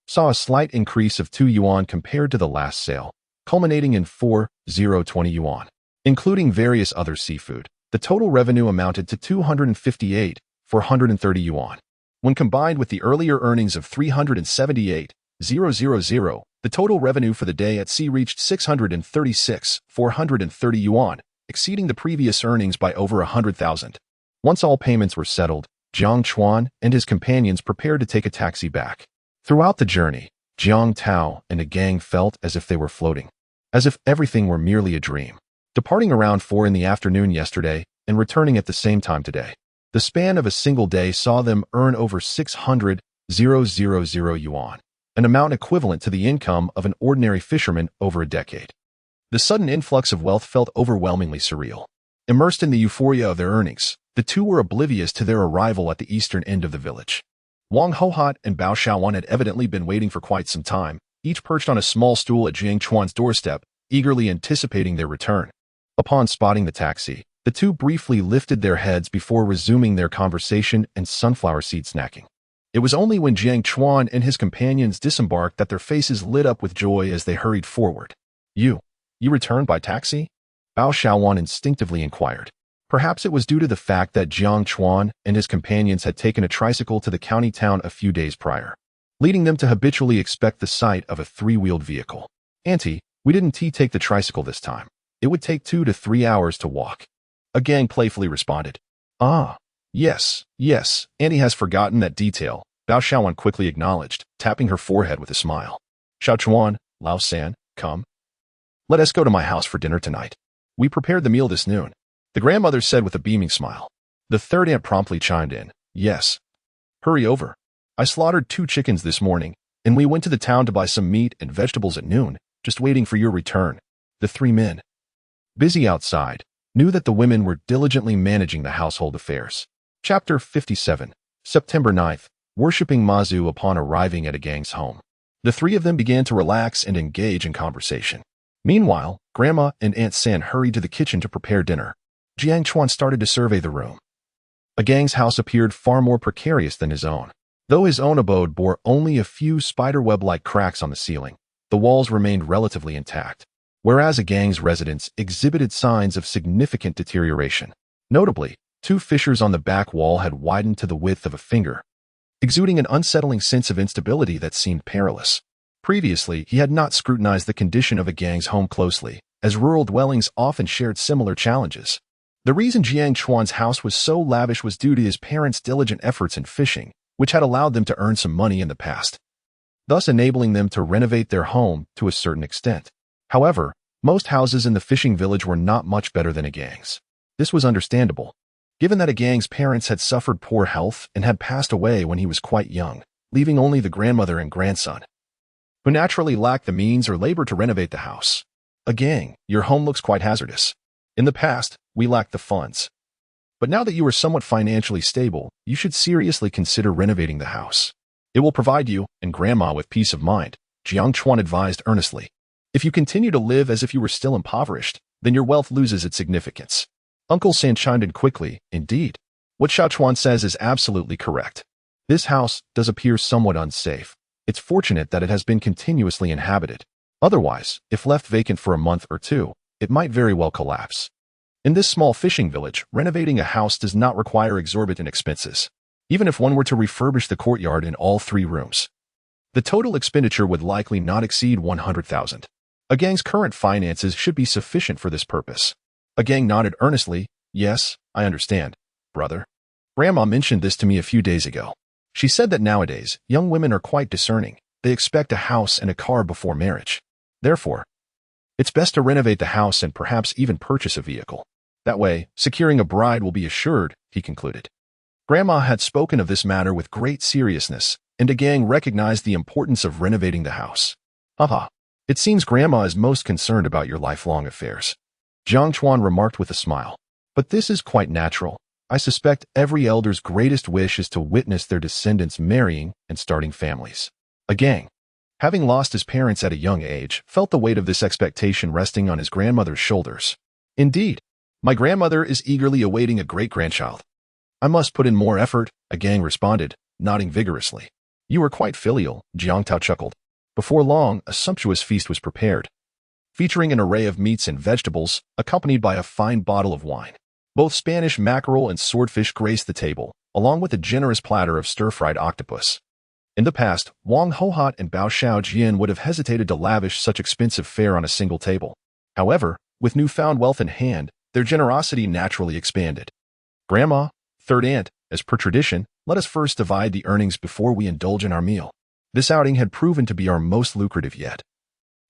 saw a slight increase of 2 yuan compared to the last sale, culminating in 4,020 yuan. Including various other seafood, the total revenue amounted to 258,430 yuan. When combined with the earlier earnings of 378,000, the total revenue for the day at sea reached 636,430 yuan, exceeding the previous earnings by over 100,000. Once all payments were settled, Jiang Chuan and his companions prepared to take a taxi back. Throughout the journey, Jiang Tao and the gang felt as if they were floating, as if everything were merely a dream. Departing around 4 in the afternoon yesterday and returning at the same time today, the span of a single day saw them earn over 600,000 yuan, an amount equivalent to the income of an ordinary fisherman over a decade. The sudden influx of wealth felt overwhelmingly surreal. Immersed in the euphoria of their earnings, the two were oblivious to their arrival at the eastern end of the village. Wang Hohat and Bao Xiaowan had evidently been waiting for quite some time, each perched on a small stool at Jiang Chuan's doorstep, eagerly anticipating their return. Upon spotting the taxi, the two briefly lifted their heads before resuming their conversation and sunflower seed snacking. It was only when Jiang Chuan and his companions disembarked that their faces lit up with joy as they hurried forward. You returned by taxi? Bao Xiaowan instinctively inquired. Perhaps it was due to the fact that Jiang Chuan and his companions had taken a tricycle to the county town a few days prior, leading them to habitually expect the sight of a 3-wheeled vehicle. Auntie, we didn't take the tricycle this time. It would take 2 to 3 hours to walk. A gang playfully responded. Ah, yes, Auntie has forgotten that detail, Bao Xiaowan quickly acknowledged, tapping her forehead with a smile. Xiao Chuan, Lao San, come. Let us go to my house for dinner tonight. We prepared the meal this noon, the grandmother said with a beaming smile. The third aunt promptly chimed in. Yes. Hurry over. I slaughtered 2 chickens this morning, and we went to the town to buy some meat and vegetables at noon, just waiting for your return. The 3 men, busy outside, knew that the women were diligently managing the household affairs. Chapter 57, September 9th, worshipping Mazu upon arriving at a gang's home. The 3 of them began to relax and engage in conversation. Meanwhile, Grandma and Aunt San hurried to the kitchen to prepare dinner. Jiang Chuan started to survey the room. A gang's house appeared far more precarious than his own. Though his own abode bore only a few spiderweb-like cracks on the ceiling, the walls remained relatively intact, whereas a gang's residence exhibited signs of significant deterioration. Notably, 2 fissures on the back wall had widened to the width of a finger, exuding an unsettling sense of instability that seemed perilous. Previously, he had not scrutinized the condition of a gang's home closely, as rural dwellings often shared similar challenges. The reason Jiang Chuan's house was so lavish was due to his parents' diligent efforts in fishing, which had allowed them to earn some money in the past, thus enabling them to renovate their home to a certain extent. However, most houses in the fishing village were not much better than Agang's. This was understandable, given that Agang's parents had suffered poor health and had passed away when he was quite young, leaving only the grandmother and grandson, who naturally lacked the means or labor to renovate the house. Agang, your home looks quite hazardous. In the past, we lacked the funds. But now that you are somewhat financially stable, you should seriously consider renovating the house. It will provide you and Grandma with peace of mind, Jiang Chuan advised earnestly. If you continue to live as if you were still impoverished, then your wealth loses its significance. Uncle San chimed in quickly. Indeed, what Xiao Chuan says is absolutely correct. This house does appear somewhat unsafe. It's fortunate that it has been continuously inhabited. Otherwise, if left vacant for a month or two, it might very well collapse. In this small fishing village, renovating a house does not require exorbitant expenses, even if one were to refurbish the courtyard in all 3 rooms. The total expenditure would likely not exceed 100,000. Agang's current finances should be sufficient for this purpose. Agang nodded earnestly. Yes, I understand, brother. Grandma mentioned this to me a few days ago. She said that nowadays, young women are quite discerning. They expect a house and a car before marriage. Therefore, it's best to renovate the house and perhaps even purchase a vehicle. That way, securing a bride will be assured, he concluded. Grandma had spoken of this matter with great seriousness, and Agang recognized the importance of renovating the house. Haha, it seems Grandma is most concerned about your lifelong affairs, Jiang Chuan remarked with a smile. But this is quite natural. I suspect every elder's greatest wish is to witness their descendants marrying and starting families. Agang, having lost his parents at a young age, felt the weight of this expectation resting on his grandmother's shoulders. Indeed, my grandmother is eagerly awaiting a great-grandchild. I must put in more effort, Agang responded, nodding vigorously. You are quite filial, Jiang Tao chuckled. Before long, a sumptuous feast was prepared, featuring an array of meats and vegetables, accompanied by a fine bottle of wine. Both Spanish mackerel and swordfish graced the table, along with a generous platter of stir-fried octopus. In the past, Wang Hohot and Bao Xiaojian would have hesitated to lavish such expensive fare on a single table. However, with newfound wealth in hand, their generosity naturally expanded. Grandma, third aunt, as per tradition, let us first divide the earnings before we indulge in our meal. This outing had proven to be our most lucrative yet,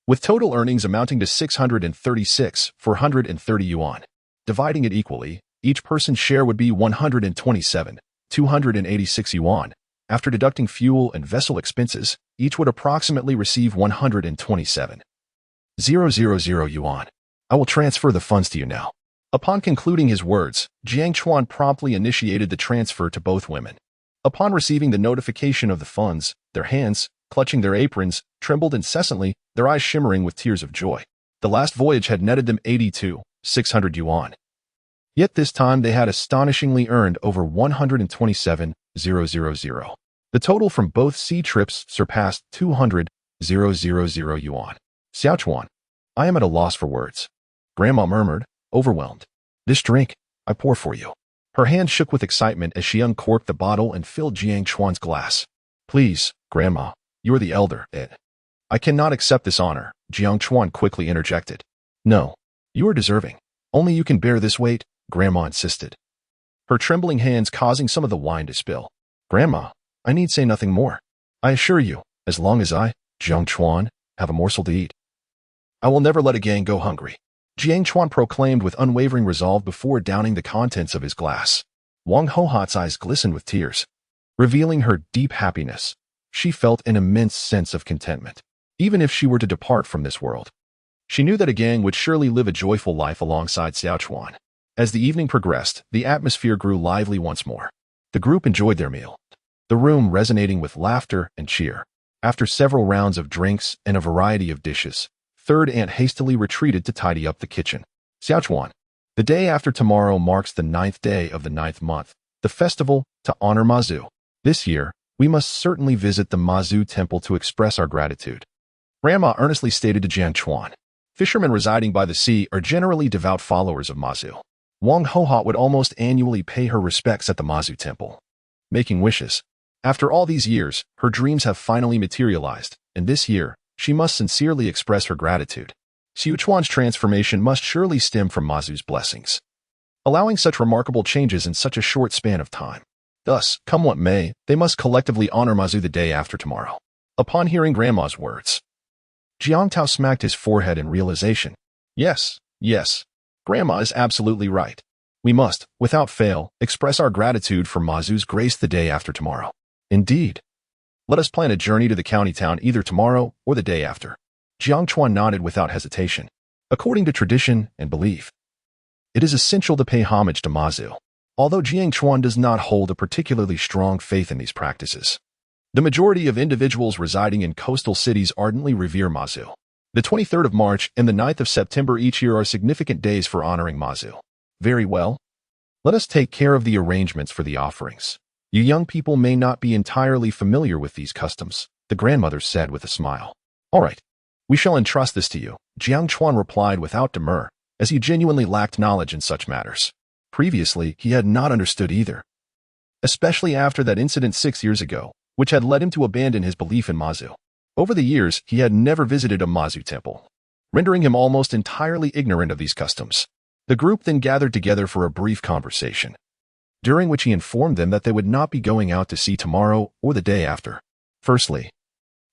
with total earnings amounting to 636,430 yuan. Dividing it equally, each person's share would be 127,286 yuan. After deducting fuel and vessel expenses, each would approximately receive 127,000 yuan. I will transfer the funds to you now. Upon concluding his words, Jiang Chuan promptly initiated the transfer to both women. Upon receiving the notification of the funds, their hands, clutching their aprons, trembled incessantly, their eyes shimmering with tears of joy. The last voyage had netted them 82,600 yuan. Yet this time they had astonishingly earned over 127,000. The total from both sea trips surpassed 200,000 yuan. Xiao Chuan, I am at a loss for words. Grandma murmured, overwhelmed. This drink, I pour for you. Her hand shook with excitement as she uncorked the bottle and filled Jiang Chuan's glass. Please, Grandma, you are the elder, I cannot accept this honor, Jiang Chuan quickly interjected. No, you are deserving. Only you can bear this weight, Grandma insisted, her trembling hands causing some of the wine to spill. Grandma, I need say nothing more. I assure you, as long as I, Jiang Chuan, have a morsel to eat, I will never let Agang go hungry, Jiang Chuan proclaimed with unwavering resolve before downing the contents of his glass. Wang Hohot's eyes glistened with tears, revealing her deep happiness. She felt an immense sense of contentment, even if she were to depart from this world. She knew that Agang would surely live a joyful life alongside Xiao Chuan. As the evening progressed, the atmosphere grew lively once more. The group enjoyed their meal, the room resonating with laughter and cheer. After several rounds of drinks and a variety of dishes, third aunt hastily retreated to tidy up the kitchen. Xiao Chuan, the day after tomorrow marks the 9th day of the 9th month, the festival to honor Mazu. This year, we must certainly visit the Mazu temple to express our gratitude, Grandma earnestly stated to Jiang Chuan. Fishermen residing by the sea are generally devout followers of Mazu. Wang Hohot would almost annually pay her respects at the Mazu temple, making wishes. After all these years, her dreams have finally materialized, and this year, she must sincerely express her gratitude. Xiu Chuan's transformation must surely stem from Mazu's blessings. allowing such remarkable changes in such a short span of time. Thus, come what may, they must collectively honor Mazu the day after tomorrow. Upon hearing Grandma's words, Jiang Tao smacked his forehead in realization. Yes, Grandma is absolutely right. We must, without fail, express our gratitude for Mazu's grace the day after tomorrow. Indeed. Let us plan a journey to the county town either tomorrow or the day after. Jiang Chuan nodded without hesitation. According to tradition and belief, it is essential to pay homage to Mazu. Although Jiang Chuan does not hold a particularly strong faith in these practices, the majority of individuals residing in coastal cities ardently revere Mazu. The 23rd of March and the 9th of September each year are significant days for honoring Mazu. Very well. Let us take care of the arrangements for the offerings. You young people may not be entirely familiar with these customs, the grandmother said with a smile. All right. We shall entrust this to you, Jiang Chuan replied without demur, as he genuinely lacked knowledge in such matters. Previously, he had not understood either, especially after that incident 6 years ago, which had led him to abandon his belief in Mazu. Over the years, he had never visited a Mazu temple, rendering him almost entirely ignorant of these customs. The group then gathered together for a brief conversation, during which he informed them that they would not be going out to sea tomorrow or the day after. Firstly,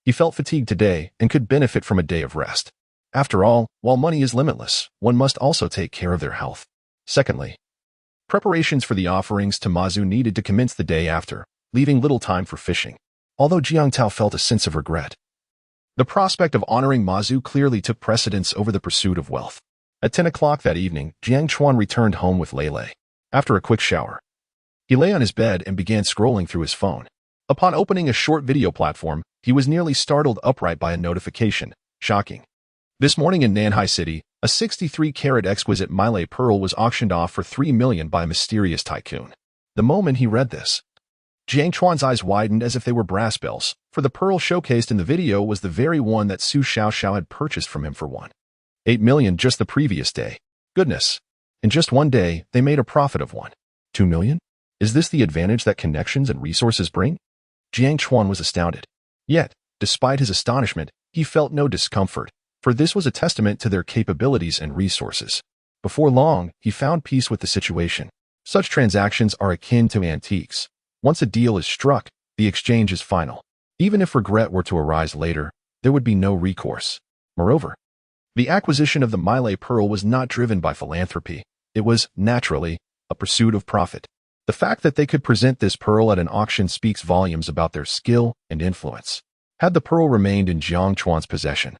he felt fatigued today and could benefit from a day of rest. After all, while money is limitless, one must also take care of their health. Secondly, preparations for the offerings to Mazu needed to commence the day after, leaving little time for fishing. Although Jiang Tao felt a sense of regret, the prospect of honoring Mazu clearly took precedence over the pursuit of wealth. At 10 o'clock that evening, Jiang Chuan returned home with Lele. After a quick shower, he lay on his bed and began scrolling through his phone. Upon opening a short video platform, he was nearly startled upright by a notification. Shocking. This morning in Nanhai City, a 63-carat exquisite Miley pearl was auctioned off for $3 million by a mysterious tycoon. The moment he read this, Jiang Chuan's eyes widened as if they were brass bells, for the pearl showcased in the video was the very one that Su Xiaoxiao had purchased from him for $1.8 million just the previous day. Goodness. In just one day, they made a profit of $1.2 million? Is this the advantage that connections and resources bring? Jiang Chuan was astounded. Yet, despite his astonishment, he felt no discomfort, for this was a testament to their capabilities and resources. Before long, he found peace with the situation. Such transactions are akin to antiques. Once a deal is struck, the exchange is final. Even if regret were to arise later, there would be no recourse. Moreover, the acquisition of the Miley pearl was not driven by philanthropy. It was, naturally, a pursuit of profit. The fact that they could present this pearl at an auction speaks volumes about their skill and influence. Had the pearl remained in Jiang Chuan's possession,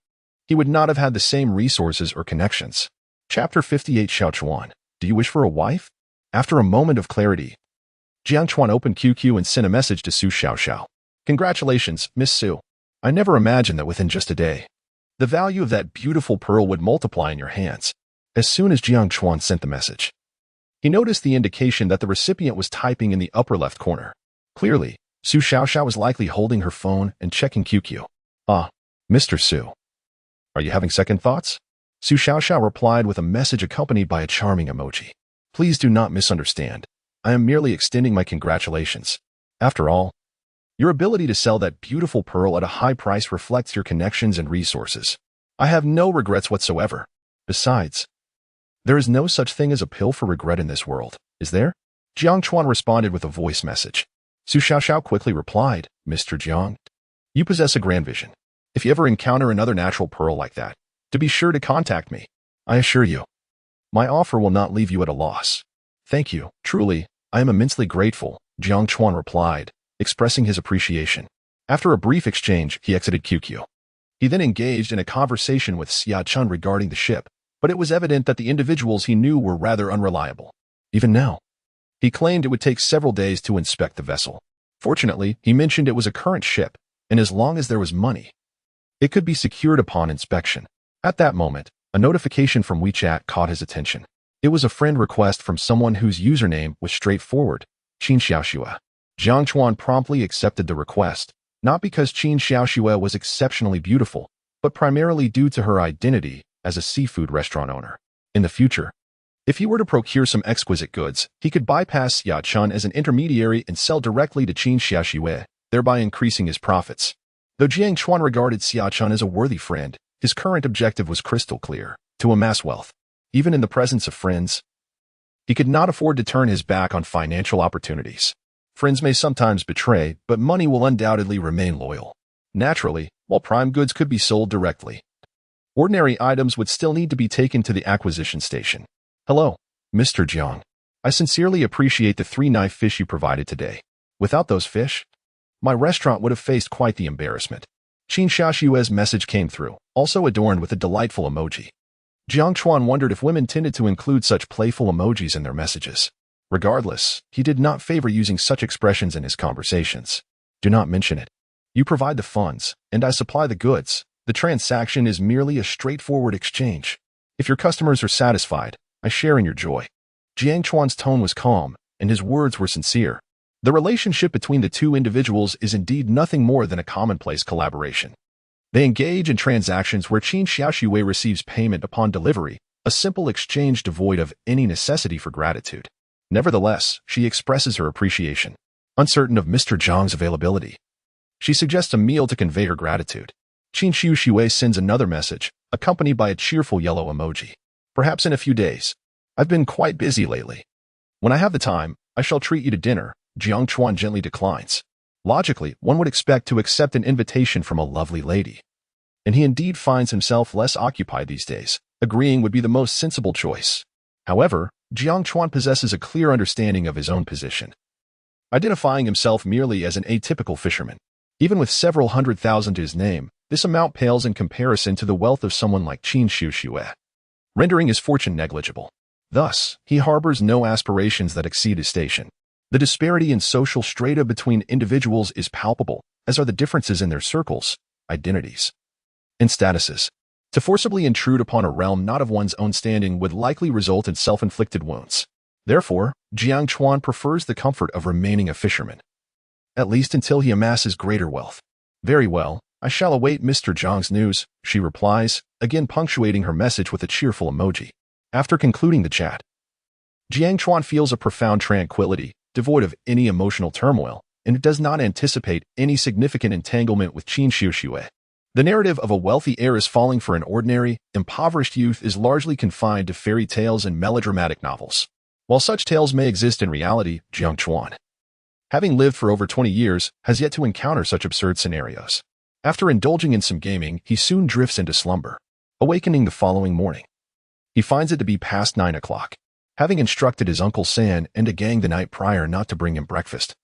he would not have had the same resources or connections. Chapter 58 Xiao Chuan, do you wish for a wife? After a moment of clarity, Jiang Chuan opened QQ and sent a message to Su Xiaoxiao. Congratulations, Miss Su. I never imagined that within just a day, the value of that beautiful pearl would multiply in your hands. As soon as Jiang Chuan sent the message, he noticed the indication that the recipient was typing in the upper left corner. Clearly, Su Xiaoxiao was likely holding her phone and checking QQ. Ah, Mr. Su. Are you having second thoughts? Su Xiaoxiao replied with a message accompanied by a charming emoji. Please do not misunderstand. I am merely extending my congratulations. After all, your ability to sell that beautiful pearl at a high price reflects your connections and resources. I have no regrets whatsoever. Besides, there is no such thing as a pill for regret in this world, is there? Jiang Chuan responded with a voice message. Su Xiaoxiao quickly replied, Mr. Jiang, you possess a grand vision. If you ever encounter another natural pearl like that, to be sure to contact me. I assure you, my offer will not leave you at a loss. Thank you. Truly, I am immensely grateful, Jiang Chuan replied, expressing his appreciation. After a brief exchange, he exited QQ. He then engaged in a conversation with Xia Chun regarding the ship, but it was evident that the individuals he knew were rather unreliable. Even now, he claimed it would take several days to inspect the vessel. Fortunately, he mentioned it was a current ship, and as long as there was money, it could be secured upon inspection. At that moment, a notification from WeChat caught his attention. It was a friend request from someone whose username was straightforward, Qin Xiaoxue. Jiang Chuan promptly accepted the request, not because Qin Xiaoxue was exceptionally beautiful, but primarily due to her identity as a seafood restaurant owner. In the future, if he were to procure some exquisite goods, he could bypass Xia Chun as an intermediary and sell directly to Qin Xiaoxue, thereby increasing his profits. Though Jiang Chuan regarded Xia Chun as a worthy friend, his current objective was crystal clear: to amass wealth. Even in the presence of friends, He could not afford to turn his back on financial opportunities. Friends may sometimes betray, but money will undoubtedly remain loyal. Naturally, while prime goods could be sold directly, ordinary items would still need to be taken to the acquisition station. Hello, Mr. Jiang. I sincerely appreciate the 3-knife fish you provided today. Without those fish, my restaurant would have faced quite the embarrassment. Qin Xiaoxue's message came through, also adorned with a delightful emoji. Jiang Chuan wondered if women tended to include such playful emojis in their messages. Regardless, he did not favor using such expressions in his conversations. Do not mention it. You provide the funds, and I supply the goods. The transaction is merely a straightforward exchange. If your customers are satisfied, I share in your joy. Jiang Chuan's tone was calm, and his words were sincere. The relationship between the two individuals is indeed nothing more than a commonplace collaboration. They engage in transactions where Qin Xiaoxue receives payment upon delivery, a simple exchange devoid of any necessity for gratitude. Nevertheless, she expresses her appreciation. Uncertain of Mr. Zhang's availability, she suggests a meal to convey her gratitude. Qin Xiaoxue sends another message, accompanied by a cheerful yellow emoji. Perhaps in a few days. I've been quite busy lately. When I have the time, I shall treat you to dinner. Jiang Chuan gently declines. Logically, one would expect to accept an invitation from a lovely lady. And he indeed finds himself less occupied these days. Agreeing would be the most sensible choice. However, Jiang Chuan possesses a clear understanding of his own position, identifying himself merely as an atypical fisherman. Even with several 100,000 to his name, this amount pales in comparison to the wealth of someone like Qin Xiaoxue, rendering his fortune negligible. Thus, he harbors no aspirations that exceed his station. The disparity in social strata between individuals is palpable, as are the differences in their circles, identities, and statuses. To forcibly intrude upon a realm not of one's own standing would likely result in self-inflicted wounds. Therefore, Jiang Chuan prefers the comfort of remaining a fisherman, at least until he amasses greater wealth. Very well, I shall await Mr. Zhang's news, she replies, again punctuating her message with a cheerful emoji. After concluding the chat, Jiang Chuan feels a profound tranquility, devoid of any emotional turmoil, and does not anticipate any significant entanglement with Qin Xiaoxue. The narrative of a wealthy heiress falling for an ordinary, impoverished youth is largely confined to fairy tales and melodramatic novels. While such tales may exist in reality, Jiang Chuan, having lived for over 20 years, has yet to encounter such absurd scenarios. After indulging in some gaming, he soon drifts into slumber. Awakening the following morning, he finds it to be past 9 o'clock. Having instructed his Uncle San and a gang the night prior not to bring him breakfast,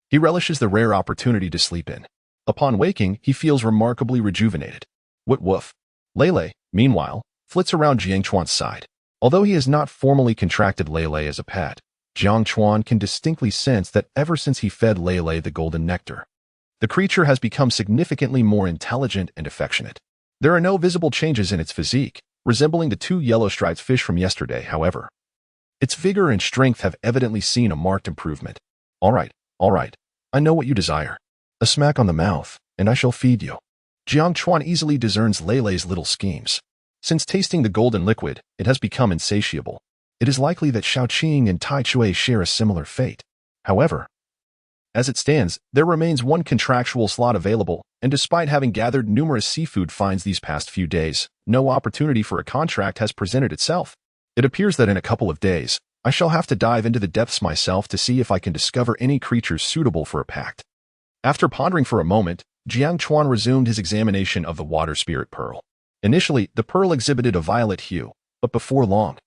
he relishes the rare opportunity to sleep in. Upon waking, he feels remarkably rejuvenated. Woof woof. Lele, meanwhile, flits around Jiang Chuan's side. Although he has not formally contracted Lele as a pet, Jiang Chuan can distinctly sense that ever since he fed Lele the golden nectar, the creature has become significantly more intelligent and affectionate. There are no visible changes in its physique, resembling the 2 yellow-striped fish from yesterday, however. Its vigor and strength have evidently seen a marked improvement. All right, I know what you desire. A smack on the mouth, and I shall feed you. Jiang Chuan easily discerns Lele's little schemes. Since tasting the golden liquid, it has become insatiable. It is likely that Shaoqing and Tai Chui share a similar fate. However, as it stands, there remains one contractual slot available, and despite having gathered numerous seafood finds these past few days, no opportunity for a contract has presented itself. It appears that in a couple of days, I shall have to dive into the depths myself to see if I can discover any creatures suitable for a pact. After pondering for a moment, Jiang Chuan resumed his examination of the water spirit pearl. Initially, the pearl exhibited a violet hue, but before long,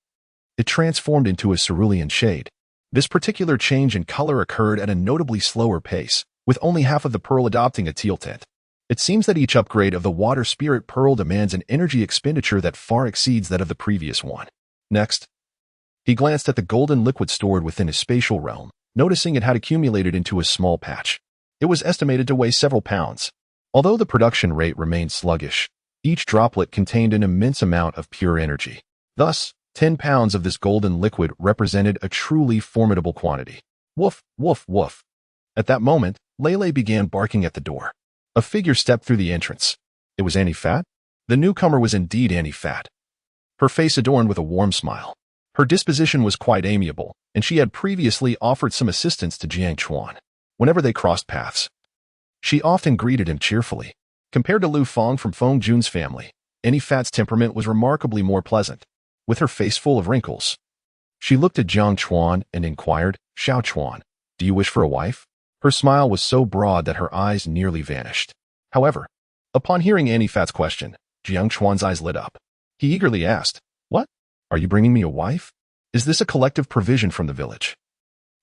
it transformed into a cerulean shade. This particular change in color occurred at a notably slower pace, with only half of the pearl adopting a teal tint. It seems that each upgrade of the water spirit pearl demands an energy expenditure that far exceeds that of the previous one. Next, he glanced at the golden liquid stored within his spatial realm, noticing it had accumulated into a small patch. It was estimated to weigh several pounds. Although the production rate remained sluggish, each droplet contained an immense amount of pure energy. Thus, 10 pounds of this golden liquid represented a truly formidable quantity. Woof, woof, woof. At that moment, Lele began barking at the door. A figure stepped through the entrance. It was Annie Fat? The newcomer was indeed Annie Fat, her face adorned with a warm smile. Her disposition was quite amiable, and she had previously offered some assistance to Jiang Chuan. Whenever they crossed paths, she often greeted him cheerfully. Compared to Lu Feng from Feng Jun's family, Annie Fat's temperament was remarkably more pleasant. With her face full of wrinkles, She looked at Jiang Chuan and inquired, Xiao Chuan, do you wish for a wife? Her smile was so broad that her eyes nearly vanished. However, upon hearing Aunt Fat's question, Jiang Chuan's eyes lit up. He eagerly asked, What? Are you bringing me a wife? Is this a collective provision from the village?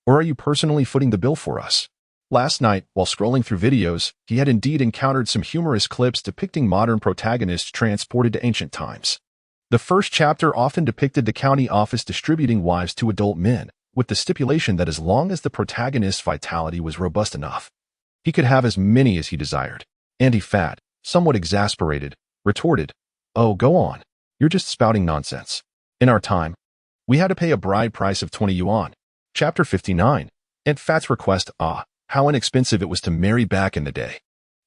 Or are you personally footing the bill for us? Last night, while scrolling through videos, he had indeed encountered some humorous clips depicting modern protagonists transported to ancient times. The first chapter often depicted the county office distributing wives to adult men, with the stipulation that as long as the protagonist's vitality was robust enough, he could have as many as he desired. Aunt Fat, somewhat exasperated, retorted, Oh, go on. You're just spouting nonsense. In our time, we had to pay a bride price of 20 yuan. Chapter 59. Aunt Fat's request. How inexpensive it was to marry back in the day.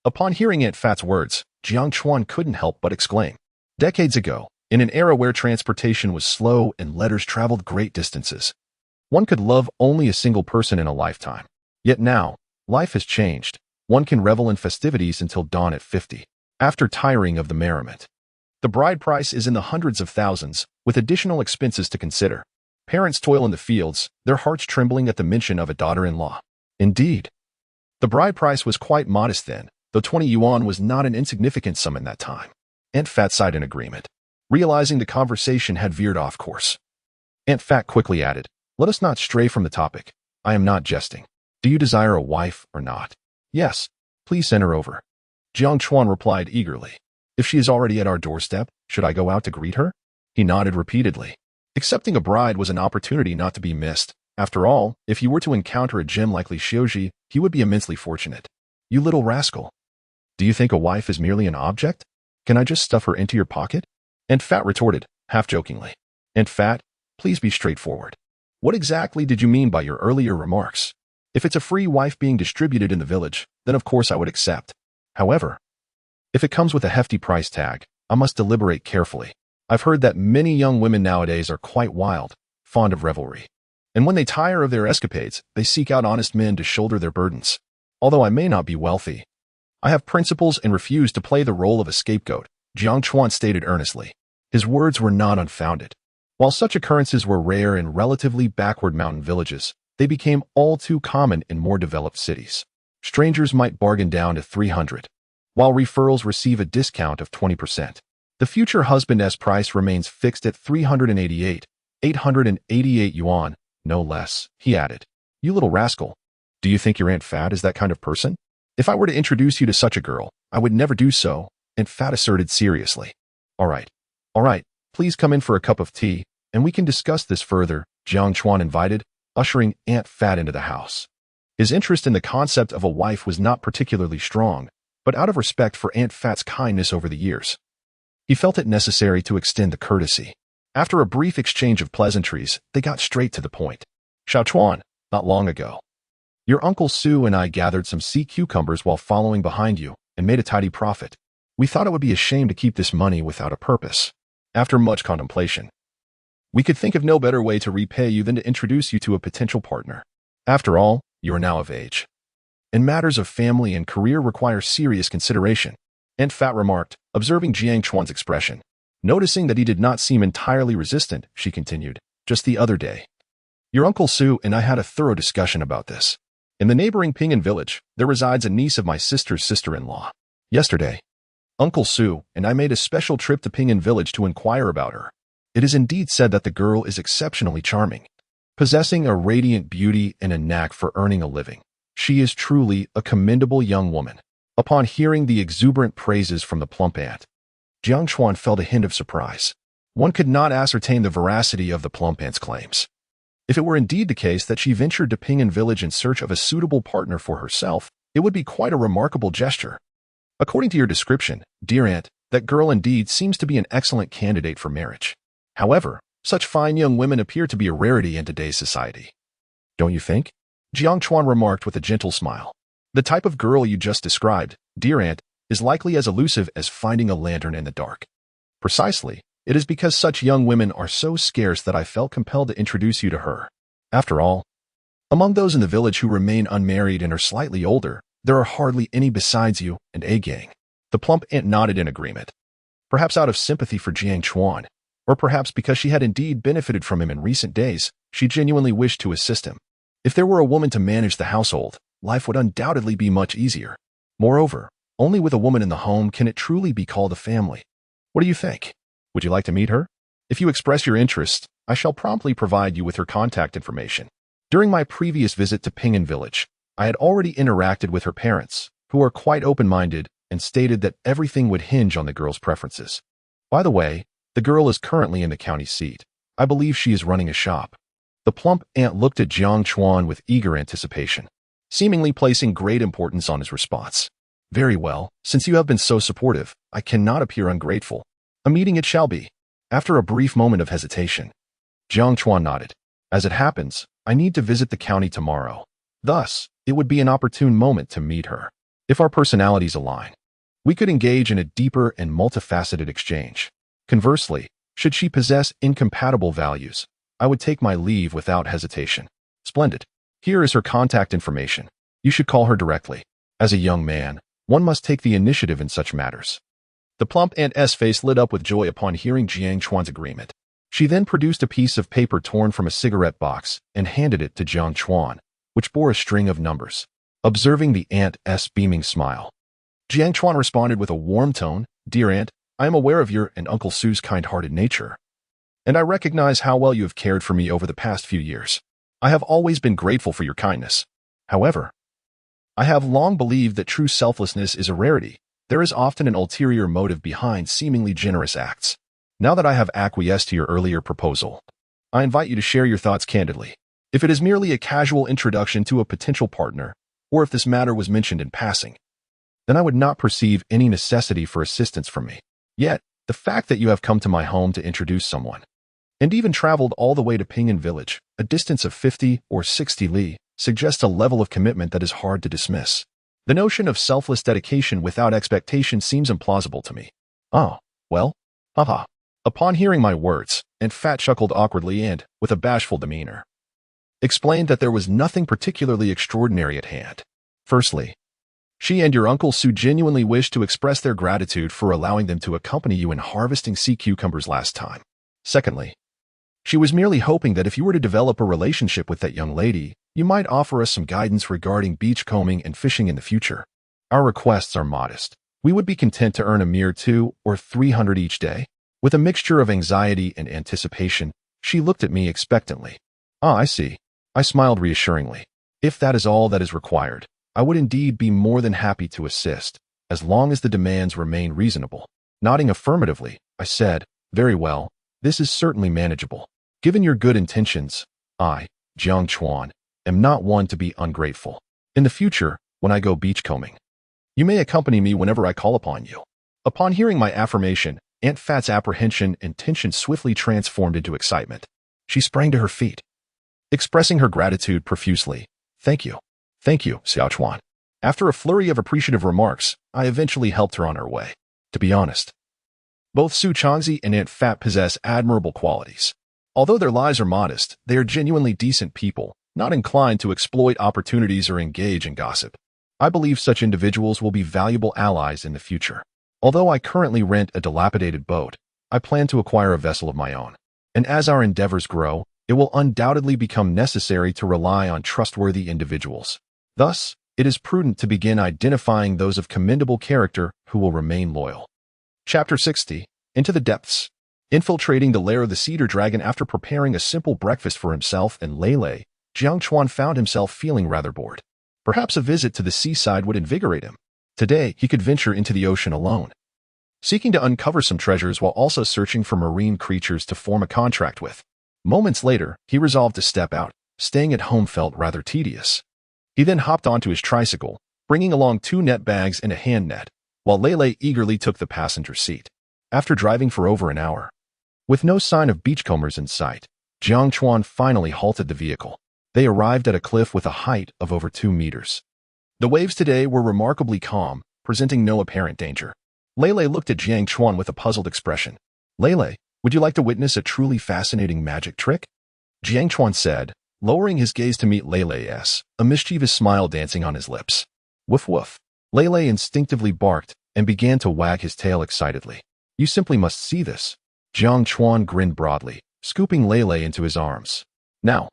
Upon hearing Aunt Fat's words, Jiang Chuan couldn't help but exclaim. Decades ago, in an era where transportation was slow and letters traveled great distances, one could love only a single person in a lifetime. Yet now, life has changed. One can revel in festivities until dawn at 50, after tiring of the merriment. The bride price is in the hundreds of thousands, with additional expenses to consider. Parents toil in the fields, their hearts trembling at the mention of a daughter-in-law. Indeed, the bride price was quite modest then, though 20 yuan was not an insignificant sum in that time. Aunt Fat sighed in agreement, realizing the conversation had veered off course. Aunt Fat quickly added, Let us not stray from the topic. I am not jesting. Do you desire a wife or not? Yes. Please send her over. Jiang Chuan replied eagerly. If she is already at our doorstep, should I go out to greet her? He nodded repeatedly. Accepting a bride was an opportunity not to be missed. After all, if he were to encounter a gem like Li Xiuji, he would be immensely fortunate. You little rascal. Do you think a wife is merely an object? Can I just stuff her into your pocket? Aunt Fat retorted, half-jokingly. Aunt Fat, please be straightforward. What exactly did you mean by your earlier remarks? If it's a free wife being distributed in the village, then of course I would accept. However, if it comes with a hefty price tag, I must deliberate carefully. I've heard that many young women nowadays are quite wild, fond of revelry. And when they tire of their escapades, they seek out honest men to shoulder their burdens. Although I may not be wealthy, I have principles and refuse to play the role of a scapegoat, Jiang Chuan stated earnestly. His words were not unfounded. While such occurrences were rare in relatively backward mountain villages, they became all too common in more developed cities. Strangers might bargain down to 300, while referrals receive a discount of 20%. The future husband's price remains fixed at 888 yuan, no less, he added. You little rascal. Do you think your Aunt Fat is that kind of person? If I were to introduce you to such a girl, I would never do so, Aunt Fat asserted seriously. All right, please come in for a cup of tea, and we can discuss this further, Jiang Chuan invited, ushering Aunt Fat into the house. His interest in the concept of a wife was not particularly strong, but out of respect for Aunt Fat's kindness over the years, he felt it necessary to extend the courtesy. After a brief exchange of pleasantries, they got straight to the point. Xiao Chuan, not long ago, your Uncle Su and I gathered some sea cucumbers while following behind you and made a tidy profit. We thought it would be a shame to keep this money without a purpose. After much contemplation, we could think of no better way to repay you than to introduce you to a potential partner. After all, you are now of age, and matters of family and career require serious consideration, Aunt Fat remarked, observing Jiang Chuan's expression. Noticing that he did not seem entirely resistant, she continued, Just the other day, your Uncle Su and I had a thorough discussion about this. In the neighboring Ping'an village, there resides a niece of my sister's sister-in-law. Yesterday, Uncle Su and I made a special trip to Ping'an village to inquire about her. It is indeed said that the girl is exceptionally charming, possessing a radiant beauty and a knack for earning a living. She is truly a commendable young woman. Upon hearing the exuberant praises from the plump aunt, Jiang Chuan felt a hint of surprise. One could not ascertain the veracity of the plump aunt's claims. If it were indeed the case that she ventured to Ping'an village in search of a suitable partner for herself, it would be quite a remarkable gesture. According to your description, dear aunt, that girl indeed seems to be an excellent candidate for marriage. However, such fine young women appear to be a rarity in today's society. Don't you think? Jiang Chuan remarked with a gentle smile. The type of girl you just described, dear aunt, is likely as elusive as finding a lantern in the dark. Precisely, it is because such young women are so scarce that I felt compelled to introduce you to her. After all, among those in the village who remain unmarried and are slightly older, there are hardly any besides you and A-Gang. The plump aunt nodded in agreement. Perhaps out of sympathy for Jiang Chuan, Or perhaps because she had indeed benefited from him in recent days, she genuinely wished to assist him. If there were a woman to manage the household, life would undoubtedly be much easier. Moreover, only with a woman in the home can it truly be called a family. What do you think? Would you like to meet her? If you express your interest, I shall promptly provide you with her contact information. During my previous visit to Pinyin Village, I had already interacted with her parents, who are quite open-minded and stated that everything would hinge on the girl's preferences. By the way, the girl is currently in the county seat. I believe she is running a shop. The plump aunt looked at Jiang Chuan with eager anticipation, seemingly placing great importance on his response. Very well, since you have been so supportive, I cannot appear ungrateful. A meeting it shall be. After a brief moment of hesitation, Jiang Chuan nodded. As it happens, I need to visit the county tomorrow. Thus, it would be an opportune moment to meet her. If our personalities align, we could engage in a deeper and multifaceted exchange. Conversely, should she possess incompatible values, I would take my leave without hesitation. Splendid. Here is her contact information. You should call her directly. As a young man, one must take the initiative in such matters. The plump aunt's face lit up with joy upon hearing Jiang Chuan's agreement. She then produced a piece of paper torn from a cigarette box and handed it to Jiang Chuan, which bore a string of numbers. Observing the aunt's beaming smile, Jiang Chuan responded with a warm tone, "Dear aunt, I am aware of your and Uncle Su's kind-hearted nature, and I recognize how well you have cared for me over the past few years. I have always been grateful for your kindness. However, I have long believed that true selflessness is a rarity. There is often an ulterior motive behind seemingly generous acts. Now that I have acquiesced to your earlier proposal, I invite you to share your thoughts candidly. If it is merely a casual introduction to a potential partner, or if this matter was mentioned in passing, then I would not perceive any necessity for assistance from me. Yet, the fact that you have come to my home to introduce someone, and even traveled all the way to Pinyin Village, a distance of 50 or 60 li, suggests a level of commitment that is hard to dismiss. The notion of selfless dedication without expectation seems implausible to me. Oh, well, haha. Upon hearing my words, Aunt Fat chuckled awkwardly and, with a bashful demeanor, explained that there was nothing particularly extraordinary at hand. Firstly, she and your Uncle Su genuinely wished to express their gratitude for allowing them to accompany you in harvesting sea cucumbers last time. Secondly, she was merely hoping that if you were to develop a relationship with that young lady, you might offer us some guidance regarding beachcombing and fishing in the future. Our requests are modest. We would be content to earn a mere 200 or 300 each day. With a mixture of anxiety and anticipation, she looked at me expectantly. Ah, I see. I smiled reassuringly. If that is all that is required, I would indeed be more than happy to assist, as long as the demands remain reasonable. Nodding affirmatively, I said, very well, this is certainly manageable. Given your good intentions, I, Jiang Chuan, am not one to be ungrateful. In the future, when I go beachcombing, you may accompany me whenever I call upon you. Upon hearing my affirmation, Aunt Fat's apprehension and tension swiftly transformed into excitement. She sprang to her feet, expressing her gratitude profusely. Thank you, Xiao Chuan. After a flurry of appreciative remarks, I eventually helped her on her way. To be honest, both Su Changzi and Aunt Fat possess admirable qualities. Although their lives are modest, they are genuinely decent people, not inclined to exploit opportunities or engage in gossip. I believe such individuals will be valuable allies in the future. Although I currently rent a dilapidated boat, I plan to acquire a vessel of my own. And as our endeavors grow, it will undoubtedly become necessary to rely on trustworthy individuals. Thus, it is prudent to begin identifying those of commendable character who will remain loyal. Chapter 60. Into the Depths. Infiltrating the lair of the cedar dragon after preparing a simple breakfast for himself and Lele, Jiang Chuan found himself feeling rather bored. Perhaps a visit to the seaside would invigorate him. Today, he could venture into the ocean alone, seeking to uncover some treasures while also searching for marine creatures to form a contract with. Moments later, he resolved to step out. Staying at home felt rather tedious. He then hopped onto his tricycle, bringing along 2 net bags and a hand net, while Lele eagerly took the passenger seat. After driving for over an hour, with no sign of beachcombers in sight, Jiang Chuan finally halted the vehicle. They arrived at a cliff with a height of over 2 meters. The waves today were remarkably calm, presenting no apparent danger. Lele looked at Jiang Chuan with a puzzled expression. Lele, would you like to witness a truly fascinating magic trick? Jiang Chuan said, lowering his gaze to meet Lele's, a mischievous smile dancing on his lips. Woof woof. Lele instinctively barked and began to wag his tail excitedly. You simply must see this. Jiang Chuan grinned broadly, scooping Lei into his arms. Now,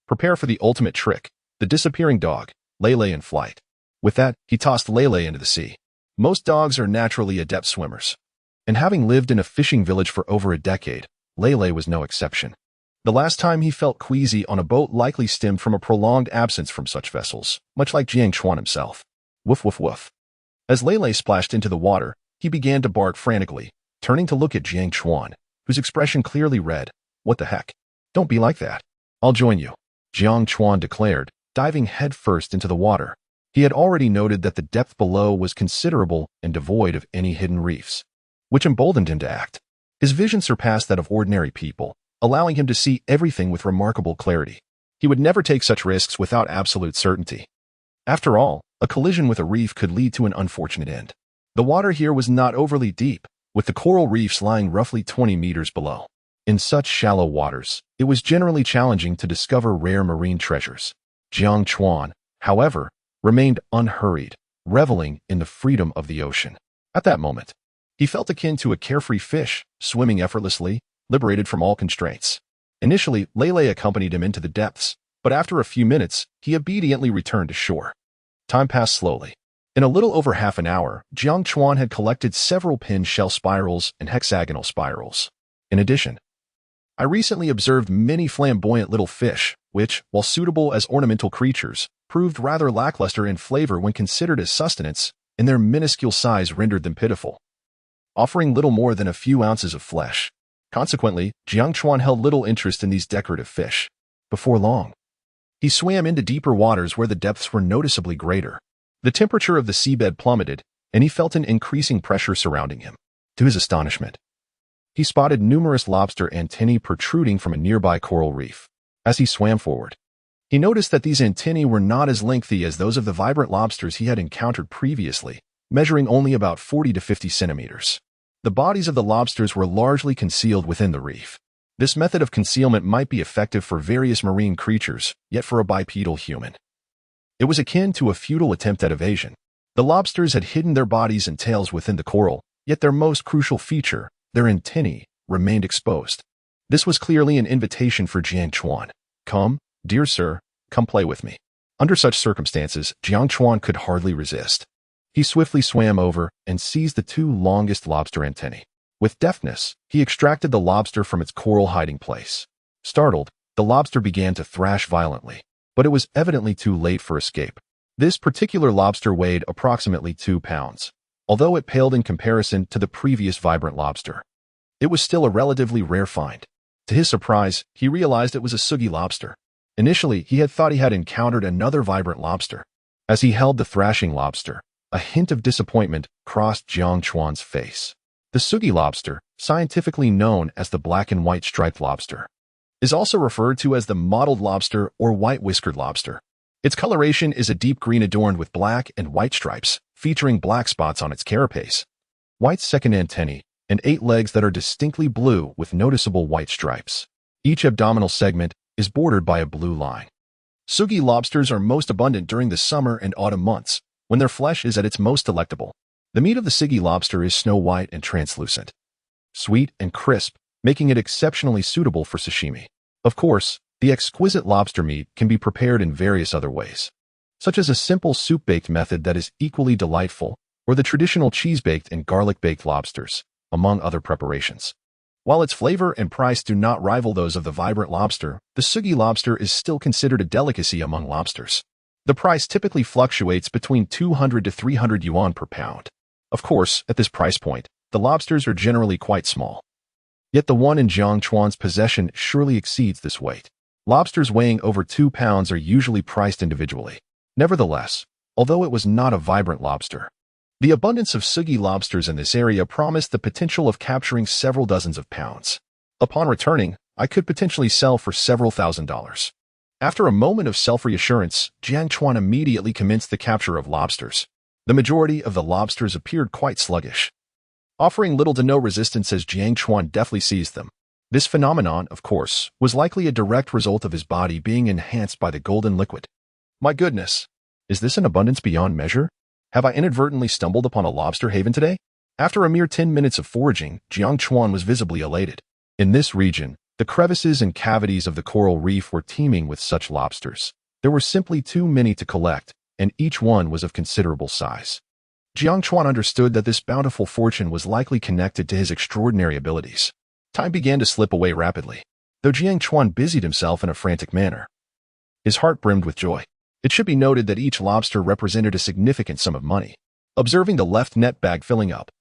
prepare for the ultimate trick, the disappearing dog, Lei in flight. With that, he tossed Lei into the sea. Most dogs are naturally adept swimmers. And having lived in a fishing village for over a decade, Lei was no exception. The last time he felt queasy on a boat likely stemmed from a prolonged absence from such vessels, much like Jiang Chuan himself. Woof woof woof. As Lei splashed into the water, he began to bark frantically, turning to look at Jiang Chuan, whose expression clearly read, "What the heck? Don't be like that. I'll join you," Jiang Chuan declared, diving headfirst into the water. He had already noted that the depth below was considerable and devoid of any hidden reefs, which emboldened him to act. His vision surpassed that of ordinary people, allowing him to see everything with remarkable clarity. He would never take such risks without absolute certainty. After all, a collision with a reef could lead to an unfortunate end. The water here was not overly deep, with the coral reefs lying roughly 20 meters below. In such shallow waters, it was generally challenging to discover rare marine treasures. Jiang Chuan, however, remained unhurried, reveling in the freedom of the ocean. At that moment, he felt akin to a carefree fish, swimming effortlessly, liberated from all constraints. Initially, Lei accompanied him into the depths, but after a few minutes, he obediently returned to shore. Time passed slowly. In a little over half an hour, Jiang Chuan had collected several pinned shell spirals and hexagonal spirals. In addition, I recently observed many flamboyant little fish, which, while suitable as ornamental creatures, proved rather lackluster in flavor when considered as sustenance, and their minuscule size rendered them pitiful, offering little more than a few ounces of flesh. Consequently, Jiang Chuan held little interest in these decorative fish. Before long, he swam into deeper waters where the depths were noticeably greater. The temperature of the seabed plummeted, and he felt an increasing pressure surrounding him. To his astonishment, he spotted numerous lobster antennae protruding from a nearby coral reef. As he swam forward, he noticed that these antennae were not as lengthy as those of the vibrant lobsters he had encountered previously, measuring only about 40 to 50 centimeters. The bodies of the lobsters were largely concealed within the reef. This method of concealment might be effective for various marine creatures, yet for a bipedal human, it was akin to a futile attempt at evasion. The lobsters had hidden their bodies and tails within the coral, yet their most crucial feature, their antennae, remained exposed. This was clearly an invitation for Jiang Chuan. "Come, dear sir, come play with me." Under such circumstances, Jiang Chuan could hardly resist. He swiftly swam over and seized the two longest lobster antennae. With deftness, he extracted the lobster from its coral hiding place. Startled, the lobster began to thrash violently, but it was evidently too late for escape. This particular lobster weighed approximately 2 pounds. Although it paled in comparison to the previous vibrant lobster, it was still a relatively rare find. To his surprise, he realized it was a sugi lobster. Initially, he had thought he had encountered another vibrant lobster. As he held the thrashing lobster, a hint of disappointment crossed Jiang Chuan's face. The sugi lobster, scientifically known as the black and white striped lobster, is also referred to as the mottled lobster or white-whiskered lobster. Its coloration is a deep green adorned with black and white stripes, featuring black spots on its carapace, white second antennae, and 8 legs that are distinctly blue with noticeable white stripes. Each abdominal segment is bordered by a blue line. Sugi lobsters are most abundant during the summer and autumn months, when their flesh is at its most delectable. The meat of the sugi lobster is snow white and translucent, sweet and crisp, making it exceptionally suitable for sashimi. Of course, the exquisite lobster meat can be prepared in various other ways, such as a simple soup-baked method that is equally delightful, or the traditional cheese-baked and garlic-baked lobsters, among other preparations. While its flavor and price do not rival those of the vibrant lobster, the sugi lobster is still considered a delicacy among lobsters. The price typically fluctuates between 200 to 300 yuan per pound. Of course, at this price point, the lobsters are generally quite small. Yet the one in Jiang Chuan's possession surely exceeds this weight. Lobsters weighing over 2 pounds are usually priced individually. Nevertheless, although it was not a vibrant lobster, the abundance of sugi lobsters in this area promised the potential of capturing several dozens of pounds. Upon returning, I could potentially sell for several $1,000s. After a moment of self-reassurance, Jiang Chuan immediately commenced the capture of lobsters. The majority of the lobsters appeared quite sluggish, offering little to no resistance as Jiang Chuan deftly seized them. This phenomenon, of course, was likely a direct result of his body being enhanced by the golden liquid. My goodness, is this an abundance beyond measure? Have I inadvertently stumbled upon a lobster haven today? After a mere 10 minutes of foraging, Jiang Chuan was visibly elated. In this region, the crevices and cavities of the coral reef were teeming with such lobsters. There were simply too many to collect, and each one was of considerable size. Jiang Chuan understood that this bountiful fortune was likely connected to his extraordinary abilities. Time began to slip away rapidly, though Jiang Chuan busied himself in a frantic manner. His heart brimmed with joy. It should be noted that each lobster represented a significant sum of money. Observing the left net bag filling up,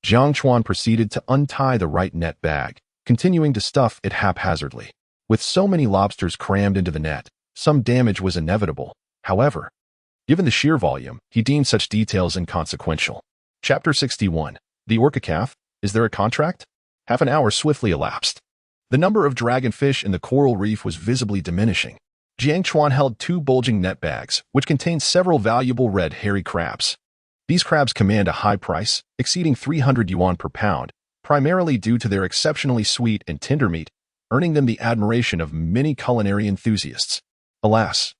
Jiang Chuan proceeded to untie the right net bag, continuing to stuff it haphazardly. With so many lobsters crammed into the net, some damage was inevitable. However, given the sheer volume, he deemed such details inconsequential. Chapter 61. The Orca Calf. Is there a contract? Half an hour swiftly elapsed. The number of dragonfish in the coral reef was visibly diminishing. Jiang Chuan held 2 bulging net bags, which contained several valuable red hairy crabs. These crabs command a high price, exceeding 300 yuan per pound, primarily due to their exceptionally sweet and tender meat, earning them the admiration of many culinary enthusiasts. Alas,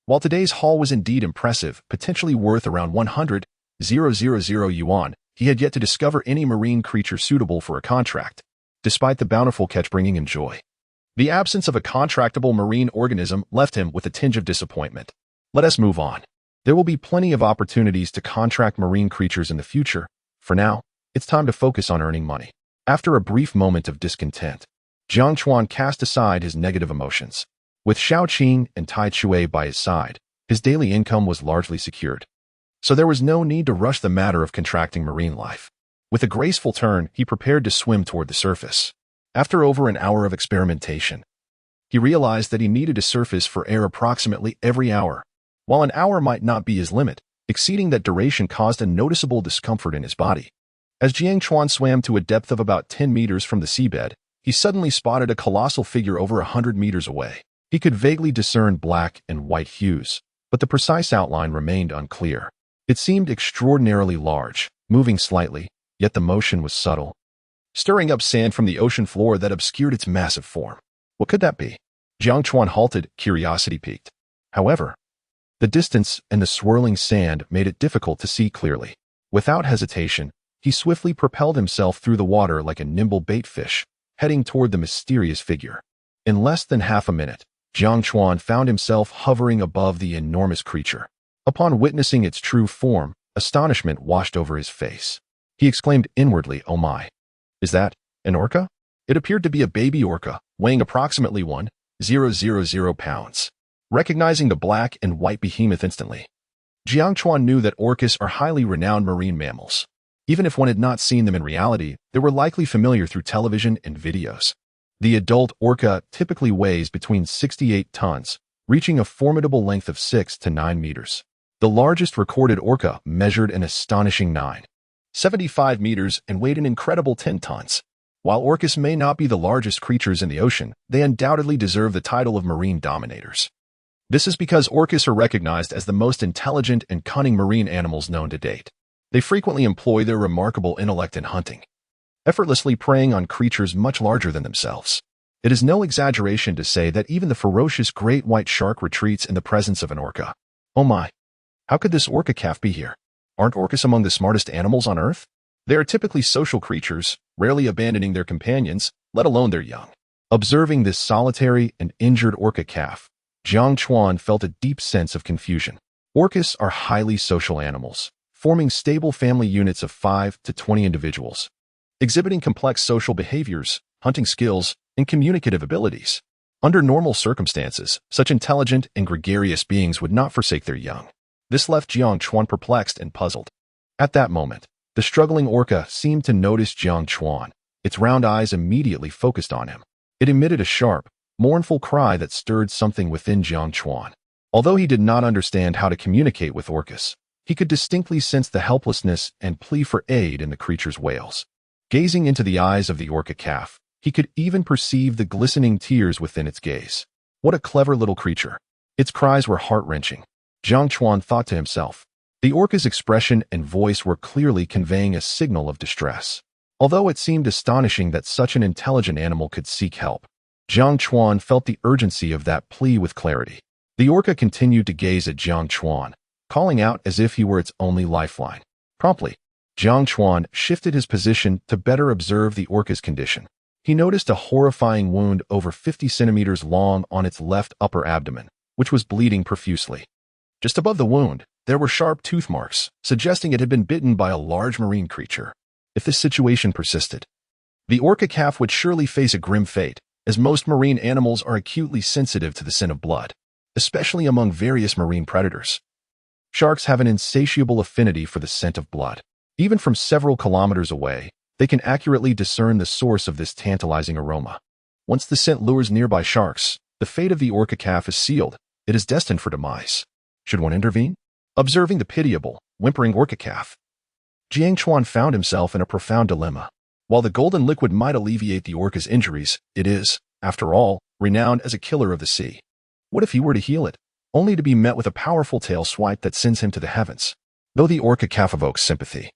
while today's haul was indeed impressive, potentially worth around 100,000 yuan, he had yet to discover any marine creature suitable for a contract, despite the bountiful catch bringing him joy. The absence of a contractable marine organism left him with a tinge of disappointment. Let us move on. There will be plenty of opportunities to contract marine creatures in the future. For now, it's time to focus on earning money. After a brief moment of discontent, Jiang Chuan cast aside his negative emotions. With Xiao Qing and Tai Chui by his side, his daily income was largely secured. So there was no need to rush the matter of contracting marine life. With a graceful turn, he prepared to swim toward the surface. After over an hour of experimentation, he realized that he needed to surface for air approximately every hour. While an hour might not be his limit, exceeding that duration caused a noticeable discomfort in his body. As Jiang Chuan swam to a depth of about 10 meters from the seabed, he suddenly spotted a colossal figure over 100 meters away. He could vaguely discern black and white hues, but the precise outline remained unclear. It seemed extraordinarily large, moving slightly, yet the motion was subtle, stirring up sand from the ocean floor that obscured its massive form. What could that be? Jiang Chuan halted, curiosity piqued. However, the distance and the swirling sand made it difficult to see clearly. Without hesitation, he swiftly propelled himself through the water like a nimble baitfish, heading toward the mysterious figure. In less than half a minute, Jiang Chuan found himself hovering above the enormous creature. Upon witnessing its true form, astonishment washed over his face. He exclaimed inwardly, "Oh my! Is that an orca?" It appeared to be a baby orca, weighing approximately 1,000 pounds. Recognizing the black and white behemoth instantly, Jiang Chuan knew that orcas are highly renowned marine mammals. Even if one had not seen them in reality, they were likely familiar through television and videos. The adult orca typically weighs between 68 tons, reaching a formidable length of 6 to 9 meters. The largest recorded orca measured an astonishing 9.75 meters and weighed an incredible 10 tons. While orcas may not be the largest creatures in the ocean, they undoubtedly deserve the title of marine dominators. This is because orcas are recognized as the most intelligent and cunning marine animals known to date. They frequently employ their remarkable intellect in hunting, effortlessly preying on creatures much larger than themselves. It is no exaggeration to say that even the ferocious great white shark retreats in the presence of an orca. Oh my! How could this orca calf be here? Aren't orcas among the smartest animals on Earth? They are typically social creatures, rarely abandoning their companions, let alone their young. Observing this solitary and injured orca calf, Jiang Chuan felt a deep sense of confusion. Orcas are highly social animals, forming stable family units of 5 to 20 individuals, exhibiting complex social behaviors, hunting skills, and communicative abilities. Under normal circumstances, such intelligent and gregarious beings would not forsake their young. This left Jiang Chuan perplexed and puzzled. At that moment, the struggling orca seemed to notice Jiang Chuan. Its round eyes immediately focused on him. It emitted a sharp, mournful cry that stirred something within Jiang Chuan. Although he did not understand how to communicate with orcas, he could distinctly sense the helplessness and plea for aid in the creature's wails. Gazing into the eyes of the orca calf, he could even perceive the glistening tears within its gaze. What a clever little creature. Its cries were heart-wrenching. Jiang Chuan thought to himself. The orca's expression and voice were clearly conveying a signal of distress. Although it seemed astonishing that such an intelligent animal could seek help, Jiang Chuan felt the urgency of that plea with clarity. The orca continued to gaze at Jiang Chuan, calling out as if he were its only lifeline. Promptly, Jiang Chuan shifted his position to better observe the orca's condition. he noticed a horrifying wound over 50 centimeters long on its left upper abdomen, which was bleeding profusely. Just above the wound, there were sharp tooth marks, suggesting it had been bitten by a large marine creature. If this situation persisted, the orca calf would surely face a grim fate, as most marine animals are acutely sensitive to the scent of blood, especially among various marine predators. Sharks have an insatiable affinity for the scent of blood. Even from several kilometers away, they can accurately discern the source of this tantalizing aroma. Once the scent lures nearby sharks, the fate of the orca calf is sealed. It is destined for demise. Should one intervene? Observing the pitiable, whimpering orca calf, Jiang Chuan found himself in a profound dilemma. While the golden liquid might alleviate the orca's injuries, it is, after all, renowned as a killer of the sea. What if he were to heal it, only to be met with a powerful tail swipe that sends him to the heavens? Though the orca calf evokes sympathy,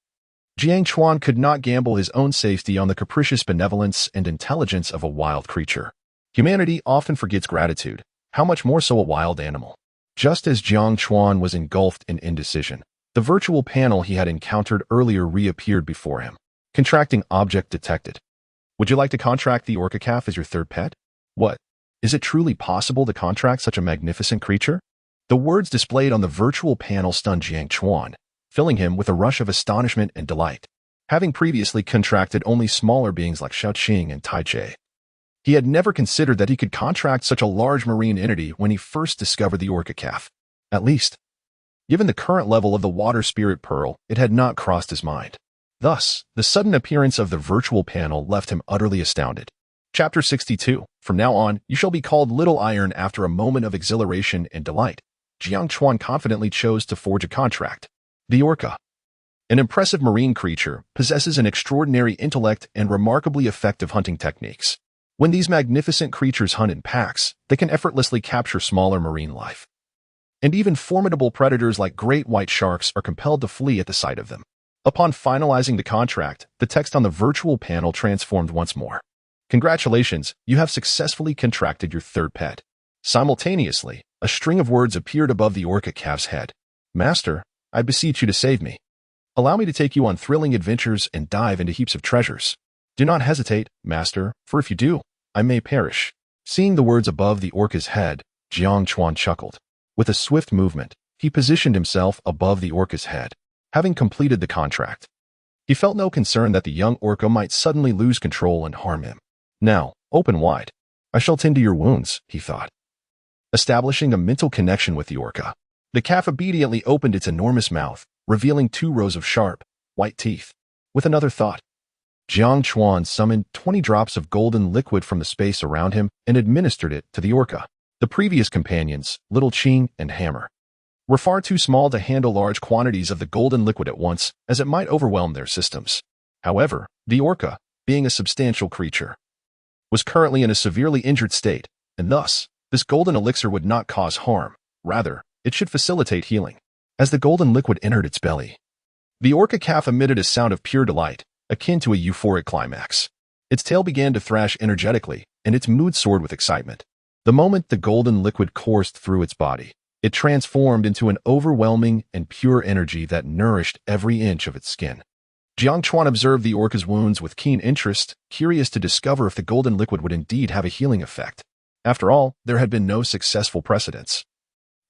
Jiang Chuan could not gamble his own safety on the capricious benevolence and intelligence of a wild creature. Humanity often forgets gratitude, how much more so a wild animal. Just as Jiang Chuan was engulfed in indecision, the virtual panel he had encountered earlier reappeared before him. Contracting object detected. Would you like to contract the orca calf as your third pet? What? Is it truly possible to contract such a magnificent creature? The words displayed on the virtual panel stunned Jiang Chuan, filling him with a rush of astonishment and delight. Having previously contracted only smaller beings like Shaoqing and Taiche, he had never considered that he could contract such a large marine entity when he first discovered the orca calf. At least, given the current level of the water spirit pearl, it had not crossed his mind. Thus, the sudden appearance of the virtual panel left him utterly astounded. Chapter 62. From now on, you shall be called Little Iron. After a moment of exhilaration and delight, Jiang Chuan confidently chose to forge a contract. The orca, an impressive marine creature, possesses an extraordinary intellect and remarkably effective hunting techniques. When these magnificent creatures hunt in packs, they can effortlessly capture smaller marine life. And even formidable predators like great white sharks are compelled to flee at the sight of them. Upon finalizing the contract, the text on the virtual panel transformed once more. Congratulations, you have successfully contracted your third pet. Simultaneously, a string of words appeared above the orca calf's head. Master, I beseech you to save me. Allow me to take you on thrilling adventures and dive into heaps of treasures. Do not hesitate, master, for if you do, I may perish. Seeing the words above the orca's head, Jiang Chuan chuckled. With a swift movement, he positioned himself above the orca's head. Having completed the contract, he felt no concern that the young orca might suddenly lose control and harm him. Now, open wide. I shall tend to your wounds, he thought. Establishing a mental connection with the orca, the calf obediently opened its enormous mouth, revealing 2 rows of sharp, white teeth. With another thought, Jiang Chuan summoned 20 drops of golden liquid from the space around him and administered it to the orca. The previous companions, Little Qing and Hammer, were far too small to handle large quantities of the golden liquid at once, as it might overwhelm their systems. However, the orca, being a substantial creature, was currently in a severely injured state, and thus, this golden elixir would not cause harm. Rather, it should facilitate healing. As the golden liquid entered its belly, the orca calf emitted a sound of pure delight, akin to a euphoric climax. Its tail began to thrash energetically, and its mood soared with excitement. The moment the golden liquid coursed through its body, it transformed into an overwhelming and pure energy that nourished every inch of its skin. Jiang Chuan observed the orca's wounds with keen interest, curious to discover if the golden liquid would indeed have a healing effect. After all, there had been no successful precedents.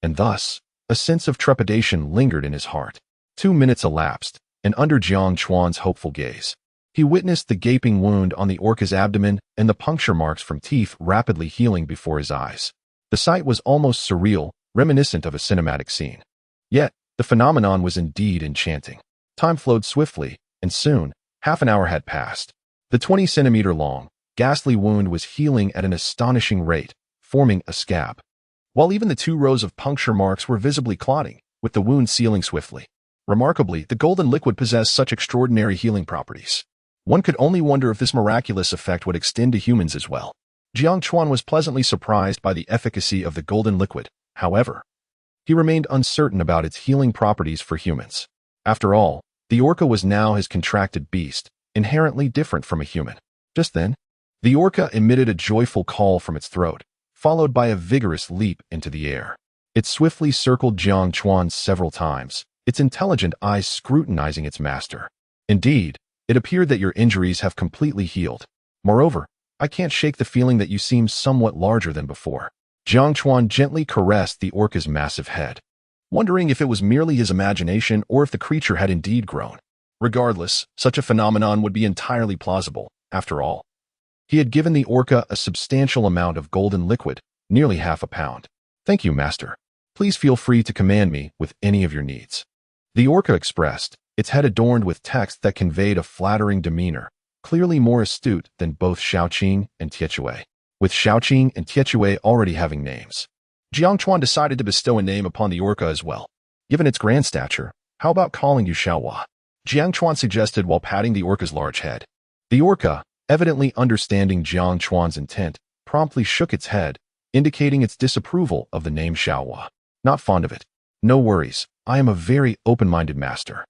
And thus, a sense of trepidation lingered in his heart. 2 minutes elapsed, and under Jiang Chuan's hopeful gaze, he witnessed the gaping wound on the orca's abdomen and the puncture marks from teeth rapidly healing before his eyes. The sight was almost surreal, reminiscent of a cinematic scene. Yet, the phenomenon was indeed enchanting. Time flowed swiftly, and soon, half an hour had passed. The 20-centimeter-long, ghastly wound was healing at an astonishing rate, forming a scab, while even the 2 rows of puncture marks were visibly clotting, with the wound sealing swiftly. Remarkably, the golden liquid possessed such extraordinary healing properties. One could only wonder if this miraculous effect would extend to humans as well. Jiang Chuan was pleasantly surprised by the efficacy of the golden liquid. However, he remained uncertain about its healing properties for humans. After all, the orca was now his contracted beast, inherently different from a human. Just then, the orca emitted a joyful call from its throat, followed by a vigorous leap into the air. It swiftly circled Jiang Chuan several times, its intelligent eyes scrutinizing its master. Indeed, it appeared that your injuries have completely healed. Moreover, I can't shake the feeling that you seem somewhat larger than before. Jiang Chuan gently caressed the orca's massive head, wondering if it was merely his imagination or if the creature had indeed grown. Regardless, such a phenomenon would be entirely plausible, after all. He had given the orca a substantial amount of golden liquid, nearly half a pound. Thank you, master. Please feel free to command me with any of your needs. The orca expressed, its head adorned with text that conveyed a flattering demeanor, clearly more astute than both Xiaoqing and Tietue. With Xiaoqing and Tietue already having names, Jiang Chuan decided to bestow a name upon the orca as well. Given its grand stature, how about calling you Xiaohua? Jiang Chuan suggested while patting the orca's large head. The orca, evidently understanding Jiang Chuan's intent, promptly shook its head, indicating its disapproval of the name Xiaohua. Not fond of it. No worries, I am a very open-minded master.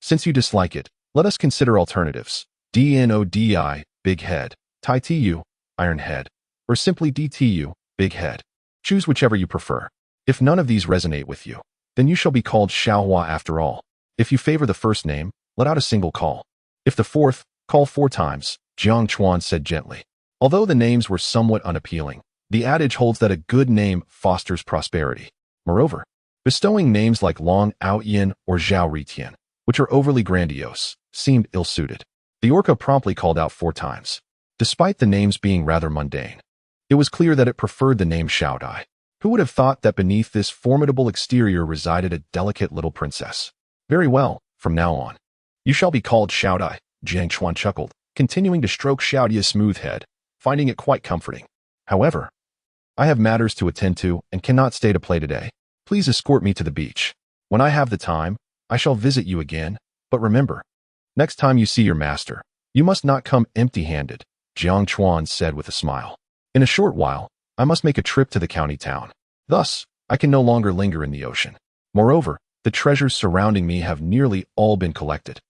Since you dislike it, let us consider alternatives. DNODI, big head, Tai Tu, iron head, or simply DTU, big head. Choose whichever you prefer. If none of these resonate with you, then you shall be called Xiaohua after all. If you favor the first name, let out a single call. If the fourth, call 4 times, Jiang Chuan said gently. Although the names were somewhat unappealing, the adage holds that a good name fosters prosperity. Moreover, bestowing names like Long Aoyin or Zhao Ritian, which are overly grandiose, seemed ill-suited. The orca promptly called out 4 times. Despite the names being rather mundane, it was clear that it preferred the name Xiaodai. Who would have thought that beneath this formidable exterior resided a delicate little princess? Very well, from now on, you shall be called Xiaodai, Jiang Chuan chuckled, continuing to stroke Xiaodia's smooth head, finding it quite comforting. However, I have matters to attend to and cannot stay to play today. Please escort me to the beach. When I have the time, I shall visit you again, but remember, next time you see your master, you must not come empty-handed, Jiang Chuan said with a smile. In a short while, I must make a trip to the county town. Thus, I can no longer linger in the ocean. Moreover, the treasures surrounding me have nearly all been collected,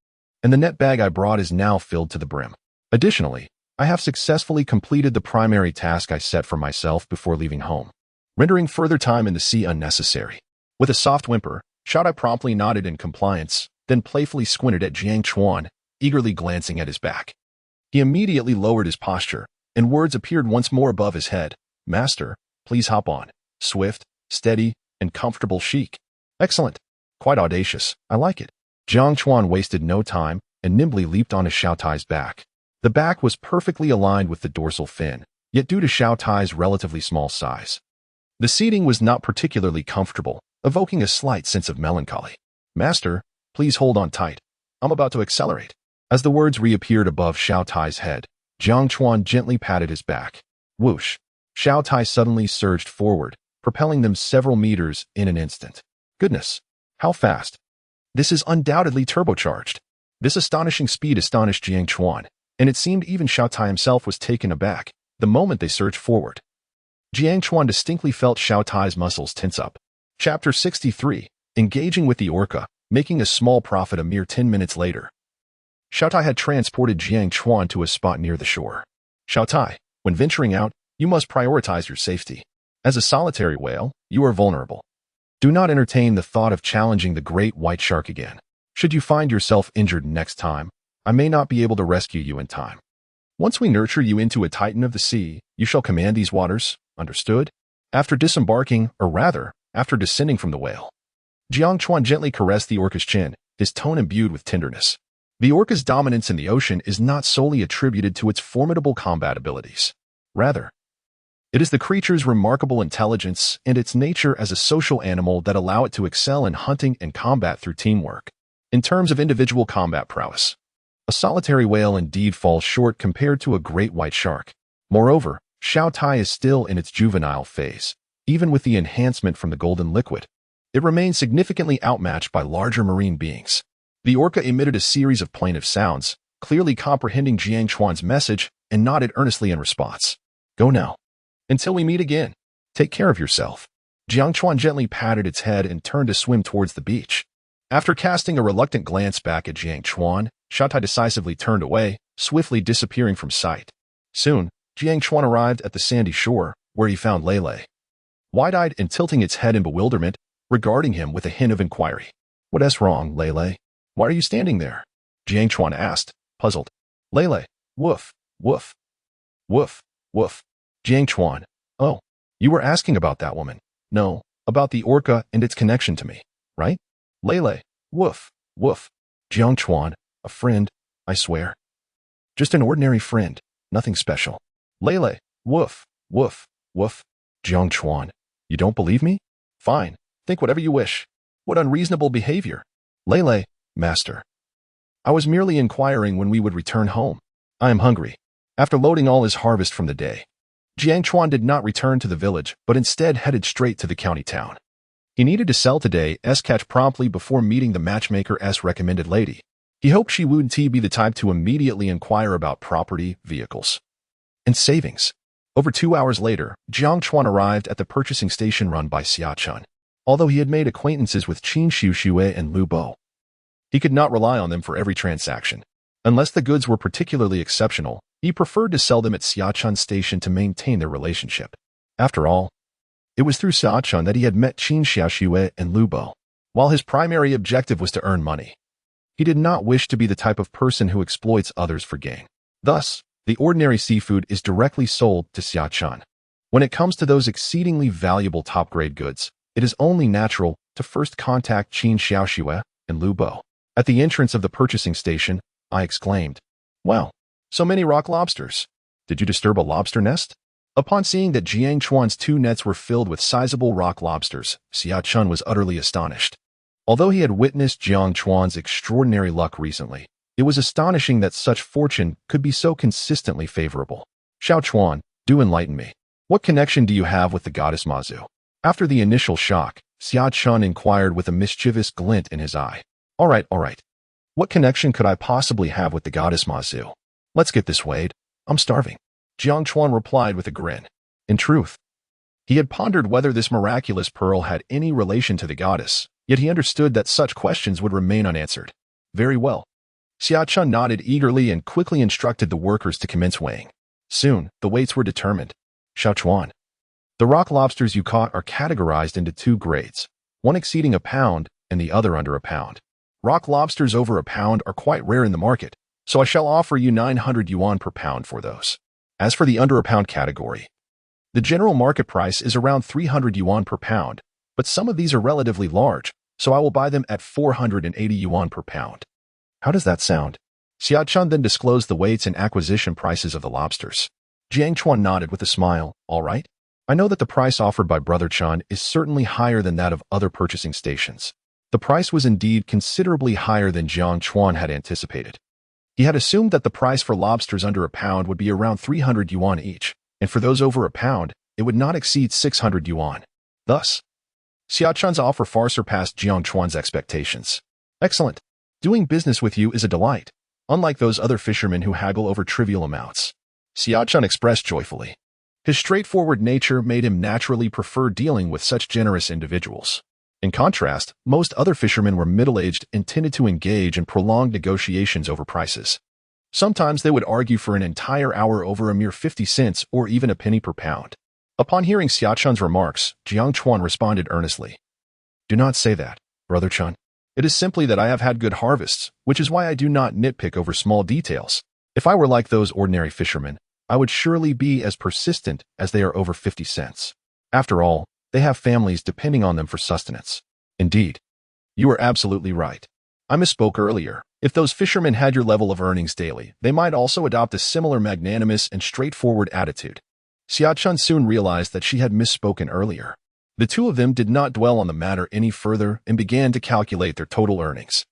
and the net bag I brought is now filled to the brim. Additionally, I have successfully completed the primary task I set for myself before leaving home, rendering further time in the sea unnecessary. With a soft whimper, Xiaodai promptly nodded in compliance, then playfully squinted at Jiang Chuan, eagerly glancing at his back. He immediately lowered his posture, and words appeared once more above his head. Master, please hop on. Swift, steady, and comfortable chic. Excellent. Quite audacious. I like it. Jiang Chuan wasted no time and nimbly leaped onto Xiaotai's back. The back was perfectly aligned with the dorsal fin, yet due to Xiaotai's relatively small size, the seating was not particularly comfortable, evoking a slight sense of melancholy. Master, please hold on tight. I'm about to accelerate. As the words reappeared above Xiaotai's head, Jiang Chuan gently patted his back. Whoosh! Xiaotai suddenly surged forward, propelling them several meters in an instant. Goodness! How fast! This is undoubtedly turbocharged. This astonishing speed astonished Jiang Chuan, and it seemed even Xiaotai himself was taken aback the moment they surged forward. Jiang Chuan distinctly felt Xiaotai's muscles tense up. Chapter 63, Engaging with the Orca, making a small profit a mere 10 minutes later. Xiaotai had transported Jiang Chuan to a spot near the shore. Xiaotai, when venturing out, you must prioritize your safety. As a solitary whale, you are vulnerable. Do not entertain the thought of challenging the great white shark again. Should you find yourself injured next time, I may not be able to rescue you in time. Once we nurture you into a titan of the sea, you shall command these waters, understood? After disembarking, or rather, after descending from the whale. Jiang Chuan gently caressed the orca's chin, his tone imbued with tenderness. The orca's dominance in the ocean is not solely attributed to its formidable combat abilities. Rather, it is the creature's remarkable intelligence and its nature as a social animal that allow it to excel in hunting and combat through teamwork. In terms of individual combat prowess, a solitary whale indeed falls short compared to a great white shark. Moreover, Xiaotai is still in its juvenile phase. Even with the enhancement from the golden liquid, it remains significantly outmatched by larger marine beings. The orca emitted a series of plaintive sounds, clearly comprehending Jiang Chuan's message, and nodded earnestly in response. Go now. Until we meet again. Take care of yourself. Jiang Chuan gently patted its head and turned to swim towards the beach. After casting a reluctant glance back at Jiang Chuan, Xiaotai decisively turned away, swiftly disappearing from sight. Soon, Jiang Chuan arrived at the sandy shore, where he found Lele, wide-eyed and tilting its head in bewilderment, regarding him with a hint of inquiry. What's wrong, Lele? Why are you standing there? Jiang Chuan asked, puzzled. Lele, woof, woof. Woof, woof. Jiang Chuan. Oh, you were asking about that woman. No, about the orca and its connection to me, right? Lele. Woof, woof. Jiang Chuan. A friend, I swear. Just an ordinary friend, nothing special. Lele. Woof, woof, woof. Jiang Chuan. You don't believe me? Fine, think whatever you wish. What unreasonable behavior. Lele. Master. I was merely inquiring when we would return home. I am hungry. After loading all his harvest from the day, Jiang Chuan did not return to the village, but instead headed straight to the county town. He needed to sell today's catch promptly before meeting the matchmaker's recommended lady. He hoped she wouldn't be the type to immediately inquire about property, vehicles, and savings. Over 2 hours later, Jiang Chuan arrived at the purchasing station run by Xia Chun. Although he had made acquaintances with Qin Xiuxue and Lu Bo, he could not rely on them for every transaction. Unless the goods were particularly exceptional, he preferred to sell them at Xia Chun's station to maintain their relationship. After all, it was through Xia Chun that he had met Qin Xiuxue and Lu Bo. While his primary objective was to earn money, he did not wish to be the type of person who exploits others for gain. Thus, the ordinary seafood is directly sold to Xia Chun. When it comes to those exceedingly valuable top-grade goods, it is only natural to first contact Qin Xiuxue and Lu Bo. At the entrance of the purchasing station, I exclaimed, "Wow, so many rock lobsters. Did you disturb a lobster nest?" Upon seeing that Jiang Chuan's 2 nets were filled with sizable rock lobsters, Xia Chun was utterly astonished. Although he had witnessed Jiang Chuan's extraordinary luck recently, it was astonishing that such fortune could be so consistently favorable. Xiao Chuan, do enlighten me. What connection do you have with the goddess Mazu? After the initial shock, Xia Chun inquired with a mischievous glint in his eye. All right. What connection could I possibly have with the goddess Mazu? Let's get this weighed. I'm starving. Jiang Chuan replied with a grin. In truth, he had pondered whether this miraculous pearl had any relation to the goddess, yet he understood that such questions would remain unanswered. Very well. Xia Chun nodded eagerly and quickly instructed the workers to commence weighing. Soon, the weights were determined. Xiao Chuan. The rock lobsters you caught are categorized into 2 grades, one exceeding a pound and the other under a pound. Rock lobsters over a pound are quite rare in the market, so I shall offer you 900 yuan per pound for those. As for the under a pound category, the general market price is around 300 yuan per pound, but some of these are relatively large, so I will buy them at 480 yuan per pound. How does that sound? Xia Chun then disclosed the weights and acquisition prices of the lobsters. Jiang Chuan nodded with a smile. All right. I know that the price offered by Brother Chun is certainly higher than that of other purchasing stations. The price was indeed considerably higher than Jiang Chuan had anticipated. He had assumed that the price for lobsters under a pound would be around 300 yuan each, and for those over a pound, it would not exceed 600 yuan. Thus, Xia Chun's offer far surpassed Jiang Chuan's expectations. Excellent. Doing business with you is a delight, unlike those other fishermen who haggle over trivial amounts. Xia Chun expressed joyfully. His straightforward nature made him naturally prefer dealing with such generous individuals. In contrast, most other fishermen were middle-aged and tended to engage in prolonged negotiations over prices. Sometimes they would argue for an entire hour over a mere 50 cents or even a penny per pound. Upon hearing Xia Chun's remarks, Jiang Chuan responded earnestly. Do not say that, Brother Chun. It is simply that I have had good harvests, which is why I do not nitpick over small details. If I were like those ordinary fishermen, I would surely be as persistent as they are over 50 cents. After all, they have families depending on them for sustenance. Indeed, you are absolutely right. I misspoke earlier. If those fishermen had your level of earnings daily, they might also adopt a similar magnanimous and straightforward attitude. Xia Chun soon realized that she had misspoken earlier. The 2 of them did not dwell on the matter any further and began to calculate their total earnings.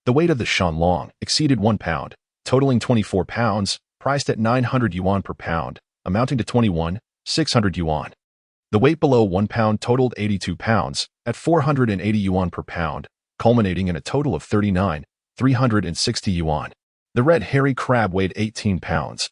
The weight of the shanlong exceeded 1 pound, totaling 24 pounds, priced at 900 yuan per pound, amounting to 21,600 yuan. The weight below 1 pound totaled 82 pounds, at 480 yuan per pound, culminating in a total of 39,360 yuan. The red hairy crab weighed 18 pounds,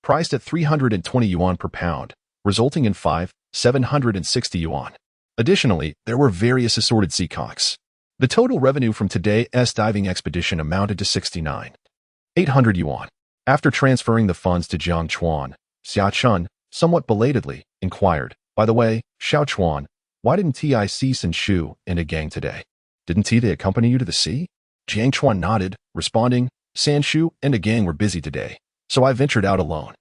priced at 320 yuan per pound, resulting in 5,760 yuan. Additionally, there were various assorted sea cocks. The total revenue from today's diving expedition amounted to 69,800 yuan. After transferring the funds to Jiang Chuan, Xia Chun, somewhat belatedly, inquired, by the way, Xiao Chuan, why didn't I see San Shu and a gang today? Didn't they accompany you to the sea? Jiang Chuan nodded, responding, San Shu and a gang were busy today, so I ventured out alone.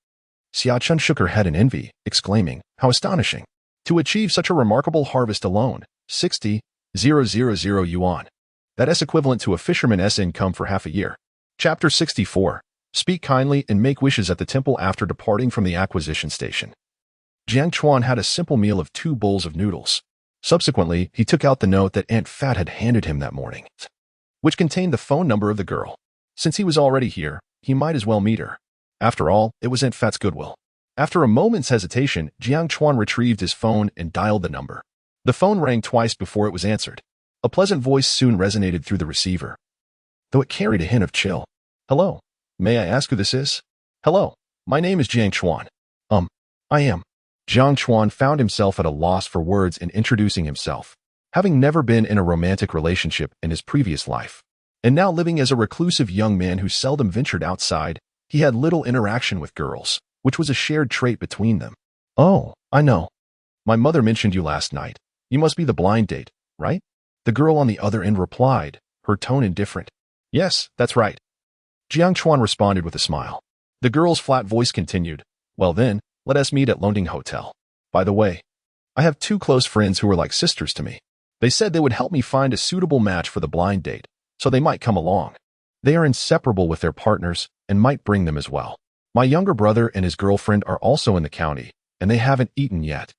Xiaochun shook her head in envy, exclaiming, "How astonishing! To achieve such a remarkable harvest alone, 60,000 yuan. That is equivalent to a fisherman's income for half a year." Chapter 64. Speak kindly and make wishes at the temple after departing from the acquisition station. Jiang Chuan had a simple meal of 2 bowls of noodles. Subsequently, he took out the note that Aunt Fat had handed him that morning, which contained the phone number of the girl. Since he was already here, he might as well meet her. After all, it was Aunt Fat's goodwill. After a moment's hesitation, Jiang Chuan retrieved his phone and dialed the number. The phone rang twice before it was answered. A pleasant voice soon resonated through the receiver, though it carried a hint of chill. "Hello. May I ask who this is?" "Hello. My name is Jiang Chuan." I am." Jiang Chuan found himself at a loss for words in introducing himself. Having never been in a romantic relationship in his previous life, and now living as a reclusive young man who seldom ventured outside, he had little interaction with girls, which was a shared trait between them. "Oh, I know. My mother mentioned you last night. You must be the blind date, right?" The girl on the other end replied, her tone indifferent. "Yes, that's right." Jiang Chuan responded with a smile. The girl's flat voice continued, "Well then, let us meet at Londing Hotel. By the way, I have 2 close friends who are like sisters to me. They said they would help me find a suitable match for the blind date, so they might come along. They are inseparable with their partners and might bring them as well. My younger brother and his girlfriend are also in the county, and they haven't eaten yet,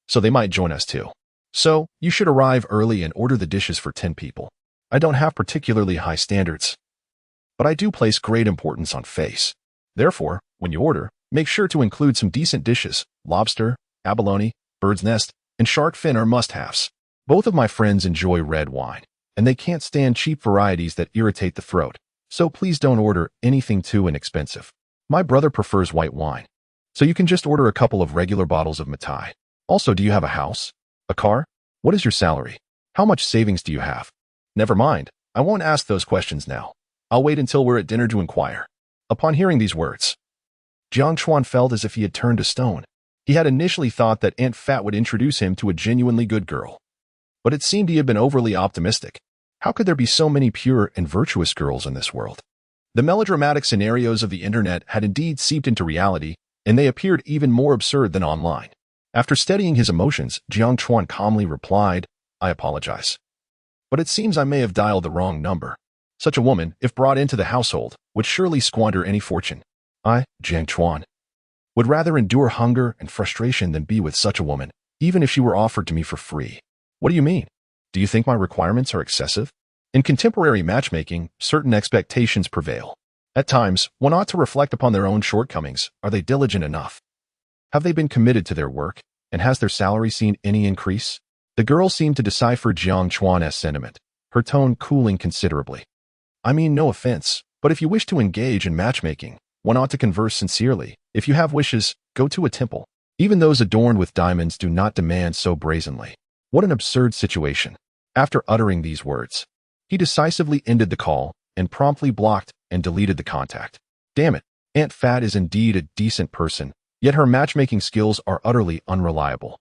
so they might join us too. So, you should arrive early and order the dishes for 10 people. I don't have particularly high standards, but I do place great importance on face. Therefore, when you order, make sure to include some decent dishes. Lobster, abalone, bird's nest, and shark fin are must-haves. Both of my friends enjoy red wine, and they can't stand cheap varieties that irritate the throat, so please don't order anything too inexpensive. My brother prefers white wine, so you can just order a couple of regular bottles of Matai. Also, do you have a house? A car? What is your salary? How much savings do you have? Never mind, I won't ask those questions now. I'll wait until we're at dinner to inquire." Upon hearing these words, Jiang Chuan felt as if he had turned to stone. He had initially thought that Aunt Fat would introduce him to a genuinely good girl, but it seemed he had been overly optimistic. How could there be so many pure and virtuous girls in this world? The melodramatic scenarios of the internet had indeed seeped into reality, and they appeared even more absurd than online. After steadying his emotions, Jiang Chuan calmly replied, "I apologize, but it seems I may have dialed the wrong number. Such a woman, if brought into the household, would surely squander any fortune. I, Jiang Chuan, would rather endure hunger and frustration than be with such a woman, even if she were offered to me for free." "What do you mean? Do you think my requirements are excessive?" In contemporary matchmaking, certain expectations prevail. At times, one ought to reflect upon their own shortcomings. Are they diligent enough? Have they been committed to their work? And has their salary seen any increase? The girl seemed to decipher Jiang Chuan's sentiment, her tone cooling considerably. "I mean no offense, but if you wish to engage in matchmaking, one ought to converse sincerely. If you have wishes, go to a temple. Even those adorned with diamonds do not demand so brazenly." What an absurd situation. After uttering these words, he decisively ended the call and promptly blocked and deleted the contact. Damn it, Aunt Fat is indeed a decent person, yet her matchmaking skills are utterly unreliable.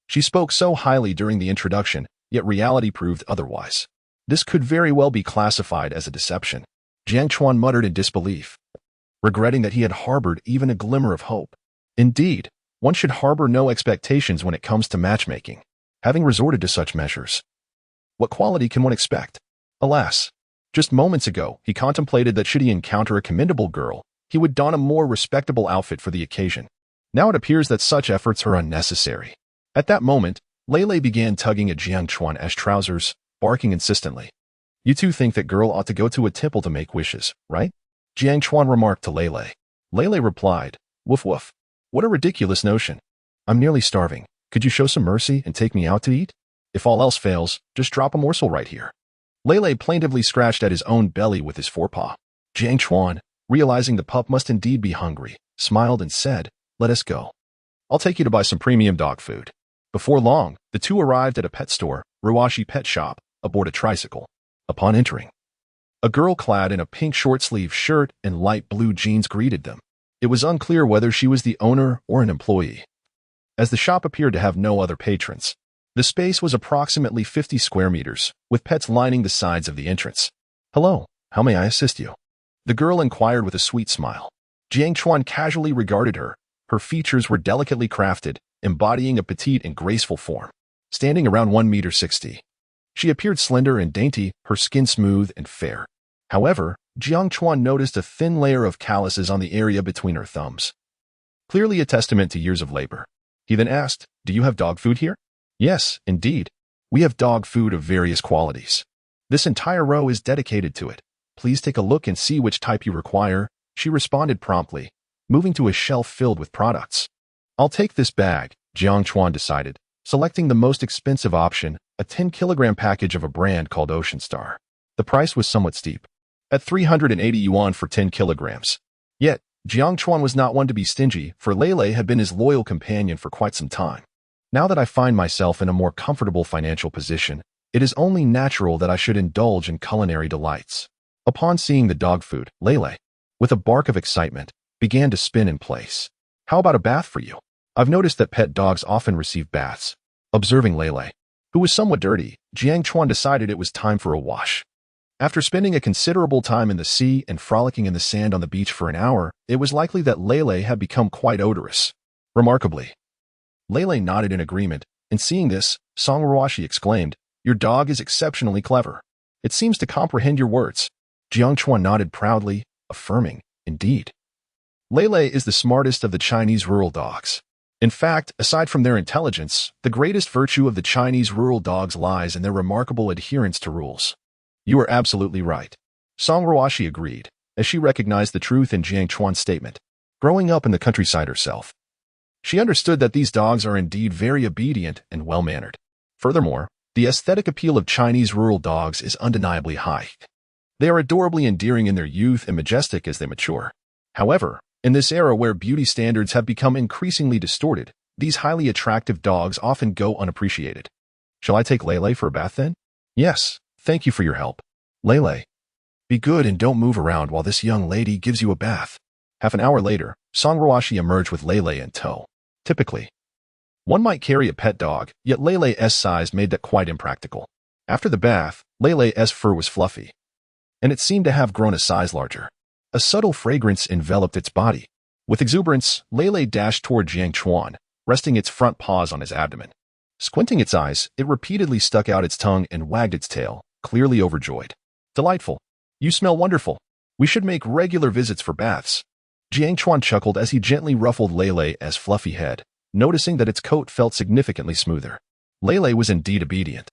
She spoke so highly during the introduction, yet reality proved otherwise. This could very well be classified as a deception. Jiang Chuan muttered in disbelief, regretting that he had harbored even a glimmer of hope. Indeed, one should harbor no expectations when it comes to matchmaking. Having resorted to such measures, what quality can one expect? Alas, just moments ago, he contemplated that should he encounter a commendable girl, he would don a more respectable outfit for the occasion. Now it appears that such efforts are unnecessary. At that moment, Lele began tugging at Jiang Chuan's trousers, barking insistently. "You two think that girl ought to go to a temple to make wishes, right?" Jiang Chuan remarked to Lele. Lele replied, "Woof woof. What a ridiculous notion. I'm nearly starving. Could you show some mercy and take me out to eat? If all else fails, just drop a morsel right here." Lele plaintively scratched at his own belly with his forepaw. Jiang Chuan, realizing the pup must indeed be hungry, smiled and said, "Let us go. I'll take you to buy some premium dog food." Before long, the two arrived at a pet store, Ruashi Pet Shop, aboard a tricycle. Upon entering, a girl clad in a pink short-sleeve shirt and light blue jeans greeted them. It was unclear whether she was the owner or an employee, as the shop appeared to have no other patrons. The space was approximately 50 square meters, with pets lining the sides of the entrance. "Hello, how may I assist you?" the girl inquired with a sweet smile. Jiang Chuan casually regarded her, Her features were delicately crafted, embodying a petite and graceful form. Standing around 1 meter 60 inches, she appeared slender and dainty, her skin smooth and fair. However, Jiang Chuan noticed a thin layer of calluses on the area between her thumbs, clearly a testament to years of labor. He then asked, "Do you have dog food here?" "Yes, indeed. We have dog food of various qualities. This entire row is dedicated to it. Please take a look and see which type you require," she responded promptly, moving to a shelf filled with products. "I'll take this bag," Jiang Chuan decided, selecting the most expensive option, a 10-kilogram package of a brand called Ocean Star. The price was somewhat steep, at 380 yuan for 10 kilograms. Yet, Jiang Chuan was not one to be stingy, for Lele had been his loyal companion for quite some time. "Now that I find myself in a more comfortable financial position, it is only natural that I should indulge in culinary delights." Upon seeing the dog food, Lele, with a bark of excitement, began to spin in place. "How about a bath for you? I've noticed that pet dogs often receive baths." Observing Lele, who was somewhat dirty, Jiang Chuan decided it was time for a wash. After spending a considerable time in the sea and frolicking in the sand on the beach for an hour, it was likely that Lele had become quite odorous. Remarkably, Lele nodded in agreement, and seeing this, Song Ruashi exclaimed, "Your dog is exceptionally clever. It seems to comprehend your words." Jiang Chuan nodded proudly, affirming, "Indeed. Lele is the smartest of the Chinese rural dogs. In fact, aside from their intelligence, the greatest virtue of the Chinese rural dogs lies in their remarkable adherence to rules." "You are absolutely right," Song Ruashi agreed, as she recognized the truth in Jiang Chuan's statement. Growing up in the countryside herself, she understood that these dogs are indeed very obedient and well-mannered. Furthermore, the aesthetic appeal of Chinese rural dogs is undeniably high. They are adorably endearing in their youth and majestic as they mature. However, in this era where beauty standards have become increasingly distorted, these highly attractive dogs often go unappreciated. "Shall I take Lele for a bath then?" "Yes, thank you for your help. Lele, be good and don't move around while this young lady gives you a bath." Half an hour later, Song Ruashi emerged with Lele in tow. Typically, one might carry a pet dog, yet Lele's size made that quite impractical. After the bath, Lele's fur was fluffy, and it seemed to have grown a size larger. A subtle fragrance enveloped its body. With exuberance, Lele dashed toward Jiang Chuan, resting its front paws on his abdomen. Squinting its eyes, it repeatedly stuck out its tongue and wagged its tail, clearly overjoyed. "Delightful. You smell wonderful. We should make regular visits for baths." Jiang Chuan chuckled as he gently ruffled Lele's fluffy head, noticing that its coat felt significantly smoother. Lele was indeed obedient.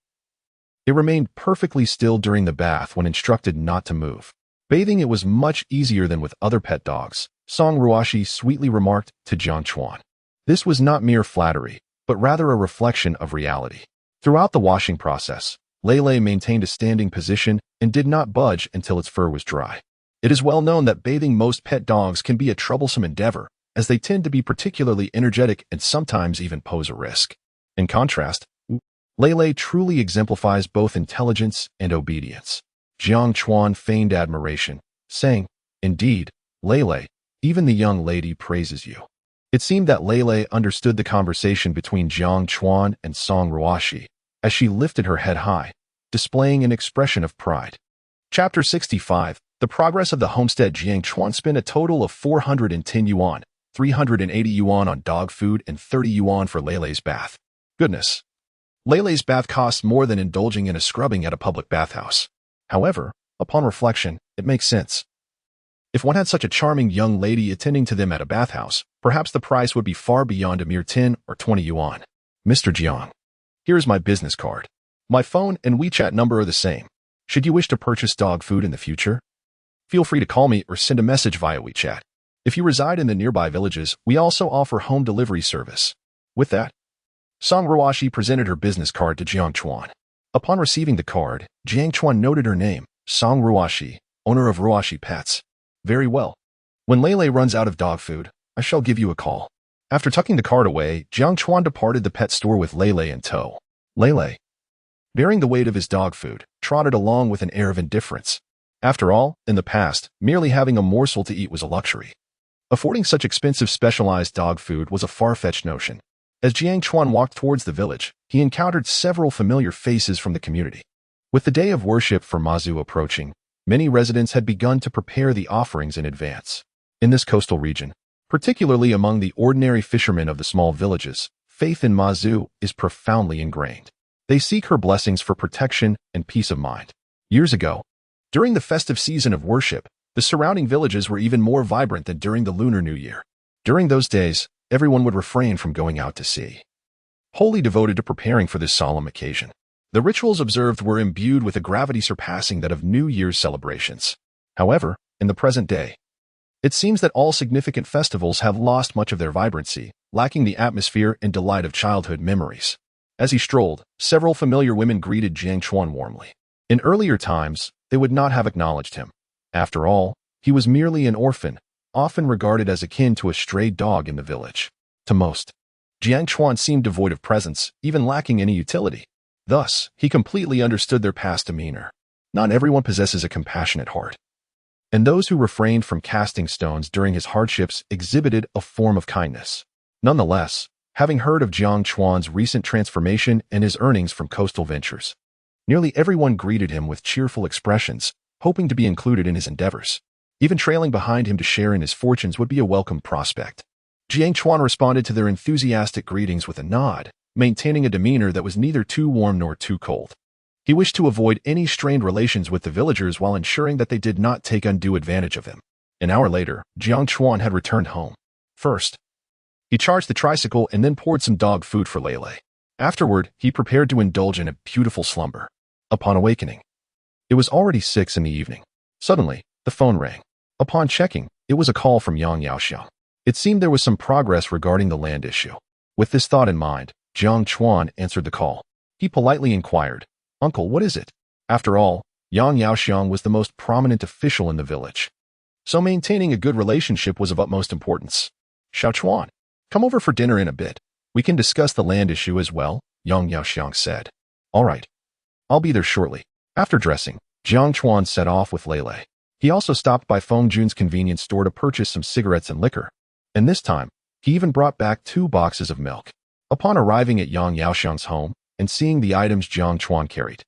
It remained perfectly still during the bath when instructed not to move. Bathing it was much easier than with other pet dogs, Song Ruashi sweetly remarked to Jiang Chuan. This was not mere flattery, but rather a reflection of reality. Throughout the washing process, Lele maintained a standing position and did not budge until its fur was dry. It is well known that bathing most pet dogs can be a troublesome endeavor, as they tend to be particularly energetic and sometimes even pose a risk. In contrast, Lele truly exemplifies both intelligence and obedience. Jiang Chuan feigned admiration, saying, "Indeed, Lele, even the young lady praises you." It seemed that Lele understood the conversation between Jiang Chuan and Song Ruashi, as she lifted her head high, displaying an expression of pride. Chapter 65. The progress of the homestead. Jiang Chuan spent a total of 410 yuan, 380 yuan on dog food and 30 yuan for Lele's bath. Goodness. Lele's bath costs more than indulging in a scrubbing at a public bathhouse. However, upon reflection, it makes sense. If one had such a charming young lady attending to them at a bathhouse, perhaps the price would be far beyond a mere 10 or 20 yuan. "Mr. Jiang, here is my business card. My phone and WeChat number are the same. Should you wish to purchase dog food in the future, feel free to call me or send a message via WeChat. If you reside in the nearby villages, we also offer home delivery service." With that, Song Ruashi presented her business card to Jiang Chuan. Upon receiving the card, Jiang Chuan noted her name, Song Ruashi, owner of Ruashi Pets. "Very well. When Lele runs out of dog food, I shall give you a call." After tucking the card away, Jiang Chuan departed the pet store with Lele in tow. Lele, bearing the weight of his dog food, trotted along with an air of indifference. After all, in the past, merely having a morsel to eat was a luxury. Affording such expensive specialized dog food was a far-fetched notion. As Jiang Chuan walked towards the village, he encountered several familiar faces from the community. With the day of worship for Mazu approaching, many residents had begun to prepare the offerings in advance. In this coastal region, Particularly among the ordinary fishermen of the small villages, faith in Mazu is profoundly ingrained. They seek her blessings for protection and peace of mind. Years ago, during the festive season of worship, the surrounding villages were even more vibrant than during the Lunar New Year. During those days, everyone would refrain from going out to sea, wholly devoted to preparing for this solemn occasion. The rituals observed were imbued with a gravity surpassing that of New Year's celebrations. However, in the present day, it seems that all significant festivals have lost much of their vibrancy, lacking the atmosphere and delight of childhood memories. As he strolled, several familiar women greeted Jiang Chuan warmly. In earlier times, they would not have acknowledged him. After all, he was merely an orphan, often regarded as akin to a stray dog in the village. To most, Jiang Chuan seemed devoid of presence, even lacking any utility. Thus, he completely understood their past demeanor. Not everyone possesses a compassionate heart, and those who refrained from casting stones during his hardships exhibited a form of kindness. Nonetheless, having heard of Jiang Chuan's recent transformation and his earnings from coastal ventures, nearly everyone greeted him with cheerful expressions, hoping to be included in his endeavors. Even trailing behind him to share in his fortunes would be a welcome prospect. Jiang Chuan responded to their enthusiastic greetings with a nod, maintaining a demeanor that was neither too warm nor too cold. He wished to avoid any strained relations with the villagers while ensuring that they did not take undue advantage of him. An hour later, Jiang Chuan had returned home. First, he charged the tricycle and then poured some dog food for Lele. Afterward, he prepared to indulge in a beautiful slumber. Upon awakening, it was already 6 in the evening. Suddenly, the phone rang. Upon checking, it was a call from Yang Yaoxiang. It seemed there was some progress regarding the land issue. With this thought in mind, Jiang Chuan answered the call. He politely inquired, "Uncle, what is it?" After all, Yang Yaoxiang was the most prominent official in the village, so maintaining a good relationship was of utmost importance. "Xiao Chuan, come over for dinner in a bit. We can discuss the land issue as well," Yang Yaoxiang said. "All right. I'll be there shortly." After dressing, Jiang Chuan set off with Lele. He also stopped by Feng Jun's convenience store to purchase some cigarettes and liquor. And this time, he even brought back 2 boxes of milk. Upon arriving at Yang Yaoxiang's home and seeing the items Jiang Chuan carried,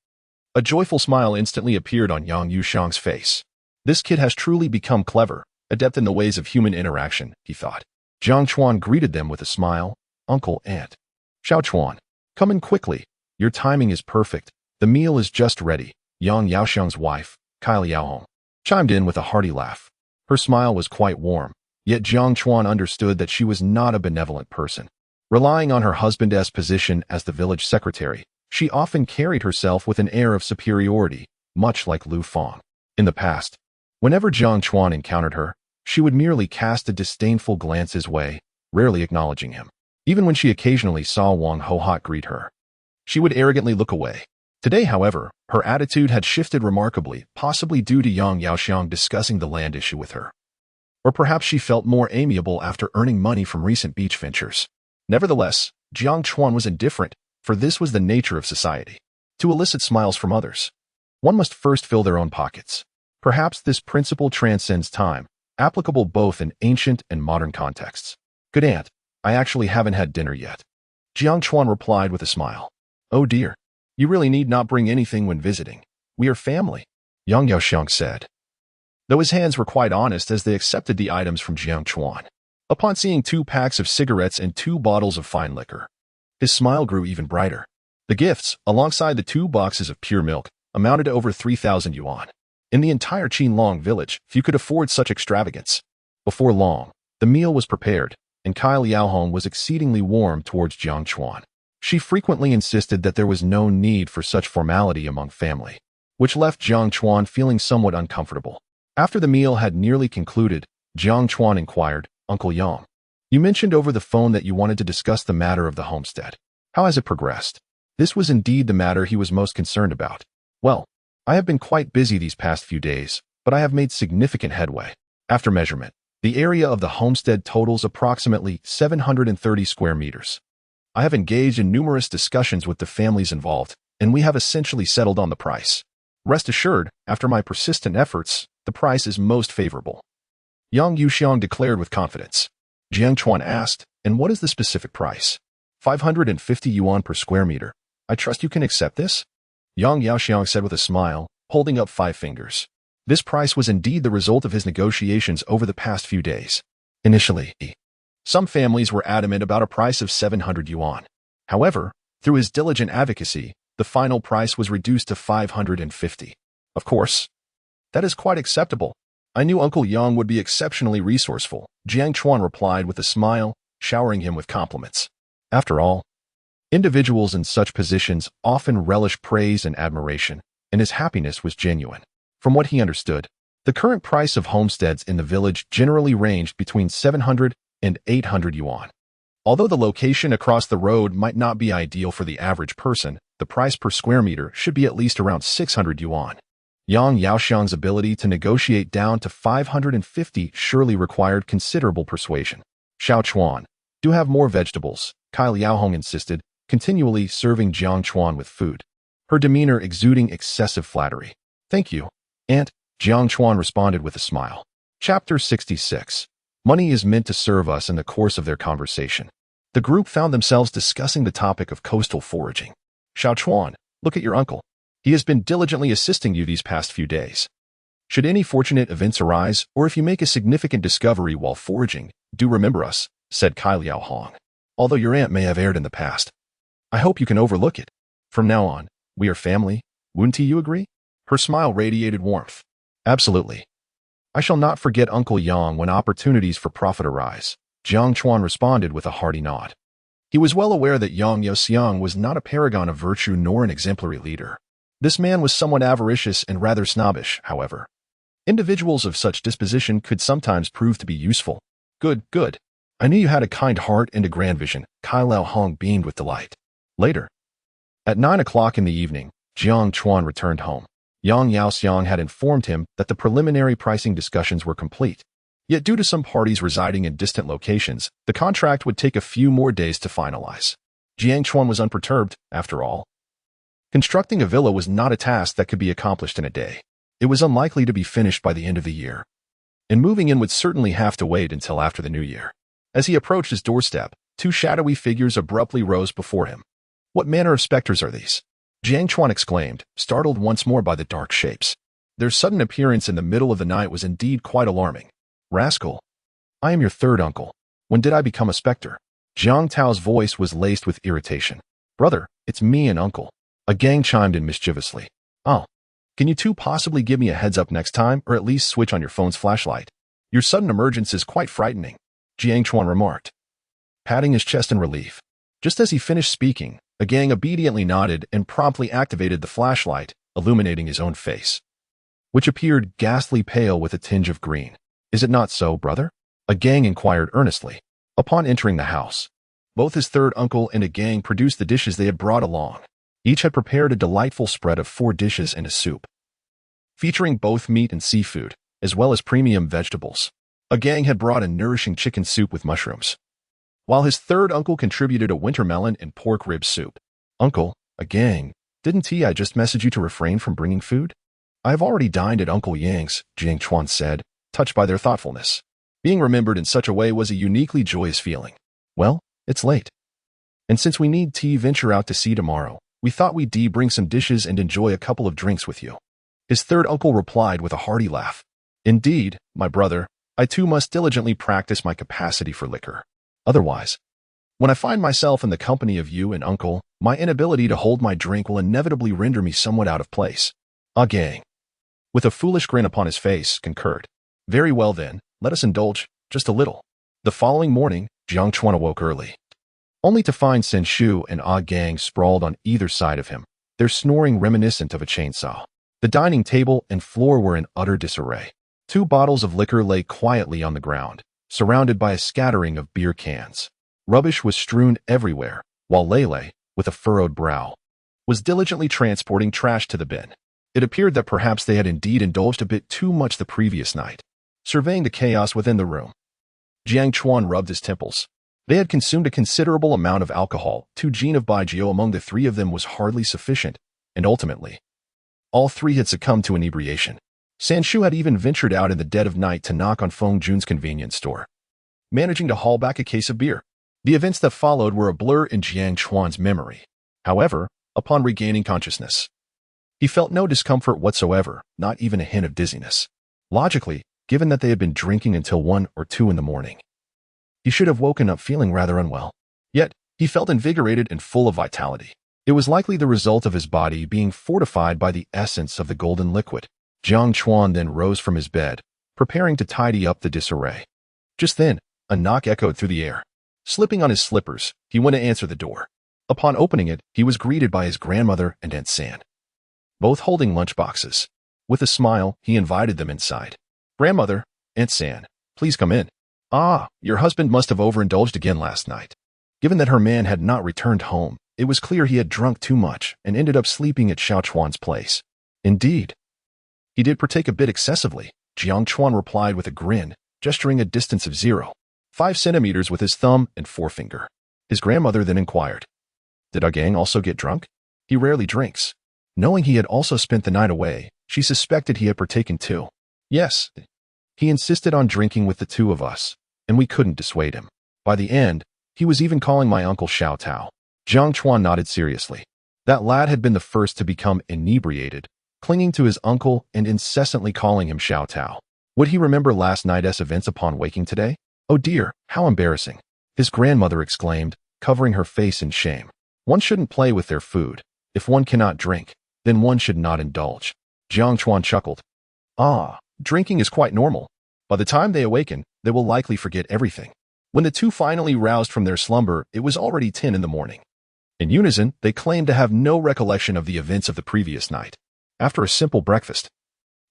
a joyful smile instantly appeared on Yang Yaoxiang's face. This kid has truly become clever, adept in the ways of human interaction, he thought. Jiang Chuan greeted them with a smile. "Uncle, Aunt. Xiao Chuan, come in quickly. Your timing is perfect. The meal is just ready." Yang Yaoxiang's wife, Kai Liaohong, chimed in with a hearty laugh. Her smile was quite warm, yet Jiang Chuan understood that she was not a benevolent person. Relying on her husband's position as the village secretary, she often carried herself with an air of superiority, much like Lu Fang. In the past, whenever Jiang Chuan encountered her, she would merely cast a disdainful glance his way, rarely acknowledging him. Even when she occasionally saw Wang Hohot greet her, she would arrogantly look away. Today, however, her attitude had shifted remarkably, possibly due to Yang Yaoxiang discussing the land issue with her. Or perhaps she felt more amiable after earning money from recent beach ventures. Nevertheless, Jiang Chuan was indifferent, for this was the nature of society. To elicit smiles from others, one must first fill their own pockets. Perhaps this principle transcends time, applicable both in ancient and modern contexts. "Good aunt, I actually haven't had dinner yet," Jiang Chuan replied with a smile. "Oh dear, you really need not bring anything when visiting. We are family," Yang Yaoxiang said, though his hands were quite honest as they accepted the items from Jiang Chuan. Upon seeing 2 packs of cigarettes and 2 bottles of fine liquor, his smile grew even brighter. The gifts, alongside the 2 boxes of pure milk, amounted to over 3,000 yuan. In the entire Qinglong village, few could afford such extravagance. Before long, the meal was prepared, and Kai Liaohong was exceedingly warm towards Jiang Chuan. She frequently insisted that there was no need for such formality among family, which left Jiang Chuan feeling somewhat uncomfortable. After the meal had nearly concluded, Jiang Chuan inquired, "Uncle Yang, you mentioned over the phone that you wanted to discuss the matter of the homestead. How has it progressed?" This was indeed the matter he was most concerned about. "Well, I have been quite busy these past few days, but I have made significant headway. After measurement, the area of the homestead totals approximately 730 square meters. I have engaged in numerous discussions with the families involved, and we have essentially settled on the price. Rest assured, after my persistent efforts, the price is most favorable," Yang Yaoxiang declared with confidence. Jiang Chuan asked, "And what is the specific price?" 550 yuan per square meter. "I trust you can accept this?" Yang Yaoxiang said with a smile, holding up 5 fingers. This price was indeed the result of his negotiations over the past few days. Initially, some families were adamant about a price of 700 yuan. However, through his diligent advocacy, the final price was reduced to 550. Of course, that is quite acceptable. I knew Uncle Yang would be exceptionally resourceful, Jiang Chuan replied with a smile, showering him with compliments. After all, individuals in such positions often relish praise and admiration, and his happiness was genuine. From what he understood, the current price of homesteads in the village generally ranged between 700 and 800 yuan. Although the location across the road might not be ideal for the average person, the price per square meter should be at least around 600 yuan. Yang Yaoxiang's ability to negotiate down to 550 surely required considerable persuasion. Xiao Chuan, do have more vegetables, Kai Liaohong insisted, continually serving Jiang Chuan with food, her demeanor exuding excessive flattery. Thank you, Aunt, Jiang Chuan responded with a smile. Chapter 66. Money is meant to serve us. In the course of their conversation, the group found themselves discussing the topic of coastal foraging. Xiao Chuan, look at your uncle. He has been diligently assisting you these past few days. Should any fortunate events arise, or if you make a significant discovery while foraging, do remember us, said Kai Liaohong. Although your aunt may have erred in the past, I hope you can overlook it. From now on, we are family. Wouldn't you agree? Her smile radiated warmth. Absolutely. I shall not forget Uncle Yang when opportunities for profit arise, Jiang Chuan responded with a hearty nod. He was well aware that Yang Yaoxiang was not a paragon of virtue nor an exemplary leader. This man was somewhat avaricious and rather snobbish, however. Individuals of such disposition could sometimes prove to be useful. Good, good. I knew you had a kind heart and a grand vision, Kai Liaohong beamed with delight. Later, at 9 o'clock in the evening, Jiang Chuan returned home. Yang Yaoxiang had informed him that the preliminary pricing discussions were complete. Yet due to some parties residing in distant locations, the contract would take a few more days to finalize. Jiang Chuan was unperturbed, after all. Constructing a villa was not a task that could be accomplished in a day. It was unlikely to be finished by the end of the year. And moving in would certainly have to wait until after the new year. As he approached his doorstep, two shadowy figures abruptly rose before him. What manner of specters are these? Jiang Chuan exclaimed, startled once more by the dark shapes. Their sudden appearance in the middle of the night was indeed quite alarming. Rascal! I am your third uncle. When did I become a specter? Jiang Tao's voice was laced with irritation. Brother, it's me and uncle. A gang chimed in mischievously. Oh. Can you two possibly give me a heads up next time, or at least switch on your phone's flashlight? Your sudden emergence is quite frightening, Jiang Chuan remarked, patting his chest in relief. Just as he finished speaking, a gang obediently nodded and promptly activated the flashlight, illuminating his own face, which appeared ghastly pale with a tinge of green. Is it not so, brother? A gang inquired earnestly. Upon entering the house, both his third uncle and a gang produced the dishes they had brought along. Each had prepared a delightful spread of 4 dishes and a soup, featuring both meat and seafood, as well as premium vegetables. A gang had brought a nourishing chicken soup with mushrooms, while his third uncle contributed a winter melon and pork rib soup. Uncle, a gang, didn't I just message you to refrain from bringing food? I have already dined at Uncle Yang's, Jiang Chuan said, touched by their thoughtfulness. Being remembered in such a way was a uniquely joyous feeling. Well, it's late. And since we need to venture out to sea tomorrow, we thought we'd bring some dishes and enjoy a couple of drinks with you. His third uncle replied with a hearty laugh. Indeed, my brother, I too must diligently practice my capacity for liquor. Otherwise, when I find myself in the company of you and uncle, my inability to hold my drink will inevitably render me somewhat out of place. Ah, gang, with a foolish grin upon his face, concurred. Very well then, let us indulge, just a little. The following morning, Jiang Chuan awoke early, only to find Sen Shu and Ah Gang sprawled on either side of him, their snoring reminiscent of a chainsaw. The dining table and floor were in utter disarray. 2 bottles of liquor lay quietly on the ground, surrounded by a scattering of beer cans. Rubbish was strewn everywhere, while Lele, with a furrowed brow, was diligently transporting trash to the bin. It appeared that perhaps they had indeed indulged a bit too much the previous night. Surveying the chaos within the room, Jiang Chuan rubbed his temples. They had consumed a considerable amount of alcohol. 2 gin of Baijiu among the 3 of them was hardly sufficient, and ultimately, all 3 had succumbed to inebriation. Sanshu had even ventured out in the dead of night to knock on Feng Jun's convenience store, managing to haul back a case of beer. The events that followed were a blur in Jiang Chuan's memory. However, upon regaining consciousness, he felt no discomfort whatsoever, not even a hint of dizziness. Logically, given that they had been drinking until 1 or 2 in the morning, He should have woken up feeling rather unwell. Yet, he felt invigorated and full of vitality. It was likely the result of his body being fortified by the essence of the golden liquid. Jiang Chuan then rose from his bed, preparing to tidy up the disarray. Just then, a knock echoed through the air. Slipping on his slippers, he went to answer the door. Upon opening it, he was greeted by his grandmother and Aunt San, both holding lunchboxes. With a smile, he invited them inside. "Grandmother, Aunt San, please come in." "Ah, your husband must have overindulged again last night." Given that her man had not returned home, it was clear he had drunk too much and ended up sleeping at Xiao Chuan's place. "Indeed. He did partake a bit excessively," Jiang Chuan replied with a grin, gesturing a distance of 0.5 centimeters with his thumb and forefinger. His grandmother then inquired, "Did our gang also get drunk?" "He rarely drinks." Knowing he had also spent the night away, she suspected he had partaken too. "Yes. He insisted on drinking with the two of us, and we couldn't dissuade him. By the end, he was even calling my uncle Xiao Tao." Jiang Chuan nodded seriously. That lad had been the first to become inebriated, clinging to his uncle and incessantly calling him Xiao Tao. Would he remember last night's events upon waking today? "Oh dear, how embarrassing," his grandmother exclaimed, covering her face in shame. "One shouldn't play with their food. If one cannot drink, then one should not indulge." Jiang Chuan chuckled. "Ah, drinking is quite normal. By the time they awaken, they will likely forget everything." When the two finally roused from their slumber, it was already 10 in the morning. In unison, they claimed to have no recollection of the events of the previous night. After a simple breakfast,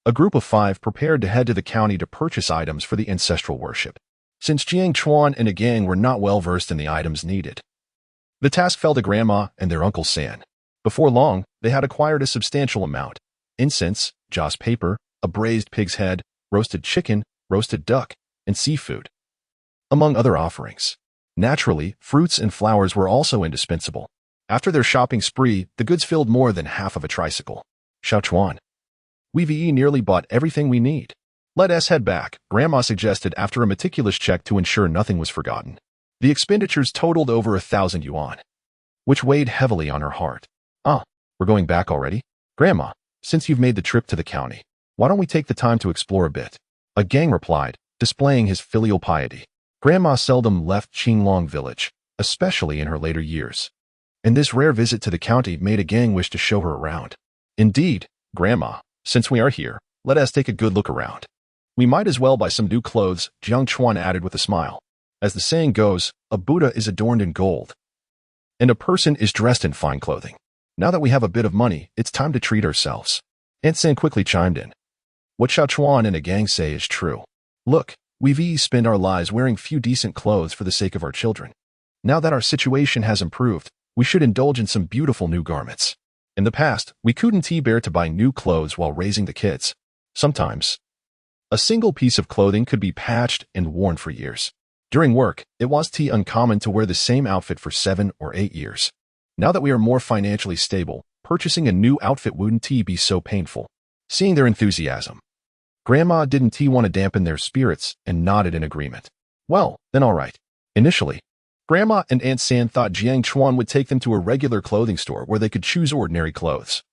a group of 5 prepared to head to the county to purchase items for the ancestral worship. Since Jiang Chuan and a gang were not well versed in the items needed, the task fell to Grandma and their Uncle San. Before long, they had acquired a substantial amount: incense, joss paper, a braised pig's head, roasted chicken, roasted duck, and seafood, among other offerings. Naturally, fruits and flowers were also indispensable. After their shopping spree, the goods filled more than half of a tricycle. "Xiao Chuan, we've nearly bought everything we need. Let us head back," Grandma suggested after a meticulous check to ensure nothing was forgotten. The expenditures totaled over 1,000 yuan, which weighed heavily on her heart. "Ah, we're going back already? Grandma, since you've made the trip to the county, why don't we take the time to explore a bit?" A gang replied, displaying his filial piety. Grandma seldom left Qinglong village, especially in her later years, and this rare visit to the county made a gang wish to show her around. "Indeed, Grandma, since we are here, let us take a good look around. We might as well buy some new clothes," Jiang Chuan added with a smile. As the saying goes, a Buddha is adorned in gold, and a person is dressed in fine clothing. Now that we have a bit of money, it's time to treat ourselves. Aunt San quickly chimed in. "What Xiao Chuan and a gang say is true. Look, we've spent our lives wearing few decent clothes for the sake of our children. Now that our situation has improved, we should indulge in some beautiful new garments. In the past, we couldn't bear to buy new clothes while raising the kids. Sometimes, a single piece of clothing could be patched and worn for years. During work, it was uncommon to wear the same outfit for 7 or 8 years. Now that we are more financially stable, purchasing a new outfit wouldn't be so painful." Seeing their enthusiasm, Grandma didn't want to dampen their spirits and nodded in agreement. "Well, then all right." Initially, Grandma and Aunt San thought Jiang Chuan would take them to a regular clothing store where they could choose ordinary clothes,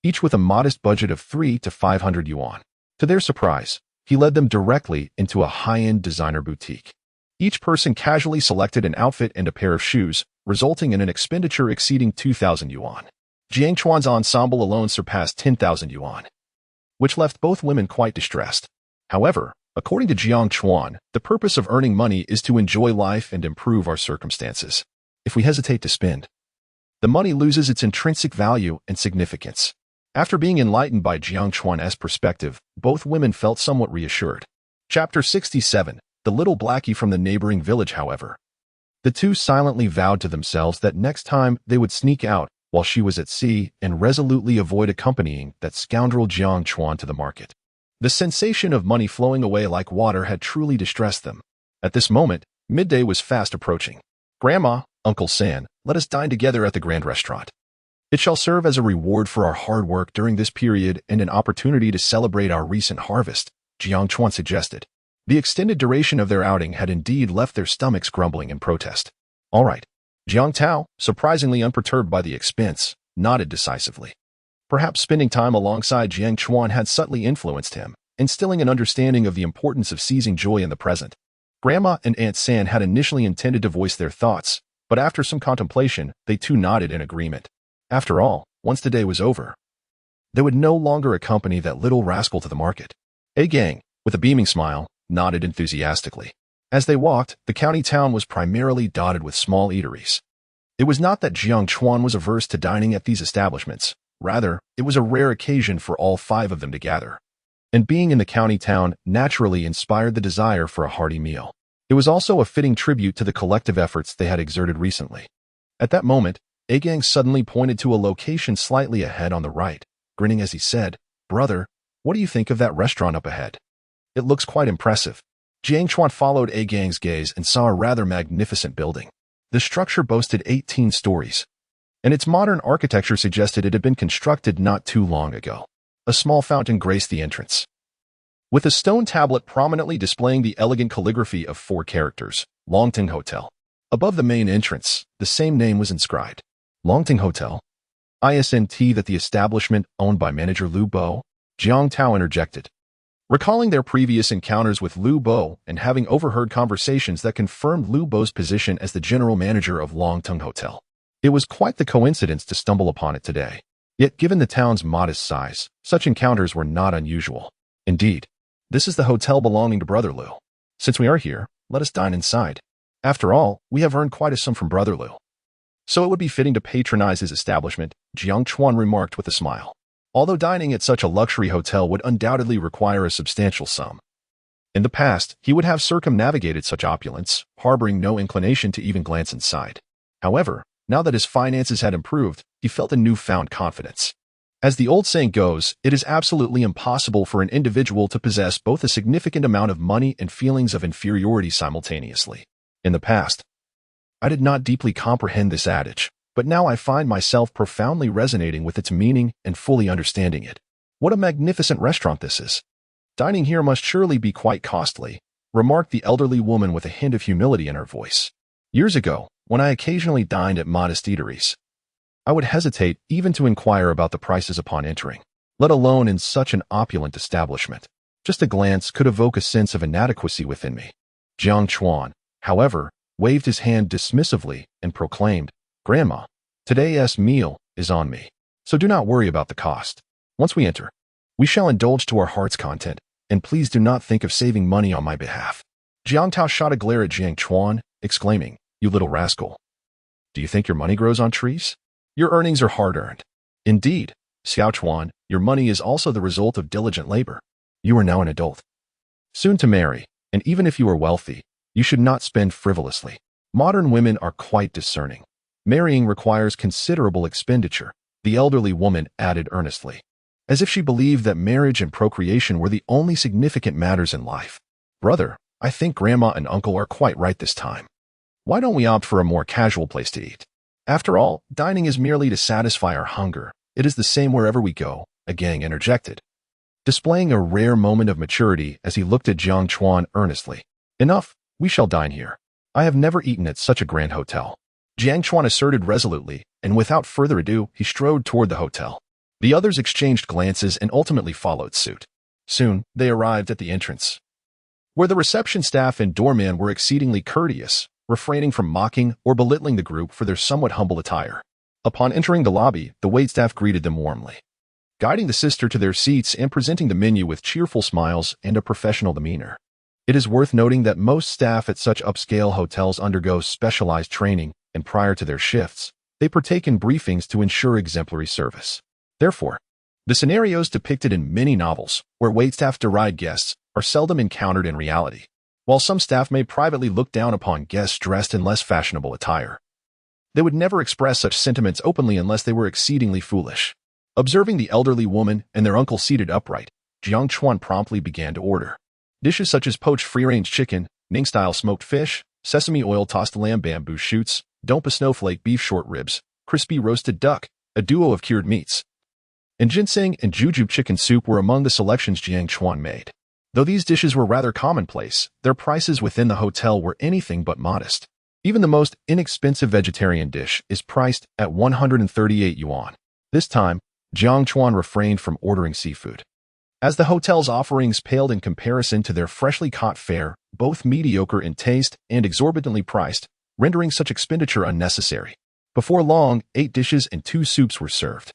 each with a modest budget of 300 to 500 yuan. To their surprise, he led them directly into a high-end designer boutique. Each person casually selected an outfit and a pair of shoes, resulting in an expenditure exceeding 2,000 yuan. Jiang Chuan's ensemble alone surpassed 10,000 yuan, which left both women quite distressed. However, according to Jiang Chuan, the purpose of earning money is to enjoy life and improve our circumstances. If we hesitate to spend, the money loses its intrinsic value and significance. After being enlightened by Jiang Chuan's perspective, both women felt somewhat reassured. Chapter 67. The little blackie from the neighboring village, however. The two silently vowed to themselves that next time they would sneak out while she was at sea and resolutely avoid accompanying that scoundrel Jiang Chuan to the market. The sensation of money flowing away like water had truly distressed them. At this moment, midday was fast approaching. "Grandma, Uncle San, let us dine together at the grand restaurant. It shall serve as a reward for our hard work during this period and an opportunity to celebrate our recent harvest," Jiang Chuan suggested. The extended duration of their outing had indeed left their stomachs grumbling in protest. "All right." Jiang Tao, surprisingly unperturbed by the expense, nodded decisively. Perhaps spending time alongside Jiang Chuan had subtly influenced him, instilling an understanding of the importance of seizing joy in the present. Grandma and Aunt San had initially intended to voice their thoughts, but after some contemplation, they too nodded in agreement. After all, once the day was over, they would no longer accompany that little rascal to the market. A gang, with a beaming smile, nodded enthusiastically. As they walked, the county town was primarily dotted with small eateries. It was not that Jiang Chuan was averse to dining at these establishments. Rather, it was a rare occasion for all 5 of them to gather. And being in the county town naturally inspired the desire for a hearty meal. It was also a fitting tribute to the collective efforts they had exerted recently. At that moment, A-Gang suddenly pointed to a location slightly ahead on the right, grinning as he said, "Brother, what do you think of that restaurant up ahead? It looks quite impressive." Jiang Chuan followed A-Gang's gaze and saw a rather magnificent building. The structure boasted 18 stories, and its modern architecture suggested it had been constructed not too long ago. A small fountain graced the entrance, with a stone tablet prominently displaying the elegant calligraphy of 4 characters, Longting Hotel. Above the main entrance, the same name was inscribed, Longting Hotel. Isn't that the establishment owned by manager Lu Bo? Jiang Tao interjected, recalling their previous encounters with Lu Bo and having overheard conversations that confirmed Lu Bo's position as the general manager of Longting Hotel. It was quite the coincidence to stumble upon it today. Yet given the town's modest size, such encounters were not unusual. Indeed, this is the hotel belonging to Brother Lu. Since we are here, let us dine inside. After all, we have earned quite a sum from Brother Lu, so it would be fitting to patronize his establishment, Jiang Chuan remarked with a smile. Although dining at such a luxury hotel would undoubtedly require a substantial sum, in the past, he would have circumnavigated such opulence, harboring no inclination to even glance inside. However, now that his finances had improved, he felt a newfound confidence. As the old saying goes, it is absolutely impossible for an individual to possess both a significant amount of money and feelings of inferiority simultaneously. In the past, I did not deeply comprehend this adage, but now I find myself profoundly resonating with its meaning and fully understanding it. What a magnificent restaurant this is. Dining here must surely be quite costly, remarked the elderly woman with a hint of humility in her voice. Years ago, when I occasionally dined at modest eateries, I would hesitate even to inquire about the prices upon entering, let alone in such an opulent establishment. Just a glance could evoke a sense of inadequacy within me. Jiang Chuan, however, waved his hand dismissively and proclaimed, "Grandma, today's meal is on me, so do not worry about the cost. Once we enter, we shall indulge to our heart's content, and please do not think of saving money on my behalf." Jiang Tao shot a glare at Jiang Chuan, exclaiming, "You little rascal. Do you think your money grows on trees? Your earnings are hard-earned." "Indeed, Xiao Chuan, your money is also the result of diligent labor. You are now an adult, soon to marry, and even if you are wealthy, you should not spend frivolously. Modern women are quite discerning. Marrying requires considerable expenditure," the elderly woman added earnestly, as if she believed that marriage and procreation were the only significant matters in life. "Brother, I think Grandma and Uncle are quite right this time. Why don't we opt for a more casual place to eat? After all, dining is merely to satisfy our hunger. It is the same wherever we go," a gang interjected, displaying a rare moment of maturity as he looked at Jiang Chuan earnestly. "Enough, we shall dine here. I have never eaten at such a grand hotel," Jiang Chuan asserted resolutely, and without further ado, he strode toward the hotel. The others exchanged glances and ultimately followed suit. Soon, they arrived at the entrance, where the reception staff and doorman were exceedingly courteous, refraining from mocking or belittling the group for their somewhat humble attire. Upon entering the lobby, the waitstaff greeted them warmly, guiding the sister to their seats and presenting the menu with cheerful smiles and a professional demeanor. It is worth noting that most staff at such upscale hotels undergo specialized training, and prior to their shifts, they partake in briefings to ensure exemplary service. Therefore, the scenarios depicted in many novels, where waitstaff deride guests, are seldom encountered in reality. While some staff may privately look down upon guests dressed in less fashionable attire, they would never express such sentiments openly unless they were exceedingly foolish. Observing the elderly woman and their uncle seated upright, Jiang Chuan promptly began to order dishes such as poached free-range chicken, Ning-style smoked fish, sesame oil tossed lamb bamboo shoots, dompa snowflake beef short ribs, crispy roasted duck, a duo of cured meats, and ginseng and jujube chicken soup were among the selections Jiang Chuan made. Though these dishes were rather commonplace, their prices within the hotel were anything but modest. Even the most inexpensive vegetarian dish is priced at 138 yuan. This time, Jiang Chuan refrained from ordering seafood, as the hotel's offerings paled in comparison to their freshly caught fare, both mediocre in taste and exorbitantly priced, rendering such expenditure unnecessary. Before long, 8 dishes and 2 soups were served.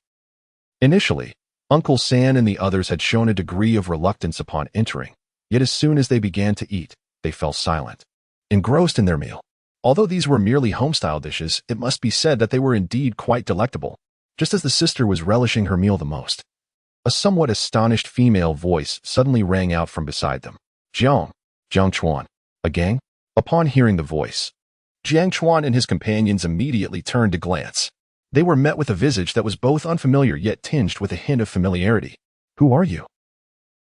Initially, Uncle San and the others had shown a degree of reluctance upon entering, yet as soon as they began to eat, they fell silent, engrossed in their meal. Although these were merely home-style dishes, it must be said that they were indeed quite delectable, just as the sister was relishing her meal the most. A somewhat astonished female voice suddenly rang out from beside them. Jiang Chuan, a gang? Upon hearing the voice, Jiang Chuan and his companions immediately turned to glance. They were met with a visage that was both unfamiliar yet tinged with a hint of familiarity. Who are you?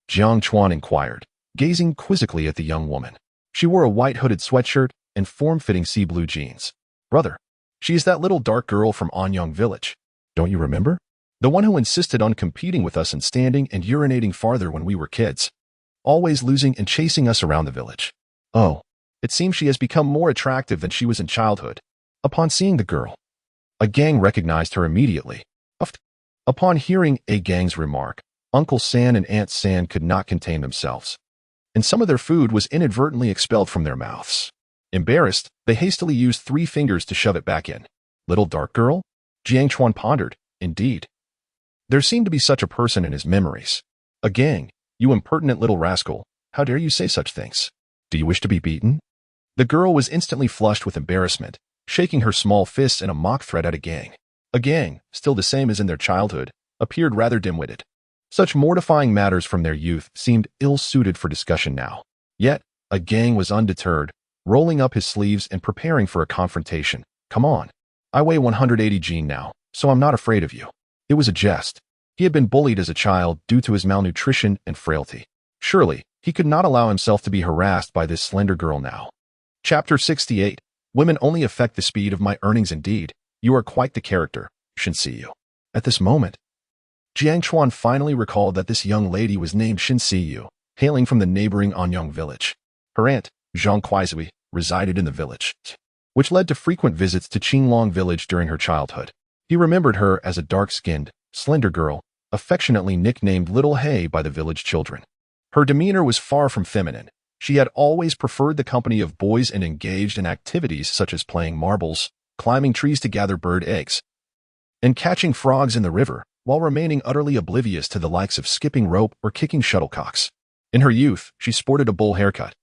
Jiang Chuan inquired, gazing quizzically at the young woman. She wore a white hooded sweatshirt and form-fitting sea blue jeans. Brother, she is that little dark girl from Anyang Village. Don't you remember? The one who insisted on competing with us in standing and urinating farther when we were kids, always losing and chasing us around the village. Oh, it seems she has become more attractive than she was in childhood. Upon seeing the girl, a gang recognized her immediately. Upon hearing a gang's remark, Uncle San and Aunt San could not contain themselves, and some of their food was inadvertently expelled from their mouths. Embarrassed, they hastily used 3 fingers to shove it back in. Little dark girl? Jiang Chuan pondered. Indeed. There seemed to be such a person in his memories. A gang, you impertinent little rascal, how dare you say such things? Do you wish to be beaten? The girl was instantly flushed with embarrassment, shaking her small fists in a mock threat at a gang. A gang, still the same as in their childhood, appeared rather dim-witted. Such mortifying matters from their youth seemed ill-suited for discussion now. Yet, a gang was undeterred, rolling up his sleeves and preparing for a confrontation. Come on. I weigh 180 Gene now, so I'm not afraid of you. It was a jest. He had been bullied as a child due to his malnutrition and frailty. Surely, he could not allow himself to be harassed by this slender girl now. Chapter 68. Women only affect the speed of my earnings indeed. You are quite the character, Shinsiyu. At this moment, Jiang Chuan finally recalled that this young lady was named Shinsiyu, hailing from the neighboring Anyang village. Her aunt, Zhang Kuaizui, resided in the village, which led to frequent visits to Qinglong village during her childhood. He remembered her as a dark-skinned, slender girl, affectionately nicknamed Little Hay by the village children. Her demeanor was far from feminine. She had always preferred the company of boys and engaged in activities such as playing marbles, climbing trees to gather bird eggs, and catching frogs in the river, while remaining utterly oblivious to the likes of skipping rope or kicking shuttlecocks. In her youth, she sported a bull haircut,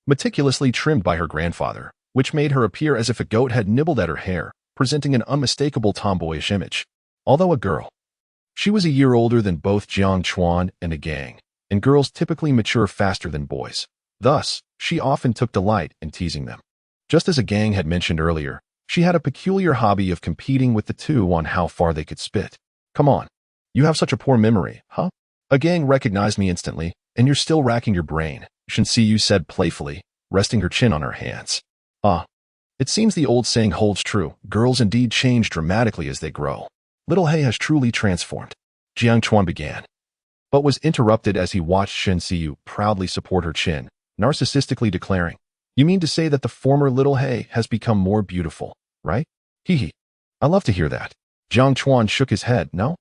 meticulously trimmed by her grandfather, which made her appear as if a goat had nibbled at her hair, presenting an unmistakable tomboyish image. Although a girl, she was a year older than both Jiang Chuan and a gang, and girls typically mature faster than boys. Thus, she often took delight in teasing them. Just as a gang had mentioned earlier, she had a peculiar hobby of competing with the two on how far they could spit. Come on, you have such a poor memory, huh? A gang recognized me instantly, and you're still racking your brain, Shinsiyu said playfully, resting her chin on her hands. It seems the old saying holds true. Girls indeed change dramatically as they grow. Little Hay has truly transformed, Jiang Chuan began, but was interrupted as he watched Shinsiyu proudly support her chin, narcissistically declaring, You mean to say that the former Little Hay has become more beautiful, right? Hee. I love to hear that. Jiang Chuan shook his head. No?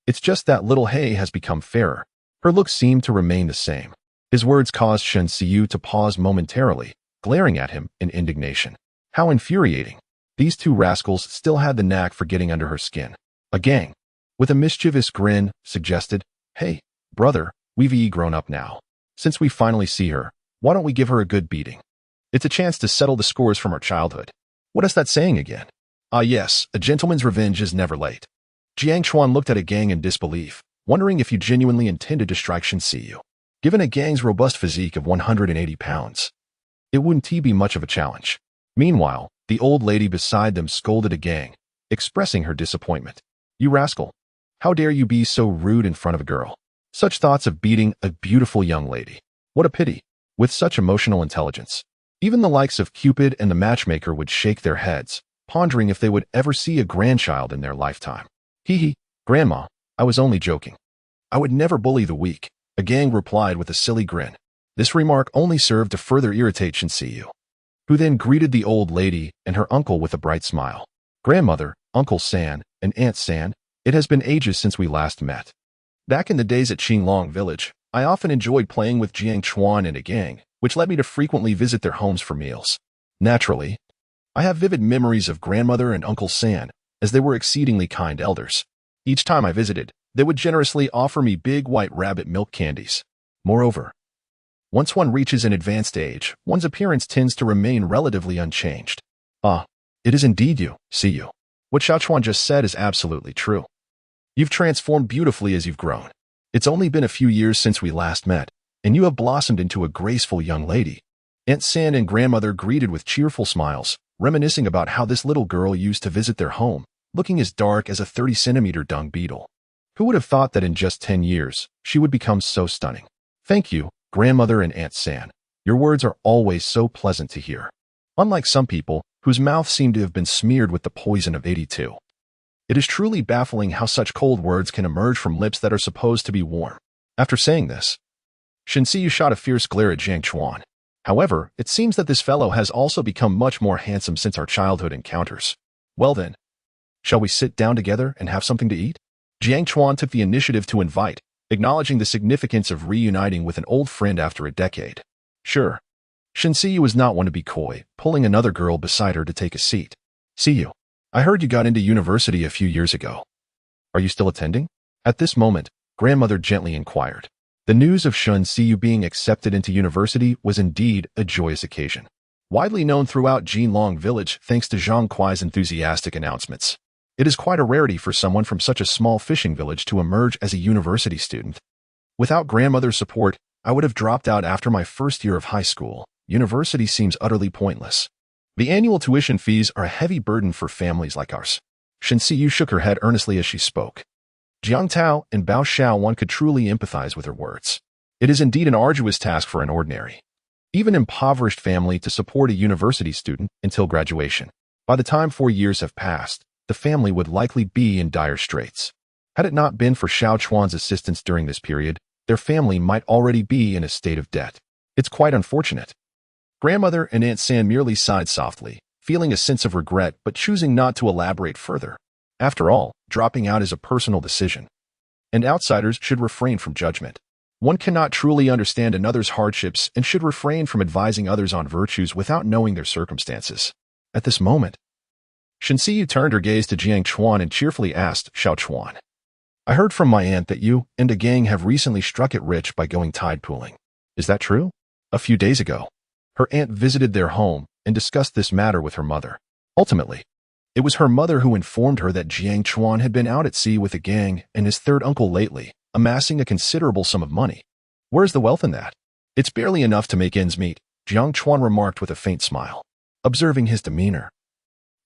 It's just that Little Hay has become fairer. Her looks seemed to remain the same. His words caused Shinsiyu to pause momentarily, glaring at him in indignation. How infuriating. These two rascals still had the knack for getting under her skin. A gang, with a mischievous grin, suggested, Hey, brother, we've grown up now. Since we finally see her, why don't we give her a good beating? It's a chance to settle the scores from our childhood. What is that saying again? Ah yes, a gentleman's revenge is never late. Jiang Chuan looked at a gang in disbelief, wondering if you genuinely intended to strike Shinsiyu. Given a gang's robust physique of 180 pounds, it wouldn't be much of a challenge. Meanwhile, the old lady beside them scolded a gang, expressing her disappointment. You rascal! How dare you be so rude in front of a girl? Such thoughts of beating a beautiful young lady. What a pity. With such emotional intelligence, even the likes of Cupid and the matchmaker would shake their heads, pondering if they would ever see a grandchild in their lifetime. Hee, Grandma, I was only joking. I would never bully the weak, a gang replied with a silly grin. This remark only served to further irritate Shinsiyu, who then greeted the old lady and her uncle with a bright smile. Grandmother, Uncle San, and Aunt San, it has been ages since we last met. Back in the days at Qinglong village, I often enjoyed playing with Jiang Chuan and a gang. which led me to frequently visit their homes for meals. Naturally, I have vivid memories of grandmother and Uncle San, as they were exceedingly kind elders. Each time I visited, they would generously offer me big white rabbit milk candies. Moreover, once one reaches an advanced age, one's appearance tends to remain relatively unchanged. Ah, it is indeed you, see you. What Xiaochuan just said is absolutely true. You've transformed beautifully as you've grown. It's only been a few years since we last met, and you have blossomed into a graceful young lady. Aunt San and grandmother greeted with cheerful smiles, reminiscing about how this little girl used to visit their home, looking as dark as a 30-centimeter dung beetle. Who would have thought that in just 10 years, she would become so stunning? Thank you, grandmother and Aunt San. Your words are always so pleasant to hear. Unlike some people, whose mouths seem to have been smeared with the poison of 82. It is truly baffling how such cold words can emerge from lips that are supposed to be warm. After saying this, Shinsiyu shot a fierce glare at Jiang Chuan. However, it seems that this fellow has also become much more handsome since our childhood encounters. Well then, shall we sit down together and have something to eat? Jiang Chuan took the initiative to invite, acknowledging the significance of reuniting with an old friend after a decade. Sure. Shinsiyu was not one to be coy, pulling another girl beside her to take a seat. See you. I heard you got into university a few years ago. Are you still attending? At this moment, grandmother gently inquired. The news of Shinsiyu being accepted into university was indeed a joyous occasion. Widely known throughout Jinlong village thanks to Zhang Kuai's enthusiastic announcements. It is quite a rarity for someone from such a small fishing village to emerge as a university student. Without grandmother's support, I would have dropped out after my first year of high school. University seems utterly pointless. The annual tuition fees are a heavy burden for families like ours. Shinsiyu shook her head earnestly as she spoke. Jiang Tao and Bao Xiao one could truly empathize with her words. It is indeed an arduous task for an ordinary, even impoverished family to support a university student until graduation. By the time 4 years have passed, the family would likely be in dire straits. Had it not been for Xiao Chuan's assistance during this period, their family might already be in a state of debt. It's quite unfortunate. Grandmother and Aunt San merely sighed softly, feeling a sense of regret but choosing not to elaborate further. After all, dropping out is a personal decision, and outsiders should refrain from judgment. One cannot truly understand another's hardships and should refrain from advising others on virtues without knowing their circumstances. At this moment, Shinsiyu turned her gaze to Jiang Chuan and cheerfully asked Xiao Chuan. I heard from my aunt that you and a gang have recently struck it rich by going tide pooling. Is that true? A few days ago, her aunt visited their home and discussed this matter with her mother. Ultimately, it was her mother who informed her that Jiang Chuan had been out at sea with a gang and his third uncle lately, amassing a considerable sum of money. Where's the wealth in that? It's barely enough to make ends meet, Jiang Chuan remarked with a faint smile. Observing his demeanor,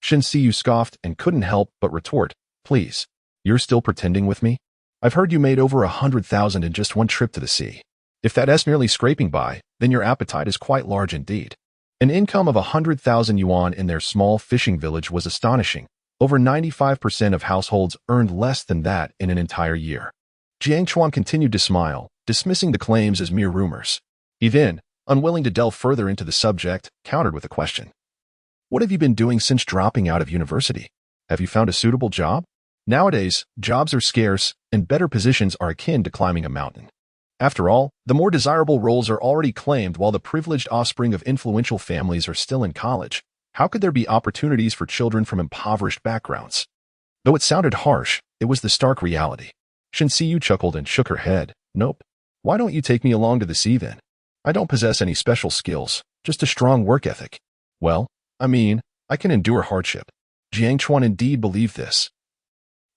Shinsiyu scoffed and couldn't help but retort, Please, you're still pretending with me? I've heard you made over 100,000 in just one trip to the sea. If that's merely scraping by, then your appetite is quite large indeed. An income of 100,000 yuan in their small fishing village was astonishing. Over 95% of households earned less than that in an entire year. Jiang Chuan continued to smile, dismissing the claims as mere rumors. He then, unwilling to delve further into the subject, countered with a question. What have you been doing since dropping out of university? Have you found a suitable job? Nowadays, jobs are scarce, and better positions are akin to climbing a mountain. After all, the more desirable roles are already claimed while the privileged offspring of influential families are still in college. How could there be opportunities for children from impoverished backgrounds? Though it sounded harsh, it was the stark reality. Shinsiyu chuckled and shook her head. Nope. Why don't you take me along to the sea then? I don't possess any special skills, just a strong work ethic. Well, I can endure hardship. Jiang Chuan indeed believed this.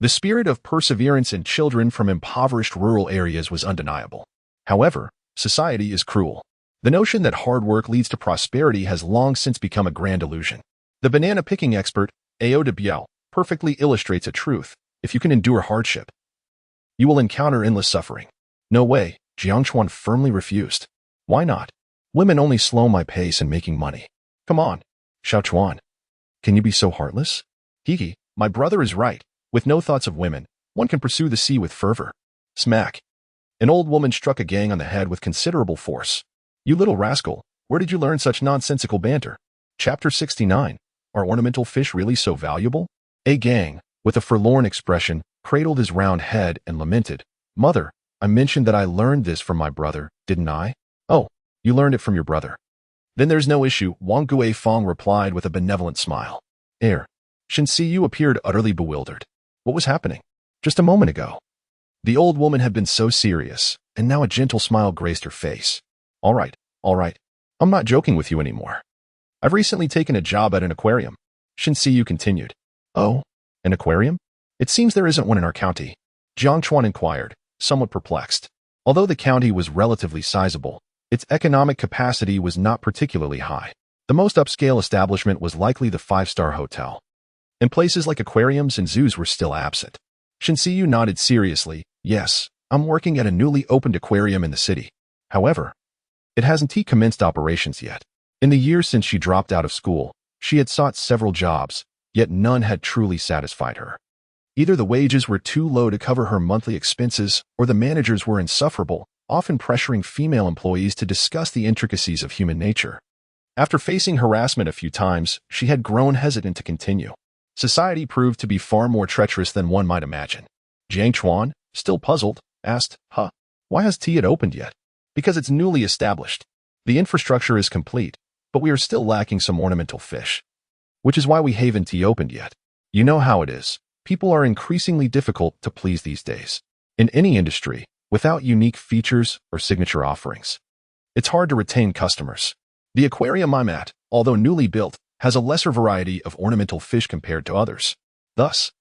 The spirit of perseverance in children from impoverished rural areas was undeniable. However, society is cruel. The notion that hard work leads to prosperity has long since become a grand illusion. The banana-picking expert, Ao de Biao, perfectly illustrates a truth. If you can endure hardship, you will encounter endless suffering. No way, Jiang Chuan firmly refused. Why not? Women only slow my pace in making money. Come on, Xiao Chuan. Can you be so heartless? Hiki, my brother is right. With no thoughts of women, one can pursue the sea with fervor. Smack. An old woman struck a gang on the head with considerable force. You little rascal, where did you learn such nonsensical banter? Chapter 69. Are ornamental fish really so valuable? A gang, with a forlorn expression, cradled his round head and lamented. Mother, I mentioned that I learned this from my brother, didn't I? Oh, You learned it from your brother. Then there's no issue, Wang Guifeng replied with a benevolent smile. Shin Siyu appeared utterly bewildered. What was happening? Just a moment ago. The old woman had been so serious, and now a gentle smile graced her face. All right. I'm not joking with you anymore. I've recently taken a job at an aquarium. Shin Siyu continued. Oh, an aquarium? It seems there isn't one in our county. Jiang Chuan inquired, somewhat perplexed. Although the county was relatively sizable, its economic capacity was not particularly high. The most upscale establishment was likely the five-star hotel. And places like aquariums and zoos were still absent. Shin Siyu nodded seriously. Yes, I'm working at a newly opened aquarium in the city. However, it hasn't commenced operations yet. In the years since she dropped out of school, she had sought several jobs, yet none had truly satisfied her. Either the wages were too low to cover her monthly expenses, or the managers were insufferable, often pressuring female employees to discuss the intricacies of human nature. After facing harassment a few times, she had grown hesitant to continue. Society proved to be far more treacherous than one might imagine. Jiang Chuan, still puzzled, asked, why has T opened yet? Because it's newly established. The infrastructure is complete, but we are still lacking some ornamental fish. Which is why we haven't T opened yet. You know how it is. People are increasingly difficult to please these days. In any industry, without unique features or signature offerings, it's hard to retain customers. The aquarium I'm at, although newly built, has a lesser variety of ornamental fish compared to others. Thus,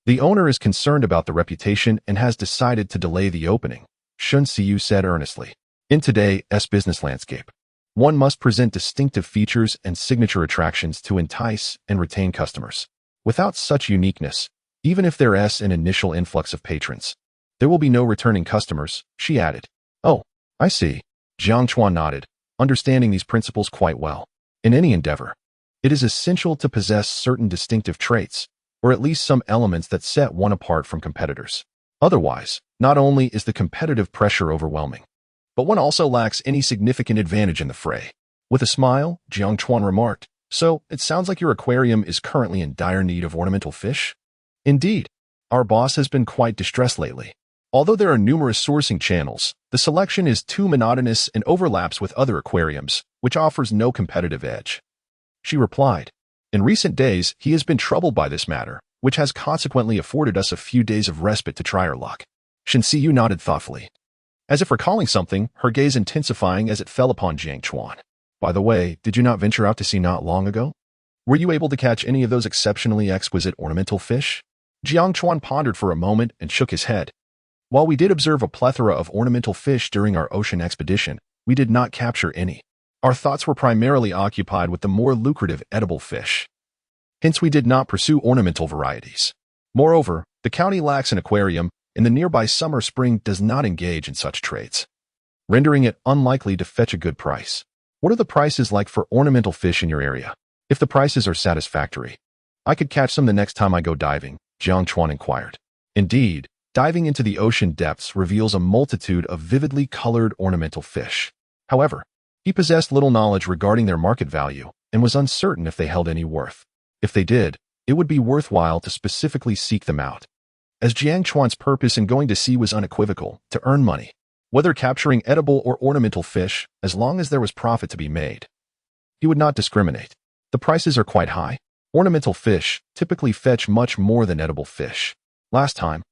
the owner is concerned about the reputation and has decided to delay the opening, Shun Siyu said earnestly. In today's business landscape, one must present distinctive features and signature attractions to entice and retain customers. Without such uniqueness, even if there is an initial influx of patrons, there will be no returning customers, she added. Oh, I see. Jiang Chuan nodded, understanding these principles quite well. In any endeavor, it is essential to possess certain distinctive traits, or at least some elements that set one apart from competitors. Otherwise, not only is the competitive pressure overwhelming, but one also lacks any significant advantage in the fray. With a smile, Jiang Chuan remarked, So, it sounds like your aquarium is currently in dire need of ornamental fish? Indeed, our boss has been quite distressed lately. Although there are numerous sourcing channels, the selection is too monotonous and overlaps with other aquariums, which offers no competitive edge. She replied, In recent days, he has been troubled by this matter, which has consequently afforded us a few days of respite to try our luck. Shin Siyu nodded thoughtfully, as if recalling something, her gaze intensifying as it fell upon Jiang Chuan. By the way, did you not venture out to sea not long ago? Were you able to catch any of those exceptionally exquisite ornamental fish? Jiang Chuan pondered for a moment and shook his head. While we did observe a plethora of ornamental fish during our ocean expedition, we did not capture any. Our thoughts were primarily occupied with the more lucrative edible fish. Hence, we did not pursue ornamental varieties. Moreover, the county lacks an aquarium, and the nearby summer spring does not engage in such trades, rendering it unlikely to fetch a good price. What are the prices like for ornamental fish in your area? If the prices are satisfactory, I could catch some the next time I go diving, Jiang Chuan inquired. Indeed, diving into the ocean depths reveals a multitude of vividly colored ornamental fish. However, he possessed little knowledge regarding their market value and was uncertain if they held any worth. If they did, it would be worthwhile to specifically seek them out, as Jiang Chuan's purpose in going to sea was unequivocal, to earn money. Whether capturing edible or ornamental fish, as long as there was profit to be made, he would not discriminate. The prices are quite high. Ornamental fish typically fetch much more than edible fish. Last time,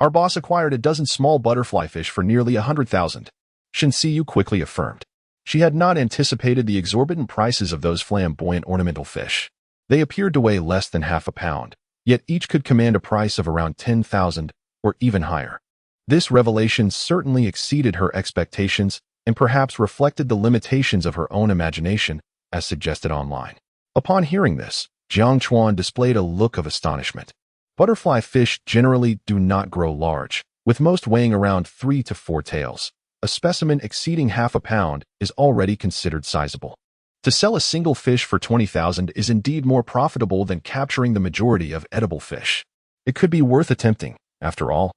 our boss acquired a dozen small butterfly fish for nearly 100,000. Shin Siyu quickly affirmed. She had not anticipated the exorbitant prices of those flamboyant ornamental fish. They appeared to weigh less than half a pound, yet each could command a price of around 10,000 or even higher. This revelation certainly exceeded her expectations and perhaps reflected the limitations of her own imagination, as suggested online. Upon hearing this, Jiang Chuan displayed a look of astonishment. Butterfly fish generally do not grow large, with most weighing around 3 to 4 tails. A specimen exceeding half a pound is already considered sizable. To sell a single fish for 20,000 is indeed more profitable than capturing the majority of edible fish. It could be worth attempting, after all.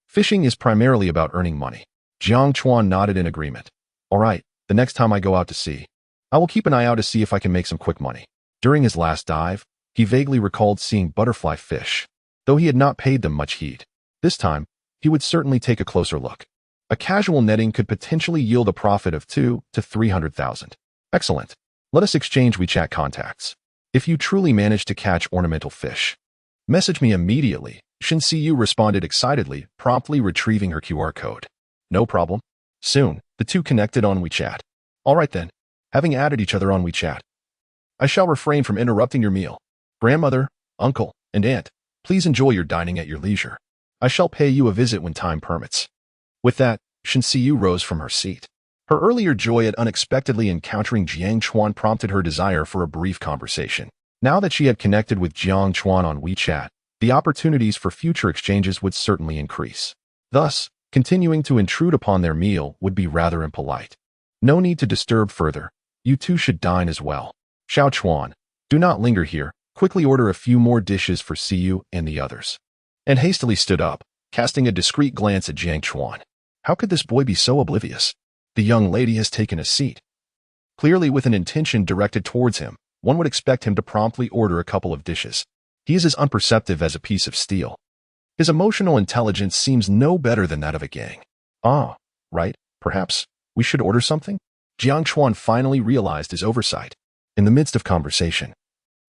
Fishing is primarily about earning money. Jiang Chuan nodded in agreement. All right, the next time I go out to sea, I will keep an eye out to see if I can make some quick money. During his last dive, he vaguely recalled seeing butterfly fish, though he had not paid them much heed. This time, he would certainly take a closer look. A casual netting could potentially yield a profit of 2 to 300,000. Excellent. Let us exchange WeChat contacts. If you truly manage to catch ornamental fish, message me immediately. Shin Si-yu responded excitedly, promptly retrieving her QR code. No problem. Soon, the two connected on WeChat. All right then. Having added each other on WeChat, I shall refrain from interrupting your meal. Grandmother, uncle, and aunt, please enjoy your dining at your leisure. I shall pay you a visit when time permits. With that, Shin Si-yu rose from her seat. Her earlier joy at unexpectedly encountering Jiang Chuan prompted her desire for a brief conversation. Now that she had connected with Jiang Chuan on WeChat, the opportunities for future exchanges would certainly increase. Thus, continuing to intrude upon their meal would be rather impolite. No need to disturb further. You two should dine as well. Xiao Chuan, do not linger here. Quickly order a few more dishes for Si-yu and the others. And hastily stood up, casting a discreet glance at Jiang Chuan. How could this boy be so oblivious? The young lady has taken a seat. Clearly with an intention directed towards him, one would expect him to promptly order a couple of dishes. He is as unperceptive as a piece of steel. His emotional intelligence seems no better than that of a gang. Ah, right, perhaps we should order something? Jiang Chuan finally realized his oversight. In the midst of conversation,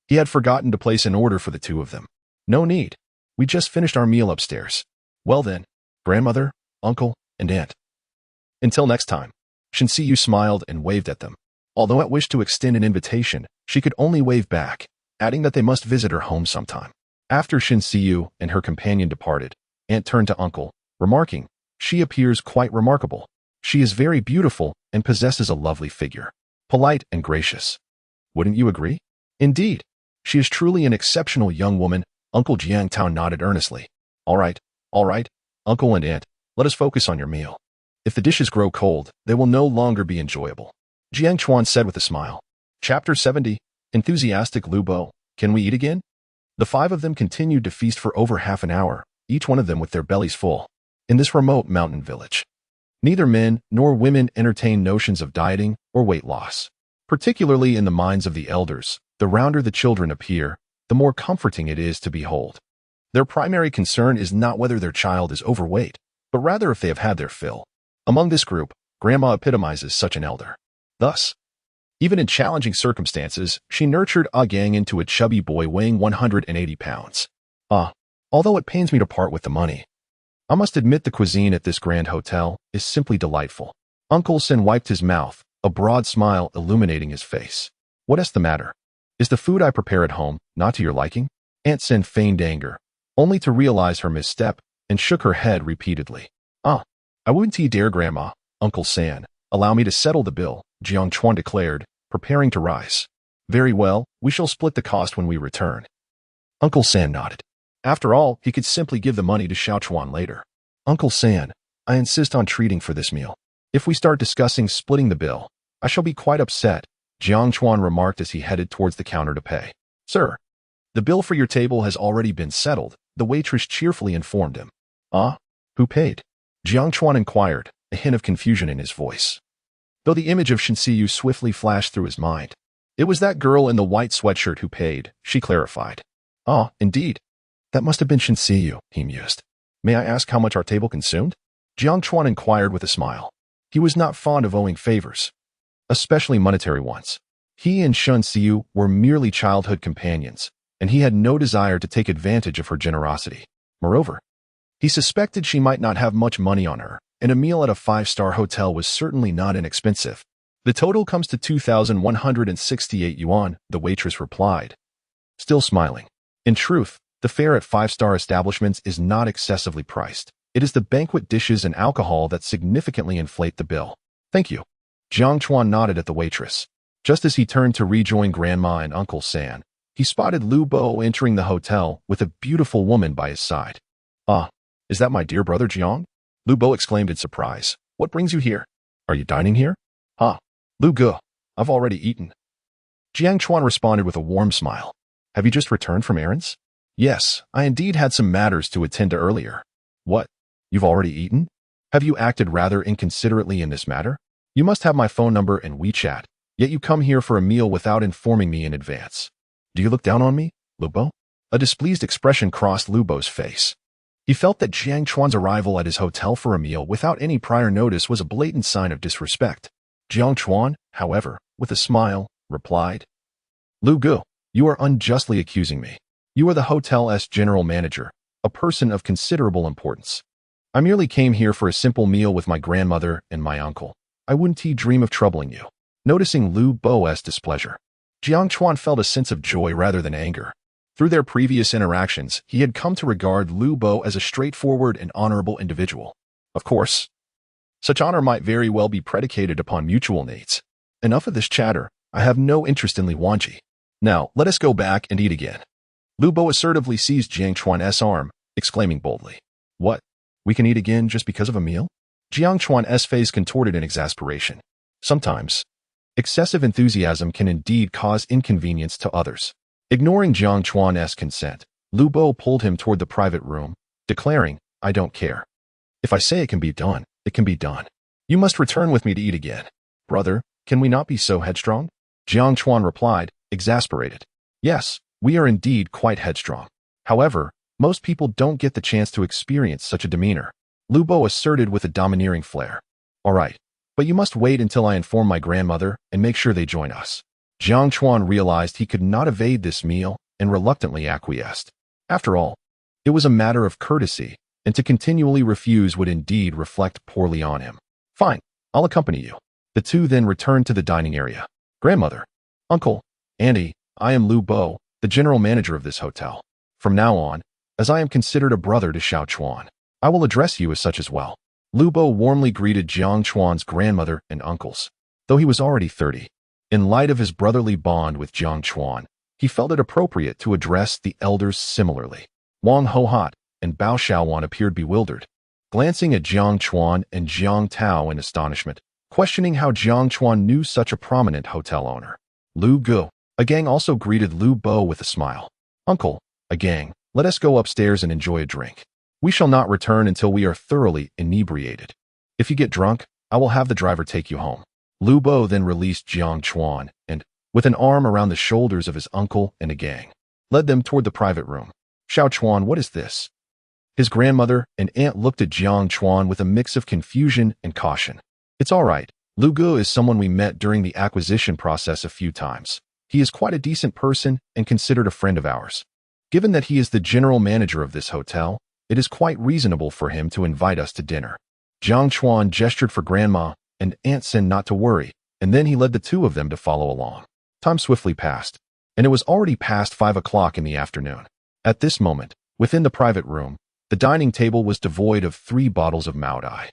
he had forgotten to place an order for the two of them. No need. We just finished our meal upstairs. Well then, grandmother, uncle, and aunt. Until next time. Shin Si-yu smiled and waved at them. Although it wished to extend an invitation, she could only wave back, adding that they must visit her home sometime. After Shin Si-yu and her companion departed, aunt turned to uncle, remarking, she appears quite remarkable. She is very beautiful and possesses a lovely figure. Polite and gracious. Wouldn't you agree? Indeed. She is truly an exceptional young woman. Uncle Jiang Tao nodded earnestly. All right, uncle and aunt, let us focus on your meal. If the dishes grow cold, they will no longer be enjoyable. Jiang Chuan said with a smile. Chapter 70. Enthusiastic Lu Bo, can we eat again? The five of them continued to feast for over half an hour, each one of them with their bellies full. In this remote mountain village, neither men nor women entertain notions of dieting or weight loss. Particularly in the minds of the elders, the rounder the children appear, the more comforting it is to behold. Their primary concern is not whether their child is overweight, but rather if they have had their fill. Among this group, grandma epitomizes such an elder. Thus, even in challenging circumstances, she nurtured Ah Gang into a chubby boy weighing 180 pounds. Although it pains me to part with the money, I must admit the cuisine at this grand hotel is simply delightful. Uncle Sen wiped his mouth, a broad smile illuminating his face. What is the matter? Is the food I prepare at home not to your liking? Aunt Sen feigned anger, only to realize her misstep, and shook her head repeatedly. I wouldn't dare, Grandma. Uncle San, allow me to settle the bill, Jiang Chuan declared, preparing to rise. Very well, we shall split the cost when we return. Uncle San nodded. After all, he could simply give the money to Xiao Chuan later. Uncle San, I insist on treating for this meal. If we start discussing splitting the bill, I shall be quite upset, Jiang Chuan remarked as he headed towards the counter to pay. Sir, the bill for your table has already been settled, the waitress cheerfully informed him. Who paid? Jiang Chuan inquired, a hint of confusion in his voice. Though the image of Shin Si-yu swiftly flashed through his mind. It was that girl in the white sweatshirt who paid, she clarified. Indeed. That must have been Shin Si-yu, he mused. May I ask how much our table consumed? Jiang Chuan inquired with a smile. He was not fond of owing favors, especially monetary ones. He and Shin Si-yu were merely childhood companions, and he had no desire to take advantage of her generosity. Moreover, he suspected she might not have much money on her, and a meal at a 5-star hotel was certainly not inexpensive. The total comes to 2,168 yuan, the waitress replied, still smiling. In truth, the fare at 5-star establishments is not excessively priced. It is the banquet dishes and alcohol that significantly inflate the bill. Thank you. Jiang Chuan nodded at the waitress. Just as he turned to rejoin Grandma and Uncle San, he spotted Lu Bo entering the hotel with a beautiful woman by his side. Is that my dear brother Jiang? Lu Bo exclaimed in surprise. What brings you here? Are you dining here? Lu Ge, I've already eaten. Jiang Chuan responded with a warm smile. Have you just returned from errands? Yes, I indeed had some matters to attend to earlier. What? You've already eaten? Have you acted rather inconsiderately in this matter? You must have my phone number and WeChat, yet you come here for a meal without informing me in advance. Do you look down on me, Lu Bo? A displeased expression crossed Lu Bo's face. He felt that Jiang Chuan's arrival at his hotel for a meal without any prior notice was a blatant sign of disrespect. Jiang Chuan, however, with a smile, replied, "Lu Gu, you are unjustly accusing me. You are the hotel's general manager, a person of considerable importance. I merely came here for a simple meal with my grandmother and my uncle. I wouldn't dream of troubling you." Noticing Lu Bo's displeasure, Jiang Chuan felt a sense of joy rather than anger. Through their previous interactions, he had come to regard Lu Bo as a straightforward and honorable individual. Of course, such honor might very well be predicated upon mutual needs. Enough of this chatter. I have no interest in Li Wanji. Now, let us go back and eat again. Lu Bo assertively seized Jiang Chuan's arm, exclaiming boldly, "What? We can eat again just because of a meal?" Jiang Chuan's face contorted in exasperation. Sometimes, excessive enthusiasm can indeed cause inconvenience to others. Ignoring Jiang Chuan's consent, Lu Bo pulled him toward the private room, declaring, "I don't care. If I say it can be done, it can be done. You must return with me to eat again." "Brother, can we not be so headstrong?" Jiang Chuan replied, exasperated. "Yes, we are indeed quite headstrong. However, most people don't get the chance to experience such a demeanor," Lu Bo asserted with a domineering flair. "All right, but you must wait until I inform my grandmother and make sure they join us." Jiang Chuan realized he could not evade this meal and reluctantly acquiesced. After all, it was a matter of courtesy, and to continually refuse would indeed reflect poorly on him. "Fine, I'll accompany you." The two then returned to the dining area. "Grandmother, uncle, auntie, I am Lu Bo, the general manager of this hotel. From now on, as I am considered a brother to Xiao Chuan, I will address you as such as well." Lu Bo warmly greeted Jiang Chuan's grandmother and uncles. Though he was already 30, in light of his brotherly bond with Jiang Chuan, he felt it appropriate to address the elders similarly. Wang Hohat and Bao Xiaowan appeared bewildered, glancing at Jiang Chuan and Jiang Tao in astonishment, questioning how Jiang Chuan knew such a prominent hotel owner. Lu Gu, a gang also greeted Lu Bo with a smile. "Uncle, a gang, let us go upstairs and enjoy a drink. We shall not return until we are thoroughly inebriated. If you get drunk, I will have the driver take you home." Lu Bo then released Jiang Chuan and, with an arm around the shoulders of his uncle and a gang, led them toward the private room. "Xiao Chuan, what is this?" His grandmother and aunt looked at Jiang Chuan with a mix of confusion and caution. "It's all right. Lu Gu is someone we met during the acquisition process a few times. He is quite a decent person and considered a friend of ours. Given that he is the general manager of this hotel, it is quite reasonable for him to invite us to dinner." Jiang Chuan gestured for Grandma and Aunt Sin not to worry, and then he led the two of them to follow along. Time swiftly passed, and it was already past 5 o'clock in the afternoon. At this moment, within the private room, the dining table was devoid of 3 bottles of Maodai.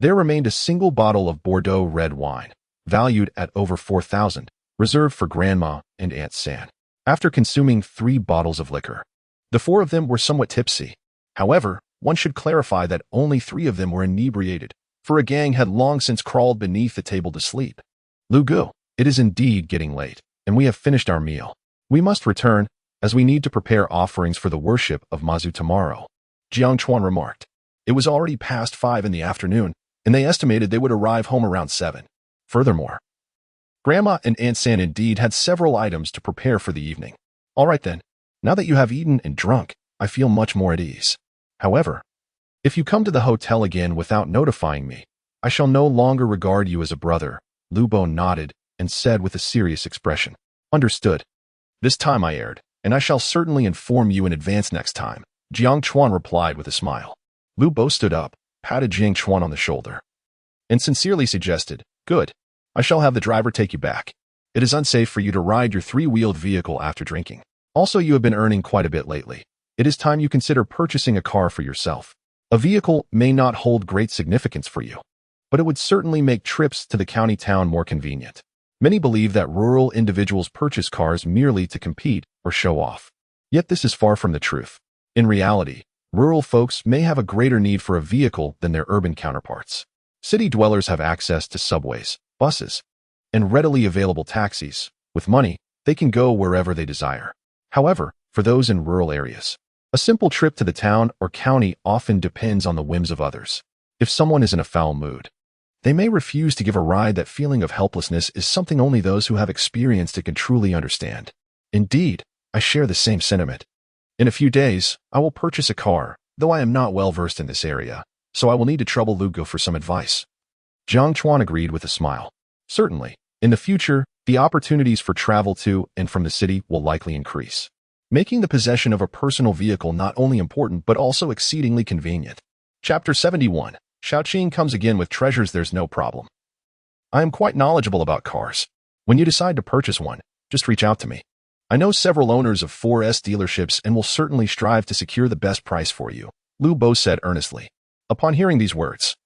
There remained a single bottle of Bordeaux red wine, valued at over 4,000, reserved for Grandma and Aunt San. After consuming 3 bottles of liquor, the 4 of them were somewhat tipsy. However, one should clarify that only 3 of them were inebriated, for a gang had long since crawled beneath the table to sleep. "Lu Gu, it is indeed getting late, and we have finished our meal. We must return, as we need to prepare offerings for the worship of Mazu tomorrow," Jiang Chuan remarked. It was already past 5 in the afternoon, and they estimated they would arrive home around 7. Furthermore, Grandma and Aunt San indeed had several items to prepare for the evening. "All right then, now that you have eaten and drunk, I feel much more at ease. However, if you come to the hotel again without notifying me, I shall no longer regard you as a brother." Lu Bo nodded and said with a serious expression, "Understood. This time I erred, and I shall certainly inform you in advance next time," Jiang Chuan replied with a smile. Lu Bo stood up, patted Jiang Chuan on the shoulder, and sincerely suggested, "Good. I shall have the driver take you back. It is unsafe for you to ride your 3-wheeled vehicle after drinking. Also, you have been earning quite a bit lately. It is time you consider purchasing a car for yourself. A vehicle may not hold great significance for you, but it would certainly make trips to the county town more convenient. Many believe that rural individuals purchase cars merely to compete or show off. Yet this is far from the truth. In reality, rural folks may have a greater need for a vehicle than their urban counterparts. City dwellers have access to subways, buses, and readily available taxis. With money, they can go wherever they desire. However, for those in rural areas, a simple trip to the town or county often depends on the whims of others. If someone is in a foul mood, they may refuse to give a ride. That feeling of helplessness is something only those who have experienced it can truly understand. Indeed, I share the same sentiment. In a few days, I will purchase a car, though I am not well versed in this area, so I will need to trouble Lu Go for some advice. Jiang Chuan agreed with a smile. Certainly, in the future, the opportunities for travel to and from the city will likely increase, making the possession of a personal vehicle not only important but also exceedingly convenient. Chapter 71. Shaoqing comes again with treasures. There's no problem. I am quite knowledgeable about cars. When you decide to purchase one, just reach out to me. I know several owners of 4S dealerships and will certainly strive to secure the best price for you, Lu Bo said earnestly. Upon hearing these words,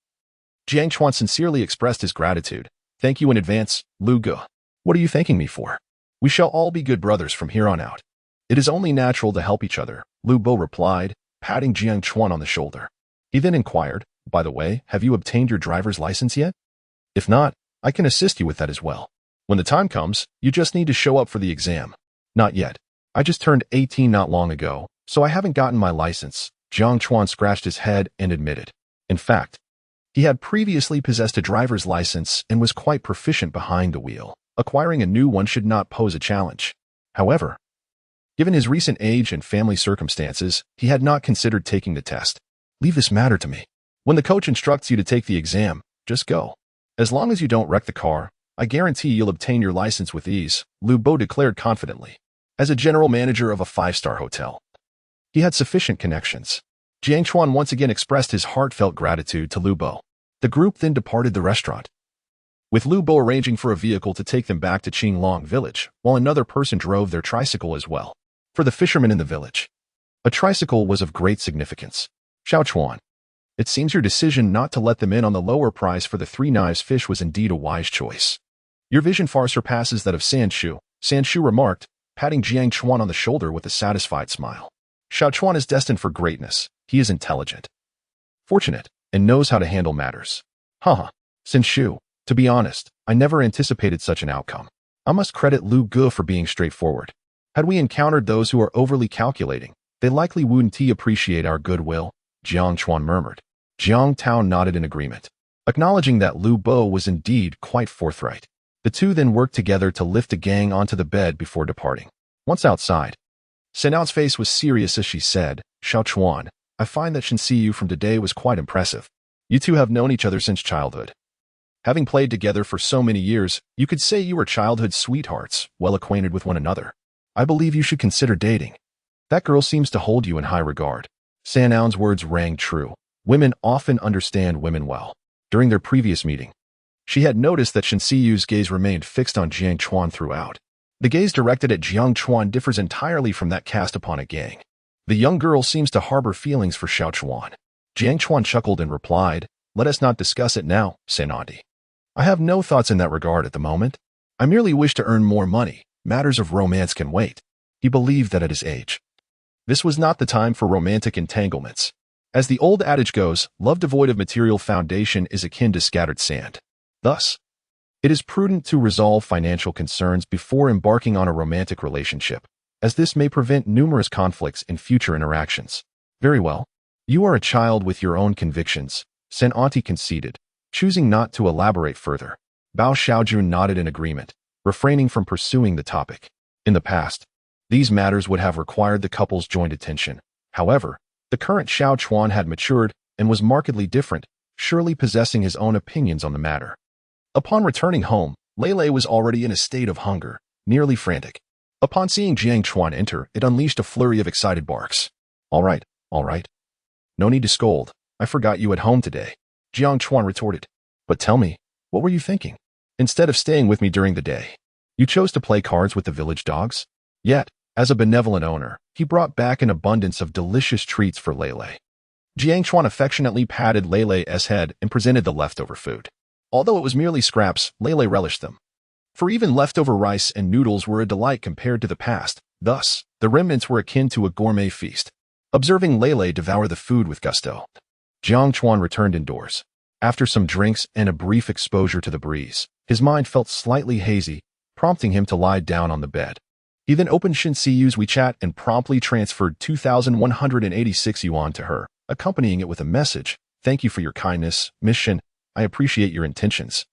Jiang Chuan sincerely expressed his gratitude. Thank you in advance, Lu Go. What are you thanking me for? We shall all be good brothers from here on out. It is only natural to help each other, Lu Bo replied, patting Jiang Chuan on the shoulder. He then inquired, by the way, have you obtained your driver's license yet? If not, I can assist you with that as well. When the time comes, you just need to show up for the exam. Not yet. I just turned 18 not long ago, so I haven't gotten my license, Jiang Chuan scratched his head and admitted. In fact, he had previously possessed a driver's license and was quite proficient behind the wheel. Acquiring a new one should not pose a challenge. However, given his recent age and family circumstances, he had not considered taking the test. Leave this matter to me. When the coach instructs you to take the exam, just go. As long as you don't wreck the car, I guarantee you'll obtain your license with ease, Lu Bo declared confidently. As a general manager of a 5-star hotel, he had sufficient connections. Jiang Chuan once again expressed his heartfelt gratitude to Lu Bo. The group then departed the restaurant, with Lu Bo arranging for a vehicle to take them back to Qinglong village, while another person drove their tricycle as well. For the fishermen in the village, a tricycle was of great significance. Xiao Chuan, it seems your decision not to let them in on the lower price for the 3 knives fish was indeed a wise choice. Your vision far surpasses that of Sanshu, Sanshu remarked, patting Jiang Chuan on the shoulder with a satisfied smile. Xiao Chuan is destined for greatness. He is intelligent, fortunate, and knows how to handle matters. Haha, Sanshu, to be honest, I never anticipated such an outcome. I must credit Lu Ge for being straightforward. Had we encountered those who are overly calculating, they likely wouldn't appreciate our goodwill, Jiang Chuan murmured. Jiang Tao nodded in agreement, acknowledging that Lu Bo was indeed quite forthright. The two then worked together to lift the gang onto the bed before departing. Once outside, Sanao's face was serious as she said, Xiao Chuan, I find that Shinsiyu from today was quite impressive. You two have known each other since childhood. Having played together for so many years, you could say you were childhood sweethearts, well acquainted with one another. I believe you should consider dating. That girl seems to hold you in high regard. Sanao's words rang true. Women often understand women well. During their previous meeting, she had noticed that Shinsiyu's gaze remained fixed on Jiang Chuan throughout. The gaze directed at Jiang Chuan differs entirely from that cast upon a gang. The young girl seems to harbor feelings for Xiao Chuan. Jiang Chuan chuckled and replied, let us not discuss it now, Senandi. I have no thoughts in that regard at the moment. I merely wish to earn more money. Matters of romance can wait. He believed that at his age, this was not the time for romantic entanglements. As the old adage goes, love devoid of material foundation is akin to scattered sand. Thus, it is prudent to resolve financial concerns before embarking on a romantic relationship, as this may prevent numerous conflicts in future interactions. Very well. You are a child with your own convictions, Sen Auntie conceded, choosing not to elaborate further. Bao Xiaojun nodded in agreement, refraining from pursuing the topic. In the past, these matters would have required the couple's joint attention. However, the current Xiao Chuan had matured and was markedly different, surely possessing his own opinions on the matter. Upon returning home, Lei was already in a state of hunger, nearly frantic. Upon seeing Jiang Chuan enter, it unleashed a flurry of excited barks. All right. No need to scold. I forgot you at home today, Jiang Chuan retorted. But tell me, what were you thinking? Instead of staying with me during the day, you chose to play cards with the village dogs? Yet, as a benevolent owner, he brought back an abundance of delicious treats for Lei. Jiang Chuan affectionately patted Lei's head and presented the leftover food. Although it was merely scraps, Lei relished them. For even leftover rice and noodles were a delight compared to the past. Thus, the remnants were akin to a gourmet feast. Observing Lei devour the food with gusto, Jiang Chuan returned indoors. After some drinks and a brief exposure to the breeze, his mind felt slightly hazy, prompting him to lie down on the bed. He then opened Shinsiyu's WeChat and promptly transferred 2,186 yuan to her, accompanying it with a message. Thank you for your kindness, Miss Shin. I appreciate your intentions,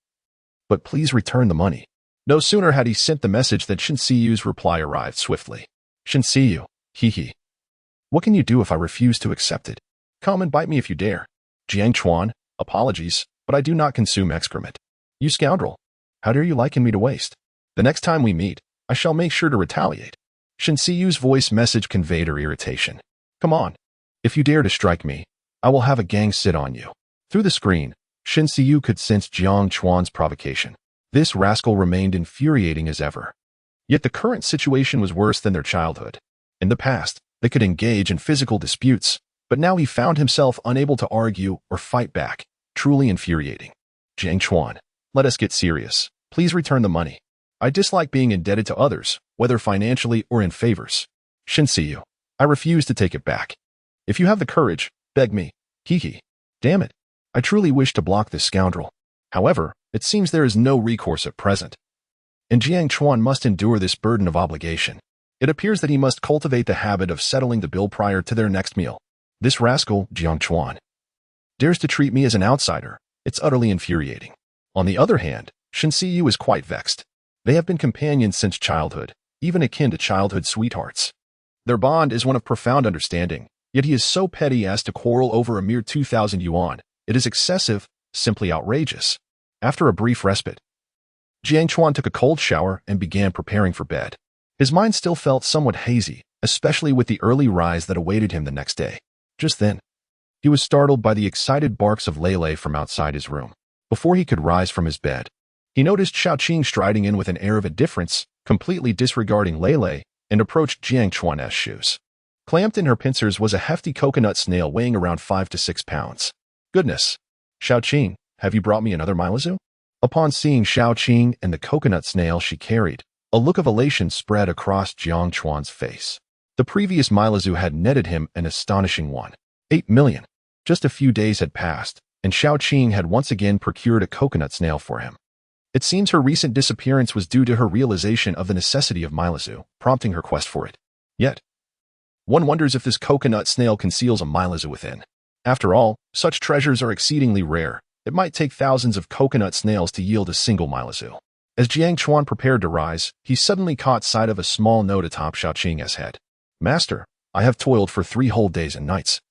but please return the money. No sooner had he sent the message than Shinsiyu's reply arrived swiftly. Shinsiyu, hee. What can you do if I refuse to accept it? Come and bite me if you dare. Jiang Chuan, apologies, but I do not consume excrement. You scoundrel. How dare you liken me to waste? The next time we meet, I shall make sure to retaliate. Shen Siyu's voice message conveyed her irritation. Come on. If you dare to strike me, I will have a gang sit on you. Through the screen, Shen Siyu could sense Jiang Chuan's provocation. This rascal remained infuriating as ever. Yet the current situation was worse than their childhood. In the past, they could engage in physical disputes, but now he found himself unable to argue or fight back, truly infuriating. Jiang Chuan, let us get serious. Please return the money. I dislike being indebted to others, whether financially or in favors. Shen Siyu, I refuse to take it back. If you have the courage, beg me. Hee. Damn it. I truly wish to block this scoundrel. However, it seems there is no recourse at present. And Jiang Chuan must endure this burden of obligation. It appears that he must cultivate the habit of settling the bill prior to their next meal. This rascal, Jiang Chuan, dares to treat me as an outsider. It's utterly infuriating. On the other hand, Shen Siyu is quite vexed. They have been companions since childhood, even akin to childhood sweethearts. Their bond is one of profound understanding, yet he is so petty as to quarrel over a mere 2,000 yuan. It is excessive, simply outrageous. After a brief respite, Jiang Chuan took a cold shower and began preparing for bed. His mind still felt somewhat hazy, especially with the early rise that awaited him the next day. Just then, he was startled by the excited barks of Lei from outside his room. Before he could rise from his bed, he noticed Xiaoqing striding in with an air of indifference, completely disregarding Lei, and approached Jiang Chuan's shoes. Clamped in her pincers was a hefty coconut snail weighing around 5 to 6 pounds. Goodness! Xiaoqing, have you brought me another Milazu? Upon seeing Xiaoqing and the coconut snail she carried, a look of elation spread across Jiang Chuan's face. The previous Milazu had netted him an astonishing 1.8 million. Just a few days had passed, and Xiaoqing had once again procured a coconut snail for him. It seems her recent disappearance was due to her realization of the necessity of Milazu, prompting her quest for it. Yet, one wonders if this coconut snail conceals a Milazu within. After all, such treasures are exceedingly rare. It might take thousands of coconut snails to yield a single Milazu. As Jiang Chuan prepared to rise, he suddenly caught sight of a small note atop Xiaoqing's head. Master, I have toiled for 3 whole days and nights,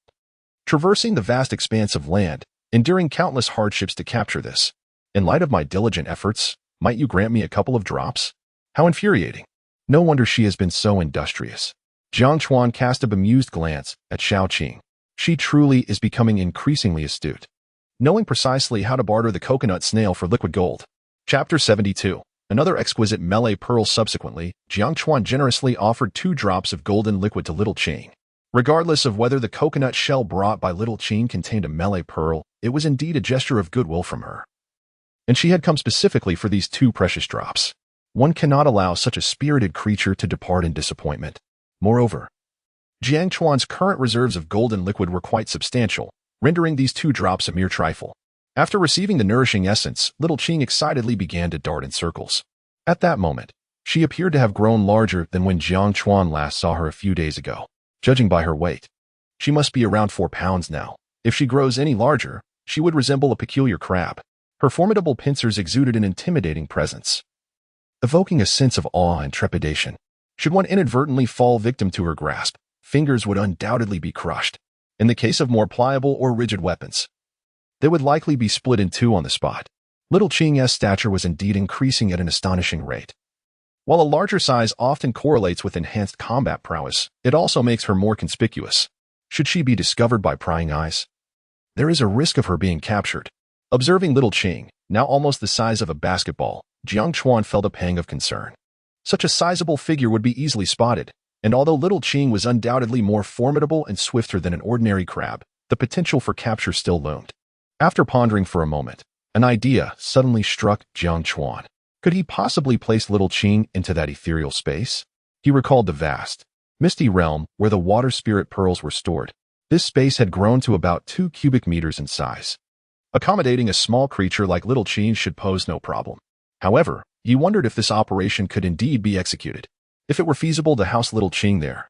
traversing the vast expanse of land, enduring countless hardships to capture this. In light of my diligent efforts, might you grant me a couple of drops? How infuriating. No wonder she has been so industrious. Jiang Chuan cast a bemused glance at Xiaoqing. She truly is becoming increasingly astute, knowing precisely how to barter the coconut snail for liquid gold. Chapter 72. Another exquisite melee pearl. Subsequently, Jiang Chuan generously offered 2 drops of golden liquid to Little Qing. Regardless of whether the coconut shell brought by Little Qing contained a melee pearl, it was indeed a gesture of goodwill from her. And she had come specifically for these 2 precious drops. One cannot allow such a spirited creature to depart in disappointment. Moreover, Jiang Chuan's current reserves of golden liquid were quite substantial, rendering these 2 drops a mere trifle. After receiving the nourishing essence, Little Qing excitedly began to dart in circles. At that moment, she appeared to have grown larger than when Jiang Chuan last saw her a few days ago. Judging by her weight, she must be around 4 pounds now. If she grows any larger, she would resemble a peculiar crab. Her formidable pincers exuded an intimidating presence, evoking a sense of awe and trepidation. Should one inadvertently fall victim to her grasp, fingers would undoubtedly be crushed. In the case of more pliable or rigid weapons, they would likely be split in 2 on the spot. Little Qing's stature was indeed increasing at an astonishing rate. While a larger size often correlates with enhanced combat prowess, it also makes her more conspicuous. Should she be discovered by prying eyes, there is a risk of her being captured. Observing Little Qing, now almost the size of a basketball, Jiang Chuan felt a pang of concern. Such a sizable figure would be easily spotted, and although Little Qing was undoubtedly more formidable and swifter than an ordinary crab, the potential for capture still loomed. After pondering for a moment, an idea suddenly struck Jiang Chuan. Could he possibly place Little Qing into that ethereal space? He recalled the vast, misty realm where the water spirit pearls were stored. This space had grown to about 2 cubic meters in size. Accommodating a small creature like Little Qing should pose no problem. However, he wondered if this operation could indeed be executed. If it were feasible to house Little Qing there,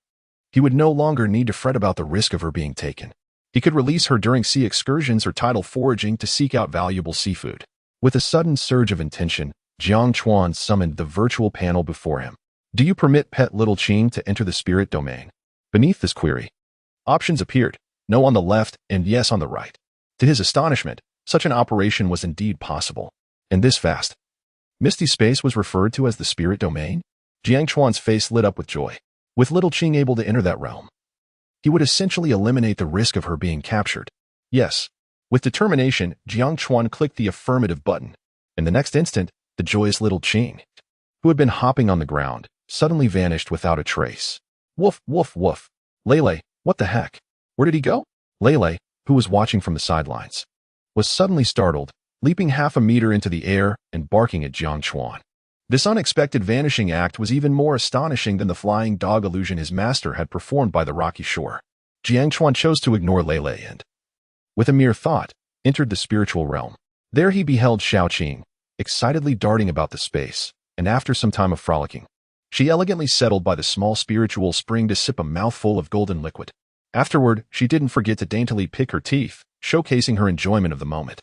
he would no longer need to fret about the risk of her being taken. He could release her during sea excursions or tidal foraging to seek out valuable seafood. With a sudden surge of intention, Jiang Chuan summoned the virtual panel before him. Do you permit pet Little Qing to enter the spirit domain? Beneath this query, options appeared. no on the left, and yes on the right. To his astonishment, such an operation was indeed possible. And this fast. Misty space was referred to as the spirit domain? Jiang Chuan's face lit up with joy. With little Qing able to enter that realm, he would essentially eliminate the risk of her being captured. Yes. With determination, Jiang Chuan clicked the affirmative button. In the next instant, the joyous little Qing, who had been hopping on the ground, suddenly vanished without a trace. Woof, woof, woof. Lele, what the heck? Where did he go? Lele, who was watching from the sidelines, was suddenly startled, leaping half a meter into the air and barking at Jiang Chuan. This unexpected vanishing act was even more astonishing than the flying dog illusion his master had performed by the rocky shore. Jiang Chuan chose to ignore Lele and, with a mere thought, entered the spiritual realm. There he beheld Xiaoqing, excitedly darting about the space, and after some time of frolicking, she elegantly settled by the small spiritual spring to sip a mouthful of golden liquid. Afterward, she didn't forget to daintily pick her teeth, showcasing her enjoyment of the moment.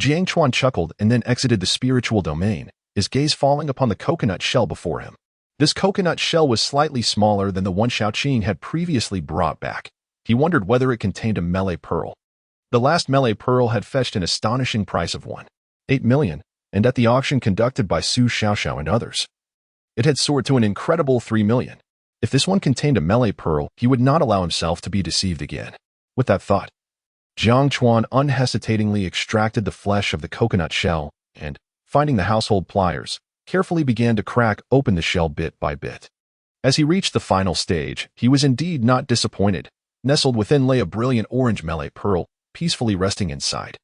Jiang Chuan chuckled and then exited the spiritual domain, his gaze falling upon the coconut shell before him. This coconut shell was slightly smaller than the one Xiaoqing had previously brought back. He wondered whether it contained a melee pearl. The last melee pearl had fetched an astonishing price of 1.8 million, and at the auction conducted by Su Xiaoxiao and others, it had soared to an incredible 3 million. If this one contained a melee pearl, he would not allow himself to be deceived again. With that thought, Jiang Chuan unhesitatingly extracted the flesh of the coconut shell and, finding the household pliers, carefully began to crack open the shell bit by bit. As he reached the final stage, he was indeed not disappointed. Nestled within lay a brilliant orange melee pearl, peacefully resting inside.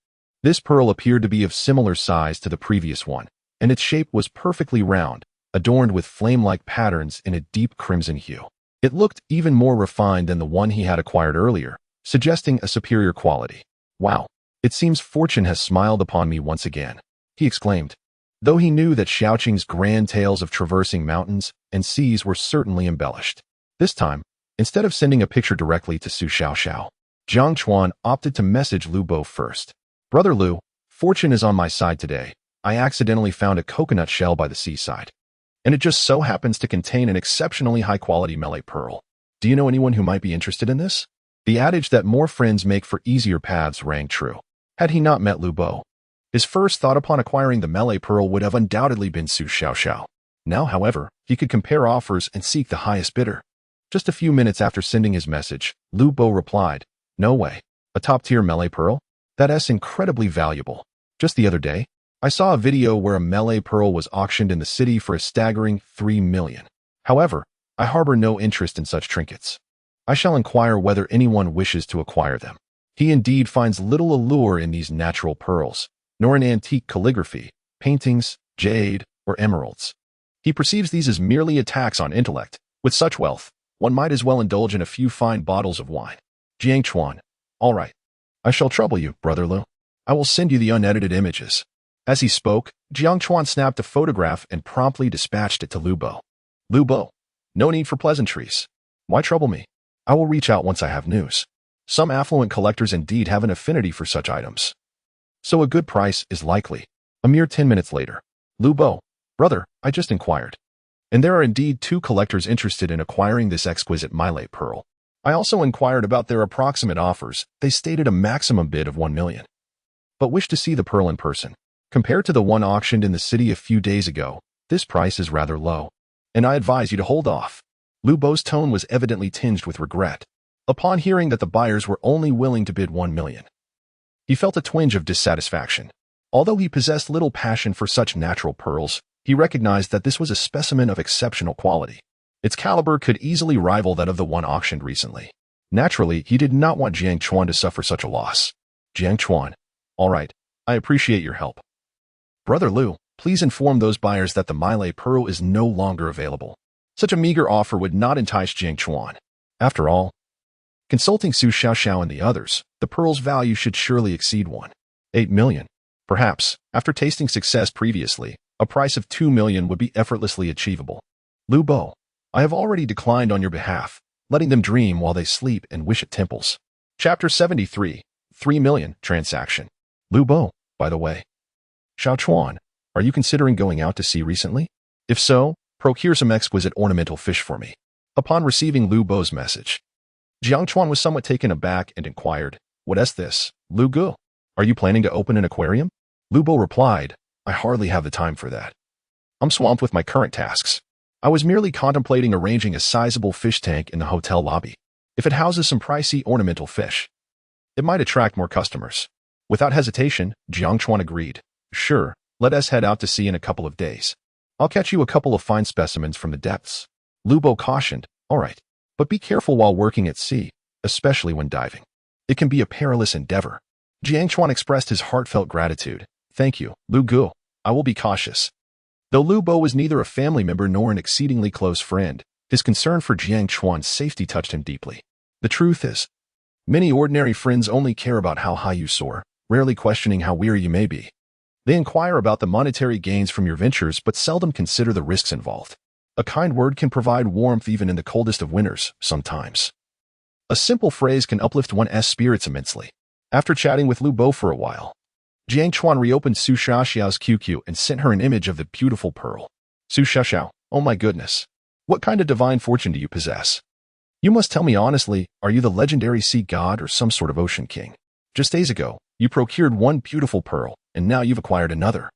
This pearl appeared to be of similar size to the previous one, and its shape was perfectly round, adorned with flame-like patterns in a deep crimson hue. It looked even more refined than the one he had acquired earlier, suggesting a superior quality. Wow, it seems fortune has smiled upon me once again, he exclaimed, though he knew that Xiaoqing's grand tales of traversing mountains and seas were certainly embellished. This time, instead of sending a picture directly to Su Xiaoxiao, Jiang Chuan opted to message Lu Bo first. Brother Lu, fortune is on my side today. I accidentally found a coconut shell by the seaside, and it just so happens to contain an exceptionally high-quality melee pearl. Do you know anyone who might be interested in this? The adage that more friends make for easier paths rang true. Had he not met Lu Bo, his first thought upon acquiring the melee pearl would have undoubtedly been Su Xiaoxiao. Now, however, he could compare offers and seek the highest bidder. Just a few minutes after sending his message, Lu Bo replied, "No way. A top-tier melee pearl? That's incredibly valuable. Just the other day, I saw a video where a melee pearl was auctioned in the city for a staggering 3 million. However, I harbor no interest in such trinkets. I shall inquire whether anyone wishes to acquire them." He indeed finds little allure in these natural pearls, nor in antique calligraphy, paintings, jade, or emeralds. He perceives these as merely attacks on intellect. With such wealth, one might as well indulge in a few fine bottles of wine. Jiang Chuan, all right. I shall trouble you, Brother Lu. I will send you the unedited images. As he spoke, Jiang Chuan snapped a photograph and promptly dispatched it to Lu Bo. Lu Bo, no need for pleasantries. Why trouble me? I will reach out once I have news. Some affluent collectors indeed have an affinity for such items, so a good price is likely. A mere 10 minutes later, Lu Bo, brother, I just inquired, and there are indeed 2 collectors interested in acquiring this exquisite melee pearl. I also inquired about their approximate offers. They stated a maximum bid of 1 million, but wish to see the pearl in person. Compared to the one auctioned in the city a few days ago, this price is rather low, and I advise you to hold off. Lu Bo's tone was evidently tinged with regret. Upon hearing that the buyers were only willing to bid 1 million, he felt a twinge of dissatisfaction. Although he possessed little passion for such natural pearls, he recognized that this was a specimen of exceptional quality. Its caliber could easily rival that of the one auctioned recently. Naturally, he did not want Jiang Chuan to suffer such a loss. Jiang Chuan, all right, I appreciate your help. Brother Lu, please inform those buyers that the melee pearl is no longer available. Such a meager offer would not entice Jiang Chuan. After all, consulting Su Xiaoxiao and the others, the pearl's value should surely exceed 1.8 million. Perhaps, after tasting success previously, a price of 2 million would be effortlessly achievable. Lu Bo, I have already declined on your behalf, letting them dream while they sleep and wish at temples. Chapter 73, 3 million transaction. Lu Bo, by the way. Xiao Chuan, are you considering going out to sea recently? If so, procure some exquisite ornamental fish for me. Upon receiving Lu Bo's message, Jiang Chuan was somewhat taken aback and inquired, "What is this, Lu Gu? Are you planning to open an aquarium?" Lu Bo replied, "I hardly have the time for that. I'm swamped with my current tasks. I was merely contemplating arranging a sizable fish tank in the hotel lobby. If it houses some pricey ornamental fish, it might attract more customers." Without hesitation, Jiang Chuan agreed. "Sure, let us head out to sea in a couple of days. I'll catch you a couple of fine specimens from the depths." Lu Bo cautioned, "All right, but be careful while working at sea, especially when diving. It can be a perilous endeavor." Jiang Chuan expressed his heartfelt gratitude. "Thank you, Lu Gu. I will be cautious." Though Lu Bo was neither a family member nor an exceedingly close friend, his concern for Jiang Chuan's safety touched him deeply. The truth is, many ordinary friends only care about how high you soar, rarely questioning how weary you may be. They inquire about the monetary gains from your ventures but seldom consider the risks involved. A kind word can provide warmth even in the coldest of winters, sometimes. A simple phrase can uplift one's spirits immensely. After chatting with Lu Bo for a while, Jiang Chuan reopened Su Xiaoxiao's QQ and sent her an image of the beautiful pearl. "Su Xiaoxiao, oh my goodness. What kind of divine fortune do you possess? You must tell me honestly, are you the legendary sea god or some sort of ocean king? Just days ago, you procured one beautiful pearl, and now you've acquired another.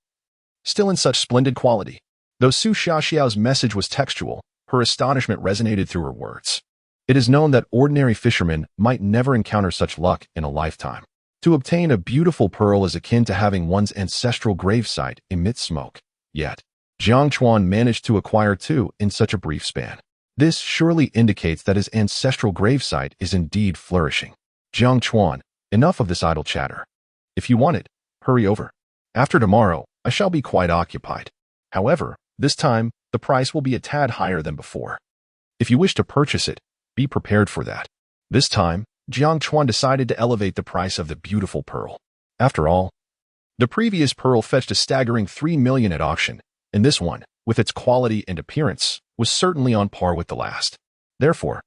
Still in such splendid quality." Though Su Xiaoxiao's message was textual, her astonishment resonated through her words. It is known that ordinary fishermen might never encounter such luck in a lifetime. To obtain a beautiful pearl is akin to having one's ancestral gravesite emit smoke. Yet, Jiang Chuan managed to acquire two in such a brief span. This surely indicates that his ancestral gravesite is indeed flourishing. "Jiang Chuan, enough of this idle chatter. If you want it, hurry over. After tomorrow, I shall be quite occupied. However, this time, the price will be a tad higher than before. If you wish to purchase it, be prepared for that." This time, Jiang Chuan decided to elevate the price of the beautiful pearl. After all, the previous pearl fetched a staggering 3 million at auction, and this one, with its quality and appearance, was certainly on par with the last. Therefore,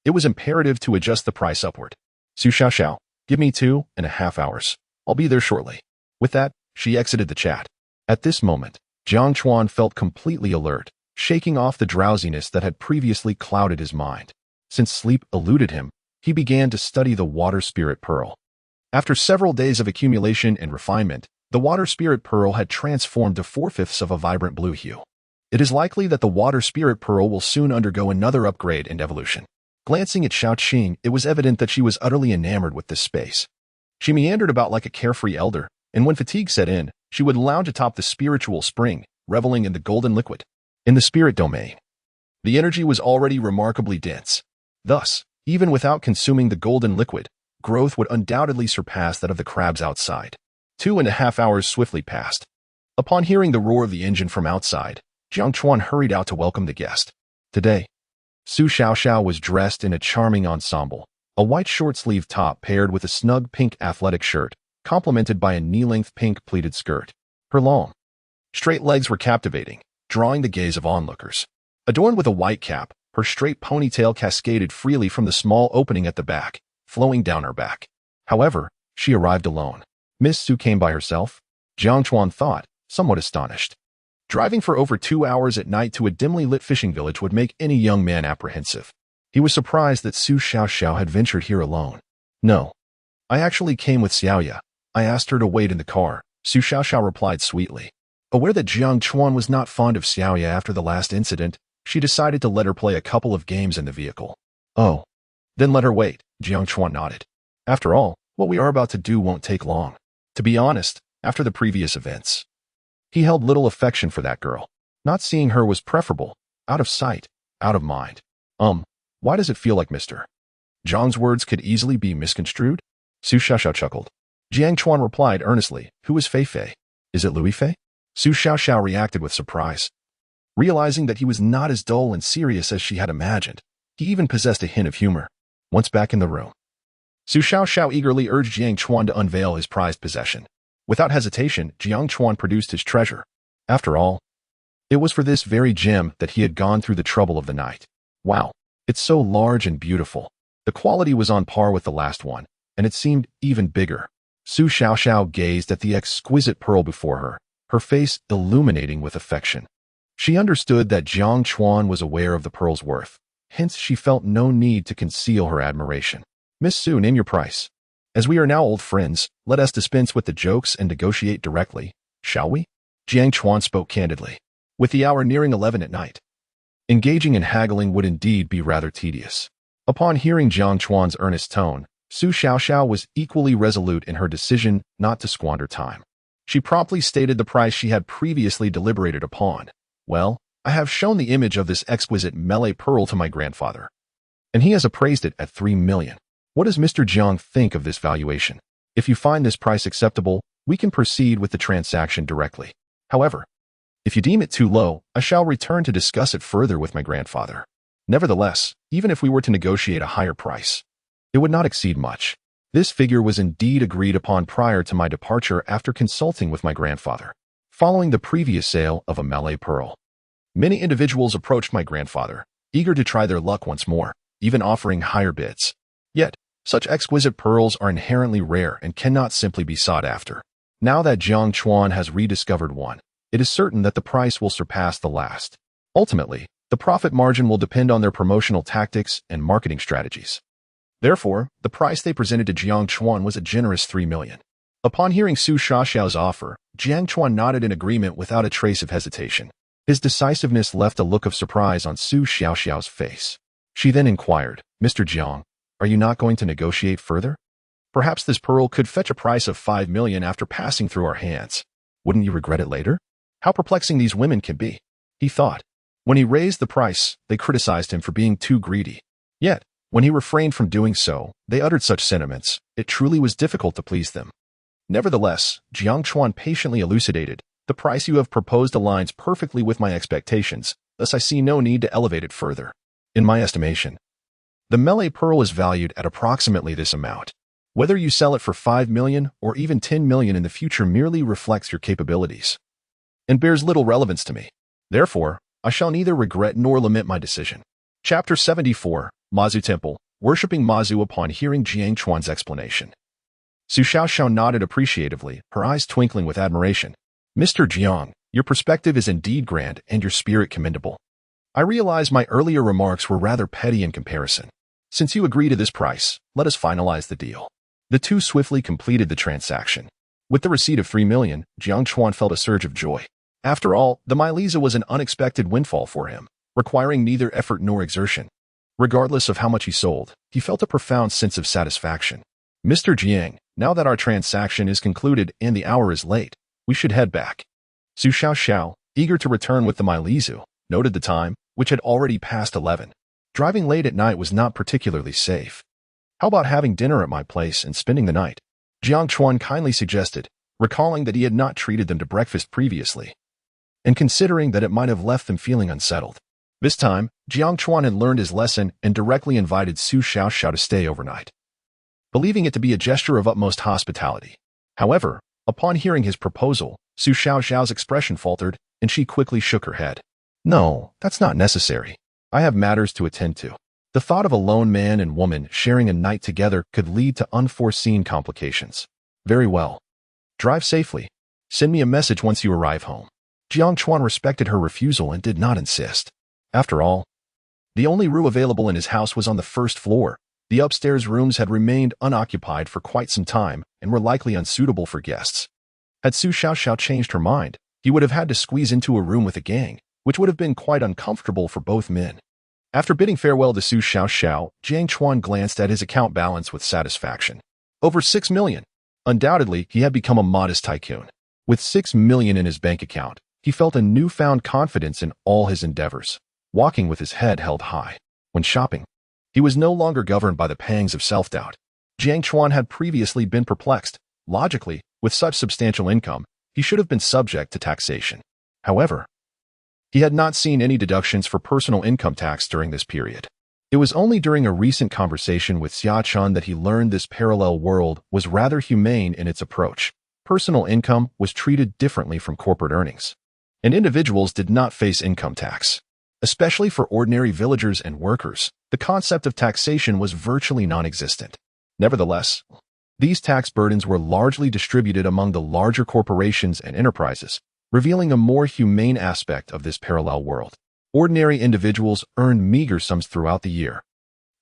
it was imperative to adjust the price upward. "Su Xiaoxiao, give me 2.5 hours. I'll be there shortly." With that, she exited the chat. At this moment, Jiang Chuan felt completely alert, shaking off the drowsiness that had previously clouded his mind. Since sleep eluded him, he began to study the water spirit pearl. After several days of accumulation and refinement, the water spirit pearl had transformed to 4/5 of a vibrant blue hue. It is likely that the water spirit pearl will soon undergo another upgrade and evolution. Glancing at Xiao Qing, it was evident that she was utterly enamored with this space. She meandered about like a carefree elder, and when fatigue set in, she would lounge atop the spiritual spring, reveling in the golden liquid. In the spirit domain, the energy was already remarkably dense. Thus, even without consuming the golden liquid, growth would undoubtedly surpass that of the crabs outside. 2.5 hours swiftly passed. Upon hearing the roar of the engine from outside, Jiang Chuan hurried out to welcome the guest. Today, Su Xiaoxiao was dressed in a charming ensemble, a white short-sleeved top paired with a snug pink athletic shirt, complemented by a knee-length pink pleated skirt. Her long, straight legs were captivating, drawing the gaze of onlookers. Adorned with a white cap, her straight ponytail cascaded freely from the small opening at the back, flowing down her back. However, she arrived alone. Miss Su came by herself? Jiang Chuan thought, somewhat astonished. Driving for over 2 hours at night to a dimly lit fishing village would make any young man apprehensive. He was surprised that Su Xiaoxiao had ventured here alone. "No. I actually came with Xiaoya. I asked her to wait in the car," Su Xiaoxiao replied sweetly. Aware that Jiang Chuan was not fond of Xiaoya after the last incident, she decided to let her play a couple of games in the vehicle. "Oh. Then let her wait," Jiang Chuan nodded. "After all, what we are about to do won't take long." To be honest, after the previous events, he held little affection for that girl. Not seeing her was preferable. Out of sight, out of mind. Why does it feel like Mr. Zhang's words could easily be misconstrued? Su Xiaoxiao chuckled. Jiang Chuan replied earnestly, "Who is Fei Fei? Is it Louis Fei?" Su Xiaoxiao reacted with surprise. Realizing that he was not as dull and serious as she had imagined, he even possessed a hint of humor. Once back in the room, Su Xiaoxiao eagerly urged Jiang Chuan to unveil his prized possession. Without hesitation, Jiang Chuan produced his treasure. After all, it was for this very gem that he had gone through the trouble of the night. Wow, it's so large and beautiful. The quality was on par with the last one, and it seemed even bigger. Su Xiaoxiao gazed at the exquisite pearl before her, her face illuminating with affection. She understood that Jiang Chuan was aware of the pearl's worth. hence she felt no need to conceal her admiration. "Miss Su, name your price. As we are now old friends, let us dispense with the jokes and negotiate directly, shall we?" Jiang Chuan spoke candidly. With the hour nearing 11 at night, engaging in haggling would indeed be rather tedious. Upon hearing Jiang Chuan's earnest tone, Su Xiaoxiao was equally resolute in her decision not to squander time. She promptly stated the price she had previously deliberated upon. "Well, I have shown the image of this exquisite Malay pearl to my grandfather, and he has appraised it at 3 million. What does Mr. Jiang think of this valuation? If you find this price acceptable, we can proceed with the transaction directly. However, if you deem it too low, I shall return to discuss it further with my grandfather. Nevertheless, even if we were to negotiate a higher price, it would not exceed much." This figure was indeed agreed upon prior to my departure after consulting with my grandfather. Following the previous sale of a Malay pearl, many individuals approached my grandfather, eager to try their luck once more, even offering higher bids. Yet, such exquisite pearls are inherently rare and cannot simply be sought after. Now that Jiang Chuan has rediscovered one, it is certain that the price will surpass the last. Ultimately, the profit margin will depend on their promotional tactics and marketing strategies. Therefore, the price they presented to Jiang Chuan was a generous 3 million. Upon hearing Su Xiaoxiao's offer, Jiang Chuan nodded in agreement without a trace of hesitation. His decisiveness left a look of surprise on Su Xiaoxiao's face. She then inquired, "Mr. Jiang, are you not going to negotiate further? Perhaps this pearl could fetch a price of 5 million after passing through our hands. Wouldn't you regret it later?" How perplexing these women can be, he thought. When he raised the price, they criticized him for being too greedy. Yet, when he refrained from doing so, they uttered such sentiments. It truly was difficult to please them. Nevertheless, Jiang Chuan patiently elucidated, "The price you have proposed aligns perfectly with my expectations, thus I see no need to elevate it further. In my estimation, the Malay pearl is valued at approximately this amount. Whether you sell it for 5 million or even 10 million in the future merely reflects your capabilities and bears little relevance to me. Therefore, I shall neither regret nor lament my decision." Chapter 74, Mazu Temple, worshipping Mazu. Upon hearing Jiang Chuan's explanation, Su Xiaoxiao nodded appreciatively, her eyes twinkling with admiration. "Mr. Jiang, your perspective is indeed grand and your spirit commendable. I realize my earlier remarks were rather petty in comparison. Since you agree to this price, let us finalize the deal." The two swiftly completed the transaction. With the receipt of 3 million, Jiang Chuan felt a surge of joy. After all, the Milisa was an unexpected windfall for him, requiring neither effort nor exertion. Regardless of how much he sold, he felt a profound sense of satisfaction. "Mr. Jiang, now that our transaction is concluded and the hour is late, we should head back." Su Xiaoxiao, eager to return with the Milizu, noted the time, which had already passed 11. Driving late at night was not particularly safe. "How about having dinner at my place and spending the night?" Jiang Chuan kindly suggested, recalling that he had not treated them to breakfast previously, and considering that it might have left them feeling unsettled. This time, Jiang Chuan had learned his lesson and directly invited Su Xiaoxiao to stay overnight, believing it to be a gesture of utmost hospitality. However, upon hearing his proposal, Su Xiaoxiao's expression faltered, and she quickly shook her head. "No, that's not necessary. I have matters to attend to." The thought of a lone man and woman sharing a night together could lead to unforeseen complications. "Very well. Drive safely. Send me a message once you arrive home." Jiang Chuan respected her refusal and did not insist. After all, the only room available in his house was on the first floor. The upstairs rooms had remained unoccupied for quite some time and were likely unsuitable for guests. Had Su Xiaoxiao changed her mind, he would have had to squeeze into a room with a gang, which would have been quite uncomfortable for both men. After bidding farewell to Su Xiaoxiao, Jiang Chuan glanced at his account balance with satisfaction. Over 6 million. Undoubtedly, he had become a modest tycoon. With 6 million in his bank account, he felt a newfound confidence in all his endeavors, walking with his head held high. When shopping, he was no longer governed by the pangs of self-doubt. Jiang Chuan had previously been perplexed. Logically, with such substantial income, he should have been subject to taxation. However, he had not seen any deductions for personal income tax during this period. It was only during a recent conversation with Xia Chun that he learned this parallel world was rather humane in its approach. Personal income was treated differently from corporate earnings, and individuals did not face income tax. Especially for ordinary villagers and workers, the concept of taxation was virtually non-existent. Nevertheless, these tax burdens were largely distributed among the larger corporations and enterprises, revealing a more humane aspect of this parallel world. Ordinary individuals earned meager sums throughout the year.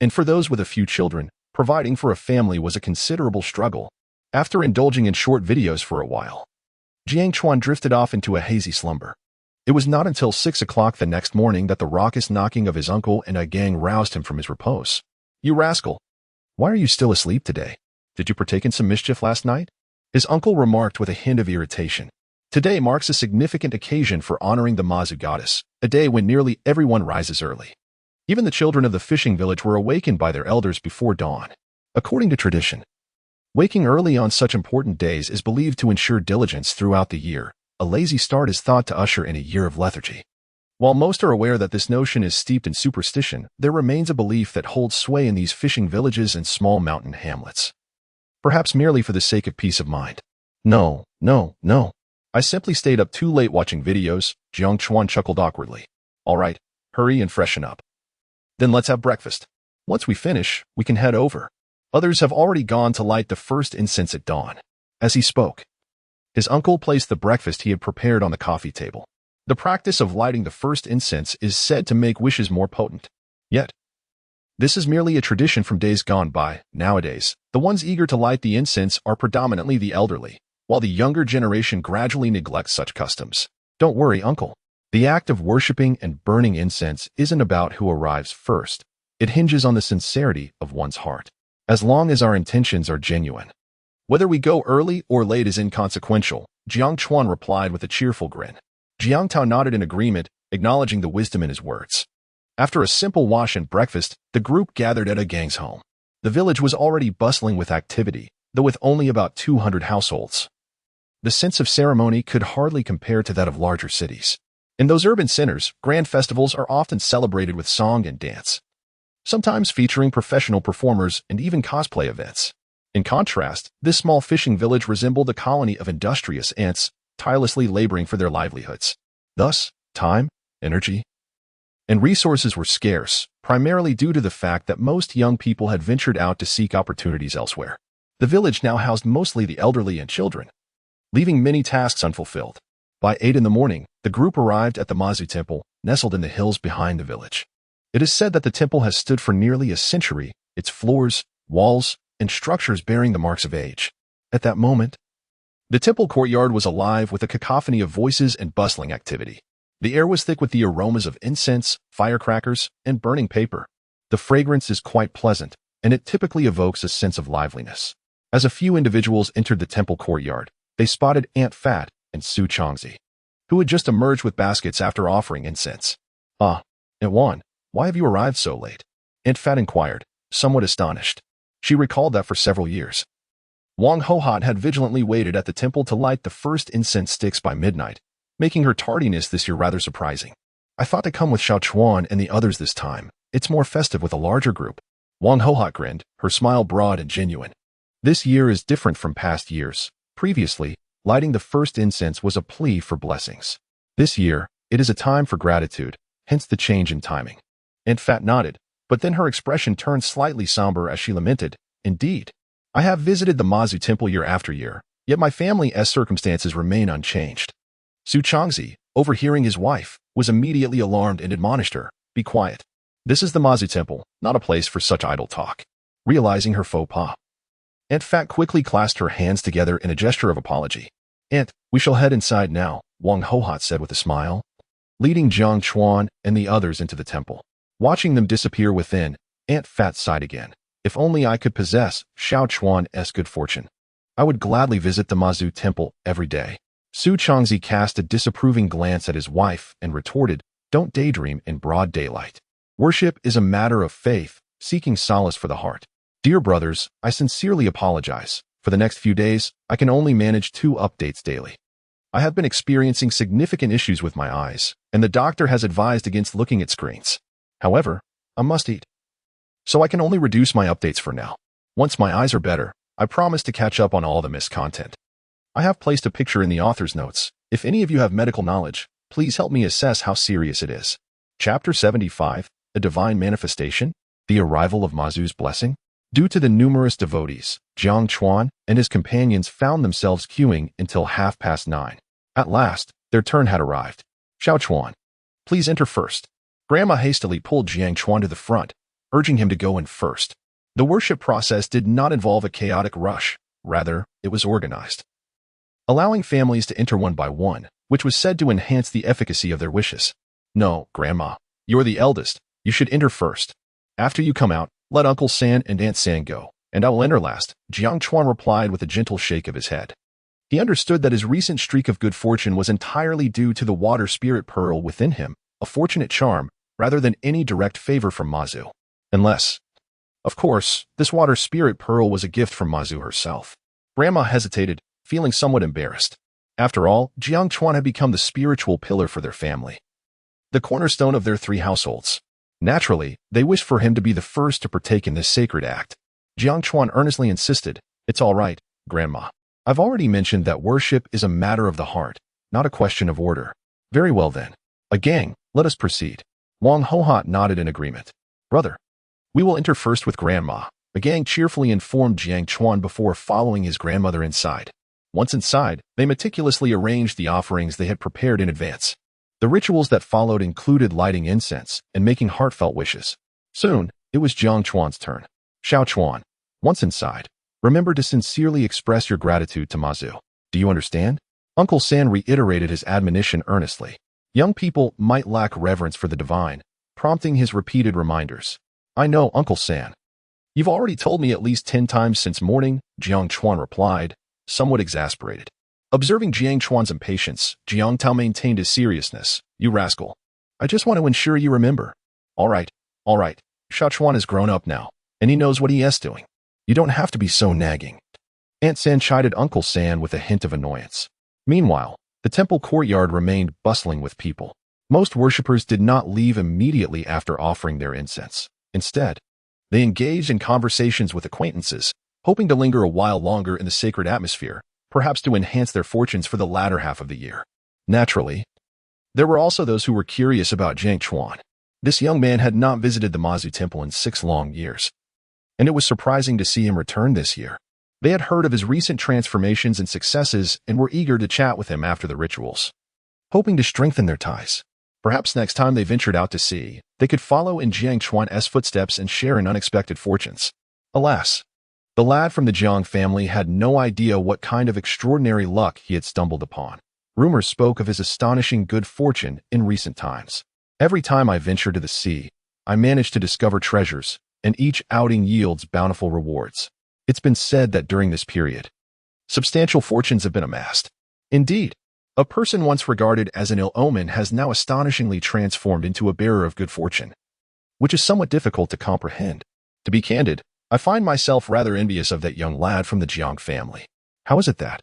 And for those with a few children, providing for a family was a considerable struggle. After indulging in short videos for a while, Jiang Chuan drifted off into a hazy slumber. It was not until 6 o'clock the next morning that the raucous knocking of his uncle and a gang roused him from his repose. "You rascal! Why are you still asleep today? Did you partake in some mischief last night?" His uncle remarked with a hint of irritation. Today marks a significant occasion for honoring the Mazu goddess, a day when nearly everyone rises early. Even the children of the fishing village were awakened by their elders before dawn. According to tradition, waking early on such important days is believed to ensure diligence throughout the year. A lazy start is thought to usher in a year of lethargy. While most are aware that this notion is steeped in superstition, there remains a belief that holds sway in these fishing villages and small mountain hamlets. Perhaps merely for the sake of peace of mind. No. I simply stayed up too late watching videos, Jiang Chuan chuckled awkwardly. All right, hurry and freshen up. Then let's have breakfast. Once we finish, we can head over. Others have already gone to light the first incense at dawn. As he spoke, his uncle placed the breakfast he had prepared on the coffee table. The practice of lighting the first incense is said to make wishes more potent. Yet, this is merely a tradition from days gone by. Nowadays, the ones eager to light the incense are predominantly the elderly, while the younger generation gradually neglects such customs. Don't worry, uncle. The act of worshipping and burning incense isn't about who arrives first. It hinges on the sincerity of one's heart. As long as our intentions are genuine. Whether we go early or late is inconsequential, Jiang Chuan replied with a cheerful grin. Jiang Tao nodded in agreement, acknowledging the wisdom in his words. After a simple wash and breakfast, the group gathered at a gang's home. The village was already bustling with activity, though with only about 200 households. The sense of ceremony could hardly compare to that of larger cities. In those urban centers, grand festivals are often celebrated with song and dance, sometimes featuring professional performers and even cosplay events. In contrast, this small fishing village resembled a colony of industrious ants, tirelessly laboring for their livelihoods. Thus, time, energy, and resources were scarce, primarily due to the fact that most young people had ventured out to seek opportunities elsewhere. The village now housed mostly the elderly and children, leaving many tasks unfulfilled. By 8 in the morning, the group arrived at the Mazu temple, nestled in the hills behind the village. It is said that the temple has stood for nearly a century, its floors, walls, and structures bearing the marks of age. At that moment, the temple courtyard was alive with a cacophony of voices and bustling activity. The air was thick with the aromas of incense, firecrackers, and burning paper. The fragrance is quite pleasant, and it typically evokes a sense of liveliness. As a few individuals entered the temple courtyard, they spotted Aunt Fat and Su Changzi, who had just emerged with baskets after offering incense. "Ah, Aunt Wan, why have you arrived so late?" Aunt Fat inquired, somewhat astonished. She recalled that for several years, Wang Hohat had vigilantly waited at the temple to light the first incense sticks by midnight, making her tardiness this year rather surprising. "I thought to come with Xiao Chuan and the others this time. It's more festive with a larger group." Wang Hohat grinned, her smile broad and genuine. This year is different from past years. Previously, lighting the first incense was a plea for blessings. This year, it is a time for gratitude, hence the change in timing. Aunt Fat nodded, but then her expression turned slightly somber as she lamented, "Indeed, I have visited the Mazu temple year after year, yet my family's circumstances remain unchanged." Su Changzi, overhearing his wife, was immediately alarmed and admonished her, "Be quiet. This is the Mazu temple, not a place for such idle talk." Realizing her faux pas, Aunt Fat quickly clasped her hands together in a gesture of apology. "Aunt, we shall head inside now," Wang Hohat said with a smile, leading Jiang Chuan and the others into the temple. Watching them disappear within, Aunt Fat sighed again. "If only I could possess Xiao Chuan's good fortune. I would gladly visit the Mazu temple every day." Su Changzi cast a disapproving glance at his wife and retorted, "Don't daydream in broad daylight. Worship is a matter of faith, seeking solace for the heart. Dear brothers, I sincerely apologize. For the next few days, I can only manage 2 updates daily. I have been experiencing significant issues with my eyes, and the doctor has advised against looking at screens. However, I must eat, so I can only reduce my updates for now. Once my eyes are better, I promise to catch up on all the missed content. I have placed a picture in the author's notes. If any of you have medical knowledge, please help me assess how serious it is." Chapter 75, A Divine Manifestation, The Arrival of Mazu's Blessing. Due to the numerous devotees, Jiang Chuan and his companions found themselves queuing until 9:30. At last, their turn had arrived. "Xiao Chuan, please enter first." Grandma hastily pulled Jiang Chuan to the front, urging him to go in first. The worship process did not involve a chaotic rush. Rather, it was organized, allowing families to enter one by one, which was said to enhance the efficacy of their wishes. No, Grandma, you're the eldest. You should enter first. After you come out, let Uncle San and Aunt San go, and I will enter last, Jiang Chuan replied with a gentle shake of his head. He understood that his recent streak of good fortune was entirely due to the water spirit pearl within him, a fortunate charm, rather than any direct favor from Mazu. Unless, of course, this water spirit pearl was a gift from Mazu herself. Grandma hesitated, feeling somewhat embarrassed. After all, Jiang Chuan had become the spiritual pillar for their family, the cornerstone of their three households. Naturally, they wished for him to be the first to partake in this sacred act. Jiang Chuan earnestly insisted, "It's all right, Grandma. I've already mentioned that worship is a matter of the heart, not a question of order." "Very well then. A gang, let us proceed." Wang Hohat nodded in agreement. "Brother, we will enter first with Grandma." The gang cheerfully informed Jiang Chuan before following his grandmother inside. Once inside, they meticulously arranged the offerings they had prepared in advance. The rituals that followed included lighting incense and making heartfelt wishes. Soon, it was Jiang Chuan's turn. "Xiao Chuan, once inside, remember to sincerely express your gratitude to Mazu. Do you understand?" Uncle San reiterated his admonition earnestly. Young people might lack reverence for the divine, prompting his repeated reminders. "I know, Uncle San. You've already told me at least 10 times since morning," Jiang Chuan replied, somewhat exasperated. Observing Jiang Chuan's impatience, Jiang Tao maintained his seriousness. "You rascal. I just want to ensure you remember." All right. Xiao Chuan is grown up now, and he knows what he is doing. You don't have to be so nagging." Aunt San chided Uncle San with a hint of annoyance. Meanwhile, the temple courtyard remained bustling with people. Most worshippers did not leave immediately after offering their incense. Instead, they engaged in conversations with acquaintances, hoping to linger a while longer in the sacred atmosphere, perhaps to enhance their fortunes for the latter half of the year. Naturally, there were also those who were curious about Jiang Chuan. This young man had not visited the Mazu temple in 6 long years, and it was surprising to see him return this year. They had heard of his recent transformations and successes and were eager to chat with him after the rituals, hoping to strengthen their ties. Perhaps next time they ventured out to sea, they could follow in Jiang Chuan's footsteps and share in unexpected fortunes. Alas, the lad from the Jiang family had no idea what kind of extraordinary luck he had stumbled upon. Rumors spoke of his astonishing good fortune in recent times. "Every time I venture to the sea, I manage to discover treasures, and each outing yields bountiful rewards. It's been said that during this period, substantial fortunes have been amassed. Indeed, a person once regarded as an ill omen has now astonishingly transformed into a bearer of good fortune, which is somewhat difficult to comprehend. To be candid, I find myself rather envious of that young lad from the Jiang family. How is it that,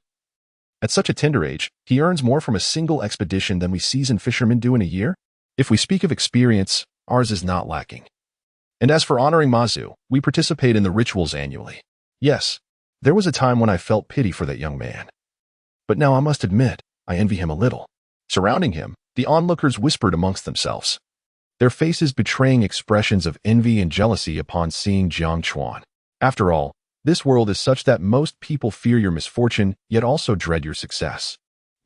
at such a tender age, he earns more from a single expedition than we seasoned fishermen do in a year? If we speak of experience, ours is not lacking. And as for honoring Mazu, we participate in the rituals annually. Yes, there was a time when I felt pity for that young man. But now I must admit, I envy him a little." Surrounding him, the onlookers whispered amongst themselves, their faces betraying expressions of envy and jealousy upon seeing Jiang Chuan. After all, this world is such that most people fear your misfortune, yet also dread your success.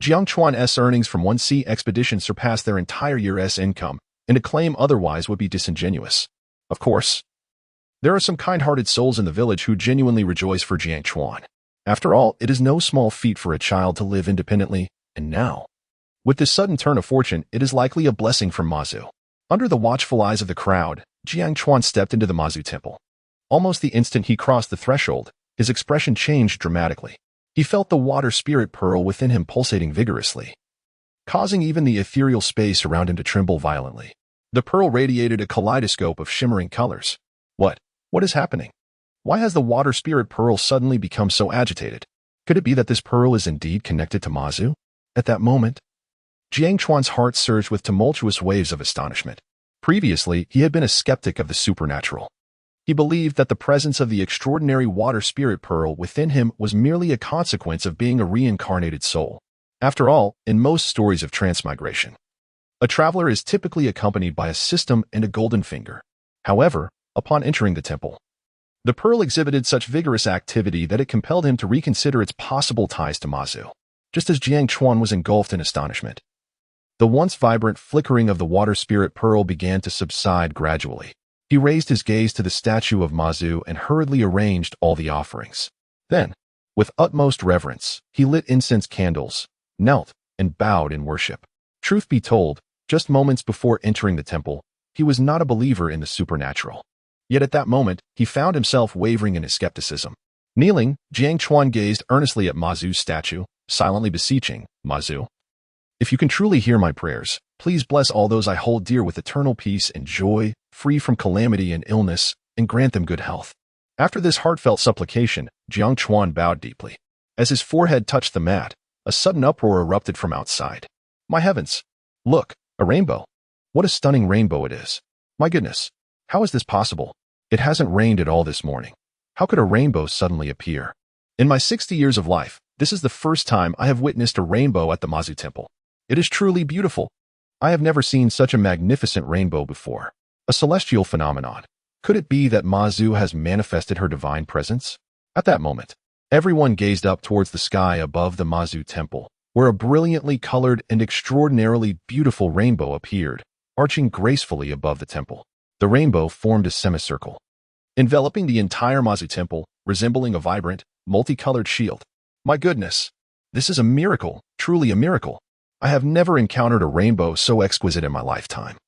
Jiang Chuan's earnings from one sea expedition surpassed their entire year's income, and to claim otherwise would be disingenuous. Of course, there are some kind-hearted souls in the village who genuinely rejoice for Jiang Chuan. After all, it is no small feat for a child to live independently, and now, with this sudden turn of fortune, it is likely a blessing from Mazu. Under the watchful eyes of the crowd, Jiang Chuan stepped into the Mazu temple. Almost the instant he crossed the threshold, his expression changed dramatically. He felt the water spirit pearl within him pulsating vigorously, causing even the ethereal space around him to tremble violently. The pearl radiated a kaleidoscope of shimmering colors. What is happening? Why has the water spirit pearl suddenly become so agitated? Could it be that this pearl is indeed connected to Mazu? At that moment, Jiang Chuan's heart surged with tumultuous waves of astonishment. Previously, he had been a skeptic of the supernatural. He believed that the presence of the extraordinary water spirit pearl within him was merely a consequence of being a reincarnated soul. After all, in most stories of transmigration, a traveler is typically accompanied by a system and a golden finger. However, upon entering the temple, the pearl exhibited such vigorous activity that it compelled him to reconsider its possible ties to Mazu. Just as Jiang Chuan was engulfed in astonishment, The once vibrant flickering of the water spirit pearl began to subside gradually. He raised his gaze to the statue of Mazu and hurriedly arranged all the offerings. Then, with utmost reverence, he lit incense candles, knelt, and bowed in worship. Truth be told, just moments before entering the temple, he was not a believer in the supernatural. Yet at that moment, he found himself wavering in his skepticism. Kneeling, Jiang Chuan gazed earnestly at Mazu's statue, silently beseeching, "Mazu, if you can truly hear my prayers, please bless all those I hold dear with eternal peace and joy, free from calamity and illness, and grant them good health." After this heartfelt supplication, Jiang Chuan bowed deeply. As his forehead touched the mat, a sudden uproar erupted from outside. "My heavens! Look, a rainbow! What a stunning rainbow it is! My goodness! How is this possible? It hasn't rained at all this morning. How could a rainbow suddenly appear? In my 60 years of life, this is the first time I have witnessed a rainbow at the Mazu Temple. It is truly beautiful. I have never seen such a magnificent rainbow before. A celestial phenomenon. Could it be that Mazu has manifested her divine presence?" At that moment, everyone gazed up towards the sky above the Mazu Temple, where a brilliantly colored and extraordinarily beautiful rainbow appeared, arching gracefully above the temple. The rainbow formed a semicircle, enveloping the entire Mazu Temple, resembling a vibrant, multicolored shield. My goodness! This is a miracle, truly a miracle. I have never encountered a rainbow so exquisite in my lifetime.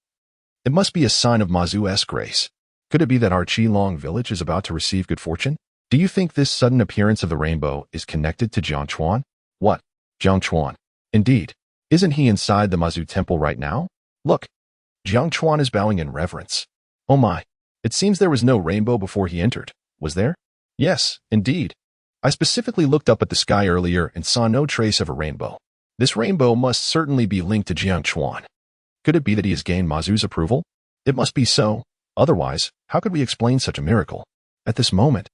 It must be a sign of Mazu's grace. Could it be that our Qilong village is about to receive good fortune? Do you think this sudden appearance of the rainbow is connected to Jiang Chuan? What? Jiang Chuan? Indeed. Isn't he inside the Mazu Temple right now? Look. Jiang Chuan is bowing in reverence. Oh my. It seems there was no rainbow before he entered. Was there? Yes, indeed. I specifically looked up at the sky earlier and saw no trace of a rainbow. This rainbow must certainly be linked to Jiang Chuan. Could it be that he has gained Mazu's approval? It must be so. Otherwise, how could we explain such a miracle? At this moment,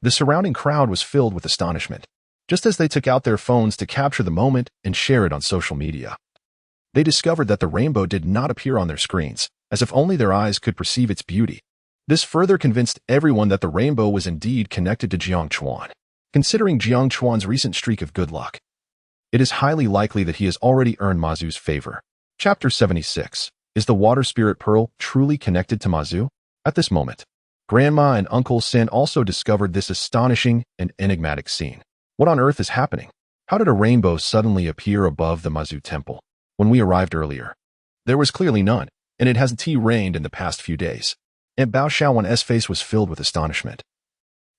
the surrounding crowd was filled with astonishment, just as they took out their phones to capture the moment and share it on social media. They discovered that the rainbow did not appear on their screens, as if only their eyes could perceive its beauty. This further convinced everyone that the rainbow was indeed connected to Jiang Chuan. Considering Jiang Chuan's recent streak of good luck, it is highly likely that he has already earned Mazu's favor. Chapter 76. Is the water spirit pearl truly connected to Mazu? At this moment, Grandma and Uncle Sin also discovered this astonishing and enigmatic scene. What on earth is happening? How did a rainbow suddenly appear above the Mazu Temple? When we arrived earlier, there was clearly none, and it hasn't rained in the past few days. Aunt Bao Xiaowan's face was filled with astonishment,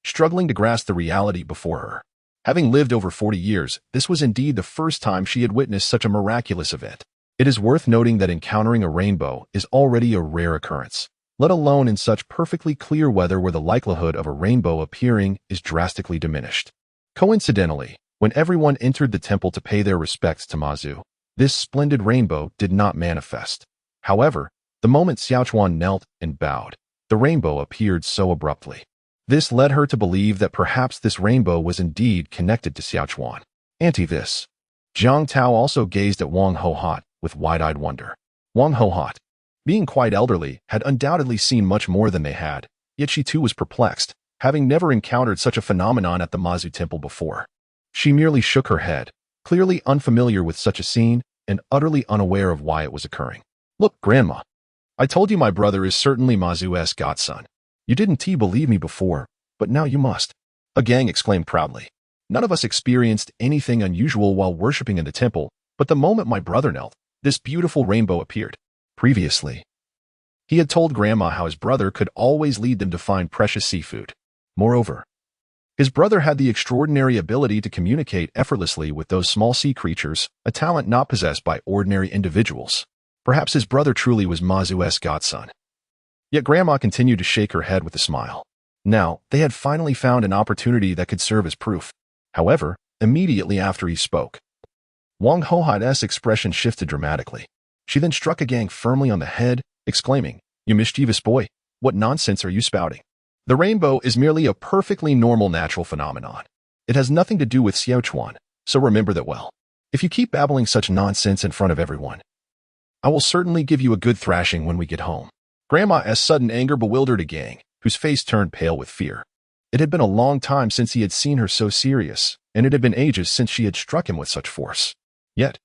struggling to grasp the reality before her. Having lived over 40 years, this was indeed the first time she had witnessed such a miraculous event. It is worth noting that encountering a rainbow is already a rare occurrence, let alone in such perfectly clear weather where the likelihood of a rainbow appearing is drastically diminished. Coincidentally, when everyone entered the temple to pay their respects to Mazu, this splendid rainbow did not manifest. However, the moment Xiaochuan knelt and bowed, the rainbow appeared so abruptly. This led her to believe that perhaps this rainbow was indeed connected to Xiaochuan. This. Zhang Tao also gazed at Wang Hohot with wide-eyed wonder. Wang Hohot, being quite elderly, had undoubtedly seen much more than they had, yet she too was perplexed, having never encountered such a phenomenon at the Mazu Temple before. She merely shook her head, clearly unfamiliar with such a scene and utterly unaware of why it was occurring. Look, Grandma. I told you my brother is certainly Mazu's godson. You didn't believe me before, but now you must. A gang exclaimed proudly. None of us experienced anything unusual while worshipping in the temple, but the moment my brother knelt, this beautiful rainbow appeared. Previously, he had told Grandma how his brother could always lead them to find precious seafood. Moreover, his brother had the extraordinary ability to communicate effortlessly with those small sea creatures, a talent not possessed by ordinary individuals. Perhaps his brother truly was Mazu's godson. Yet Grandma continued to shake her head with a smile. Now, they had finally found an opportunity that could serve as proof. However, immediately after he spoke, Wang Hohot's expression shifted dramatically. She then struck a gang firmly on the head, exclaiming, "You mischievous boy, what nonsense are you spouting? The rainbow is merely a perfectly normal natural phenomenon. It has nothing to do with Xiaochuan, so remember that well. If you keep babbling such nonsense in front of everyone, I will certainly give you a good thrashing when we get home." Grandma's sudden anger bewildered a gang, whose face turned pale with fear. It had been a long time since he had seen her so serious, and it had been ages since she had struck him with such force. Yet,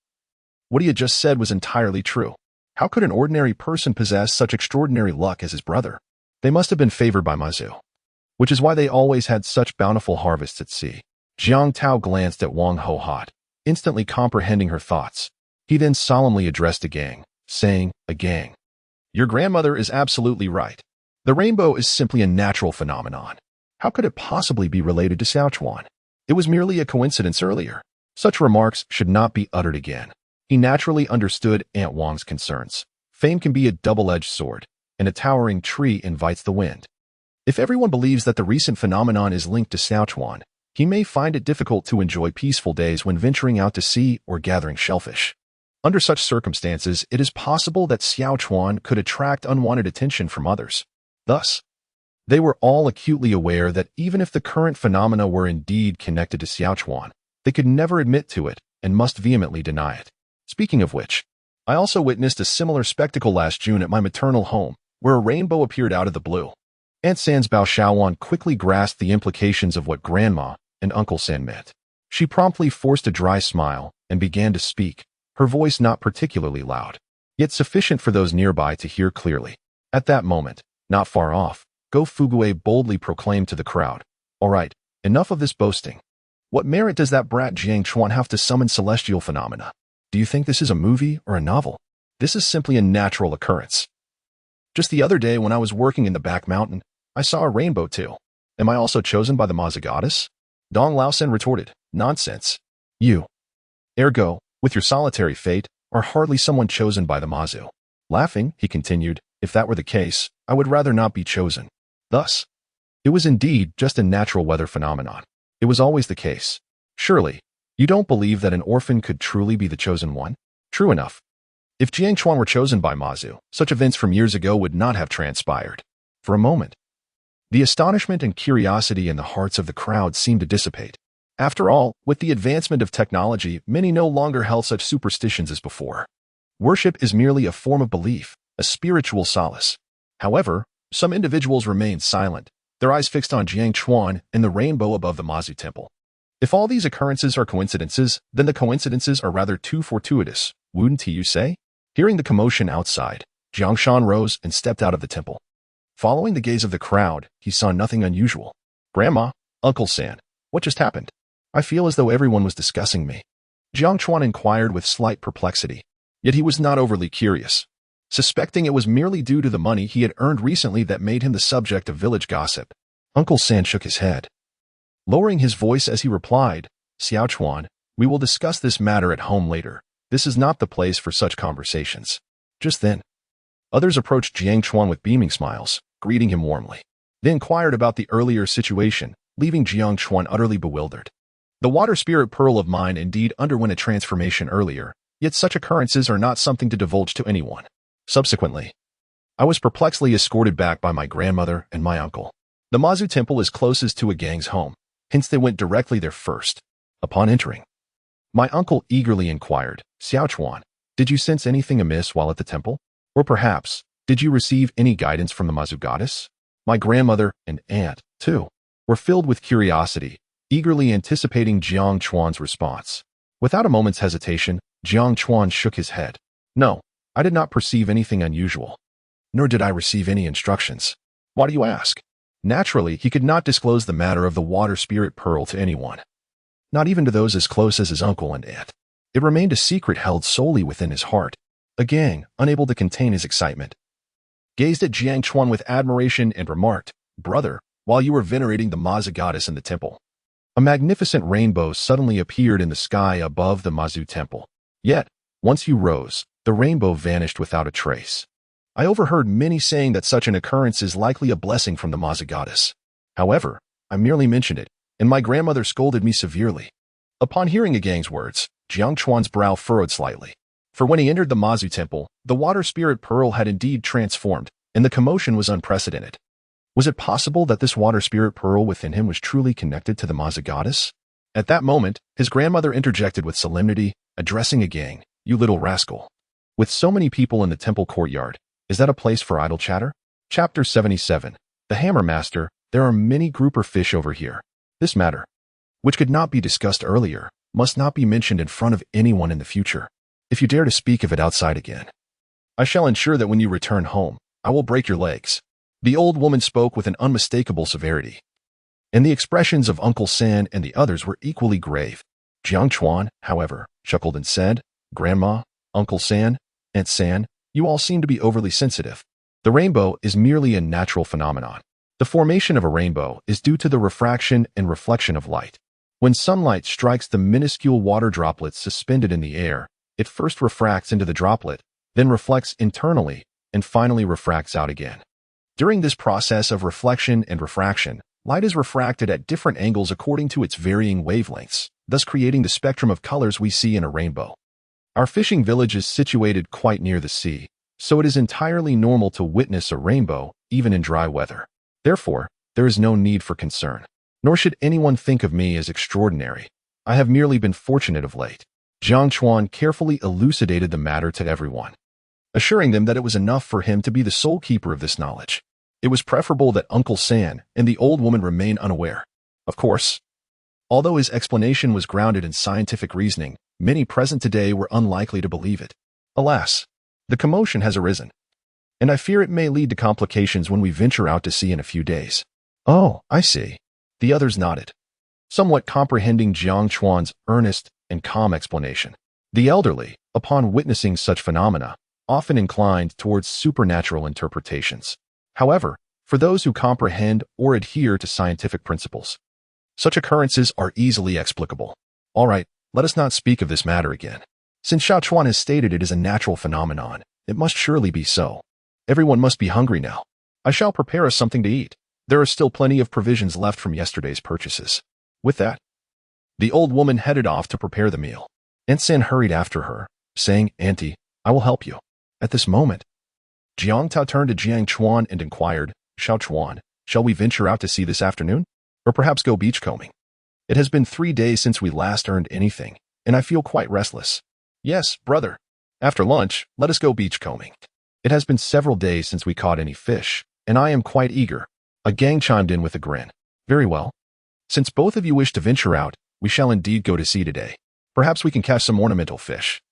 What he had just said was entirely true. How could an ordinary person possess such extraordinary luck as his brother? They must have been favored by Mazu, which is why they always had such bountiful harvests at sea. Jiang Tao glanced at Wang Ho Hot, instantly comprehending her thoughts. He then solemnly addressed a gang, saying, "A gang. Your grandmother is absolutely right. The rainbow is simply a natural phenomenon. How could it possibly be related to Siaochuan? It was merely a coincidence earlier." Such remarks should not be uttered again. He naturally understood Aunt Wang's concerns. Fame can be a double-edged sword, and a towering tree invites the wind. If everyone believes that the recent phenomenon is linked to Siaochuan, he may find it difficult to enjoy peaceful days when venturing out to sea or gathering shellfish. Under such circumstances, it is possible that Siaochuan could attract unwanted attention from others. Thus, they were all acutely aware that even if the current phenomena were indeed connected to Siaochuan, they could never admit to it and must vehemently deny it. Speaking of which, I also witnessed a similar spectacle last June at my maternal home, where a rainbow appeared out of the blue. Aunt San's Bao Shaowan quickly grasped the implications of what Grandma and Uncle San meant. She promptly forced a dry smile and began to speak, her voice not particularly loud, yet sufficient for those nearby to hear clearly. At that moment, not far off, Go Fugue boldly proclaimed to the crowd, "All right, enough of this boasting. What merit does that brat Jiang Chuan have to summon celestial phenomena? Do you think this is a movie or a novel? This is simply a natural occurrence. Just the other day when I was working in the back mountain, I saw a rainbow too. Am I also chosen by the Mazu goddess?" Dong Laosen retorted, "Nonsense. You, ergo, with your solitary fate, are hardly someone chosen by the Mazu." Laughing, he continued, "If that were the case, I would rather not be chosen." Thus, it was indeed just a natural weather phenomenon. It was always the case. Surely, you don't believe that an orphan could truly be the chosen one? True enough. If Jiang Chuan were chosen by Mazu, such events from years ago would not have transpired. For a moment, the astonishment and curiosity in the hearts of the crowd seemed to dissipate. After all, with the advancement of technology, many no longer held such superstitions as before. Worship is merely a form of belief, a spiritual solace. However, some individuals remained silent, their eyes fixed on Jiang Chuan and the rainbow above the Mazu temple. If all these occurrences are coincidences, then the coincidences are rather too fortuitous, wouldn't you say? Hearing the commotion outside, Jiang Shan rose and stepped out of the temple. Following the gaze of the crowd, he saw nothing unusual. "Grandma, Uncle San, what just happened? I feel as though everyone was discussing me." Jiang Chuan inquired with slight perplexity, yet he was not overly curious, suspecting it was merely due to the money he had earned recently that made him the subject of village gossip. Uncle San shook his head, lowering his voice as he replied, "Siaochuan, we will discuss this matter at home later. This is not the place for such conversations." Just then, others approached Jiang Chuan with beaming smiles, greeting him warmly. They inquired about the earlier situation, leaving Jiang Chuan utterly bewildered. The water spirit pearl of mine indeed underwent a transformation earlier, yet such occurrences are not something to divulge to anyone. Subsequently, I was perplexedly escorted back by my grandmother and my uncle. The Mazu temple is closest to a gang's home, hence they went directly there first. Upon entering, my uncle eagerly inquired, "Siaochuan, did you sense anything amiss while at the temple? Or perhaps, did you receive any guidance from the Mazu goddess?" My grandmother and aunt, too, were filled with curiosity, eagerly anticipating Jiang Chuan's response. Without a moment's hesitation, Jiang Chuan shook his head. "No, I did not perceive anything unusual, nor did I receive any instructions." "Why do you ask?" Naturally, he could not disclose the matter of the water spirit pearl to anyone, not even to those as close as his uncle and aunt. It remained a secret held solely within his heart. A gang, unable to contain his excitement, gazed at Jiang Chuan with admiration and remarked, "Brother, while you were venerating the Mazu goddess in the temple, a magnificent rainbow suddenly appeared in the sky above the Mazu temple. Yet, once you rose, the rainbow vanished without a trace. I overheard many saying that such an occurrence is likely a blessing from the Mazu goddess. However, I merely mentioned it, and my grandmother scolded me severely." Upon hearing the gang's words, Jiang Chuan's brow furrowed slightly. For when he entered the Mazu temple, the water spirit pearl had indeed transformed, and the commotion was unprecedented. Was it possible that this water spirit pearl within him was truly connected to the Mazu goddess? At that moment, his grandmother interjected with solemnity, addressing a gang, "You little rascal. With so many people in the temple courtyard, is that a place for idle chatter?" Chapter 77. The Hammer Master. There are many grouper fish over here. This matter, which could not be discussed earlier, must not be mentioned in front of anyone in the future. If you dare to speak of it outside again, I shall ensure that when you return home, I will break your legs." The old woman spoke with an unmistakable severity, and the expressions of Uncle San and the others were equally grave. Jiang Chuan, however, chuckled and said, "Grandma, Uncle San, Aunt San, you all seem to be overly sensitive. The rainbow is merely a natural phenomenon. The formation of a rainbow is due to the refraction and reflection of light. When sunlight strikes the minuscule water droplets suspended in the air, it first refracts into the droplet, then reflects internally, and finally refracts out again. During this process of reflection and refraction, light is refracted at different angles according to its varying wavelengths, thus creating the spectrum of colors we see in a rainbow. Our fishing village is situated quite near the sea, so it is entirely normal to witness a rainbow, even in dry weather. Therefore, there is no need for concern. Nor should anyone think of me as extraordinary. I have merely been fortunate of late." Jiang Chuan carefully elucidated the matter to everyone, assuring them that it was enough for him to be the sole keeper of this knowledge. It was preferable that Uncle San and the old woman remain unaware. Of course, although his explanation was grounded in scientific reasoning, many present today were unlikely to believe it. Alas, the commotion has arisen, and I fear it may lead to complications when we venture out to sea in a few days. "Oh, I see." The others nodded, somewhat comprehending Jiang Chuan's earnest and calm explanation. The elderly, upon witnessing such phenomena, often inclined towards supernatural interpretations. However, for those who comprehend or adhere to scientific principles, such occurrences are easily explicable. All right, let us not speak of this matter again. Since Xiao Chuan has stated it is a natural phenomenon, it must surely be so. Everyone must be hungry now. I shall prepare us something to eat. There are still plenty of provisions left from yesterday's purchases." With that, the old woman headed off to prepare the meal. Aunt San hurried after her, saying, "Auntie, I will help you." At this moment, Jiang Tao turned to Jiang Chuan and inquired, "Xiao Chuan, shall we venture out to sea this afternoon? Or perhaps go beachcombing? It has been 3 days since we last earned anything, and I feel quite restless." "Yes, brother. After lunch, let us go beachcombing. It has been several days since we caught any fish, and I am quite eager." A gang chimed in with a grin. "Very well. Since both of you wish to venture out, we shall indeed go to sea today. Perhaps we can catch some ornamental fish,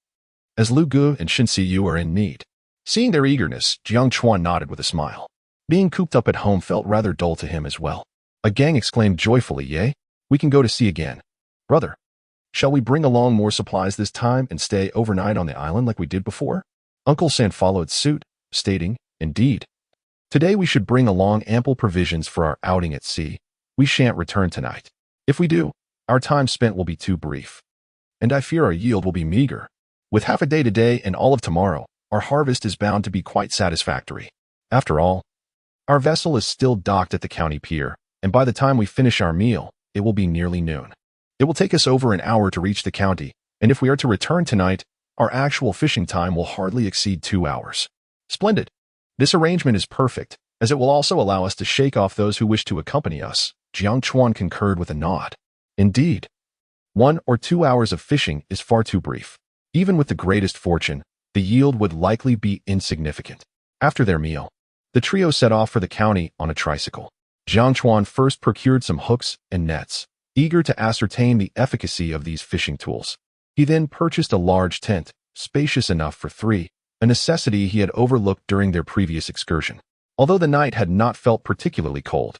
as Lu Gu and Shin Siyu are in need." Seeing their eagerness, Jiang Chuan nodded with a smile. Being cooped up at home felt rather dull to him as well. A gang exclaimed joyfully, "Yea, we can go to sea again. Brother, shall we bring along more supplies this time and stay overnight on the island like we did before?" Uncle San followed suit, stating, "Indeed. Today we should bring along ample provisions for our outing at sea. We shan't return tonight. If we do, our time spent will be too brief, and I fear our yield will be meager. With half a day today and all of tomorrow, our harvest is bound to be quite satisfactory. After all, our vessel is still docked at the county pier, and by the time we finish our meal, it will be nearly noon. It will take us over an hour to reach the county, and if we are to return tonight, our actual fishing time will hardly exceed 2 hours. Splendid. This arrangement is perfect, as it will also allow us to shake off those who wish to accompany us." Jiang Chuan concurred with a nod. Indeed, 1 or 2 hours of fishing is far too brief. Even with the greatest fortune, the yield would likely be insignificant. After their meal, the trio set off for the county on a tricycle. Jiang Chuan first procured some hooks and nets, eager to ascertain the efficacy of these fishing tools. He then purchased a large tent, spacious enough for 3, a necessity he had overlooked during their previous excursion. Although the night had not felt particularly cold,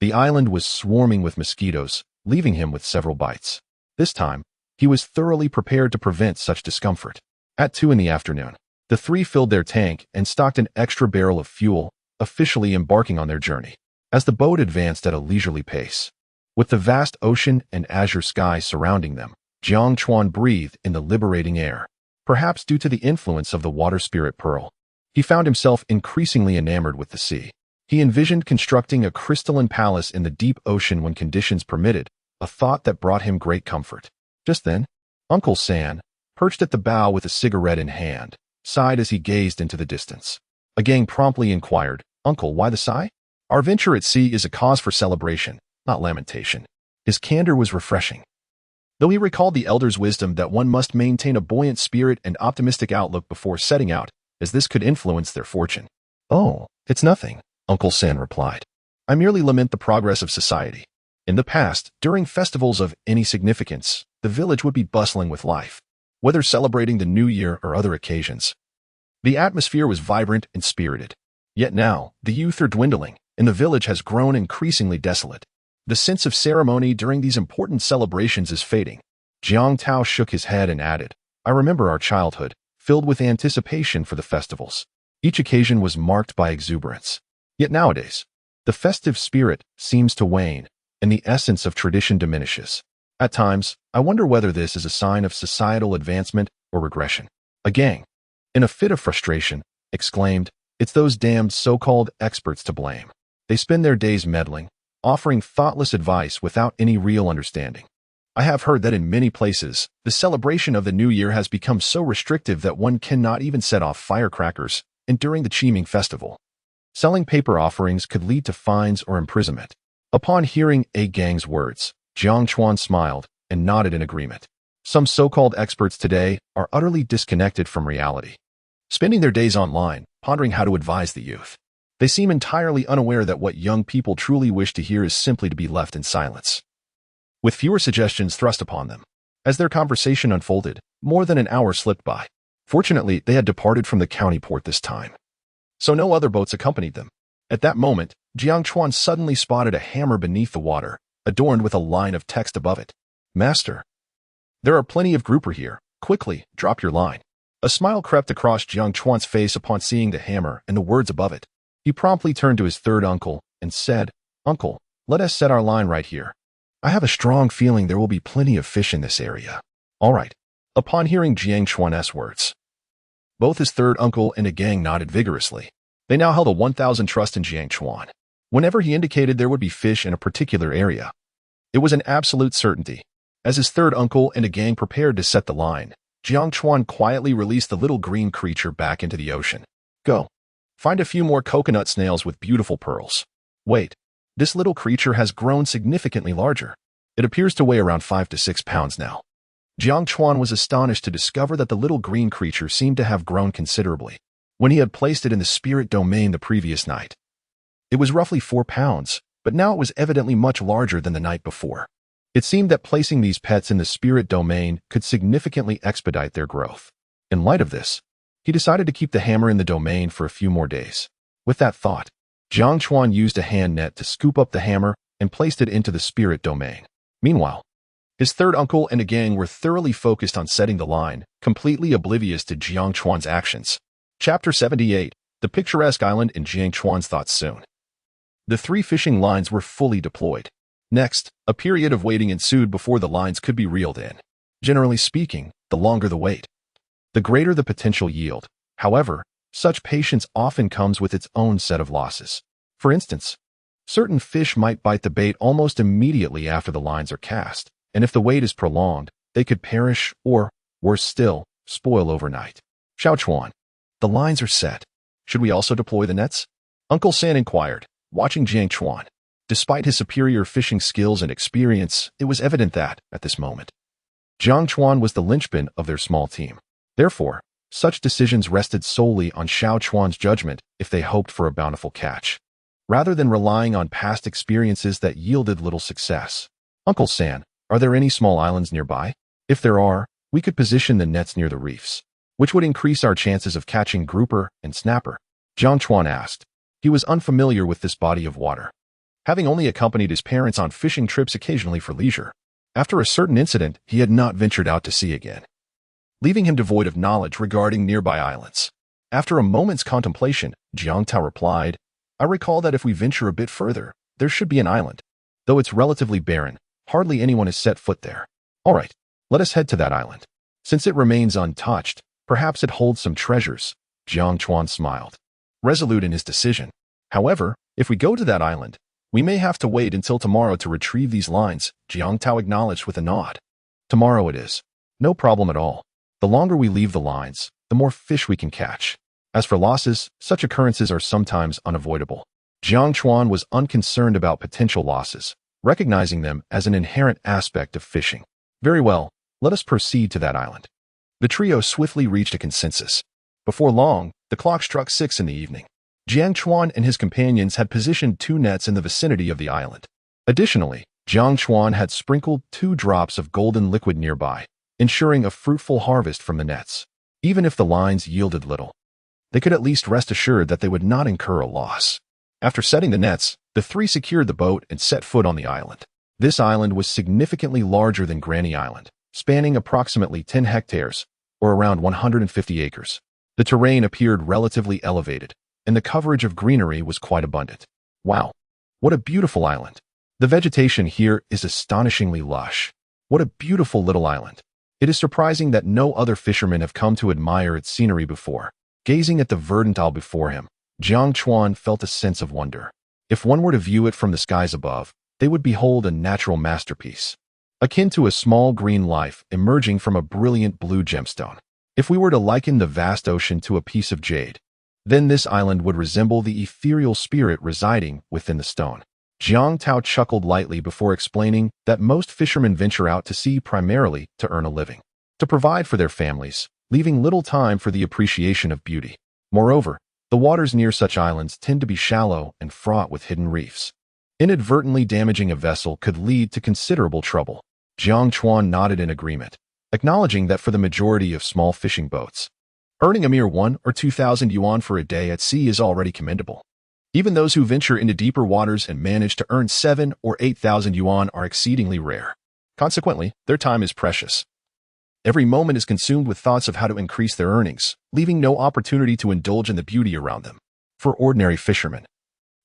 the island was swarming with mosquitoes, leaving him with several bites. This time, he was thoroughly prepared to prevent such discomfort. At 2 in the afternoon, the 3 filled their tank and stocked an extra barrel of fuel, officially embarking on their journey. As the boat advanced at a leisurely pace, with the vast ocean and azure sky surrounding them, Jiang Chuan breathed in the liberating air. Perhaps due to the influence of the water spirit Pearl, he found himself increasingly enamored with the sea. He envisioned constructing a crystalline palace in the deep ocean when conditions permitted, a thought that brought him great comfort. Just then, Uncle San, perched at the bow with a cigarette in hand, sighed as he gazed into the distance. A gang promptly inquired, "Uncle, why the sigh?" "Our venture at sea is a cause for celebration, not lamentation." His candor was refreshing, though he recalled the elders' wisdom that one must maintain a buoyant spirit and optimistic outlook before setting out, as this could influence their fortune. "Oh, it's nothing," Uncle San replied. "I merely lament the progress of society. In the past, during festivals of any significance, the village would be bustling with life. whether celebrating the new year or other occasions. The atmosphere was vibrant and spirited. Yet now, the youth are dwindling, and the village has grown increasingly desolate. The sense of ceremony during these important celebrations is fading. Jiang Tao shook his head and added, I remember our childhood, filled with anticipation for the festivals. Each occasion was marked by exuberance. Yet nowadays, the festive spirit seems to wane, and the essence of tradition diminishes. At times, I wonder whether this is a sign of societal advancement or regression. A gang, in a fit of frustration, exclaimed, It's those damned so-called experts to blame. They spend their days meddling, offering thoughtless advice without any real understanding. I have heard that in many places, the celebration of the new year has become so restrictive that one cannot even set off firecrackers during the Qiming festival. Selling paper offerings could lead to fines or imprisonment. Upon hearing A Gang's words, Jiang Chuan smiled and nodded in agreement. Some so-called experts today are utterly disconnected from reality, spending their days online, pondering how to advise the youth. They seem entirely unaware that what young people truly wish to hear is simply to be left in silence, with fewer suggestions thrust upon them. As their conversation unfolded, more than an hour slipped by. Fortunately, they had departed from the county port this time, so no other boats accompanied them. At that moment, Jiang Chuan suddenly spotted a hammer beneath the water, adorned with a line of text above it. Master, there are plenty of grouper here. Quickly, drop your line. A smile crept across Jiang Chuan's face upon seeing the hammer and the words above it. He promptly turned to his third uncle and said, Uncle, let us set our line right here. I have a strong feeling there will be plenty of fish in this area. All right. Upon hearing Jiang Chuan's words, both his third uncle and A Gang nodded vigorously. They now held a 1,000 trust in Jiang Chuan. Whenever he indicated there would be fish in a particular area, it was an absolute certainty. As his third uncle and A Gang prepared to set the line, Jiang Chuan quietly released the little green creature back into the ocean. Go. Find a few more coconut snails with beautiful pearls. Wait, this little creature has grown significantly larger. It appears to weigh around 5 to 6 pounds now. Jiang Chuan was astonished to discover that the little green creature seemed to have grown considerably. When he had placed it in the spirit domain the previous night, it was roughly 4 pounds, but now it was evidently much larger than the night before. It seemed that placing these pets in the spirit domain could significantly expedite their growth. In light of this, he decided to keep the hammer in the domain for a few more days. With that thought, Jiang Chuan used a hand net to scoop up the hammer and placed it into the spirit domain. Meanwhile, his third uncle and A Gang were thoroughly focused on setting the line, completely oblivious to Jiang Chuan's actions. Chapter 78, The Picturesque Island in Jiang Chuan's Thoughts Soon. The 3 fishing lines were fully deployed. Next, a period of waiting ensued before the lines could be reeled in. Generally speaking, the longer the wait, the greater the potential yield. However, such patience often comes with its own set of losses. For instance, certain fish might bite the bait almost immediately after the lines are cast, and if the wait is prolonged, they could perish or, worse still, spoil overnight. Xiao Chuan, the lines are set. Should we also deploy the nets? Uncle San inquired, watching Jiang Chuan. Despite his superior fishing skills and experience, it was evident that, at this moment, Jiang Chuan was the linchpin of their small team. Therefore, such decisions rested solely on Xiao Chuan's judgment if they hoped for a bountiful catch, rather than relying on past experiences that yielded little success. Uncle San, are there any small islands nearby? If there are, we could position the nets near the reefs, which would increase our chances of catching grouper and snapper. Jiang Chuan asked. He was unfamiliar with this body of water, having only accompanied his parents on fishing trips occasionally for leisure. After a certain incident, he had not ventured out to sea again, leaving him devoid of knowledge regarding nearby islands. After a moment's contemplation, Jiang Tao replied, I recall that if we venture a bit further, there should be an island. Though it's relatively barren, hardly anyone has set foot there. All right, let us head to that island. Since it remains untouched, perhaps it holds some treasures. Jiang Chuan smiled, resolute in his decision. However, if we go to that island, we may have to wait until tomorrow to retrieve these lines, Jiang Tao acknowledged with a nod. Tomorrow it is. No problem at all. The longer we leave the lines, the more fish we can catch. As for losses, such occurrences are sometimes unavoidable. Jiang Chuan was unconcerned about potential losses, recognizing them as an inherent aspect of fishing. Very well, let us proceed to that island. The trio swiftly reached a consensus. Before long, the clock struck 6 in the evening. Jiang Chuan and his companions had positioned 2 nets in the vicinity of the island. Additionally, Jiang Chuan had sprinkled 2 drops of golden liquid nearby, ensuring a fruitful harvest from the nets. Even if the lines yielded little, they could at least rest assured that they would not incur a loss. After setting the nets, the three secured the boat and set foot on the island. This island was significantly larger than Granny Island, spanning approximately 10 hectares, or around 150 acres. The terrain appeared relatively elevated, and the coverage of greenery was quite abundant. Wow, what a beautiful island! The vegetation here is astonishingly lush. What a beautiful little island! It is surprising that no other fishermen have come to admire its scenery before. Gazing at the verdant isle before him, Jiang Chuan felt a sense of wonder. If one were to view it from the skies above, they would behold a natural masterpiece, akin to a small green life emerging from a brilliant blue gemstone. If we were to liken the vast ocean to a piece of jade, then this island would resemble the ethereal spirit residing within the stone. Jiang Tao chuckled lightly before explaining that most fishermen venture out to sea primarily to earn a living, to provide for their families, leaving little time for the appreciation of beauty. Moreover, the waters near such islands tend to be shallow and fraught with hidden reefs. Inadvertently damaging a vessel could lead to considerable trouble. Jiang Chuan nodded in agreement, acknowledging that for the majority of small fishing boats, earning a mere 1,000 or 2,000 yuan for a day at sea is already commendable. Even those who venture into deeper waters and manage to earn 7,000 or 8,000 yuan are exceedingly rare. Consequently, their time is precious. Every moment is consumed with thoughts of how to increase their earnings, leaving no opportunity to indulge in the beauty around them. For ordinary fishermen,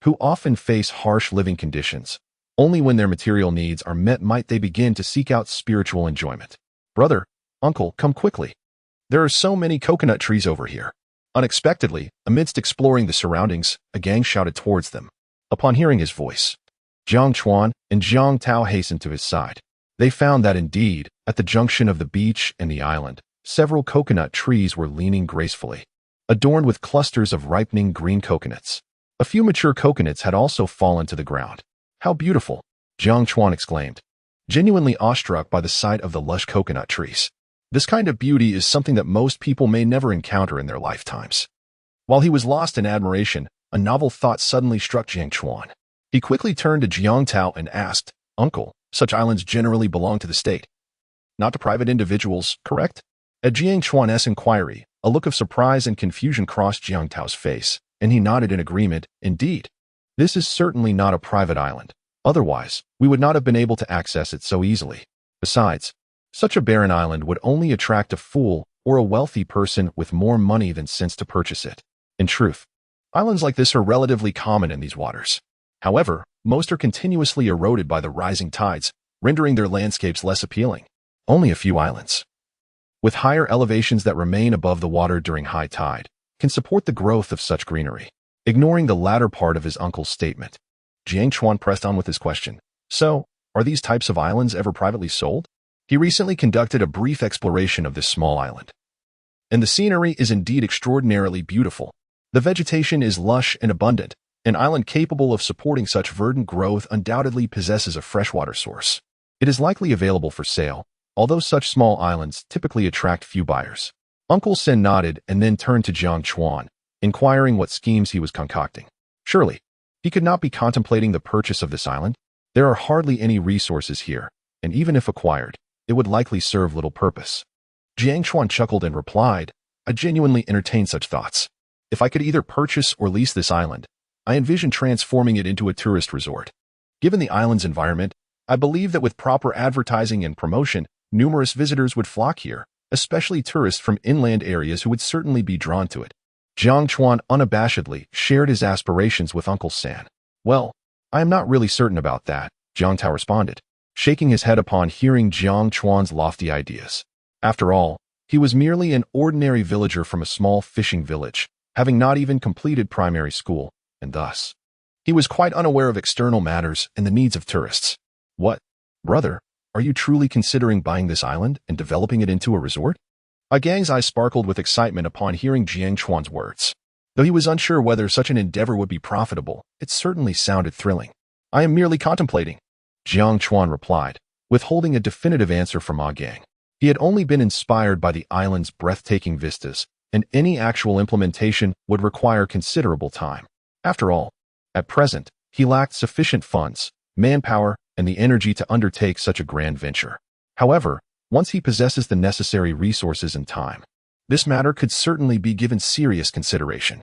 who often face harsh living conditions, only when their material needs are met might they begin to seek out spiritual enjoyment. Brother, uncle, come quickly. There are so many coconut trees over here. Unexpectedly, amidst exploring the surroundings, a gang shouted towards them. Upon hearing his voice, Jiang Chuan and Jiang Tao hastened to his side. They found that indeed, at the junction of the beach and the island, several coconut trees were leaning gracefully, adorned with clusters of ripening green coconuts. A few mature coconuts had also fallen to the ground. How beautiful! Jiang Chuan exclaimed, genuinely awestruck by the sight of the lush coconut trees. This kind of beauty is something that most people may never encounter in their lifetimes. While he was lost in admiration, a novel thought suddenly struck Jiang Chuan. He quickly turned to Jiang Tao and asked, Uncle, such islands generally belong to the state, not to private individuals, correct? At Jiang Chuan's inquiry, a look of surprise and confusion crossed Jiang Tao's face, and he nodded in agreement. Indeed, this is certainly not a private island. Otherwise, we would not have been able to access it so easily. Besides, such a barren island would only attract a fool or a wealthy person with more money than sense to purchase it. In truth, islands like this are relatively common in these waters. However, most are continuously eroded by the rising tides, rendering their landscapes less appealing. Only a few islands, with higher elevations that remain above the water during high tide, can support the growth of such greenery. Ignoring the latter part of his uncle's statement, Jiang Chuan pressed on with his question. So, are these types of islands ever privately sold? He recently conducted a brief exploration of this small island, and the scenery is indeed extraordinarily beautiful. The vegetation is lush and abundant. An island capable of supporting such verdant growth undoubtedly possesses a freshwater source. It is likely available for sale, although such small islands typically attract few buyers. Uncle Sen nodded and then turned to Jiang Chuan, inquiring what schemes he was concocting. Surely, he could not be contemplating the purchase of this island. There are hardly any resources here, and even if acquired, it would likely serve little purpose. Jiang Chuan chuckled and replied, I genuinely entertain such thoughts. If I could either purchase or lease this island, I envision transforming it into a tourist resort. Given the island's environment, I believe that with proper advertising and promotion, numerous visitors would flock here, especially tourists from inland areas who would certainly be drawn to it. Jiang Chuan unabashedly shared his aspirations with Uncle San. Well, I am not really certain about that, Jiang Tao responded, shaking his head upon hearing Jiang Chuan's lofty ideas. After all, he was merely an ordinary villager from a small fishing village, having not even completed primary school, and thus, he was quite unaware of external matters and the needs of tourists. What, brother, are you truly considering buying this island and developing it into a resort? A gang's eyes sparkled with excitement upon hearing Jiang Chuan's words. Though he was unsure whether such an endeavor would be profitable, it certainly sounded thrilling. I am merely contemplating, Jiang Chuan replied, withholding a definitive answer from Ah Gang. He had only been inspired by the island's breathtaking vistas, and any actual implementation would require considerable time. After all, at present, he lacked sufficient funds, manpower, and the energy to undertake such a grand venture. However, once he possesses the necessary resources and time. This matter could certainly be given serious consideration.